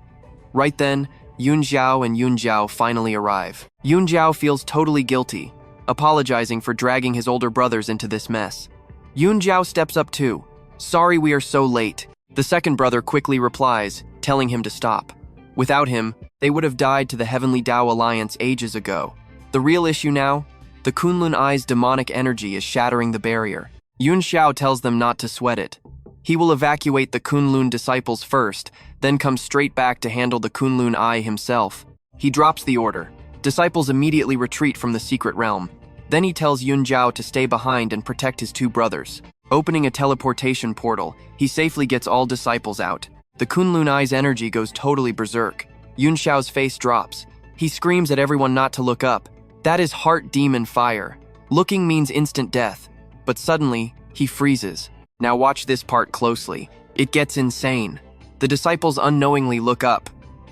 Right then, Yunjiao and Yunjiao finally arrive. Yunjiao feels totally guilty, apologizing for dragging his older brothers into this mess. Yunjiao steps up too. Sorry we are so late. The second brother quickly replies, telling him to stop. Without him, they would have died to the Heavenly Tao Alliance ages ago. The real issue now? The Kunlun Eye's demonic energy is shattering the barrier. Yunxiao tells them not to sweat it. He will evacuate the Kunlun disciples first, then come straight back to handle the Kunlun Eye himself. He drops the order. Disciples immediately retreat from the secret realm. Then he tells Yunjiao to stay behind and protect his two brothers. Opening a teleportation portal, he safely gets all disciples out. The Kunlun Eye's energy goes totally berserk. Yunxiao's face drops. He screams at everyone not to look up. That is heart demon fire. Looking means instant death. But suddenly, he freezes. Now watch this part closely. It gets insane. The disciples unknowingly look up.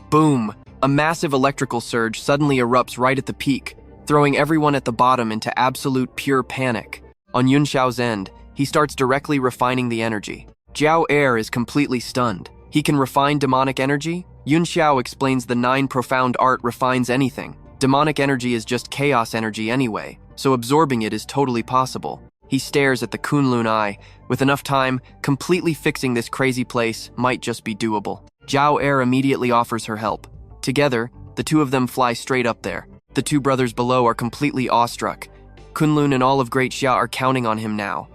Boom! A massive electrical surge suddenly erupts right at the peak, throwing everyone at the bottom into absolute pure panic. On Yunxiao's end, he starts directly refining the energy. Jiao Air is completely stunned. He can refine demonic energy? Yunxiao explains the 9 profound art refines anything. Demonic energy is just chaos energy anyway, so absorbing it is totally possible. He stares at the Kunlun Eye. With enough time, completely fixing this crazy place might just be doable. Jiao Air immediately offers her help. Together, the two of them fly straight up there. The two brothers below are completely awestruck. Kunlun and all of Great Xia are counting on him now.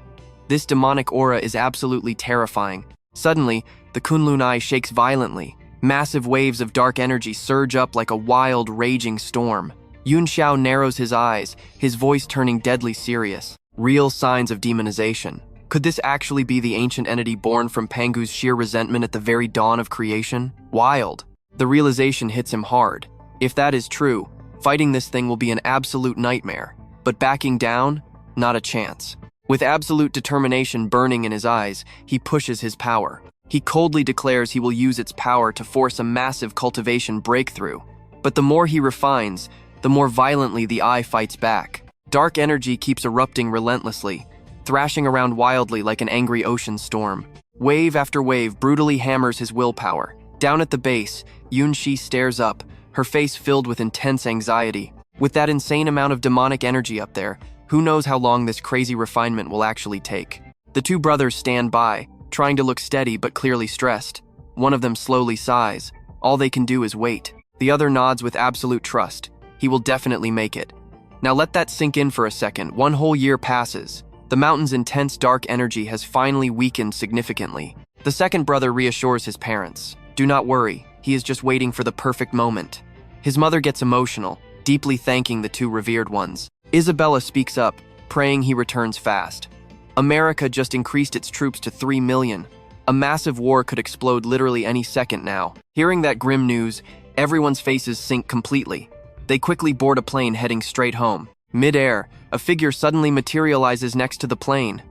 This demonic aura is absolutely terrifying. Suddenly, the Kunlun Eye shakes violently. Massive waves of dark energy surge up like a wild, raging storm. Yunxiao narrows his eyes, his voice turning deadly serious. Real signs of demonization. Could this actually be the ancient entity born from Pangu's sheer resentment at the very dawn of creation? Wild. The realization hits him hard. If that is true, fighting this thing will be an absolute nightmare. But backing down? Not a chance. With absolute determination burning in his eyes, he pushes his power. He coldly declares he will use its power to force a massive cultivation breakthrough. But the more he refines, the more violently the eye fights back. Dark energy keeps erupting relentlessly, thrashing around wildly like an angry ocean storm. Wave after wave brutally hammers his willpower. Down at the base, Yunxi stares up, her face filled with intense anxiety. With that insane amount of demonic energy up there, who knows how long this crazy refinement will actually take. The two brothers stand by, trying to look steady but clearly stressed. One of them slowly sighs. All they can do is wait. The other nods with absolute trust. He will definitely make it. Now let that sink in for a second. 1 whole year passes. The mountain's intense dark energy has finally weakened significantly. The second brother reassures his parents. Do not worry, he is just waiting for the perfect moment. His mother gets emotional, deeply thanking the two revered ones. Isabella speaks up, praying he returns fast. America just increased its troops to 3 million. A massive war could explode literally any second now. Hearing that grim news, everyone's faces sink completely. They quickly board a plane heading straight home. Mid-air, a figure suddenly materializes next to the plane.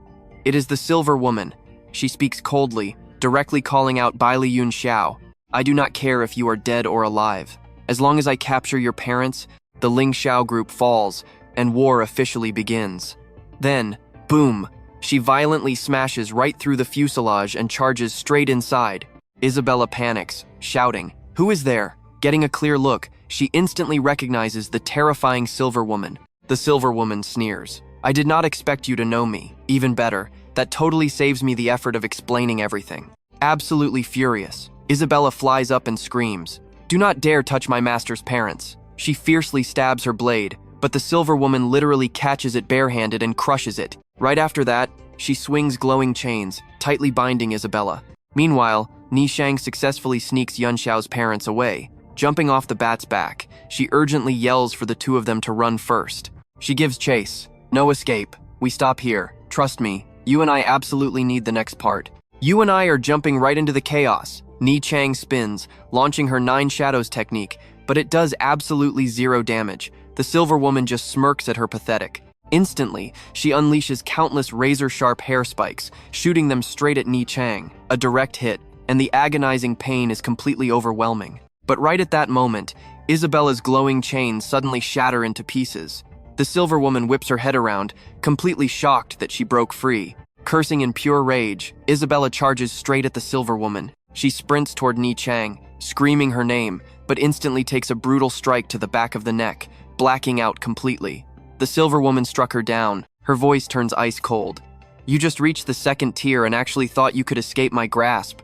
It is the Silver Woman. She speaks coldly, directly calling out Baili Yunxiao. I do not care if you are dead or alive. As long as I capture your parents, the Ling Xiao group falls, and war officially begins. Then, boom, she violently smashes right through the fuselage and charges straight inside. Isabella panics, shouting, "Who is there?" Getting a clear look, she instantly recognizes the terrifying Silver Woman. The Silver Woman sneers. I did not expect you to know me. Even better, that totally saves me the effort of explaining everything. Absolutely furious, Isabella flies up and screams, do not dare touch my master's parents. She fiercely stabs her blade, but the Silver Woman literally catches it barehanded and crushes it. Right after that, she swings glowing chains, tightly binding Isabella. Meanwhile, Ni Shang successfully sneaks Yunxiao's parents away. Jumping off the bat's back, she urgently yells for the two of them to run first. She gives chase. No escape. We stop here. Trust me, you and I absolutely need the next part. You and I are jumping right into the chaos. Ni Chang spins, launching her 9 shadows technique, but it does absolutely 0 damage. The Silver Woman just smirks at her pathetic. Instantly, she unleashes countless razor-sharp hair spikes, shooting them straight at Ni Chang. A direct hit, and the agonizing pain is completely overwhelming. But right at that moment, Isabella's glowing chains suddenly shatter into pieces. The Silver Woman whips her head around, completely shocked that she broke free. Cursing in pure rage, Isabella charges straight at the Silver Woman. She sprints toward Ni Chang, screaming her name, but instantly takes a brutal strike to the back of the neck, blacking out completely. The Silver Woman struck her down. Her voice turns ice cold. You just reached the 2nd tier and actually thought you could escape my grasp.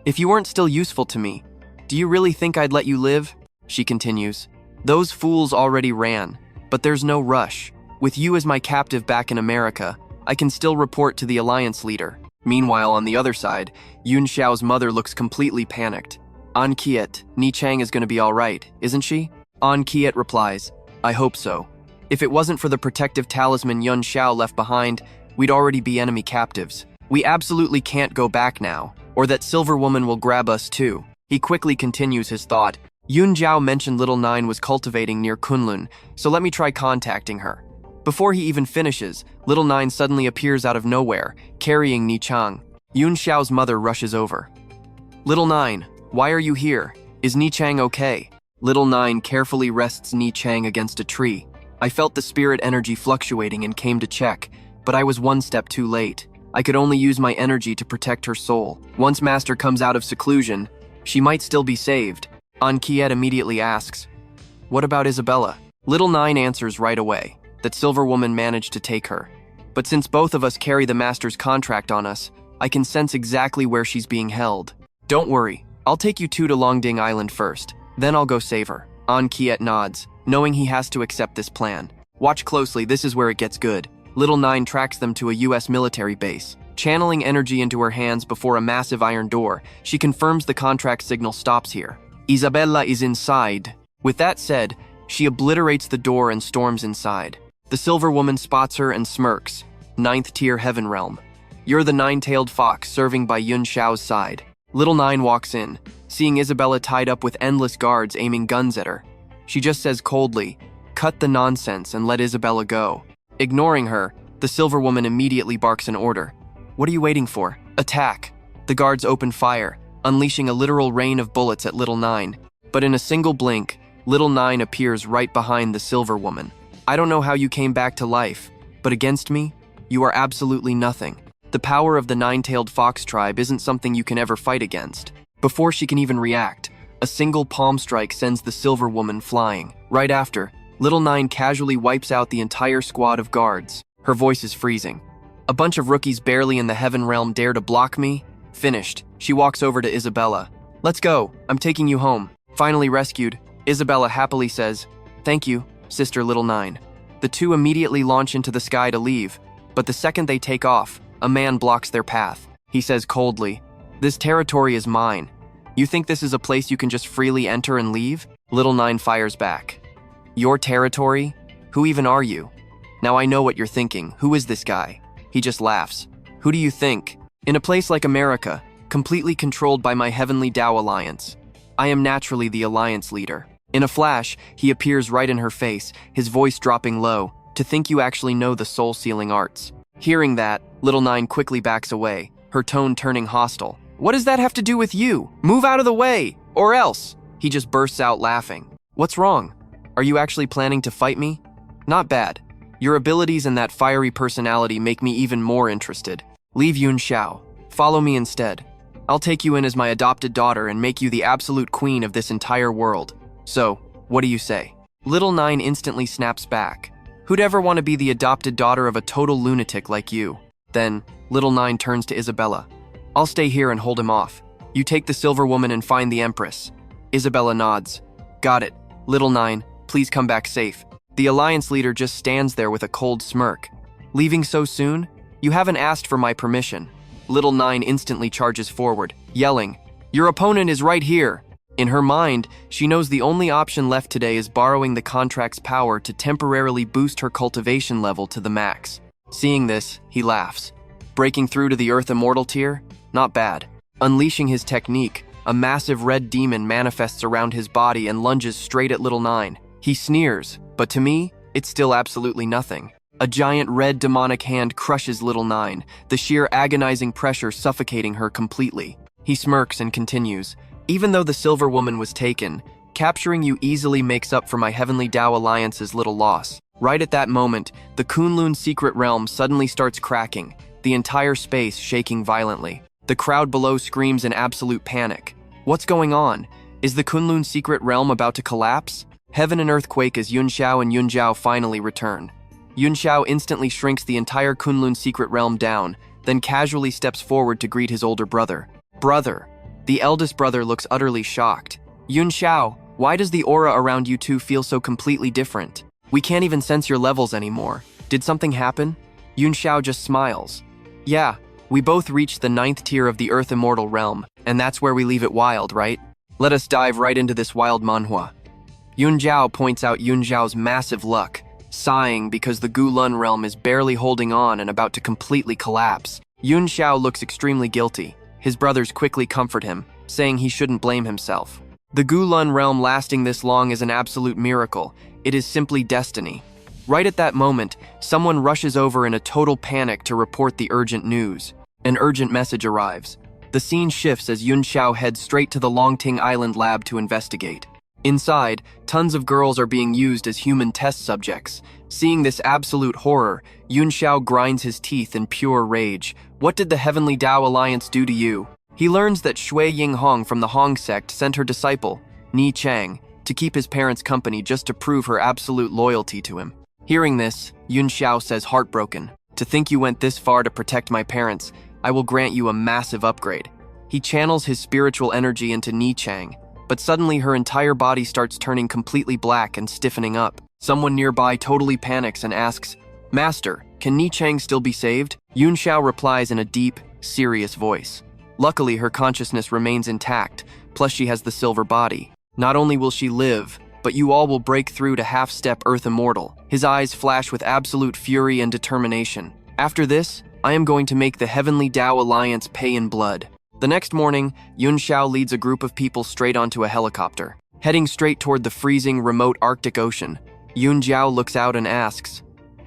If you weren't still useful to me, do you really think I'd let you live? She continues. Those fools already ran, but there's no rush. With you as my captive back in America, I can still report to the Alliance leader. Meanwhile, on the other side, Yunxiao's mother looks completely panicked. An Kiet, Ni Chang is going to be all right, isn't she? An Kiet replies, I hope so. If it wasn't for the protective talisman Yunxiao left behind, we'd already be enemy captives. We absolutely can't go back now, or that Silver Woman will grab us too. He quickly continues his thought. Yun Jiao mentioned Little Nine was cultivating near Kunlun, so let me try contacting her. Before he even finishes, Little Nine suddenly appears out of nowhere, carrying Ni Chang. Yun Xiao's mother rushes over. Little Nine, why are you here? Is Ni Chang okay? Little Nine carefully rests Ni Chang against a tree. I felt the spirit energy fluctuating and came to check, but I was one step too late. I could only use my energy to protect her soul. Once Master comes out of seclusion, she might still be saved. An Kiet immediately asks, what about Isabella? Little Nine answers right away, that Silver Woman managed to take her. But since both of us carry the Master's contract on us, I can sense exactly where she's being held. Don't worry, I'll take you two to Longding Island first, then I'll go save her. An Kiet nods, knowing he has to accept this plan. Watch closely, this is where it gets good. Little Nine tracks them to a US military base. Channeling energy into her hands before a massive iron door, she confirms the contract signal stops here. Isabella is inside. With that said, she obliterates the door and storms inside. The Silver Woman spots her and smirks. 9th tier Heaven Realm. You're the 9-tailed fox serving by Yun Xiao's side. Little Nine walks in, seeing Isabella tied up with endless guards aiming guns at her. She just says coldly, "Cut the nonsense and let Isabella go." Ignoring her, the Silver Woman immediately barks an order. "What are you waiting for? Attack!" The guards open fire, unleashing a literal rain of bullets at Little Nine. But in a single blink, Little Nine appears right behind the Silver Woman. "I don't know how you came back to life, but against me, you are absolutely nothing. The power of the nine-tailed fox tribe isn't something you can ever fight against." Before she can even react, a single palm strike sends the Silver Woman flying. Right after, Little Nine casually wipes out the entire squad of guards. Her voice is freezing. "A bunch of rookies barely in the Heaven Realm dare to block me?" Finished, she walks over to Isabella. "Let's go, I'm taking you home." Finally rescued, Isabella happily says, "Thank you, Sister Little Nine." The two immediately launch into the sky to leave, but the second they take off, a man blocks their path. He says coldly, "This territory is mine. You think this is a place you can just freely enter and leave?" Little Nine fires back. "Your territory? Who even are you?" "Now I know what you're thinking. Who is this guy?" He just laughs. "Who do you think? In a place like America, completely controlled by my Heavenly Tao Alliance, I am naturally the Alliance leader." In a flash, he appears right in her face, his voice dropping low. "To think you actually know the soul-sealing arts." Hearing that, Little Nine quickly backs away, her tone turning hostile. "What does that have to do with you? Move out of the way, or else!" He just bursts out laughing. "What's wrong? Are you actually planning to fight me? Not bad. Your abilities and that fiery personality make me even more interested. Leave Yunxiao. Follow me instead. I'll take you in as my adopted daughter and make you the absolute queen of this entire world. So, what do you say?" Little Nine instantly snaps back. "Who'd ever want to be the adopted daughter of a total lunatic like you?" Then, Little Nine turns to Isabella. "I'll stay here and hold him off. You take the Silver Woman and find the Empress." Isabella nods. "Got it. Little Nine, please come back safe." The Alliance leader just stands there with a cold smirk. "Leaving so soon? You haven't asked for my permission." Little Nine instantly charges forward, yelling, "Your opponent is right here!" In her mind, she knows the only option left today is borrowing the contract's power to temporarily boost her cultivation level to the max. Seeing this, he laughs. Breaking through to the Earth Immortal tier? Not bad. Unleashing his technique, a massive red demon manifests around his body and lunges straight at Little Nine. He sneers, but to me, it's still absolutely nothing. A giant red demonic hand crushes Little Nine, the sheer agonizing pressure suffocating her completely. He smirks and continues, "Even though the Silver Woman was taken, capturing you easily makes up for my Heavenly Tao Alliance's little loss." Right at that moment, the Kunlun secret realm suddenly starts cracking, the entire space shaking violently. The crowd below screams in absolute panic. What's going on? Is the Kunlun secret realm about to collapse? Heaven and earth quake as Yunxiao and Yunjiao finally return. Yunxiao instantly shrinks the entire Kunlun secret realm down, then casually steps forward to greet his older brother. "Brother." The eldest brother looks utterly shocked. "Yunxiao, why does the aura around you two feel so completely different? We can't even sense your levels anymore. Did something happen?" Yunxiao just smiles. "Yeah, we both reached the 9th tier of the Earth Immortal realm, and that's where we leave it wild, right? Let us dive right into this wild manhwa." Yunjiao points out Yunjiao's massive luck, sighing because the Gulun realm is barely holding on and about to completely collapse. Yunxiao looks extremely guilty. His brothers quickly comfort him, saying he shouldn't blame himself. The Gulun realm lasting this long is an absolute miracle. It is simply destiny. Right at that moment, someone rushes over in a total panic to report the urgent news. An urgent message arrives. The scene shifts as Yunxiao heads straight to the Longting Island lab to investigate. Inside, tons of girls are being used as human test subjects. Seeing this absolute horror, Yunxiao grinds his teeth in pure rage. What did the Heavenly Tao Alliance do to you? He learns that Shui Yinghong from the Hong sect sent her disciple, Ni Chang, to keep his parents company just to prove her absolute loyalty to him. Hearing this, Yunxiao says heartbroken, "To think you went this far to protect my parents, I will grant you a massive upgrade." He channels his spiritual energy into Ni Chang, but suddenly her entire body starts turning completely black and stiffening up. Someone nearby totally panics and asks, "Master, can Ni Chang still be saved?" Yunxiao replies in a deep, serious voice. Luckily, her consciousness remains intact, plus she has the silver body. "Not only will she live, but you all will break through to half-step Earth Immortal." His eyes flash with absolute fury and determination. "After this, I am going to make the Heavenly Tao Alliance pay in blood." The next morning, Yunxiao leads a group of people straight onto a helicopter. Heading straight toward the freezing, remote Arctic Ocean, Yunxiao looks out and asks,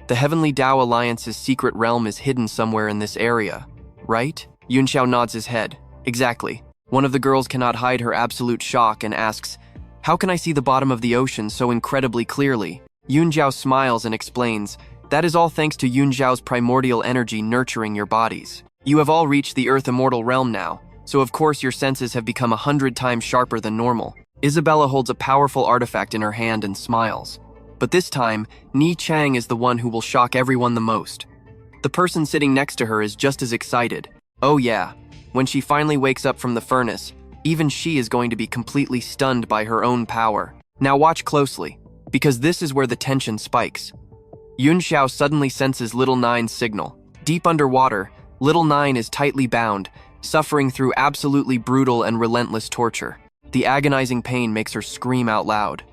"The Heavenly Tao Alliance's secret realm is hidden somewhere in this area, right?" Yunxiao nods his head. Exactly. One of the girls cannot hide her absolute shock and asks, "How can I see the bottom of the ocean so incredibly clearly?" Yunxiao smiles and explains, "That is all thanks to Yunxiao's primordial energy nurturing your bodies. You have all reached the Earth Immortal realm now, so of course your senses have become 100 times sharper than normal." Isabella holds a powerful artifact in her hand and smiles. But this time, Ni Chang is the one who will shock everyone the most. The person sitting next to her is just as excited. Oh yeah, when she finally wakes up from the furnace, even she is going to be completely stunned by her own power. Now watch closely, because this is where the tension spikes. Yunxiao suddenly senses Little Nine's signal. Deep underwater, Little Nine is tightly bound, suffering through absolutely brutal and relentless torture. The agonizing pain makes her scream out loud.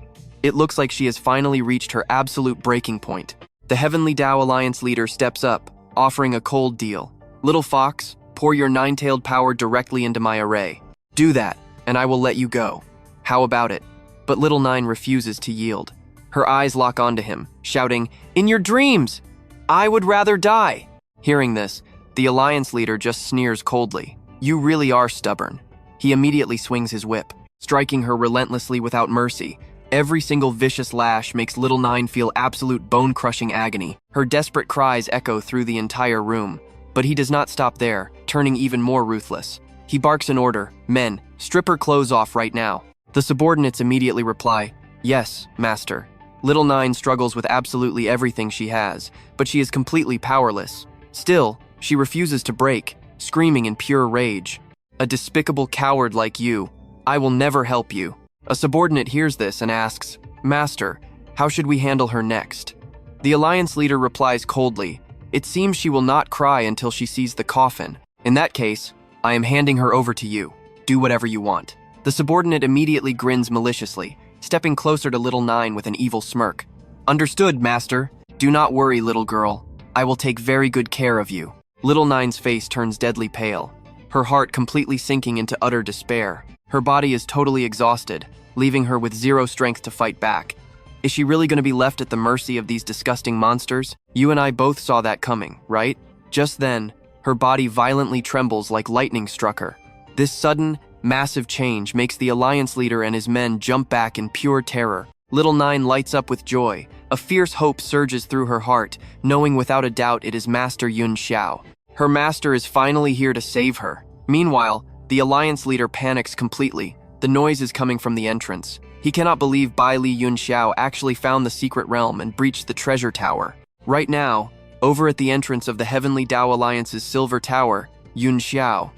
It looks like she has finally reached her absolute breaking point. The Heavenly Tao Alliance leader steps up, offering a cold deal. "Little fox, pour your nine-tailed power directly into my array. Do that, and I will let you go. How about it?" But Little Nine refuses to yield. Her eyes lock onto him, shouting, "In your dreams! I would rather die!" Hearing this, the Alliance leader just sneers coldly. "You really are stubborn." He immediately swings his whip, striking her relentlessly without mercy. Every single vicious lash makes Little Nine feel absolute bone-crushing agony. Her desperate cries echo through the entire room. But he does not stop there, turning even more ruthless. He barks an order, "Men, strip her clothes off right now." The subordinates immediately reply, "Yes, master." Little Nine struggles with absolutely everything she has, but she is completely powerless. Still, she refuses to break, screaming in pure rage. "A despicable coward like you. I will never help you." A subordinate hears this and asks, "Master, how should we handle her next?" The Alliance leader replies coldly, "It seems she will not cry until she sees the coffin. In that case, I am handing her over to you. Do whatever you want." The subordinate immediately grins maliciously, stepping closer to Little Nine with an evil smirk. "Understood, master. Do not worry, little girl. I will take very good care of you." Little Nine's face turns deadly pale, her heart completely sinking into utter despair. Her body is totally exhausted, leaving her with zero strength to fight back. Is she really going to be left at the mercy of these disgusting monsters? You and I both saw that coming, right? Just then, her body violently trembles like lightning struck her. This sudden, massive change makes the Alliance leader and his men jump back in pure terror. Little Nine lights up with joy. A fierce hope surges through her heart, knowing without a doubt it is Master Yunxiao. Her master is finally here to save her. Meanwhile, the Alliance leader panics completely. The noise is coming from the entrance. He cannot believe Baili Yunxiao actually found the secret realm and breached the treasure tower. Right now, over at the entrance of the Heavenly Tao Alliance's silver tower, Yunxiao,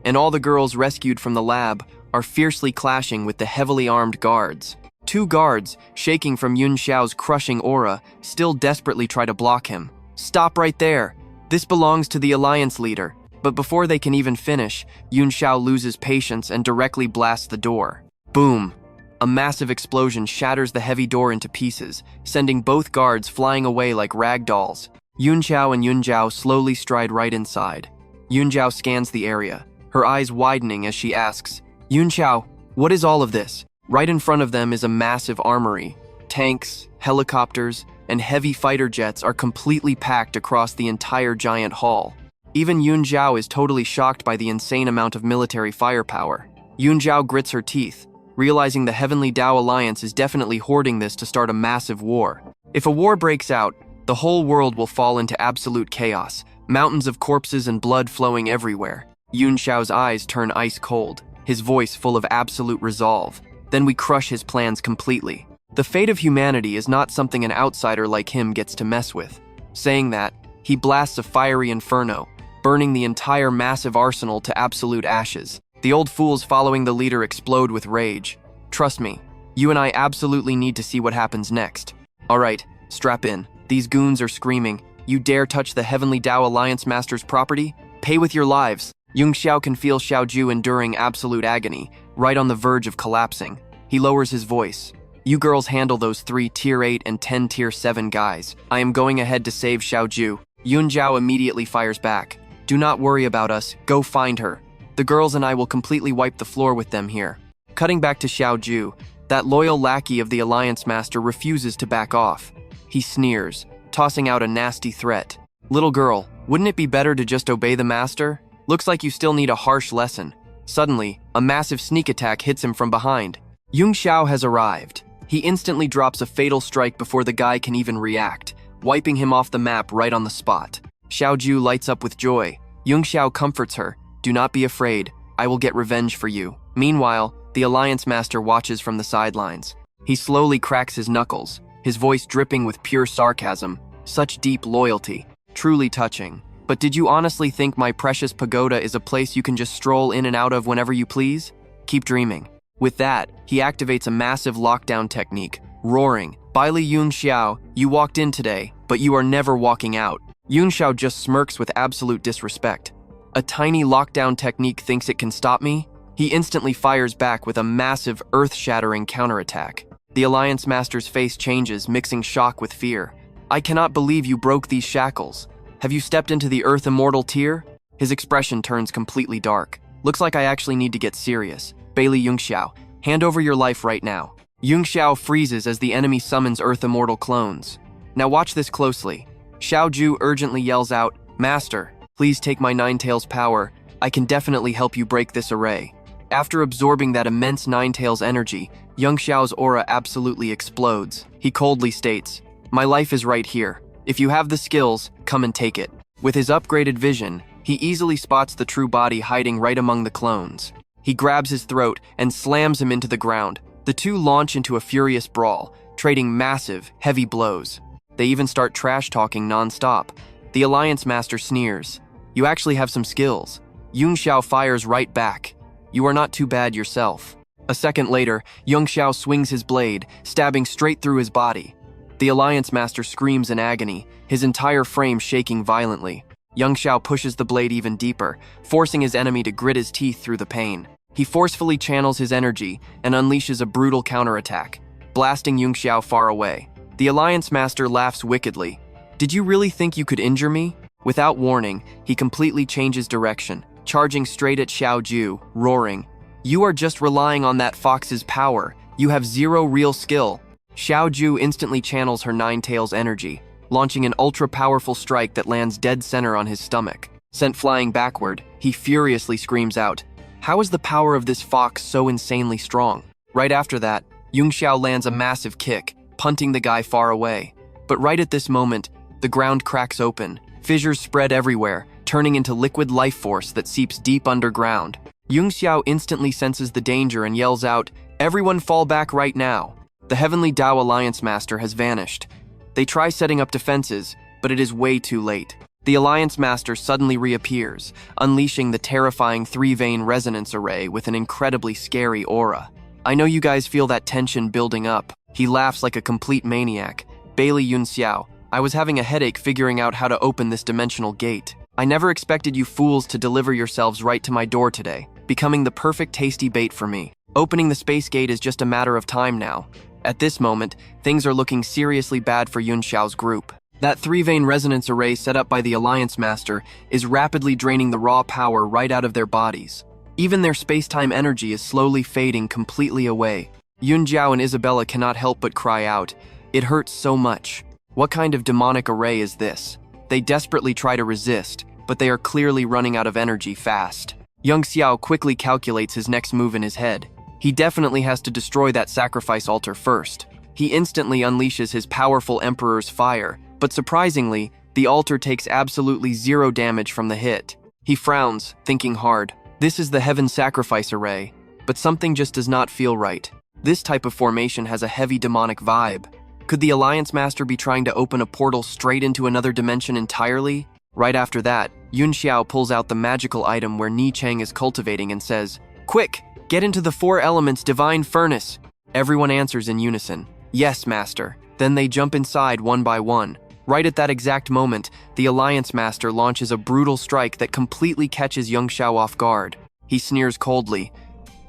and all the girls rescued from the lab are fiercely clashing with the heavily armed guards. Two guards, shaking from Yunxiao's crushing aura, still desperately try to block him. "Stop right there. This belongs to the Alliance leader." But before they can even finish, Yunxiao loses patience and directly blasts the door. Boom! A massive explosion shatters the heavy door into pieces, sending both guards flying away like rag dolls. Yunxiao and Yunjiao slowly stride right inside. Yunjiao scans the area, her eyes widening as she asks, "Yunxiao, what is all of this?" Right in front of them is a massive armory. Tanks, helicopters, and heavy fighter jets are completely packed across the entire giant hall. Even Yunjiao is totally shocked by the insane amount of military firepower. Yunjiao grits her teeth, realizing the Heavenly Tao Alliance is definitely hoarding this to start a massive war. If a war breaks out, the whole world will fall into absolute chaos, mountains of corpses and blood flowing everywhere. Yunxiao's eyes turn ice cold, his voice full of absolute resolve. Then we crush his plans completely. The fate of humanity is not something an outsider like him gets to mess with. Saying that, he blasts a fiery inferno, burning the entire massive arsenal to absolute ashes. The old fools following the leader explode with rage. Trust me, you and I absolutely need to see what happens next. Alright, strap in. These goons are screaming, "You dare touch the Heavenly Tao Alliance Master's property? Pay with your lives." Yunxiao can feel Xiaoju enduring absolute agony, right on the verge of collapsing. He lowers his voice. "You girls handle those 3 Tier 8 and 10 Tier 7 guys. I am going ahead to save Xiaoju." Yunjiao immediately fires back. "Do not worry about us. Go find her. The girls and I will completely wipe the floor with them here. Cutting back to Xiao Ju, that loyal lackey of the Alliance Master refuses to back off. He sneers, tossing out a nasty threat. Little girl, wouldn't it be better to just obey the master? Looks like you still need a harsh lesson. Suddenly, a massive sneak attack hits him from behind. Yunxiao has arrived. He instantly drops a fatal strike before the guy can even react, wiping him off the map right on the spot. Xiao Ju lights up with joy. Yunxiao comforts her. Do not be afraid. I will get revenge for you. Meanwhile, the Alliance Master watches from the sidelines. He slowly cracks his knuckles, his voice dripping with pure sarcasm. Such deep loyalty. Truly touching. But did you honestly think my precious pagoda is a place you can just stroll in and out of whenever you please? Keep dreaming. With that, he activates a massive lockdown technique, roaring, Baili Yunxiao, you walked in today, but you are never walking out. Yunxiao just smirks with absolute disrespect. A tiny lockdown technique thinks it can stop me? He instantly fires back with a massive, earth-shattering counterattack. The Alliance Master's face changes, mixing shock with fear. I cannot believe you broke these shackles. Have you stepped into the Earth Immortal tier? His expression turns completely dark. Looks like I actually need to get serious. Baili Yunxiao, hand over your life right now. Yunxiao freezes as the enemy summons Earth Immortal clones. Now watch this closely. Xiao Ju urgently yells out, Master, please take my Nine Tails power. I can definitely help you break this array. After absorbing that immense Nine Tails energy, Yunxiao's aura absolutely explodes. He coldly states, my life is right here. If you have the skills, come and take it. With his upgraded vision, he easily spots the true body hiding right among the clones. He grabs his throat and slams him into the ground. The two launch into a furious brawl, trading massive, heavy blows. They even start trash-talking non-stop. The Alliance Master sneers. You actually have some skills. Yunxiao fires right back. You are not too bad yourself. A second later, Yunxiao swings his blade, stabbing straight through his body. The Alliance Master screams in agony, his entire frame shaking violently. Yunxiao pushes the blade even deeper, forcing his enemy to grit his teeth through the pain. He forcefully channels his energy and unleashes a brutal counterattack, blasting Yunxiao far away. The Alliance Master laughs wickedly. Did you really think you could injure me? Without warning, he completely changes direction, charging straight at Xiao Ju, roaring, You are just relying on that fox's power. You have zero real skill. Xiao Ju instantly channels her Nine Tails energy, launching an ultra-powerful strike that lands dead center on his stomach. Sent flying backward, he furiously screams out, How is the power of this fox so insanely strong? Right after that, Yunxiao lands a massive kick, punting the guy far away. But right at this moment, the ground cracks open. Fissures spread everywhere, turning into liquid life force that seeps deep underground. Yunxiao instantly senses the danger and yells out, Everyone fall back right now. The Heavenly Tao Alliance Master has vanished. They try setting up defenses, but it is way too late. The Alliance Master suddenly reappears, unleashing the terrifying three-vein resonance array with an incredibly scary aura. I know you guys feel that tension building up. He laughs like a complete maniac. Baili Yunxiao, I was having a headache figuring out how to open this dimensional gate. I never expected you fools to deliver yourselves right to my door today, becoming the perfect tasty bait for me. Opening the space gate is just a matter of time now. At this moment, things are looking seriously bad for Yunxiao's group. That three-vein resonance array set up by the Alliance Master is rapidly draining the raw power right out of their bodies. Even their space-time energy is slowly fading completely away. Yunjiao and Isabella cannot help but cry out, It hurts so much. What kind of demonic array is this? They desperately try to resist, but they are clearly running out of energy fast. Yunxiao quickly calculates his next move in his head. He definitely has to destroy that sacrifice altar first. He instantly unleashes his powerful Emperor's fire, but surprisingly, the altar takes absolutely zero damage from the hit. He frowns, thinking hard. This is the Heaven Sacrifice Array, but something just does not feel right. This type of formation has a heavy demonic vibe. Could the Alliance Master be trying to open a portal straight into another dimension entirely? Right after that, Yunxiao pulls out the magical item where Ni Cheng is cultivating and says, Quick, get into the Four Elements Divine Furnace. Everyone answers in unison, Yes, Master. Then they jump inside one by one. Right at that exact moment, the Alliance Master launches a brutal strike that completely catches Yunxiao off guard. He sneers coldly.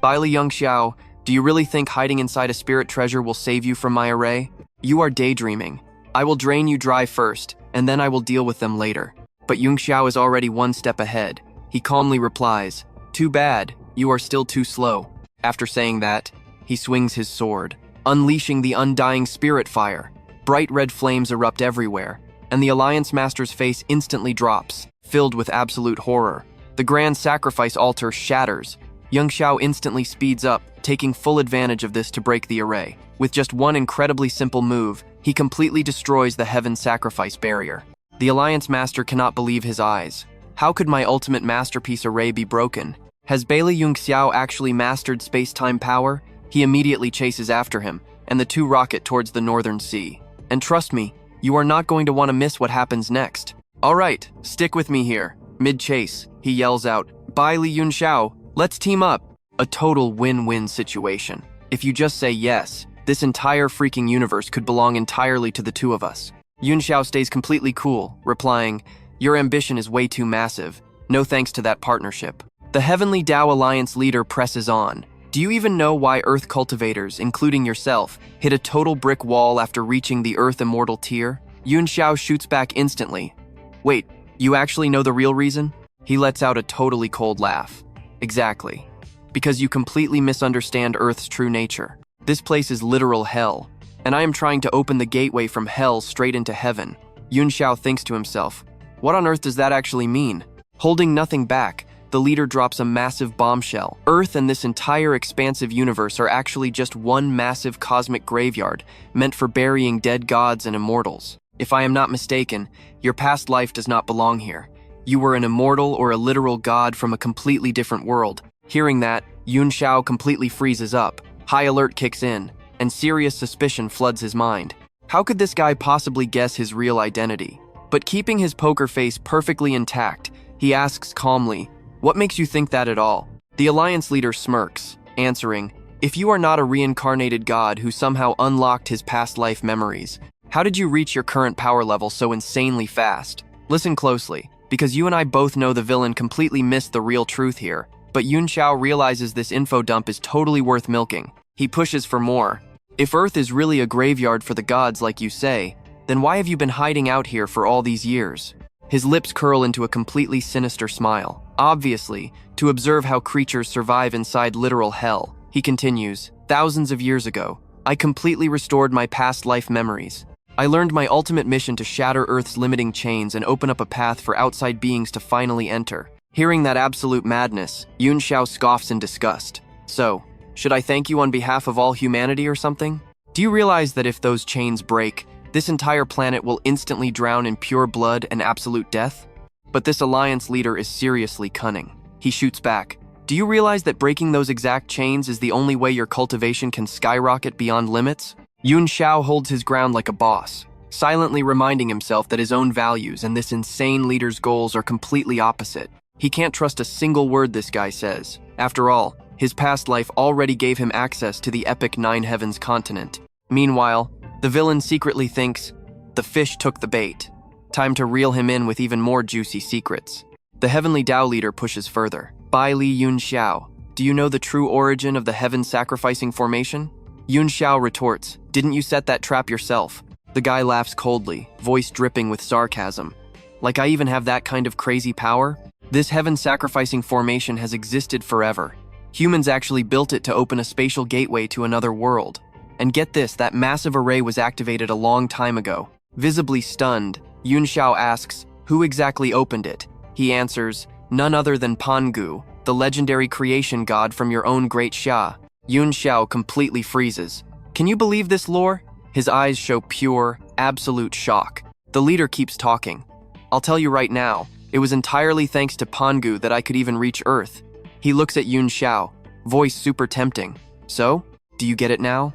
Baili Yunxiao, do you really think hiding inside a spirit treasure will save you from my array? You are daydreaming. I will drain you dry first, and then I will deal with them later. But Yunxiao is already one step ahead. He calmly replies, Too bad, you are still too slow. After saying that, he swings his sword, unleashing the undying spirit fire. Bright red flames erupt everywhere, and the Alliance Master's face instantly drops, filled with absolute horror. The grand sacrifice altar shatters. Yunxiao instantly speeds up, taking full advantage of this to break the array. With just one incredibly simple move, he completely destroys the heaven sacrifice barrier. The Alliance Master cannot believe his eyes. How could my ultimate masterpiece array be broken? Has Baili Yunxiao actually mastered space-time power? He immediately chases after him, and the two rocket towards the northern sea. And trust me, you are not going to want to miss what happens next. All right, stick with me here. Mid-chase, he yells out, Baili Yunxiao, let's team up. A total win-win situation. If you just say yes, this entire freaking universe could belong entirely to the two of us. Yunxiao stays completely cool, replying, your ambition is way too massive. No thanks to that partnership. The Heavenly Tao Alliance leader presses on. Do you even know why Earth cultivators, including yourself, hit a total brick wall after reaching the Earth Immortal tier? Yunxiao shoots back instantly. Wait, you actually know the real reason? He lets out a totally cold laugh. Exactly. Because you completely misunderstand Earth's true nature. This place is literal hell, and I am trying to open the gateway from hell straight into heaven. Yunxiao thinks to himself, what on earth does that actually mean? Holding nothing back, the leader drops a massive bombshell. Earth and this entire expansive universe are actually just one massive cosmic graveyard, meant for burying dead gods and immortals. If I am not mistaken, your past life does not belong here. You were an immortal or a literal god from a completely different world. Hearing that, Yunxiao completely freezes up. High alert kicks in, and serious suspicion floods his mind. How could this guy possibly guess his real identity? But keeping his poker face perfectly intact, he asks calmly, what makes you think that at all? The Alliance leader smirks, answering, if you are not a reincarnated god who somehow unlocked his past life memories, how did you reach your current power level so insanely fast? Listen closely, because you and I both know the villain completely missed the real truth here, but Yunxiao realizes this info dump is totally worth milking. He pushes for more. If Earth is really a graveyard for the gods like you say, then why have you been hiding out here for all these years? His lips curl into a completely sinister smile. Obviously, to observe how creatures survive inside literal hell, he continues, thousands of years ago, I completely restored my past life memories. I learned my ultimate mission to shatter Earth's limiting chains and open up a path for outside beings to finally enter. Hearing that absolute madness, Yunxiao scoffs in disgust. So, should I thank you on behalf of all humanity or something? Do you realize that if those chains break, this entire planet will instantly drown in pure blood and absolute death? But this Alliance leader is seriously cunning. He shoots back. Do you realize that breaking those exact chains is the only way your cultivation can skyrocket beyond limits? Yunxiao holds his ground like a boss, silently reminding himself that his own values and this insane leader's goals are completely opposite. He can't trust a single word this guy says. After all, his past life already gave him access to the epic Nine Heavens continent. Meanwhile, the villain secretly thinks, the fish took the bait. Time to reel him in with even more juicy secrets. The Heavenly Tao leader pushes further. Baili Yunxiao, do you know the true origin of the heaven sacrificing formation? Yunxiao retorts, didn't you set that trap yourself? The guy laughs coldly, voice dripping with sarcasm. Like I even have that kind of crazy power? This heaven sacrificing formation has existed forever. Humans actually built it to open a spatial gateway to another world. And get this, that massive array was activated a long time ago. Visibly stunned, Yunxiao asks, who exactly opened it? He answers, none other than Pangu, the legendary creation god from your own great Xia. Yunxiao completely freezes. Can you believe this lore? His eyes show pure, absolute shock. The leader keeps talking. I'll tell you right now, it was entirely thanks to Pangu that I could even reach Earth. He looks at Yunxiao, voice super tempting. So, do you get it now?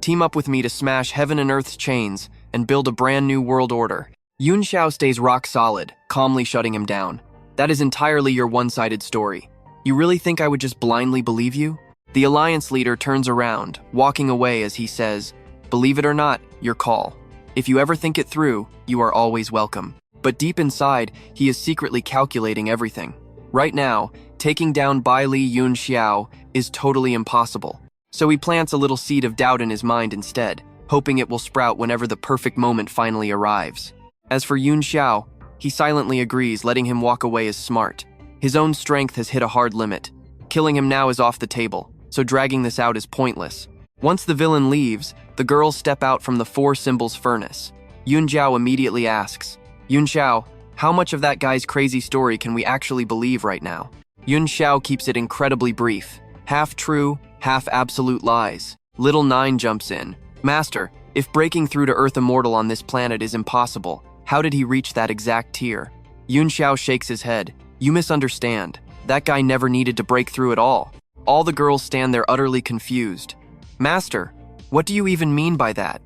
Team up with me to smash heaven and earth's chains and build a brand new world order. Yunxiao stays rock solid, calmly shutting him down. That is entirely your one-sided story. You really think I would just blindly believe you? The Alliance leader turns around, walking away as he says, believe it or not, your call. If you ever think it through, you are always welcome. But deep inside, he is secretly calculating everything. Right now, taking down Baili Yunxiao is totally impossible. So he plants a little seed of doubt in his mind instead, hoping it will sprout whenever the perfect moment finally arrives. As for Yunxiao, he silently agrees, letting him walk away as smart. His own strength has hit a hard limit. Killing him now is off the table, so dragging this out is pointless. Once the villain leaves, the girls step out from the four symbols furnace. Yunxiao immediately asks, "Yunxiao, how much of that guy's crazy story can we actually believe right now?" Yunxiao keeps it incredibly brief. Half true, half absolute lies. Little Nine jumps in. "Master, if breaking through to Earth Immortal on this planet is impossible, how did he reach that exact tier?" Yunxiao shakes his head. "You misunderstand. That guy never needed to break through at all." All the girls stand there utterly confused. "Master, what do you even mean by that?"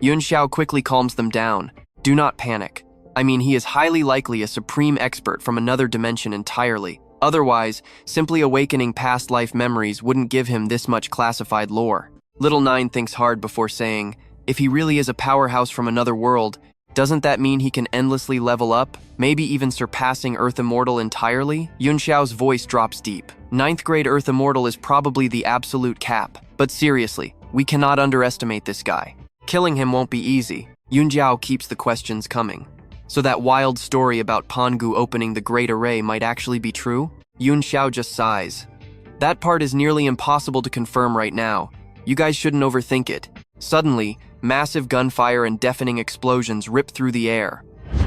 Yunxiao quickly calms them down. "Do not panic. I mean, he is highly likely a supreme expert from another dimension entirely. Otherwise, simply awakening past life memories wouldn't give him this much classified lore." Little Nine thinks hard before saying, "If he really is a powerhouse from another world, doesn't that mean he can endlessly level up, maybe even surpassing Earth Immortal entirely?" Yunxiao's voice drops deep. "Ninth grade Earth Immortal is probably the absolute cap. But seriously, we cannot underestimate this guy. Killing him won't be easy." Yunxiao keeps the questions coming. "So that wild story about Pangu opening the Great Array might actually be true?" Yunxiao just sighs. "That part is nearly impossible to confirm right now. You guys shouldn't overthink it." Suddenly, massive gunfire and deafening explosions rip through the air.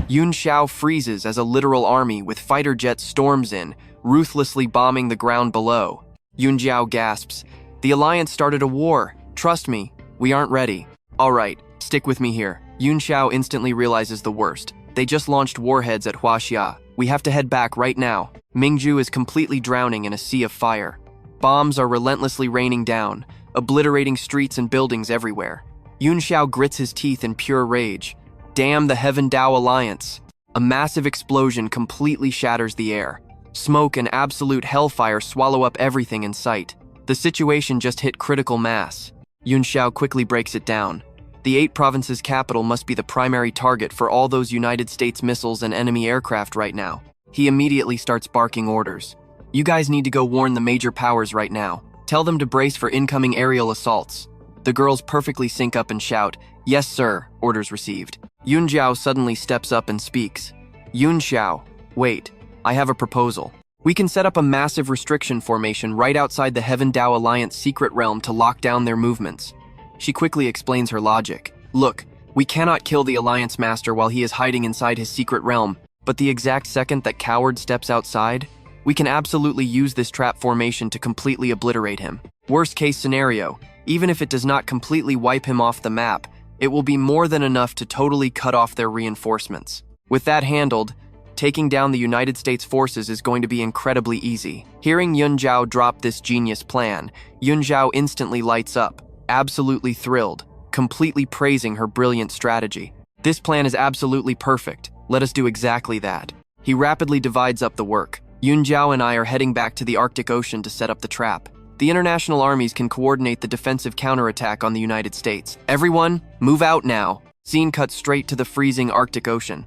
Yunxiao freezes as a literal army with fighter jets storms in, ruthlessly bombing the ground below. Yunxiao gasps, "The Alliance started a war. Trust me, we aren't ready." "All right, stick with me here." Yunxiao instantly realizes the worst. They just launched warheads at Huaxia. We have to head back right now. Mingju is completely drowning in a sea of fire. Bombs are relentlessly raining down, obliterating streets and buildings everywhere. Yunxiao grits his teeth in pure rage. Damn the Heaven Dao Alliance. A massive explosion completely shatters the air. Smoke and absolute hellfire swallow up everything in sight. The situation just hit critical mass. Yunxiao quickly breaks it down. The 8 provinces' capital must be the primary target for all those United States missiles and enemy aircraft right now. He immediately starts barking orders. "You guys need to go warn the major powers right now. Tell them to brace for incoming aerial assaults." The girls perfectly sync up and shout, "Yes, sir," orders received. Yunxiao suddenly steps up and speaks. "Yunxiao, wait, I have a proposal. We can set up a massive restriction formation right outside the Heaven Dao Alliance secret realm to lock down their movements." She quickly explains her logic. "Look, we cannot kill the Alliance Master while he is hiding inside his secret realm, but the exact second that Coward steps outside, we can absolutely use this trap formation to completely obliterate him. Worst case scenario, even if it does not completely wipe him off the map, it will be more than enough to totally cut off their reinforcements. With that handled, taking down the United States forces is going to be incredibly easy." Hearing Yunxiao drop this genius plan, Yunxiao instantly lights up, absolutely thrilled, completely praising her brilliant strategy. "This plan is absolutely perfect. Let us do exactly that." He rapidly divides up the work. "Yunxiao and I are heading back to the Arctic Ocean to set up the trap. The international armies can coordinate the defensive counterattack on the United States. Everyone, move out now." Scene cuts straight to the freezing Arctic Ocean.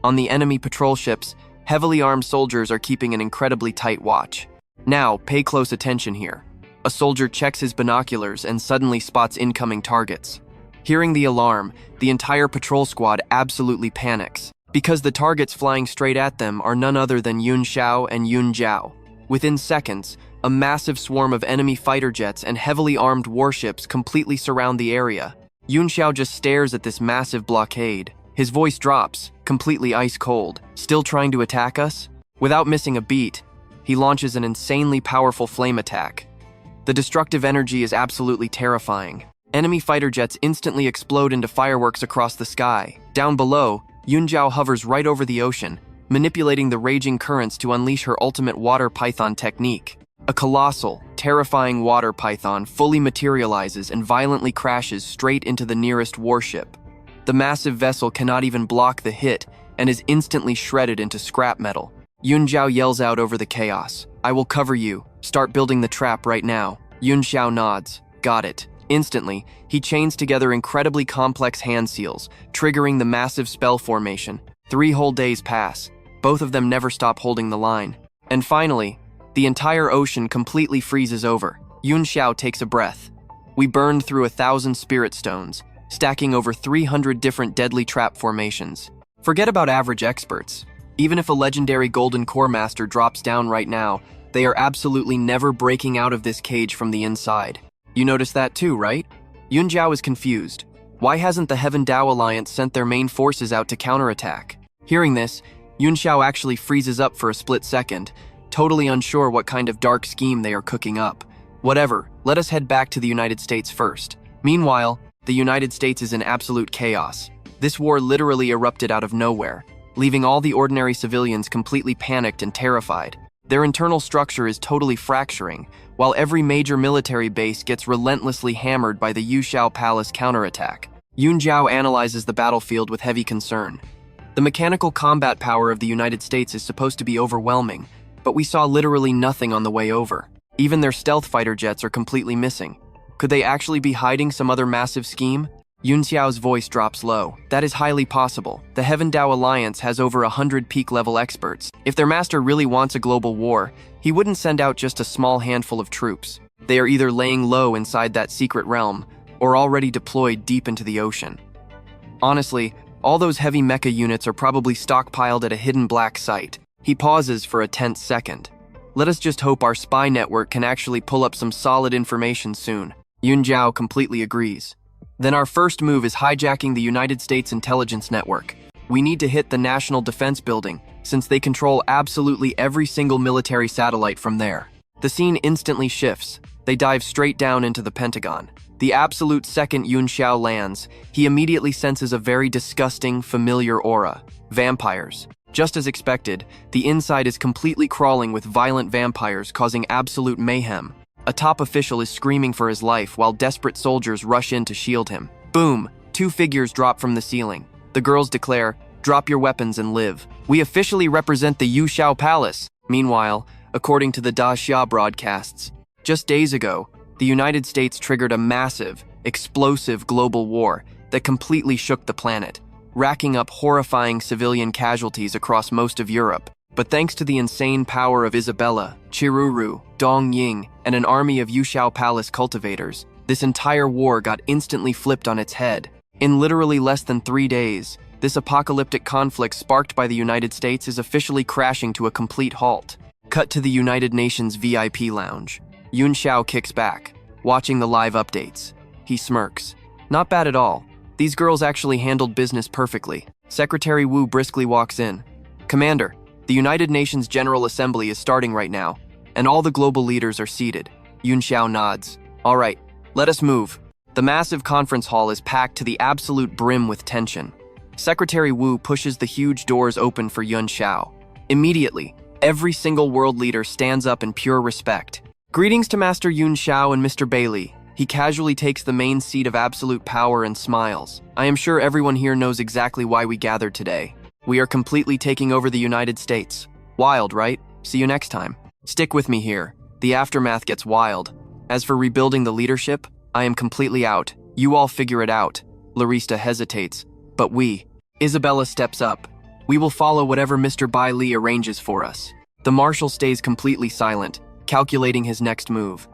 On the enemy patrol ships, heavily armed soldiers are keeping an incredibly tight watch. Now, pay close attention here. A soldier checks his binoculars and suddenly spots incoming targets. Hearing the alarm, the entire patrol squad absolutely panics, because the targets flying straight at them are none other than Yunxiao and Yunjiao. Within seconds, a massive swarm of enemy fighter jets and heavily armed warships completely surround the area. Yunxiao just stares at this massive blockade. His voice drops, completely ice cold. "Still trying to attack us?" Without missing a beat, he launches an insanely powerful flame attack. The destructive energy is absolutely terrifying. Enemy fighter jets instantly explode into fireworks across the sky. Down below, Yunjiao hovers right over the ocean, manipulating the raging currents to unleash her ultimate water python technique. A colossal, terrifying water python fully materializes and violently crashes straight into the nearest warship. The massive vessel cannot even block the hit and is instantly shredded into scrap metal. Yunjiao yells out over the chaos, "I will cover you. Start building the trap right now." Yunxiao nods. "Got it." Instantly, he chains together incredibly complex hand seals, triggering the massive spell formation. 3 whole days pass. Both of them never stop holding the line. And finally, the entire ocean completely freezes over. Yunxiao takes a breath. "We burned through 1,000 spirit stones, stacking over 300 different deadly trap formations. Forget about average experts. Even if a legendary golden core master drops down right now, they are absolutely never breaking out of this cage from the inside. You notice that too, right? Yunxiao is confused. Why hasn't the Heaven Dao Alliance sent their main forces out to counterattack? Hearing this, Yunxiao actually freezes up for a split second, totally unsure what kind of dark scheme they are cooking up. Whatever, let us head back to the United States first. Meanwhile, the United States is in absolute chaos. This war literally erupted out of nowhere, leaving all the ordinary civilians completely panicked and terrified. Their internal structure is totally fracturing, while every major military base gets relentlessly hammered by the Yunxiao Palace counterattack. Yunxiao analyzes the battlefield with heavy concern. The mechanical combat power of the United States is supposed to be overwhelming, but we saw literally nothing on the way over. Even their stealth fighter jets are completely missing. Could they actually be hiding some other massive scheme? Yunxiao's voice drops low. That is highly possible. The Heaven Dao Alliance has over 100 peak-level experts. If their master really wants a global war, he wouldn't send out just a small handful of troops. They are either laying low inside that secret realm, or already deployed deep into the ocean. Honestly, all those heavy mecha units are probably stockpiled at a hidden black site. He pauses for a tense second. Let us just hope our spy network can actually pull up some solid information soon. Yunxiao completely agrees. Then our first move is hijacking the United States intelligence network. We need to hit the National Defense Building, since they control absolutely every single military satellite from there. The scene instantly shifts. They dive straight down into the Pentagon. The absolute second Yunxiao lands, he immediately senses a very disgusting, familiar aura. Vampires. Just as expected, the inside is completely crawling with violent vampires causing absolute mayhem. A top official is screaming for his life while desperate soldiers rush in to shield him. Boom! 2 figures drop from the ceiling. The girls declare, "Drop your weapons and live. We officially represent the Yunxiao Palace." Meanwhile, according to the Da Xia broadcasts, just days ago, the United States triggered a massive, explosive global war that completely shook the planet, racking up horrifying civilian casualties across most of Europe. But thanks to the insane power of Isabella, Chiruru, Dong Ying, and an army of Yunxiao Palace cultivators, this entire war got instantly flipped on its head. In literally less than 3 days, this apocalyptic conflict sparked by the United States is officially crashing to a complete halt. Cut to the United Nations VIP lounge. Yunxiao kicks back, watching the live updates. He smirks. Not bad at all. These girls actually handled business perfectly. Secretary Wu briskly walks in. "Commander, the United Nations General Assembly is starting right now, and all the global leaders are seated." Yunxiao nods. "All right, let us move." The massive conference hall is packed to the absolute brim with tension. Secretary Wu pushes the huge doors open for Yunxiao. Immediately, every single world leader stands up in pure respect. "Greetings to Master Yunxiao and Mr. Baili." He casually takes the main seat of absolute power and smiles. "I am sure everyone here knows exactly why we gathered today. We are completely taking over the United States. Wild, right? See you next time. Stick with me here. The aftermath gets wild. As for rebuilding the leadership, I am completely out. You all figure it out." Larista hesitates. "But we..." Isabella steps up. "We will follow whatever Mr. Baili arranges for us." The Marshal stays completely silent, calculating his next move.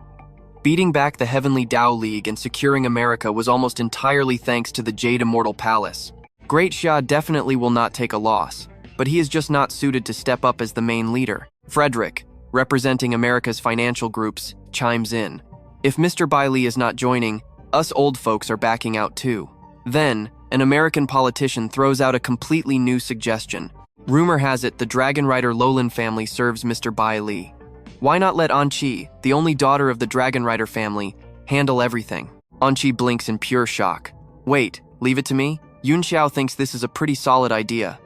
Beating back the Heavenly Dao League and securing America was almost entirely thanks to the Jade Immortal Palace. Great Xia definitely will not take a loss, but he is just not suited to step up as the main leader. Frederick, representing America's financial groups, chimes in. "If Mr. Baili is not joining, us old folks are backing out too." Then, an American politician throws out a completely new suggestion. Rumor has it the Dragon Rider Lowland family serves Mr. Baili. Why not let Anqi, the only daughter of the Dragon Rider family, handle everything? Anqi blinks in pure shock. "Wait, leave it to me?" Yunxiao thinks this is a pretty solid idea.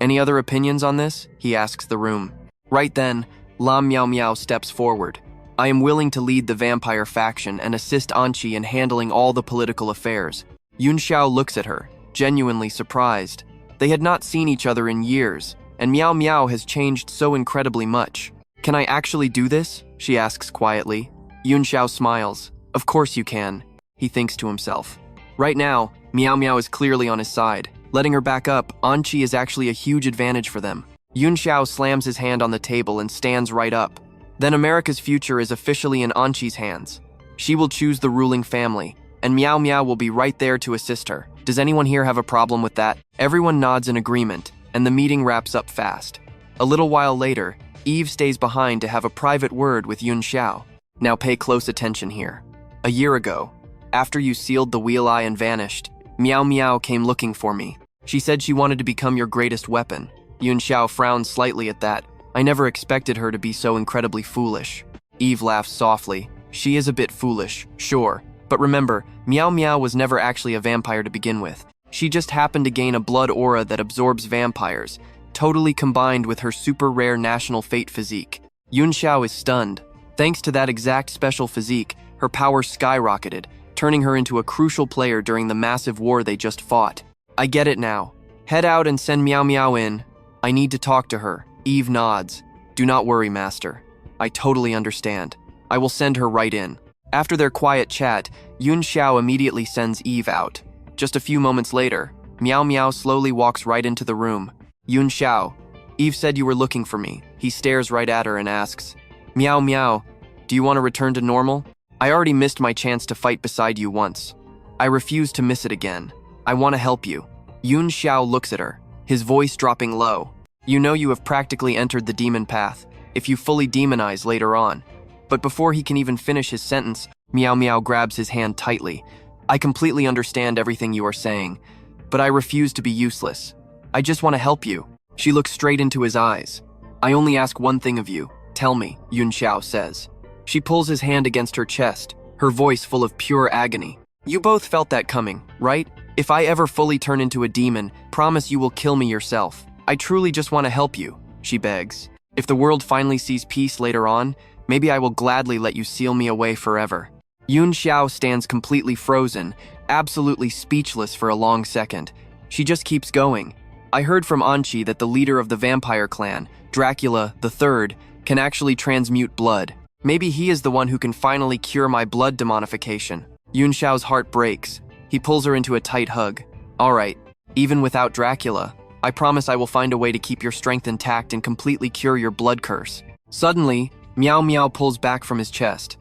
"Any other opinions on this?" he asks the room. Right then, Lam Miao Miao steps forward. "I am willing to lead the vampire faction and assist Anqi in handling all the political affairs." Yunxiao looks at her, genuinely surprised. They had not seen each other in years, and Miao Miao has changed so incredibly much. "Can I actually do this?" she asks quietly. Yunxiao smiles. "Of course you can," he thinks to himself. Right now, Miao Miao is clearly on his side. Letting her back up, Anqi is actually a huge advantage for them. Yunxiao slams his hand on the table and stands right up. Then America's future is officially in Anqi's hands. She will choose the ruling family, and Miao Miao will be right there to assist her. Does anyone here have a problem with that? Everyone nods in agreement, and the meeting wraps up fast. A little while later, Eve stays behind to have a private word with Yunxiao. Now pay close attention here. A year ago, after you sealed the wheel eye and vanished, Miao Miao came looking for me. She said she wanted to become your greatest weapon. Yunxiao frowned slightly at that. I never expected her to be so incredibly foolish. Eve laughs softly. She is a bit foolish, sure. But remember, Miao Miao was never actually a vampire to begin with. She just happened to gain a blood aura that absorbs vampires, totally combined with her super rare national fate physique. Yunxiao is stunned. Thanks to that exact special physique, her power skyrocketed, turning her into a crucial player during the massive war they just fought. I get it now. Head out and send Miao Miao in. I need to talk to her. Eve nods. Do not worry, Master. I totally understand. I will send her right in. After their quiet chat, Yunxiao immediately sends Eve out. Just a few moments later, Miao Miao slowly walks right into the room. Yunxiao, Eve said you were looking for me. He stares right at her and asks, Miao Miao, do you want to return to normal? I already missed my chance to fight beside you once. I refuse to miss it again. I want to help you. Yunxiao looks at her, his voice dropping low. You know you have practically entered the demon path, if you fully demonize later on. But before he can even finish his sentence, Miao Miao grabs his hand tightly. I completely understand everything you are saying, but I refuse to be useless. I just want to help you. She looks straight into his eyes. I only ask one thing of you. Tell me, Yunxiao says. She pulls his hand against her chest, her voice full of pure agony. You both felt that coming, right? If I ever fully turn into a demon, promise you will kill me yourself. I truly just want to help you, she begs. If the world finally sees peace later on, maybe I will gladly let you seal me away forever. Yunxiao stands completely frozen, absolutely speechless for a long second. She just keeps going. I heard from Anqi that the leader of the vampire clan, Dracula III, can actually transmute blood. Maybe he is the one who can finally cure my blood demonification. Yunxiao's heart breaks. He pulls her into a tight hug. All right, even without Dracula, I promise I will find a way to keep your strength intact and completely cure your blood curse. Suddenly, Miao Miao pulls back from his chest.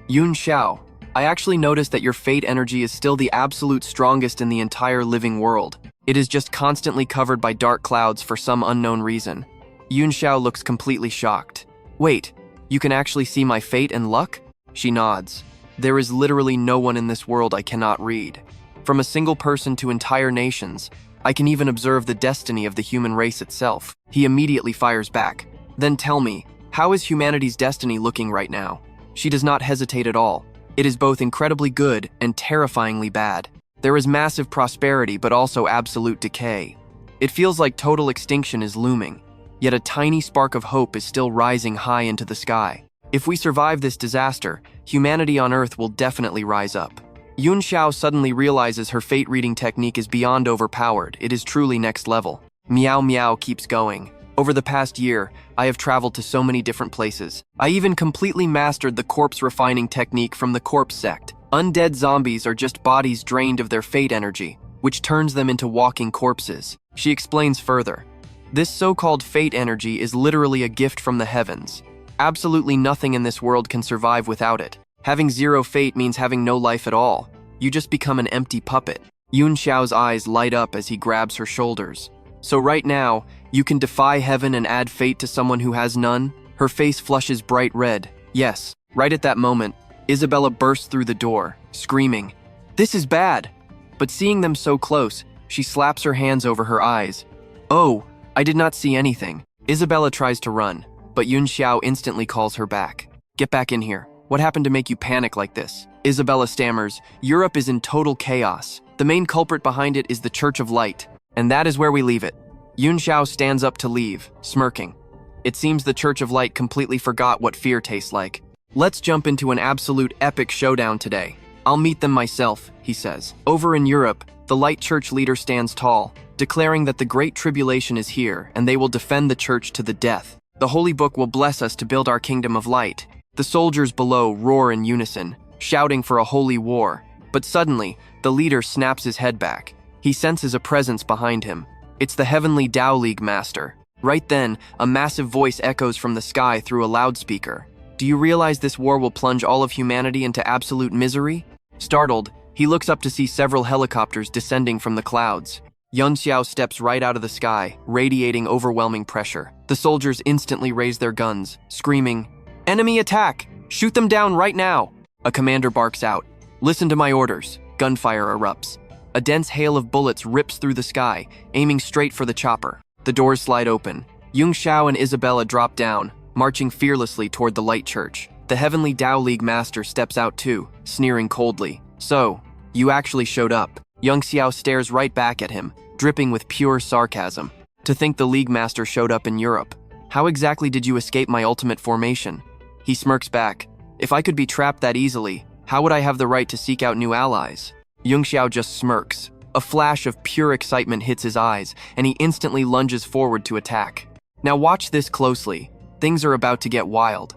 Yunxiao, I actually noticed that your fate energy is still the absolute strongest in the entire living world. It is just constantly covered by dark clouds for some unknown reason. Yunxiao looks completely shocked. Wait, you can actually see my fate and luck? She nods. There is literally no one in this world I cannot read. From a single person to entire nations, I can even observe the destiny of the human race itself. He immediately fires back. Then tell me, how is humanity's destiny looking right now? She does not hesitate at all. It is both incredibly good and terrifyingly bad. There is massive prosperity, but also absolute decay. It feels like total extinction is looming, yet a tiny spark of hope is still rising high into the sky. If we survive this disaster, humanity on Earth will definitely rise up. Yunxiao suddenly realizes her fate reading technique is beyond overpowered. It is truly next level. Miao Miao keeps going. Over the past year, I have traveled to so many different places. I even completely mastered the corpse refining technique from the corpse sect. Undead zombies are just bodies drained of their fate energy, which turns them into walking corpses. She explains further. This so-called fate energy is literally a gift from the heavens. Absolutely nothing in this world can survive without it. Having zero fate means having no life at all. You just become an empty puppet. Yunxiao's eyes light up as he grabs her shoulders. So right now, you can defy heaven and add fate to someone who has none? Her face flushes bright red. Yes, right at that moment, Isabella bursts through the door, screaming, "This is bad!" But seeing them so close, she slaps her hands over her eyes. "Oh, I did not see anything." Isabella tries to run, but Yunxiao instantly calls her back. "Get back in here. What happened to make you panic like this?" Isabella stammers, "Europe is in total chaos. The main culprit behind it is the Church of Light, and that is where we leave it." Yunxiao stands up to leave, smirking. It seems the Church of Light completely forgot what fear tastes like. "Let's jump into an absolute epic showdown today. I'll meet them myself," he says. Over in Europe, the Light Church leader stands tall, declaring that the Great Tribulation is here and they will defend the Church to the death. The Holy Book will bless us to build our kingdom of light. The soldiers below roar in unison, shouting for a holy war. But suddenly, the leader snaps his head back. He senses a presence behind him. It's the Heavenly Tao League Master. Right then, a massive voice echoes from the sky through a loudspeaker. "Do you realize this war will plunge all of humanity into absolute misery?" Startled, he looks up to see several helicopters descending from the clouds. Yunxiao steps right out of the sky, radiating overwhelming pressure. The soldiers instantly raise their guns, screaming, "Enemy attack! Shoot them down right now!" A commander barks out, "Listen to my orders." Gunfire erupts. A dense hail of bullets rips through the sky, aiming straight for the chopper. The doors slide open. Yunxiao and Isabella drop down, marching fearlessly toward the light church. The Heavenly Tao League master steps out too, sneering coldly. "So, you actually showed up." Yunxiao stares right back at him, dripping with pure sarcasm. "To think the League master showed up in Europe. How exactly did you escape my ultimate formation?" He smirks back. "If I could be trapped that easily, how would I have the right to seek out new allies?" Yunxiao just smirks. A flash of pure excitement hits his eyes, and he instantly lunges forward to attack. Now watch this closely. Things are about to get wild.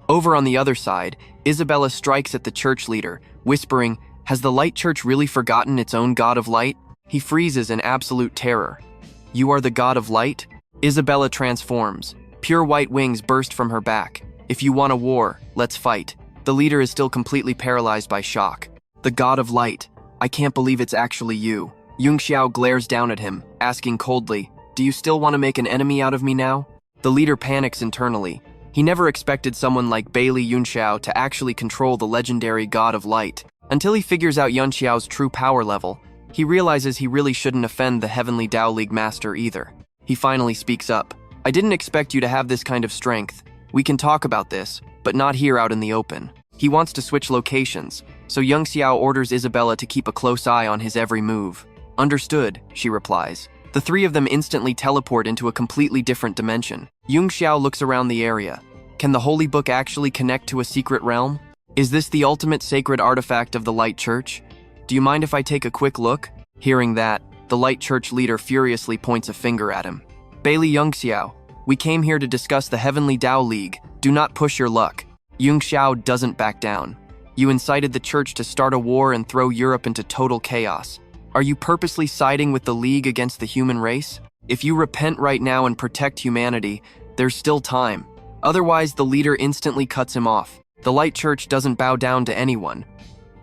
Over on the other side, Isabella strikes at the church leader, whispering, "Has the light church really forgotten its own god of light?" He freezes in absolute terror. "You are the god of light?" Isabella transforms. Pure white wings burst from her back. "If you want a war, let's fight." The leader is still completely paralyzed by shock. "The god of light. I can't believe it's actually you." Yunxiao glares down at him, asking coldly, "Do you still want to make an enemy out of me now?" The leader panics internally. He never expected someone like Baili Yunxiao to actually control the legendary god of light. Until he figures out Yunxiao's true power level, he realizes he really shouldn't offend the Heavenly Tao League master either. He finally speaks up. "I didn't expect you to have this kind of strength. We can talk about this, but not here out in the open." He wants to switch locations, so Yunxiao orders Isabella to keep a close eye on his every move. "Understood," she replies. The three of them instantly teleport into a completely different dimension. Yunxiao looks around the area. Can the holy book actually connect to a secret realm? Is this the ultimate sacred artifact of the Light Church? Do you mind if I take a quick look? Hearing that, the Light Church leader furiously points a finger at him. "Baili Yunxiao, we came here to discuss the Heavenly Tao League. Do not push your luck." Yunxiao doesn't back down. "You incited the church to start a war and throw Europe into total chaos. Are you purposely siding with the League against the human race? If you repent right now and protect humanity, there's still time. Otherwise, the leader instantly cuts him off. The Light Church doesn't bow down to anyone.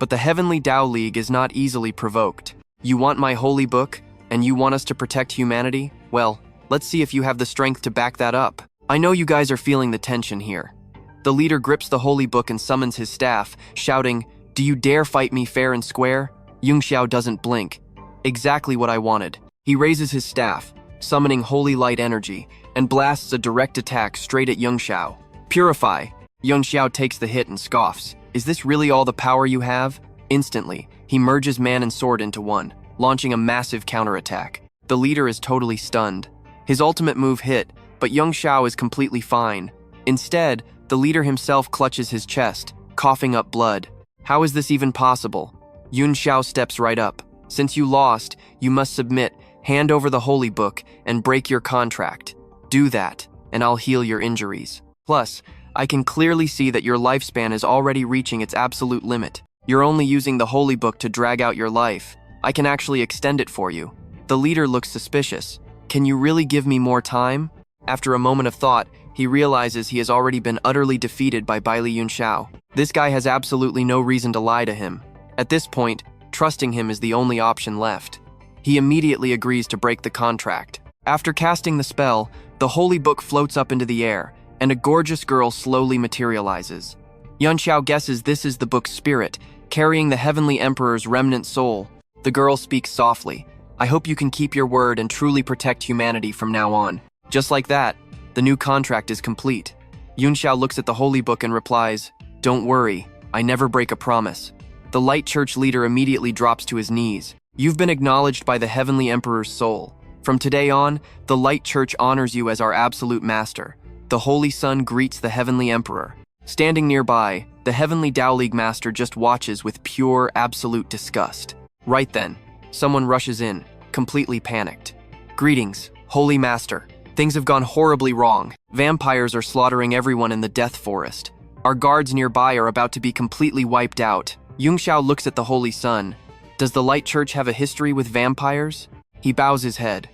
But the Heavenly Tao League is not easily provoked. You want my holy book, and you want us to protect humanity? Well, let's see if you have the strength to back that up. I know you guys are feeling the tension here." The leader grips the holy book and summons his staff, shouting, "Do you dare fight me fair and square?" Yunxiao doesn't blink. Exactly what I wanted. He raises his staff, summoning holy light energy, and blasts a direct attack straight at Yunxiao. "Purify!" Yunxiao takes the hit and scoffs. "Is this really all the power you have?" Instantly, he merges man and sword into one, launching a massive counterattack. The leader is totally stunned. His ultimate move hit, but Yunxiao is completely fine. Instead, the leader himself clutches his chest, coughing up blood. How is this even possible? Yunxiao steps right up. "Since you lost, you must submit, hand over the holy book, and break your contract. Do that, and I'll heal your injuries. Plus, I can clearly see that your lifespan is already reaching its absolute limit. You're only using the holy book to drag out your life. I can actually extend it for you." The leader looks suspicious. "Can you really give me more time?" After a moment of thought, he realizes he has already been utterly defeated by Baili Yunxiao. This guy has absolutely no reason to lie to him. At this point, trusting him is the only option left. He immediately agrees to break the contract. After casting the spell, the holy book floats up into the air, and a gorgeous girl slowly materializes. Yunxiao guesses this is the book's spirit, carrying the Heavenly Emperor's remnant soul. The girl speaks softly. "I hope you can keep your word and truly protect humanity from now on." Just like that, the new contract is complete. Yunxiao looks at the holy book and replies, "Don't worry, I never break a promise." The Light Church leader immediately drops to his knees. "You've been acknowledged by the Heavenly Emperor's soul. From today on, the Light Church honors you as our absolute master." The Holy Sun greets the Heavenly Emperor. Standing nearby, the Heavenly Tao League master just watches with pure, absolute disgust. Right then, someone rushes in, completely panicked. "Greetings, Holy Master. Things have gone horribly wrong. Vampires are slaughtering everyone in the Death Forest. Our guards nearby are about to be completely wiped out." Yunxiao looks at the Holy Sun. Does the Light Church have a history with vampires? He bows his head.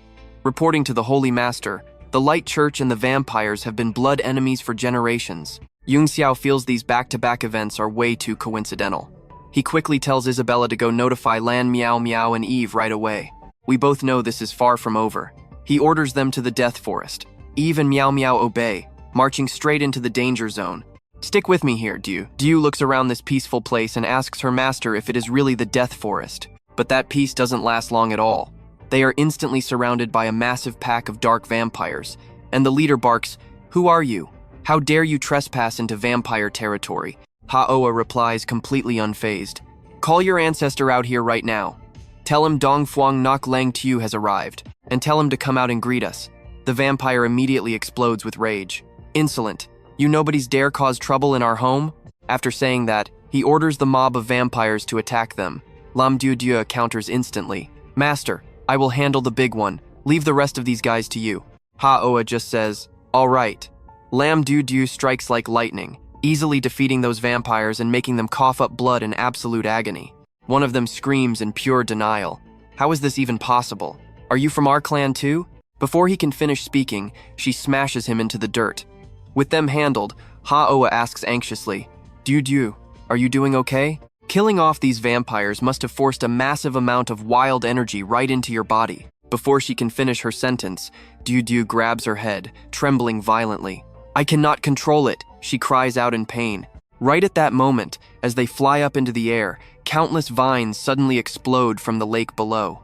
Reporting to the Holy Master, the Light Church and the vampires have been blood enemies for generations. Yunxiao feels these back-to-back events are way too coincidental. He quickly tells Isabella to go notify Lan Miao Miao and Eve right away. we both know this is far from over. He orders them to the death forest. Eve and Meow Meow obey, marching straight into the danger zone. Stick with me here, Dew. Dew looks around this peaceful place and asks her master if it is really the death forest. But that peace doesn't last long at all. They are instantly surrounded by a massive pack of dark vampires, and the leader barks, "Who are you? How dare you trespass into vampire territory?" Ha-Oa replies completely unfazed. "Call your ancestor out here right now. Tell him Dong Fuang Nok Lang Tu has arrived, and tell him to come out and greet us." The vampire immediately explodes with rage. "Insolent! You nobodies dare cause trouble in our home?" After saying that, he orders the mob of vampires to attack them. Lam Diu Diu counters instantly. "Master, I will handle the big one. Leave the rest of these guys to you." Ha-Oa just says, "All right." Lam Diu Diu strikes like lightning, easily defeating those vampires and making them cough up blood in absolute agony. One of them screams in pure denial. "How is this even possible? Are you from our clan too?" Before he can finish speaking, she smashes him into the dirt. With them handled, Ha-Oa asks anxiously, "Diu Diu, are you doing okay?" Killing off these vampires must have forced a massive amount of wild energy right into your body. Before she can finish her sentence, Diu Diu grabs her head, trembling violently. "I cannot control it," she cries out in pain. Right at that moment, as they fly up into the air, countless vines suddenly explode from the lake below.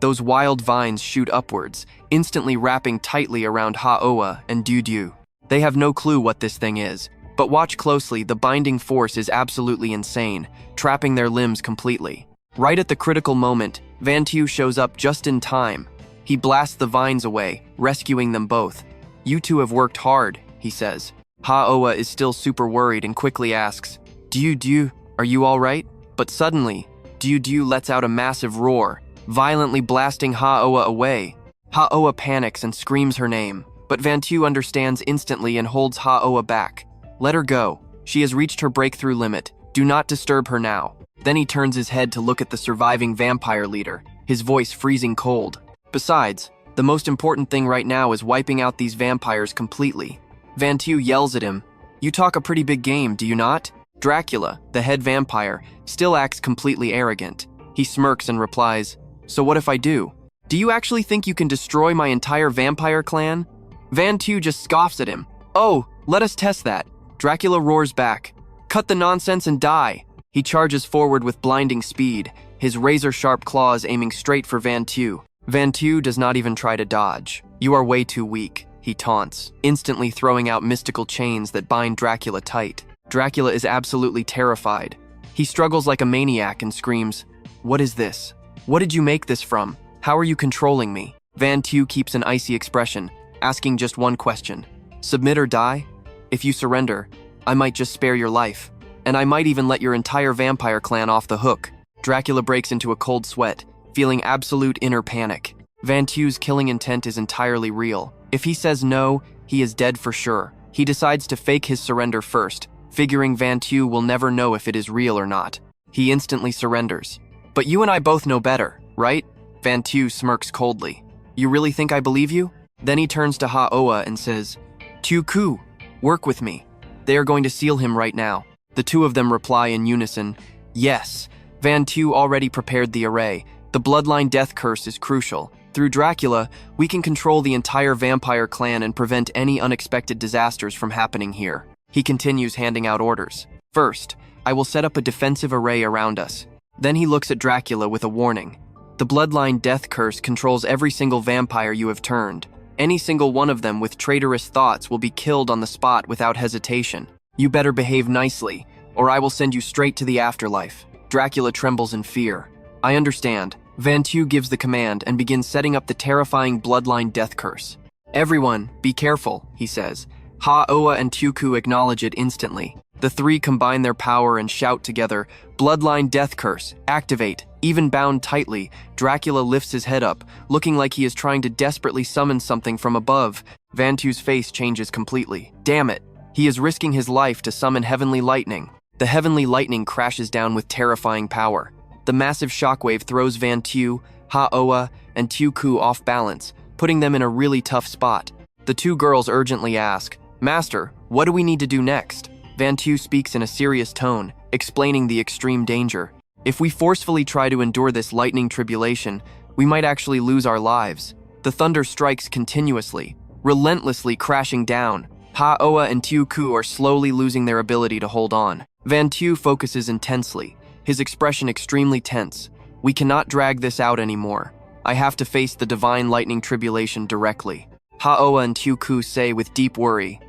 Those wild vines shoot upwards, instantly wrapping tightly around Ha-Oa and Diu Diu. They have no clue what this thing is, but watch closely, the binding force is absolutely insane, trapping their limbs completely. Right at the critical moment, Van Tu shows up just in time. He blasts the vines away, rescuing them both. "You two have worked hard," he says. Ha-Oa is still super worried and quickly asks, "Diu Diu, are you all right?" But suddenly, Diu Diu lets out a massive roar, violently blasting Ha-Oa away. Ha-Oa panics and screams her name, but Van Tu understands instantly and holds Ha-Oa back. "Let her go. She has reached her breakthrough limit. Do not disturb her now." Then he turns his head to look at the surviving vampire leader, his voice freezing cold. Besides, the most important thing right now is wiping out these vampires completely. Van Tu yells at him, "You talk a pretty big game, do you not?" Dracula, the head vampire, still acts completely arrogant. He smirks and replies, "So what if I do? Do you actually think you can destroy my entire vampire clan?" Van Tu just scoffs at him. "Oh, let us test that." Dracula roars back, "Cut the nonsense and die." He charges forward with blinding speed, his razor-sharp claws aiming straight for Van Tu. Van Tu does not even try to dodge. "You are way too weak," he taunts, instantly throwing out mystical chains that bind Dracula tight. Dracula is absolutely terrified. He struggles like a maniac and screams, "What is this? What did you make this from? How are you controlling me?" Van Tu keeps an icy expression, asking just one question. "Submit or die? If you surrender, I might just spare your life, and I might even let your entire vampire clan off the hook." Dracula breaks into a cold sweat, feeling absolute inner panic. Van Tu's killing intent is entirely real. If he says no, he is dead for sure. He decides to fake his surrender first, figuring Van Tu will never know if it is real or not. He instantly surrenders. "But you and I both know better, right?" Van Tu smirks coldly. "You really think I believe you?" Then he turns to Ha-Oa and says, "Tu Ku, work with me. They are going to seal him right now." The two of them reply in unison, "Yes." Van Tu already prepared the array. The bloodline death curse is crucial. Through Dracula, we can control the entire vampire clan and prevent any unexpected disasters from happening here. He continues handing out orders. "First, I will set up a defensive array around us." Then he looks at Dracula with a warning. "The bloodline death curse controls every single vampire you have turned. Any single one of them with traitorous thoughts will be killed on the spot without hesitation. You better behave nicely, or I will send you straight to the afterlife." Dracula trembles in fear. "I understand." Van Tu gives the command and begins setting up the terrifying bloodline death curse. "Everyone, be careful," he says. Ha-Oa and Tuku acknowledge it instantly. The three combine their power and shout together, "Bloodline death curse, activate." Even bound tightly, Dracula lifts his head up, looking like he is trying to desperately summon something from above. Van Tu's face changes completely. Damn it, he is risking his life to summon heavenly lightning. The heavenly lightning crashes down with terrifying power. The massive shockwave throws Van Tu, Ha-Oa, and Tuku off balance, putting them in a really tough spot. The two girls urgently ask, "Master, what do we need to do next?" Van Tu speaks in a serious tone, explaining the extreme danger. "If we forcefully try to endure this lightning tribulation, We might actually lose our lives. The thunder strikes continuously, relentlessly crashing down. Ha-Oa and Tiu-Ku are slowly losing their ability to hold on. Van Tu focuses intensely, his expression extremely tense. We cannot drag this out anymore. I have to face the divine lightning tribulation directly. Ha-Oa and Tiu-Ku say with deep worry,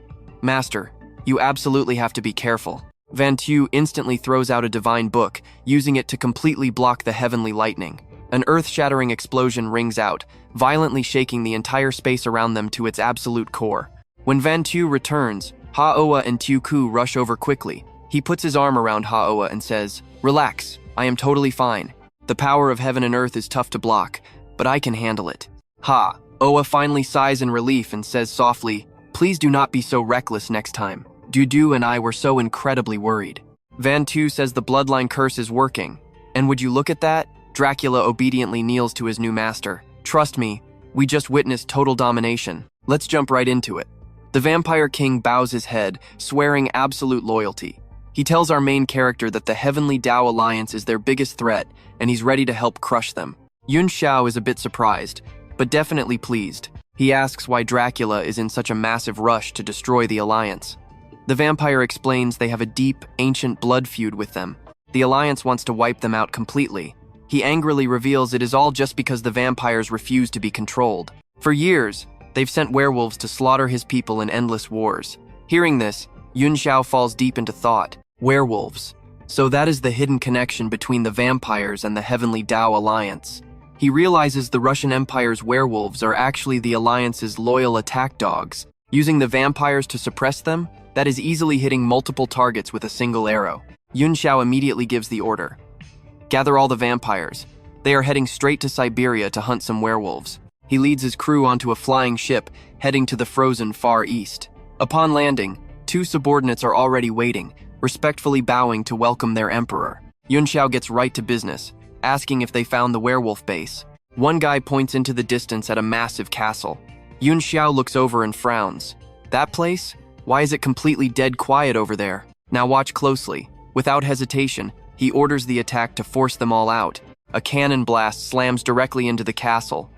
Master, you absolutely have to be careful. Van Tu instantly throws out a divine book, using it to completely block the heavenly lightning. An earth-shattering explosion rings out, violently shaking the entire space around them to its absolute core. When Van Tu returns, Ha-Oa and Tiu-Ku rush over quickly. He puts his arm around Ha-Oa and says, Relax, I am totally fine. The power of heaven and earth is tough to block, but I can handle it. Ha-Oa finally sighs in relief and says softly, Please do not be so reckless next time. Dudu and I were so incredibly worried. Van Tu says the bloodline curse is working. And would you look at that? Dracula obediently kneels to his new master. Trust me, we just witnessed total domination. Let's jump right into it. The Vampire King bows his head, swearing absolute loyalty. He tells our main character that the Heavenly Dao Alliance is their biggest threat, and he's ready to help crush them. Yunxiao is a bit surprised, but definitely pleased. He asks why Dracula is in such a massive rush to destroy the Alliance. The vampire explains they have a deep, ancient blood feud with them. The Alliance wants to wipe them out completely. He angrily reveals it is all just because the vampires refuse to be controlled. For years, they've sent werewolves to slaughter his people in endless wars. Hearing this, Yunxiao falls deep into thought. Werewolves. So that is the hidden connection between the vampires and the Heavenly Dao Alliance. He realizes the Russian Empire's werewolves are actually the Alliance's loyal attack dogs. Using the vampires to suppress them, that is easily hitting multiple targets with a single arrow. Yunxiao immediately gives the order. Gather all the vampires. They are heading straight to Siberia to hunt some werewolves. He leads his crew onto a flying ship, heading to the frozen Far East. Upon landing, 2 subordinates are already waiting, respectfully bowing to welcome their emperor. Yunxiao gets right to business, asking if they found the werewolf base. One guy points into the distance at a massive castle. Yunxiao looks over and frowns. That place? Why is it completely dead quiet over there? Now watch closely. Without hesitation, he orders the attack to force them all out. A cannon blast slams directly into the castle.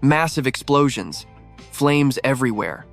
Massive explosions. Flames everywhere.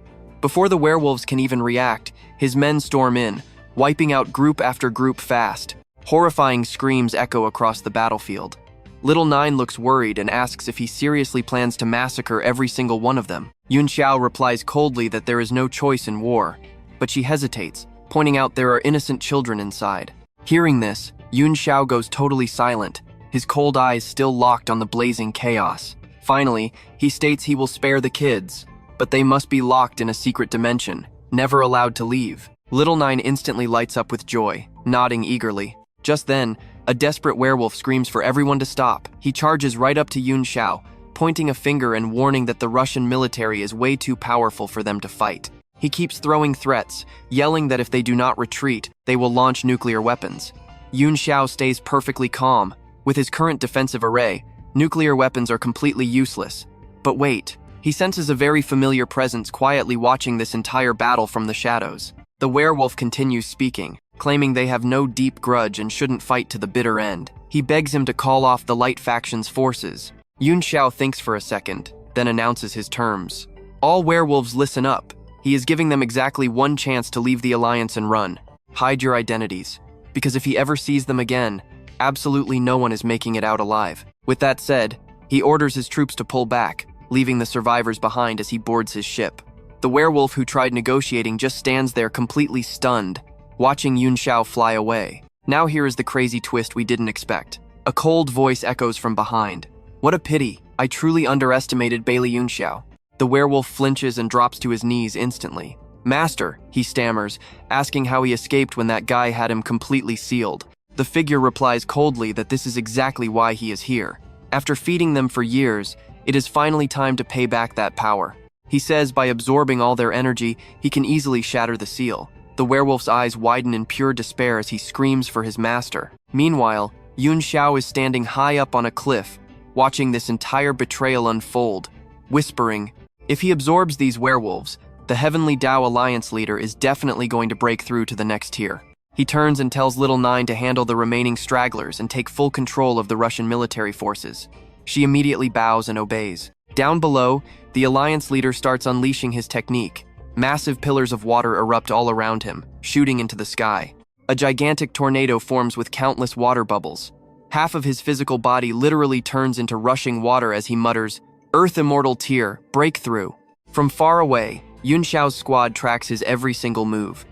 Before the werewolves can even react, his men storm in, wiping out group after group fast. Horrifying screams echo across the battlefield. Little Nine looks worried and asks if he seriously plans to massacre every single one of them. Yunxiao replies coldly that there is no choice in war, but she hesitates, pointing out there are innocent children inside. Hearing this, Yunxiao goes totally silent, his cold eyes still locked on the blazing chaos. Finally, he states he will spare the kids, but they must be locked in a secret dimension, never allowed to leave. Little Nine instantly lights up with joy, nodding eagerly. Just then, a desperate werewolf screams for everyone to stop. He charges right up to Yunxiao, pointing a finger and warning that the Russian military is way too powerful for them to fight. He keeps throwing threats, yelling that if they do not retreat, they will launch nuclear weapons. Yunxiao stays perfectly calm. With his current defensive array, nuclear weapons are completely useless. But wait, he senses a very familiar presence quietly watching this entire battle from the shadows. The werewolf continues speaking, claiming they have no deep grudge and shouldn't fight to the bitter end. He begs him to call off the light faction's forces. Yunxiao thinks for a second, then announces his terms. All werewolves listen up. He is giving them exactly one chance to leave the Alliance and run. Hide your identities, because if he ever sees them again, absolutely no one is making it out alive. With that said, he orders his troops to pull back, leaving the survivors behind as he boards his ship. The werewolf who tried negotiating just stands there completely stunned, watching Yunxiao fly away. Now here is the crazy twist we didn't expect. A cold voice echoes from behind. What a pity, I truly underestimated Baili Yunxiao. The werewolf flinches and drops to his knees instantly. Master, he stammers, asking how he escaped when that guy had him completely sealed. The figure replies coldly that this is exactly why he is here. After feeding them for years, it is finally time to pay back that power. He says by absorbing all their energy, he can easily shatter the seal. The werewolf's eyes widen in pure despair as he screams for his master. Meanwhile, Yunxiao is standing high up on a cliff, watching this entire betrayal unfold, whispering, if he absorbs these werewolves, the Heavenly Dao Alliance leader is definitely going to break through to the next tier. He turns and tells Little Nine to handle the remaining stragglers and take full control of the Russian military forces. She immediately bows and obeys. Down below, the Alliance leader starts unleashing his technique. Massive pillars of water erupt all around him, shooting into the sky. A gigantic tornado forms with countless water bubbles. Half of his physical body literally turns into rushing water as he mutters, "Earth Immortal Tier, breakthrough." From far away, Yunxiao's squad tracks his every single move.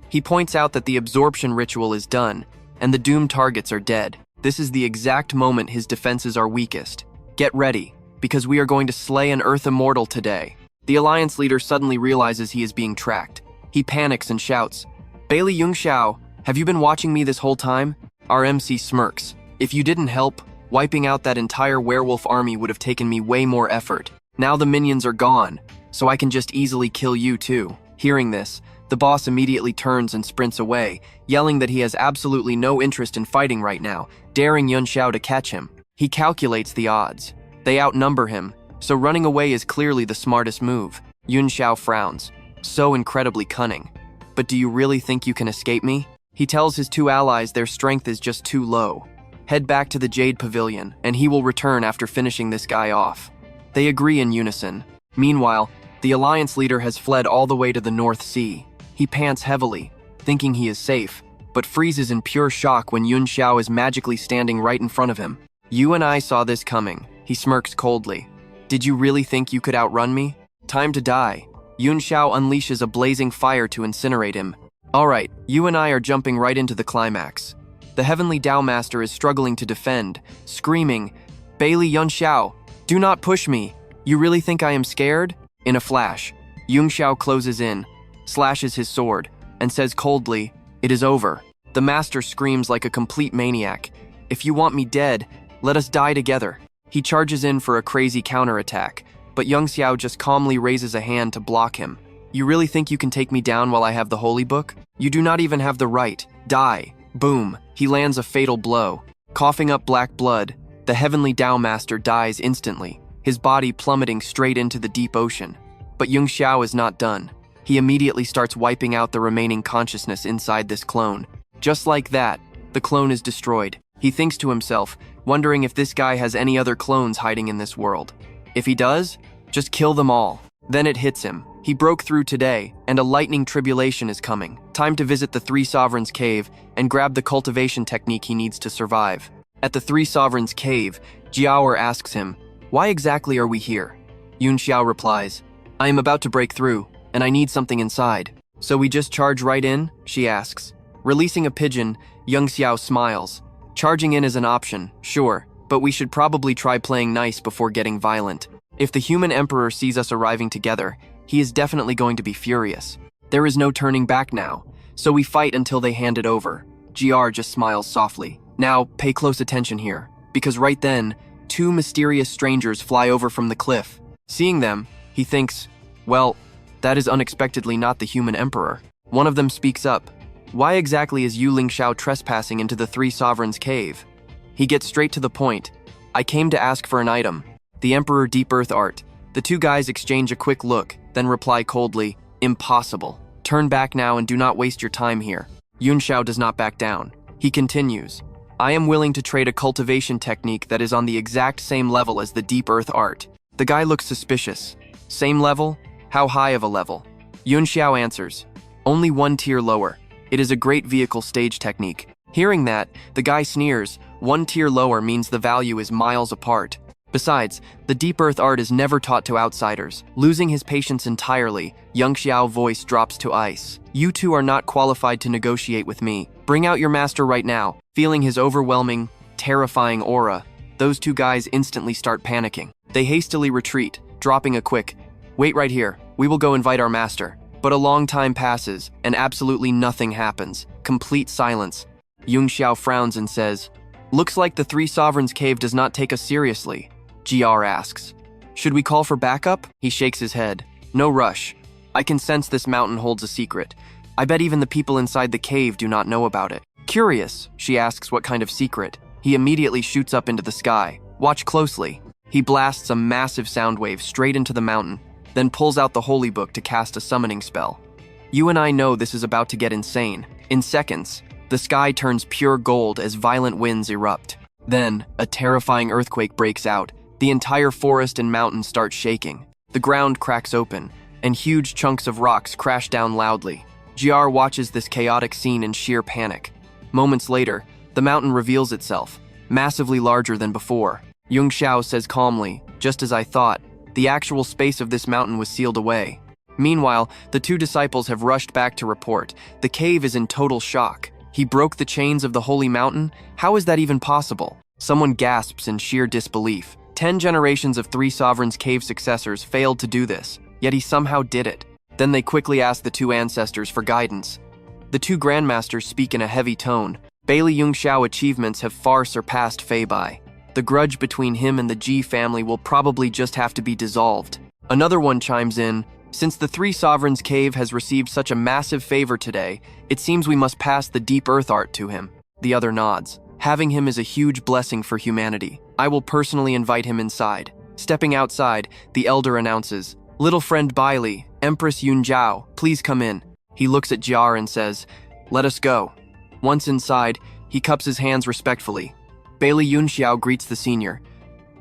He points out that the absorption ritual is done, and the doomed targets are dead. This is the exact moment his defenses are weakest. Get ready, because we are going to slay an Earth Immortal today. The Alliance leader suddenly realizes he is being tracked. He panics and shouts, "Baili Yunxiao, have you been watching me this whole time?" Our MC smirks. "If you didn't help, wiping out that entire werewolf army would have taken me way more effort. Now the minions are gone, so I can just easily kill you too." Hearing this, the boss immediately turns and sprints away, yelling that he has absolutely no interest in fighting right now, daring Yunxiao to catch him. He calculates the odds. They outnumber him, so running away is clearly the smartest move. Yunxiao frowns. So incredibly cunning. "But do you really think you can escape me?" He tells his two allies their strength is just too low. Head back to the Jade Pavilion, and he will return after finishing this guy off. They agree in unison. Meanwhile, the Alliance leader has fled all the way to the North Sea. He pants heavily, thinking he is safe, but freezes in pure shock when Yunxiao is magically standing right in front of him. "You and I saw this coming," he smirks coldly. "Did you really think you could outrun me? Time to die." Yunxiao unleashes a blazing fire to incinerate him. "Alright, you and I are jumping right into the climax." The Heavenly Tao Master is struggling to defend, screaming, "Baili Yunxiao, do not push me. You really think I am scared?" In a flash, Yunxiao closes in, slashes his sword, and says coldly, "It is over." The Master screams like a complete maniac, "If you want me dead, let us die together." He charges in for a crazy counterattack, but Yunxiao just calmly raises a hand to block him. "You really think you can take me down while I have the holy book? You do not even have the right. Die." Boom. He lands a fatal blow. Coughing up black blood, the Heavenly Tao Master dies instantly, his body plummeting straight into the deep ocean. But Yunxiao is not done. He immediately starts wiping out the remaining consciousness inside this clone. Just like that, the clone is destroyed. He thinks to himself, wondering if this guy has any other clones hiding in this world. If he does, just kill them all. Then it hits him. He broke through today, and a lightning tribulation is coming. Time to visit the Three Sovereigns Cave and grab the cultivation technique he needs to survive. At the Three Sovereigns Cave, Jiaoer asks him, "Why exactly are we here?" Yunxiao replies, "I am about to break through, and I need something inside." "So we just charge right in?" she asks. Releasing a pigeon, Yunxiao smiles. "Charging in is an option, sure, but we should probably try playing nice before getting violent. If the human emperor sees us arriving together, he is definitely going to be furious. There is no turning back now, so we fight until they hand it over." GR just smiles softly. "Now, pay close attention here, because right then, two mysterious strangers fly over from the cliff. Seeing them, he thinks, well, that is unexpectedly not the human emperor. One of them speaks up. "Why exactly is Yu Lingxiao trespassing into the Three Sovereigns Cave?" He gets straight to the point. "I came to ask for an item. The Emperor Deep Earth Art." The two guys exchange a quick look, then reply coldly, "Impossible. Turn back now and do not waste your time here." Yunxiao does not back down. He continues, "I am willing to trade a cultivation technique that is on the exact same level as the Deep Earth Art." The guy looks suspicious. "Same level? How high of a level?" Yunxiao answers, "Only one tier lower. It is a great vehicle stage technique." Hearing that, the guy sneers. One tier lower means the value is miles apart. Besides, the Deep Earth Art is never taught to outsiders. Losing his patience entirely, Yunxiao's voice drops to ice. "You two are not qualified to negotiate with me. Bring out your master right now." Feeling his overwhelming, terrifying aura, those two guys instantly start panicking. They hastily retreat, dropping a quick, "Wait right here, we will go invite our master." But a long time passes, and absolutely nothing happens. Complete silence. Yunxiao frowns and says, "Looks like the Three Sovereigns Cave does not take us seriously." GR asks, "Should we call for backup?" He shakes his head. "No rush. I can sense this mountain holds a secret. I bet even the people inside the cave do not know about it." Curious, she asks what kind of secret. He immediately shoots up into the sky. "Watch closely." He blasts a massive sound wave straight into the mountain, then pulls out the holy book to cast a summoning spell. You and I know this is about to get insane. In seconds, the sky turns pure gold as violent winds erupt. Then, a terrifying earthquake breaks out. The entire forest and mountain start shaking. The ground cracks open, and huge chunks of rocks crash down loudly. GR watches this chaotic scene in sheer panic. Moments later, the mountain reveals itself, massively larger than before. Yunxiao says calmly, "Just as I thought, the actual space of this mountain was sealed away." Meanwhile, the two disciples have rushed back to report. The cave is in total shock. He broke the chains of the holy mountain? How is that even possible? Someone gasps in sheer disbelief. 10 generations of 3 sovereigns' cave successors failed to do this, yet he somehow did it. Then they quickly ask the two ancestors for guidance. The two grandmasters speak in a heavy tone. Baili Yunxiao achievements have far surpassed Fei Bai. The grudge between him and the Ji family will probably just have to be dissolved. Another one chimes in, "Since the 3 sovereigns' cave has received such a massive favor today, it seems we must pass the deep earth art to him." The other nods. "Having him is a huge blessing for humanity. I will personally invite him inside." Stepping outside, the elder announces, "Little friend Baili, Empress Yunxiao, please come in." He looks at Jiar and says, "Let us go." Once inside, he cups his hands respectfully. Baili Yunxiao greets the senior.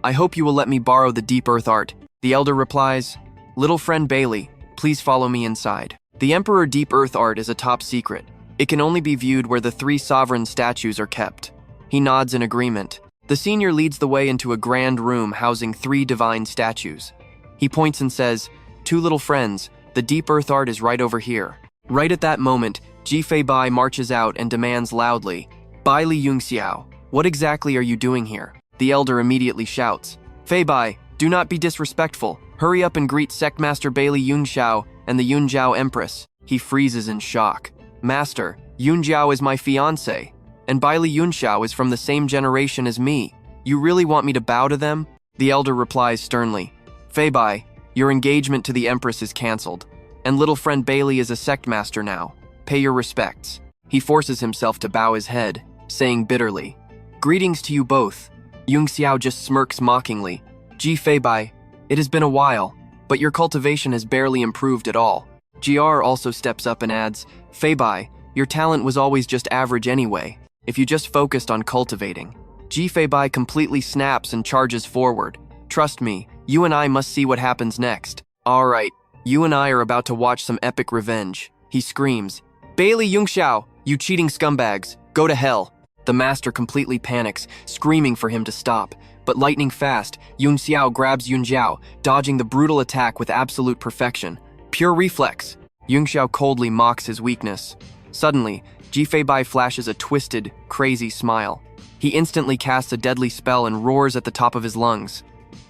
"I hope you will let me borrow the deep earth art." The elder replies, "Little friend Baili, please follow me inside." The Emperor Deep Earth art is a top secret. It can only be viewed where the 3 sovereign statues are kept. He nods in agreement. The senior leads the way into a grand room housing 3 divine statues. He points and says, "Two little friends, the Deep Earth art is right over here." Right at that moment, Ji Fei Bai marches out and demands loudly, "Baili Yunxiao, what exactly are you doing here?" The elder immediately shouts, "Fei Bai, do not be disrespectful. Hurry up and greet Sectmaster Baili Yunxiao and the Yunxiao Empress." He freezes in shock. "Master, Yunxiao is my fiancée, and Baili Yunxiao is from the same generation as me. You really want me to bow to them?" The elder replies sternly, "Fei Bai, your engagement to the Empress is cancelled, and little friend Baili is a sectmaster now. Pay your respects." He forces himself to bow his head, saying bitterly, "Greetings to you both." Yunxiao just smirks mockingly. "Ji Fei Bai, it has been a while, but your cultivation has barely improved at all." GR also steps up and adds, "Fei Bai, your talent was always just average anyway, if you just focused on cultivating." Ji Fei Bai completely snaps and charges forward. "Trust me, you and I must see what happens next." "Alright, you and I are about to watch some epic revenge." He screams, "Baili Yunxiao, you cheating scumbags, go to hell." The master completely panics, screaming for him to stop. But lightning fast, Yunxiao grabs Yunxiao, dodging the brutal attack with absolute perfection. Pure reflex. Yunxiao coldly mocks his weakness. Suddenly, Ji Fei Bai flashes a twisted, crazy smile. He instantly casts a deadly spell and roars at the top of his lungs.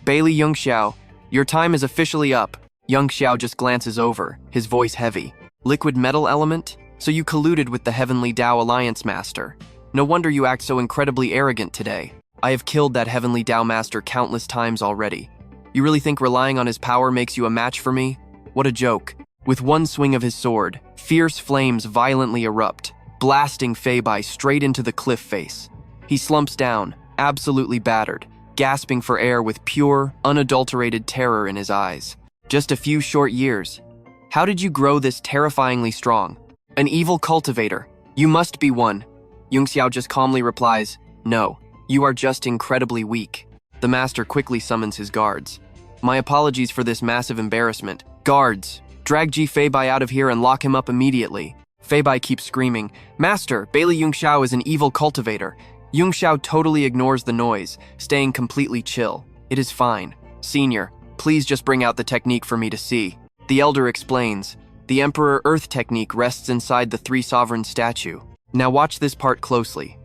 "Baili Yunxiao, your time is officially up." Yunxiao just glances over, his voice heavy. "Liquid metal element? So you colluded with the Heavenly Tao Alliance Master. No wonder you act so incredibly arrogant today. I have killed that Heavenly Tao Master countless times already. You really think relying on his power makes you a match for me? What a joke." With one swing of his sword, fierce flames violently erupt, blasting Fei Bai straight into the cliff face. He slumps down, absolutely battered, gasping for air with pure, unadulterated terror in his eyes. Just a few short years. How did you grow this terrifyingly strong? An evil cultivator. You must be one. Yunxiao just calmly replies, "No, you are just incredibly weak." The master quickly summons his guards. "My apologies for this massive embarrassment. Guards, drag Ji Fei Bai out of here and lock him up immediately." Fei Bai keeps screaming, "Master, Baili Yunxiao is an evil cultivator." Yunxiao totally ignores the noise, staying completely chill. "It is fine. Senior, please just bring out the technique for me to see." The elder explains, "The Emperor Earth technique rests inside the 3 sovereign statue. Now watch this part closely."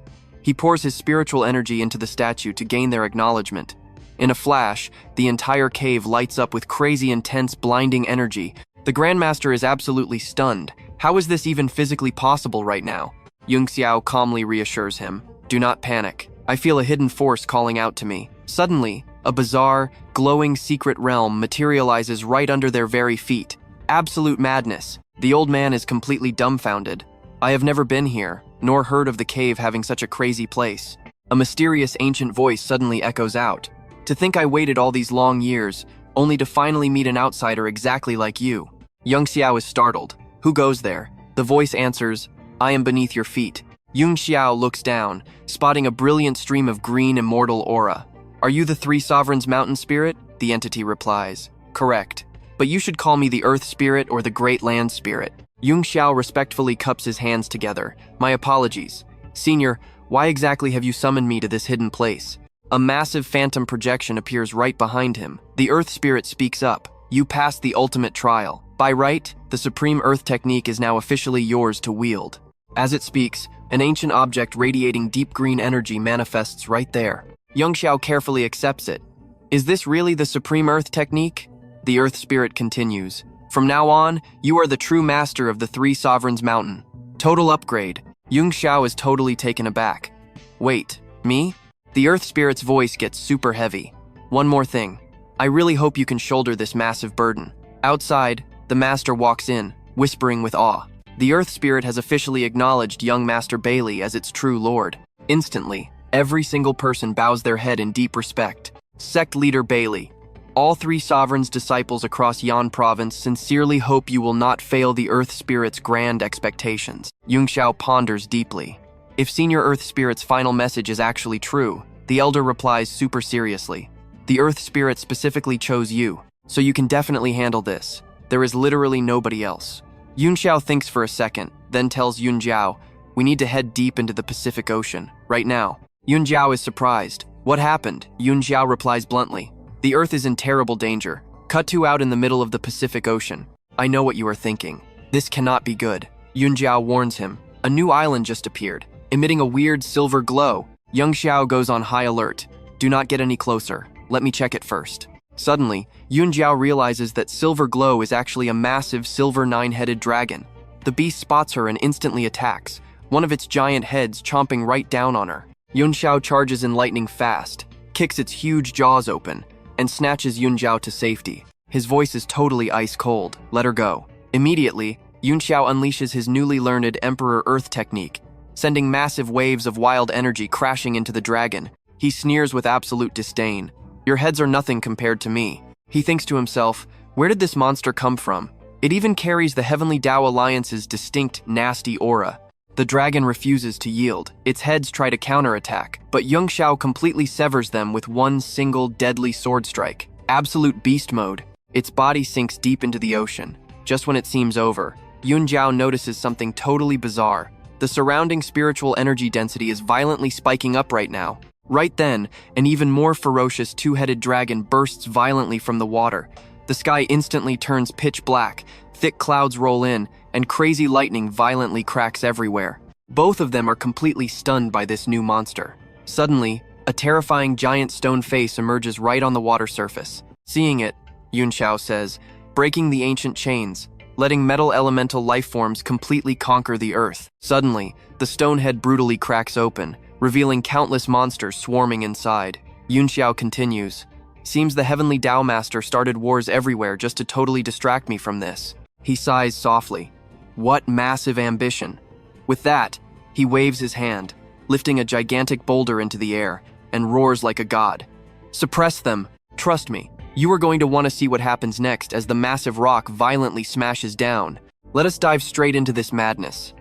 He pours his spiritual energy into the statue to gain their acknowledgement. In a flash, the entire cave lights up with crazy intense blinding energy. The Grandmaster is absolutely stunned. How is this even physically possible right now? Yunxiao calmly reassures him, "Do not panic. I feel a hidden force calling out to me." Suddenly, a bizarre, glowing secret realm materializes right under their very feet. Absolute madness. The old man is completely dumbfounded. "I have never been here, nor heard of the cave having such a crazy place." A mysterious ancient voice suddenly echoes out. "To think I waited all these long years, only to finally meet an outsider exactly like you." Yunxiao is startled. "Who goes there?" The voice answers, "I am beneath your feet." Yunxiao looks down, spotting a brilliant stream of green immortal aura. Are you the Three Sovereigns Mountain Spirit? The entity replies. Correct. But you should call me the Earth Spirit or the Great Land Spirit. Yunxiao respectfully cups his hands together. My apologies. Senior, why exactly have you summoned me to this hidden place? A massive phantom projection appears right behind him. The Earth Spirit speaks up. You passed the ultimate trial. By right, the Supreme Earth Technique is now officially yours to wield. As it speaks, an ancient object radiating deep green energy manifests right there. Yunxiao carefully accepts it. Is this really the Supreme Earth Technique? The Earth Spirit continues. From now on, you are the true master of the Three Sovereigns Mountain. Total upgrade. Yunxiao is totally taken aback. Wait, me? The Earth Spirit's voice gets super heavy. One more thing. I really hope you can shoulder this massive burden. Outside, the Master walks in, whispering with awe. The Earth Spirit has officially acknowledged young Master Baili as its true lord. Instantly, every single person bows their head in deep respect. Sect Leader Baili. All three sovereigns' disciples across Yan Province sincerely hope you will not fail the Earth Spirit's grand expectations. Yunxiao ponders deeply. If Senior Earth Spirit's final message is actually true, the Elder replies super seriously. The Earth Spirit specifically chose you, so you can definitely handle this. There is literally nobody else. Yunxiao thinks for a second, then tells Yunjiao, we need to head deep into the Pacific Ocean, right now. Yunjiao is surprised. What happened? Yunjiao replies bluntly. The Earth is in terrible danger. Cut to out in the middle of the Pacific Ocean. I know what you are thinking. This cannot be good. Yunjiao warns him. A new island just appeared, emitting a weird silver glow. Yunxiao goes on high alert. Do not get any closer. Let me check it first. Suddenly, Yunjiao realizes that silver glow is actually a massive silver nine-headed dragon. The beast spots her and instantly attacks, one of its giant heads chomping right down on her. Yunxiao charges in lightning fast, kicks its huge jaws open, and snatches Yunjiao to safety. His voice is totally ice cold. Let her go. Immediately, Yunxiao unleashes his newly learned Emperor Earth technique, sending massive waves of wild energy crashing into the dragon. He sneers with absolute disdain. Your heads are nothing compared to me. He thinks to himself, where did this monster come from? It even carries the Heavenly Tao Alliance's distinct, nasty aura. The dragon refuses to yield. Its heads try to counterattack, but Yunxiao completely severs them with one single deadly sword strike. Absolute beast mode. Its body sinks deep into the ocean. Just when it seems over, Yunjiao notices something totally bizarre. The surrounding spiritual energy density is violently spiking up right now. Right then, an even more ferocious two-headed dragon bursts violently from the water. The sky instantly turns pitch black, thick clouds roll in, and crazy lightning violently cracks everywhere. Both of them are completely stunned by this new monster. Suddenly, a terrifying giant stone face emerges right on the water surface. Seeing it, Yunxiao says, breaking the ancient chains, letting metal elemental life forms completely conquer the earth. Suddenly, the stone head brutally cracks open, revealing countless monsters swarming inside. Yunxiao continues, seems the Heavenly Tao Master started wars everywhere just to totally distract me from this. He sighs softly. What massive ambition. With that, he waves his hand, lifting a gigantic boulder into the air, and roars like a god. Suppress them. Trust me. You are going to want to see what happens next as the massive rock violently smashes down. Let us dive straight into this madness.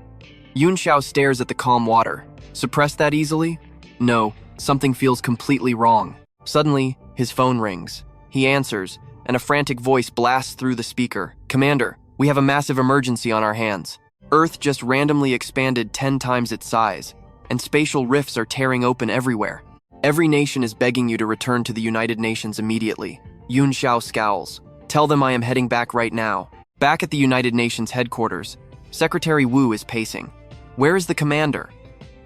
Yunxiao stares at the calm water. Suppress that easily? No, something feels completely wrong. Suddenly, his phone rings. He answers, and a frantic voice blasts through the speaker. Commander, we have a massive emergency on our hands. Earth just randomly expanded 10 times its size, and spatial rifts are tearing open everywhere. Every nation is begging you to return to the United Nations immediately. Yunxiao scowls. Tell them I am heading back right now. Back at the United Nations headquarters, Secretary Wu is pacing. Where is the commander?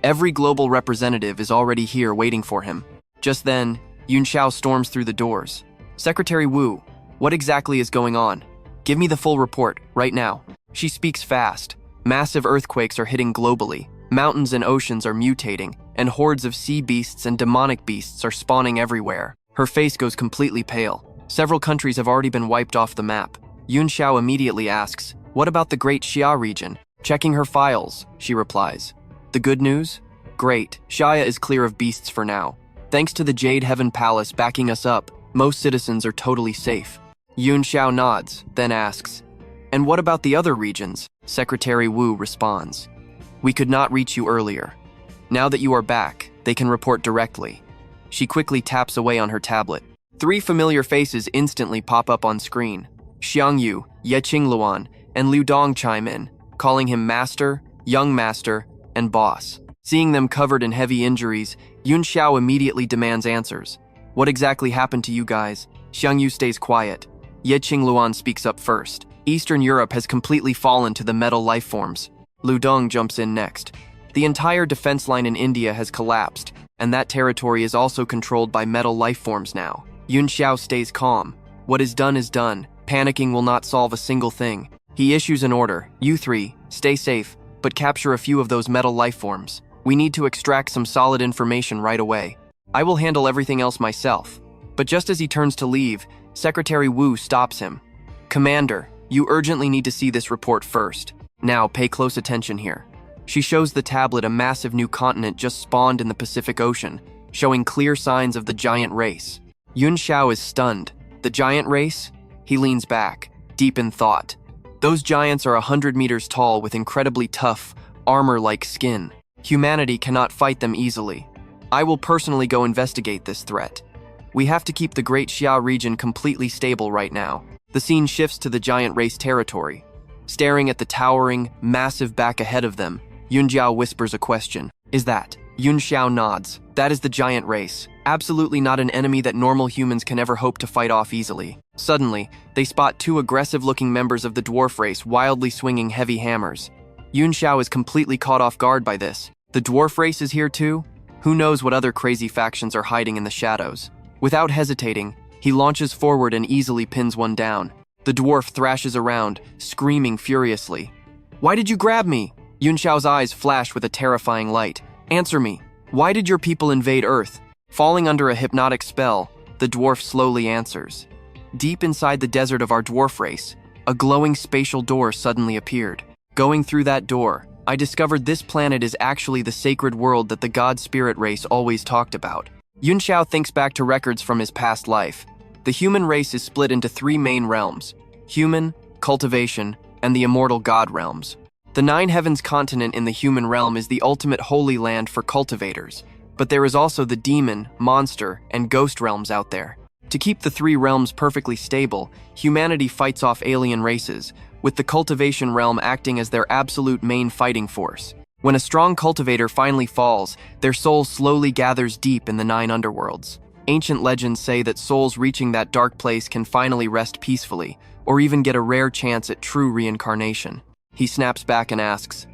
Every global representative is already here waiting for him. Just then, Yunxiao storms through the doors. Secretary Wu, what exactly is going on? Give me the full report, right now. She speaks fast. Massive earthquakes are hitting globally. Mountains and oceans are mutating, and hordes of sea beasts and demonic beasts are spawning everywhere. Her face goes completely pale. Several countries have already been wiped off the map. Yunxiao immediately asks, what about the Great Xia region? Checking her files, she replies. The good news? Great, Xia is clear of beasts for now. Thanks to the Jade Heaven Palace backing us up, most citizens are totally safe. Yunxiao nods, then asks, and what about the other regions? Secretary Wu responds, we could not reach you earlier. Now that you are back, they can report directly. She quickly taps away on her tablet. 3 familiar faces instantly pop up on screen. Xiang Yu, Ye Qingluan, and Liu Dong chime in, calling him Master, Young Master, and Boss. Seeing them covered in heavy injuries, Yunxiao immediately demands answers. What exactly happened to you guys? Xiang Yu stays quiet. Ye Qingluan speaks up first. Eastern Europe has completely fallen to the metal life forms. Liu Dong jumps in next. The entire defense line in India has collapsed, and that territory is also controlled by metal life forms now. Yunxiao stays calm. What is done is done. Panicking will not solve a single thing. He issues an order. You 3, stay safe, but capture a few of those metal life forms. We need to extract some solid information right away. I will handle everything else myself. But just as he turns to leave, Secretary Wu stops him. Commander, you urgently need to see this report first. Now pay close attention here. She shows the tablet a massive new continent just spawned in the Pacific Ocean, showing clear signs of the giant race. Yunxiao is stunned. The giant race? He leans back, deep in thought. Those giants are 100 meters tall with incredibly tough, armor-like skin. Humanity cannot fight them easily. I will personally go investigate this threat. We have to keep the Great Xiao region completely stable right now. The scene shifts to the giant race territory. Staring at the towering, massive back ahead of them, Yunxiao whispers a question. Is that? Yunxiao nods. That is the giant race. Absolutely not an enemy that normal humans can ever hope to fight off easily. Suddenly, they spot 2 aggressive-looking members of the dwarf race wildly swinging heavy hammers. Yunxiao is completely caught off guard by this. The dwarf race is here too? Who knows what other crazy factions are hiding in the shadows? Without hesitating, he launches forward and easily pins one down. The dwarf thrashes around, screaming furiously. Why did you grab me? Yunxiao's eyes flash with a terrifying light. Answer me. Why did your people invade Earth? Falling under a hypnotic spell, the dwarf slowly answers. Deep inside the desert of our dwarf race, a glowing spatial door suddenly appeared. Going through that door, I discovered this planet is actually the sacred world that the god spirit race always talked about. Yunxiao thinks back to records from his past life. The human race is split into 3 main realms: human, cultivation, and the immortal god realms. The Nine Heavens continent in the human realm is the ultimate holy land for cultivators, but there is also the demon, monster, and ghost realms out there. To keep the 3 realms perfectly stable, humanity fights off alien races, with the cultivation realm acting as their absolute main fighting force. When a strong cultivator finally falls, their soul slowly gathers deep in the 9 underworlds. Ancient legends say that souls reaching that dark place can finally rest peacefully, or even get a rare chance at true reincarnation. He snaps back and asks,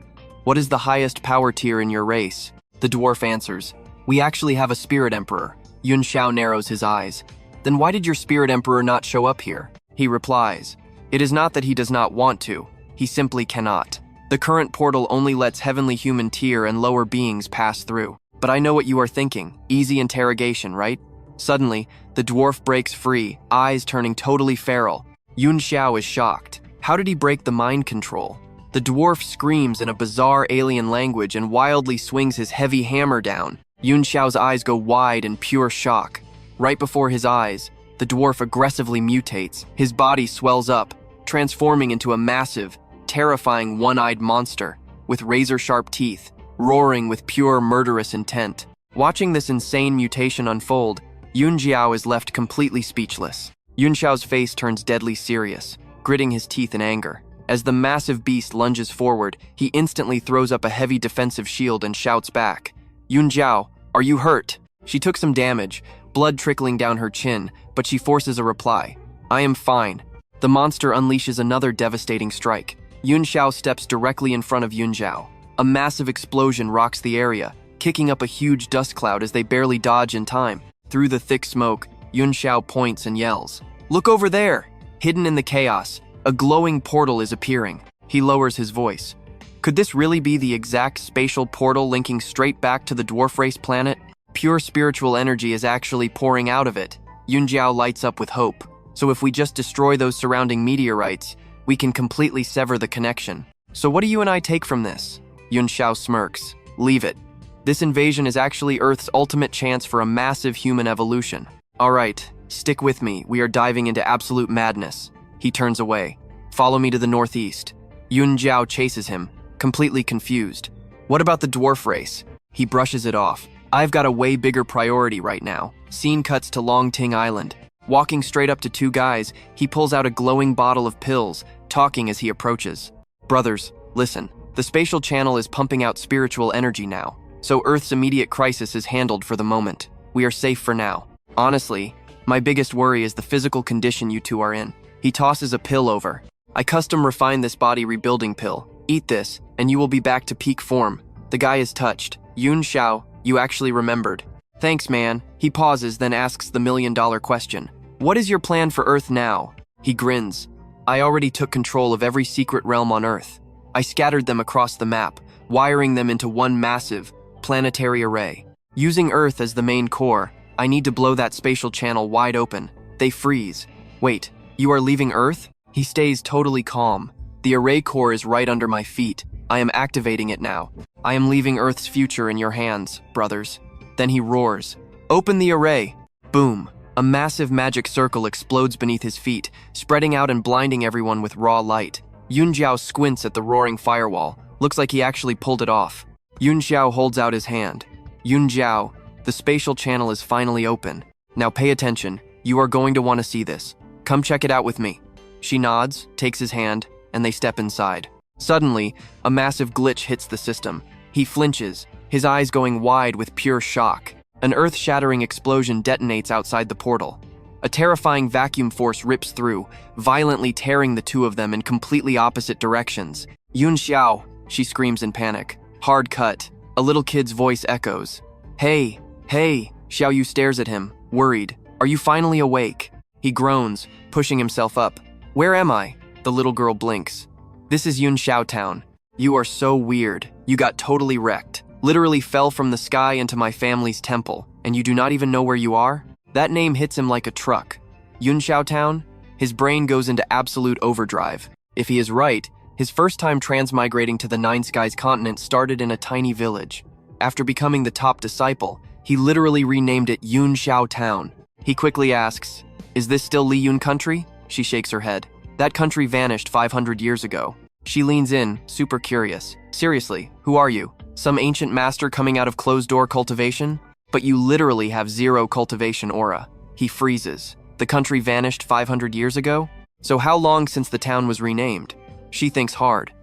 "What is the highest power tier in your race?" The dwarf answers, "We actually have a spirit emperor." Yunxiao narrows his eyes. "Then why did your spirit emperor not show up here?" He replies, "It is not that he does not want to, he simply cannot. The current portal only lets heavenly human tier and lower beings pass through. But I know what you are thinking, easy interrogation, right?" Suddenly, the dwarf breaks free, eyes turning totally feral. Yunxiao is shocked. How did he break the mind control? The dwarf screams in a bizarre alien language and wildly swings his heavy hammer down. Yunxiao's eyes go wide in pure shock. Right before his eyes, the dwarf aggressively mutates. His body swells up, transforming into a massive, terrifying one-eyed monster with razor-sharp teeth, roaring with pure murderous intent. Watching this insane mutation unfold, Yunxiao is left completely speechless. Yunxiao's face turns deadly serious, gritting his teeth in anger. As the massive beast lunges forward, he instantly throws up a heavy defensive shield and shouts back, "Yunxiao, are you hurt?" She took some damage, blood trickling down her chin, but she forces a reply. "I am fine." The monster unleashes another devastating strike. Yunxiao steps directly in front of Yunxiao. A massive explosion rocks the area, kicking up a huge dust cloud as they barely dodge in time. Through the thick smoke, Yunxiao points and yells, "Look over there!" Hidden in the chaos, a glowing portal is appearing. He lowers his voice. Could this really be the exact spatial portal linking straight back to the dwarf race planet? Pure spiritual energy is actually pouring out of it. Yunxiao lights up with hope. So if we just destroy those surrounding meteorites, we can completely sever the connection. So what do you and I take from this? Yunxiao smirks. Leave it. This invasion is actually Earth's ultimate chance for a massive human evolution. All right, stick with me. We are diving into absolute madness. He turns away. Follow me to the northeast. Yunxiao chases him, completely confused. What about the dwarf race? He brushes it off. I've got a way bigger priority right now. Scene cuts to Longting Island. Walking straight up to two guys, he pulls out a glowing bottle of pills, talking as he approaches. Brothers, listen. The spatial channel is pumping out spiritual energy now, so Earth's immediate crisis is handled for the moment. We are safe for now. Honestly, my biggest worry is the physical condition you two are in. He tosses a pill over. I custom refined this body rebuilding pill. Eat this, and you will be back to peak form. The guy is touched. Yunxiao, you actually remembered. Thanks, man. He pauses, then asks the million-dollar question. What is your plan for Earth now? He grins. I already took control of every secret realm on Earth. I scattered them across the map, wiring them into one massive, planetary array. Using Earth as the main core, I need to blow that spatial channel wide open. They freeze. Wait, you are leaving Earth? He stays totally calm. The array core is right under my feet. I am activating it now. I am leaving Earth's future in your hands, brothers. Then he roars. Open the array. Boom. A massive magic circle explodes beneath his feet, spreading out and blinding everyone with raw light. Yunxiao squints at the roaring firewall. Looks like he actually pulled it off. Yunxiao holds out his hand. Yunxiao, the spatial channel is finally open. Now pay attention. You are going to want to see this. Come check it out with me. She nods, takes his hand, and they step inside. Suddenly, a massive glitch hits the system. He flinches, his eyes going wide with pure shock. An earth-shattering explosion detonates outside the portal. A terrifying vacuum force rips through, violently tearing the two of them in completely opposite directions. Yunxiao, she screams in panic. Hard cut. A little kid's voice echoes. Hey, hey, Xiaoyu stares at him, worried. Are you finally awake? He groans, pushing himself up. Where am I? The little girl blinks. This is Yunxiao Town. You are so weird. You got totally wrecked. Literally fell from the sky into my family's temple, and you do not even know where you are? That name hits him like a truck. Yunxiao Town? His brain goes into absolute overdrive. If he is right, his first time transmigrating to the Nine Skies continent started in a tiny village. After becoming the top disciple, he literally renamed it Yunxiao Town. He quickly asks, is this still Li Yun country? She shakes her head. That country vanished 500 years ago. She leans in, super curious. Seriously, who are you? Some ancient master coming out of closed-door cultivation? But you literally have zero cultivation aura. He freezes. The country vanished 500 years ago? So how long since the town was renamed? She thinks hard.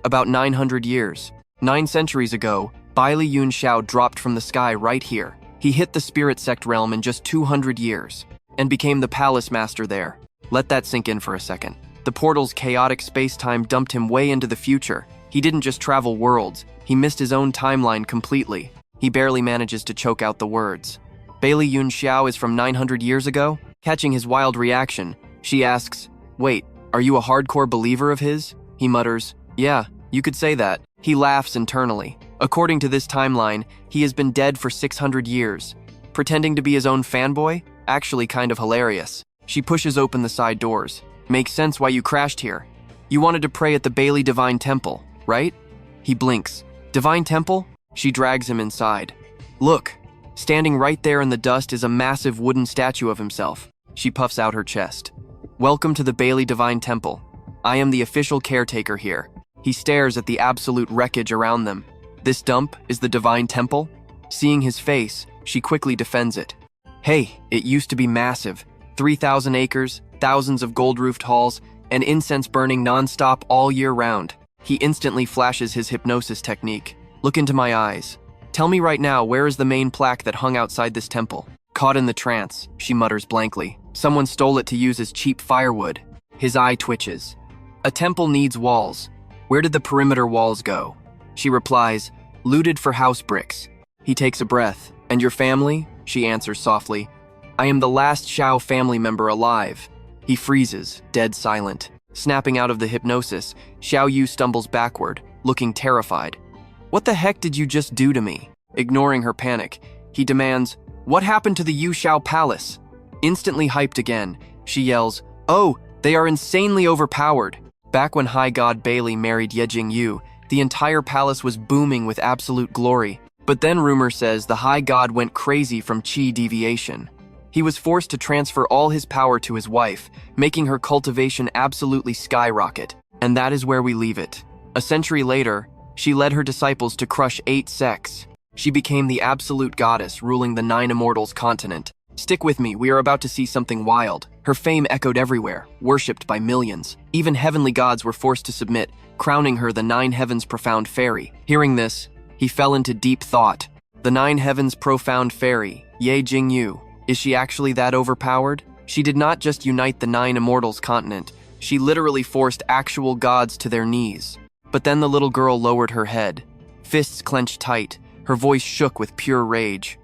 About 900 years. 9 centuries ago, Baili Yunxiao dropped from the sky right here. He hit the spirit sect realm in just 200 years, and became the palace master there. Let that sink in for a second. The portal's chaotic space-time dumped him way into the future. He didn't just travel worlds, he missed his own timeline completely. He barely manages to choke out the words. Baili Yunxiao is from 900 years ago? Catching his wild reaction, she asks, wait, are you a hardcore believer of his? He mutters, yeah, you could say that. He laughs internally. According to this timeline, he has been dead for 600 years. Pretending to be his own fanboy? Actually kind of hilarious. She pushes open the side doors. Makes sense why you crashed here. You wanted to pray at the Baili Divine Temple, right? He blinks. Divine Temple? She drags him inside. Look, standing right there in the dust is a massive wooden statue of himself. She puffs out her chest. Welcome to the Baili Divine Temple. I am the official caretaker here. He stares at the absolute wreckage around them. This dump is the Divine Temple? Seeing his face, she quickly defends it. Hey, it used to be massive. 3,000 acres, thousands of gold-roofed halls, and incense burning non-stop all year round. He instantly flashes his hypnosis technique. Look into my eyes. Tell me right now, where is the main plaque that hung outside this temple? Caught in the trance, she mutters blankly. Someone stole it to use as cheap firewood. His eye twitches. A temple needs walls. Where did the perimeter walls go? She replies, looted for house bricks. He takes a breath. And your family? She answers softly. I am the last Xiao family member alive. He freezes, dead silent. Snapping out of the hypnosis, Xiaoyu stumbles backward, looking terrified. What the heck did you just do to me? Ignoring her panic, he demands, what happened to the Yunxiao Palace? Instantly hyped again, she yells, oh, they are insanely overpowered. Back when High God Baili married Ye Jingyu, the entire palace was booming with absolute glory. But then rumor says the High God went crazy from Qi deviation. He was forced to transfer all his power to his wife, making her cultivation absolutely skyrocket. And that is where we leave it. A century later, she led her disciples to crush 8 sects. She became the absolute goddess ruling the Nine Immortals continent. Stick with me, we are about to see something wild. Her fame echoed everywhere, worshipped by millions. Even heavenly gods were forced to submit, crowning her the Nine Heavens Profound Fairy. Hearing this, he fell into deep thought. The Nine Heavens Profound Fairy, Ye Jingyu, is she actually that overpowered? She did not just unite the Nine Immortals continent, she literally forced actual gods to their knees. But then the little girl lowered her head. Fists clenched tight, her voice shook with pure rage.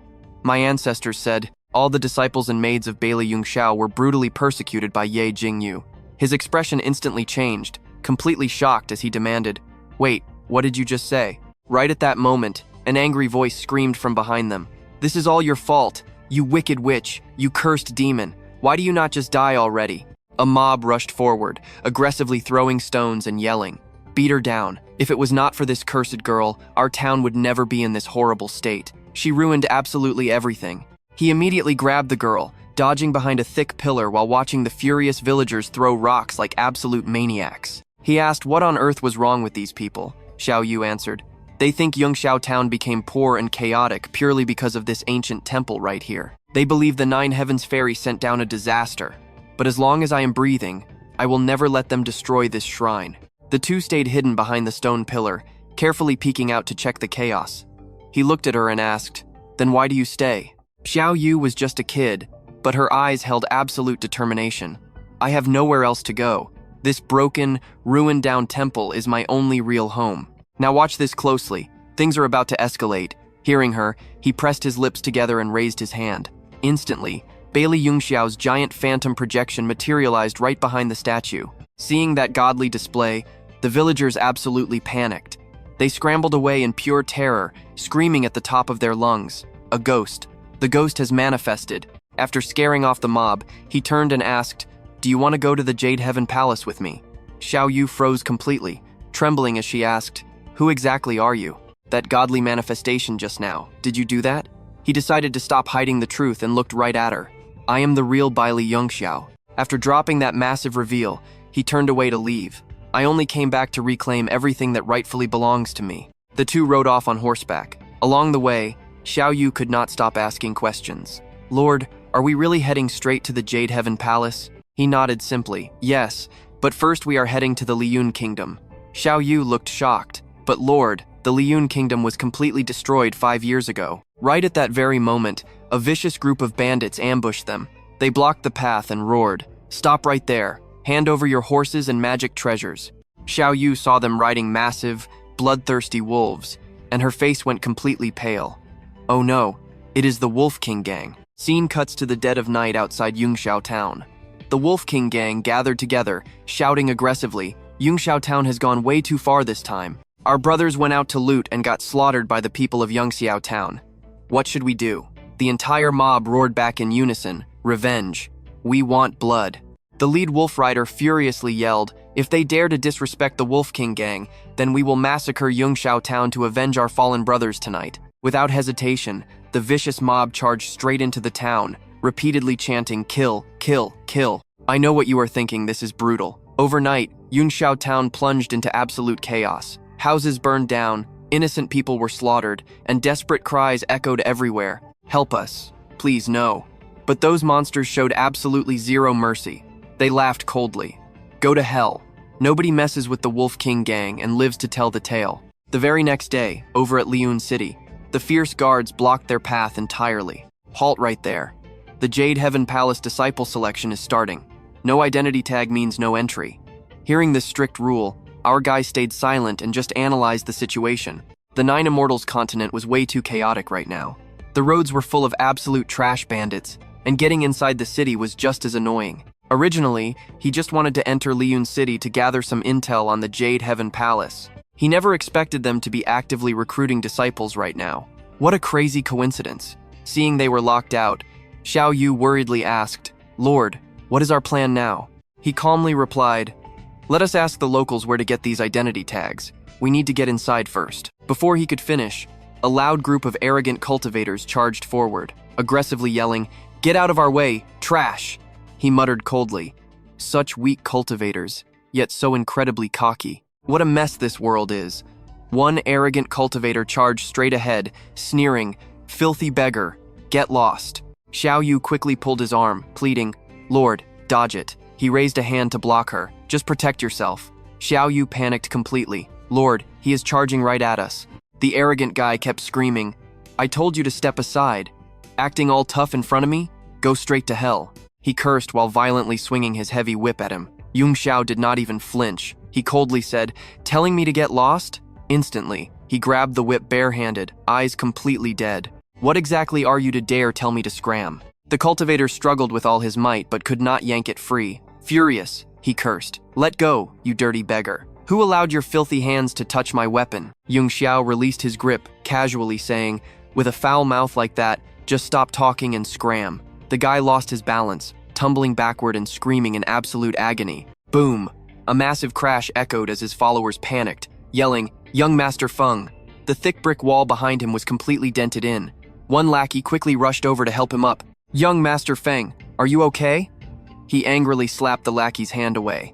My ancestors said, all the disciples and maids of Baili Yunxiao were brutally persecuted by Ye Jingyu. His expression instantly changed, completely shocked as he demanded, wait, what did you just say? Right at that moment, an angry voice screamed from behind them. This is all your fault, you wicked witch, you cursed demon. Why do you not just die already? A mob rushed forward, aggressively throwing stones and yelling. Beat her down. If it was not for this cursed girl, our town would never be in this horrible state. She ruined absolutely everything. He immediately grabbed the girl, dodging behind a thick pillar while watching the furious villagers throw rocks like absolute maniacs. He asked what on earth was wrong with these people. Xiao Yu answered, they think Yunxiao town became poor and chaotic purely because of this ancient temple right here. They believe the Nine Heavens Fairy sent down a disaster. But as long as I am breathing, I will never let them destroy this shrine. The two stayed hidden behind the stone pillar, carefully peeking out to check the chaos. He looked at her and asked, then why do you stay? Xiao Yu was just a kid, but her eyes held absolute determination. I have nowhere else to go. This broken, ruined-down temple is my only real home. Now watch this closely. Things are about to escalate. Hearing her, he pressed his lips together and raised his hand. Instantly, Baili Yunxiao's giant phantom projection materialized right behind the statue. Seeing that godly display, the villagers absolutely panicked. They scrambled away in pure terror, screaming at the top of their lungs. A ghost. The ghost has manifested. After scaring off the mob, he turned and asked, do you want to go to the Jade Heaven Palace with me? Xiao Yu froze completely, trembling as she asked, who exactly are you? That godly manifestation just now, did you do that? He decided to stop hiding the truth and looked right at her. I am the real Baili Yunxiao. After dropping that massive reveal, he turned away to leave. I only came back to reclaim everything that rightfully belongs to me. The two rode off on horseback. Along the way, Xiao Yu could not stop asking questions. Lord, are we really heading straight to the Jade Heaven Palace? He nodded simply, yes, but first we are heading to the Liyun Kingdom. Xiao Yu looked shocked, but Lord, the Liyun Kingdom was completely destroyed 5 years ago. Right at that very moment, a vicious group of bandits ambushed them. They blocked the path and roared, stop right there, hand over your horses and magic treasures. Xiao Yu saw them riding massive, bloodthirsty wolves, and her face went completely pale. Oh no, it is the Wolf King gang. Scene cuts to the dead of night outside Yunxiao town. The Wolf King gang gathered together, shouting aggressively, Yunxiao town has gone way too far this time. Our brothers went out to loot and got slaughtered by the people of Yunxiao town. What should we do? The entire mob roared back in unison, revenge. We want blood. The lead wolf rider furiously yelled, if they dare to disrespect the Wolf King gang, then we will massacre Yunxiao town to avenge our fallen brothers tonight. Without hesitation, the vicious mob charged straight into the town, repeatedly chanting, kill, kill, kill. I know what you are thinking, this is brutal. Overnight, Yunxiao town plunged into absolute chaos. Houses burned down, innocent people were slaughtered, and desperate cries echoed everywhere. Help us. Please, no. But those monsters showed absolutely zero mercy. They laughed coldly. Go to hell. Nobody messes with the Wolf King gang and lives to tell the tale. The very next day, over at Liyun City, the fierce guards blocked their path entirely. Halt right there. The Jade Heaven Palace disciple selection is starting. No identity tag means no entry. Hearing this strict rule, our guy stayed silent and just analyzed the situation. The Nine Immortals continent was way too chaotic right now. The roads were full of absolute trash bandits, and getting inside the city was just as annoying. Originally, he just wanted to enter Liyun City to gather some intel on the Jade Heaven Palace. He never expected them to be actively recruiting disciples right now. What a crazy coincidence. Seeing they were locked out, Xiao Yu worriedly asked, Lord, what is our plan now? He calmly replied, let us ask the locals where to get these identity tags. We need to get inside first. Before he could finish, a loud group of arrogant cultivators charged forward, aggressively yelling, get out of our way, trash! He muttered coldly, such weak cultivators, yet so incredibly cocky. What a mess this world is. One arrogant cultivator charged straight ahead, sneering, "Filthy beggar, get lost." Xiao Yu quickly pulled his arm, pleading, "Lord, dodge it." He raised a hand to block her. "Just protect yourself." Xiao Yu panicked completely. "Lord, he is charging right at us." The arrogant guy kept screaming, "I told you to step aside. Acting all tough in front of me? Go straight to hell." He cursed while violently swinging his heavy whip at him. Yunxiao did not even flinch. He coldly said, "Telling me to get lost?" Instantly, he grabbed the whip barehanded, eyes completely dead. "What exactly are you to dare tell me to scram?" The cultivator struggled with all his might but could not yank it free. Furious, he cursed, "Let go, you dirty beggar. Who allowed your filthy hands to touch my weapon?" Yunxiao released his grip, casually saying, "With a foul mouth like that, just stop talking and scram." The guy lost his balance, tumbling backward and screaming in absolute agony. Boom! A massive crash echoed as his followers panicked, yelling, "Young Master Feng!" The thick brick wall behind him was completely dented in. One lackey quickly rushed over to help him up. "Young Master Feng, are you okay?" He angrily slapped the lackey's hand away.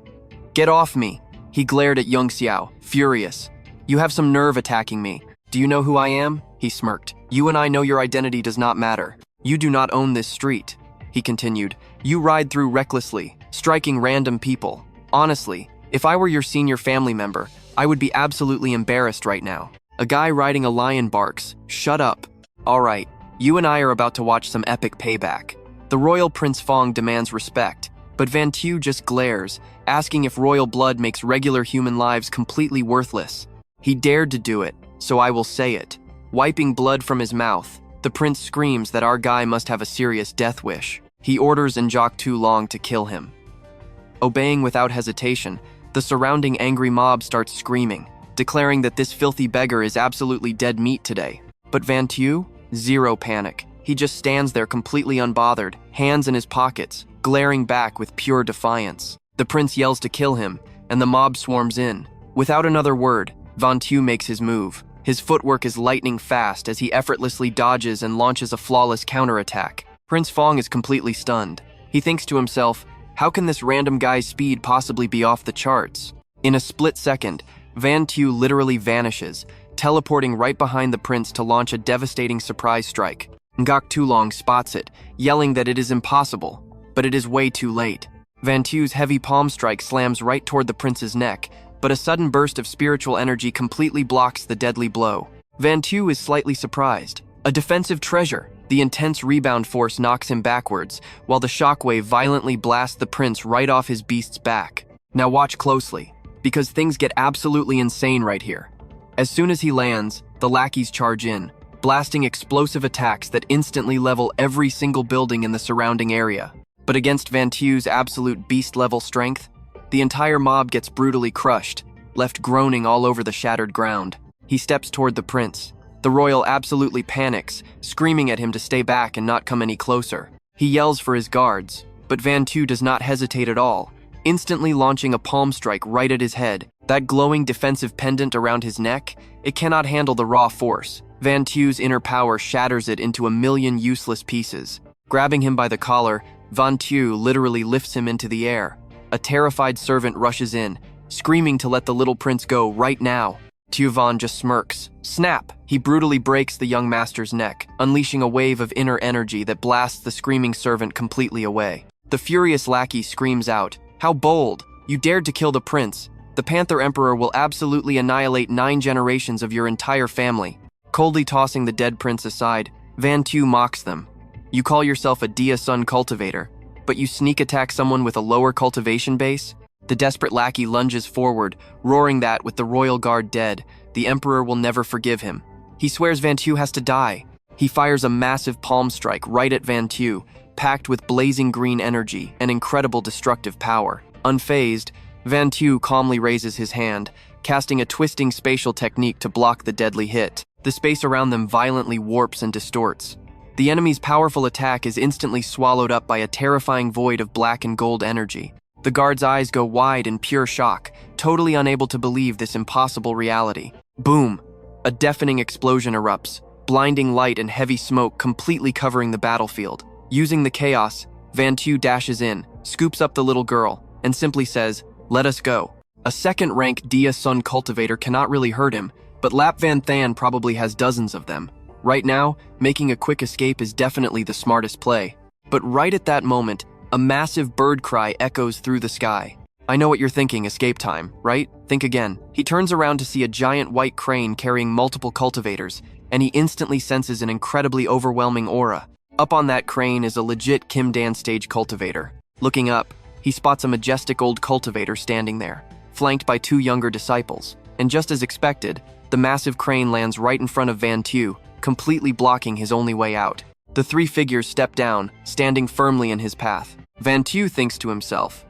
"Get off me!" He glared at Yunxiao, furious. "You have some nerve attacking me. Do you know who I am?" He smirked. "You and I know your identity does not matter. You do not own this street." He continued, "You ride through recklessly, striking random people. Honestly, if I were your senior family member, I would be absolutely embarrassed right now." A guy riding a lion barks, "Shut up." "All right, you and I are about to watch some epic payback." The royal Prince Fong demands respect, but Van Tu just glares, asking if royal blood makes regular human lives completely worthless. He dared to do it, so I will say it. Wiping blood from his mouth, the prince screams that our guy must have a serious death wish. He orders Njok Tu Long to kill him. Obeying without hesitation, the surrounding angry mob starts screaming, declaring that this filthy beggar is absolutely dead meat today. But Van Tu? Zero panic. He just stands there completely unbothered, hands in his pockets, glaring back with pure defiance. The prince yells to kill him, and the mob swarms in. Without another word, Van Tu makes his move. His footwork is lightning fast as he effortlessly dodges and launches a flawless counterattack. Prince Fong is completely stunned. He thinks to himself, how can this random guy's speed possibly be off the charts? In a split second, Van Tu literally vanishes, teleporting right behind the prince to launch a devastating surprise strike. Ngok Tulong spots it, yelling that it is impossible, but it is way too late. Van Tu's heavy palm strike slams right toward the prince's neck, but a sudden burst of spiritual energy completely blocks the deadly blow. Van Tu is slightly surprised. A defensive treasure. The intense rebound force knocks him backwards, while the shockwave violently blasts the prince right off his beast's back. Now watch closely, because things get absolutely insane right here. As soon as he lands, the lackeys charge in, blasting explosive attacks that instantly level every single building in the surrounding area. But against Van Tu's absolute beast-level strength, the entire mob gets brutally crushed, left groaning all over the shattered ground. He steps toward the prince. The royal absolutely panics, screaming at him to stay back and not come any closer. He yells for his guards, but Van Tu does not hesitate at all, instantly launching a palm strike right at his head. That glowing defensive pendant around his neck, it cannot handle the raw force. Van Tu's inner power shatters it into a million useless pieces. Grabbing him by the collar, Van Tu literally lifts him into the air. A terrified servant rushes in, screaming to let the little prince go right now. Tu Van just smirks. Snap! He brutally breaks the young master's neck, unleashing a wave of inner energy that blasts the screaming servant completely away. The furious lackey screams out, "How bold! You dared to kill the prince! The Panther Emperor will absolutely annihilate 9 generations of your entire family." Coldly tossing the dead prince aside, Van Tu mocks them. "You call yourself a Dia Sun cultivator, but you sneak attack someone with a lower cultivation base?" The desperate lackey lunges forward, roaring that with the royal guard dead, the emperor will never forgive him. He swears Van Tu has to die. He fires a massive palm strike right at Van Tu, packed with blazing green energy and incredible destructive power. Unfazed, Van Tu calmly raises his hand, casting a twisting spatial technique to block the deadly hit. The space around them violently warps and distorts. The enemy's powerful attack is instantly swallowed up by a terrifying void of black and gold energy. The guard's eyes go wide in pure shock, totally unable to believe this impossible reality. Boom! A deafening explosion erupts, blinding light and heavy smoke completely covering the battlefield. Using the chaos, Van Tu dashes in, scoops up the little girl, and simply says, "Let us go." A second-rank Dia Sun cultivator cannot really hurt him, but Lap Van Than probably has dozens of them. Right now, making a quick escape is definitely the smartest play. But right at that moment, a massive bird cry echoes through the sky. I know what you're thinking, escape time, right? Think again. He turns around to see a giant white crane carrying multiple cultivators, and he instantly senses an incredibly overwhelming aura. Up on that crane is a legit Kim Dan stage cultivator. Looking up, he spots a majestic old cultivator standing there, flanked by two younger disciples. And just as expected, the massive crane lands right in front of Van Tu, completely blocking his only way out. The three figures step down, standing firmly in his path. Van Tu thinks to himself,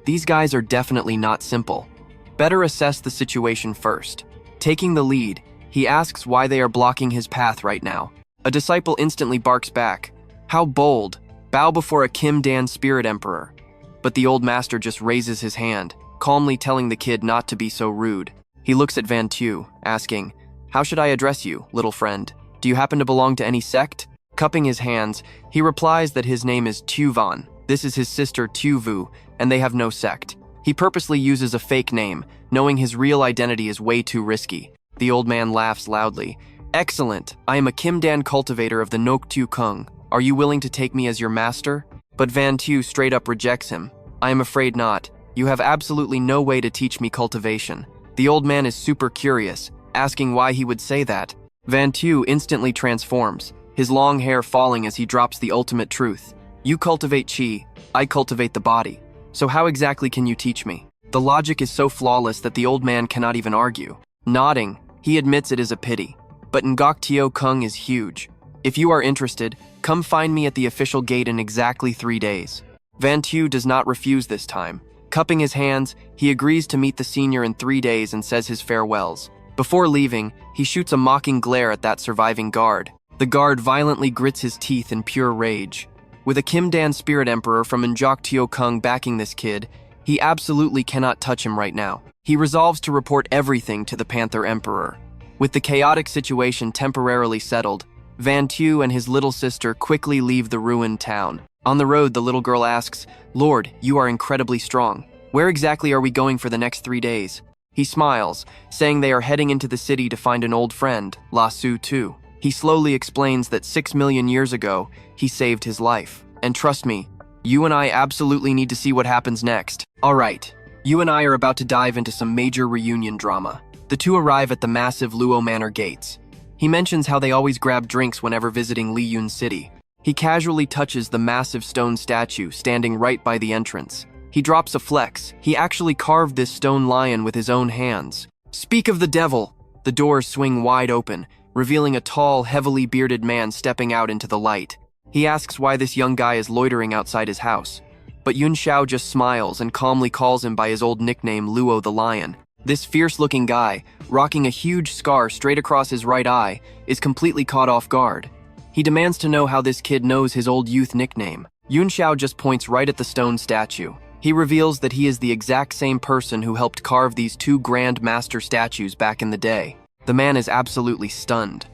these guys are definitely not simple. Better assess the situation first. Taking the lead, he asks why they are blocking his path right now. A disciple instantly barks back, how bold, bow before a Kim Dan spirit emperor. But the old master just raises his hand, calmly telling the kid not to be so rude. He looks at Van Tu, asking, how should I address you, little friend? Do you happen to belong to any sect? Cupping his hands, he replies that his name is Tu Van. This is his sister Tu Vu, and they have no sect. He purposely uses a fake name, knowing his real identity is way too risky. The old man laughs loudly. Excellent, I am a Kim Dan cultivator of the Nok Tu Kung. Are you willing to take me as your master? But Van Tu straight up rejects him. I am afraid not. You have absolutely no way to teach me cultivation. The old man is super curious, asking why he would say that. Van Tu instantly transforms, his long hair falling as he drops the ultimate truth. You cultivate chi, I cultivate the body. So how exactly can you teach me? The logic is so flawless that the old man cannot even argue. Nodding, he admits it is a pity. But Ngok Tio Kung is huge. If you are interested, come find me at the official gate in exactly 3 days. Van Tu does not refuse this time. Cupping his hands, he agrees to meet the senior in 3 days and says his farewells. Before leaving, he shoots a mocking glare at that surviving guard. The guard violently grits his teeth in pure rage. With a Kim Dan spirit emperor from Njok Tio Kung backing this kid, he absolutely cannot touch him right now. He resolves to report everything to the Panther Emperor. With the chaotic situation temporarily settled, Van Tu and his little sister quickly leave the ruined town. On the road, the little girl asks, Lord, you are incredibly strong. Where exactly are we going for the next 3 days? He smiles, saying they are heading into the city to find an old friend, La Su Tu. He slowly explains that 6 million years ago, he saved his life. And trust me, you and I absolutely need to see what happens next. Alright, you and I are about to dive into some major reunion drama. The two arrive at the massive Luo Manor gates. He mentions how they always grab drinks whenever visiting Liyun City. He casually touches the massive stone statue standing right by the entrance. He drops a flex. He actually carved this stone lion with his own hands. Speak of the devil! The doors swing wide open, revealing a tall, heavily bearded man stepping out into the light. He asks why this young guy is loitering outside his house. But Yunxiao just smiles and calmly calls him by his old nickname Luo the Lion. This fierce-looking guy, rocking a huge scar straight across his right eye, is completely caught off guard. He demands to know how this kid knows his old youth nickname. Yunxiao just points right at the stone statue. He reveals that he is the exact same person who helped carve these two grand master statues back in the day. The man is absolutely stunned.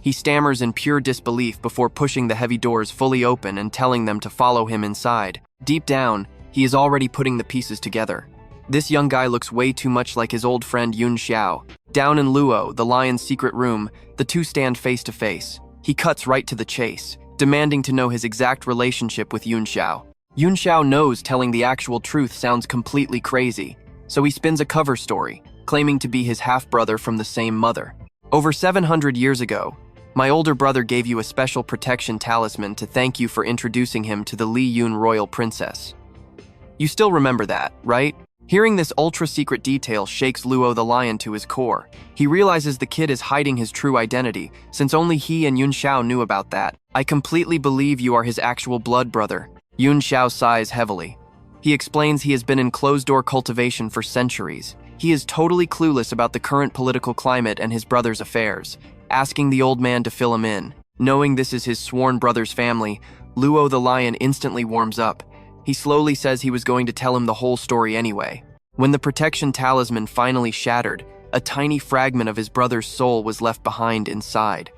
He stammers in pure disbelief before pushing the heavy doors fully open and telling them to follow him inside. Deep down, he is already putting the pieces together. This young guy looks way too much like his old friend Yunxiao. Down in Luo, the lion's secret room, the two stand face to face. He cuts right to the chase, demanding to know his exact relationship with Yunxiao. Yunxiao knows telling the actual truth sounds completely crazy, so he spins a cover story, claiming to be his half-brother from the same mother. Over 700 years ago, my older brother gave you a special protection talisman to thank you for introducing him to the Li Yun royal princess. You still remember that, right? Hearing this ultra-secret detail shakes Luo the lion to his core. He realizes the kid is hiding his true identity, since only he and Yunxiao knew about that. I completely believe you are his actual blood brother. Yunxiao sighs heavily. He explains he has been in closed-door cultivation for centuries. He is totally clueless about the current political climate and his brother's affairs, asking the old man to fill him in. Knowing this is his sworn brother's family, Luo the lion instantly warms up. He slowly says he was going to tell him the whole story anyway. When the protection talisman finally shattered, a tiny fragment of his brother's soul was left behind inside.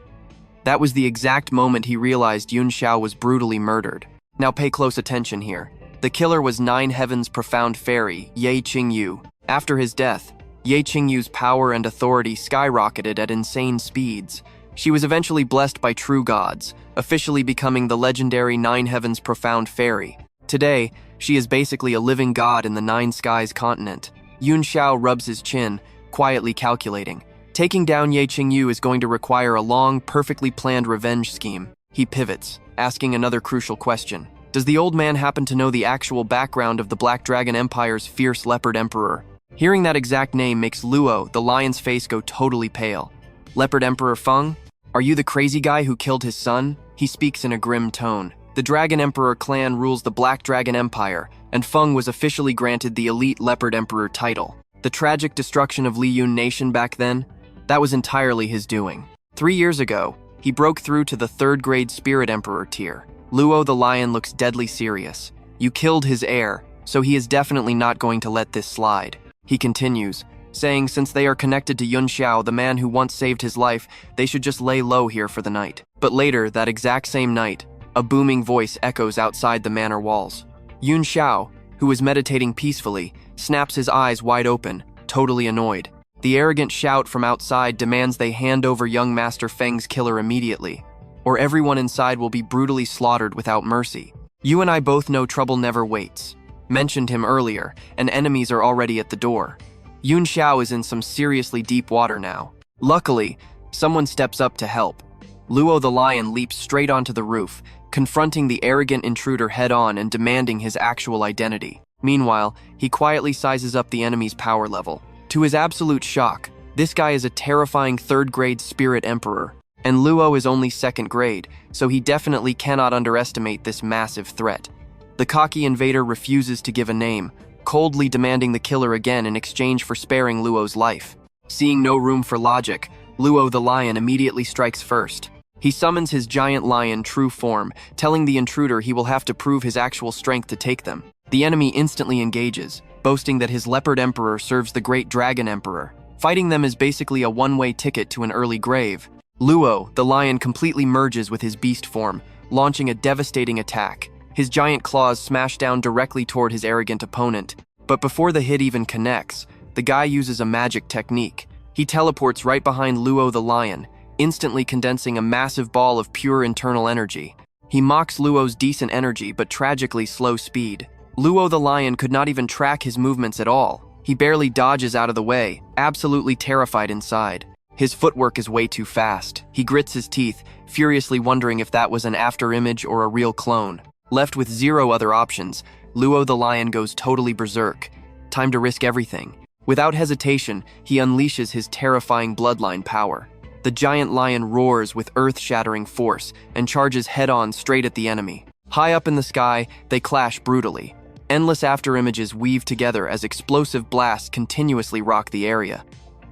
That was the exact moment he realized Yunxiao was brutally murdered. Now pay close attention here. The killer was Nine Heavens Profound Fairy, Ye Qingyu. After his death, Ye Qingyu's power and authority skyrocketed at insane speeds. She was eventually blessed by true gods, officially becoming the legendary Nine Heavens Profound Fairy. Today, she is basically a living god in the Nine Skies continent. Yunxiao rubs his chin, quietly calculating. Taking down Ye Qingyu is going to require a long, perfectly planned revenge scheme. He pivots, asking another crucial question. Does the old man happen to know the actual background of the Black Dragon Empire's fierce leopard emperor? Hearing that exact name makes Luo, the lion's face, go totally pale. Leopard Emperor Feng? Are you the crazy guy who killed his son? He speaks in a grim tone. The Dragon Emperor clan rules the Black Dragon Empire, and Feng was officially granted the elite Leopard Emperor title. The tragic destruction of Liyun Nation back then? That was entirely his doing. 3 years ago, he broke through to the 3rd grade Spirit Emperor tier. Luo the lion looks deadly serious. You killed his heir, so he is definitely not going to let this slide. He continues, saying since they are connected to Yunxiao, the man who once saved his life, they should just lay low here for the night. But later, that exact same night, a booming voice echoes outside the manor walls. Yunxiao, who is meditating peacefully, snaps his eyes wide open, totally annoyed. The arrogant shout from outside demands they hand over young Master Feng's killer immediately, or everyone inside will be brutally slaughtered without mercy. You and I both know trouble never waits. Mentioned him earlier, and enemies are already at the door. Yunxiao is in some seriously deep water now. Luckily, someone steps up to help. Luo the lion leaps straight onto the roof, confronting the arrogant intruder head-on and demanding his actual identity. Meanwhile, he quietly sizes up the enemy's power level. To his absolute shock, this guy is a terrifying 3rd grade Spirit Emperor, and Luo is only 2nd grade, so he definitely cannot underestimate this massive threat. The cocky invader refuses to give a name, coldly demanding the killer again in exchange for sparing Luo's life. Seeing no room for logic, Luo the lion immediately strikes first. He summons his giant lion true form, telling the intruder he will have to prove his actual strength to take them. The enemy instantly engages, boasting that his leopard emperor serves the great dragon emperor. Fighting them is basically a one-way ticket to an early grave. Luo, the lion, completely merges with his beast form, launching a devastating attack. His giant claws smash down directly toward his arrogant opponent. But before the hit even connects, the guy uses a magic technique. He teleports right behind Luo the lion, instantly condensing a massive ball of pure internal energy. He mocks Luo's decent energy but tragically slow speed. Luo the lion could not even track his movements at all. He barely dodges out of the way, absolutely terrified inside. His footwork is way too fast. He grits his teeth, furiously wondering if that was an afterimage or a real clone. Left with zero other options, Luo the lion goes totally berserk. Time to risk everything. Without hesitation, he unleashes his terrifying bloodline power. The giant lion roars with earth-shattering force and charges head-on straight at the enemy. High up in the sky, they clash brutally. Endless afterimages weave together as explosive blasts continuously rock the area.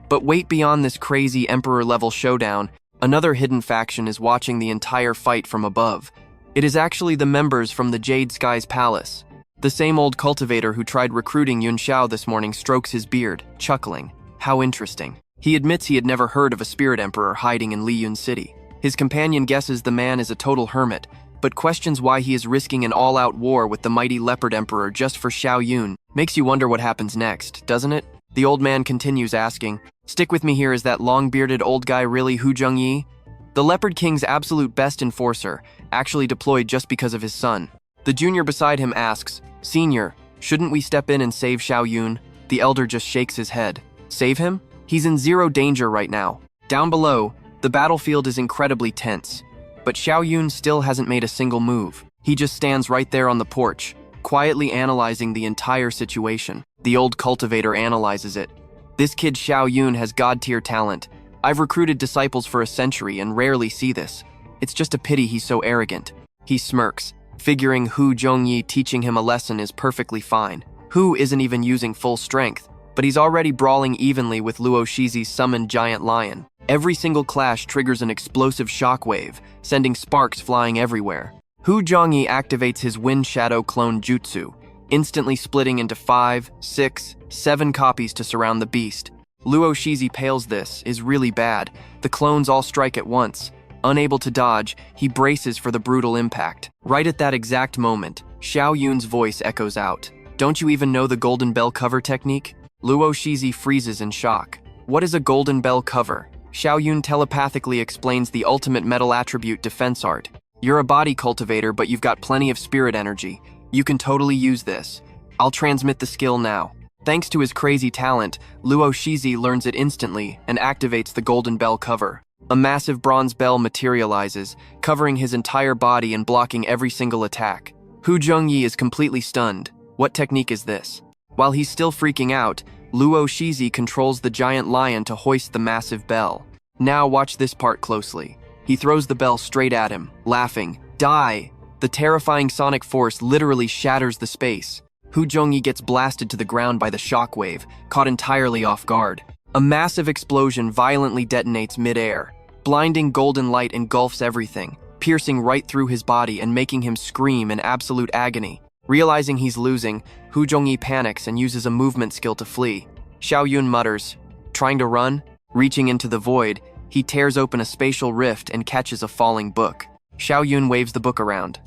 But wait, beyond this crazy Emperor-level showdown, another hidden faction is watching the entire fight from above. It is actually the members from the Jade Skies Palace. The same old cultivator who tried recruiting Yunxiao this morning strokes his beard, chuckling. How interesting. He admits he had never heard of a spirit emperor hiding in Liyun City. His companion guesses the man is a total hermit, but questions why he is risking an all-out war with the mighty leopard emperor just for Xiao Yun. Makes you wonder what happens next, doesn't it? The old man continues asking, "Stick with me here, is that long-bearded old guy really Hu Zhengyi?" The Leopard King's absolute best enforcer, actually deployed just because of his son. The junior beside him asks, "Senior, shouldn't we step in and save Xiao Yun?" The elder just shakes his head. Save him? He's in zero danger right now. Down below, the battlefield is incredibly tense. But Xiao Yun still hasn't made a single move. He just stands right there on the porch, quietly analyzing the entire situation. The old cultivator analyzes it. This kid Xiao Yun has god-tier talent. I've recruited disciples for a century and rarely see this. It's just a pity he's so arrogant. He smirks, figuring Hu Zhongyi teaching him a lesson is perfectly fine. Hu isn't even using full strength, but he's already brawling evenly with Luo Shizi's summoned giant lion. Every single clash triggers an explosive shockwave, sending sparks flying everywhere. Hu Zhongyi activates his Wind Shadow clone jutsu, instantly splitting into 5, 6, 7 copies to surround the beast. Luo Shizi pales. This is really bad. The clones all strike at once. Unable to dodge, he braces for the brutal impact. Right at that exact moment, Xiao Yun's voice echoes out. "Don't you even know the Golden Bell cover technique?" Luo Shizi freezes in shock. What is a golden bell cover? Xiao Yun telepathically explains the ultimate metal attribute defense art. You're a body cultivator, but you've got plenty of spirit energy. You can totally use this. I'll transmit the skill now. Thanks to his crazy talent, Luo Shizi learns it instantly and activates the golden bell cover. A massive bronze bell materializes, covering his entire body and blocking every single attack. Hu Zhongyi is completely stunned. What technique is this? While he's still freaking out, Luo Shizi controls the giant lion to hoist the massive bell. Now watch this part closely. He throws the bell straight at him, laughing. Die! The terrifying sonic force literally shatters the space. Hu Zhongyi gets blasted to the ground by the shockwave, caught entirely off guard. A massive explosion violently detonates mid-air. Blinding golden light engulfs everything, piercing right through his body and making him scream in absolute agony. Realizing he's losing, Hu Zhongyi panics and uses a movement skill to flee. Xiao Yun mutters, trying to run? Reaching into the void, he tears open a spatial rift and catches a falling book. Xiao Yun waves the book around.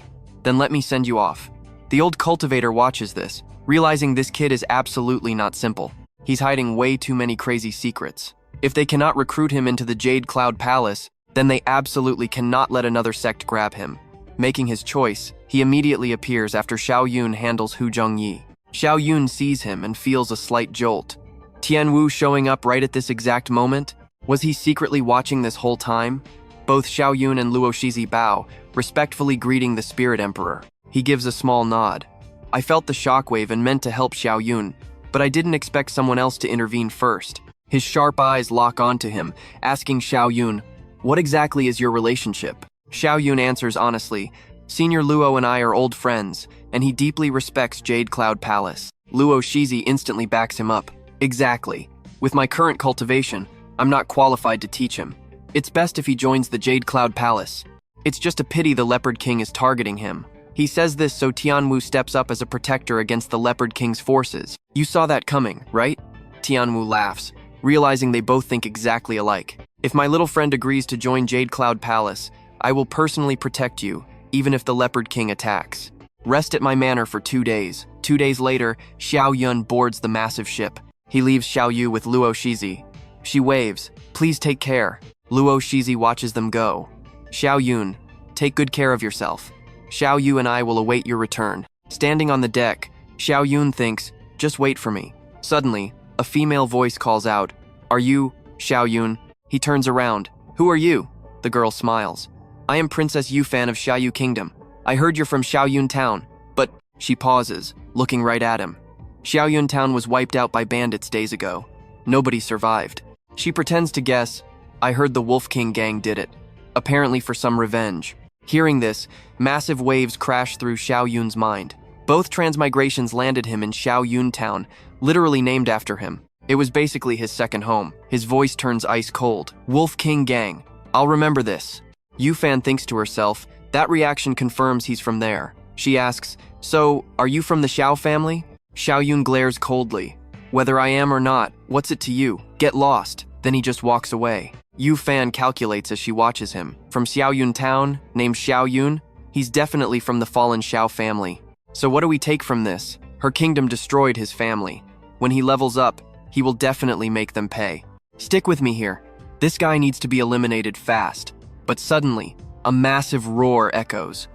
Then let me send you off. The old cultivator watches this, realizing this kid is absolutely not simple. He's hiding way too many crazy secrets. If they cannot recruit him into the Jade Cloud Palace, then they absolutely cannot let another sect grab him. Making his choice, he immediately appears after Xiao Yun handles Hu Zhongyi. Xiao Yun sees him and feels a slight jolt. Tianwu showing up right at this exact moment? Was he secretly watching this whole time? Both Xiao Yun and Luo Shizi bow, respectfully greeting the Spirit Emperor. He gives a small nod. I felt the shockwave and meant to help Xiao Yun, but I didn't expect someone else to intervene first. His sharp eyes lock onto him, asking Xiao Yun, what exactly is your relationship? Xiao Yun answers honestly, Senior Luo and I are old friends, and he deeply respects Jade Cloud Palace. Luo Shizi instantly backs him up. Exactly. With my current cultivation, I'm not qualified to teach him. It's best if he joins the Jade Cloud Palace. It's just a pity the Leopard King is targeting him. He says this so Tianwu steps up as a protector against the Leopard King's forces. You saw that coming, right? Tianwu laughs, realizing they both think exactly alike. If my little friend agrees to join Jade Cloud Palace, I will personally protect you, even if the Leopard King attacks. Rest at my manor for 2 days. 2 days later, Xiao Yun boards the massive ship. He leaves Xiao Yu with Luo Shizi. She waves, please take care. Luo Shizi watches them go. Xiao Yun, take good care of yourself. Xiao Yu and I will await your return. Standing on the deck, Xiao Yun thinks, just wait for me. Suddenly, a female voice calls out, are you, Xiao Yun? He turns around. Who are you? The girl smiles. I am Princess Yufan of Xiaoyu Kingdom. I heard you're from Xiaoyun Town, but she pauses, looking right at him. Xiaoyun Town was wiped out by bandits days ago. Nobody survived. She pretends to guess, I heard the Wolf King gang did it, apparently for some revenge. Hearing this, massive waves crash through Xiao Yun's mind. Both transmigrations landed him in Xiaoyun Town, literally named after him. It was basically his second home. His voice turns ice cold. Wolf King gang. I'll remember this. Yufan thinks to herself, that reaction confirms he's from there. She asks, so, are you from the Xiao family? Xiao Yun glares coldly. Whether I am or not, what's it to you? Get lost. Then he just walks away. Yufan calculates as she watches him. From Xiaoyun Town, named Xiao Yun, he's definitely from the fallen Xiao family. So what do we take from this? Her kingdom destroyed his family. When he levels up, he will definitely make them pay. Stick with me here. This guy needs to be eliminated fast. But suddenly, a massive roar echoes.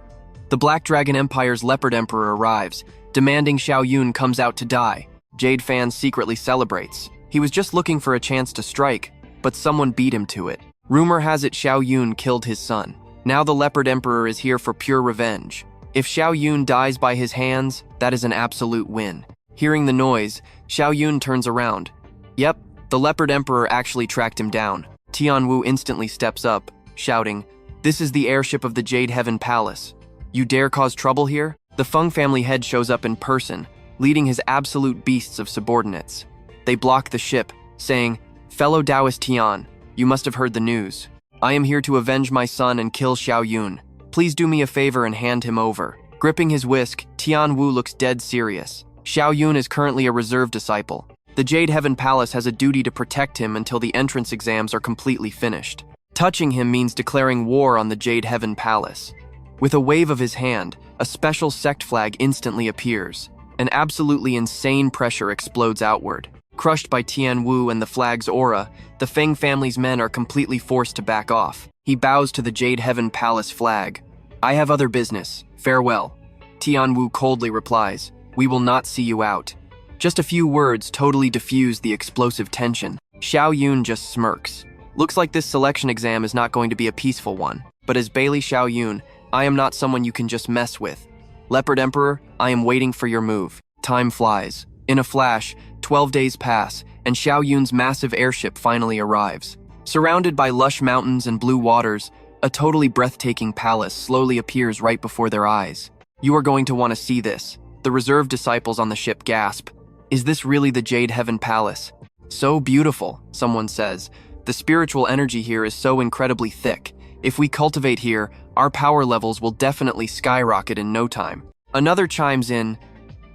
The Black Dragon Empire's Leopard Emperor arrives, demanding Xiao Yun comes out to die. Jade Fan secretly celebrates. He was just looking for a chance to strike, but someone beat him to it. Rumor has it Xiao Yun killed his son. Now the Leopard Emperor is here for pure revenge. If Xiao Yun dies by his hands, that is an absolute win. Hearing the noise, Xiao Yun turns around. Yep, the Leopard Emperor actually tracked him down. Tianwu instantly steps up, shouting, this is the airship of the Jade Heaven Palace. You dare cause trouble here? The Feng family head shows up in person, leading his absolute beasts of subordinates. They block the ship, saying, fellow Taoist Tian, you must have heard the news. I am here to avenge my son and kill Xiao Yun. Please do me a favor and hand him over. Gripping his whisk, Tianwu looks dead serious. Xiao Yun is currently a reserve disciple. The Jade Heaven Palace has a duty to protect him until the entrance exams are completely finished. Touching him means declaring war on the Jade Heaven Palace. With a wave of his hand, a special sect flag instantly appears. An absolutely insane pressure explodes outward. Crushed by Tianwu and the flag's aura, the Feng family's men are completely forced to back off. He bows to the Jade Heaven Palace flag. "I have other business. Farewell." Tianwu coldly replies, "We will not see you out." Just a few words totally diffuse the explosive tension. Xiao Yun just smirks. Looks like this selection exam is not going to be a peaceful one. But as Baili Xiao Yun, I am not someone you can just mess with. Leopard Emperor, I am waiting for your move. Time flies. In a flash, 12 days pass, and Xiao Yun's massive airship finally arrives. Surrounded by lush mountains and blue waters, a totally breathtaking palace slowly appears right before their eyes. You are going to want to see this. The reserve disciples on the ship gasp. Is this really the Jade Heaven Palace? So beautiful, someone says. The spiritual energy here is so incredibly thick. If we cultivate here, our power levels will definitely skyrocket in no time. Another chimes in,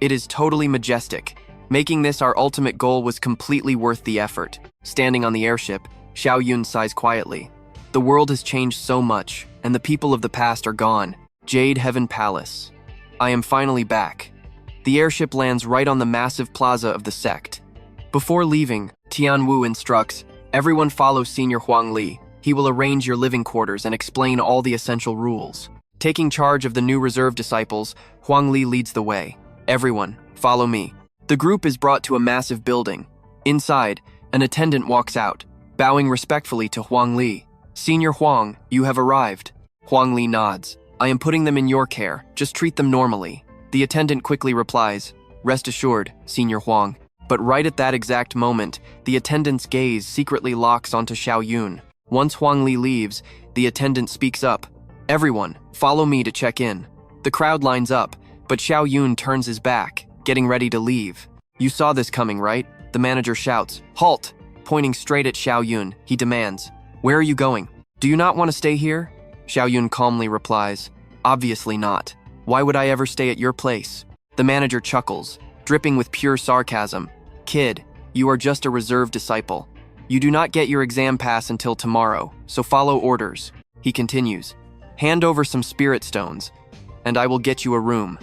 it is totally majestic. Making this our ultimate goal was completely worth the effort. Standing on the airship, Xiao Yun sighs quietly. The world has changed so much, and the people of the past are gone. Jade Heaven Palace. I am finally back. The airship lands right on the massive plaza of the sect. Before leaving, Tianwu instructs, everyone follow Senior Huang Li. He will arrange your living quarters and explain all the essential rules. Taking charge of the new reserve disciples, Huang Li leads the way. Everyone, follow me. The group is brought to a massive building. Inside, an attendant walks out, bowing respectfully to Huang Li. Senior Huang, you have arrived. Huang Li nods. I am putting them in your care. Just treat them normally. The attendant quickly replies, rest assured, Senior Huang. But right at that exact moment, the attendant's gaze secretly locks onto Xiao Yun. Once Huang Li leaves, the attendant speaks up. Everyone, follow me to check in. The crowd lines up, but Xiao Yun turns his back, getting ready to leave. You saw this coming, right? The manager shouts, halt! Pointing straight at Xiao Yun, he demands, where are you going? Do you not want to stay here? Xiao Yun calmly replies, obviously not. Why would I ever stay at your place? The manager chuckles, dripping with pure sarcasm. Kid, you are just a reserve disciple. You do not get your exam pass until tomorrow, so follow orders. He continues, hand over some spirit stones, and I will get you a room.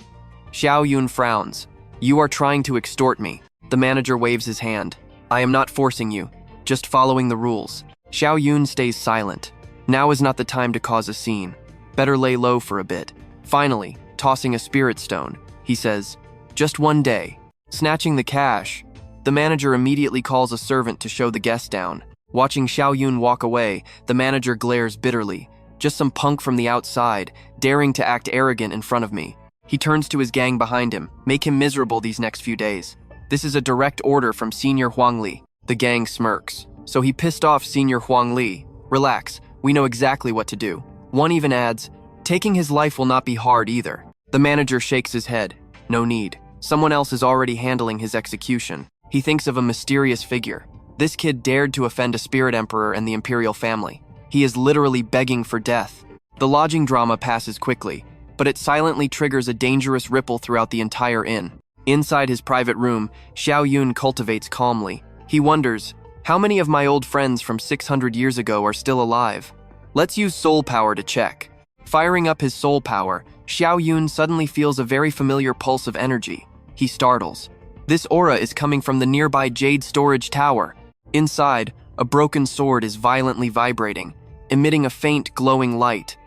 Xiao Yun frowns. You are trying to extort me. The manager waves his hand. I am not forcing you, just following the rules. Xiao Yun stays silent. Now is not the time to cause a scene. Better lay low for a bit. Finally, tossing a spirit stone, he says, just one day. Snatching the cash, the manager immediately calls a servant to show the guest down. Watching Xiao Yun walk away, the manager glares bitterly. Just some punk from the outside, daring to act arrogant in front of me. He turns to his gang behind him, make him miserable these next few days. This is a direct order from Senior Huang Li. The gang smirks. So he pissed off Senior Huang Li. Relax, we know exactly what to do. One even adds, taking his life will not be hard either. The manager shakes his head. No need. Someone else is already handling his execution. He thinks of a mysterious figure. This kid dared to offend a spirit emperor and the imperial family. He is literally begging for death. The lodging drama passes quickly, but it silently triggers a dangerous ripple throughout the entire inn. Inside his private room, Xiao Yun cultivates calmly. He wonders, how many of my old friends from 600 years ago are still alive? Let's use soul power to check. Firing up his soul power, Xiao Yun suddenly feels a very familiar pulse of energy. He startles. This aura is coming from the nearby Jade storage tower. Inside, a broken sword is violently vibrating, emitting a faint glowing light.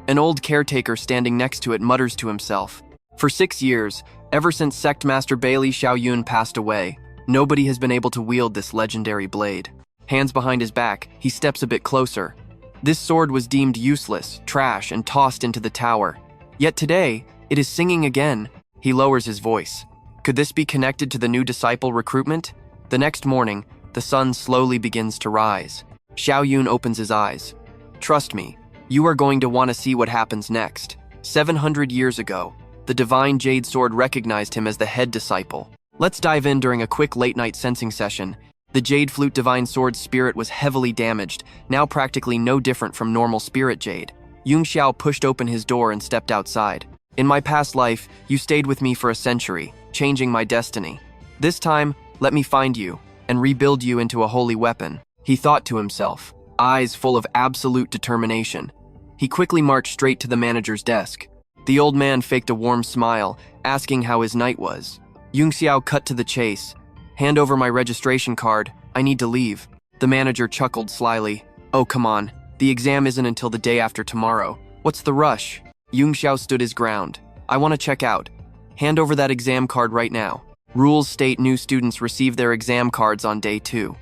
An old caretaker standing next to it mutters to himself. For 6 years, ever since Sect Master Baili Xiao Yun passed away, nobody has been able to wield this legendary blade. Hands behind his back, he steps a bit closer. This sword was deemed useless, trash, and tossed into the tower. Yet today, it is singing again. He lowers his voice. Could this be connected to the new disciple recruitment? The next morning, the sun slowly begins to rise. Xiao Yun opens his eyes. Trust me, you are going to want to see what happens next. 700 years ago, the divine Jade Sword recognized him as the head disciple. Let's dive in during a quick late-night sensing session. The Jade Flute Divine Sword's spirit was heavily damaged, now practically no different from normal spirit jade. Yunxiao pushed open his door and stepped outside. In my past life, you stayed with me for a century, changing my destiny. This time, let me find you and rebuild you into a holy weapon. He thought to himself, eyes full of absolute determination. He quickly marched straight to the manager's desk. The old man faked a warm smile, asking how his night was. Yunxiao cut to the chase. Hand over my registration card. I need to leave. The manager chuckled slyly. Oh, come on. The exam isn't until the day after tomorrow. What's the rush? Yunxiao stood his ground. I want to check out. Hand over that exam card right now. Rules state new students receive their exam cards on day 2.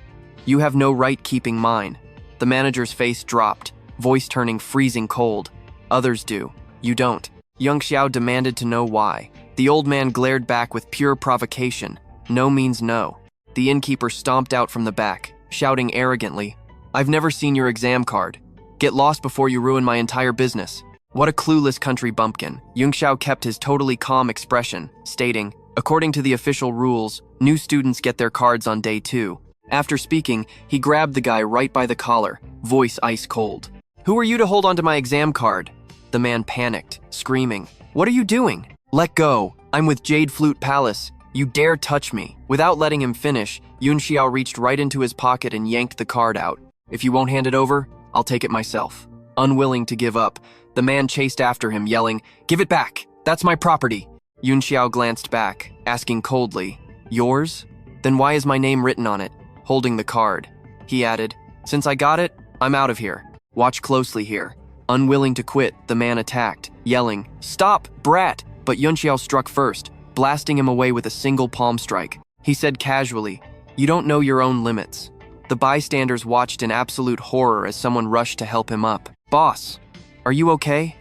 You have no right keeping mine. The manager's face dropped, voice turning freezing cold. Others do. You don't. Yunxiao demanded to know why. The old man glared back with pure provocation. No means no. The innkeeper stomped out from the back, shouting arrogantly, I've never seen your exam card. Get lost before you ruin my entire business. What a clueless country bumpkin. Yunxiao kept his totally calm expression, stating, according to the official rules, new students get their cards on day 2. After speaking, he grabbed the guy right by the collar, voice ice cold. Who are you to hold onto my exam card? The man panicked, screaming, What are you doing? Let go. I'm with Jade Heaven Palace. You dare touch me. Without letting him finish, Yunxiao reached right into his pocket and yanked the card out. If you won't hand it over, I'll take it myself. Unwilling to give up, the man chased after him, yelling, Give it back! That's my property! Yunxiao glanced back, asking coldly, Yours? Then why is my name written on it? Holding the card. He added, Since I got it, I'm out of here. Watch closely here. Unwilling to quit, the man attacked, yelling, Stop, brat! But Yunxiao struck first, blasting him away with a single palm strike. He said casually, You don't know your own limits. The bystanders watched in absolute horror as someone rushed to help him up. Boss, are you okay?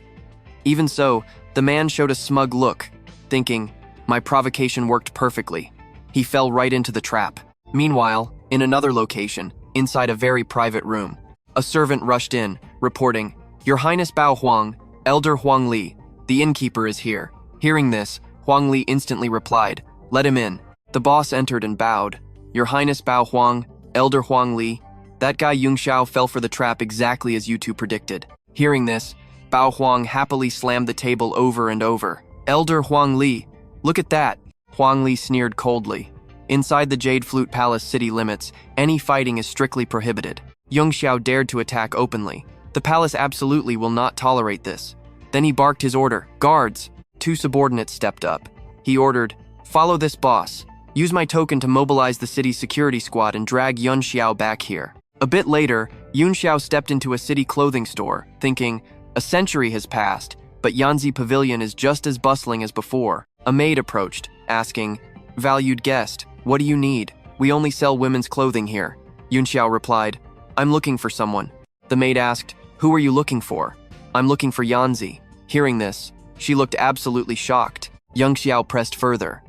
Even so, the man showed a smug look, thinking, My provocation worked perfectly. He fell right into the trap. Meanwhile, in another location, inside a very private room, a servant rushed in, reporting, Your Highness Bao Huang, Elder Huang Li, the innkeeper is here. Hearing this, Huang Li instantly replied, Let him in. The boss entered and bowed. Your Highness Bao Huang, Elder Huang Li, that guy Yunxiao fell for the trap exactly as you two predicted. Hearing this, Bao Huang happily slammed the table over and over. Elder Huang Li, look at that. Huang Li sneered coldly. Inside the Jade Heaven Palace city limits, any fighting is strictly prohibited. Yunxiao dared to attack openly. The palace absolutely will not tolerate this. Then he barked his order, Guards! 2 subordinates stepped up. He ordered, Follow this boss. Use my token to mobilize the city's security squad and drag Yunxiao back here. A bit later, Yunxiao stepped into a city clothing store, thinking, a century has passed, but Yanzi Pavilion is just as bustling as before. A maid approached, asking, Valued guest, what do you need? We only sell women's clothing here. Yunxiao replied, I'm looking for someone. The maid asked, Who are you looking for? I'm looking for Yanzi. Hearing this, she looked absolutely shocked. Yunxiao pressed further.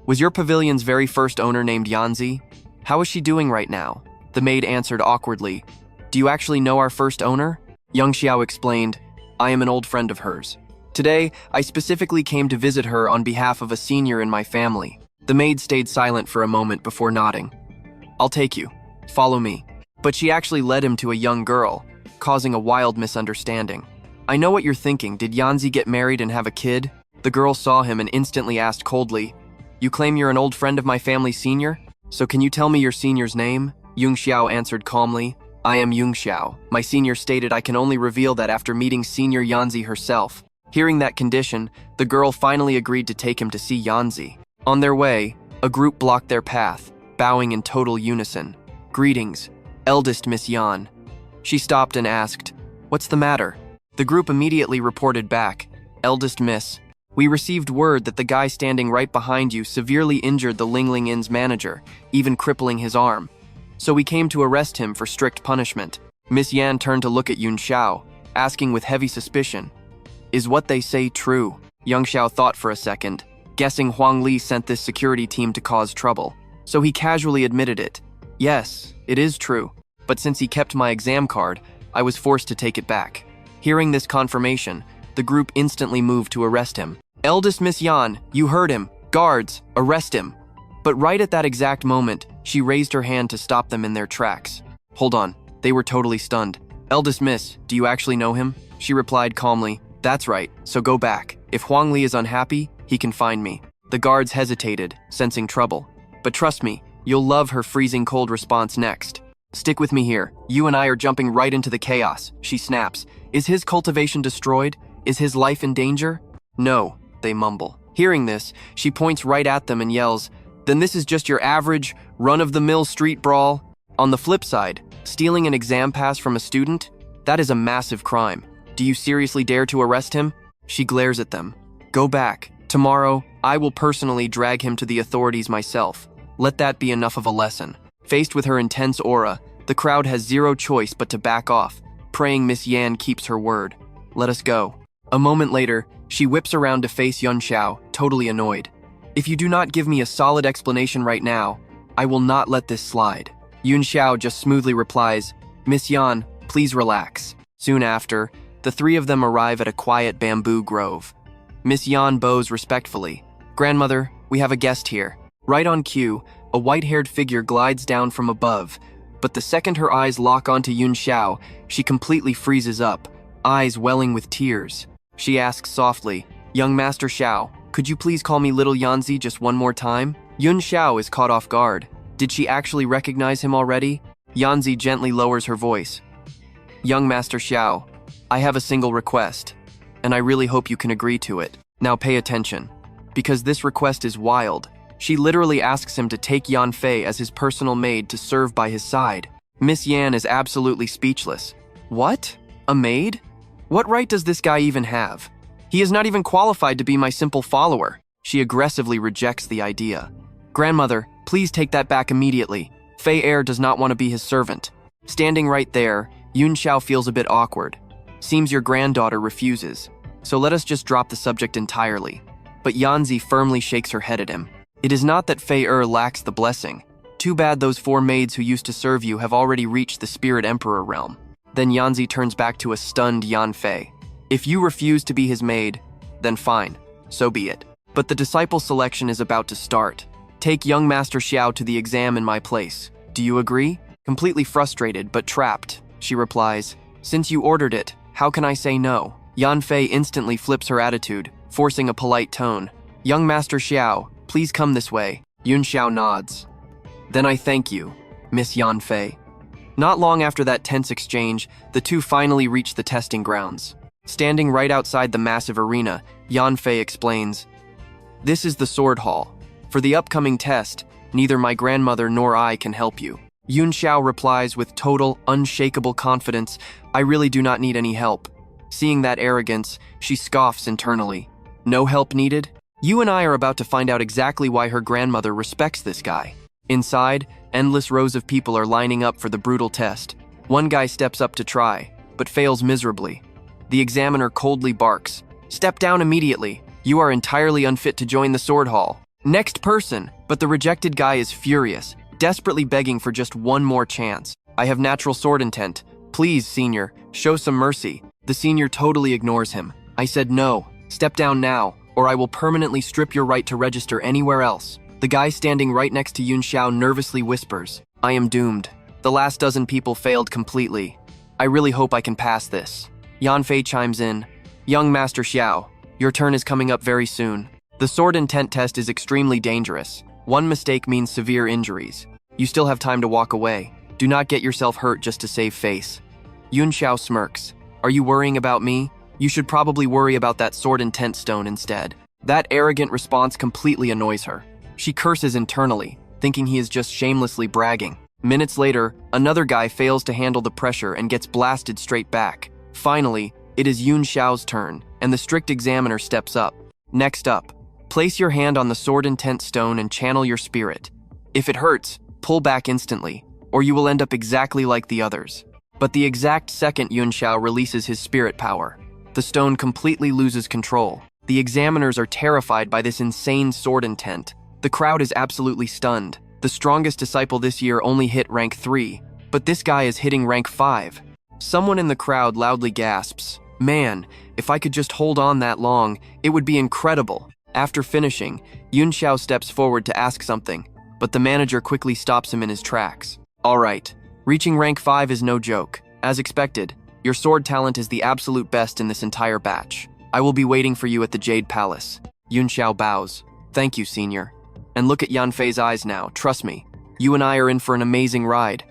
Was your pavilion's very first owner named Yanzi? How is she doing right now? The maid answered awkwardly, Do you actually know our first owner? Yunxiao explained, I am an old friend of hers. Today, I specifically came to visit her on behalf of a senior in my family. The maid stayed silent for a moment before nodding. I'll take you. Follow me. But she actually led him to a young girl, causing a wild misunderstanding. I know what you're thinking. Did Yanzi get married and have a kid? The girl saw him and instantly asked coldly, You claim you're an old friend of my family senior? So can you tell me your senior's name? Yunxiao answered calmly, I am Yunxiao. My senior stated I can only reveal that after meeting senior Yanzi herself. Hearing that condition, the girl finally agreed to take him to see Yanzi. On their way, a group blocked their path, bowing in total unison. Greetings, eldest Miss Yan. She stopped and asked, What's the matter? The group immediately reported back, Eldest Miss, we received word that the guy standing right behind you severely injured the Lingling Inn's manager, even crippling his arm. So we came to arrest him for strict punishment. Miss Yan turned to look at Yunxiao, asking with heavy suspicion, Is what they say true? Yunxiao thought for a second, guessing Huang Li sent this security team to cause trouble. So he casually admitted it. Yes, it is true. But since he kept my exam card, I was forced to take it back. Hearing this confirmation, the group instantly moved to arrest him. Eldest Miss Yan, you heard him. Guards, arrest him. But right at that exact moment, she raised her hand to stop them in their tracks. Hold on, they were totally stunned. Eldest Miss, do you actually know him? She replied calmly, That's right, so go back. If Huang Li is unhappy, he can find me. The guards hesitated, sensing trouble. But trust me, you'll love her freezing cold response next. Stick with me here. You and I are jumping right into the chaos, she snaps. Is his cultivation destroyed? Is his life in danger? No, they mumble. Hearing this, she points right at them and yells, then this is just your average, run-of-the-mill street brawl. On the flip side, stealing an exam pass from a student? That is a massive crime. Do you seriously dare to arrest him? She glares at them. Go back. Tomorrow, I will personally drag him to the authorities myself. Let that be enough of a lesson. Faced with her intense aura, the crowd has zero choice but to back off, praying Miss Yan keeps her word. Let us go. A moment later, she whips around to face Yunxiao, totally annoyed. If you do not give me a solid explanation right now, I will not let this slide. Yunxiao just smoothly replies, Miss Yan, please relax. Soon after, the three of them arrive at a quiet bamboo grove. Miss Yan bows respectfully. Grandmother, we have a guest here. Right on cue, a white-haired figure glides down from above, but the second her eyes lock onto Yunxiao, she completely freezes up, eyes welling with tears. She asks softly, Young Master Xiao, could you please call me Little Yanzi just one more time? Yunxiao is caught off guard. Did she actually recognize him already? Yanzi gently lowers her voice. Young Master Xiao, I have a single request, and I really hope you can agree to it. Now pay attention, because this request is wild. She literally asks him to take Yan Fei as his personal maid to serve by his side. Miss Yan is absolutely speechless. What? A maid? What right does this guy even have? He is not even qualified to be my simple follower. She aggressively rejects the idea. Grandmother, please take that back immediately. Fei Er does not want to be his servant. Standing right there, Yunxiao feels a bit awkward. Seems your granddaughter refuses. So let us just drop the subject entirely. But Yanzi firmly shakes her head at him. It is not that Fei Er lacks the blessing. Too bad those 4 maids who used to serve you have already reached the Spirit Emperor realm. Then Yanzi turns back to a stunned Yan Fei. If you refuse to be his maid, then fine, so be it. But the disciple selection is about to start. Take young Master Xiao to the exam in my place. Do you agree? Completely frustrated but trapped, she replies, Since you ordered it, how can I say no? Yan Fei instantly flips her attitude, forcing a polite tone. Young Master Xiao, please come this way. Yunxiao nods. Then I thank you, Miss Yan Fei. Not long after that tense exchange, the two finally reach the testing grounds. Standing right outside the massive arena, Yan Fei explains, This is the sword hall. For the upcoming test, neither my grandmother nor I can help you. Yunxiao replies with total, unshakable confidence, I really do not need any help. Seeing that arrogance, she scoffs internally. No help needed? You and I are about to find out exactly why her grandmother respects this guy. Inside, endless rows of people are lining up for the brutal test. One guy steps up to try, but fails miserably. The examiner coldly barks, Step down immediately. You are entirely unfit to join the sword hall. Next person, but the rejected guy is furious, desperately begging for just one more chance. I have natural sword intent. Please, senior, show some mercy. The senior totally ignores him. I said no. Step down now, or I will permanently strip your right to register anywhere else. The guy standing right next to Yunxiao nervously whispers, I am doomed. The last dozen people failed completely. I really hope I can pass this. Yan Fei chimes in, Young Master Xiao, your turn is coming up very soon. The sword intent test is extremely dangerous. One mistake means severe injuries. You still have time to walk away. Do not get yourself hurt just to save face. Yunxiao smirks. Are you worrying about me? You should probably worry about that sword intent stone instead. That arrogant response completely annoys her. She curses internally, thinking he is just shamelessly bragging. Minutes later, another guy fails to handle the pressure and gets blasted straight back. Finally, it is Yunxiao's turn, and the strict examiner steps up. Next up, place your hand on the sword intent stone and channel your spirit. If it hurts, pull back instantly, or you will end up exactly like the others. But the exact second Yunxiao releases his spirit power, the stone completely loses control. The examiners are terrified by this insane sword intent. The crowd is absolutely stunned. The strongest disciple this year only hit rank 3, but this guy is hitting rank 5. Someone in the crowd loudly gasps, Man, if I could just hold on that long, it would be incredible. After finishing, Yunxiao steps forward to ask something, but the manager quickly stops him in his tracks. All right, reaching rank 5 is no joke. As expected, your sword talent is the absolute best in this entire batch. I will be waiting for you at the Jade Palace. Yunxiao bows. Thank you, senior. And look at Yan Fei's eyes now, trust me. You and I are in for an amazing ride.